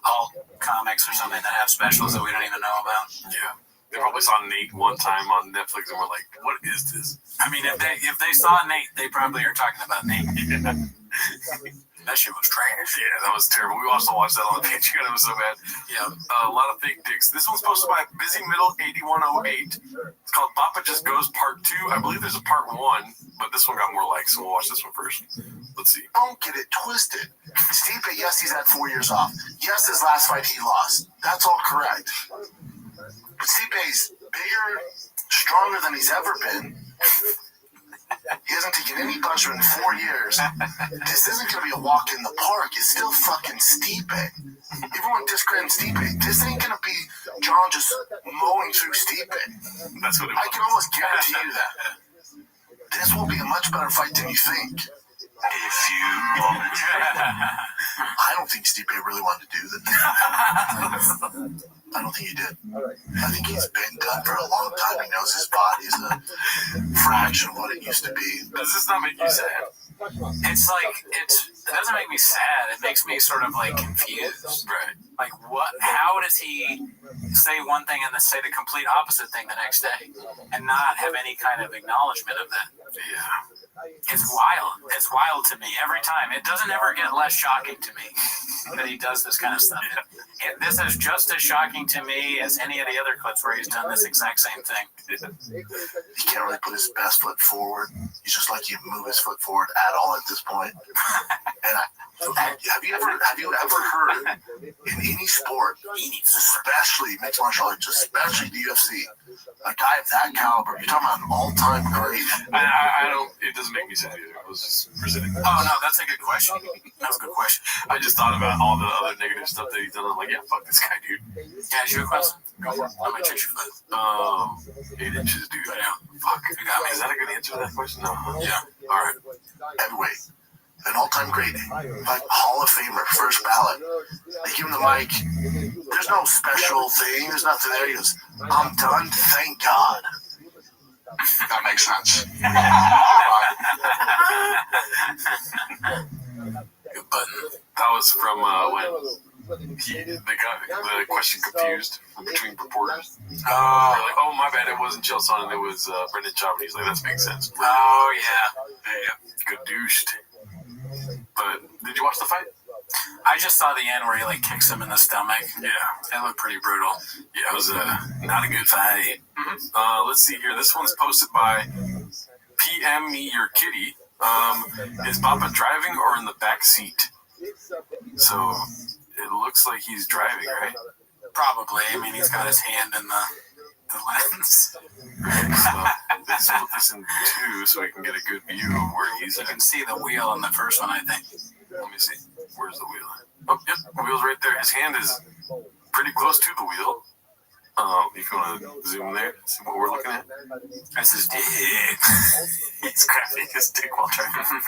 alt comics or something that have specials that we don't even know about. Yeah. They probably saw Nate one time on Netflix and were like, "What is this?" I mean, if they saw Nate, they probably are talking about Nate. That shit was trash. Yeah, that was terrible. We also watched that on the Patreon. It was so bad. Yeah, a lot of fake dicks. This one's posted by Busy Middle 8108. It's called Papa Just Goes Part 2. I believe there's a Part 1, but this one got more likes, so we'll watch this one first. Let's see. Don't get it twisted. Stipe, yes, he's had 4 years off. Yes, his last fight he lost. That's all correct. But Stipe's bigger, stronger than he's ever been. He hasn't taken any punishment in 4 years. This isn't going to be a walk in the park. It's still fucking Stipe. Everyone discredits Stipe. This ain't going to be John just mowing through Stipe. That's what I can almost guarantee you that. This will be a much better fight than you think. If you want. I don't think Stipe really wanted to do this. I don't think he did. I think he's been done for a long time. He knows his body is a fraction of what it used to be. Does this not make you sad? It's like, it doesn't make me sad. It makes me sort of like confused. Right. Like, what? How does he say one thing and then say the complete opposite thing the next day and not have any kind of acknowledgement of that? Yeah. It's wild. It's wild to me every time. It doesn't ever get less shocking to me that he does this kind of stuff. This is just as shocking to me as any of the other clips where he's done this exact same thing. He can't really put his best foot forward. He's just like, you move his foot forward at all at this point. And have you ever heard in any sport, especially mixed martial arts, especially the UFC, a guy of that caliber, you're talking about an all-time great. I don't. It doesn't make me sad either. I was just presenting that. Oh no, that's a good question. That's a good question. I just thought about all the other negative stuff that he's done. I'm like, yeah, fuck this guy, dude. Yeah, is your question? Go for it. How much is your foot? 8 inches, dude. Yeah. Fuck. You got me. Is that a good answer to that question? No. Yeah. All right. Heavyweight. An all-time great, like Hall of Famer, first ballot. They give him the mic. There's no special thing. There's nothing there. He goes, I'm done. Thank God. That makes sense. Good button. That was from when they got the question confused between reporters. They're like, oh, my bad, it wasn't Chelson, it was Brendan Schaub. And he's like, that makes sense. Oh, yeah. Good douched. But did you watch the fight? I just saw the end where he like kicks him in the stomach. Yeah. It looked pretty brutal. Yeah, it was not a good fight. Mm-hmm. Let's see here. This one's posted by PM Me Your Kitty. Is Papa driving or in the back seat? So it looks like he's driving, right? Probably. I mean, he's got his hand in the lens. Right, so let's put this in 2 so we can get a good view of where he's at. You can see the wheel in the first one, I think. Let me see. Where's the wheel? Oh, yep, the wheel's right there. His hand is pretty close to the wheel. If you want to zoom in there, see what we're looking at. That's his dick. He's grabbing his dick while driving.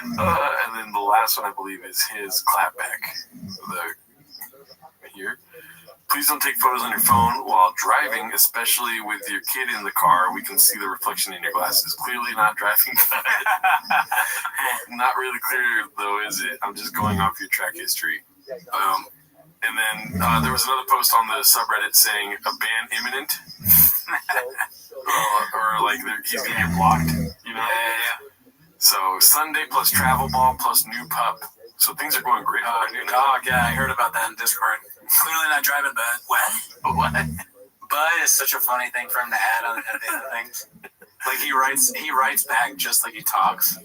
And then the last one, I believe, is his clapback. Here. Please don't take photos on your phone while driving, especially with your kid in the car. We can see the reflection in your glasses. Clearly not driving. Not really clear, though, is it? I'm just going off your track history. And then there was another post on the subreddit saying a ban imminent. or like he's going to get blocked, you know? Yeah. So Sunday plus travel ball plus new pup. So things are going great. Oh, yeah, I heard about that in Discord. Clearly not driving, but what? But is such a funny thing for him to add on at the end of things. Like he writes back just like he talks.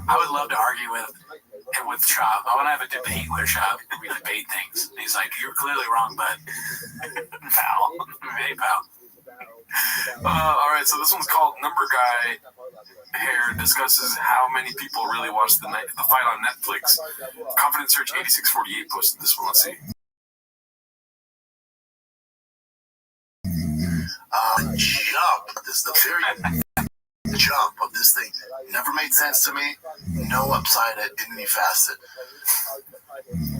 I would love to argue with Schaub. I want to have a debate with Schaub. We debate things. And he's like, you're clearly wrong, bud. Pal. Hey, pal. All right, so this one's called Number Guy Hair discusses how many people really watched the fight on Netflix. Confidence Search 8648 posted this one. Let's see. The very jump of this thing never made sense to me. No upside in any facet.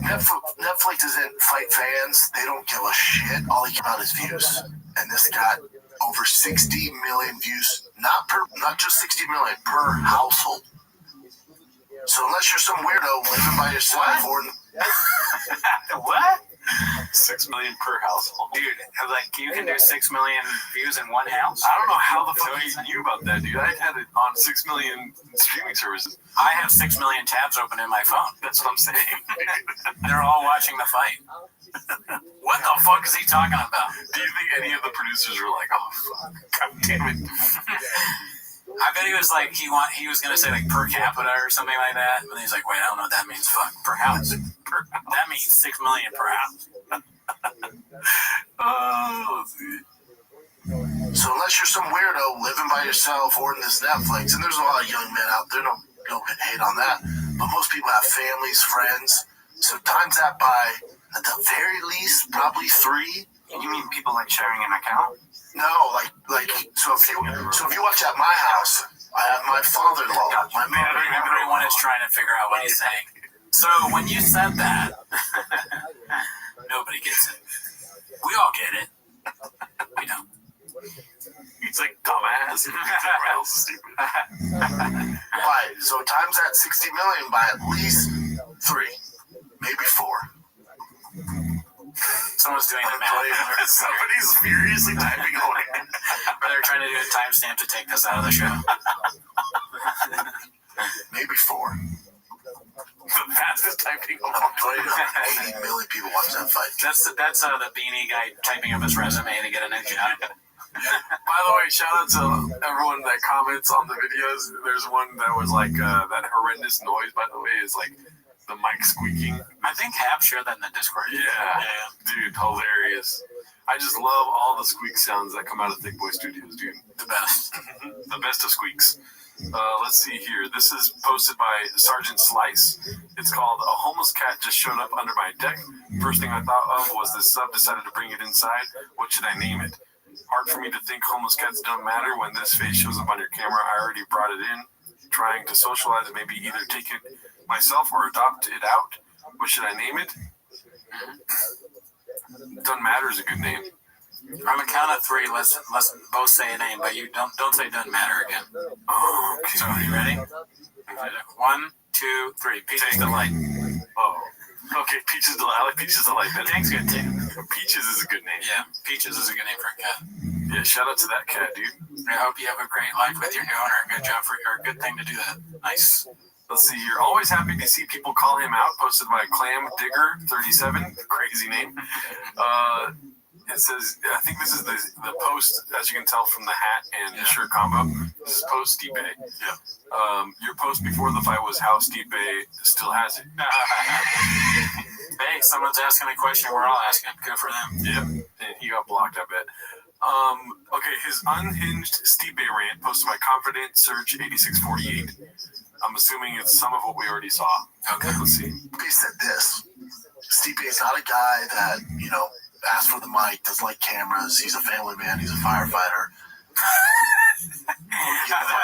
Netflix isn't fight fans. They don't give a shit. All they care about is views. And this got over 60 million views. Not just 60 million per household. So unless you're some weirdo living by yourself or what? 6 million per household. Dude, like you can do 6 million views in one house? I don't know how the fuck he knew about that, dude. I had it on 6 million streaming services. I have 6 million tabs open in my phone. That's what I'm saying. They're all watching the fight. What the fuck is he talking about? Do you think any of the producers were like, oh fuck, god damn it? I bet he was like, he was gonna say like per capita or something like that, but he's like, wait, I don't know what that means. Fuck, per house. That means 6 million per house. Oh, let's see. So unless you're some weirdo living by yourself or in this Netflix, and there's a lot of young men out there, no hate on that, but most people have families, friends, so times that by, at the very least, probably 3. You mean people like sharing an account? No, like so if you watch at my house, I have my father-in-law, my mother. Everyone is trying to figure out what he's saying. So when you said that, nobody gets it. We all get it. We don't. He's like, dumbass. Everyone else is stupid. Right, so times that 60 million by at least 3, maybe 4. Someone's doing the math. Somebody's furiously typing away. Or they're trying to do a timestamp to take this out of the show. Maybe 4. The fastest typing of I'm telling you, 80 million people watch that fight. That's the beanie guy typing up his resume to get a new job. By the way, shout out to everyone that comments on the videos. There's one that was like that horrendous noise, by the way, is like the mic squeaking. I think Hap shared that in the Discord. Yeah, dude, hilarious. I just love all the squeak sounds that come out of Thick Boy Studios, dude. The best. The best of squeaks. Let's see here. This is posted by Sergeant Slice. It's called A Homeless Cat Just Showed Up Under My Deck. First thing I thought of was this sub decided to bring it inside. What should I name it? Hard for me to think homeless cats don't matter when this face shows up on your camera. I already brought it in. Trying to socialize, maybe either take it myself or adopt it out. What should I name it? Doesn't matter is a good name. On the count of 3, let's both say a name, but you don't say doesn't matter again. Oh, okay. So are you ready? 1, 2, 3. Peaches Delight. Oh. Okay, Peaches Delight. I like Peaches Delight better. Tank's good too. Peaches is a good name. Yeah, Peaches is a good name for a cat. Yeah, shout out to that cat, dude. I hope you have a great life with your new owner. Good job for your good thing to do that. Nice. Let's see here. Always happy to see people call him out. Posted by Clam Digger 37. Crazy name. It says, I think this is the post, as you can tell from the hat and the shirt combo. This is post Stipe. Yeah. Your post before the fight was how Stipe still has it. Hey, someone's asking a question. We're all asking. Good for them. Yeah. And he got blocked, I bet. Okay, his unhinged Stipe rant posted by Confident Search 8648. I'm assuming it's some of what we already saw. Okay, let's see. He said this. Stipe is not a guy that, asks for the mic, doesn't like cameras. He's a family man. He's a firefighter.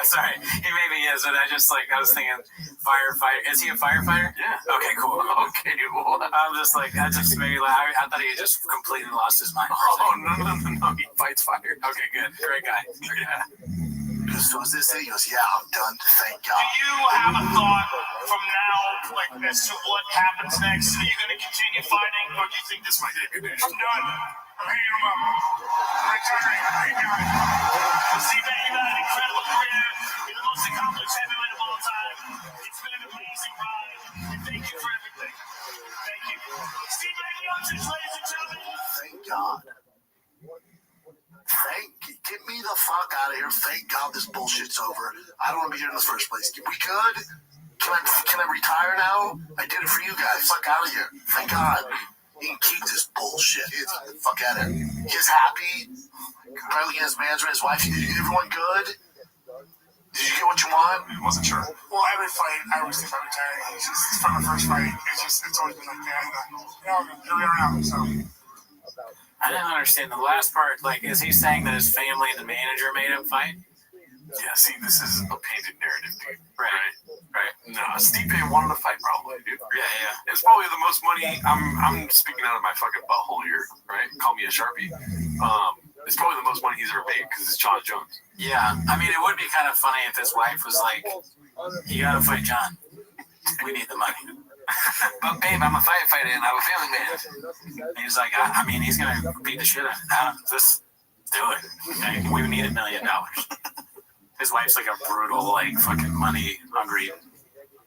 Sorry, he maybe is, but I was thinking firefighter. Is he a firefighter? Yeah. Okay, cool. Okay, well, I'm just like, that just made me laugh. I thought he had just completely lost his mind. Oh, no. He fights fire. Okay, good. Great guy. Yeah. So is this it? He goes, yeah, I'm done. Thank God. Do you have a thought from now, as to what happens next? Are you going to continue fighting, or do you think this might be a good news? I'm done. I'm hanging him up. I'm retiring. I got it. Stipe, you've had an incredible career. You're the most accomplished heavyweight of all time. It's been an amazing ride, and thank you for everything. Thank you. Stipe Miocic, ladies and gentlemen. Thank God. Get me the fuck out of here. Thank God this bullshit's over. I don't want to be here in the first place. We could. Can I retire now? I did it for you guys. Fuck out of here. Thank God. You can keep this bullshit. Fuck out of here. He's happy. Probably get his manager, his wife. Everyone good? Did you get what you want? I wasn't sure. Well, every fight, I always think about retiring. It's from the first fight. It's always been like that. Here we are now, so. I didn't understand the last part. Like, is he saying that his family and the manager made him fight? Yeah, see, this is a painted narrative, dude. Right. No, Stipe wanted to fight, probably, dude. Yeah. It's probably the most money. I'm speaking out of my fucking butthole here, right? Call me a Sharpie. It's probably the most money he's ever made because it's John Jones. Yeah, I mean, it would be kind of funny if his wife was like, "You gotta fight John. We need the money." But babe, I'm a firefighter and I'm a family man. And he's like, I mean, he's gonna beat the shit out of it. Just do it. Okay? We need $1 million. His wife's like a brutal, like fucking money hungry,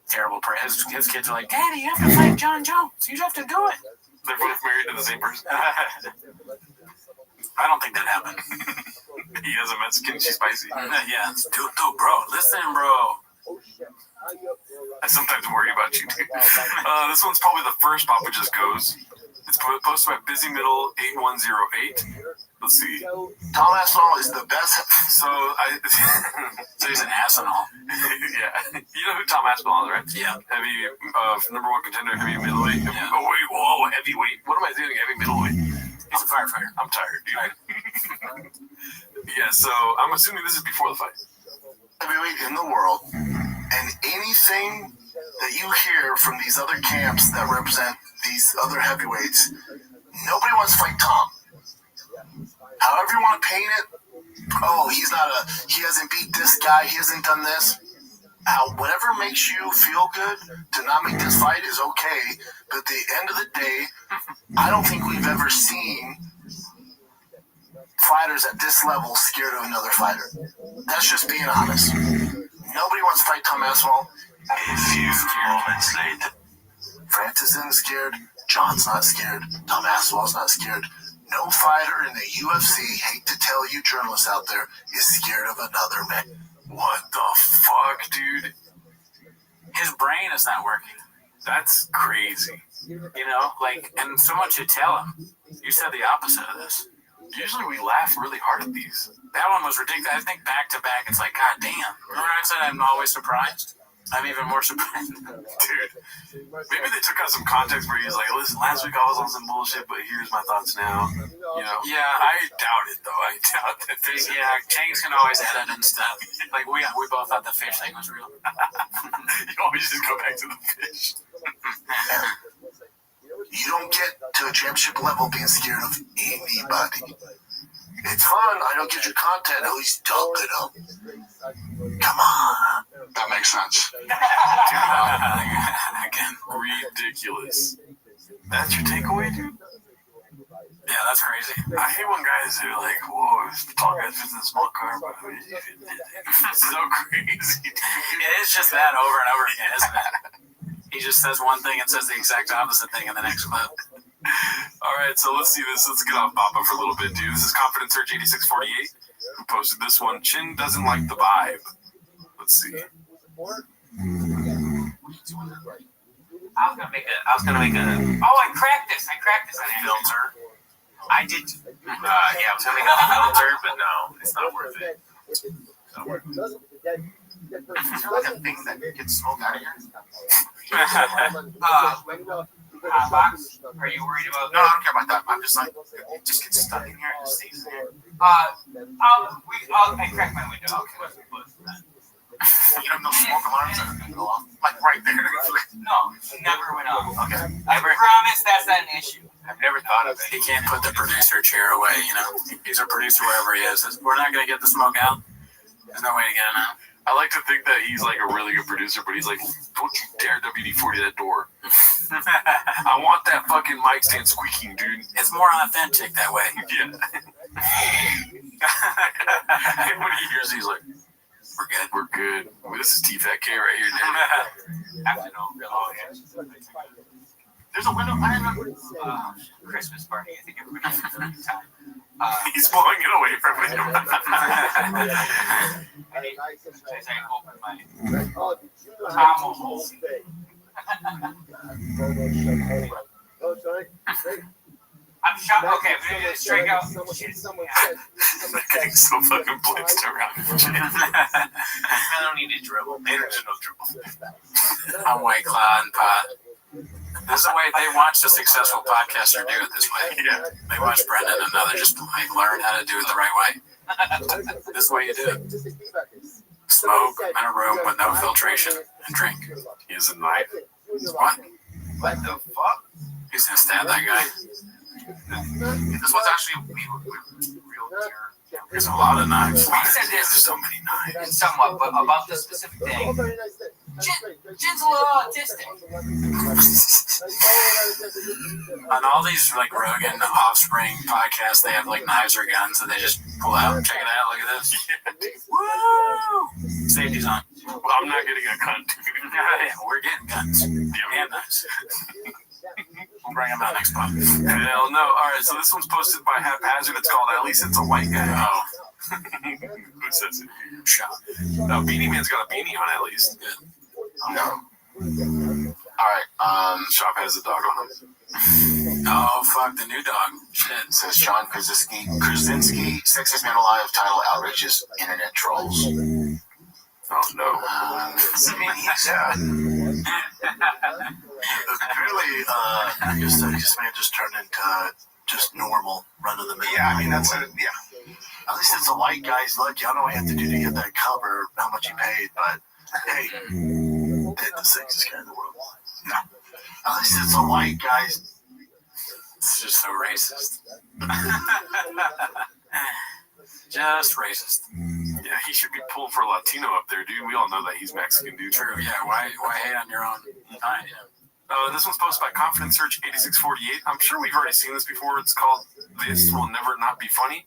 terrible person. His kids are like, Daddy, you have to fight John Jones. You have to do it. They're both married to the same person. I don't think that happened. He has a Mexican, she's spicy. Yeah, dude, bro. Listen, bro. I sometimes worry about you, dude. This one's probably the first Papa Just Goes. It's posted by Busy Middle 8108. Let's see. Tom Aspinall is the best. So he's an Aspinall. Yeah. You know who Tom Aspinall is, right? Yeah. Heavy, number one contender, heavy middleweight. Yeah. Oh, wait, whoa, heavyweight. What am I doing? Heavy middleweight. He's a firefighter. I'm tired, dude. Yeah, so I'm assuming this is before the fight. Heavyweight in the world, and anything that you hear from these other camps that represent these other heavyweights, nobody wants to fight Tom. However you want to paint it, oh, he hasn't beat this guy, he hasn't done this. Whatever makes you feel good to not make this fight is okay, but at the end of the day, I don't think we've ever seen fighters at this level scared of another fighter. That's just being honest. Nobody wants to fight Tom Aspinall. A few moments later, Francis isn't scared. John's not scared. Tom Aspinall's not scared. No fighter in the UFC, hate to tell you journalists out there, is scared of another man. What the fuck, dude? His brain is not working. That's crazy. You know, like, and so much you tell him. You said the opposite of this. Usually we laugh really hard at these. That one was ridiculous. I think back to back, it's like, God damn. Remember I said I'm always surprised? I'm even more surprised. Dude, maybe they took out some context where he's like, listen, last week I was on some bullshit, but here's my thoughts now. You know? Yeah, I doubt it, though. I doubt that. Yeah, Changs can always edit and stuff. Like, we both thought the fish thing was real. You always just go back to the fish. You don't get to a championship level being scared of anybody. It's fun. I don't get your content. Oh, he's dumping them. Come on. That makes sense. Again, ridiculous. That's your takeaway, dude? Yeah, that's crazy. I hate when guys are like, whoa, this tall guy's fits in a small car, but it's so crazy. It is just that over and over again, isn't it? He just says one thing and says the exact opposite thing in the next clip. All right, so let's see this. Let's get off Papa for a little bit, dude. This is Confidence Search 8648 who posted this one. Chin doesn't like the vibe. Let's see. I was gonna make a. Oh, I cracked this. Filter. I did. Yeah, I was gonna make a filter, but no, it's not worth it. Is there like a thing that gets smoke out of here? Box, are you worried about? No, I don't care about that. I'm just like, it just gets stuck in here and it stays in here. I cracked my window. I'll close that. You have no smoke alarms that are gonna go off? Like right there. No, never went off. Okay. I promise that's not an issue. I've never thought of it. He can't put the producer chair away, you know. He's a producer wherever he is. We're not going to get the smoke out. There's no way to get it out. I like to think that he's like a really good producer, but he's like, don't you dare WD-40 that door. I want that fucking mic stand squeaking, dude. It's more authentic that way. Yeah. When he hears, he's like, we're good. We're good. This is T-Fat K right here, dude. There's a window. I have a Christmas party. I think everybody has a good time. He's blowing it away from him. As I open my Tom will hold. I'm shocked. Okay, we're gonna straight out. That guy's so fucking blitzed around. I don't need to dribble. There's no dribble. I'm White Claw and Pot. This is the way they watch the successful podcaster do it this way. Yeah. They watch Brendan and another just like learn how to do it the right way. This is the way you do it. Smoke in a room with no filtration and drink. He's a knife. What? What the fuck? He's gonna stab that guy. This was actually real dear. There's a lot of knives. We said this There's so many knives. somewhat, but about this specific thing. Jin's a little autistic. On all these like Rogan Offspring podcasts, they have like knives or guns that they just pull out. Check it out. Look at this. Woo! Safety's on. Well, I'm not getting a gun. Yeah, we're getting guns and knives. We'll bring them out next month. Hell no. All right, so this one's posted by Haphazard. It's called At Least It's a White Guy. Oh. Who says it? Shot. No, Beanie Man's got a beanie on at least. Good. No. All right. Shop has a dog on him. Oh, fuck, the new dog. Shit. Says John Krasinski, sexiest man alive. Title outrages internet trolls. Oh no. I mean, he's apparently this man just turned into just normal run of the mill. Yeah, I mean that's it. Yeah. At least it's a white guy's lucky. I don't know what you have to do to get that cover, how much he paid, but hey, they're the sexiest guy in the world. No. At least it's a white guy's. It's just so racist. Just racist. Yeah, he should be pulled for Latino up there, dude. We all know that he's Mexican, dude. True. Yeah. Why hate on your own kind? Yeah. This one's posted by Confidence Search 8648. I'm sure we've already seen this before. It's called This Will Never Not Be Funny.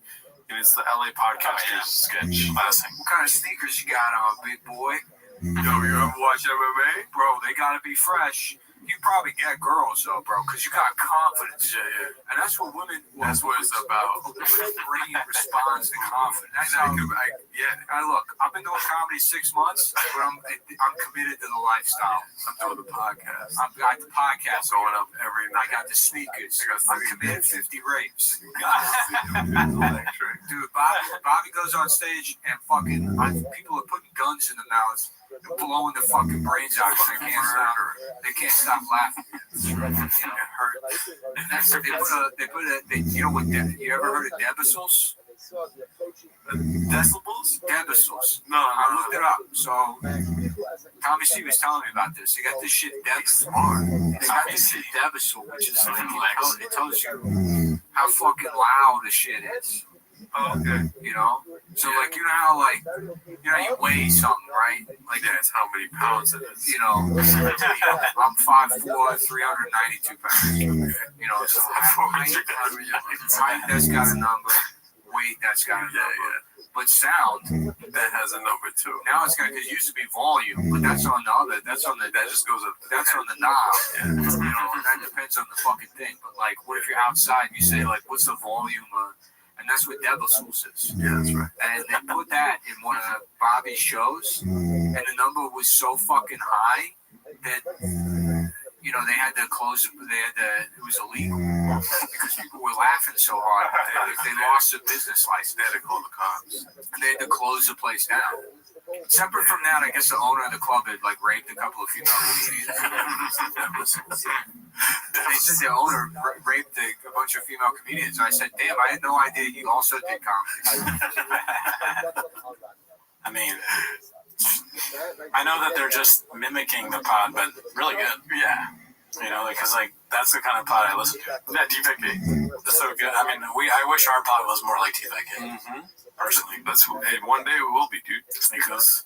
And it's the LA Podcasters sketch. Classic. What kind of sneakers you got on, big boy? Yo, you ever watch MMA? Bro, they gotta be fresh. You probably get girls though, bro, because you got confidence. Yeah. And that's what women. That's what it's about. Brain responds to confidence. That's how. Look, I've been doing comedy 6 months, but I'm committed to the lifestyle. I'm doing the podcast. I've got the podcast going up every night. I got the sneakers. I'm committed 50 rapes. Dude, Bobby goes on stage and fucking people are putting guns in the mouths. They're blowing the fucking brains out. They can't stop laughing. It hurts. You know what? You ever heard of debicles? Decibels? Debicles. No, I looked it up. So Tommy C was telling me about this. They got this shit debicles. They got this shit debicle, which is like it tells you how fucking loud the shit is. Oh, okay. You know? So, like, you know how, like, you weigh something, right? Like, that's how many pounds it is. You know, I'm 5'4", 392 pounds. You know, so height, that's got a number. Weight, that's got a number. Yeah. But sound, that has a number too. Now it's got, because it used to be volume, but that's on the other, that just goes up, that's on the knob. Yeah. You know, that depends on the fucking thing. But, like, what if you're outside and you say, like, what's the volume of, and that's what Devil's is. Yeah, that's right. And they put that in one of Bobby's shows, and the number was so fucking high that, you know, they had to close it. It was illegal because people were laughing so hard. They lost their business license. They had to call the cops. And they had to close the place down. Separate from that, I guess the owner of the club had like raped a couple of female comedians. They said the owner raped a bunch of female comedians. And I said, damn, I had no idea he also did comedy. I mean, I know that they're just mimicking the pod, but really good. Yeah. You know, because like that's the kind of pod I listen to. Yeah, TVK. That's so good. I mean, I wish our pod was more like TVK. Mm-hmm. Personally, one day we will be, dude. Sneakers.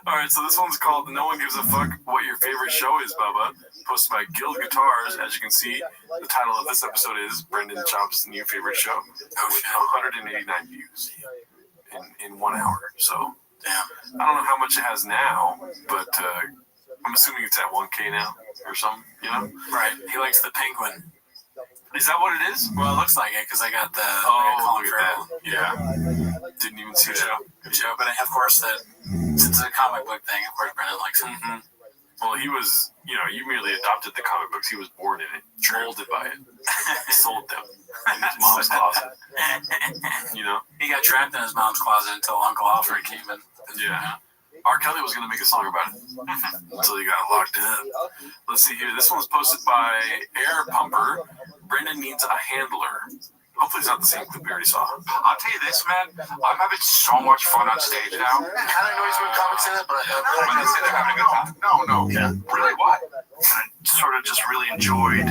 All right, so this one's called "No One Gives a Fuck What Your Favorite Show Is, Bubba," posted by Guild Guitars. As you can see, the title of this episode is Brendan Chomp's new favorite show, with 189 views in 1 hour. So, damn. I don't know how much it has now, but I'm assuming it's at 1K now or something. You know, right? He likes the penguin. Is that what it is? Well, it looks like it because I got the. Oh, look at that! Yeah, didn't even see that. Good show, but of course since it's a comic book thing, of course Brendan likes it. Mm-hmm. Well, he was, you merely adopted the comic books. He was born in it, molded by it. He sold them in his mom's closet. You know, he got trapped in his mom's closet until Uncle Alfred came in. Yeah. R. Kelly was going to make a song about it until he got locked in. Let's see here. This one's posted by Air Pumper. Brendan needs a handler. Hopefully it's not the same clip we already saw. I'll tell you this, man. I'm having so much fun on stage now. I don't know he's been commenting it, but when they say they're having a good time. No. Yeah. Really? What? I sort of just really enjoyed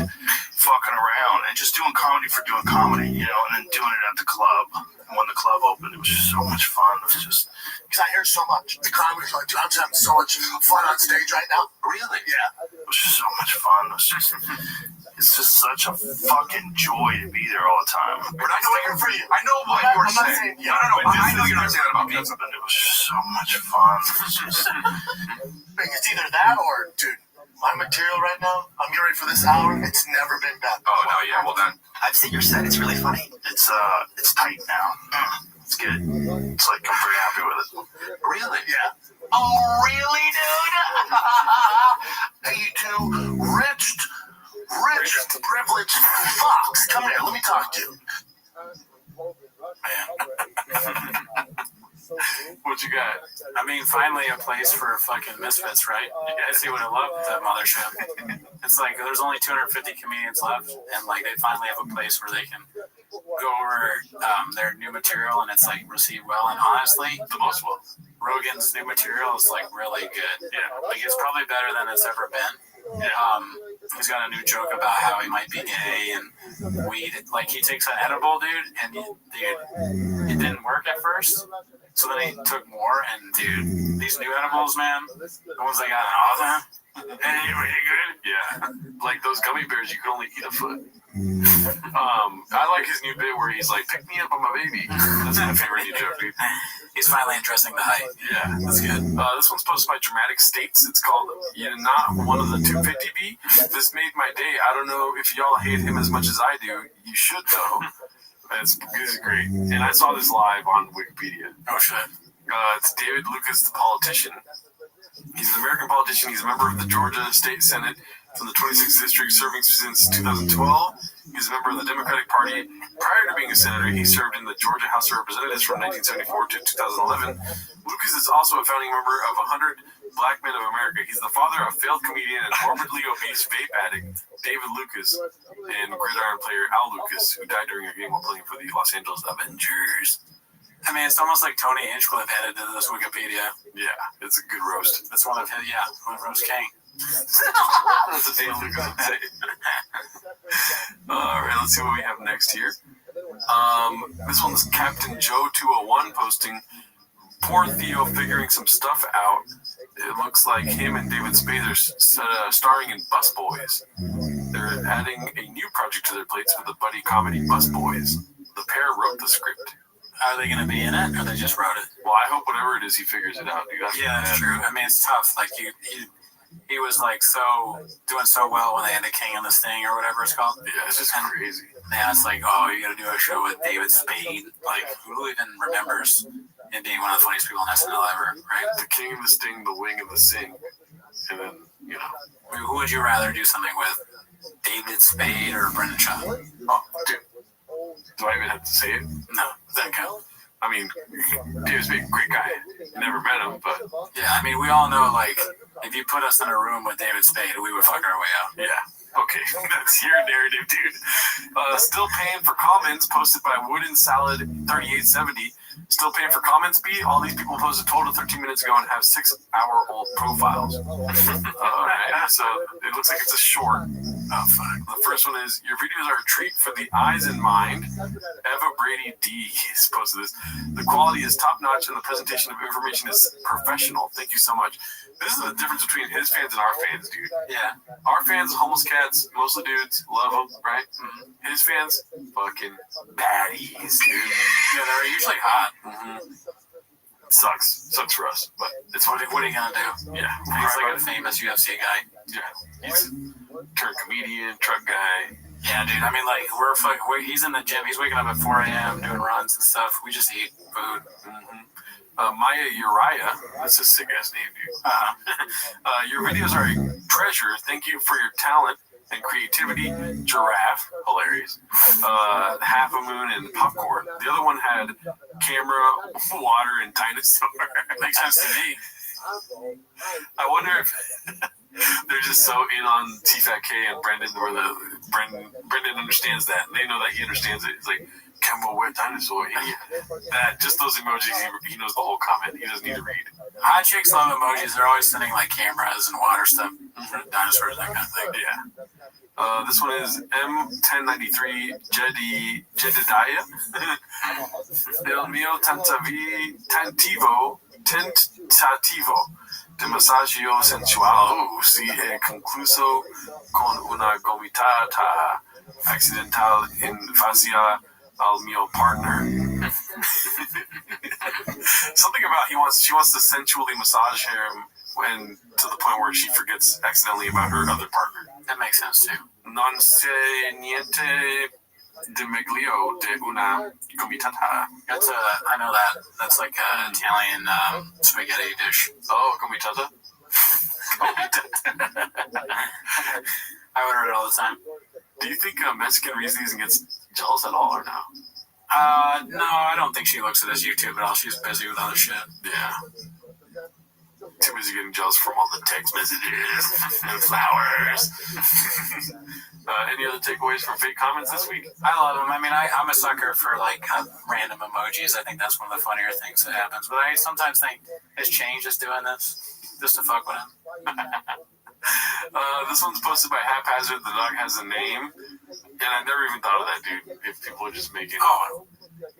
fucking around and just doing comedy for doing comedy, you know, and then doing it at the club. And when the club opened, it was just so much fun. It was just Because I hear so much. The comedy's like, dude, I'm just having so much fun on stage right now. Really? Yeah. It was just so much fun. It's just such a fucking joy to be there all the time. But I know you're for you. I know what I'm you're not saying. saying, No. I know you're not saying that about me. It was just so much fun. It's either that or, dude, my material right now, I'm getting ready for this hour. It's never been done. Oh no, yeah. Well, that I've seen your set. It's really funny. it's tight now. It's good. It's like I'm very happy with it. Really? Yeah. Oh, really, dude? Hey, you two rich, privileged fucks. Come here. Let me talk to you. What you got? I mean, finally a place for fucking misfits, right? You guys see what I love? The mothership. It's like there's only 250 comedians left, and like they finally have a place where they can go over their new material, and it's like received well. And honestly, the most well. Rogan's new material is like really good. Yeah, like it's probably better than it's ever been. He's got a new joke about how he might be gay and weed. Like he takes an edible, dude, and dude, it didn't work at first. So then he took more, and dude, these new edibles, man, the ones I got in Austin, Anyway, good. Yeah, like those gummy bears, you can only eat a foot. I like his new bit where he's like, "Pick me up on my baby." That's my favorite new joke, dude. He's finally addressing the height. Yeah, that's good. This one's posted by Dramatic States. It's called "You're Not One of the 250B." This made my day. I don't know if y'all hate him as much as I do. You should though. This is great. And I saw this live on Wikipedia. Oh shit. It's David Lucas, the politician. He's an American politician. He's a member of the Georgia State Senate from the 26th District, serving since 2012. He's a member of the Democratic Party. Prior to being a senator, he served in the Georgia House of Representatives from 1974 to 2011. Lucas is also a founding member of 100 Black Men of America. He's the father of failed comedian and morbidly obese vape addict David Lucas and gridiron player Al Lucas, who died during a game while playing for the Los Angeles Avengers. I mean, it's almost like Tony Hinchcliffe added to this Wikipedia. Yeah, it's a good roast. That's one of his, one of Roast King. That's a David Lucas would say. All right, let's see what we have next here. This one's Captain Joe 201 posting, "Poor Theo figuring some stuff out. It looks like him and David Spade are starring in Busboys. They're adding a new project to their plates with the buddy comedy Busboys. The pair wrote the script." Are they going to be in it, or they just wrote it? Well, I hope whatever it is, he figures it out. Yeah, that's true. I mean, it's tough. Like he was like doing so well when they had the King and the Sting or whatever it's called. Yeah, it's just crazy. Yeah, it's like, oh, you got to do a show with David Spade. Like, who even remembers him being one of the funniest people on SNL ever, right? The King of the Sting, the Wing of the Sing, and then who would you rather do something with, David Spade or Brendan Shaw? Oh, dude. Do I even have to say it? No, that count. I mean, David Spade, great guy. Never met him, but yeah, I mean, we all know, like, if you put us in a room with David Spade, we would fuck our way out. Yeah. Okay, that's your narrative, dude. Still paying for comments, posted by Wooden Salad 3870. Still paying for comments, B? All these people posted a total 13 minutes ago and have 6-hour-old profiles. Alright, so it looks like it's a short. Oh, fuck. The first one is, "Your videos are a treat for the eyes and mind." Eva Brady D is posted this. "The quality is top-notch and the presentation of information is professional. Thank you so much." This is the difference between his fans and our fans, dude. Yeah. Our fans, homeless cats, mostly dudes, love them, right? Mm-hmm. His fans, fucking baddies, dude. Yeah, they're usually hot. Mm-hmm. Sucks for us, but it's what are you gonna do? Yeah, he's like a famous UFC guy. Yeah, he's turned comedian, truck guy. Yeah, dude. I mean, like he's in the gym. He's waking up at 4 a.m. doing runs and stuff. We just eat food. Mm-hmm. Maya Uriah, that's a sick ass name, dude. "Your videos are a treasure. Thank you for your talent and creativity." Giraffe, hilarious. Half a Moon and Popcorn. The other one had camera, water, and dinosaur. Makes sense to me. I wonder if they're just so in on T-Fat-K and Brendan, where Brendan understands that. They know that he understands it. It's like, "Camera, wet dinosaur." Just those emojis, he knows the whole comment. He doesn't need to read. Hot chicks love emojis. They're always sending like cameras and water stuff, dinosaurs, that kind of thing. Yeah. This one is M1093 Jedediah. El mio tentativo de massaggio sensual si è concluso con una gomitata accidental in faccia al mio partner. Something about she wants to sensually massage him when to the point where she forgets accidentally about her other partner. That makes sense too. Non c'è niente di meglio de una gomitata. That's I know that. That's like an Italian spaghetti dish. Oh, gomitata? I order it all the time. Do you think Mexican reads these and gets jealous at all or no? No, I don't think she looks at this YouTube at all. She's busy with other shit. Yeah. Too busy getting jealous from all the text messages and flowers. Any other takeaways from fake comments this week? I love them. I mean, I'm a sucker for like random emojis. I think that's one of the funnier things that happens. But I sometimes think his change is doing this just to fuck with him. This one's posted by Haphazard. The dog has a name. And I never even thought of that, dude. If people are just making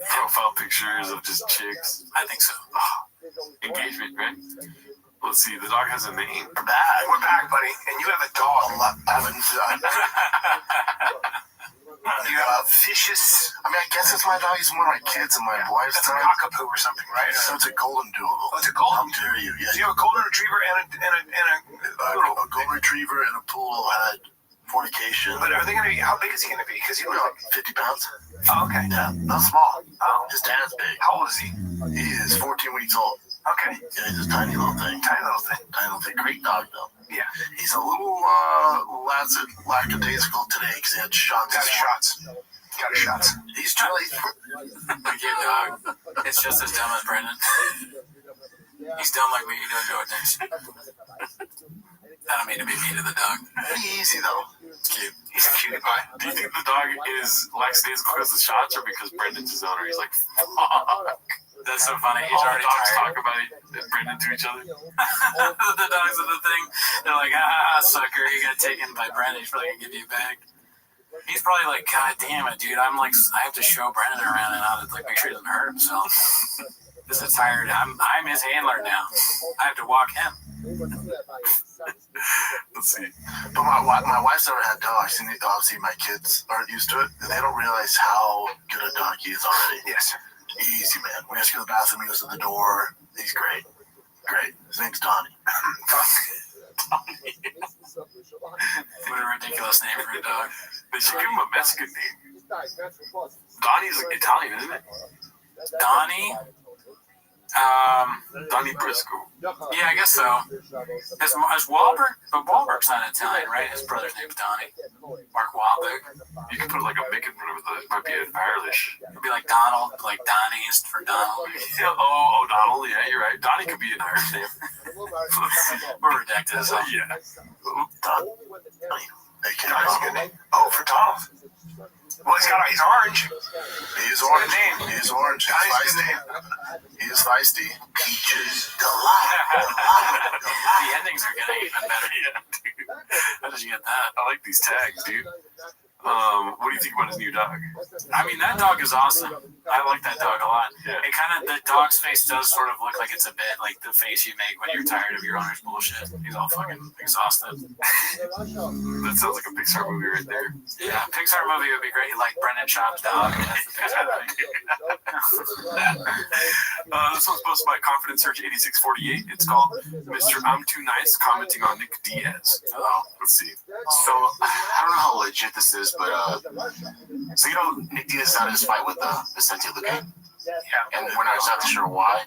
profile pictures of just chicks. I think so. Engagement, right? Let's see. The dog has a name. We're back. We're back, buddy. And you have a dog. You have a vicious. I mean, I guess it's my dog. He's one of my kids and my wife's That's a dog. cockapoo or something, right? So it's a golden doodle. Oh, it's a golden. How dare you? Yeah. So you have a golden retriever and A golden retriever and a poodle had fornication. But are they going to be? How big is he going to be? Because he looks like 50 pounds. Oh, okay. Yeah, not small. Oh, His dad's big. how old is he? He is 14 weeks old. Okay. Yeah, he's a tiny little thing. Tiny little thing. Tiny little thing. Great dog, though. Yeah. He's a little lackadaisical today because he had shots. Got his shots. Got his shots. He's really. Cute dog. It's just as dumb as Brendan. He's dumb like me. He doesn't know attention. I don't mean to be mean to the dog. Pretty easy, though. It's cute. He's a cutie pie. Do you think the dog is lackadaisical because of the shots or because Brendan's his owner? He's like, fuck. That's so funny. He's All the already dogs tired. talk about it and Brendan to each other. The dogs are the thing. They're like, sucker, you got taken by Brendan. He's probably gonna give you back. He's probably like, God damn it, dude. I'm like, I have to show Brendan around and I'll like make sure he doesn't hurt himself. This is tired. I'm his handler now. I have to walk him. Let's see. But my wife's never had dogs, and obviously my kids aren't used to it, and they don't realize how good a dog he is already. Yes. Easy, man. When he has to go to the bathroom, he goes to the door. He's great. Great. His name's Donnie. What a ridiculous name for a dog. They should give him a Mexican name. Donnie's like Italian, isn't it? Donnie? Donnie Briscoe. Yeah, I guess so. Is Wahlberg? But Wahlberg's not Italian, right? His brother's name's Donnie. Mark Wahlberg. You can put like a Mick in front of it. It might be Irish. It'd be like Donald, like Donnie is for Donald. Oh, Donald. Yeah, you're right. Donnie could be an Irish name. We're redacted as hell. Yeah. Donnie's a good name. Oh, for Donald. Well, he's orange. He's orange. He's orange. He's feisty. He's feisty. Peaches delight. The endings are getting even better. Yeah, dude. How did you get that? I like these tags, dude. What do you think about his new dog? I mean, that dog is awesome. I like that dog a lot. Yeah. It kind of, the dog's face does sort of look like it's a bit like the face you make when you're tired of your owner's bullshit. He's all fucking exhausted. That sounds like a Pixar movie right there. Yeah, Pixar movie would be great. Like Brendan Schaub's dog. That's the Pixar movie. This one's posted by Confidence Search 8648. It's called Mr. I'm Too Nice commenting on Nick Diaz. Let's see. So, I don't know how legit this is, but, so you know, Nick Diaz had his fight with Vicente Luque? Yeah. And we're not exactly sure why.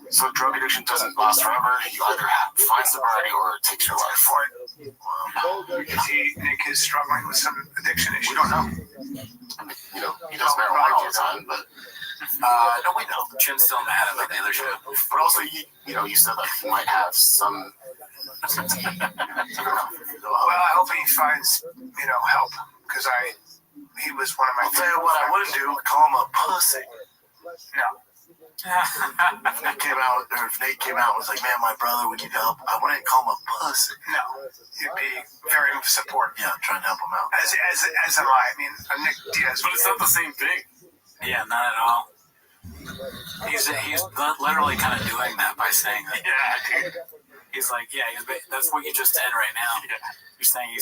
So, drug addiction doesn't last forever. You either find sobriety or it takes your life. Because Nick is struggling with some addiction issues. We don't know. You know, he does marijuana all the time, but no, we know. Jim's still mad about the other show. But also, you said that he might have some. I don't know. Well, I hope he finds, help. Because he was one of my. I'll tell you what I wouldn't do. Call him a pussy. No. If Nate came out and was like, man, my brother, we need help, I wouldn't call him a pussy. No, you'd be very supportive. Yeah, trying to help him out. As am I. I mean, Nick Diaz. But it's not the same thing. Yeah, not at all. He's literally kind of doing that by saying that. Yeah, dude. He's like, yeah, that's what you just did right now. Yeah. You're saying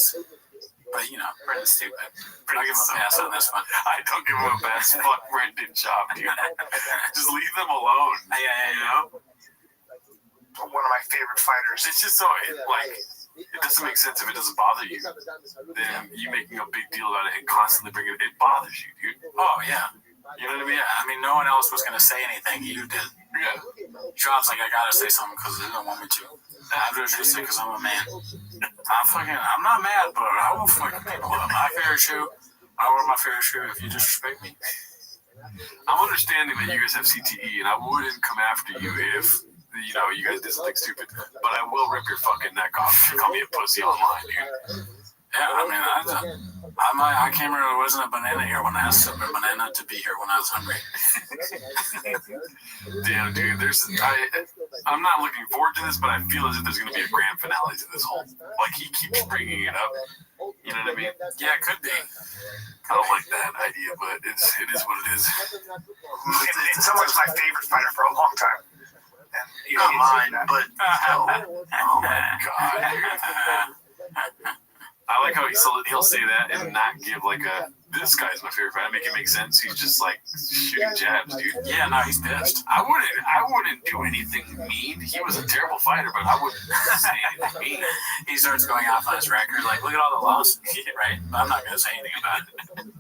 but Brendan's stupid. I'll give him a pass on this one. I don't give him a pass. Fuck Brendan Job, dude. Just leave them alone. Yeah. You know? One of my favorite fighters. It's just so, it doesn't make sense if it doesn't bother you. Then you making a big deal about it and constantly bringing it bothers you, dude. Oh, yeah. You know what I mean? Yeah, I mean, no one else was going to say anything. You did. Yeah. John's like, I got to say something because they don't want me to. I have to say because I'm a man. I'm not mad, but I will fucking people up. My fair shoe. I wear my fair shoe if you disrespect me. I'm understanding that you guys have CTE, and I wouldn't come after you if, you guys did something stupid. But I will rip your fucking neck off if you call me a pussy online, dude. Yeah, I mean, I came here, there wasn't a banana here when I asked for a banana to be here when I was hungry. Damn, dude, I'm not looking forward to this, but I feel as if there's going to be a grand finale to this whole, he keeps bringing it up. You know what I mean? Yeah, it could be. I don't like that idea, but it is what it is. It's someone's my favorite fighter for a long time. And, Not mine, but oh my God, dude. I like how he'll say that and not give this guy's my favorite fighter. Make it make sense. He's just shooting jabs, dude. Yeah, no, he's pissed. I wouldn't do anything mean. He was a terrible fighter, but I wouldn't say anything mean. He starts going off on his record, look at all the losses, right? But I'm not going to say anything about it.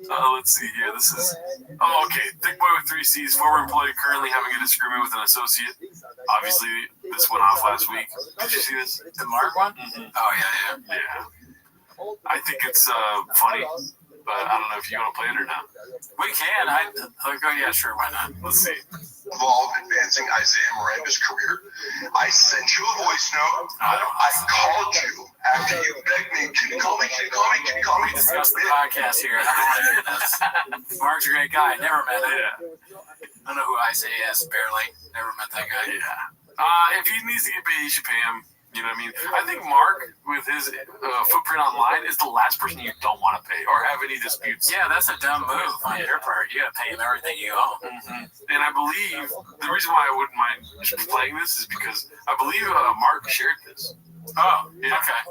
Let's see here. This is... Oh, okay. Thick boy with 3 C's. Former employee currently having a disagreement with an associate. Obviously, this went off last week. Did you see this? The Mark one? Mm-hmm. Oh, yeah. I think it's funny, but I don't know if you want to play it or not. We can. Yeah, sure. Why not? Let's see. Involved advancing Isaiah Miranda's career. I sent you a voice note. I called you after you begged me. Can you call me? Can you call me? Can you call me? We discussed the podcast here. I don't want to do this. Mark's a great guy. Never met him. Yeah. I don't know who Isaiah is. Barely. Never met that guy. Yeah. If he needs to get paid, you should pay him. You know what I mean? I think Mark, with his footprint online, is the last person you don't want to pay or have any disputes. Yeah, that's a dumb move on your part. You got to pay him everything you own. Mm-hmm. And I believe the reason why I wouldn't mind playing this is because I believe Mark shared this. Oh, yeah. Okay.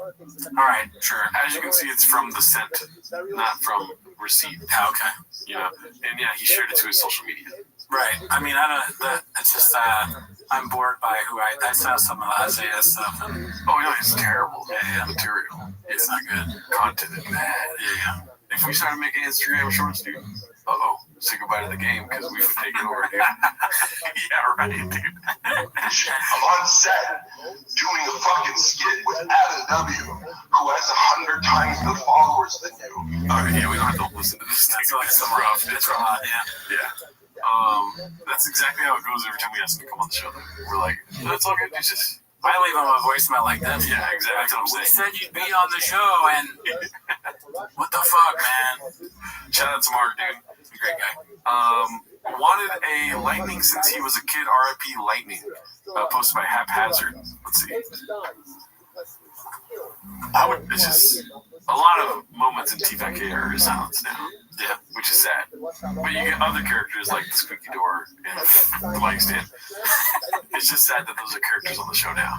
All right, sure. As you can see, it's from the sent, not from receipt. Oh, okay. And yeah, he shared it to his social media. Right. I mean, it's just, I'm bored by who I saw some of the Isaiah stuff. And, it's terrible. Yeah. Material. It's not good. Content is bad. Yeah. If we started making Instagram shorts, dude, say goodbye to the game because we would take it over, dude. Yeah, right, dude. I'm on set doing a fucking skit with Adam W., who has 100 times the followers than you. All right, yeah, we don't have to listen to this. That's rough. It's rough. Yeah. That's exactly how it goes every time we ask him to come on the show. We're like, that's all good. It's just... I leave him a voicemail like this. Yeah, exactly. That's what I'm saying. We said you'd be on the show, and what the fuck, man? Shout out to Mark, dude. Great guy. Wanted a lightning since he was a kid. R.I.P. Lightning. Posted by Haphazard. Let's see. It's just a lot of moments in TVK are silenced now. Yeah, which is sad. But you get other characters like the squeaky door and the mic stand. It's just sad that those are characters on the show now.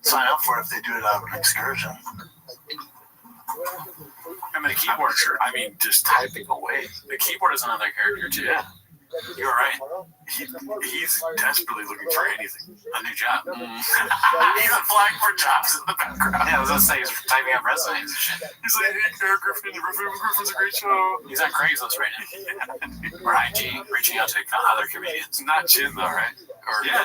Sign up for it if they do it on an excursion. I mean, the keyboard, I mean, just typing away. The keyboard is another character, too. Yeah. You're right. He's desperately looking for anything. A new job. He's applying for jobs in the background. Yeah, I was going to say, he's typing up resumes and shit. He's like, hey, Griffin's a great show. He's on Craigslist right now. Or IG, reaching out to other comedians. Not Chin, though, right?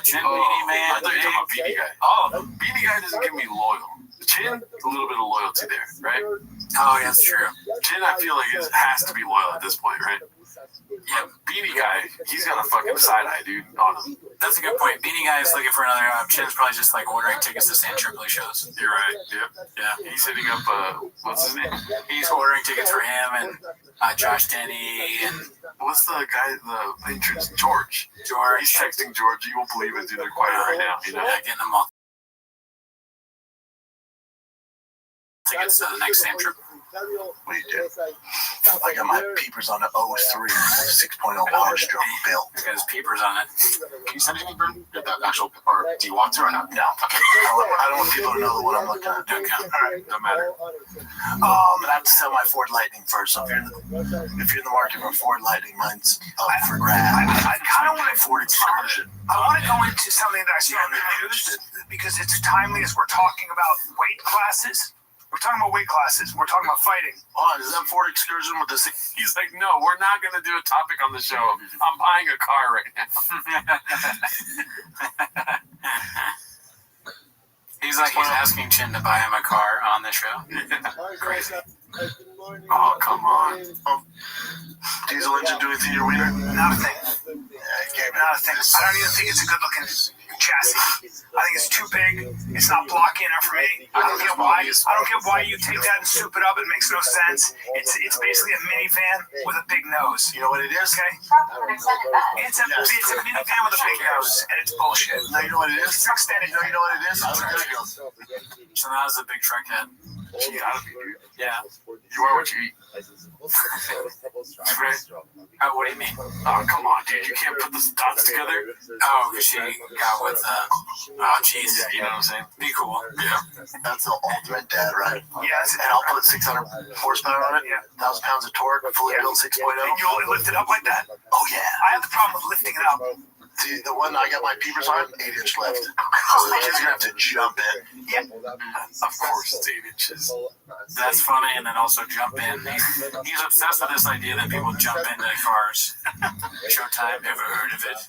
Chin, Beanie Man. I thought you were talking about Beanie Guy. All of them. Beanie Guy doesn't get me loyal. Chin, a little bit of loyalty there, right? Oh, yeah, that's true. Chin, I feel like has to be loyal at this point, right? Yeah, Beanie Guy, he's got a fucking side eye, dude, on him. that's a good point. Beanie Guy is looking for another Chin's probably just like ordering tickets to San Tripoli shows. You're right. Yep. Yeah. He's hitting up. What's his name? He's ordering tickets for him and Josh Denny and what's the guy? The entrance, George. He's texting George. You won't believe it, dude. They're quiet right now. You know, getting them all tickets to the next San Trip. Wait, dude. I got my peepers on the 03 6.0 large drum bill. It has peepers on it. Can you send it to me, Brent? The actual, or do you want to or not? No. Okay. I don't want people to know what I'm looking at. Okay. All right. don't matter. I have to sell my Ford Lightning first. So if you're in the market for a Ford Lightning, mine's up for grab. I kind of want to Ford Excursion. I want to go into something that I saw in the news because it's timely as we're talking about weight classes. We're talking about weight classes. We're talking about fighting. Oh, is that Ford Excursion with the? He's like, no, we're not going to do a topic on the show. I'm buying a car right now. He's asking Chin to buy him a car on the show. Crazy. Oh, come on. Diesel engine do anything to your wiener? Not a thing. Not a thing. I don't even think it's a good looking chassis. I think it's too big. It's not blocky enough for me. I don't get why you take that and soup it up. It makes no sense. It's basically a minivan with a big nose. You know what it is? Okay. It's a minivan with a big nose, and it's bullshit. No, you know what it is? It's extended. No, you know what it is? So that was a big truck head. You gotta be, dude. Yeah. You are what you eat. What do you mean? Oh, come on, dude. You can't put the dots together. Oh, because she got with oh, jeez. You know what I'm saying? Be cool. Yeah. That's the ultimate dad, right? Yes. And I'll put 600 horsepower on it. Yeah. 1,000 pounds of torque, fully built 6.0. And you only lift it up like that? Oh, yeah. I have the problem with lifting it up. See, the one I got my peepers on, 8-inch lift. So the kid's gonna have to jump in. Yeah. Of course, it's 8 inches. That's funny, and then also jump in. He's obsessed with this idea that people jump into cars. Showtime, never heard of it.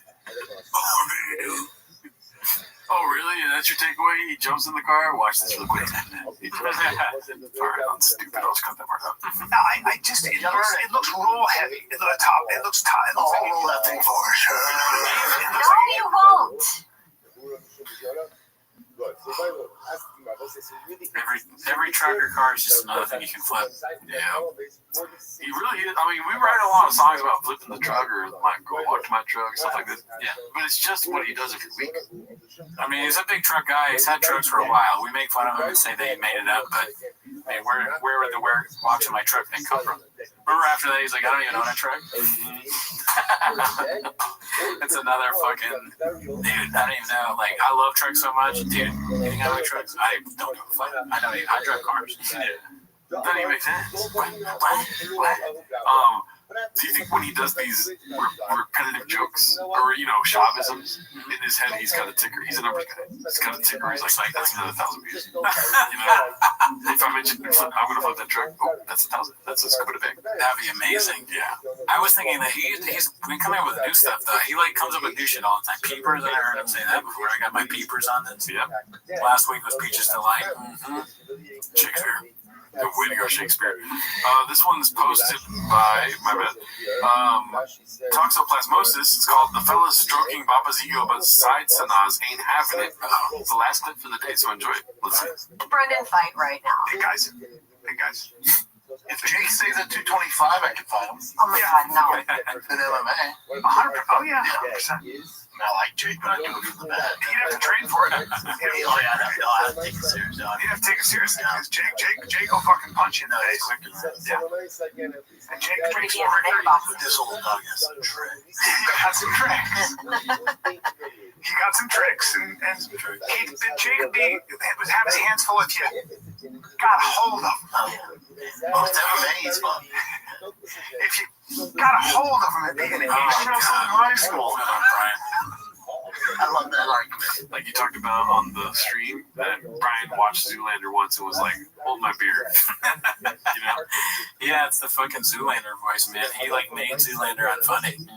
Oh, really? That's your takeaway? He jumps in the car? Watch this real quick. Sorry, I'm stupid. I'll just cut that part out. I just, it looks roll heavy at the top. It looks tight. I'll roll that thing forward. No, you won't. Every trucker car is just another thing you can flip. Yeah. He really is. I mean, we write a lot of songs about flipping the truck or like go walk to my truck, stuff like this. Yeah. But it's just what he does every week. I mean, he's a big truck guy. He's had trucks for a while. We make fun of him and say that he made it up, but I mean, where would the walk to my truck thing come from? Remember after that, he's like, I don't even own a truck. It's another fucking dude. I don't even know. Like, I love trucks so much, dude. Getting out of trucks, I don't give a fuck. I don't even. I drive cars. Doesn't even make sense. What? Do you think when he does these repetitive jokes or Shaivisms in his head, he's got a ticker? He's a numbers guy. He's got a ticker. He's like that's another 1,000 views. If I mention I'm gonna flip that truck, oh, that's 1,000. That's a scuba bag. That'd be amazing. Yeah. I was thinking that he's been coming up with new stuff though. He like comes up with new shit all the time. Peepers. I heard him say that before. I got my peepers on this. Yeah. Last week was Peaches Delight. Shakespeare. The way to go, Shakespeare. This one's posted by my bad. Toxoplasmosis. It's called "The Fella's Stroking Baba's Ego, but Side Sanaz Ain't Having It." It's the last clip for the day, so enjoy it. Let's see. Brendan, fight right now. Hey guys. If Jake stays at 225, I can fight him. Oh my God, no. In MMA. 100%. Oh yeah, 100%. I like Jake, but I do it for the bad. You'd have to train for it. I have to take it serious. You have to take it seriously because Jake will fucking punch you in the face. Yeah. And Jake drinks more quicker. This old dog has some tricks. He got some tricks. And Jake would have his hands full if you got a hold of him. Most MMA's fun. If you got a hold of him at the end of high school. I love that argument. Like you talked about on the stream, that Brian watched Zoolander once and was like, "Hold my beer." Yeah, it's the fucking Zoolander voice, man. He like made Zoolander unfunny.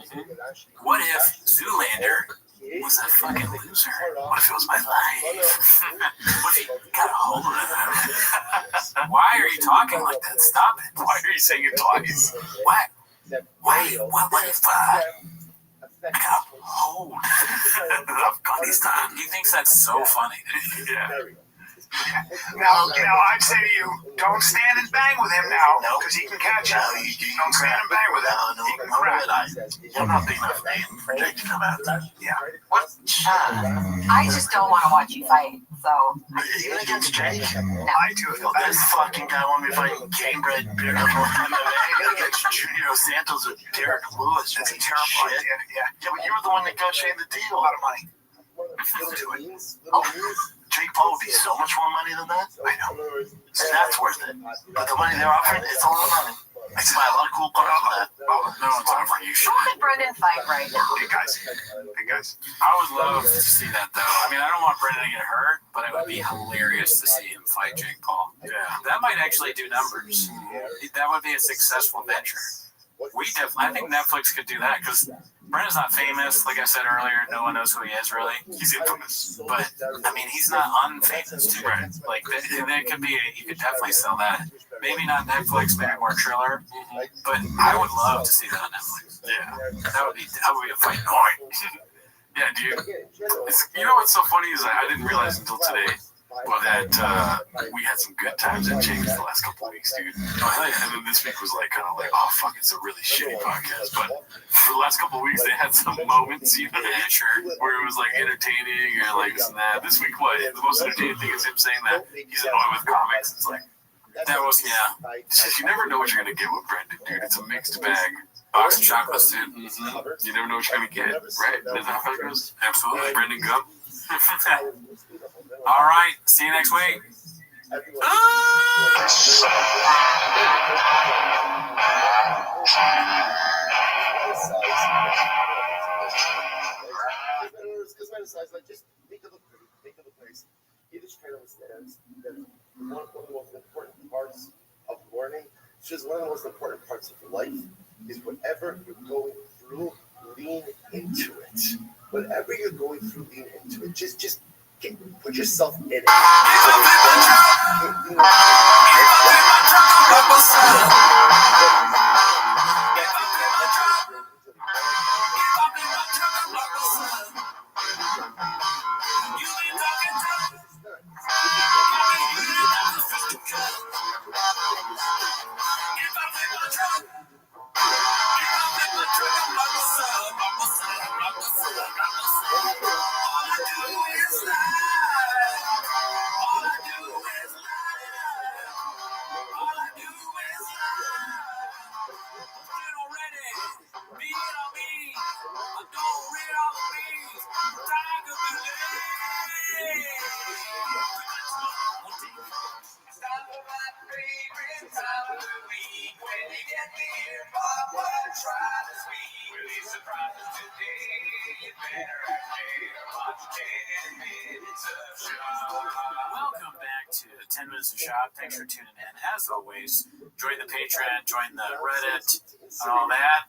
What if Zoolander was a fucking loser? What if it was my life? What if he got a hold of it? Why are you talking like that? Stop it. Why are you saying it twice? What? What if I got a hold of Afghanistan? He thinks that's so funny. Yeah. Now, I'd say to you, don't stand and bang with him now, because he can catch you. Don't stand and bang with him. He can crack. I'm not big enough name for Jake to come after. Yeah. What? I just don't want to watch you fight, so. Even against Jake? I do it. This fucking guy want me to fight game-bred beautiful MMA against Junior Santos or Derek Lewis. That's a terrible idea. Yeah. Yeah, but you were the one that negotiated the deal. A lot of money. Jake Paul would be so much more money than that. I know. So that's worth it. But the money they're offering, it's a lot of money. I can buy a lot of cool cars for that. No one's offering you shit. Who could Brendan fight right now? Hey guys. I would love to see that though. I mean, I don't want Brendan to get hurt, but it would be hilarious to see him fight Jake Paul. Yeah, that might actually do numbers. That would be a successful venture. I think Netflix could do that because Brendan's not famous. Like I said earlier, no one knows who he is really. He's infamous, but I mean, he's not unfamous too. Right? Like that could be. You could definitely sell that. Maybe not Netflix, maybe more Triller. But I would love to see that on Netflix. Yeah, that would be a fight night. Yeah, dude. You know what's so funny is I didn't realize until today that we had some good times at James the last couple of weeks, dude. And then this week was like kind of like, oh fuck, it's a really shitty podcast. But for the last couple of weeks, they had some moments, you know, where it was like entertaining or like this and that. This week, what? The most entertaining thing is him saying that he's annoyed with comics. It's like that was It's just you never know what you're gonna get with Brendan, dude. It's a mixed bag. Box of chocolates, dude. You never know what you're gonna get, right? Isn't that how it goes? Absolutely. Brendan Gump. All right. See you next week. Just think of the place. Each trailer stands. One of the most important parts of learning, it's just one of the most important parts of life, is whatever you're going through, lean into it. Whatever you're going through, lean into it. Just put yourself in it. Welcome back to 10 Minutes of Shop. Thanks for tuning in. As always, join the Patreon, join the Reddit, and all that.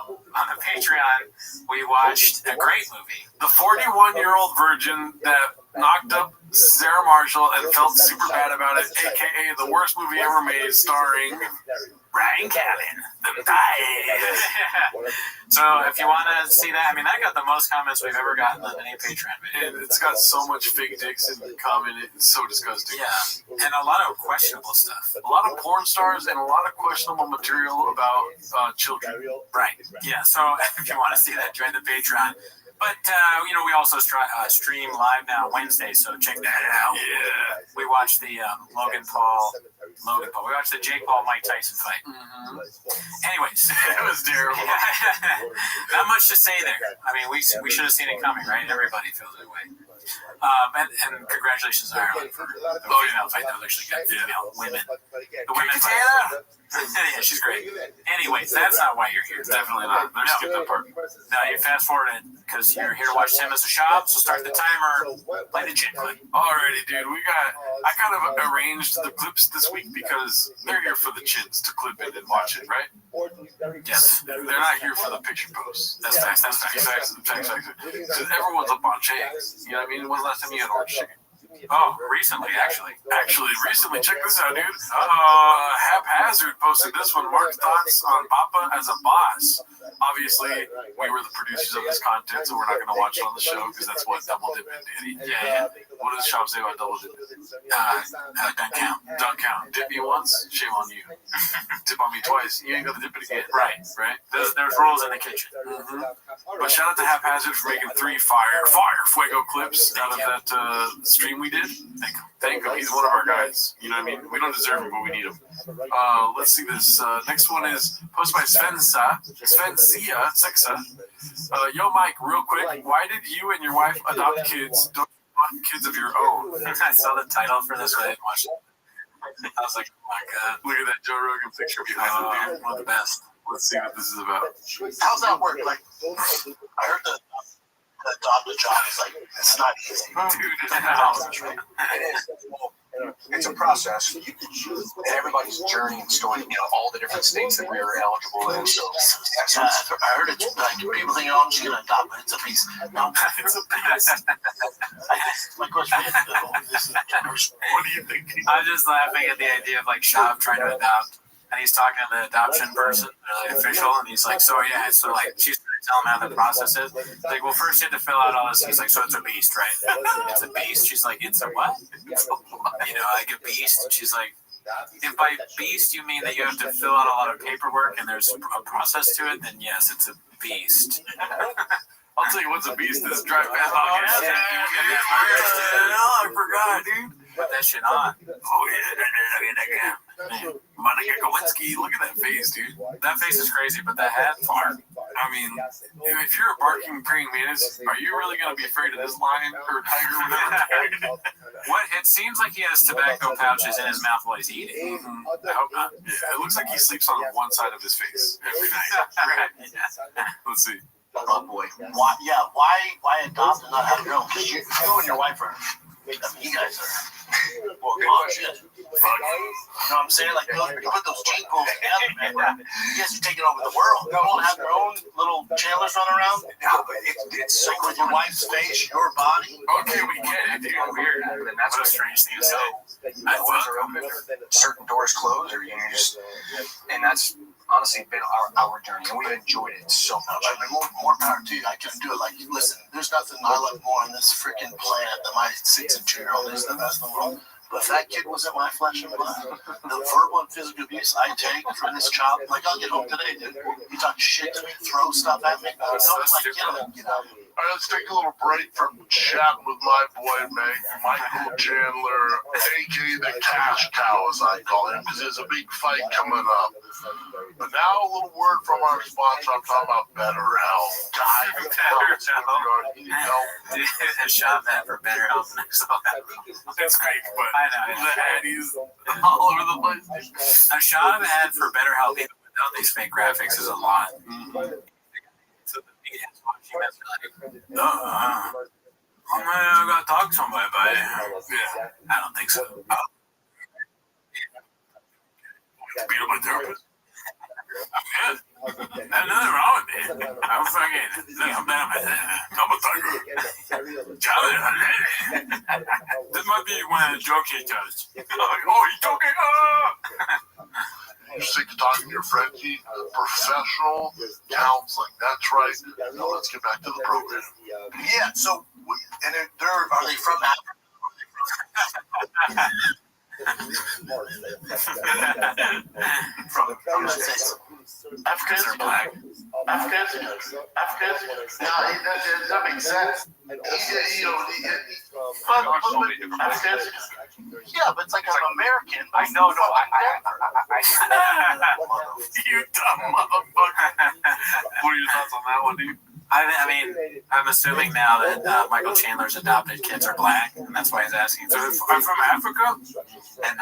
On the Patreon, we watched a great movie. The 41-year-old virgin that knocked up Sarah Marshall and felt super bad about it, a.k.a. the worst movie ever made, starring Ryan Callen. So if you want to see that, I mean, that got the most comments we've ever gotten on any Patreon video. And it's got so much fake dicks in the comment. It's so disgusting. Yeah, and a lot of questionable stuff. A lot of porn stars and a lot of questionable material about children. Right. Yeah, so if you want to see that, join the Patreon. But, we also stream live now Wednesday, so check that out. Yeah. We watched the Logan Paul. We watched the Jake Paul Mike Tyson fight. Mm-hmm. Anyways, it was terrible. Not much to say there. I mean, we should have seen it coming, right? Everybody feels that way. And congratulations, Ireland, for the female fight. That was actually good. Female women. The women fight. Yeah, she's great. Anyways, that's not why you're here. Definitely not. Let's skip that part. No, you fast forwarded because you're here to watch Tim as a shop. So start the timer. Play the chin clip. Alrighty, dude. I kind of arranged the clips this week because they're here for the chins to clip it and watch it, right? Yes. They're not here for the picture posts. That's facts. Because everyone's up on Chase. You know what I mean? When's the last time you had orange chicken? Oh, recently, actually. Recently. Check this out, dude. Haphazard posted this one. Mark's thoughts on Papa as a boss. Obviously, we were the producers of this content, so we're not going to watch it on the show because that's what Double Dipping did. Yeah. What does the shop say about Double Dipping? Don't count. Dip me once, shame on you. Dip on me twice, you ain't got to dip it again. Right. There's rules in the kitchen. But shout out to Haphazard for making 3 fire fuego clips out of that stream we did. Thank him. He's one of our guys. You know what I mean? We don't deserve him, but we need him. Let's see this. Next one is posted by Svencia Sexa. Yo, Mike, real quick, why did you and your wife adopt kids? Don't you want kids of your own? I saw the title for this, but I didn't watch it. I was like, oh my god, look at that Joe Rogan picture behind him, dude. One of the best. Let's see what this is about. How's that work? Like, I heard the adopt a job is like, it's not easy. Dude, it is. It's a process, and everybody's journey and story, all the different states that we are eligible in. So, I heard it, like, people think, I'm just going to adopt, but it's a piece. No, it's a piece. My question is, what do you think? I'm just laughing at the idea of, like, Shab trying to adopt, and he's talking to the adoption person, or the official, and he's like, so, yeah, so, like, she's tell him how the process is. Like, well, first you have to fill out all this. He's like, so it's a beast, right? It's a beast. She's like, it's a what? Like a beast. She's like, if by beast you mean that you have to fill out a lot of paperwork and there's a process to it, then yes, it's a beast. I'll tell you what's a beast is drive past. I forgot, dude. Put that shit on. Oh, yeah. Monica Lewinsky, look at that face, dude. That face is crazy, but that hat, far. I mean, if you're a barking praying mantis, are you really going to be afraid of this lion or tiger or whatever? What? It seems like he has tobacco pouches in his mouth while he's eating. I hope not. Yeah, it looks like he sleeps on one side of his face every night. Let's see. Oh boy. Why adopt and not have your own? Because you and your wife are, you guys are, well, shit. You know what I'm saying? Like, you put those gene pools together, man. You guys are taking over the world. You don't have your own little Chandlers running around? No, but it's like with your wife's face, your body. Okay, we get it, dude. Weird. And that's what a strange thing to say. Doors are open, certain doors close, or you just, and that's honestly been our journey, and we've enjoyed it so much. I mean, more power to you. I couldn't do it. Like, listen, there's nothing I love more on this freaking planet than my 6 and 2-year-old is the best in the world. But if that kid was in my flesh and blood, the verbal and physical abuse I take from this child, like, I'll get home today, dude. You talk shit to me, throw stuff at me. No, it's like, get out. All right, let's take a little break from chatting with my boy, Michael Chandler, a.k.a. the Cash Cow, as I call him, because there's a big fight coming up. But now a little word from our sponsor. I'm talking about BetterHelp. Shop that for BetterHelp. That's great, but I know. The addies all over the place. A shop ad for BetterHelp, even without these fake graphics, is a lot. I gotta talk to somebody about it. Yeah, I don't think so. Beat up my therapist. I'm good. There's nothing wrong with me. I'm a tiger. This might be one of the jokes he does. Oh, he's joking. You're sick of talking to your friend. He professional counseling. That's right. Now let's get back to the program. Yeah. So, and are they from Africa? From the States. Africans are black. Africans. No, that makes sense. Africans. Yeah, but it's like I'm American. I know. No, You dumb motherfucker. What are your thoughts on that one, dude? I mean, I'm assuming now that Michael Chandler's adopted kids are black, and that's why he's asking. So I'm from Africa, and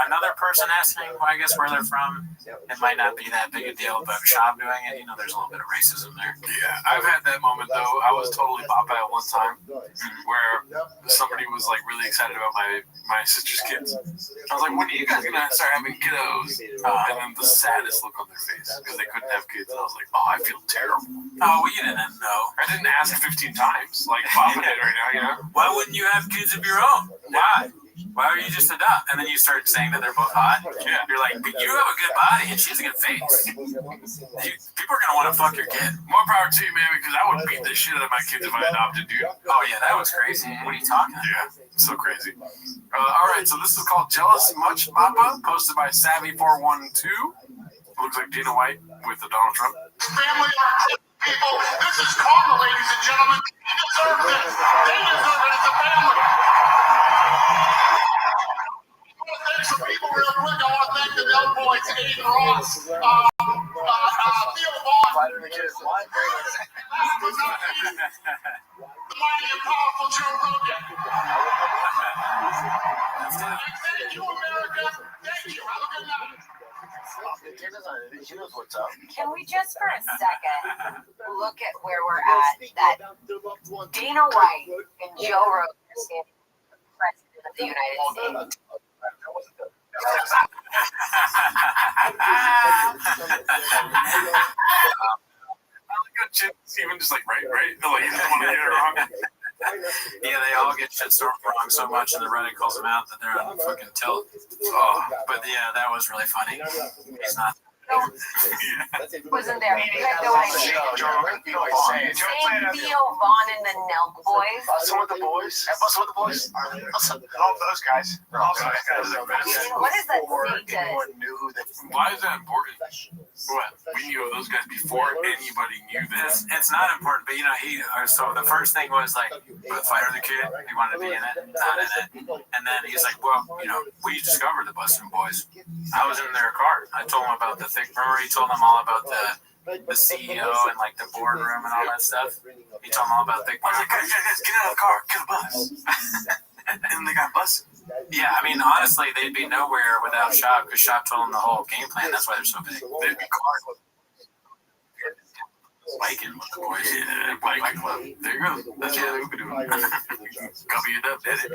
another person asking, well, I guess where they're from, it might not be that big a deal, but Shab doing it, there's a little bit of racism there. Yeah, I've had that moment though. I was totally bought by it one time, where somebody was like really excited about my sister's kids. I was like, when are you guys gonna start having kiddos? And then the saddest look on their face because they couldn't have kids. And I was like, oh, I feel terrible. Oh, well, you didn't know. I didn't ask 15 times, like Bob did right now, Why wouldn't you have kids of your own? Why? Why are you just adopt? And then you start saying that they're both hot. Yeah. You're like, but you have a good body and she has a good face. People are going to want to fuck your kid. More power to you, man, because I would beat the shit out of my kids if I adopted, dude. Oh, yeah, that was crazy. What are you talking about? Yeah, so crazy. All right, so this is called Jealous Much, Papa, posted by Savvy412. Looks like Dana White with the Donald Trump. Family people, this is karma, ladies and gentlemen. They deserve this. They deserve it as a family. Thanks for people real quick. I want to thank the Del Boys, Aiden Ross, Theo Vaughn. The mighty and powerful Joe Rogan. Thank you, America. Thank you. Have a good night. She knows what's up. Can we just for a second look at where we're at? That Dana White and Joe Rogan are standing for the president of the United States. Even just like right, like you just want to get it wrong. Yeah, they all get shit stormed wrong so much, and the Reddit calls them out that they're on fucking tilt. Oh, but yeah, that was really funny. He's not. Wasn't there? You guys know what I mean? Saying Theo Vaughn and the Nelk Boys. Bustin' with the boys. Bustin' with the boys. All those guys. What is that say to? Why is that important? What? We knew those guys before anybody knew this. It's not important, but so the first thing was like, the fighter the kid, he wanted to be in it, not in it. And then he's like, well, we discovered the Bustin' Boys. I was in their car. I told him about the thing. Remember, he told them all about the CEO and like the boardroom and all that stuff. He told them all about Thick. I was like, guys, get out of the car, get a bus. And they got busted. Yeah, I mean, honestly, they'd be nowhere without Shab because Shab told them the whole game plan. That's why they're so big. They'd be Biking with the boys. Yeah, bike club. There you go. That's what we could do. Copy it up, did it?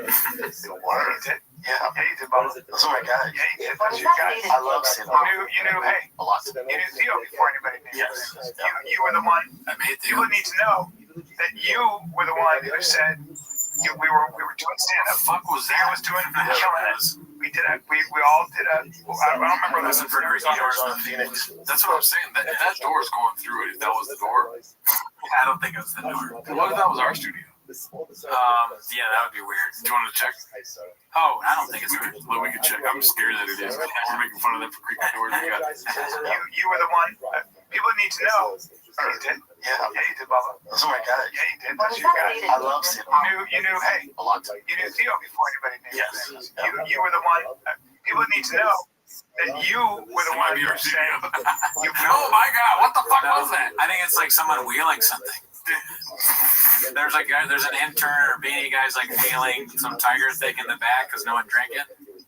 Yeah, you did, Bob. Oh my God. Yeah, you did. That's your guy. I love seeing You knew, hey, a lot. You knew Theo before anybody knew. Yes. You were the one. I made Theo. People need to know that you were the one who said we were doing stand-up. Fuck was that? Theo was doing killing it. We did it. We all did it. I don't remember this in Arizona, Phoenix. That's what I'm saying. That door is going through it. If that was the door, I don't think it was the door. What if that was our studio? Yeah, that would be weird. Do you want to check? Oh, I don't think it's weird. Well, we can check. I'm scared that it is. We're making fun of them for creaking doors. You were the one. People need to know. Oh, you did? Yeah, you did, Bubba. Oh my God. Yeah, you did. That's your guy. I love seeing You knew, hey, a lot. You knew Theo before anybody knew. Yes. You were the one. People need to know that you were the one who said, oh my God, what the fuck was that? I think it's like someone wheeling something. There's an intern or beanie guy's like wheeling some tiger thick in the back because no one drank it.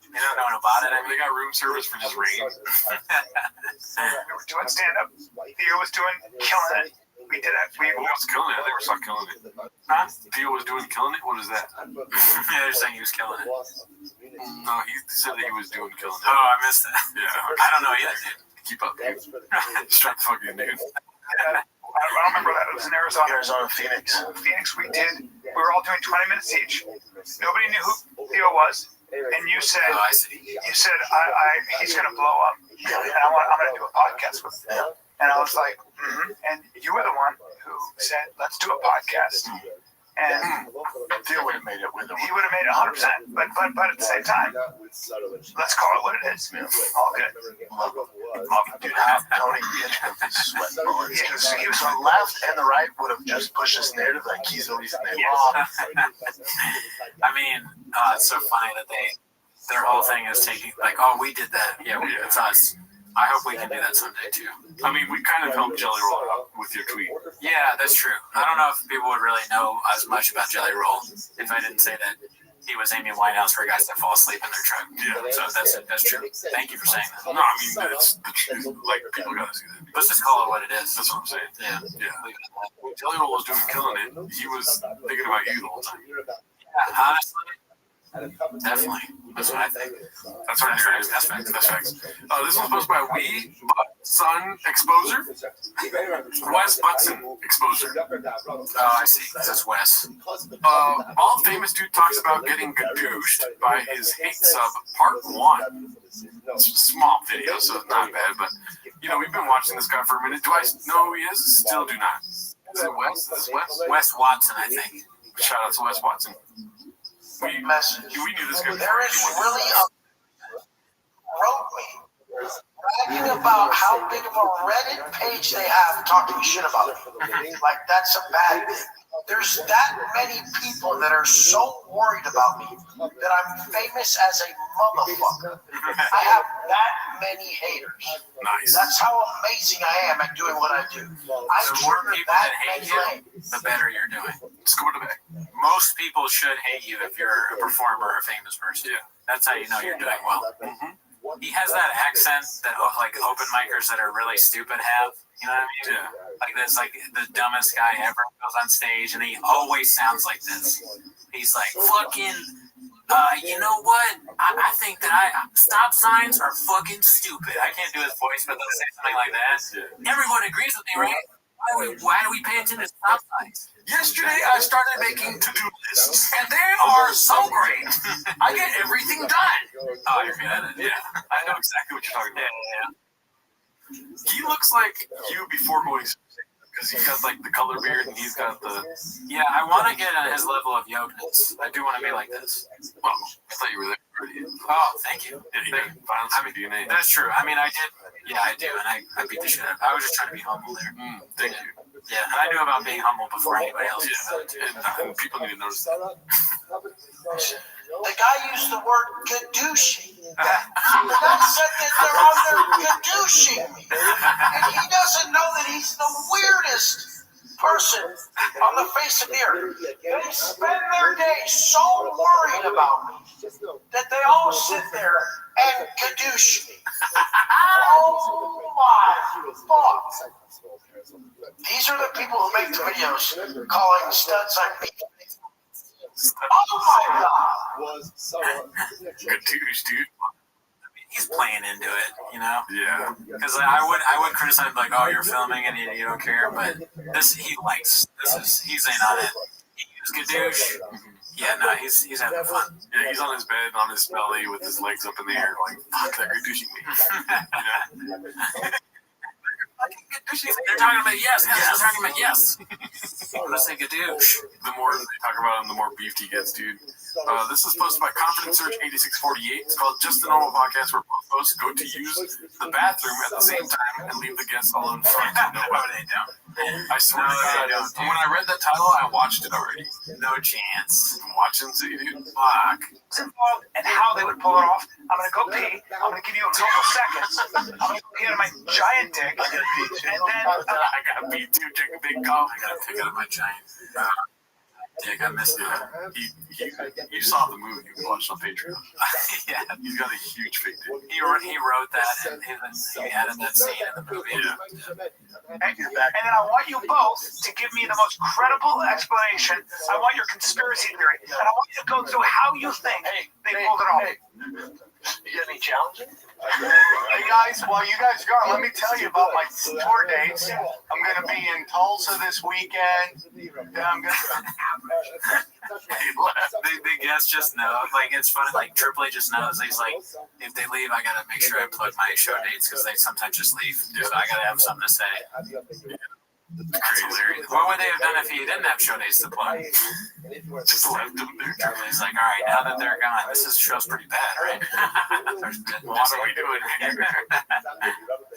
They don't know about it. I mean, they got room service for just rain. We were doing stand-up. Theo was killing it. We did it. Who was killing it? I never saw killing it. Huh? Theo was doing killing it? What is that? Yeah, they're saying he was killing it. No, he said that he was doing killing it. Oh, I missed that. Yeah. I don't know either, dude. Keep up. Strap the fucking dude. I don't remember that. It was in Arizona. Phoenix. Phoenix, we were all doing 20 minutes each. Nobody knew who Theo was. And you said, he's going to blow up. And I'm going to do a podcast with him. And I was like, And you were the one who said, let's do a podcast. And Theo would have made it with him. He would have made it 100%. But at the same time, let's call it what it is. All good. Dude, Tony sweating bullets. He was on the left and the right would have just pushed this narrative like he's the reason they lost. I mean, it's so funny that their whole thing is taking like, oh, we did that. Yeah, it's us. I hope we can do that someday too. I mean, we kind of helped Jelly Roll out with your tweet. Yeah, that's true. I don't know if people would really know as much about Jelly Roll if I didn't say that he was Amy Winehouse for guys that fall asleep in their truck. Yeah, so that's true. Thank you for saying that. No, I mean, it's the truth. Like, people gotta see that. Let's just call it what it is. That's what I'm saying. Yeah. When Jelly Roll was killing it, he was thinking about you the whole time. Yeah, honestly, definitely. That's what I think. That's right. That's facts. This one's posted by Sun Exposure. Wes Butson Exposure. Oh, I see. That's Wes. Bald famous dude talks about getting gadooshed by his hate sub part 1. It's a small video, so it's not bad, but we've been watching this guy for a minute. Do I know who he is? Still do not. Is it Wes? Is this Wes? Wes Watson, I think. Shout out to Wes Watson. We knew this guy. There is really wrote me bragging about how big of a Reddit page they have talking shit about me. Like that's a bad thing. There's that many people that are so worried about me that I'm famous as a motherfucker. I have that many haters. Nice. That's how amazing I am at doing what I do. The more people that hate you, the better you're doing. Let's go to the back. Most people should hate you if you're a performer or a famous person. Yeah. That's how you know you're doing well. Mm-hmm. He has that accent that like open micers that are really stupid have. You know what I mean? Yeah. Like this, like the dumbest guy ever goes on stage, and he always sounds like this. He's like, fucking, you know what? I think that stop signs are fucking stupid. I can't do his voice, but they'll say something like that. Yeah. Everyone agrees with me, right? Why do we pay attention to stop signs? Yesterday, I started making to-do lists, and they are so great. I get everything done. Oh, you're good at it. Yeah, I know exactly what you're talking about. Yeah. He looks like you before going because he's got like the color beard and he's got the. Yeah, I want to get on his level of yokeness. I do want to be like this. Well, I thought you were there already. Oh, thank you. Yeah, you did. Violence in your DNA. That's true. I mean, I did. Yeah, I do, and I beat the shit out of it. I was just trying to be humble there. Thank you. Yeah, and I knew about being humble before anybody else did. And people need to notice that. The guy used the word gadooshing. That said that they're on there gadooshing me. And he doesn't know that he's the weirdest person on the face of the earth. They spend their day so worried about me that they all sit there and gadoosh me. Oh my fuck. These are the people who make the videos calling studs like me. Oh my god! Gadoosh, dude. He's playing into it, you know? Yeah. Because I would criticize him like, oh, you're filming and you don't care, but he he's in on it. He was gadoosh. Yeah, no, he's having fun. Yeah, he's on his bed, on his belly, with his legs up in the air, going, fuck, they're gadooshing me. They're talking about yes. They're talking about yes. I'm gonna say gadoosh. The more they talk about him, the more beefed he gets, dude. This is posted by Confidence Search 8648. It's called Just a Normal Podcast, where both hosts go to use the bathroom at the same time and leave the guests alone. Nobody don't. I swear to God, when I read that title, I watched it already. No chance. I'm watching, see, dude. Fuck. Involved and how they would pull it off. I'm gonna go pee. I'm gonna give you a couple seconds. I'm gonna go get out of my giant dick, and then I got beat too. Take a big cough. I gotta pick out my giant dick. I missed it. You saw the movie you watched on Patreon. Yeah, he's got a huge fake dick. He wrote that and he added that scene in the movie. Yeah. and then I want you both to give me the most credible explanation. I want your conspiracy theory, and I want you to go through how you think they pulled it off. You got any challenging? Hey guys, while you guys are gone, let me tell you about my tour dates. I'm going to be in Tulsa this weekend. Then I'm going to... The guests just know. Like, it's funny. Like, Triple H just knows. He's like, if they leave, I got to make sure I plug my show dates because they sometimes just leave. So I got to have something to say. That's hilarious. What would they have done if he didn't have show dates to plug? Just left them there. He's like, all right, now that they're gone, this show's pretty bad, right? What are we doing here?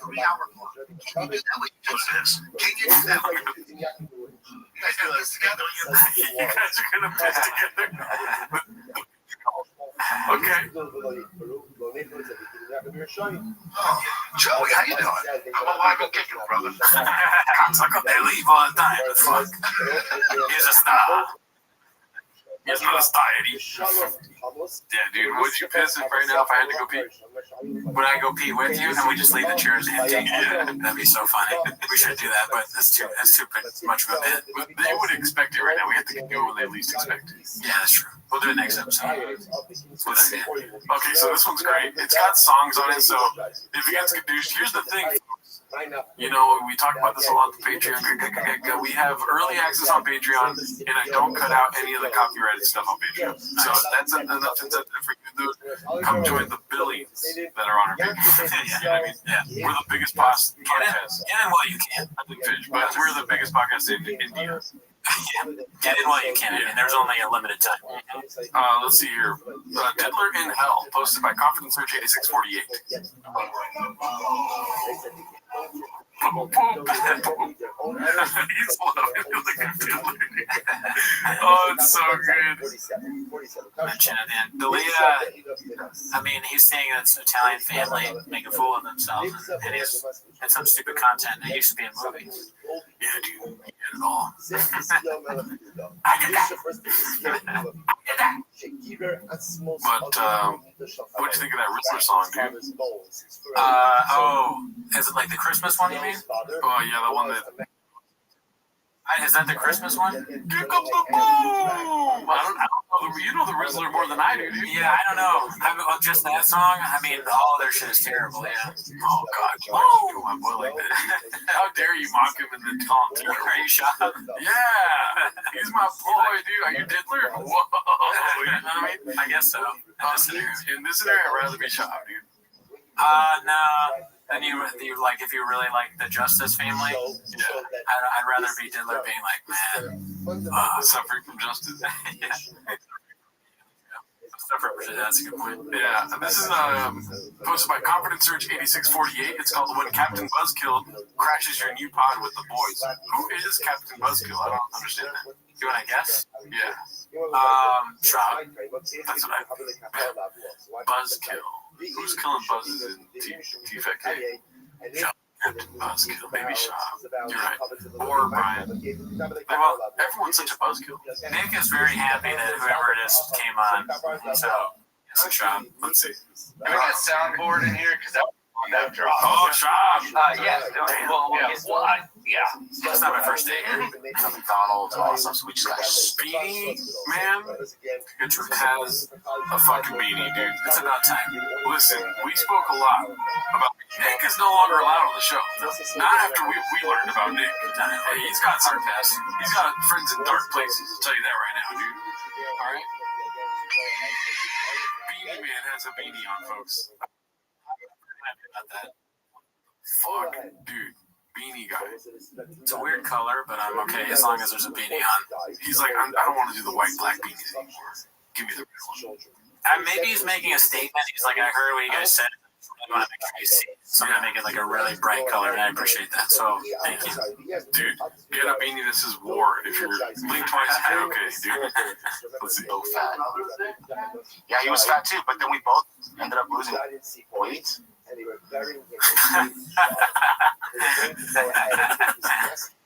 3 hour clock. Can you do that with this? Can you do that with you guys do this together? You guys are going to put together. Okay. Oh, Joey, how you doing? I'm alive and kicking, brother. Cocksucker, they leave all the time. But fuck. He's a star. He's not a star, Eddie. Yeah, dude, would you piss it right now if I had to go pee? Would I go pee with you and we just leave the chairs empty? Yeah, that'd be so funny. We should do that, but that's too much of a bit. But they would expect it right now. We have to do it when they least expect it. Yeah, that's true. We'll do it next episode. Okay, so this one's great. It's got songs on it, so if it gets gadoosh, here's the thing. You know, we talk about this a lot on the Patreon. We have early access on Patreon, and I don't cut out any of the copyrighted stuff on Patreon. So that's enough incentive for you to come join the billions that are on our Patreon. We're the biggest podcast. Get in while you can. I think fish, but we're the biggest podcast in India. Get in while you can, and there's only a limited time. Let's see here. Diddler in Hell, posted by Confidence Search 8648. He's loving oh, it's so good. Mention it in. Dalia, I mean, he's saying it's an Italian family make a fool of themselves, and it's some stupid content that used to be in movies. Yeah, dude, you get it all. I did that. But what'd you think of that Riddler song, dude? Is it like the Christmas one, you mean? Oh, yeah, the one that... Is that the Christmas one? Here comes the boom! I don't know. You know the Riddler more than I do, dude. Yeah, I don't know. Just that song? I mean, all their shit is terrible, yeah. Oh, God. Why do you do my boy like that? How dare you mock him and then call him terrible? Are you shocked? Yeah! He's my boy, dude. Are you Diddler? Whoa! You know what I mean? I guess so. In this scenario, I'd rather be shot, dude. No. Then you like, if you really like the Justice family, I'd rather be Diddler being like, man, suffering from justice. Yeah. That's a good point. Yeah, this is posted by Confidence Search 8648. It's called When Captain Buzzkill Crashes Your New Pod with the Boys. Who is Captain Buzzkill? I don't understand that. You want to guess? Yeah. Shroud. That's what I think. Buzzkill. Who's killing buzzes in TFK? Captain Buzzkill. Maybe Shop. You're right. Or Brian. Well, everyone's such a buzzkill. Nick is very happy that whoever it is came on. So, it's a Shop. Let's see. Do we got soundboard in here? Because that drop. Oh, Shop. Yeah. That's not my first day here. McDonald's and all that stuff, so we just got Beanie Man has a fucking beanie, dude. It's about time. Listen, we spoke a lot about Nick is no longer allowed on the show. Not after we learned about Nick. Hey, he's got sarcasm. He's got friends in dark places. I'll tell you that right now, dude. All right? Beanie Man has a beanie on, folks. I'm happy about that. Fuck, dude. Beanie guy. It's a weird color, but I'm okay as long as there's a beanie on. He's like, I don't want to do the white-black beanies anymore. Give me the real one. Maybe he's making a statement. He's like, I heard what you guys said. I want to make sure you see it. So I'm going to make it like a really bright color, and I appreciate that. So, thank you. Dude, get a beanie that says war if you're blink twice if you're okay, dude. Let's see. so fat. Yeah, he was fat too, but then we both ended up losing weight.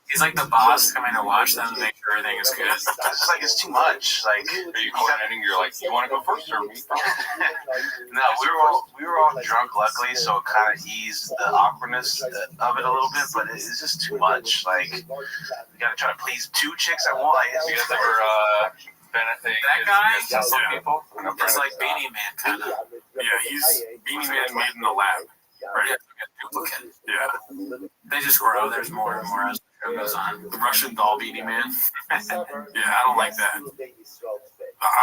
He's like the boss coming to watch them and make sure everything is good. It's like it's too much. Like, are you coordinating? You're like, you want to go first or me? No, we were all drunk, luckily, so it kind of eased the awkwardness of it a little bit. But it's just too much. Like, you gotta try to please two chicks at once. You guys ever that guy? People? It's like Beanie Man, kind of. Yeah, he's Beanie Man made in the lab. Right? Yeah. They just grow. There's more and more as the show goes on. The Russian doll Beanie Man. Yeah, I don't like that. I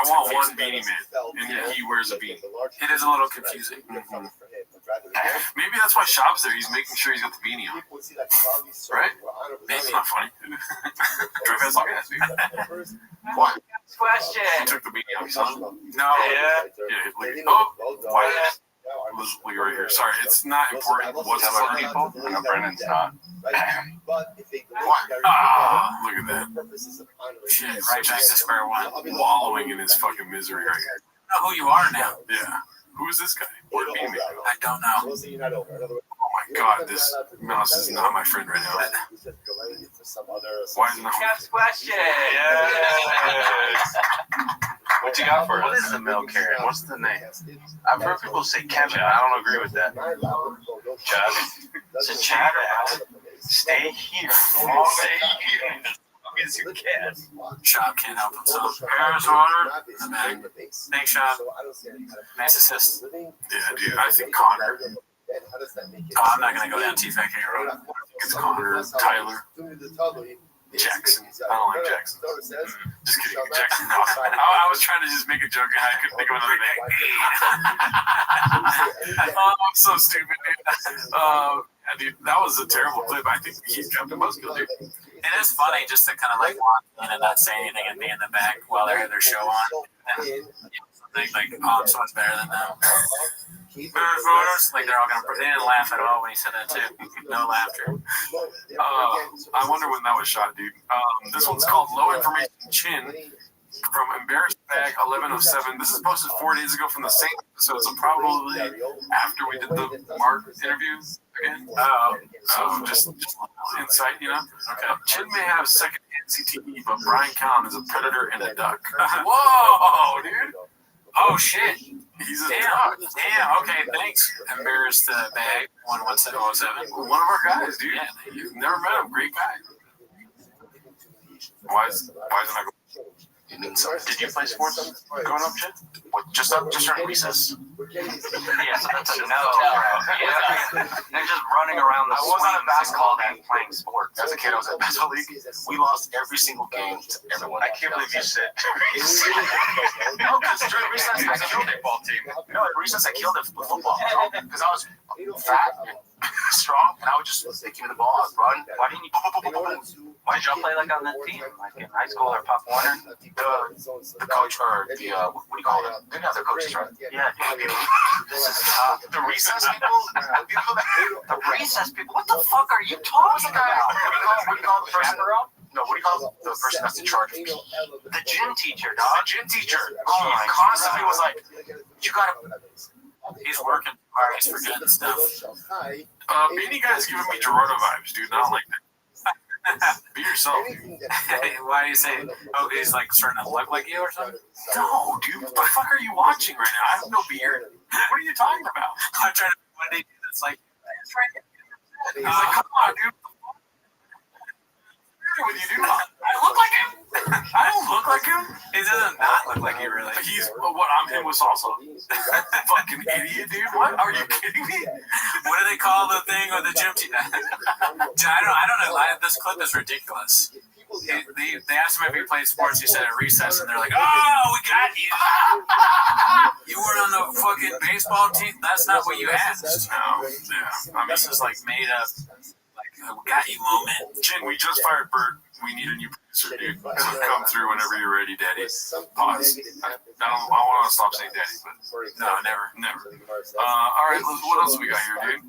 want one Beanie Man, and he wears a beanie. It is a little confusing. Mm-hmm. Maybe that's why Shop's there. He's making sure he's got the beanie on. Right? That's not funny. Drove as long as dude. What? Question. He took the beanie off. You saw him? No. Yeah. Oh, why? Look right here. Sorry, it's not important whatsoever. People? No, Brennan's not. Look at that. Shit, right back to square one. Wallowing in his fucking misery right here. I know who you are now. Yeah. Who is this guy? Where did he I don't know. Oh God, this mouse is not my friend right now. Why is it not? Next question. Yes. What you got for us? What is the milk carrot? What's the name? I've heard people say Kevin. I don't agree with that. Chad. It's a chatter. Stay here. Stay here. As you can. Shop can't help himself. Harris water. Thanks, Shop. Nice assist. Yeah, dude. I think Connor. Oh, I'm not gonna go down T-Factory Road. I think it's Connor, Tyler, Jackson. I don't like Jackson. Just kidding. Jackson. No. I was trying to just make a joke and I couldn't think of another name. Oh, I'm so stupid, dude. Yeah, dude, that was a terrible clip. I think he's Captain Buzzkill, dude. It is funny just to kind of like walk in and not say anything and be in the back while they have their show on. And, you know, something like, oh, I'm so much better than them. Like they're all gonna. They didn't laugh at all when he said that too. No laughter. I wonder when that was shot, dude. This one's called Low Information Chin from Embarrassed Bag 1107. This is posted 4 days ago from the same episode, so probably after we did the Mark interview again. So just insight, you know. Okay. Chin may have second-hand CTE, but Brian Callen is a predator and a duck. Whoa, dude. Oh shit. He's a duck. Damn. Okay. Thanks. Embarrassed Bag 11707. One of our guys, dude. Yeah, you've never met him. Great guy. Why is it not going? You mean something? Did you play sports growing up, Chad? What, just during recess? Yeah, so that's a no. Yeah. They're just running around the swing. I was on a basketball team playing sports. As a kid, I was at basketball league. We lost every single game to everyone. I can't believe you said no, because during recess, I killed it. No, at recess, I killed it with football. Because I was fat and strong, and I would just, they give me the ball, I'd run. Why didn't you? Why did y'all play like on that team? Like in high school or Pop Warner? The coach, or the, what do you call it? They didn't have their coaches, right? Yeah. This is tough. The recess people? The recess people? What the fuck are you talking about? What do you call the person? No, what do you call the person that's in charge of people? The gym teacher, dog. The gym teacher. He constantly was like, you gotta... He's working hard. He's forgetting stuff. Beanie Guy's giving me Gerardo vibes, dude. Not like that. Be yourself. Why do you say, oh, he's like starting to look like you or something? No, dude. What the fuck are you watching right now? I have no beard. What are you talking about? I'm trying to find one day that's like, it's right here. He's like, come on, dude. With you, dude. I look like him. I don't look like him. He doesn't not look like you, really. He's what I'm him with salsa. Fucking idiot, dude. What? Are you kidding me? What do they call the thing with the gym team? I don't know. This clip is ridiculous. They asked him if he played sports. He said at recess, and they're like, "Oh, we got you. You weren't on the fucking baseball team. That's not what you asked." No. Yeah. I mean, this is like made up. We got you moment. Chin, we just fired Bert. We need a new producer, dude. So come through whenever you're ready, Daddy. Pause. I want to stop saying Daddy, but no, never. All right, what else we got here, dude?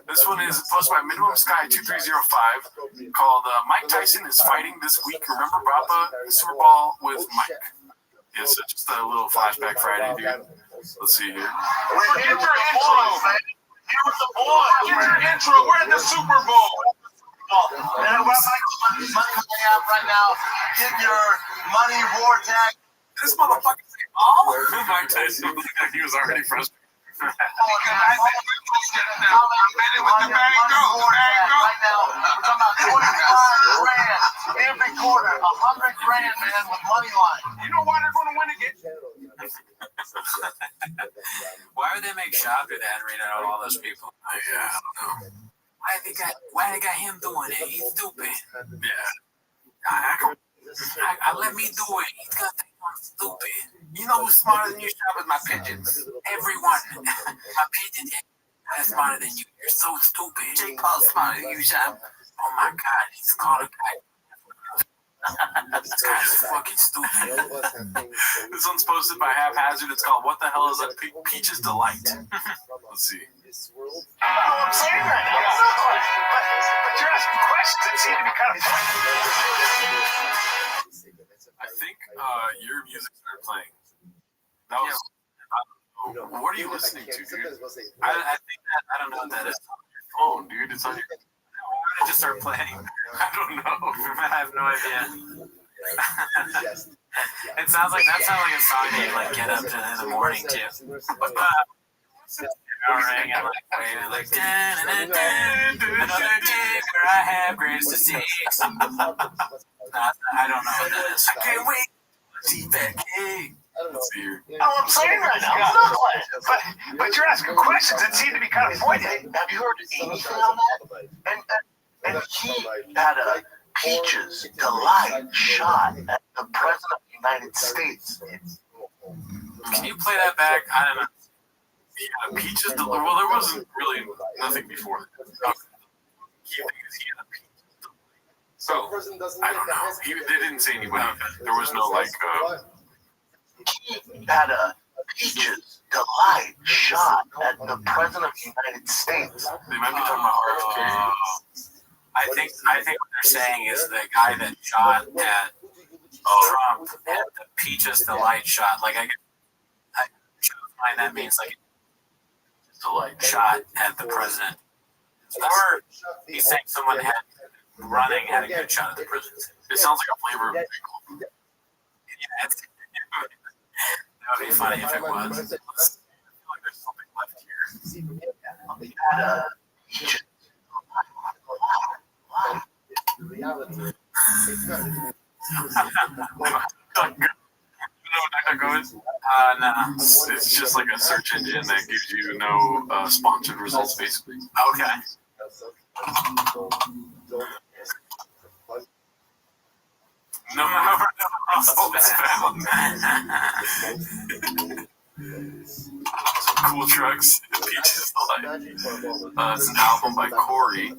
This one is posted by Minimum Sky 2305 called Mike Tyson is fighting this week. Remember Bappa Super Bowl with Mike? Yes, so just a little flashback Friday, dude. Let's see here. Get your intro, man. Get with the boy. Get your intro. We're in the Super Bowl. And we're money out right now. Get your money vortex. This motherfucker say, oh, Mike Tyson looked like he was already frustrated. I'm ready with the bang go. Bang go. Right now, we're talking about $25,000 every quarter, $100,000, man, with money line. You know why they're going to win again? Why would they make Shop do that and read out all those people? Yeah, I don't know. Why they got him doing it? He's stupid. Yeah. Let me do it. He's gonna think I'm stupid. You know who's smarter than you, Shop, is my pigeons. Everyone. My pigeons are smarter than you. You're so stupid. Jake Paul's smarter than you, Shop. Oh my God, he's called a guy. This guy's fucking stupid. This one's posted by Haphazard. It's called What the Hell is a Peach's Delight? Let's see. I'm saying that. But you're asking questions that seem to be kind of I think your music started playing. That was. What are you listening to, dude? I think that I don't know what that is. phone, dude. It's on your. Why did you start playing? I don't know. I have no idea. It sounds like a song that you like get up to in the morning too. Ring and like another day where I have grace to see. I don't know what that is. I can't wait to see that cake. Oh, I'm saying right now, I'm not playing. But you're asking questions that seem to be kind of pointed. Have you heard anything on that? And he had a Peaches Delight shot at the President of the United States. Can you play that back? I don't know. Yeah, Peaches Delight. Well, there wasn't really nothing before that. He had a Peaches Delight. So, I don't know. They didn't say anybody. There was no, like, He had a Peaches Delight shot at the President of the United States. They might be talking about RFK. I think what they're saying is the guy that shot at Trump had the Peaches Delight shot. Like I find that means like delight shot at the president. Or he's saying someone had a good shot at the president. It sounds like a flavor of pickle. Yeah, that would be funny if it was. I feel like there's something left here. No. It's just like a search engine that gives you no sponsored results, basically. Okay. No, it's found. Some cool trucks. Peaches Delight. It's an album by Corey.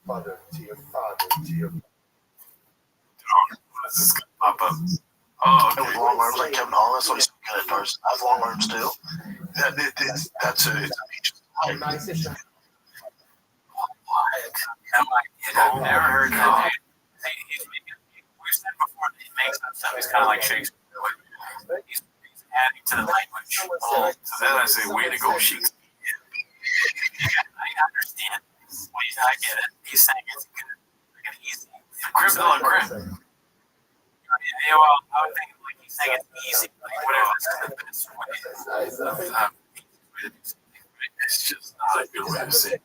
Father to your This is gonna pop up. Oh, okay. With long arms like Kevin Holland, so he's good at doors. I have long arms too. That's a Peaches Delight. I've never heard that. We've said before that he makes that stuff. He's kind of like Shakespeare. He's adding to the language. Oh, so then I say, way to go, Shakespeare. I understand. I get it. He's saying it's good. Like an easy. Crib de la crib. Yeah, well, I would think like he's saying it's easy. Like whatever the best way. It's just not a good way to say it.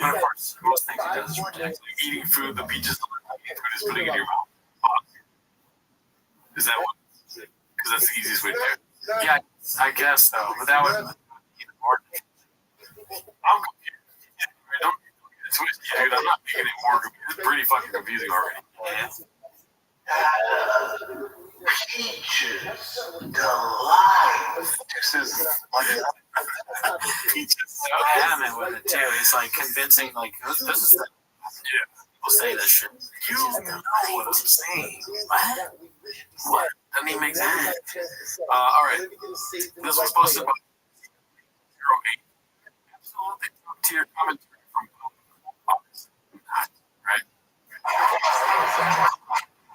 And of course, most things he does is protect. Like eating food, the Peaches Delight food is putting it in your mouth. Is that what? Because that's the easiest way to do it. Yeah, I guess so. But that would be more. I'm confused. Don't get it twisted, dude. I'm not making it more confusing. It's pretty fucking confusing already. Yeah. Peaches Delight. This is Peaches so adamant with it too. He's like convincing, like this is. Yeah. People say this shit. You know what I'm saying. What? Doesn't even make sense. All right. This was posted by 08. Absolutely top-tier commentary from August. Right?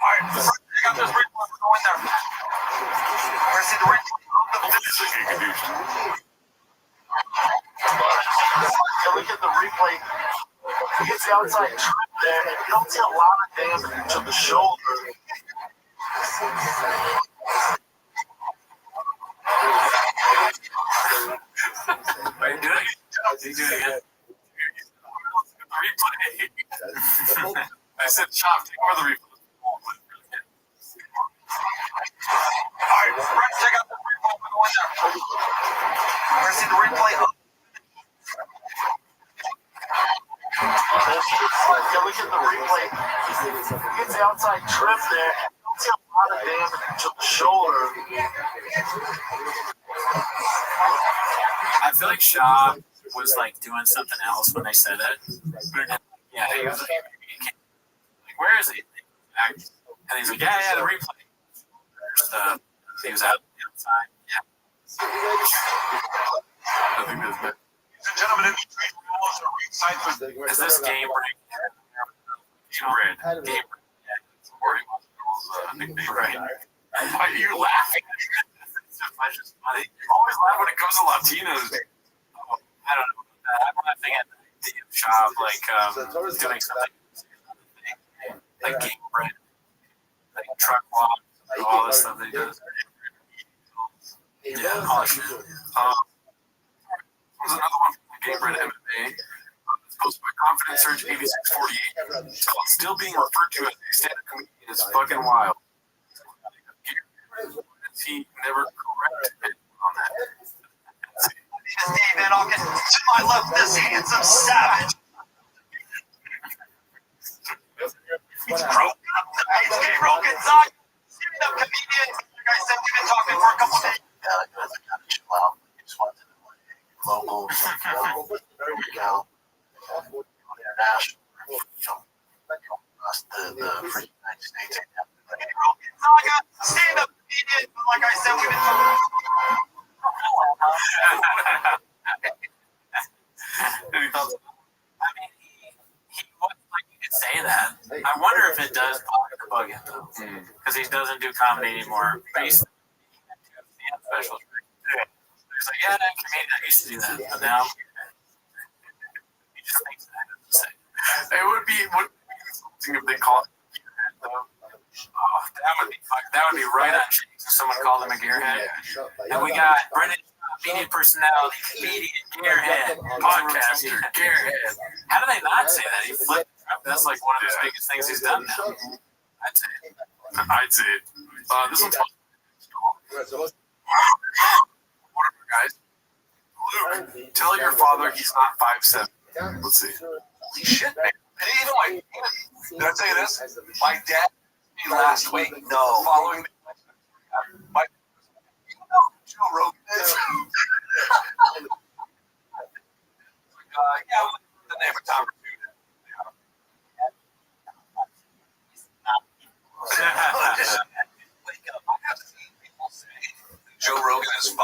All right. I got this replay. We're going there. Where's the replay? This is a good Look at the replay. He gets the outside trip there, and you don't see a lot of damage to the shoulder. Are you doing it? You doing it? Replay. I said, Chop, take over the replay. Alright, Rex, check out the replay. We're going there. We're seeing the replay. Look at the replay. He gets the outside trip there. You don't see a lot of damage to the shoulder. I feel like Shaw was like doing something else when they said it. Yeah, he was like, where is he? And he's like, yeah, the replay. He was out outside. Yeah. I think that's better. Ladies and gentlemen, Is this game break? Red. Game break. Yeah. It's Corey Musgrove, nickname. Right. Why are you laughing? It's so It's just funny. You always laugh when it comes to Latinos. Oh, I don't know about that. I'm laughing at the shop, like doing something like game bread, like truck walk, all this stuff that he does. Yeah, all shit. There's another one from the Game Bread MMA. It's posted by Confidence Surge 8648. It's called Still Being Referred to as a Stand-Up Comedian is Fucking Wild. He never corrected it on that. Dave, and I'll get to my left this handsome savage. It's Rogan Zog, stand-up comedian. Like I said, we've been talking for a couple of days. Chill out. Just want to local, international, across the free United States. Rogan Zaga, stand-up comedian. Like I said, we've been talking. I mean, he wasn't like you could say that. I wonder if it does bug him though, because he doesn't do comedy anymore. But he's specials. He's like, yeah, comedian, I used to do that, but now he just thinks that. It would be insulting if they call it gearhead, though. Oh, that would be right on cheeks if someone called him a gearhead. And we got Brennan, media personality, comedian, gearhead, Podcaster, gearhead. How do they not say that? He flipped. That's like one of his biggest things he's done now. I'd say it. This one's whatever, guys. Luke, tell your father he's not 5'7". Let's see. Holy shit, man. And even like, did I tell you this? My dad last week, following my Joe Rogan is. Yeah, the name of Tom. Joe Rogan is 5'3",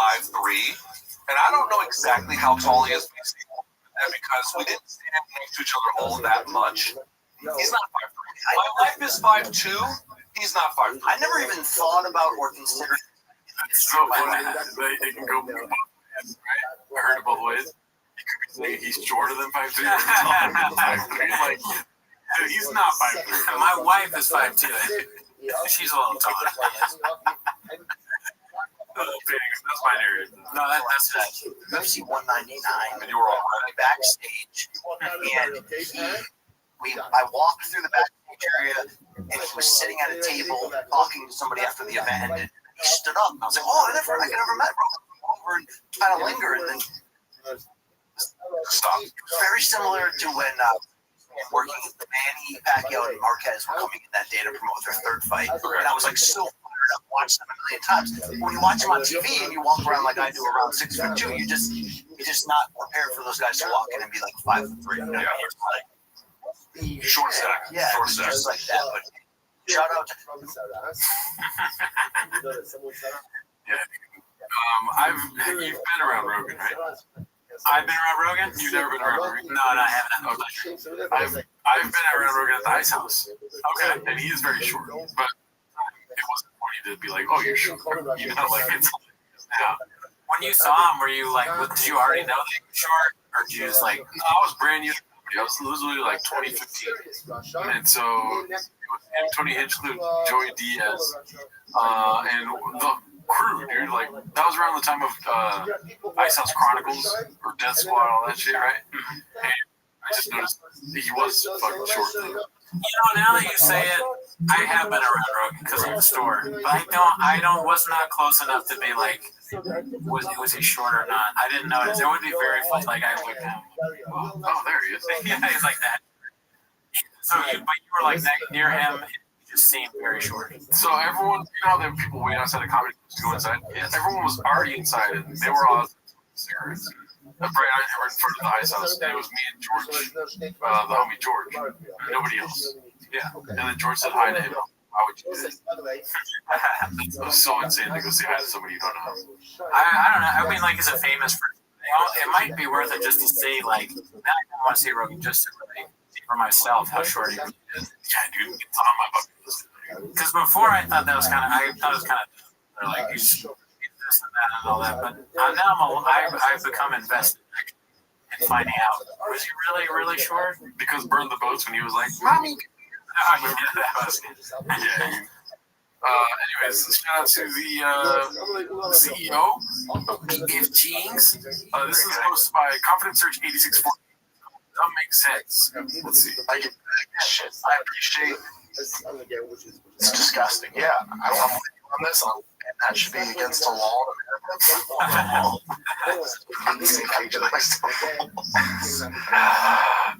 and I don't know exactly how tall he is because we didn't stand next to each other all that much. He's not 5'3". My wife is 5'2". He's not 5'3". I never even thought about or considered. It's so funny. They can go both ways, right? I heard it both ways. You could say he's shorter than 5'2". Like, dude, he's not 5'3". My wife is 5'2". She's a little taller. That's my narrative. No, that's it. UFC 199. And you were all right. Backstage, and I walked through the backstage area, and he was sitting at a table talking to somebody after the event, and he stood up. And I was like, "Oh, I never met Rogan." Over and kind of linger, and then stop. Very similar to when working with Manny Pacquiao and Marquez were coming in that day to promote their third fight, and I was like so fired up, watched them a million times. When you watch them on TV and you walk around like I do around 6'2", you're just not prepared for those guys to walk in and be like 5'3". You know? Yeah. It's like Short stack. yeah, Short it's stack. just like that. But shout out to You've been around Rogan, right? I've been around Rogan. You've never been around Rogan? No, I haven't. I've been around Rogan at the Ice House. Okay. And he is very short, but it wasn't funny to be like, oh, you're short. You know, like it's now. When you saw him, were you like, did you already know that he was short, or did you just like? No, I was brand new. I was literally like 2015, and so it was him, Tony Hinchcliffe, Joey Diaz, and the crew, dude. Like that was around the time of Ice House Chronicles or Death Squad, all that shit, right? And I just noticed he was fucking short. Though. You know, now that you say it, I have been around Rogan because of the store, but I was not close enough to be like, was he short or not? I didn't notice. It would be very fun. Like I would. Oh, there he is. Yeah, he's like that. So you were like near him. He just seemed very short. So everyone, you know how there were people waiting outside the comedy clubs to go inside? Yes. Everyone was already inside, and they were all cigarettes. Right in front of the Ice House. And it was me and George, the homie George. Nobody else. Yeah. And then George said hi to him. Why would you do this? It was so insane to go say hi to somebody you don't know. I don't know. I mean, like, he's a famous person. It might be worth it just to see, like, now I want to see Rogan just to really see for myself how short he really is. Yeah, dude, it's on my bucket list. Because before I thought that was kind of, they're like, he's this and that and all that. But now I've become invested in finding out, was he really short? Because Burn the Boats when he was like, "Mommy." Oh, yeah, that was Yeah. Anyways, shout out to the CEO of PF Jeans. This is posted by Confidence Search 8640. That makes sense. Let's see. I get shit. I appreciate. It's disgusting. Yeah, I'm with you on this, and that should be against the law.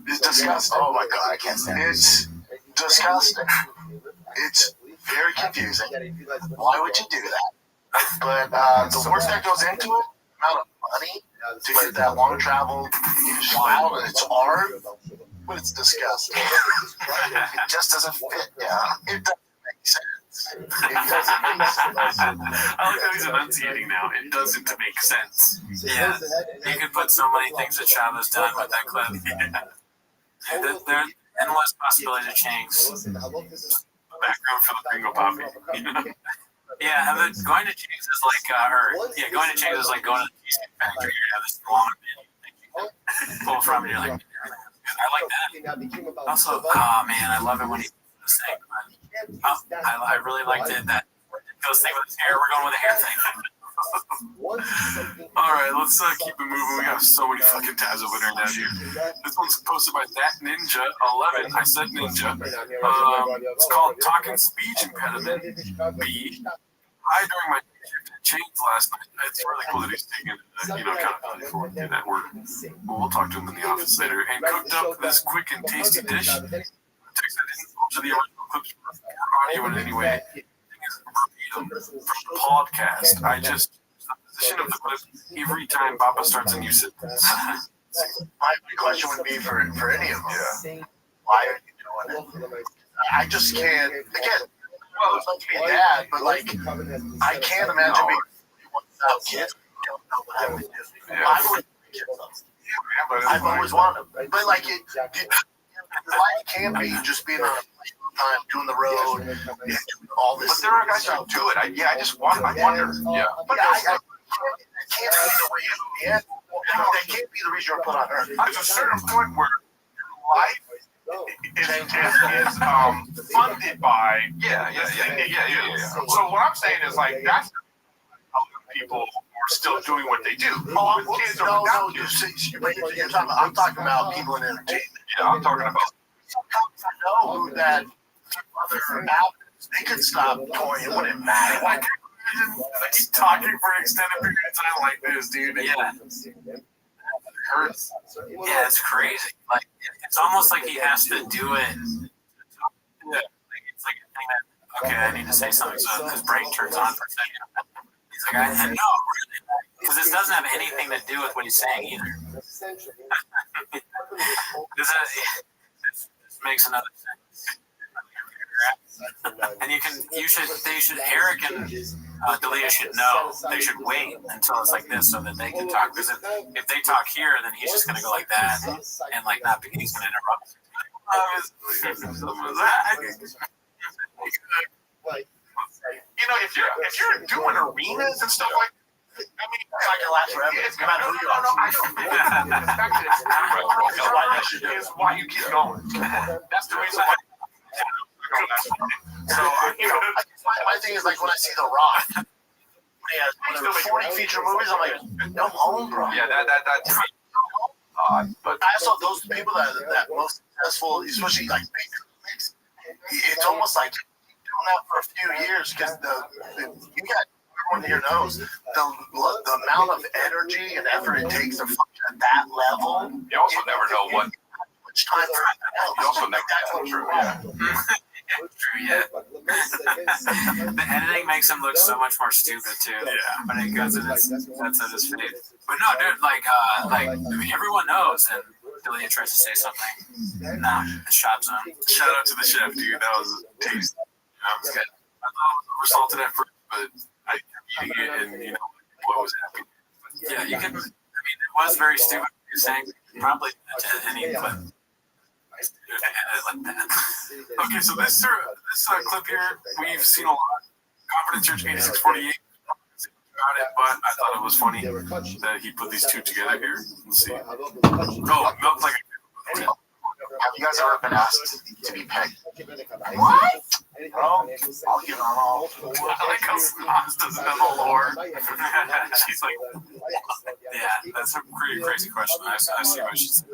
It's disgusting. Oh my god, I can't stand it. It's disgusting. It's very confusing. Why would you do that? But the work that goes into it, the amount of money to get that long travel is wild, and it's art, but it's disgusting. It just doesn't fit. Yeah, it doesn't make sense. It doesn't make sense. I like how he's enunciating now. It doesn't make sense. Yeah, you could put so many things that Chavo's done with that clip. Yeah. There's endless possibility to change. Background for the Bingo Poppy. Yeah, and then going to Chang's is like, going to Chang's is like going to the cheesecake factory. You have this long menu that you can pull from, and you're like, I like that. Also, oh man, I love it when he does thing. I really liked it that goes thing with his hair. We're going with the hair thing. All right, let's keep it moving. We have so many fucking tabs open right now, dude. This one's posted by That Ninja 11. I said Ninja. It's called Talking Speech Impediment B. Hi, during my shift at Chains last night. It's really cool that he's taking accountability for doing that work. Well, we'll talk to him in the office later. And cooked up this quick and tasty dish. The text I didn't alter the original clips for audio in any way. Verbatim from the podcast. I just the position of the clip every time Papa starts a new sentence. My question would be for any of them. Why are you doing it? I just can't. Again, well, it's like to be a dad, but like, I can't imagine being without kids. I don't know what I would do. I would kids. I've always wanted them, but like, life can't be just being on a time doing the road, and doing all this. But there are guys who do it. I wonder. Yeah. But I can't be the reason. Yeah, that can't be the reason you're put on earth. There's a certain point where life is funded by yeah. So what I'm saying is like that's people are still doing what they do. With kids or without kids. I'm talking about people in entertainment. Yeah, I'm talking about. Sometimes I know that other outlets, they could stop toying. It wouldn't matter. Like talking for an extended period of time like this, dude. Yeah. It hurts. Yeah, it's crazy. Like it's almost like he has to do it. Yeah. It's like a thing that I need to say something, so his brain turns on for a second. He's like, I know, really, because this doesn't have anything to do with what he's saying either. This makes another sense. And Eric and Delia should know. They should wait until it's like this so that they can talk. Because if they talk here, then he's just going to go like that and like not. He's going to interrupt. If you're doing arenas and stuff like. I mean, I can last forever. It's no, I don't. The fact is why you keep going. That's the reason why. So, my thing is like when I see The Rock, when there's 40 feature movies, I'm like, I'm home, bro. Yeah, that. But I also those people that most successful, especially like big comics, it's almost like doing that for a few years because you got. Everyone here knows the amount of energy and effort it takes to function at that level. You also never know what time. You also never know. True, yeah. True, yeah. The editing makes him look so much more stupid too. Yeah. When it goes in that's at his face. But no, dude, like everyone knows, and Delia tries to say something. Nah, the shop zone. Shout out to the chef, dude. That was tasty. That was good. I thought it was oversalted at first, but I kept eating it, and what was happening. Yeah, you can. I mean, it was very stupid. You're saying probably to any clip. Like that. Okay, so this clip here we've seen a lot. Confidence Church 8648. about it, but I thought it was funny that he put these two together here. Let's see. Oh, milk like a... Have you guys ever been asked to be pegged? What? Bro, I'll get on all fours. I like how Snots doesn't know the lore. She's like, Yeah, that's a pretty crazy question. I see what she said.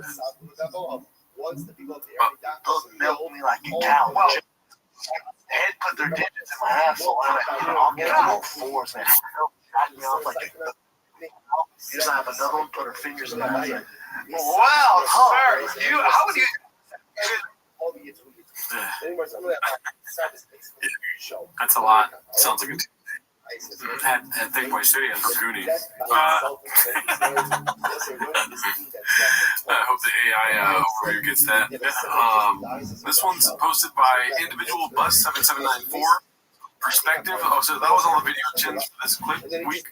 Those milk me like a cow. Well, head put their digits in my asshole, and I'll get on all fours, man. Knock me off like a... Just have another one, put her fingers in my ass. Wow, sir, how would you? that's a lot. Sounds like a... At Thick Boy Studios for Goody. I hope the AI overview gets that. This one's posted by individual bus 7794. Perspective. Oh, so that was all the video chins for this clip week.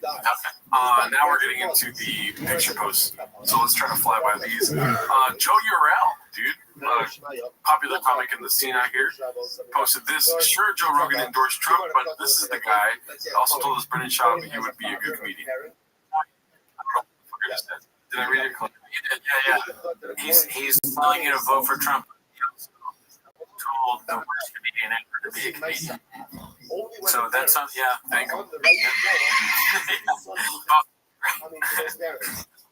Now we're getting into the picture posts. So let's try to fly by these. Joe Urel, dude, popular comic in the scene out here, posted this. Sure, Joe Rogan endorsed Trump, but this is the guy that also told us Brennan Schaub he would be a good comedian. Did I read it? Yeah. He's telling you to vote for Trump. Told the worst comedian ever to be a comedian. So that's yeah. Thank you.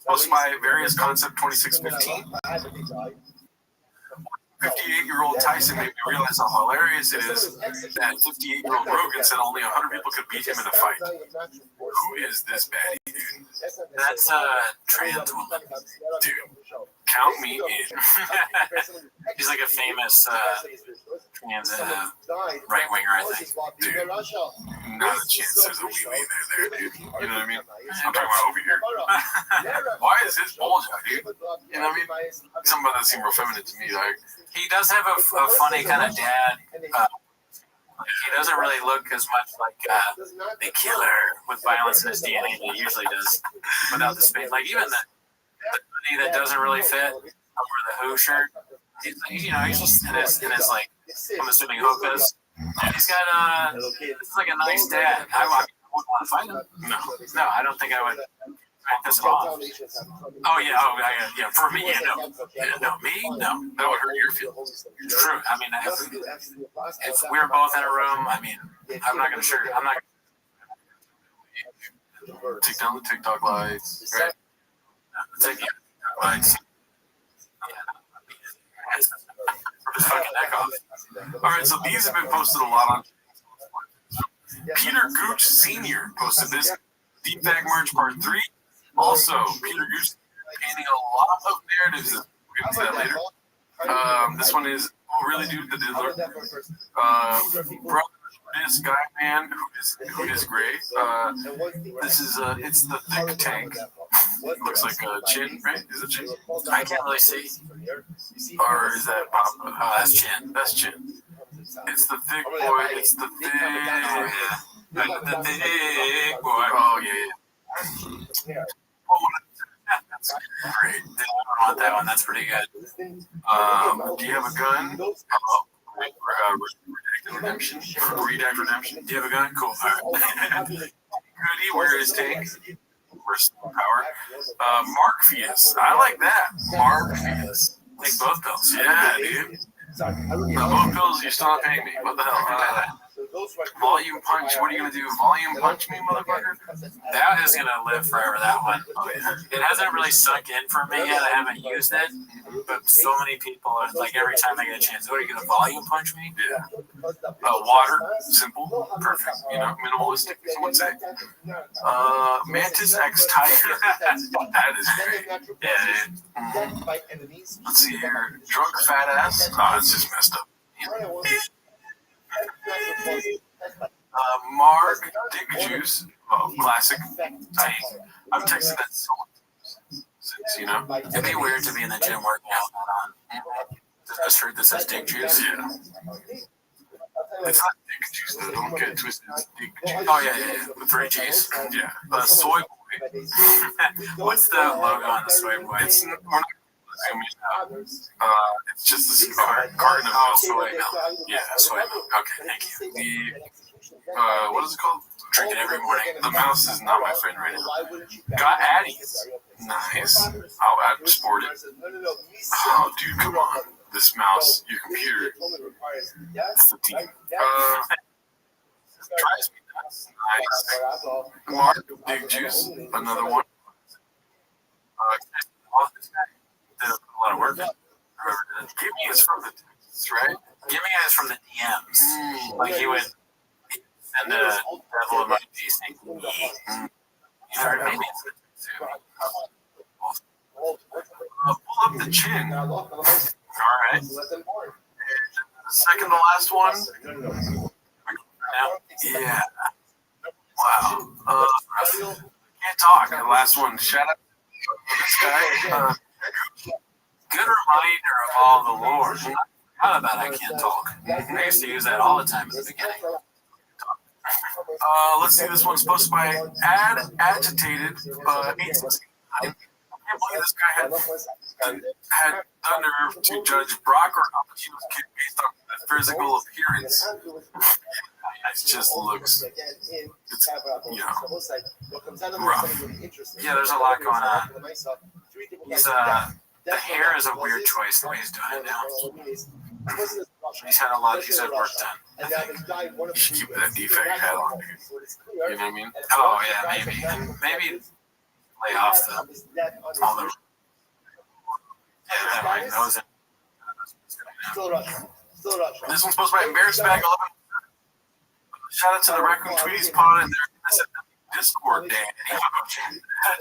Posted by Various Concept 2615. 58-year-old Tyson made me realize how hilarious it is that 58-year-old Rogan said only 100 people could beat him in a fight. Who is this baddie, dude? That's a trans woman. Dude, count me in. He's like a famous trans right-winger, I think. Dude, not a chance there's a wee-wee there, dude. You know what I mean? I'm talking about over here. Why is his bulge out, dude? You know what I mean? Some of that seem real feminine to me, like. He does have a funny kind of dad. He doesn't really look as much like the killer with violence in his DNA that he usually does without the space. Like even the hoodie that doesn't really fit over the Who shirt. He's just in his like, I'm assuming hookahs. He's got this is like a nice dad. I wouldn't want to fight him. No, I don't think I would. Piss him off. Yeah. For me, no, me, no. That would hurt your feelings. True. I mean, if we're both in a room, I mean, I'm not gonna sure. I'm not. Take down the TikTok lights. Right. Take lights. Just fucking neck off. All right, so these have been posted a lot on. Peter Gooch Sr. posted this. Deep Bag Merch Part 3. Also, Peter Gooch painting a lot of narratives. We'll get into that later. This one is really dude the diddler. Brother, this guy man who is gray. This is it's the thick tank. Looks like a chin, right? Is it chin? I can't really see. Or is that pop? That's chin. That's chin. It's the thick boy. It's the thick. The thick boy. Oh yeah. That's great. I don't want that one. That's pretty good. Do you have a gun? Redact Redemption. Do you have a gun? Cool. All right. Goody, where is tank? Where's power? Markfius. I like that. Markfius. Take both pills. Yeah, dude. Both pills, you're still not paying me. What the hell? Volume punch. What are you gonna do? Volume punch me, motherfucker? That is gonna live forever. That one. It hasn't really sunk in for me yet. I haven't used it, but so many people are like every time they get a chance. What are you gonna volume punch me? Yeah. Water. Simple. Perfect. Minimalistic. Some would say. Mantis X Tiger. That is great. Yeah. Let's see here. Drunk fat ass. Oh, it's just messed up. Mark Dick Juice, classic tank. I've texted that so much since, It'd be weird to be in the gym working out on a shirt that says Dick Juice. Yeah. It's not Dick Juice though, don't get it twisted. It's Dick Juice. Oh, yeah. With 3 G's. Yeah. Soy Boy. What's the logo on the Soy Boy? It's just a carton of soy milk. Yeah, soy milk. Okay, thank you. what is it called? Drink it every morning. The mouse is not my friend right now. Got Addies. Nice. I'll sport it. Oh, dude, come on. This mouse, your computer. It's the team. Tries me nuts. Nice. Mark, Big Juice, another one. Did a lot of work. Gimme is from the texts, right? Gimme is from the DMs. Like he would send a devil emoji saying, maybe it's the text too. Pull up the chin. Alright. Second to last one. Yeah. Wow. Can't talk. The last one. Shout out to this guy. Good reminder of all the lore. How about I can't talk? I used to use that all the time at the beginning. Let's see. This one's posted by Agitated 869. I can't believe this guy had thunder to judge Brock or Al Pacino's kid based on the physical appearance. It just looks, it's, rough. Yeah, there's a lot going on. He's the hair is a weird choice the way he's doing it now. He's had a lot. He's had work done. You should keep that defect hat on, dude. You know what I mean? Oh yeah, maybe lay off all the that right nose. This one's posted by Embarrassed Bag 11. Shout out to the Raccoon Tweeties pod and their Discord, Dan.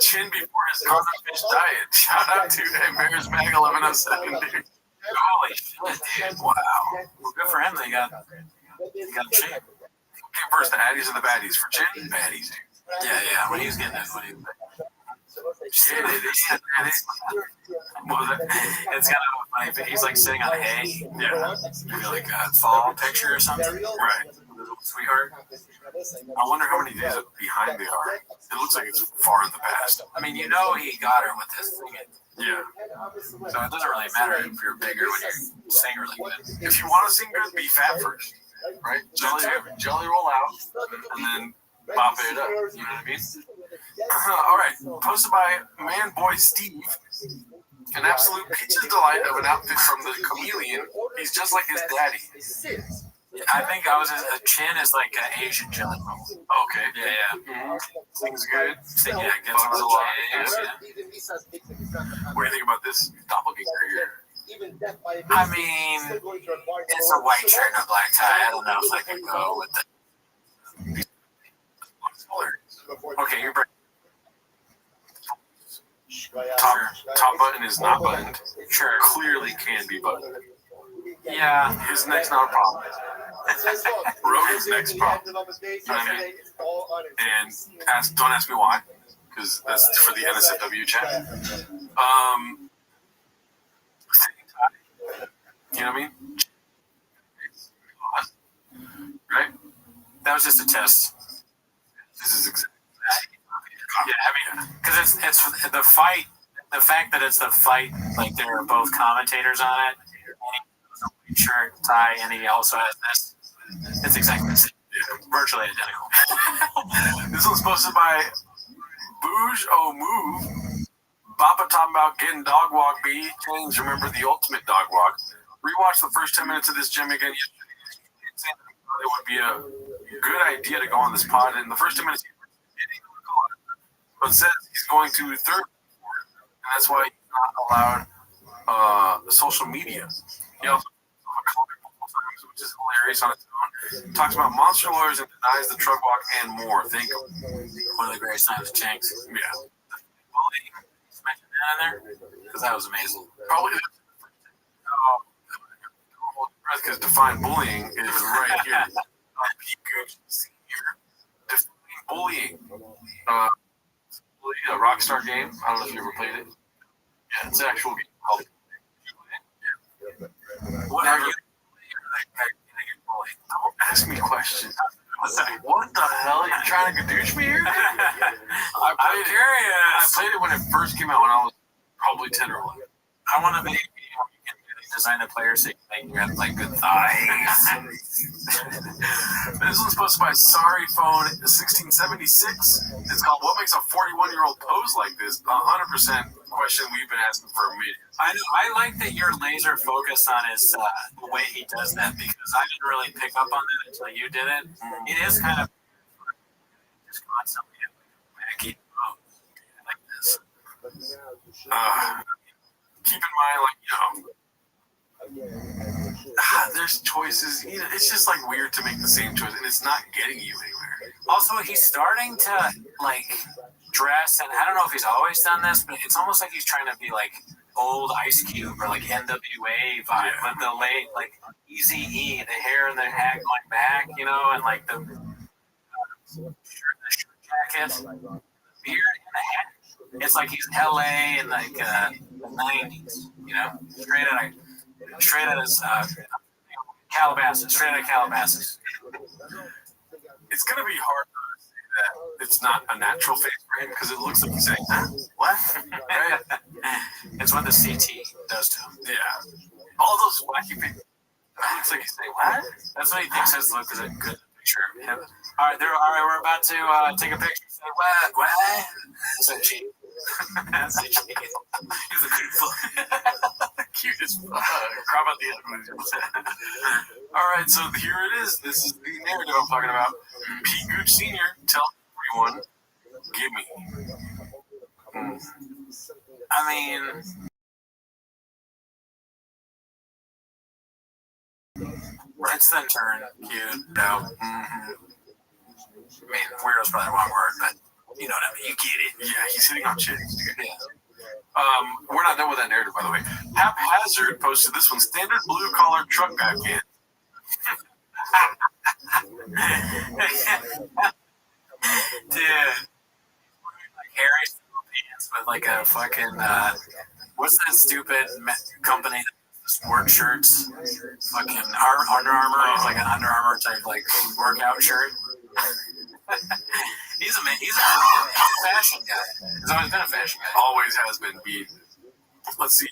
Chin before his common fish diet. Shout out to Embarrassed Bag 1107, dude. Holy shit, dude! Wow. Well, good for him. They got Chin. Okay, first the addies and the baddies. For Chin, baddies, dude. Yeah. When he's getting it, shit, it's kind of funny. He's like sitting on hay. Yeah. Maybe like a fall picture or something. Right. Sweetheart. I wonder how many days behind they are. It looks like it's far in the past. I mean, you know he got her with this thing. Yeah. So it doesn't really matter if you're bigger when you sing really good. If you want to sing good, be fat first. Right? Jelly roll out, and then bop it up. You know what I mean? All right. Posted by Man Boy Steve. An absolute peach's delight of an outfit from the Chameleon. He's just like his daddy. I think a Chin is like an Asian jelly roll. Okay. Yeah. Mm-hmm. Sings good. Yeah, gets a lot. What do you think about this doppelganger here? I mean, it's a white shirt and a black tie. I don't know if I can go with the. Okay, you're breaking. Top button is not buttoned. Sure. Clearly can be buttoned. Yeah. His neck's not a problem. Rogan's neck's problem. You know what I mean? And don't ask me why, because that's for the NSFW chat. You know what I mean? Right? That was just a test. This is exactly. Yeah, I mean, because it's the fight. The fact that it's the fight, like they're both commentators on it. Shirt, tie, and he also has this. It's exactly the same. Virtually identical. This one's posted by Bouge O Move. Bappa talking about getting dog walk B. Change, remember the ultimate dog walk. Rewatch the first 10 minutes of this gym again yesterday. It would be a good idea to go on this pod. In the first 10 minutes, but says he's going to third, and that's why he's not allowed social media. He also which is hilarious on its own. Talks about monster lawyers and denies the truck walk and more. Think one of the greatest times of Chinks. Yeah. Mention that in there because that was amazing. Probably. Because define bullying is right here. Define bullying. A Rockstar game. I don't know if you ever played it. Yeah, it's an actual game called. Whatever. Don't ask me questions. What the hell? You're trying to gadoosh me here? I'm curious. I played it when it first came out when I was probably 10 or 11. I want to make design the players so you have like good thighs. This one's posted by Sorry Phone 1676. It's called "What Makes a 41-year-old Pose Like This?" 100% question we've been asking for a minute. I like that you're laser focused on his the way he does that, because I didn't really pick up on that until you did it. It is kind of just constantly wacky like this. Keep in mind, there's choices. It's just like weird to make the same choice, and it's not getting you anywhere. Also, he's starting to like dress, and I don't know if he's always done this, but it's almost like he's trying to be like old Ice Cube or like NWA vibe, with the late like Eazy-E, the hair and the hat going back, and like the shirt jacket, beard and the hat. It's like he's LA in like the 90s, straight out of Calabasas, straight out of Calabasas. It's gonna be hard to say that it's not a natural face for him, because it looks like he's saying, what? Right? It's what the CT does to him. Yeah. All those wacky people. It looks like he's saying, what? That's what he thinks his look is a good picture of him. All right, we're about to take a picture. Say, what? Say cheese. Say cheese. He's a cute fuck. Cute as fuck. Crop out the end. All right, so here it is. This is the narrative I'm talking about. Pete Gooch Sr. tell everyone, give me. I mean, it's the turn cute. No. I mean, weird's probably the wrong word, but you know what I mean. You get it. Yeah, he's hitting on chicks. Yeah. We're not done with that narrative, by the way. Haphazard posted this one: standard blue collar truck back in. Dude, like hairy pants with like a fucking what's that stupid company that does sport shirts? Fucking Under Armour. He's like an Under Armour type like workout shirt. He's a fashion guy. He's always been a fashion guy. Always has been. Let's see.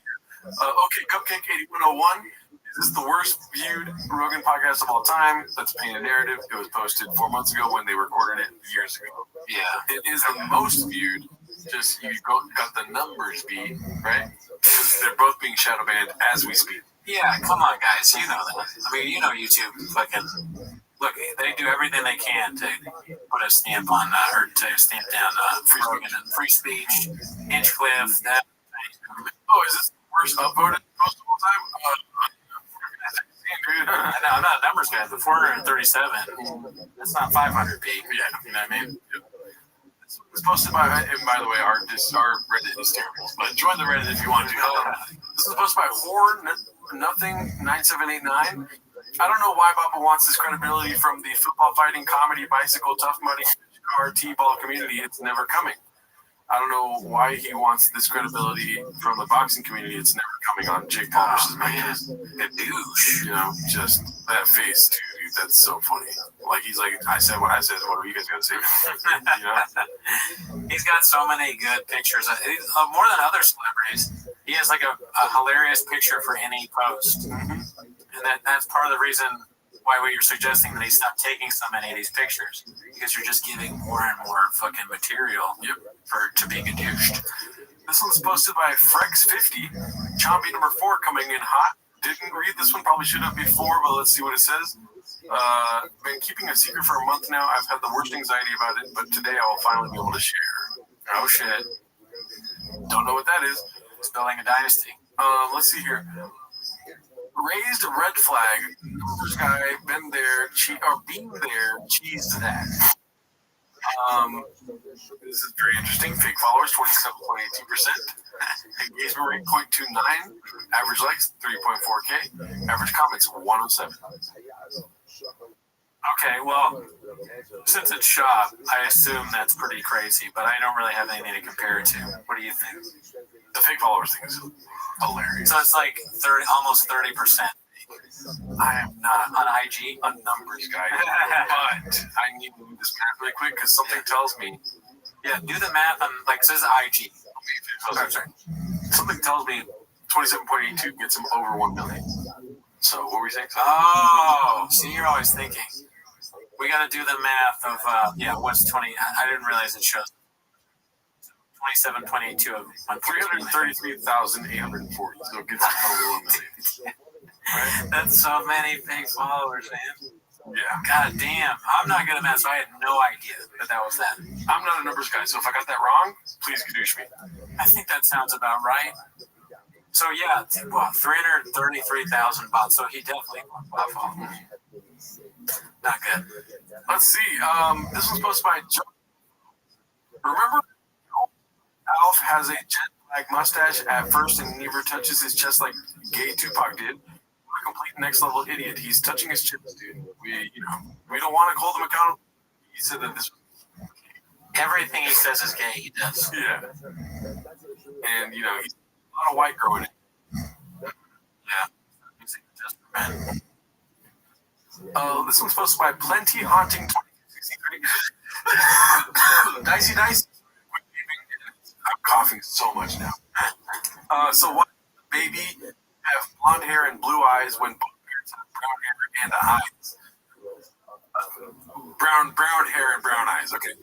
Okay, Cupcake 8101. Is this the worst viewed Rogan podcast of all time? Let's paint a narrative. It was posted 4 months ago when they recorded it years ago. Yeah. It is the most viewed. Just got the numbers beat, right? Because they're both being shadow banned as we speak. Yeah, come on, guys. You know that. I mean, YouTube fucking. Look, they do everything they can to put a stamp on, or to stamp down free speech, Hinchcliffe. That. Oh, is this the worst upvoted post of all time? I know, I'm not a numbers guy, but 437, that's not 500 B. Yeah, you know what I mean? It's posted by, and by the way, our Reddit is terrible, but join the Reddit if you want to. This is posted by Nothing9789. I don't know why Baba wants this credibility from the football, fighting, comedy, bicycle, tough money, car, T-ball community. It's never coming. I don't know why he wants this credibility from the boxing community. It's never coming on Jake Paul versus Mayweather. A douche. Just that face, dude. That's so funny. Like, he's like, I said what I said. What are you guys going to say? He's got so many good pictures. More than other celebrities. He has like a hilarious picture for any post. And that's part of the reason why we were suggesting that he stop taking so many of these pictures, because you're just giving more and more fucking material to be gadooshed. This one's posted by Frex50. Chompy number 4 coming in hot. Didn't read this one, probably should have before, but let's see what it says. Been keeping a secret for a month now. I've had the worst anxiety about it, but today I will finally be able to share. Oh shit. Don't know what that is. It's building a dynasty. Let's see here. Raised a red flag. Numbers guy, been there, being there, cheese that. This is very interesting. Fake followers, 27.82%. Engagement rate, 0.29. Average likes, 3.4K. Average comments, 107. Okay, well, since it's shop, I assume that's pretty crazy, but I don't really have anything to compare it to. What do you think? The fake followers thing is hilarious. So it's like almost 30%. I am not on IG a numbers guy, but I need to do this math really quick because something tells me. Yeah, do the math on, like, it says IG. Sorry. Something tells me 27.82 gets him over 1 million. So what were we saying? Oh, see, you're always thinking. We got to do the math of what's 20? I didn't realize it shows 27.82 of 333,840. So it gets him over 1 million. Right? That's so many fake followers, man. Yeah. God damn. I'm not good at math, so I had no idea that was that. I'm not a numbers guy, so if I got that wrong, please gadoosh me. I think that sounds about right. So yeah, 333,000 bots. So he definitely bot followers. Not good. Let's see. This was posted by Joe. Remember, Alf has a jet black mustache at first and never touches his chest like gay Tupac did. What a complete next level idiot. He's touching his chest, dude. We don't want to hold him accountable. He said that this. Everything he says is gay. He does. Yeah. And he's a lot of white girl in it. Yeah. Music just for men. This one's posted by Plenty Haunting 2063. Dicey. I'm coughing so much now. So why does the baby have blonde hair and blue eyes when both parents have brown hair and eyes? Brown hair and brown eyes. Okay.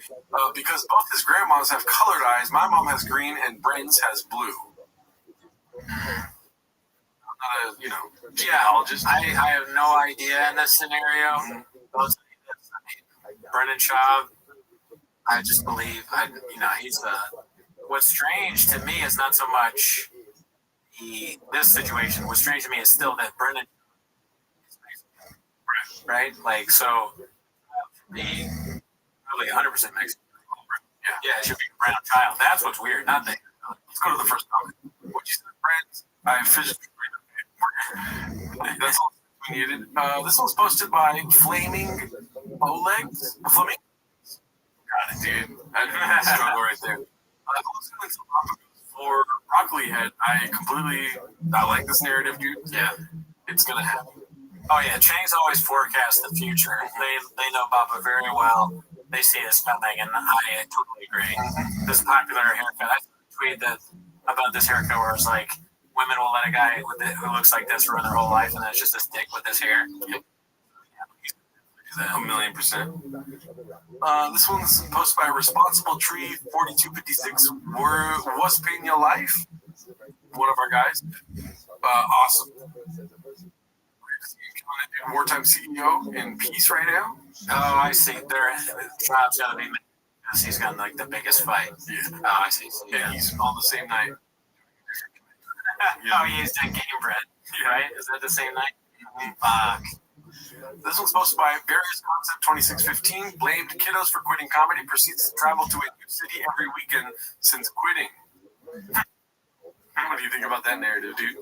Because both his grandmas have colored eyes. My mom has green and Brent's has blue. I'm not a genealogist. I have no idea in this scenario. Brendan Schaub, I just believe, he's what's strange to me is not so much this situation. What's strange to me is still that Brendan, right? Like, so, be probably 100% Mexican. Yeah, it should be a brown child. That's what's weird, not that. Let's go to the first comment. What you said, Brent? I physically. That's all we needed. This one's posted by Flaming Oleg. Flaming. Got it, dude. I struggle right there. For Broccoli Head, I like this narrative, dude. Yeah. It's gonna happen. Oh yeah, Chang's always forecast the future. They know Baba very well. They see this coming, and I totally agree. This popular haircut. I tweeted about this haircut where it's like women will let a guy who looks like this ruin their whole life, and then it's just a dick with his hair. Yep. 1,000,000%. This one's posted by Responsible Tree 4256. Was Pena Life? One of our guys. Awesome. Wartime CEO in peace right now. Oh, I see. Their job's gonna be because he's got like the biggest fight. Yeah. Oh, I see. Yeah, he's on the same night. Oh, he's doing Game Bread, right? Is that the same night? Fuck. This one's posted by Various Concept 2615. Blamed kiddos for quitting comedy. Proceeds to travel to a new city every weekend since quitting. What do you think about that narrative, dude?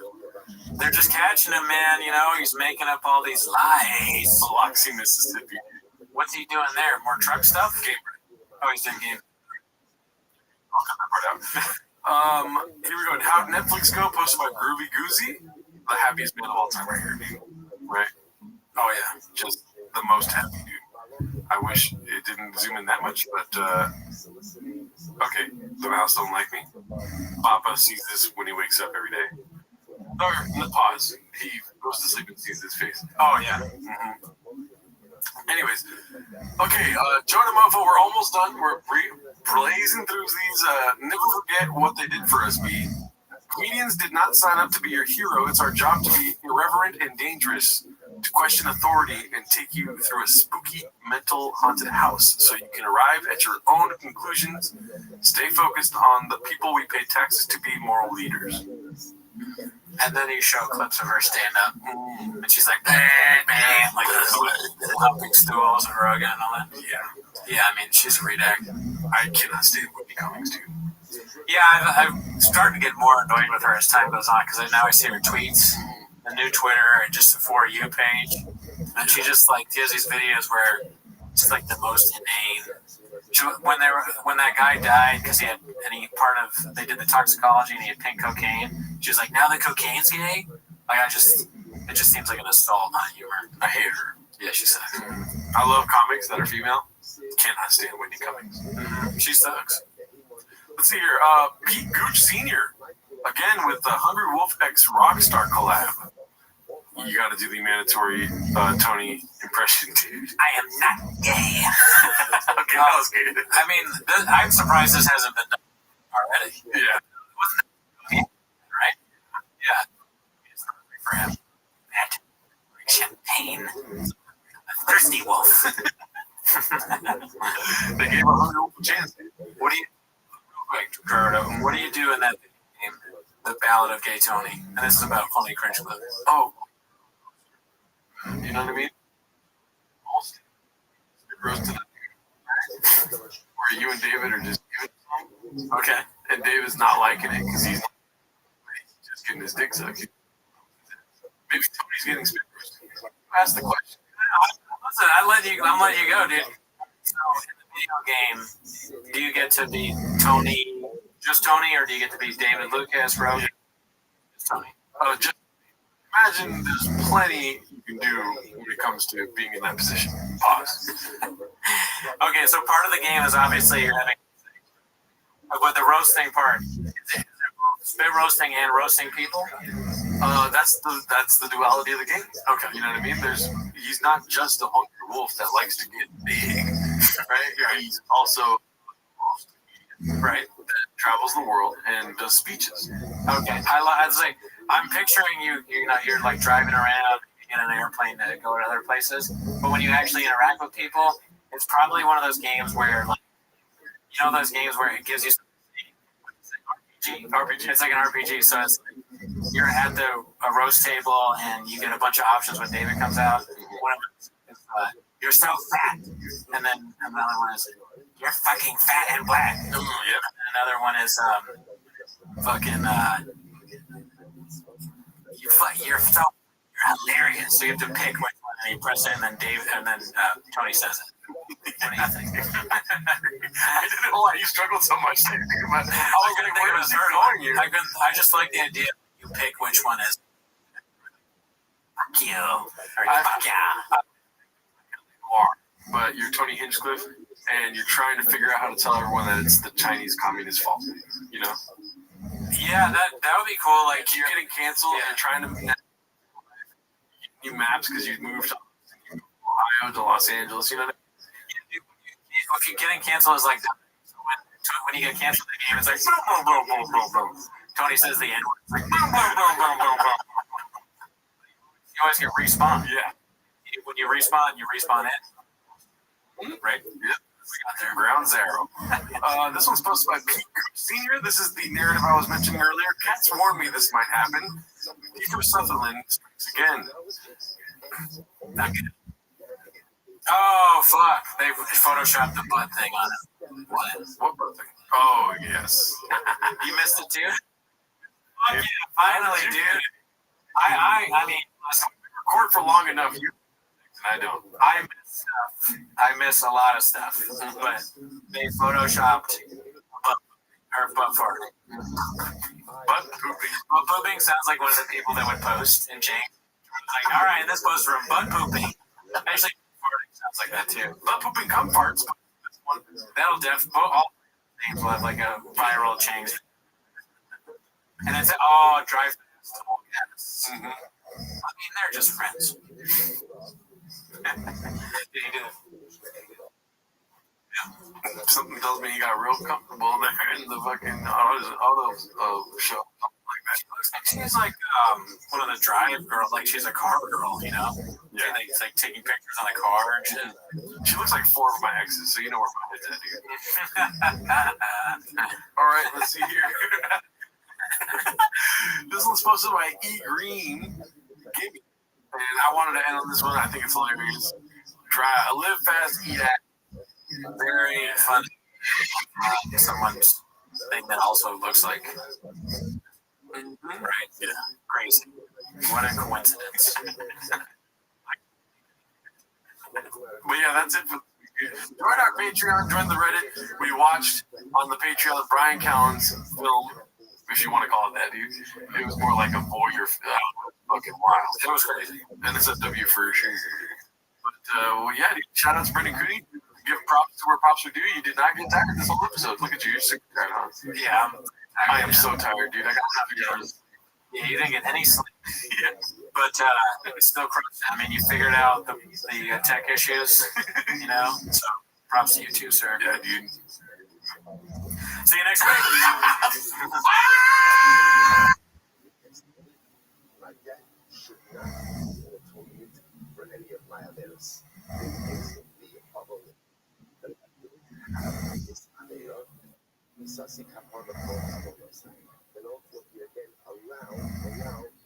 They're just catching him, man. He's making up all these lies. Biloxi, Mississippi. What's he doing there? More truck stuff? Game. Oh, he's doing game. I'll cut that part out. Here we go. How'd Netflix go? Posted by Groovy Goozy. The happiest man of all time right here, dude. Right? Oh, yeah. Just the most happy, dude. I wish it didn't zoom in that much, but, okay. The mouse don't like me. Papa sees this when he wakes up every day. Or, pause. He goes to sleep and sees his face. Oh, yeah. Mm-hmm. Anyways. Okay, Jonah Mofo, we're almost done. We're blazing through these. Never forget what they did for us, B. Comedians did not sign up to be your hero. It's our job to be irreverent and dangerous, to question authority and take you through a spooky mental haunted house so you can arrive at your own conclusions. Stay focused on the people we pay taxes to be moral leaders. And then you show clips of her stand up, and she's like, bang, bang, like humping stools and Rogan and all that. Yeah, I mean, she's a redact. I cannot stand Whitney Cummings, dude. Yeah, I'm starting to get more annoyed with her as time goes on because now I see her tweets, the new Twitter, and just the For You page, and she just does these videos where it's like the most inane. When that guy died because they did the toxicology and he had pink cocaine. She was like, now the cocaine's gay. It just seems like an assault on humor. I hate her. Yeah, she sucks. I love comics that are female. Cannot stand Whitney Cummings. She sucks. Let's see here. Pete Gooch Sr. again with the Hungry Wolf X Rockstar collab. You got to do the mandatory Tony impression, dude. I am not gay. Okay, that was good. I mean, I'm surprised this hasn't been done already. Yeah. Wasn't it? Right? Yeah. It's for him. That champagne. A thirsty wolf. They gave a Hungry Wolf a chance, dude. What do you, real quick, Gerardo, what do you do in that game? The Ballad of Gay Tony. And this is about only cringe clips. Oh. You know what I mean? Roasted. Where you and David are just giving it. Okay. And David's not liking it because he's just getting his dick sucked. Maybe Tony's getting spit roasted. Ask the question. Listen, I'm letting you go, dude. So in the video game, do you get to be Tony, just Tony, or do you get to be David Lucas, bro? Just Tony. Just imagine there's plenty you can do when it comes to being in that position. Pause. Okay, so part of the game is obviously you're having, but the roasting part, is it spit roasting and roasting people? That's the duality of the game. Okay, you know what I mean? He's not just a hungry wolf that likes to get big, right? He's also right that travels the world and does speeches. Okay, I'd say I'm picturing you're like driving around in an airplane to go to other places, but when you actually interact with people, it's probably one of those games where, like, you know, those games where it gives you RPG. It's like an RPG, so it's like you're at a roast table and you get a bunch of options when David comes out. One of them is you're so fat, and then another one is you're fucking fat and black. Yeah. And another one is fucking you're hilarious. So you have to pick which one, and you press it, and then Tony says it. What do you think? I didn't know why you struggled so much to think about it. I was going to think of a third one. I just like the idea you pick which one is. Fuck you. Or fuck yeah. But you're Tony Hinchcliffe, and you're trying to figure out how to tell everyone that it's the Chinese communist fault. You know? Yeah, that would be cool. Like, you're getting canceled. Yeah. You're trying to new maps because you moved to Ohio to Los Angeles. You know what I mean? If you're getting canceled is like when you get canceled in the game, it's like boom, boom, boom, boom, boom. Tony says the N-word. It's like boom, boom, boom, boom, boom, boom. You always get respawn. Yeah. When you respawn it. Right? Yeah. We got there. Ground zero. This one's posted by Pete Senior. This is the narrative I was mentioning earlier. Cats warned me this might happen. Kiefer Sutherland speaks again. Not good. Oh, fuck. They photoshopped the butt thing on it. What butt thing? Oh, yes. You missed it, too? Fuck yeah, finally, dude. I mean, record for long enough, and I don't. I miss stuff. I miss a lot of stuff. But they photoshopped her butt farting. Butt pooping. Butt pooping sounds like one of the people that would post and change. Like, all right, this post from butt pooping. Actually, farting sounds like that too. Butt pooping cum farts. That'll all names will have like a viral change. And it's drive fast. Yes. Mm-hmm. I mean, they're just friends. Did he do it? Yeah. Something tells me he got real comfortable there in the fucking auto show. She's like one of the drive girls, like she's a car girl, you know? Yeah. It's like taking pictures on the car and shit. She looks like 4 of my exes, so you know where my head's at, dude. All right, let's see here. This one's posted by E. Green. And I wanted to end on this one. I think it's hilarious. Live fast, eat at. Very funny. Someone's thing that also looks like. Right, yeah. Crazy. What a coincidence. But yeah, that's it for join our Patreon, join the Reddit. We watched on the Patreon Brian Callen's film, if you want to call it that, dude. It was more like a voyeur fucking wild. It was crazy. And it's a W for sure. But yeah, dude, shout out to Brendan Cooney. Give props to where props are due. You did not get tagged this whole episode. Look at you. You're sick right on. Yeah, I am so tired, dude. I got half hours. Yeah, you didn't get any sleep. Yeah. But it's still crushing. I mean, you figured out the tech issues, you know? So props to you too, sir. Yeah, dude. See you next week. My dad should not have told me for any of my affairs. Quizás si capaz de todos then also be again allow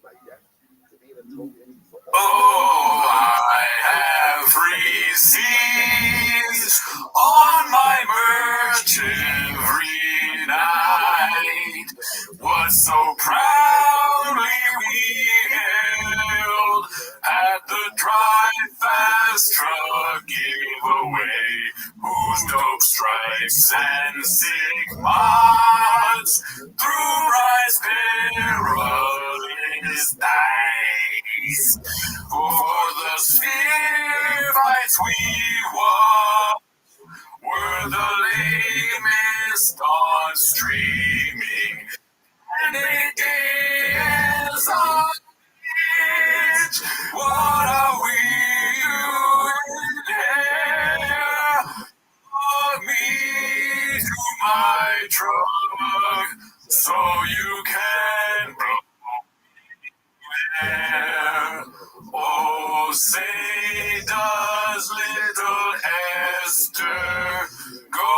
my dad to be in a token for Oh, I have receipts on my merch every night. What so proudly we held at the Drive Fast Truck giveaway, whose dope stripes and sick mods through Rice Perilous dice. For the sphere fights we won were the lamest on streaming, and it is on itch. What are we doing here? Plug me to my truck so you can blow there. Oh, say does little Esther go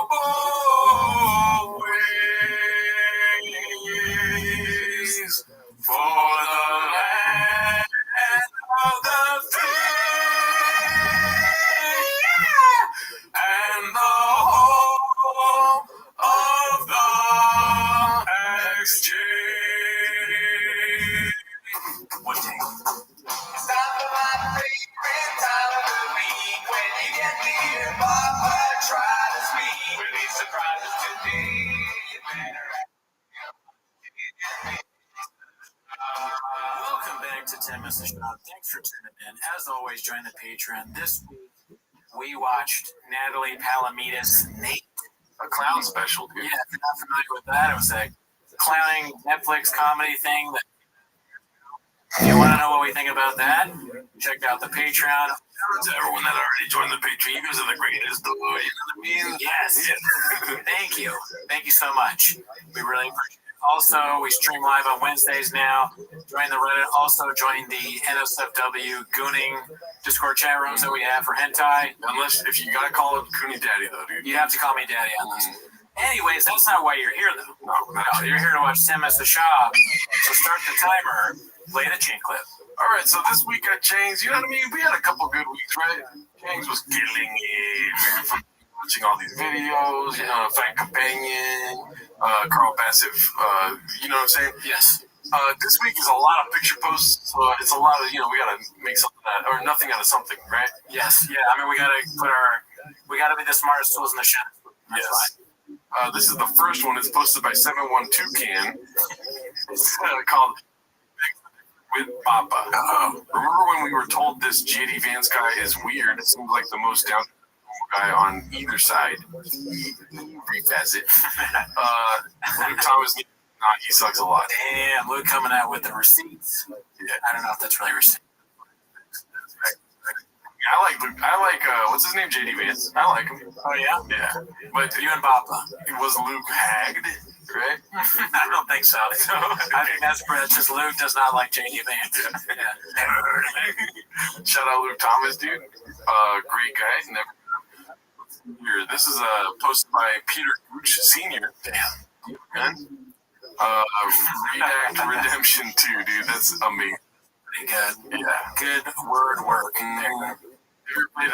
both ways for the land of the free and the home of the exchange. What day? It's time for my favorite time of the week when you get near Papa, try to speak. When he surprises today, you better welcome back to 10 Minutes of Shop. Thanks for tuning in. As always, join the Patreon. This week, we watched Natalie Palamides' Nate. A clown special, dude. Yeah, if you're not familiar with that, it was a clowning Netflix comedy thing. That, if you want to know what we think about that, check out the Patreon. To everyone that already joined the Patreon, you guys are the greatest. You know what I mean? Yes. Thank you. Thank you so much. We really appreciate it. Also, we stream live on Wednesdays now. Join the Reddit. Also, join the NSFW Gooning Discord chat rooms that we have for hentai. Unless, if you gotta call it Cooney Daddy, though, dude. You have to call me Daddy on this. Anyways, that's not why you're here, though. No, you're here to watch 10 Minutes of Shop. So start the timer. Play the chain clip. All right, so this week at Chains, you know what I mean? We had a couple good weeks, right? Chains was killing it. From watching all these videos, you know, Fat Companion, Carl Bassett, you know what I'm saying? Yes. This week is a lot of picture posts, so it's a lot of, you know, we gotta make something out, or nothing out of something, right? Yes. Yeah, I mean, we gotta be the smartest tools in the shed. That's yes. This is the first one. It's posted by 712 Can. It's called With Papa. Remember when we were told this JD Vance guy is weird? It seems like the most down guy on either side. Refaz it. Luke Thomas, he sucks a lot. Damn, Luke coming out with the receipts. Yeah. I don't know if that's really receipts. I like Luke. I like what's his name? JD Vance. I like him. Oh yeah. Yeah. But you and Papa. Was Luke hagged? Right? I don't think so. I think that's just Luke does not like JD Vance. Yeah. Shout out Luke Thomas, dude. Great guy. Never. Here, this is posted by Peter Gooch Sr. Damn. Redact Redemption 2, dude. That's amazing. Pretty good. Yeah. Good word work. Have you ever played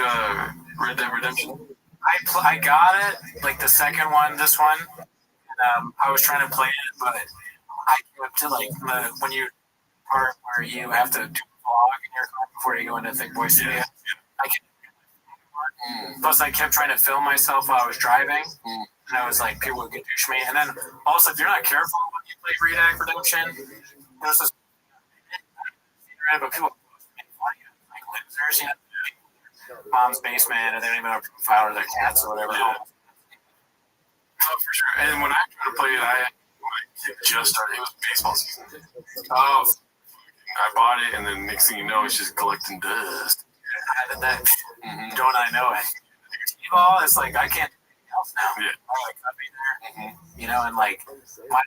Red Dead Redemption? I got it, like the second one, this one. And, I was trying to play it, but I kept to like when you part where you have to do a vlog in your car before you go into Thick Boy Studio. Plus, I kept trying to film myself while I was driving, and I was like, people would get douche me. And then also, if you're not careful when you play Redact Redemption, there's this, but people like losers, you know, mom's basement, and they don't even have a profile or their cats or whatever. Yeah. Oh, for sure. And when I tried to play it, I just started. It was baseball season. Oh, I bought it, and then next thing you know, it's just collecting dust. How did that? Don't I know it? T-ball is like I can't do anything else now. Yeah. Like I'll be there, you know, and like my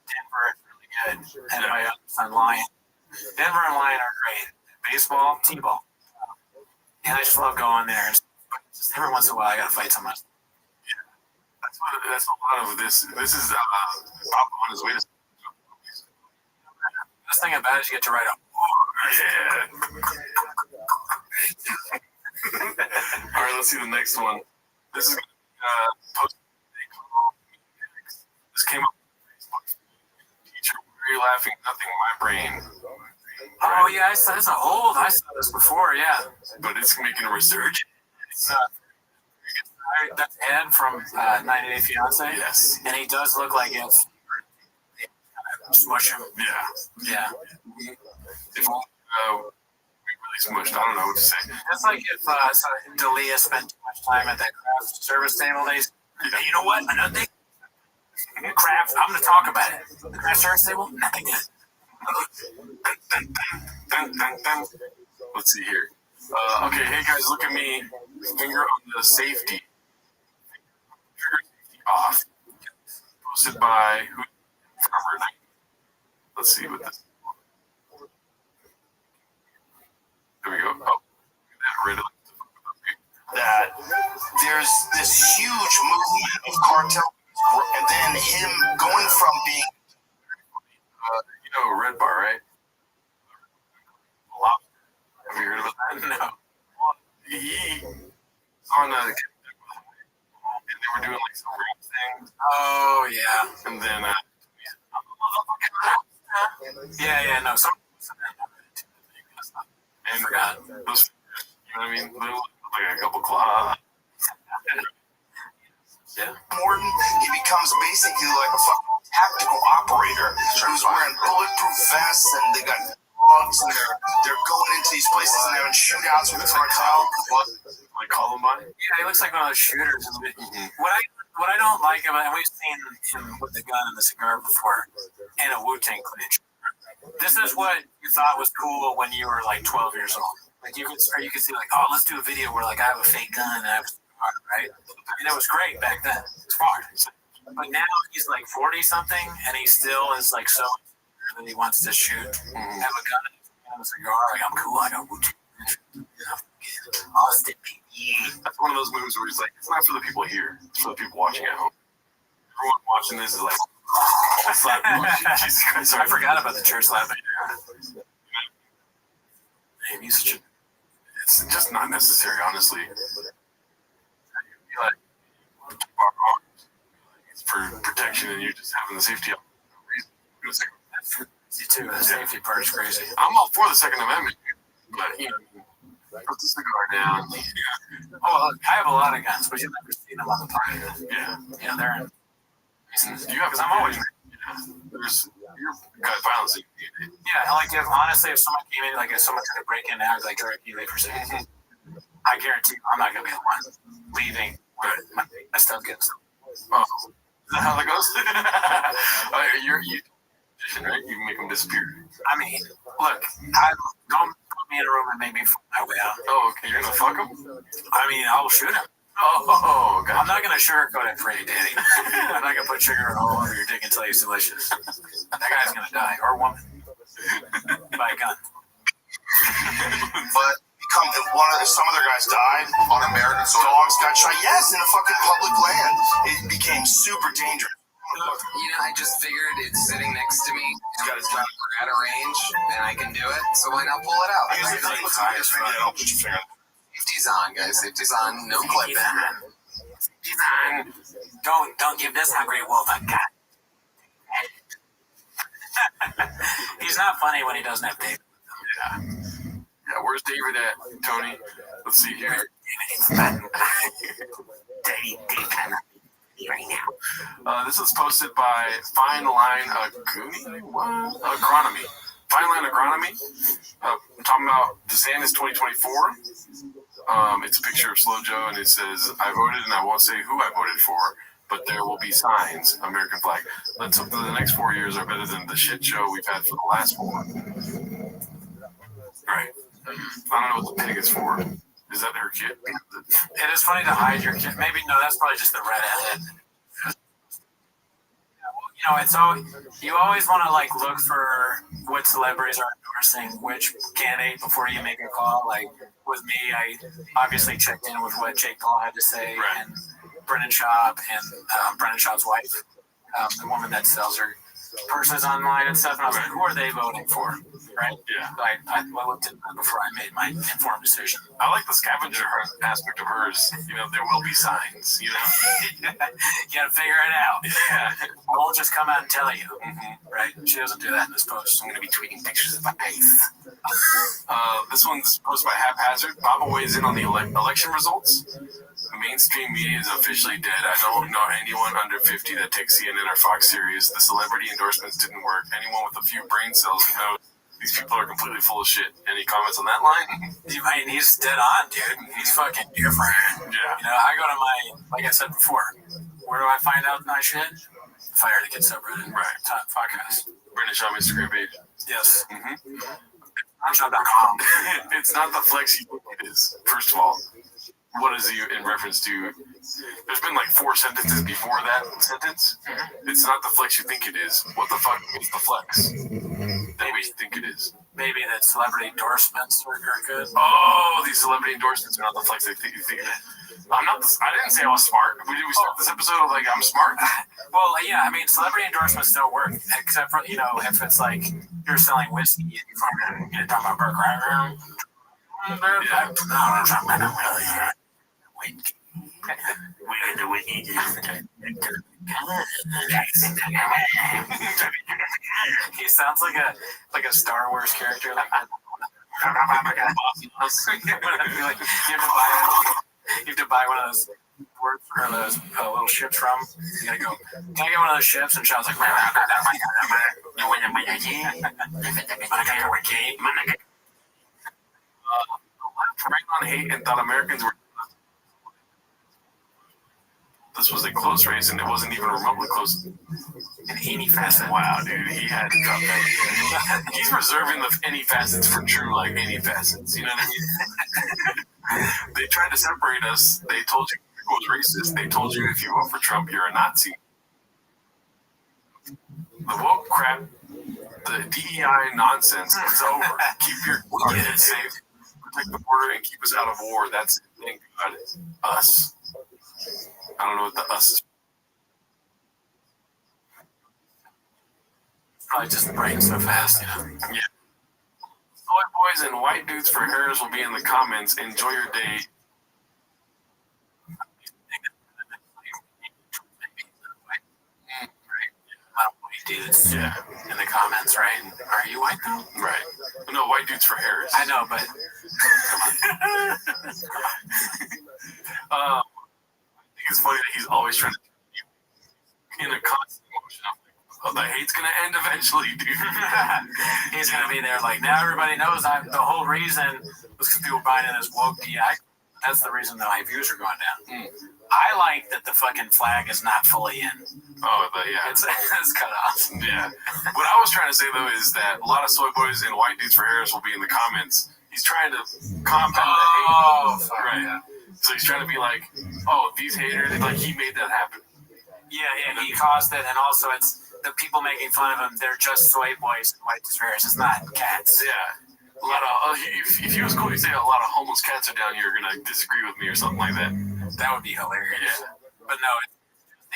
Denver is really good, and my other son Lion. Denver and Lion are great. Baseball, T-ball, and I just love going there. Just every once in a while, I gotta fight someone. That's a lot of this. This is Papa on his way to. Best thing about it is you get to ride a. Yeah. All right, let's see the next one. This is posted. This came up. Teacher, why are you laughing? Nothing. My brain. Oh yeah, I saw this. I saw this before. Yeah, but it's making a resurgence. That's Ed from 90 Day Fiance. Yes, and he does look like it's smush him. Yeah. If we really smushed, I don't know what to say. That's like if Dalia spent too much time at that craft service table. Hey, you know what? Another thing. Craft. I'm going to talk about it. The craft service table. Nothing good. Let's see here. Okay, hey guys, look at me. Finger on the safety. Trigger safety off. Posted by who? Let's see what this. There we go. Oh, that red. That there's this huge movement of cartel, and then him going from being. You know, Red Bar, right? Have you heard about that? No. He's on and they were doing like some rape thing. Oh yeah. And then no. And I forgot. Those, you know what I mean? They look like a couple claws. Yeah. Morton, he becomes basically like a fucking tactical operator who's wearing bulletproof vests, and they got dogs, and they're going into these places and having shootouts with the cartel. Like Columbine? Yeah, he looks like one of those shooters. What I don't like about, and we've seen him with the gun and the cigar before, and a Wu-Tang clinch. This is what you thought was cool when you were like 12 years old. Like you could see like, oh, let's do a video where like I have a fake gun and I have a cigar, right? And it was great back then. It's far. But now he's like 40 something, and he still is like so that he wants to shoot, have a gun and a cigar. Like I'm cool. I got Wu-Tang. Austin, that's one of those movies where it's like, it's not for the people here, it's for the people watching at home. Everyone watching this is like, Jesus Christ, I forgot about the church laughing. It's just not necessary, honestly. It's for protection, and you're just having the safety up. You too. The safety part is crazy. I'm all for the Second Amendment, but you know. Put the cigar down. Oh, I have a lot of guns, but you've never seen them on the party. Yeah, they're in. You have, because I'm always. There's your gun violence. Yeah, like if someone came in, like if someone tried to break in now, like directly leave for safety, I guarantee you, I'm not gonna be the one leaving. My stuff gets. Oh, is that how that goes? You right? You make them disappear. I mean, look, don't put me in a room and make me fuck my way out. Oh, okay, you're gonna fuck him? I mean, I'll shoot him. Oh, God. I'm not gonna sugarcoat it for you, Daddy. I'm not gonna put sugar all over your dick and tell you it's delicious. That guy's gonna die, or woman, by a gun. But some other guys died on American soil. Dogs got shot. Yes, in a fucking public land. It became super dangerous. You know, I just figured it's sitting next to me. We're at a range, and I can do it, so why not pull it out? Safety's on, guys. Safety's on. No clipping. Safety's on. Don't give this hungry wolf a cut. He's not funny when he doesn't have David. Yeah, where's David at, Tony? Let's see here. Right now. This is posted by Fine Line Agronomy. Fine Line Agronomy. I'm talking about DeSantis 2024. It's a picture of Slow Joe, and it says, I voted, and I won't say who I voted for. but there will be signs, American flag. Let's hope that the next 4 years are better than the shit show we've had for the last 4. Right. I don't know what the pig is for. Is that her kid? It is funny to hide your kid. Maybe, no, that's probably just the redhead. You know, it's always, you always want to like look for what celebrities are endorsing which candidate before you make a call. Like with me, I obviously checked in with what Jake Paul had to say, and Brendan Schaub and Brendan Schaub's wife, the woman that sells her purses online and stuff. And I was like, who are they voting for? Right? Yeah. I looked into that before I made my informed decision. I like the scavenger hunt aspect of hers. You know, there will be signs. You know, you gotta figure it out. Yeah. I won't just come out and tell you. Right? She doesn't do that in this post. I'm gonna be tweeting pictures of ice. This one's posted by Haphazard. Baba weighs in on the election results. The mainstream media is officially dead. I don't know anyone under 50 that takes CNN or Fox serious. The celebrity endorsements didn't work. Anyone with a few brain cells knows these people are completely full of shit. Any comments on that line? I mean, he's dead on, dude. He's fucking different. Yeah. You know, I go to my, like I said before, where do I find out my shit? Fire to Get Subreddit. Right. Top podcast. British on Instagram page. Yes. British.com. It's not the flex you think it is, first of all. What is you in reference to? There's been like 4 sentences before that sentence. It's not the flex you think it is. What the fuck is the flex? That you think it is. Maybe that celebrity endorsements are good. Oh, these celebrity endorsements are not the flex you think it is. I didn't say I was smart. We start this episode with like I'm smart. Well, yeah, I mean, celebrity endorsements don't work, except for, you know, if it's like you're selling whiskey and you're talking about Burke. Yeah. He sounds like a Star Wars character. Like, you have to buy one of those words or those little ships from. You gotta go. Can I get one of those ships? And Sean's like, on hate and thought Americans were. This was a close race, and it wasn't even remotely close. And any facet. Wow, dude, he had to drop that. He's reserving the any facets for true, like any facets. You know what I mean? They tried to separate us. They told you it was racist. They told you if you vote for Trump, you're a Nazi. The woke crap, the DEI nonsense, it's over. Keep your kids safe, protect the border, and keep us out of war. That's the thing about it. Us. I don't know what the us is. Probably just brain so fast, you know. Yeah. Soy boys and white dudes for Harris will be in the comments. Enjoy your day. Dudes, yeah, in the comments, right? Are you white though? Right. No, white dudes for Harris. I know, but I think it's funny that he's always trying to in a constant motion. Oh, the hate's gonna end eventually, dude. He's gonna be there like, now everybody knows the whole reason was because people buying in this woke DI. That's the reason that my views are going down. I like that the fucking flag is not fully in. Oh, but yeah. It's cut off. Yeah. What I was trying to say, though, is that a lot of soy boys and white dudes for Harris will be in the comments. He's trying to combat the hate. Oh, right. Yeah. So he's trying to be like, oh, these haters, like, he made that happen. Yeah, he caused it, and also it's the people making fun of him, they're just soy boys and white dudes for Harris. It's not cats. Yeah. A lot of, if he was cool, he'd say a lot of homeless cats are down here going to disagree with me or something like that. That would be hilarious. Yeah. But no,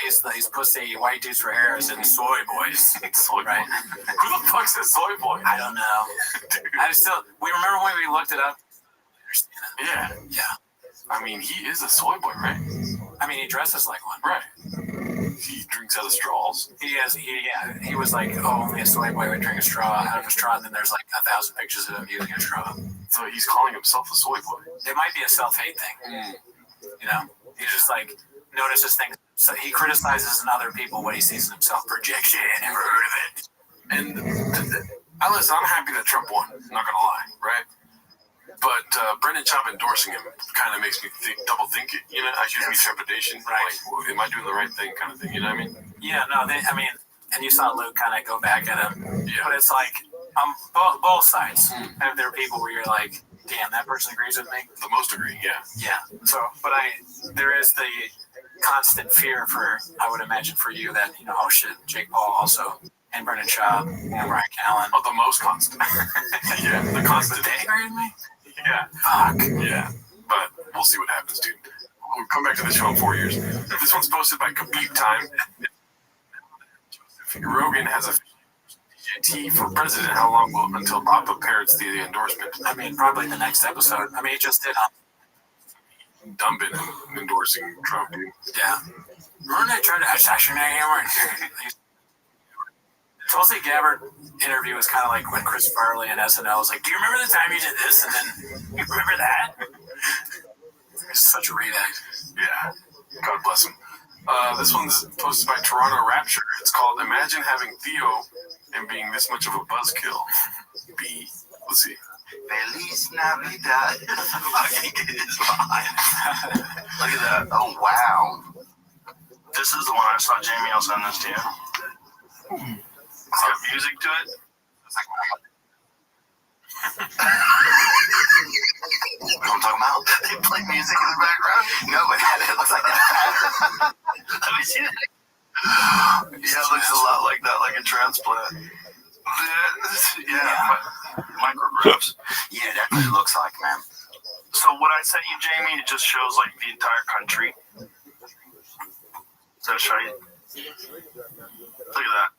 these pussy white dudes for Harris and soy boys. Soy right? Boy. Who the fuck's a soy boy? I don't know. We remember when we looked it up? Yeah. Yeah. I mean, he is a soy boy, right? I mean, he dresses like one. Right. He drinks out of straws. He was like, oh, only a soy boy would drink a straw out of a straw, and then there's like 1,000 pictures of him using a straw. So he's calling himself a soy boy. It might be a self-hate thing. You know, he's just like notices things. So he criticizes in other people what he sees in himself. Projection. Never heard of it. And listen, I'm happy that Trump won. I'm not gonna lie, right? But Brendan Schaub endorsing him kind of makes me double think it. You know, I gives me trepidation. Right. Like, well, am I doing the right thing, kind of thing? You know what I mean? Yeah, no, and you saw Luke kind of go back at him. Yeah. But it's like both sides. And there are people where you're like, damn, that person agrees with me. The most agree, yeah. Yeah. So, but there is the constant fear for, I would imagine for you that, you know, oh shit, Jake Paul also, and Brendan Schaub, and Brian Callen. Oh, the most constant. Yeah, the constant. They agree with me? Yeah. Fuck. Yeah. But we'll see what happens, dude. We'll come back to this show in 4 years. This one's posted by Khabib Time. Rogan has a DJT for president. How long will until Papa parrots the endorsement? I mean, probably the next episode. I mean, it just did. Dumping and endorsing Trump, dude. Yeah. Remember they tried to assassinate him? Tulsi Gabbard interview was kind of like when Chris Farley and SNL was like, do you remember the time you did this? And then, you remember that? It's such a react. Yeah. God bless him. This one's posted by Toronto Rapture. It's called Imagine Having Theo and Being This Much of a Buzzkill. Let's see. Feliz Navidad. Fucking is fine. Look at that. Oh, wow. This is the one I saw Jamie. I'll send this to you. It's got music to it. It's like, you know what I'm talking about? They play music in the background? No, but it looks like that. Let me see that. Yeah, it looks a lot like that, like a transplant. Yeah. Micrographs. Yeah, that's what it looks like, man. So what I sent you, Jamie, it just shows like the entire country. Does that show you? Look at that.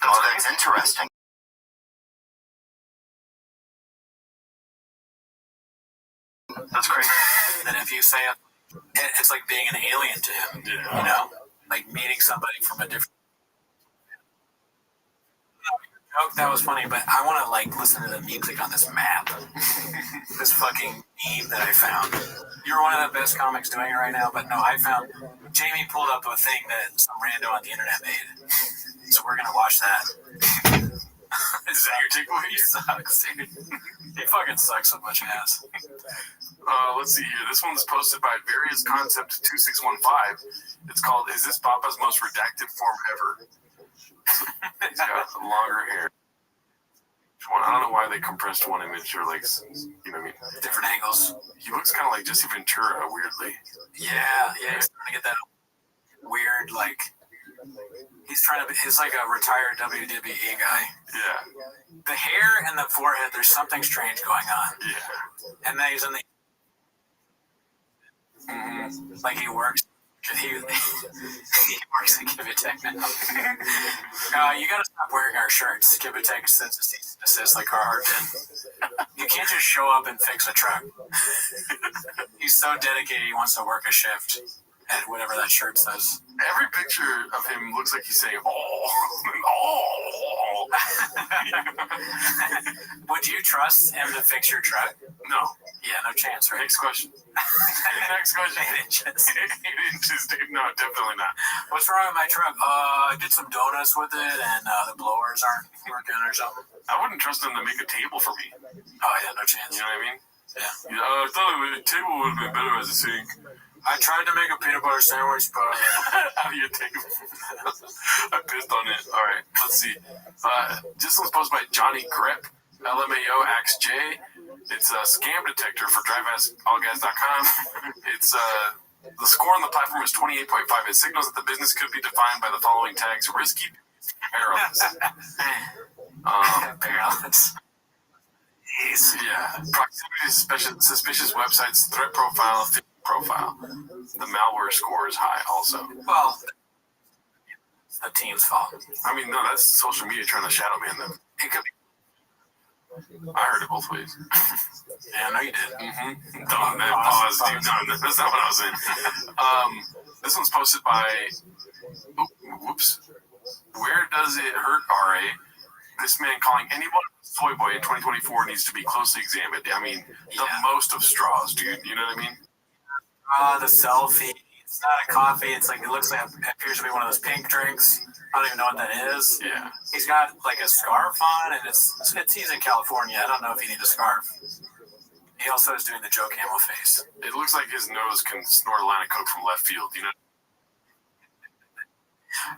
That's interesting. That's crazy. And if you say it's like being an alien to him, you know, like meeting somebody from a different. Joke that was funny, but I want to like listen to the music on this map. This fucking meme that I found. You're one of the best comics doing it right now, but no, I found Jamie pulled up a thing that some rando on the internet made. So we're gonna watch that. Is that your takeaway? He sucks, dude. He fucking sucks so much ass. Let's see here. This one's posted by Various Concept 2615. It's called Is This Papa's Most Redacted Form Ever? He's got longer hair. I don't know why they compressed one image or like, you know what I mean? Different angles. He looks kind of like Jesse Ventura, weirdly. Yeah, he's trying to get that weird, like, he's like a retired WWE guy. Yeah. The hair and the forehead, there's something strange going on. Yeah. And then he's in the, like he works. He works at Kibitech now. You gotta stop wearing our shirts. Kibitech sends a cease and desist like Carhartt did. You can't just show up and fix a truck. He's so dedicated he wants to work a shift at whatever that shirt says. Every picture of him looks like he's saying, oh. Would you trust him to fix your truck? No. Yeah, no chance, right? Next question. Next question. 8 inches. 8 inches, dude. No, definitely not. What's wrong with my truck? I did some donuts with it, and the blowers aren't working or something. I wouldn't trust them to make a table for me. Oh, yeah, no chance. You know what I mean? Yeah. I thought a table would have been better as a sink. I tried to make a peanut butter sandwich, but out of your table. I pissed on it. All right, let's see. This one's posted by Johnny Grep, LMAO AXJ. It's a scam detector for driveasallgas.com. It's the score on the platform is 28.5. It signals that the business could be defined by the following tags: risky, perilous. Perilous. Yeah. Proximity to suspicious websites, threat profile, The malware score is high also. Well, it's the team's fault. I mean, no, that's social media trying to shadow ban them. It could be. I heard it both ways. Yeah, I know you did. Don't pause, dude. No, that's not what I was saying. This one's posted by. Whoops. Where does it hurt, RA? This man calling anyone a soy boy in 2024 needs to be closely examined. I mean, the most of straws, dude. You know what I mean? The selfie. It's not a coffee. It's like it looks like it appears to be one of those pink drinks. I don't even know what that is. Yeah. He's got like a scarf on, and he's in California. I don't know if he needs a scarf. He also is doing the Joe Camel face. It looks like his nose can snort a line of coke from left field, you know?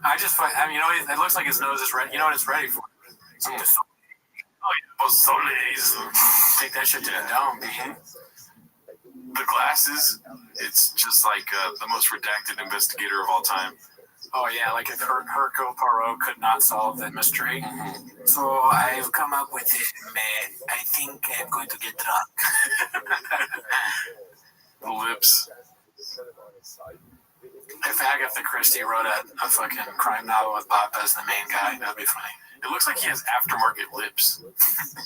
It looks like his nose is ready. You know what it's ready for? Oh, yeah. Soles. Take that shit to the dome, man. The glasses, it's just like the most redacted investigator of all time. Oh, yeah, like if Hercule Poirot could not solve that mystery. Mm-hmm. So I've come up with it, man. I think I'm going to get drunk. The lips. If Agatha Christie wrote a fucking crime novel with Bob as the main guy, that'd be funny. It looks like he has aftermarket lips.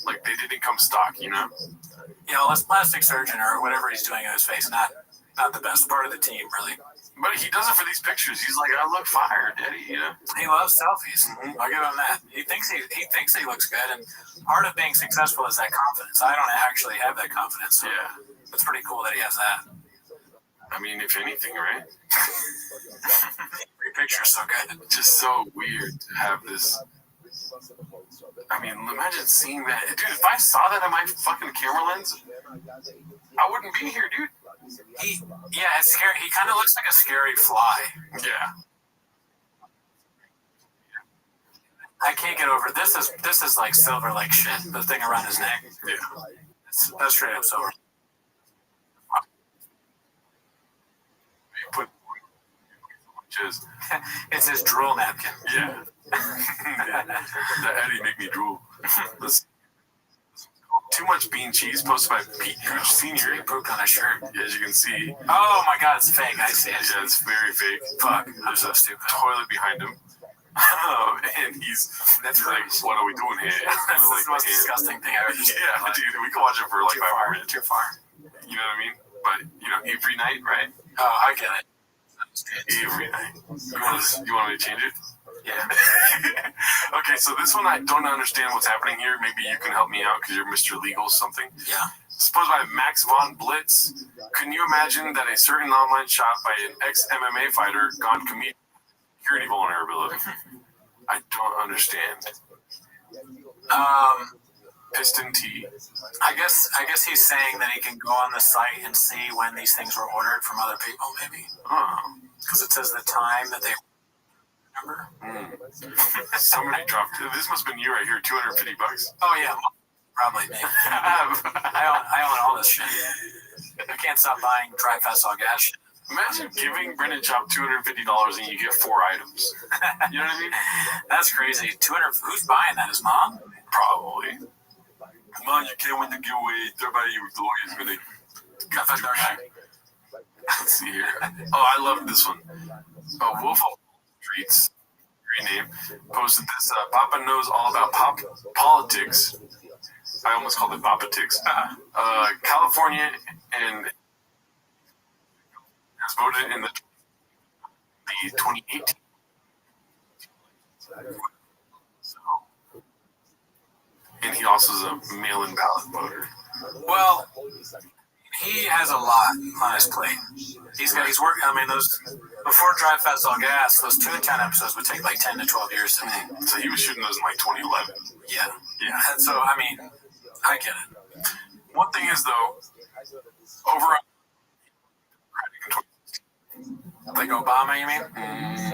Like they didn't come stock, you know? You know, this plastic surgeon or whatever he's doing in his face, not the best part of the team, really. But he does it for these pictures. He's like, I look fire, Daddy, you know? He loves selfies. Mm-hmm. I'll give him that. He thinks he looks good, and part of being successful is that confidence. I don't actually have that confidence. So yeah. It's pretty cool that he has that. I mean, if anything, right? Your picture's so good. Just so weird to have this. I mean, imagine seeing that. Dude, if I saw that in my fucking camera lens, I wouldn't be here, dude. It's scary. He kind of looks like a scary fly. Yeah. I can't get over it. This is like silver like shit. The thing around his neck. Yeah. That's straight up silver. It's his drool napkin. Yeah. That Eddie make me drool. Too much bean cheese posted by Pete Gooch Sr. He pooped on a shirt. As you can see. Oh my god, it's fake. I see it. Yeah, it's very fake. Fuck, I'm so stupid. Toilet behind him. And that's like, what are we doing here? That's like the most disgusting thing I've ever seen. Yeah, dude, we can watch it for like 5 minutes. Too far. You know what I mean? But, you know, every night, right? Oh, I get it. Every night. You want me to change it? Yeah. Okay, so this one I don't understand what's happening here. Maybe you can help me out because you're Mr. Legal something. Yeah. Supposed by Max von Blitz. Can you imagine that a certain online shop by an ex-MMA fighter gone comedian security vulnerability? I don't understand. Piston T. I guess he's saying that he can go on the site and see when these things were ordered from other people, maybe. Because it says the time that they remember. Somebody dropped it. This must have been you right here, $250. Oh yeah, probably me. I own all this shit. I can't stop buying Tri-Fast all gas shit. Imagine giving Brendan Chop $250 and you get 4 items. You know what I mean? That's crazy. 200. Who's buying that? His mom? Probably. Come on, you can't win the giveaway. Everybody with lawyers gonna. Let's see here. Oh, I love this one. Wolf of Streets, great name, posted this. Papa knows all about politics. I almost called it Papatics. California and has voted in the 2018. And he also is a mail-in ballot voter. Well, he has a lot on his plate. He's working. I mean, those before Drive Fast All Gas, those 2 and 10 episodes would take like 10 to 12 years to make. So he was shooting those in like 2011. Yeah. And so I mean, I get it. One thing is though, over like Obama, you mean?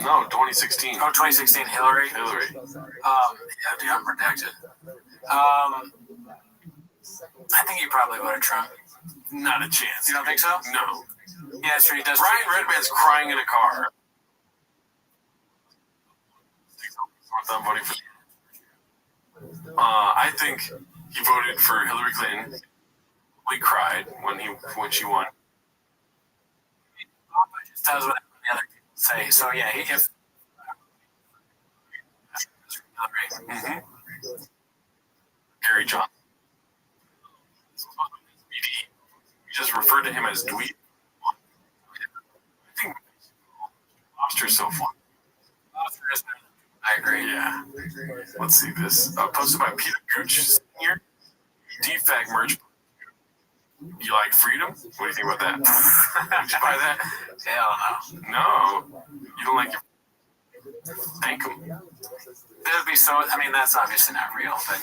No, 2016. Oh, 2016, Hillary. Yeah, dude, I'm protected. I think he probably voted Trump. Not a chance. You don't think so? No. Yeah, sure he does. Ryan Redman's crying in a car. I'm voting for. I think he voted for Hillary Clinton. We cried when she won. Obama just does what the other people say. So yeah, if Hillary. Gary Johnson. We just referred to him as Dweeb. I think Lobster's so fun. Lobster is better. I agree. Yeah. Let's see this. Posted by Peter Gooch Sr. DFAG merch. You like freedom? What do you think about that? Would you buy that? Hell no. No. You don't like it? Thank him. It would be so. I mean, that's obviously not real, but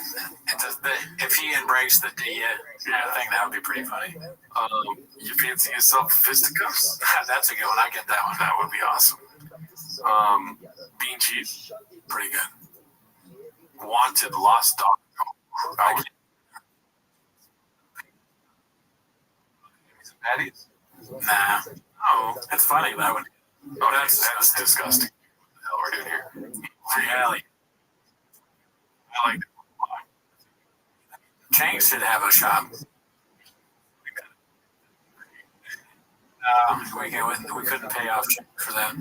if he embraced the I think that would be pretty funny. You fancy yourself fisticuffs? That's a good one. I get that one. That would be awesome. Bean cheese, pretty good. Wanted lost dog. Patties? Nah. Oh, that's funny. That would. Oh, that's disgusting. What the hell we're doing here? Really? I like it. Chang should have a shop. We couldn't pay off for that.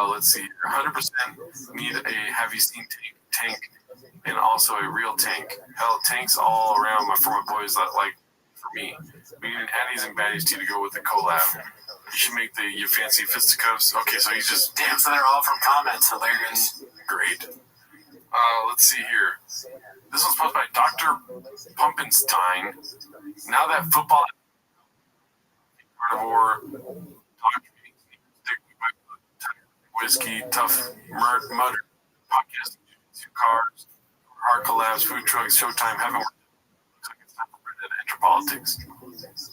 Let's see. 100% need a heavy steam tank and also a real tank. Hell, tanks all around for my boys that like for me. We need an Addies and Baddies tea to go with the collab. You should make the You Fancy Fisticuffs. Okay, so he's just... Damn, so they're all from comments. Hilarious. Great. Let's see here. This one's posted by Dr. Pumpenstein. Now that football... Carnivore... Whiskey, tough mudder, podcast, 2 cars, hard collabs, food trucks, Showtime, haven't worked. Looks like it's time for Red Enter politics.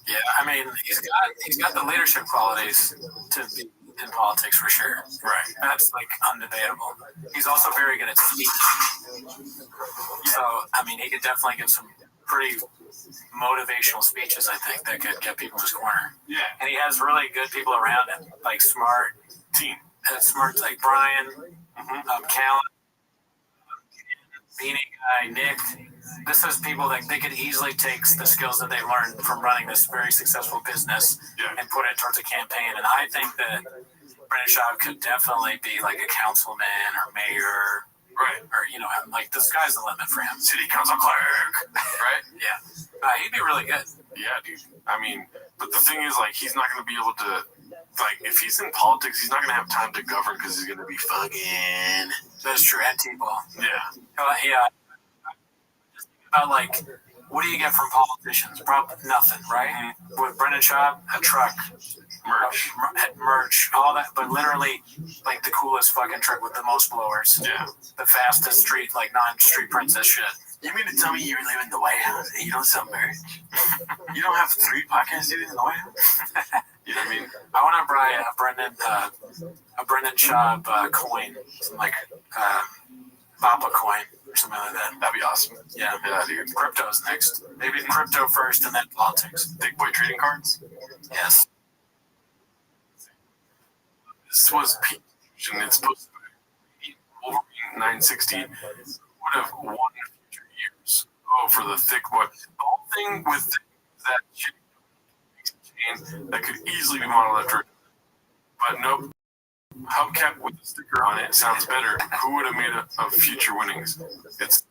Yeah, I mean, he's got the leadership qualities to be in politics for sure. Right. That's like undebatable. He's also very good at speaking. So, I mean, he could definitely give some pretty motivational speeches, I think, that could get people in his corner. Yeah. And he has really good people around him, like smart team. Smart, like Brian, Callan, Beanie Guy, Nick. This is people that they could easily take the skills that they learned from running this very successful business and put it towards a campaign. And I think that Brendan Schaub could definitely be like a councilman or mayor. Right. Or, like the sky's the limit for him. City council clerk. Right? Yeah. He'd be really good. Yeah, dude. I mean, but the thing is, like, he's not going to be able to, like, if he's in politics, he's not going to have time to govern because he's going to be fucking. That's true. And T-ball. Yeah. Yeah. Just think about, like, what do you get from politicians? Probably nothing, right? With Brendan Schaub, a truck. Merch, all that, but literally, like, the coolest fucking truck with the most blowers. Yeah. The fastest street, like, non-street princess shit. You mean to tell me you live in the White House and you don't sell merch? You don't have 3 podcast studios in the White House? You know what I mean? I want to buy a Brendan Schaub coin, like Papa coin or something like that. That'd be awesome. Yeah, dude. Crypto's next. Maybe crypto first and then politics. Big boy trading cards? Yes. This was peak, and it's supposed to be Wolverine 960 would have won future years. Oh, for the thick boy. The whole thing with that chain that could easily be monolectric, but nope. Hubcap with a sticker on it sounds better. Who would have made a future winnings? It's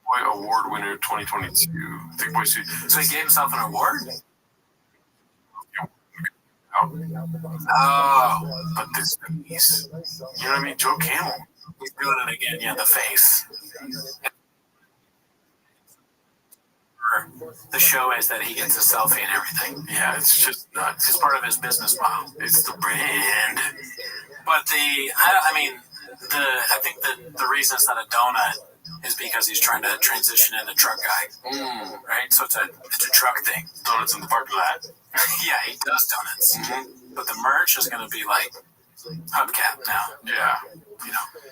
Boy Award winner 2022. Thick Boy Suit. So he gave himself an award? Oh, but this face. You know what I mean? Joe Camel. He's doing it again. Yeah, the face. The show is that he gets a selfie and everything. Yeah, it's just nuts. It's part of his business model. It's the brand. But I think the reason it's not a donut is because he's trying to transition into truck guy. Right? So it's a truck thing. Donuts in the parking lot. Yeah, he does donuts. But the merch is going to be like hubcap now. Yeah.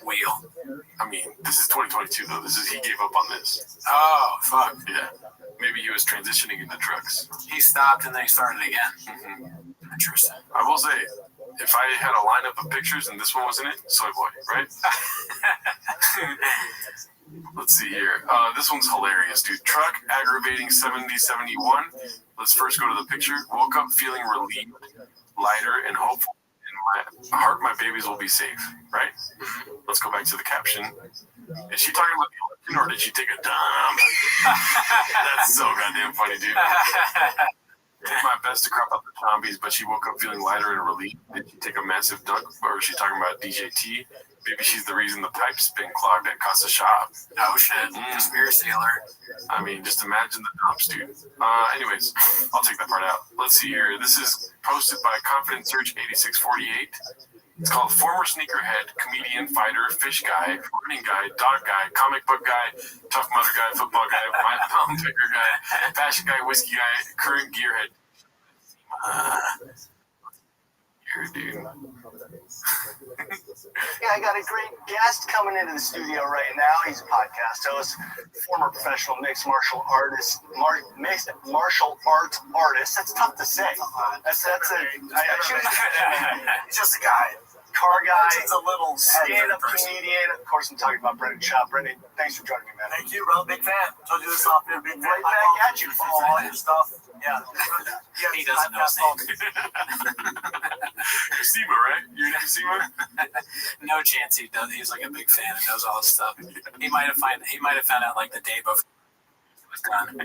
Wheel. I mean, this is 2022 though. He gave up on this. Oh, fuck. Yeah. Maybe he was transitioning into trucks. He stopped and then he started again. Interesting. I will say, if I had a lineup of pictures and this one was in it, soy boy, right? Let's see here. This one's hilarious, dude. Truck aggravating 7071. Let's first go to the picture. Woke up feeling relieved, lighter, and hopeful. In my heart, my babies will be safe, right? Let's go back to the caption. Is she talking about the election or did she take a dump? That's so goddamn funny, dude. Did my best to crop out the zombies, but she woke up feeling lighter and relieved. Did she take a massive dump, or is she talking about DJT? Maybe she's the reason the pipe's been clogged at Casa Shop. Oh shit, conspiracy alert. I mean, just imagine the dumps, dude. Anyways, I'll take that part out. Let's see here. This is posted by Confident Search 8648. It's called Former Sneakerhead, Comedian, Fighter, Fish Guy, Running Guy, Dog Guy, Comic Book Guy, Tough Mudder Guy, Football Guy, Mountain Picker Guy, Fashion Guy, Whiskey Guy, Current Gearhead. Here, dude. Yeah, I got a great guest coming into the studio right now. He's a podcast host, former professional mixed martial artist, mixed martial arts artist. That's tough to say. That's He's just a guy. Car guy. It's a little stand-up comedian. Of course, I'm talking about Brendan Schaub. Brendan, thanks for joining me, man. Thank you, bro. Big fan. Told you this off here. Big fan. Right back at you. Follow all your stuff. Yeah. He doesn't know his name. You're Sema, right? You're next Sema? No chance he does. He's like a big fan and knows all this stuff. He might have found out like the day before it was done.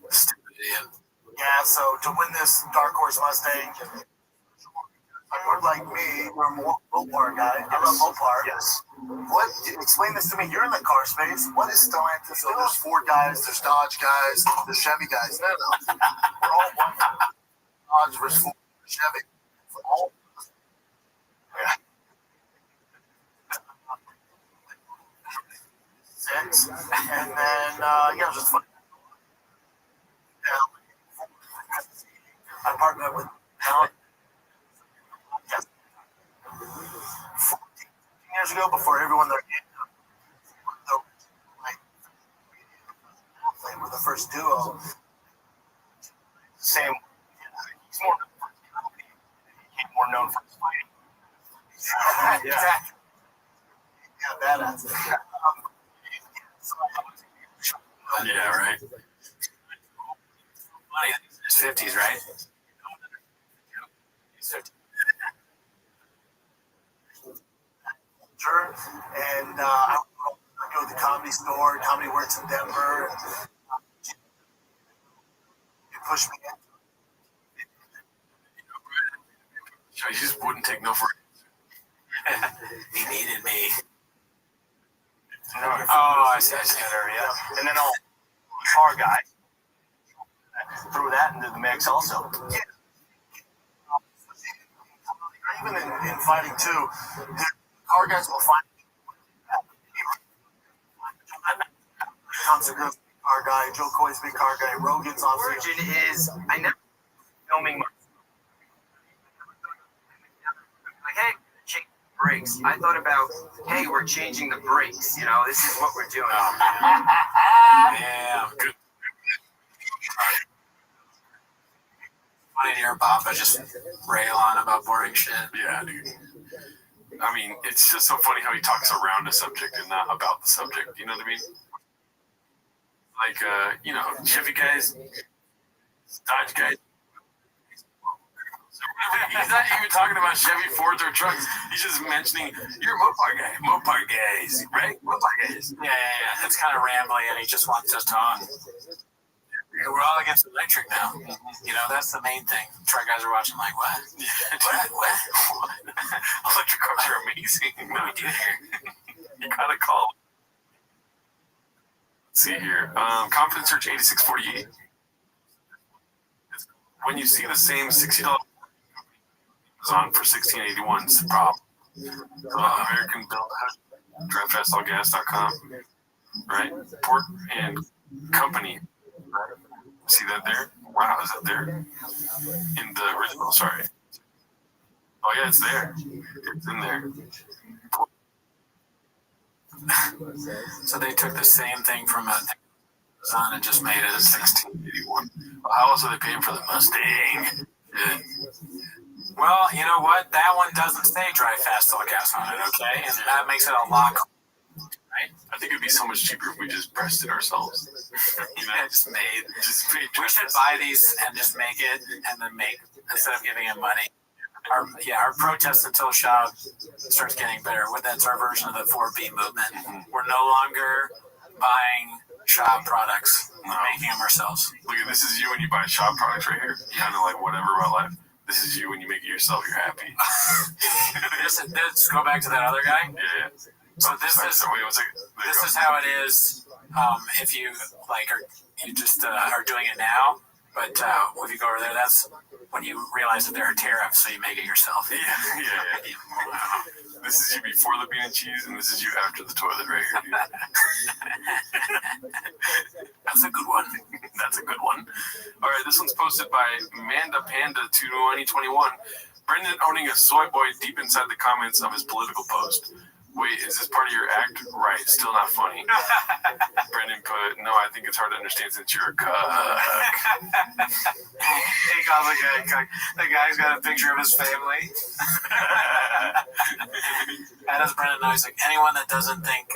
Stupid idiot. Yeah, so to win this Dark Horse Mustang, you're like me, you're a Mopar guy. I love Mopar. Yes. What? Explain this to me. You're in the car space. What is Stellantis? So there's Ford guys, there's Dodge guys, there's Chevy guys. No. We're all one. Dodge versus Ford, Chevy. All. Yeah. Six. And then, just fun. Yeah. I partnered with Alan. 14 years ago, before everyone there were the first duo. Same. He's more known for his fighting. Exactly. Yeah, badass. Yeah, right. Funny, it's 50s, right? And I go to the Comedy Store, Comedy Works in Denver. It pushed me in. He just wouldn't take no for it. He needed me. Oh, I see. Yeah. And then I'll car guy. Throw that into the mix also. Yeah. Even in fighting too, the car guys will find Thompson Gross, car guy, Joe Coy's big car guy, Rogan's off. Origin is I never filming my like, hey, change the brakes. I thought about, hey, we're changing the brakes. You know, this is what we're doing. Yeah, good. Funny to hear Papa just rail on about boring shit. Yeah, dude. I mean, it's just so funny how he talks around a subject and not about the subject. You know what I mean? Like, Chevy guys, Dodge guys. He's not even talking about Chevy, Fords, or trucks. He's just mentioning, you're a Mopar guy. Mopar guys, right? Mopar guys. Yeah. It's kind of rambly, and he just wants us to talk. We're all against electric now. You know, that's the main thing. Truck guys are watching like, what? What? Electric cars are amazing. What do we do here? You gotta call. Let's see here. Confidence Search 8648. When you see the same $60 on for $16.81, it's the problem. American Built, DriveFastAllGas.com, right? Port and Company. See that there? Wow, is that there? In the original, sorry. Oh yeah, it's there. It's in there. So they took the same thing from a Amazon and just made it a 1681. Well, how else are they paying for the Mustang? Yeah. Well, you know what? That one doesn't say drive fast till gas on it, okay? And that makes it a lot cooler, right? I think it'd be so much cheaper if we just pressed it ourselves. You know, just made. We should buy these and just make it, and then instead of giving him money. Our protest until Schaub starts getting better. That's our version of the 4B movement. We're no longer buying Schaub products, making them ourselves. Look at this is you when you buy Schaub products right here. Kind of like whatever about life. This is you when you make it yourself. You're happy. Let's go back to that other guy. Yeah. So this is how it is. If you like, you just are doing it now. But if you go over there, that's when you realize that there are tariffs, so you make it yourself. Yeah. This is you before the bean and cheese, and this is you after the toilet right here, dude. That's a good one. That's a good one. All right, this one's posted by Manda Panda 2021. Brendan owning a soy boy deep inside the comments of his political post. Wait, is this part of your act? Right, still not funny. Brendan put, no, I think it's hard to understand since you're a cuck. He calls the guy cuck. The guy's got a picture of his family. How does Brendan know? He's like, anyone that doesn't think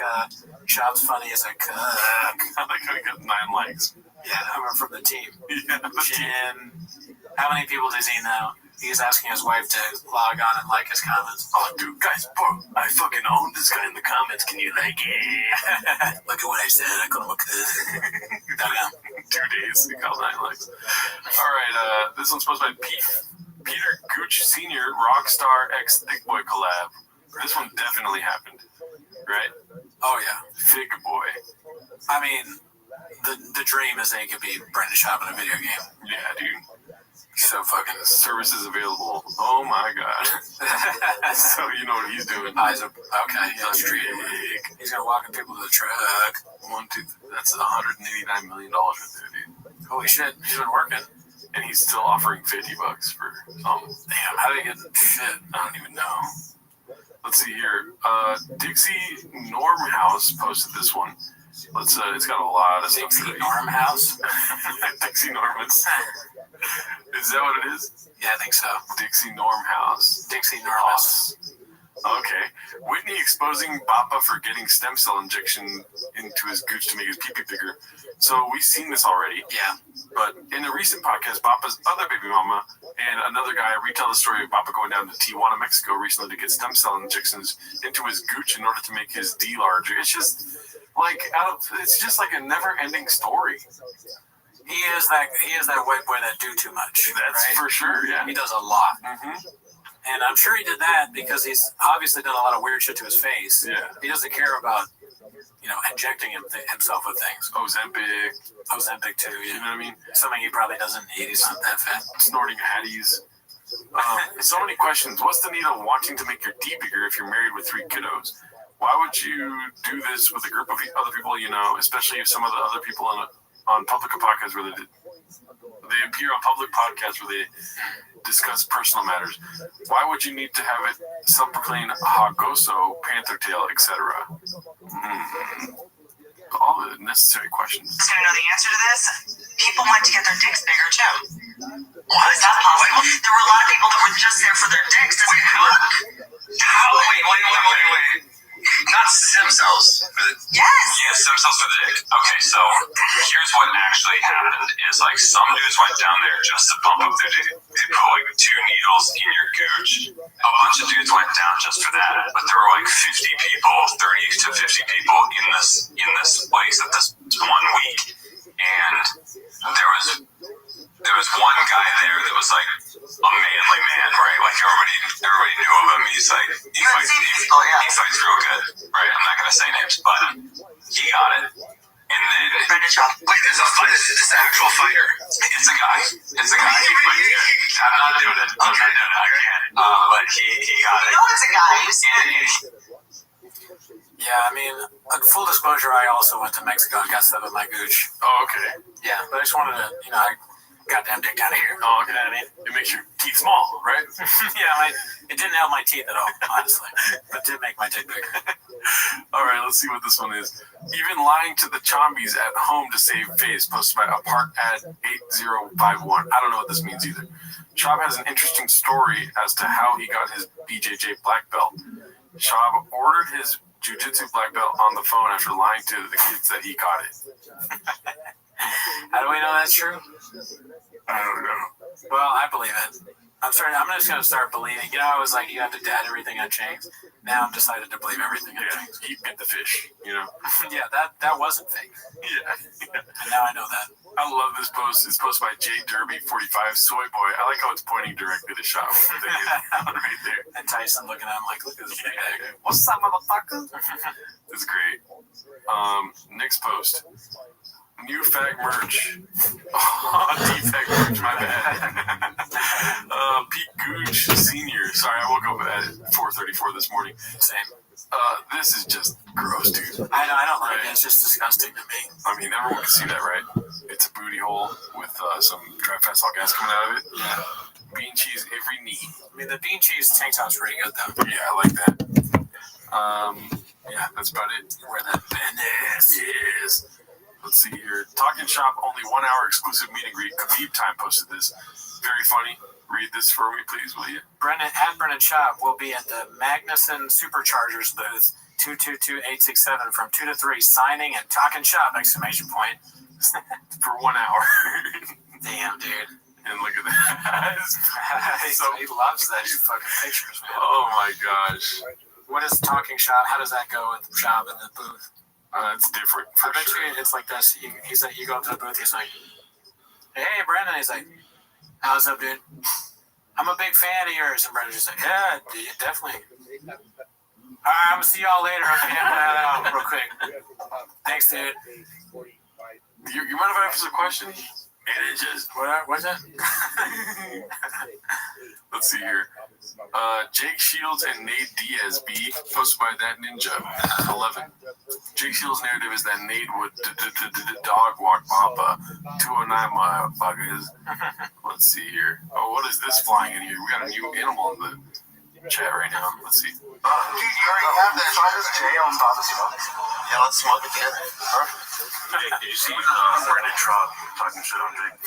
Shop's funny is a cuck. I like how he got 9 likes. Yeah, I'm from the team. Yeah, the Jim. How many people does he know? He's asking his wife to log on and like his comments. Oh, dude, guys, bro, I fucking own this guy in the comments. Can you like it? Look at what I said. I call him a cuck. 2 days. He got 9 likes. All right, this one's posted by Peter Gooch Sr. Rockstar X Thick Boy collab. This one definitely happened, right? Oh, yeah. Thick Boy. I mean, the dream is that he could be Brendan Schaub in a video game. Yeah, dude. So fucking services available. Oh my god. So you know what he's doing. Okay, he's gonna walk people to the truck. That's $189 million right there, dude. Holy shit, he's been working. And he's still offering $50 for some. Damn, how did he get shit? I don't even know. Let's see here. Dixie Normhouse posted this one. It's got a lot of stuff. Dixie Normhouse? Dixie Normus. Is that what it is? Yeah, I think so. Dixie Normhouse. Dixie Normus. Okay. Whitney exposing Bappa for getting stem cell injection into his gooch to make his pee-pee bigger. So we've seen this already. Yeah. But in a recent podcast, Bappa's other baby mama and another guy retell the story of Bappa going down to Tijuana, Mexico recently to get stem cell injections into his gooch in order to make his D larger. It's just like it's just like a never-ending story. He is that white boy that do too much. That's right? for sure, yeah. He does a lot. Mm-hmm. And I'm sure he did that because he's obviously done a lot of weird shit to his face. Yeah. He doesn't care about, injecting himself with things. Ozempic too, you know what I mean? Something he probably doesn't need. He's not that fat. Snorting Hatties. So many questions. What's the need of wanting to make your D bigger if you're married with 3 kiddos? Why would you do this with a group of other people you know, especially if some of the other people on public podcasts where they appear on public podcasts where they discuss personal matters? Why would you need to have it self-proclaimed Hagoso, Panther Tail, etc.? All the necessary questions. To know the answer to this, people went to get their dicks bigger too. What? Is that possible? There were a lot of people that were just there for their dicks. How? Wait. Not stem cells. Yes. Yeah, stem cells for the dick. Okay, so here's what actually happened is like some dudes went down there just to pump up their dick. They put like 2 needles in your gooch. A bunch of dudes went down just for that, but there were like 50 people, 30 to 50 people in this place at this one week, and there was one guy there that was like a manly man, right? Like everybody knew of him. He's like he fights real good, right? I'm not gonna say names, but he got it. And then wait, there's a fight. Is this an actual fighter? It's a guy. He fights good. I'm not doing it. I can't. But he got it. No, it's a guy. Yeah, I mean, full disclosure, I also went to Mexico and got stuff in my gooch. Oh, okay. Yeah, but I just wanted to, goddamn dick down here. Oh, okay. I mean, it makes your teeth small, right? Yeah, it didn't help my teeth at all, honestly, but did make my dick bigger. All right, let's see what this one is. Even lying to the chombies at home to save face, posted by Apart at 8051. I don't know what this means either. Shab has an interesting story as to how he got his BJJ black belt. Shab ordered his jiu-jitsu black belt on the phone after lying to the kids that he got it. How do we know that's true? I don't know. Well, I believe it. I'm just going to start believing. I was like, you have to dad everything on chains. Now I'm decided to believe everything on chains. You get the fish, Yeah, that wasn't fake. Yeah. And now I know that. I love this post. It's posted by J Derby 45 Soy Boy. I like how it's pointing directly to Shop right there. And Tyson looking at him like, look at this big egg. What's up, motherfucker? It's great. Next post. New fag merch. D-fag merch, my bad. Pete Gooch Sr. Sorry, I woke up at 4:34 this morning. Same. This is just gross, dude. I don't like it. It's just disgusting to me. I mean, everyone can see that, right? It's a booty hole with some dry fat salt gas coming out of it. Yeah. Bean cheese every knee. I mean, the bean cheese tank top's pretty good, though. Yeah, I like that. Yeah, that's about it. Where that business is. Let's see here. Talking Shop, only 1 hour exclusive meet and greet. Khabib Time posted this. Very funny. Read this for me, please, will you? Brennan Shop will be at the Magnuson Superchargers booth 222867 from 2 to 3, signing and talking shop! For 1 hour. Damn, dude. And look at that. He loves that fucking pictures, man. Oh my gosh. What is talking shop? How does that go with the shop in the booth? It's different. I bet you it's like this. He's like, you go up to the booth, he's like, hey, Brendan. He's like, how's up, dude? I'm a big fan of yours. And Brendan's just like, yeah, dude, definitely. All right, I'm going to see y'all later. Okay, I'm going to head out real quick. Thanks, dude. You mind if I ask a question? It is just, what's that? Let's see here. Jake Shields and Nate Diaz B. Posted by That Ninja 11. Jake Shields' narrative is that Nate would dog walk Papa 209 motherfuckers. Let's see here. Oh, what is this flying in here? We got a new animal in the chat right now. Let's see. Dude, you already have that. Try this Jay on Papa smoke. Yeah, let's smoke again. Perfect. Did you see Brandon Trump talking shit on Jake?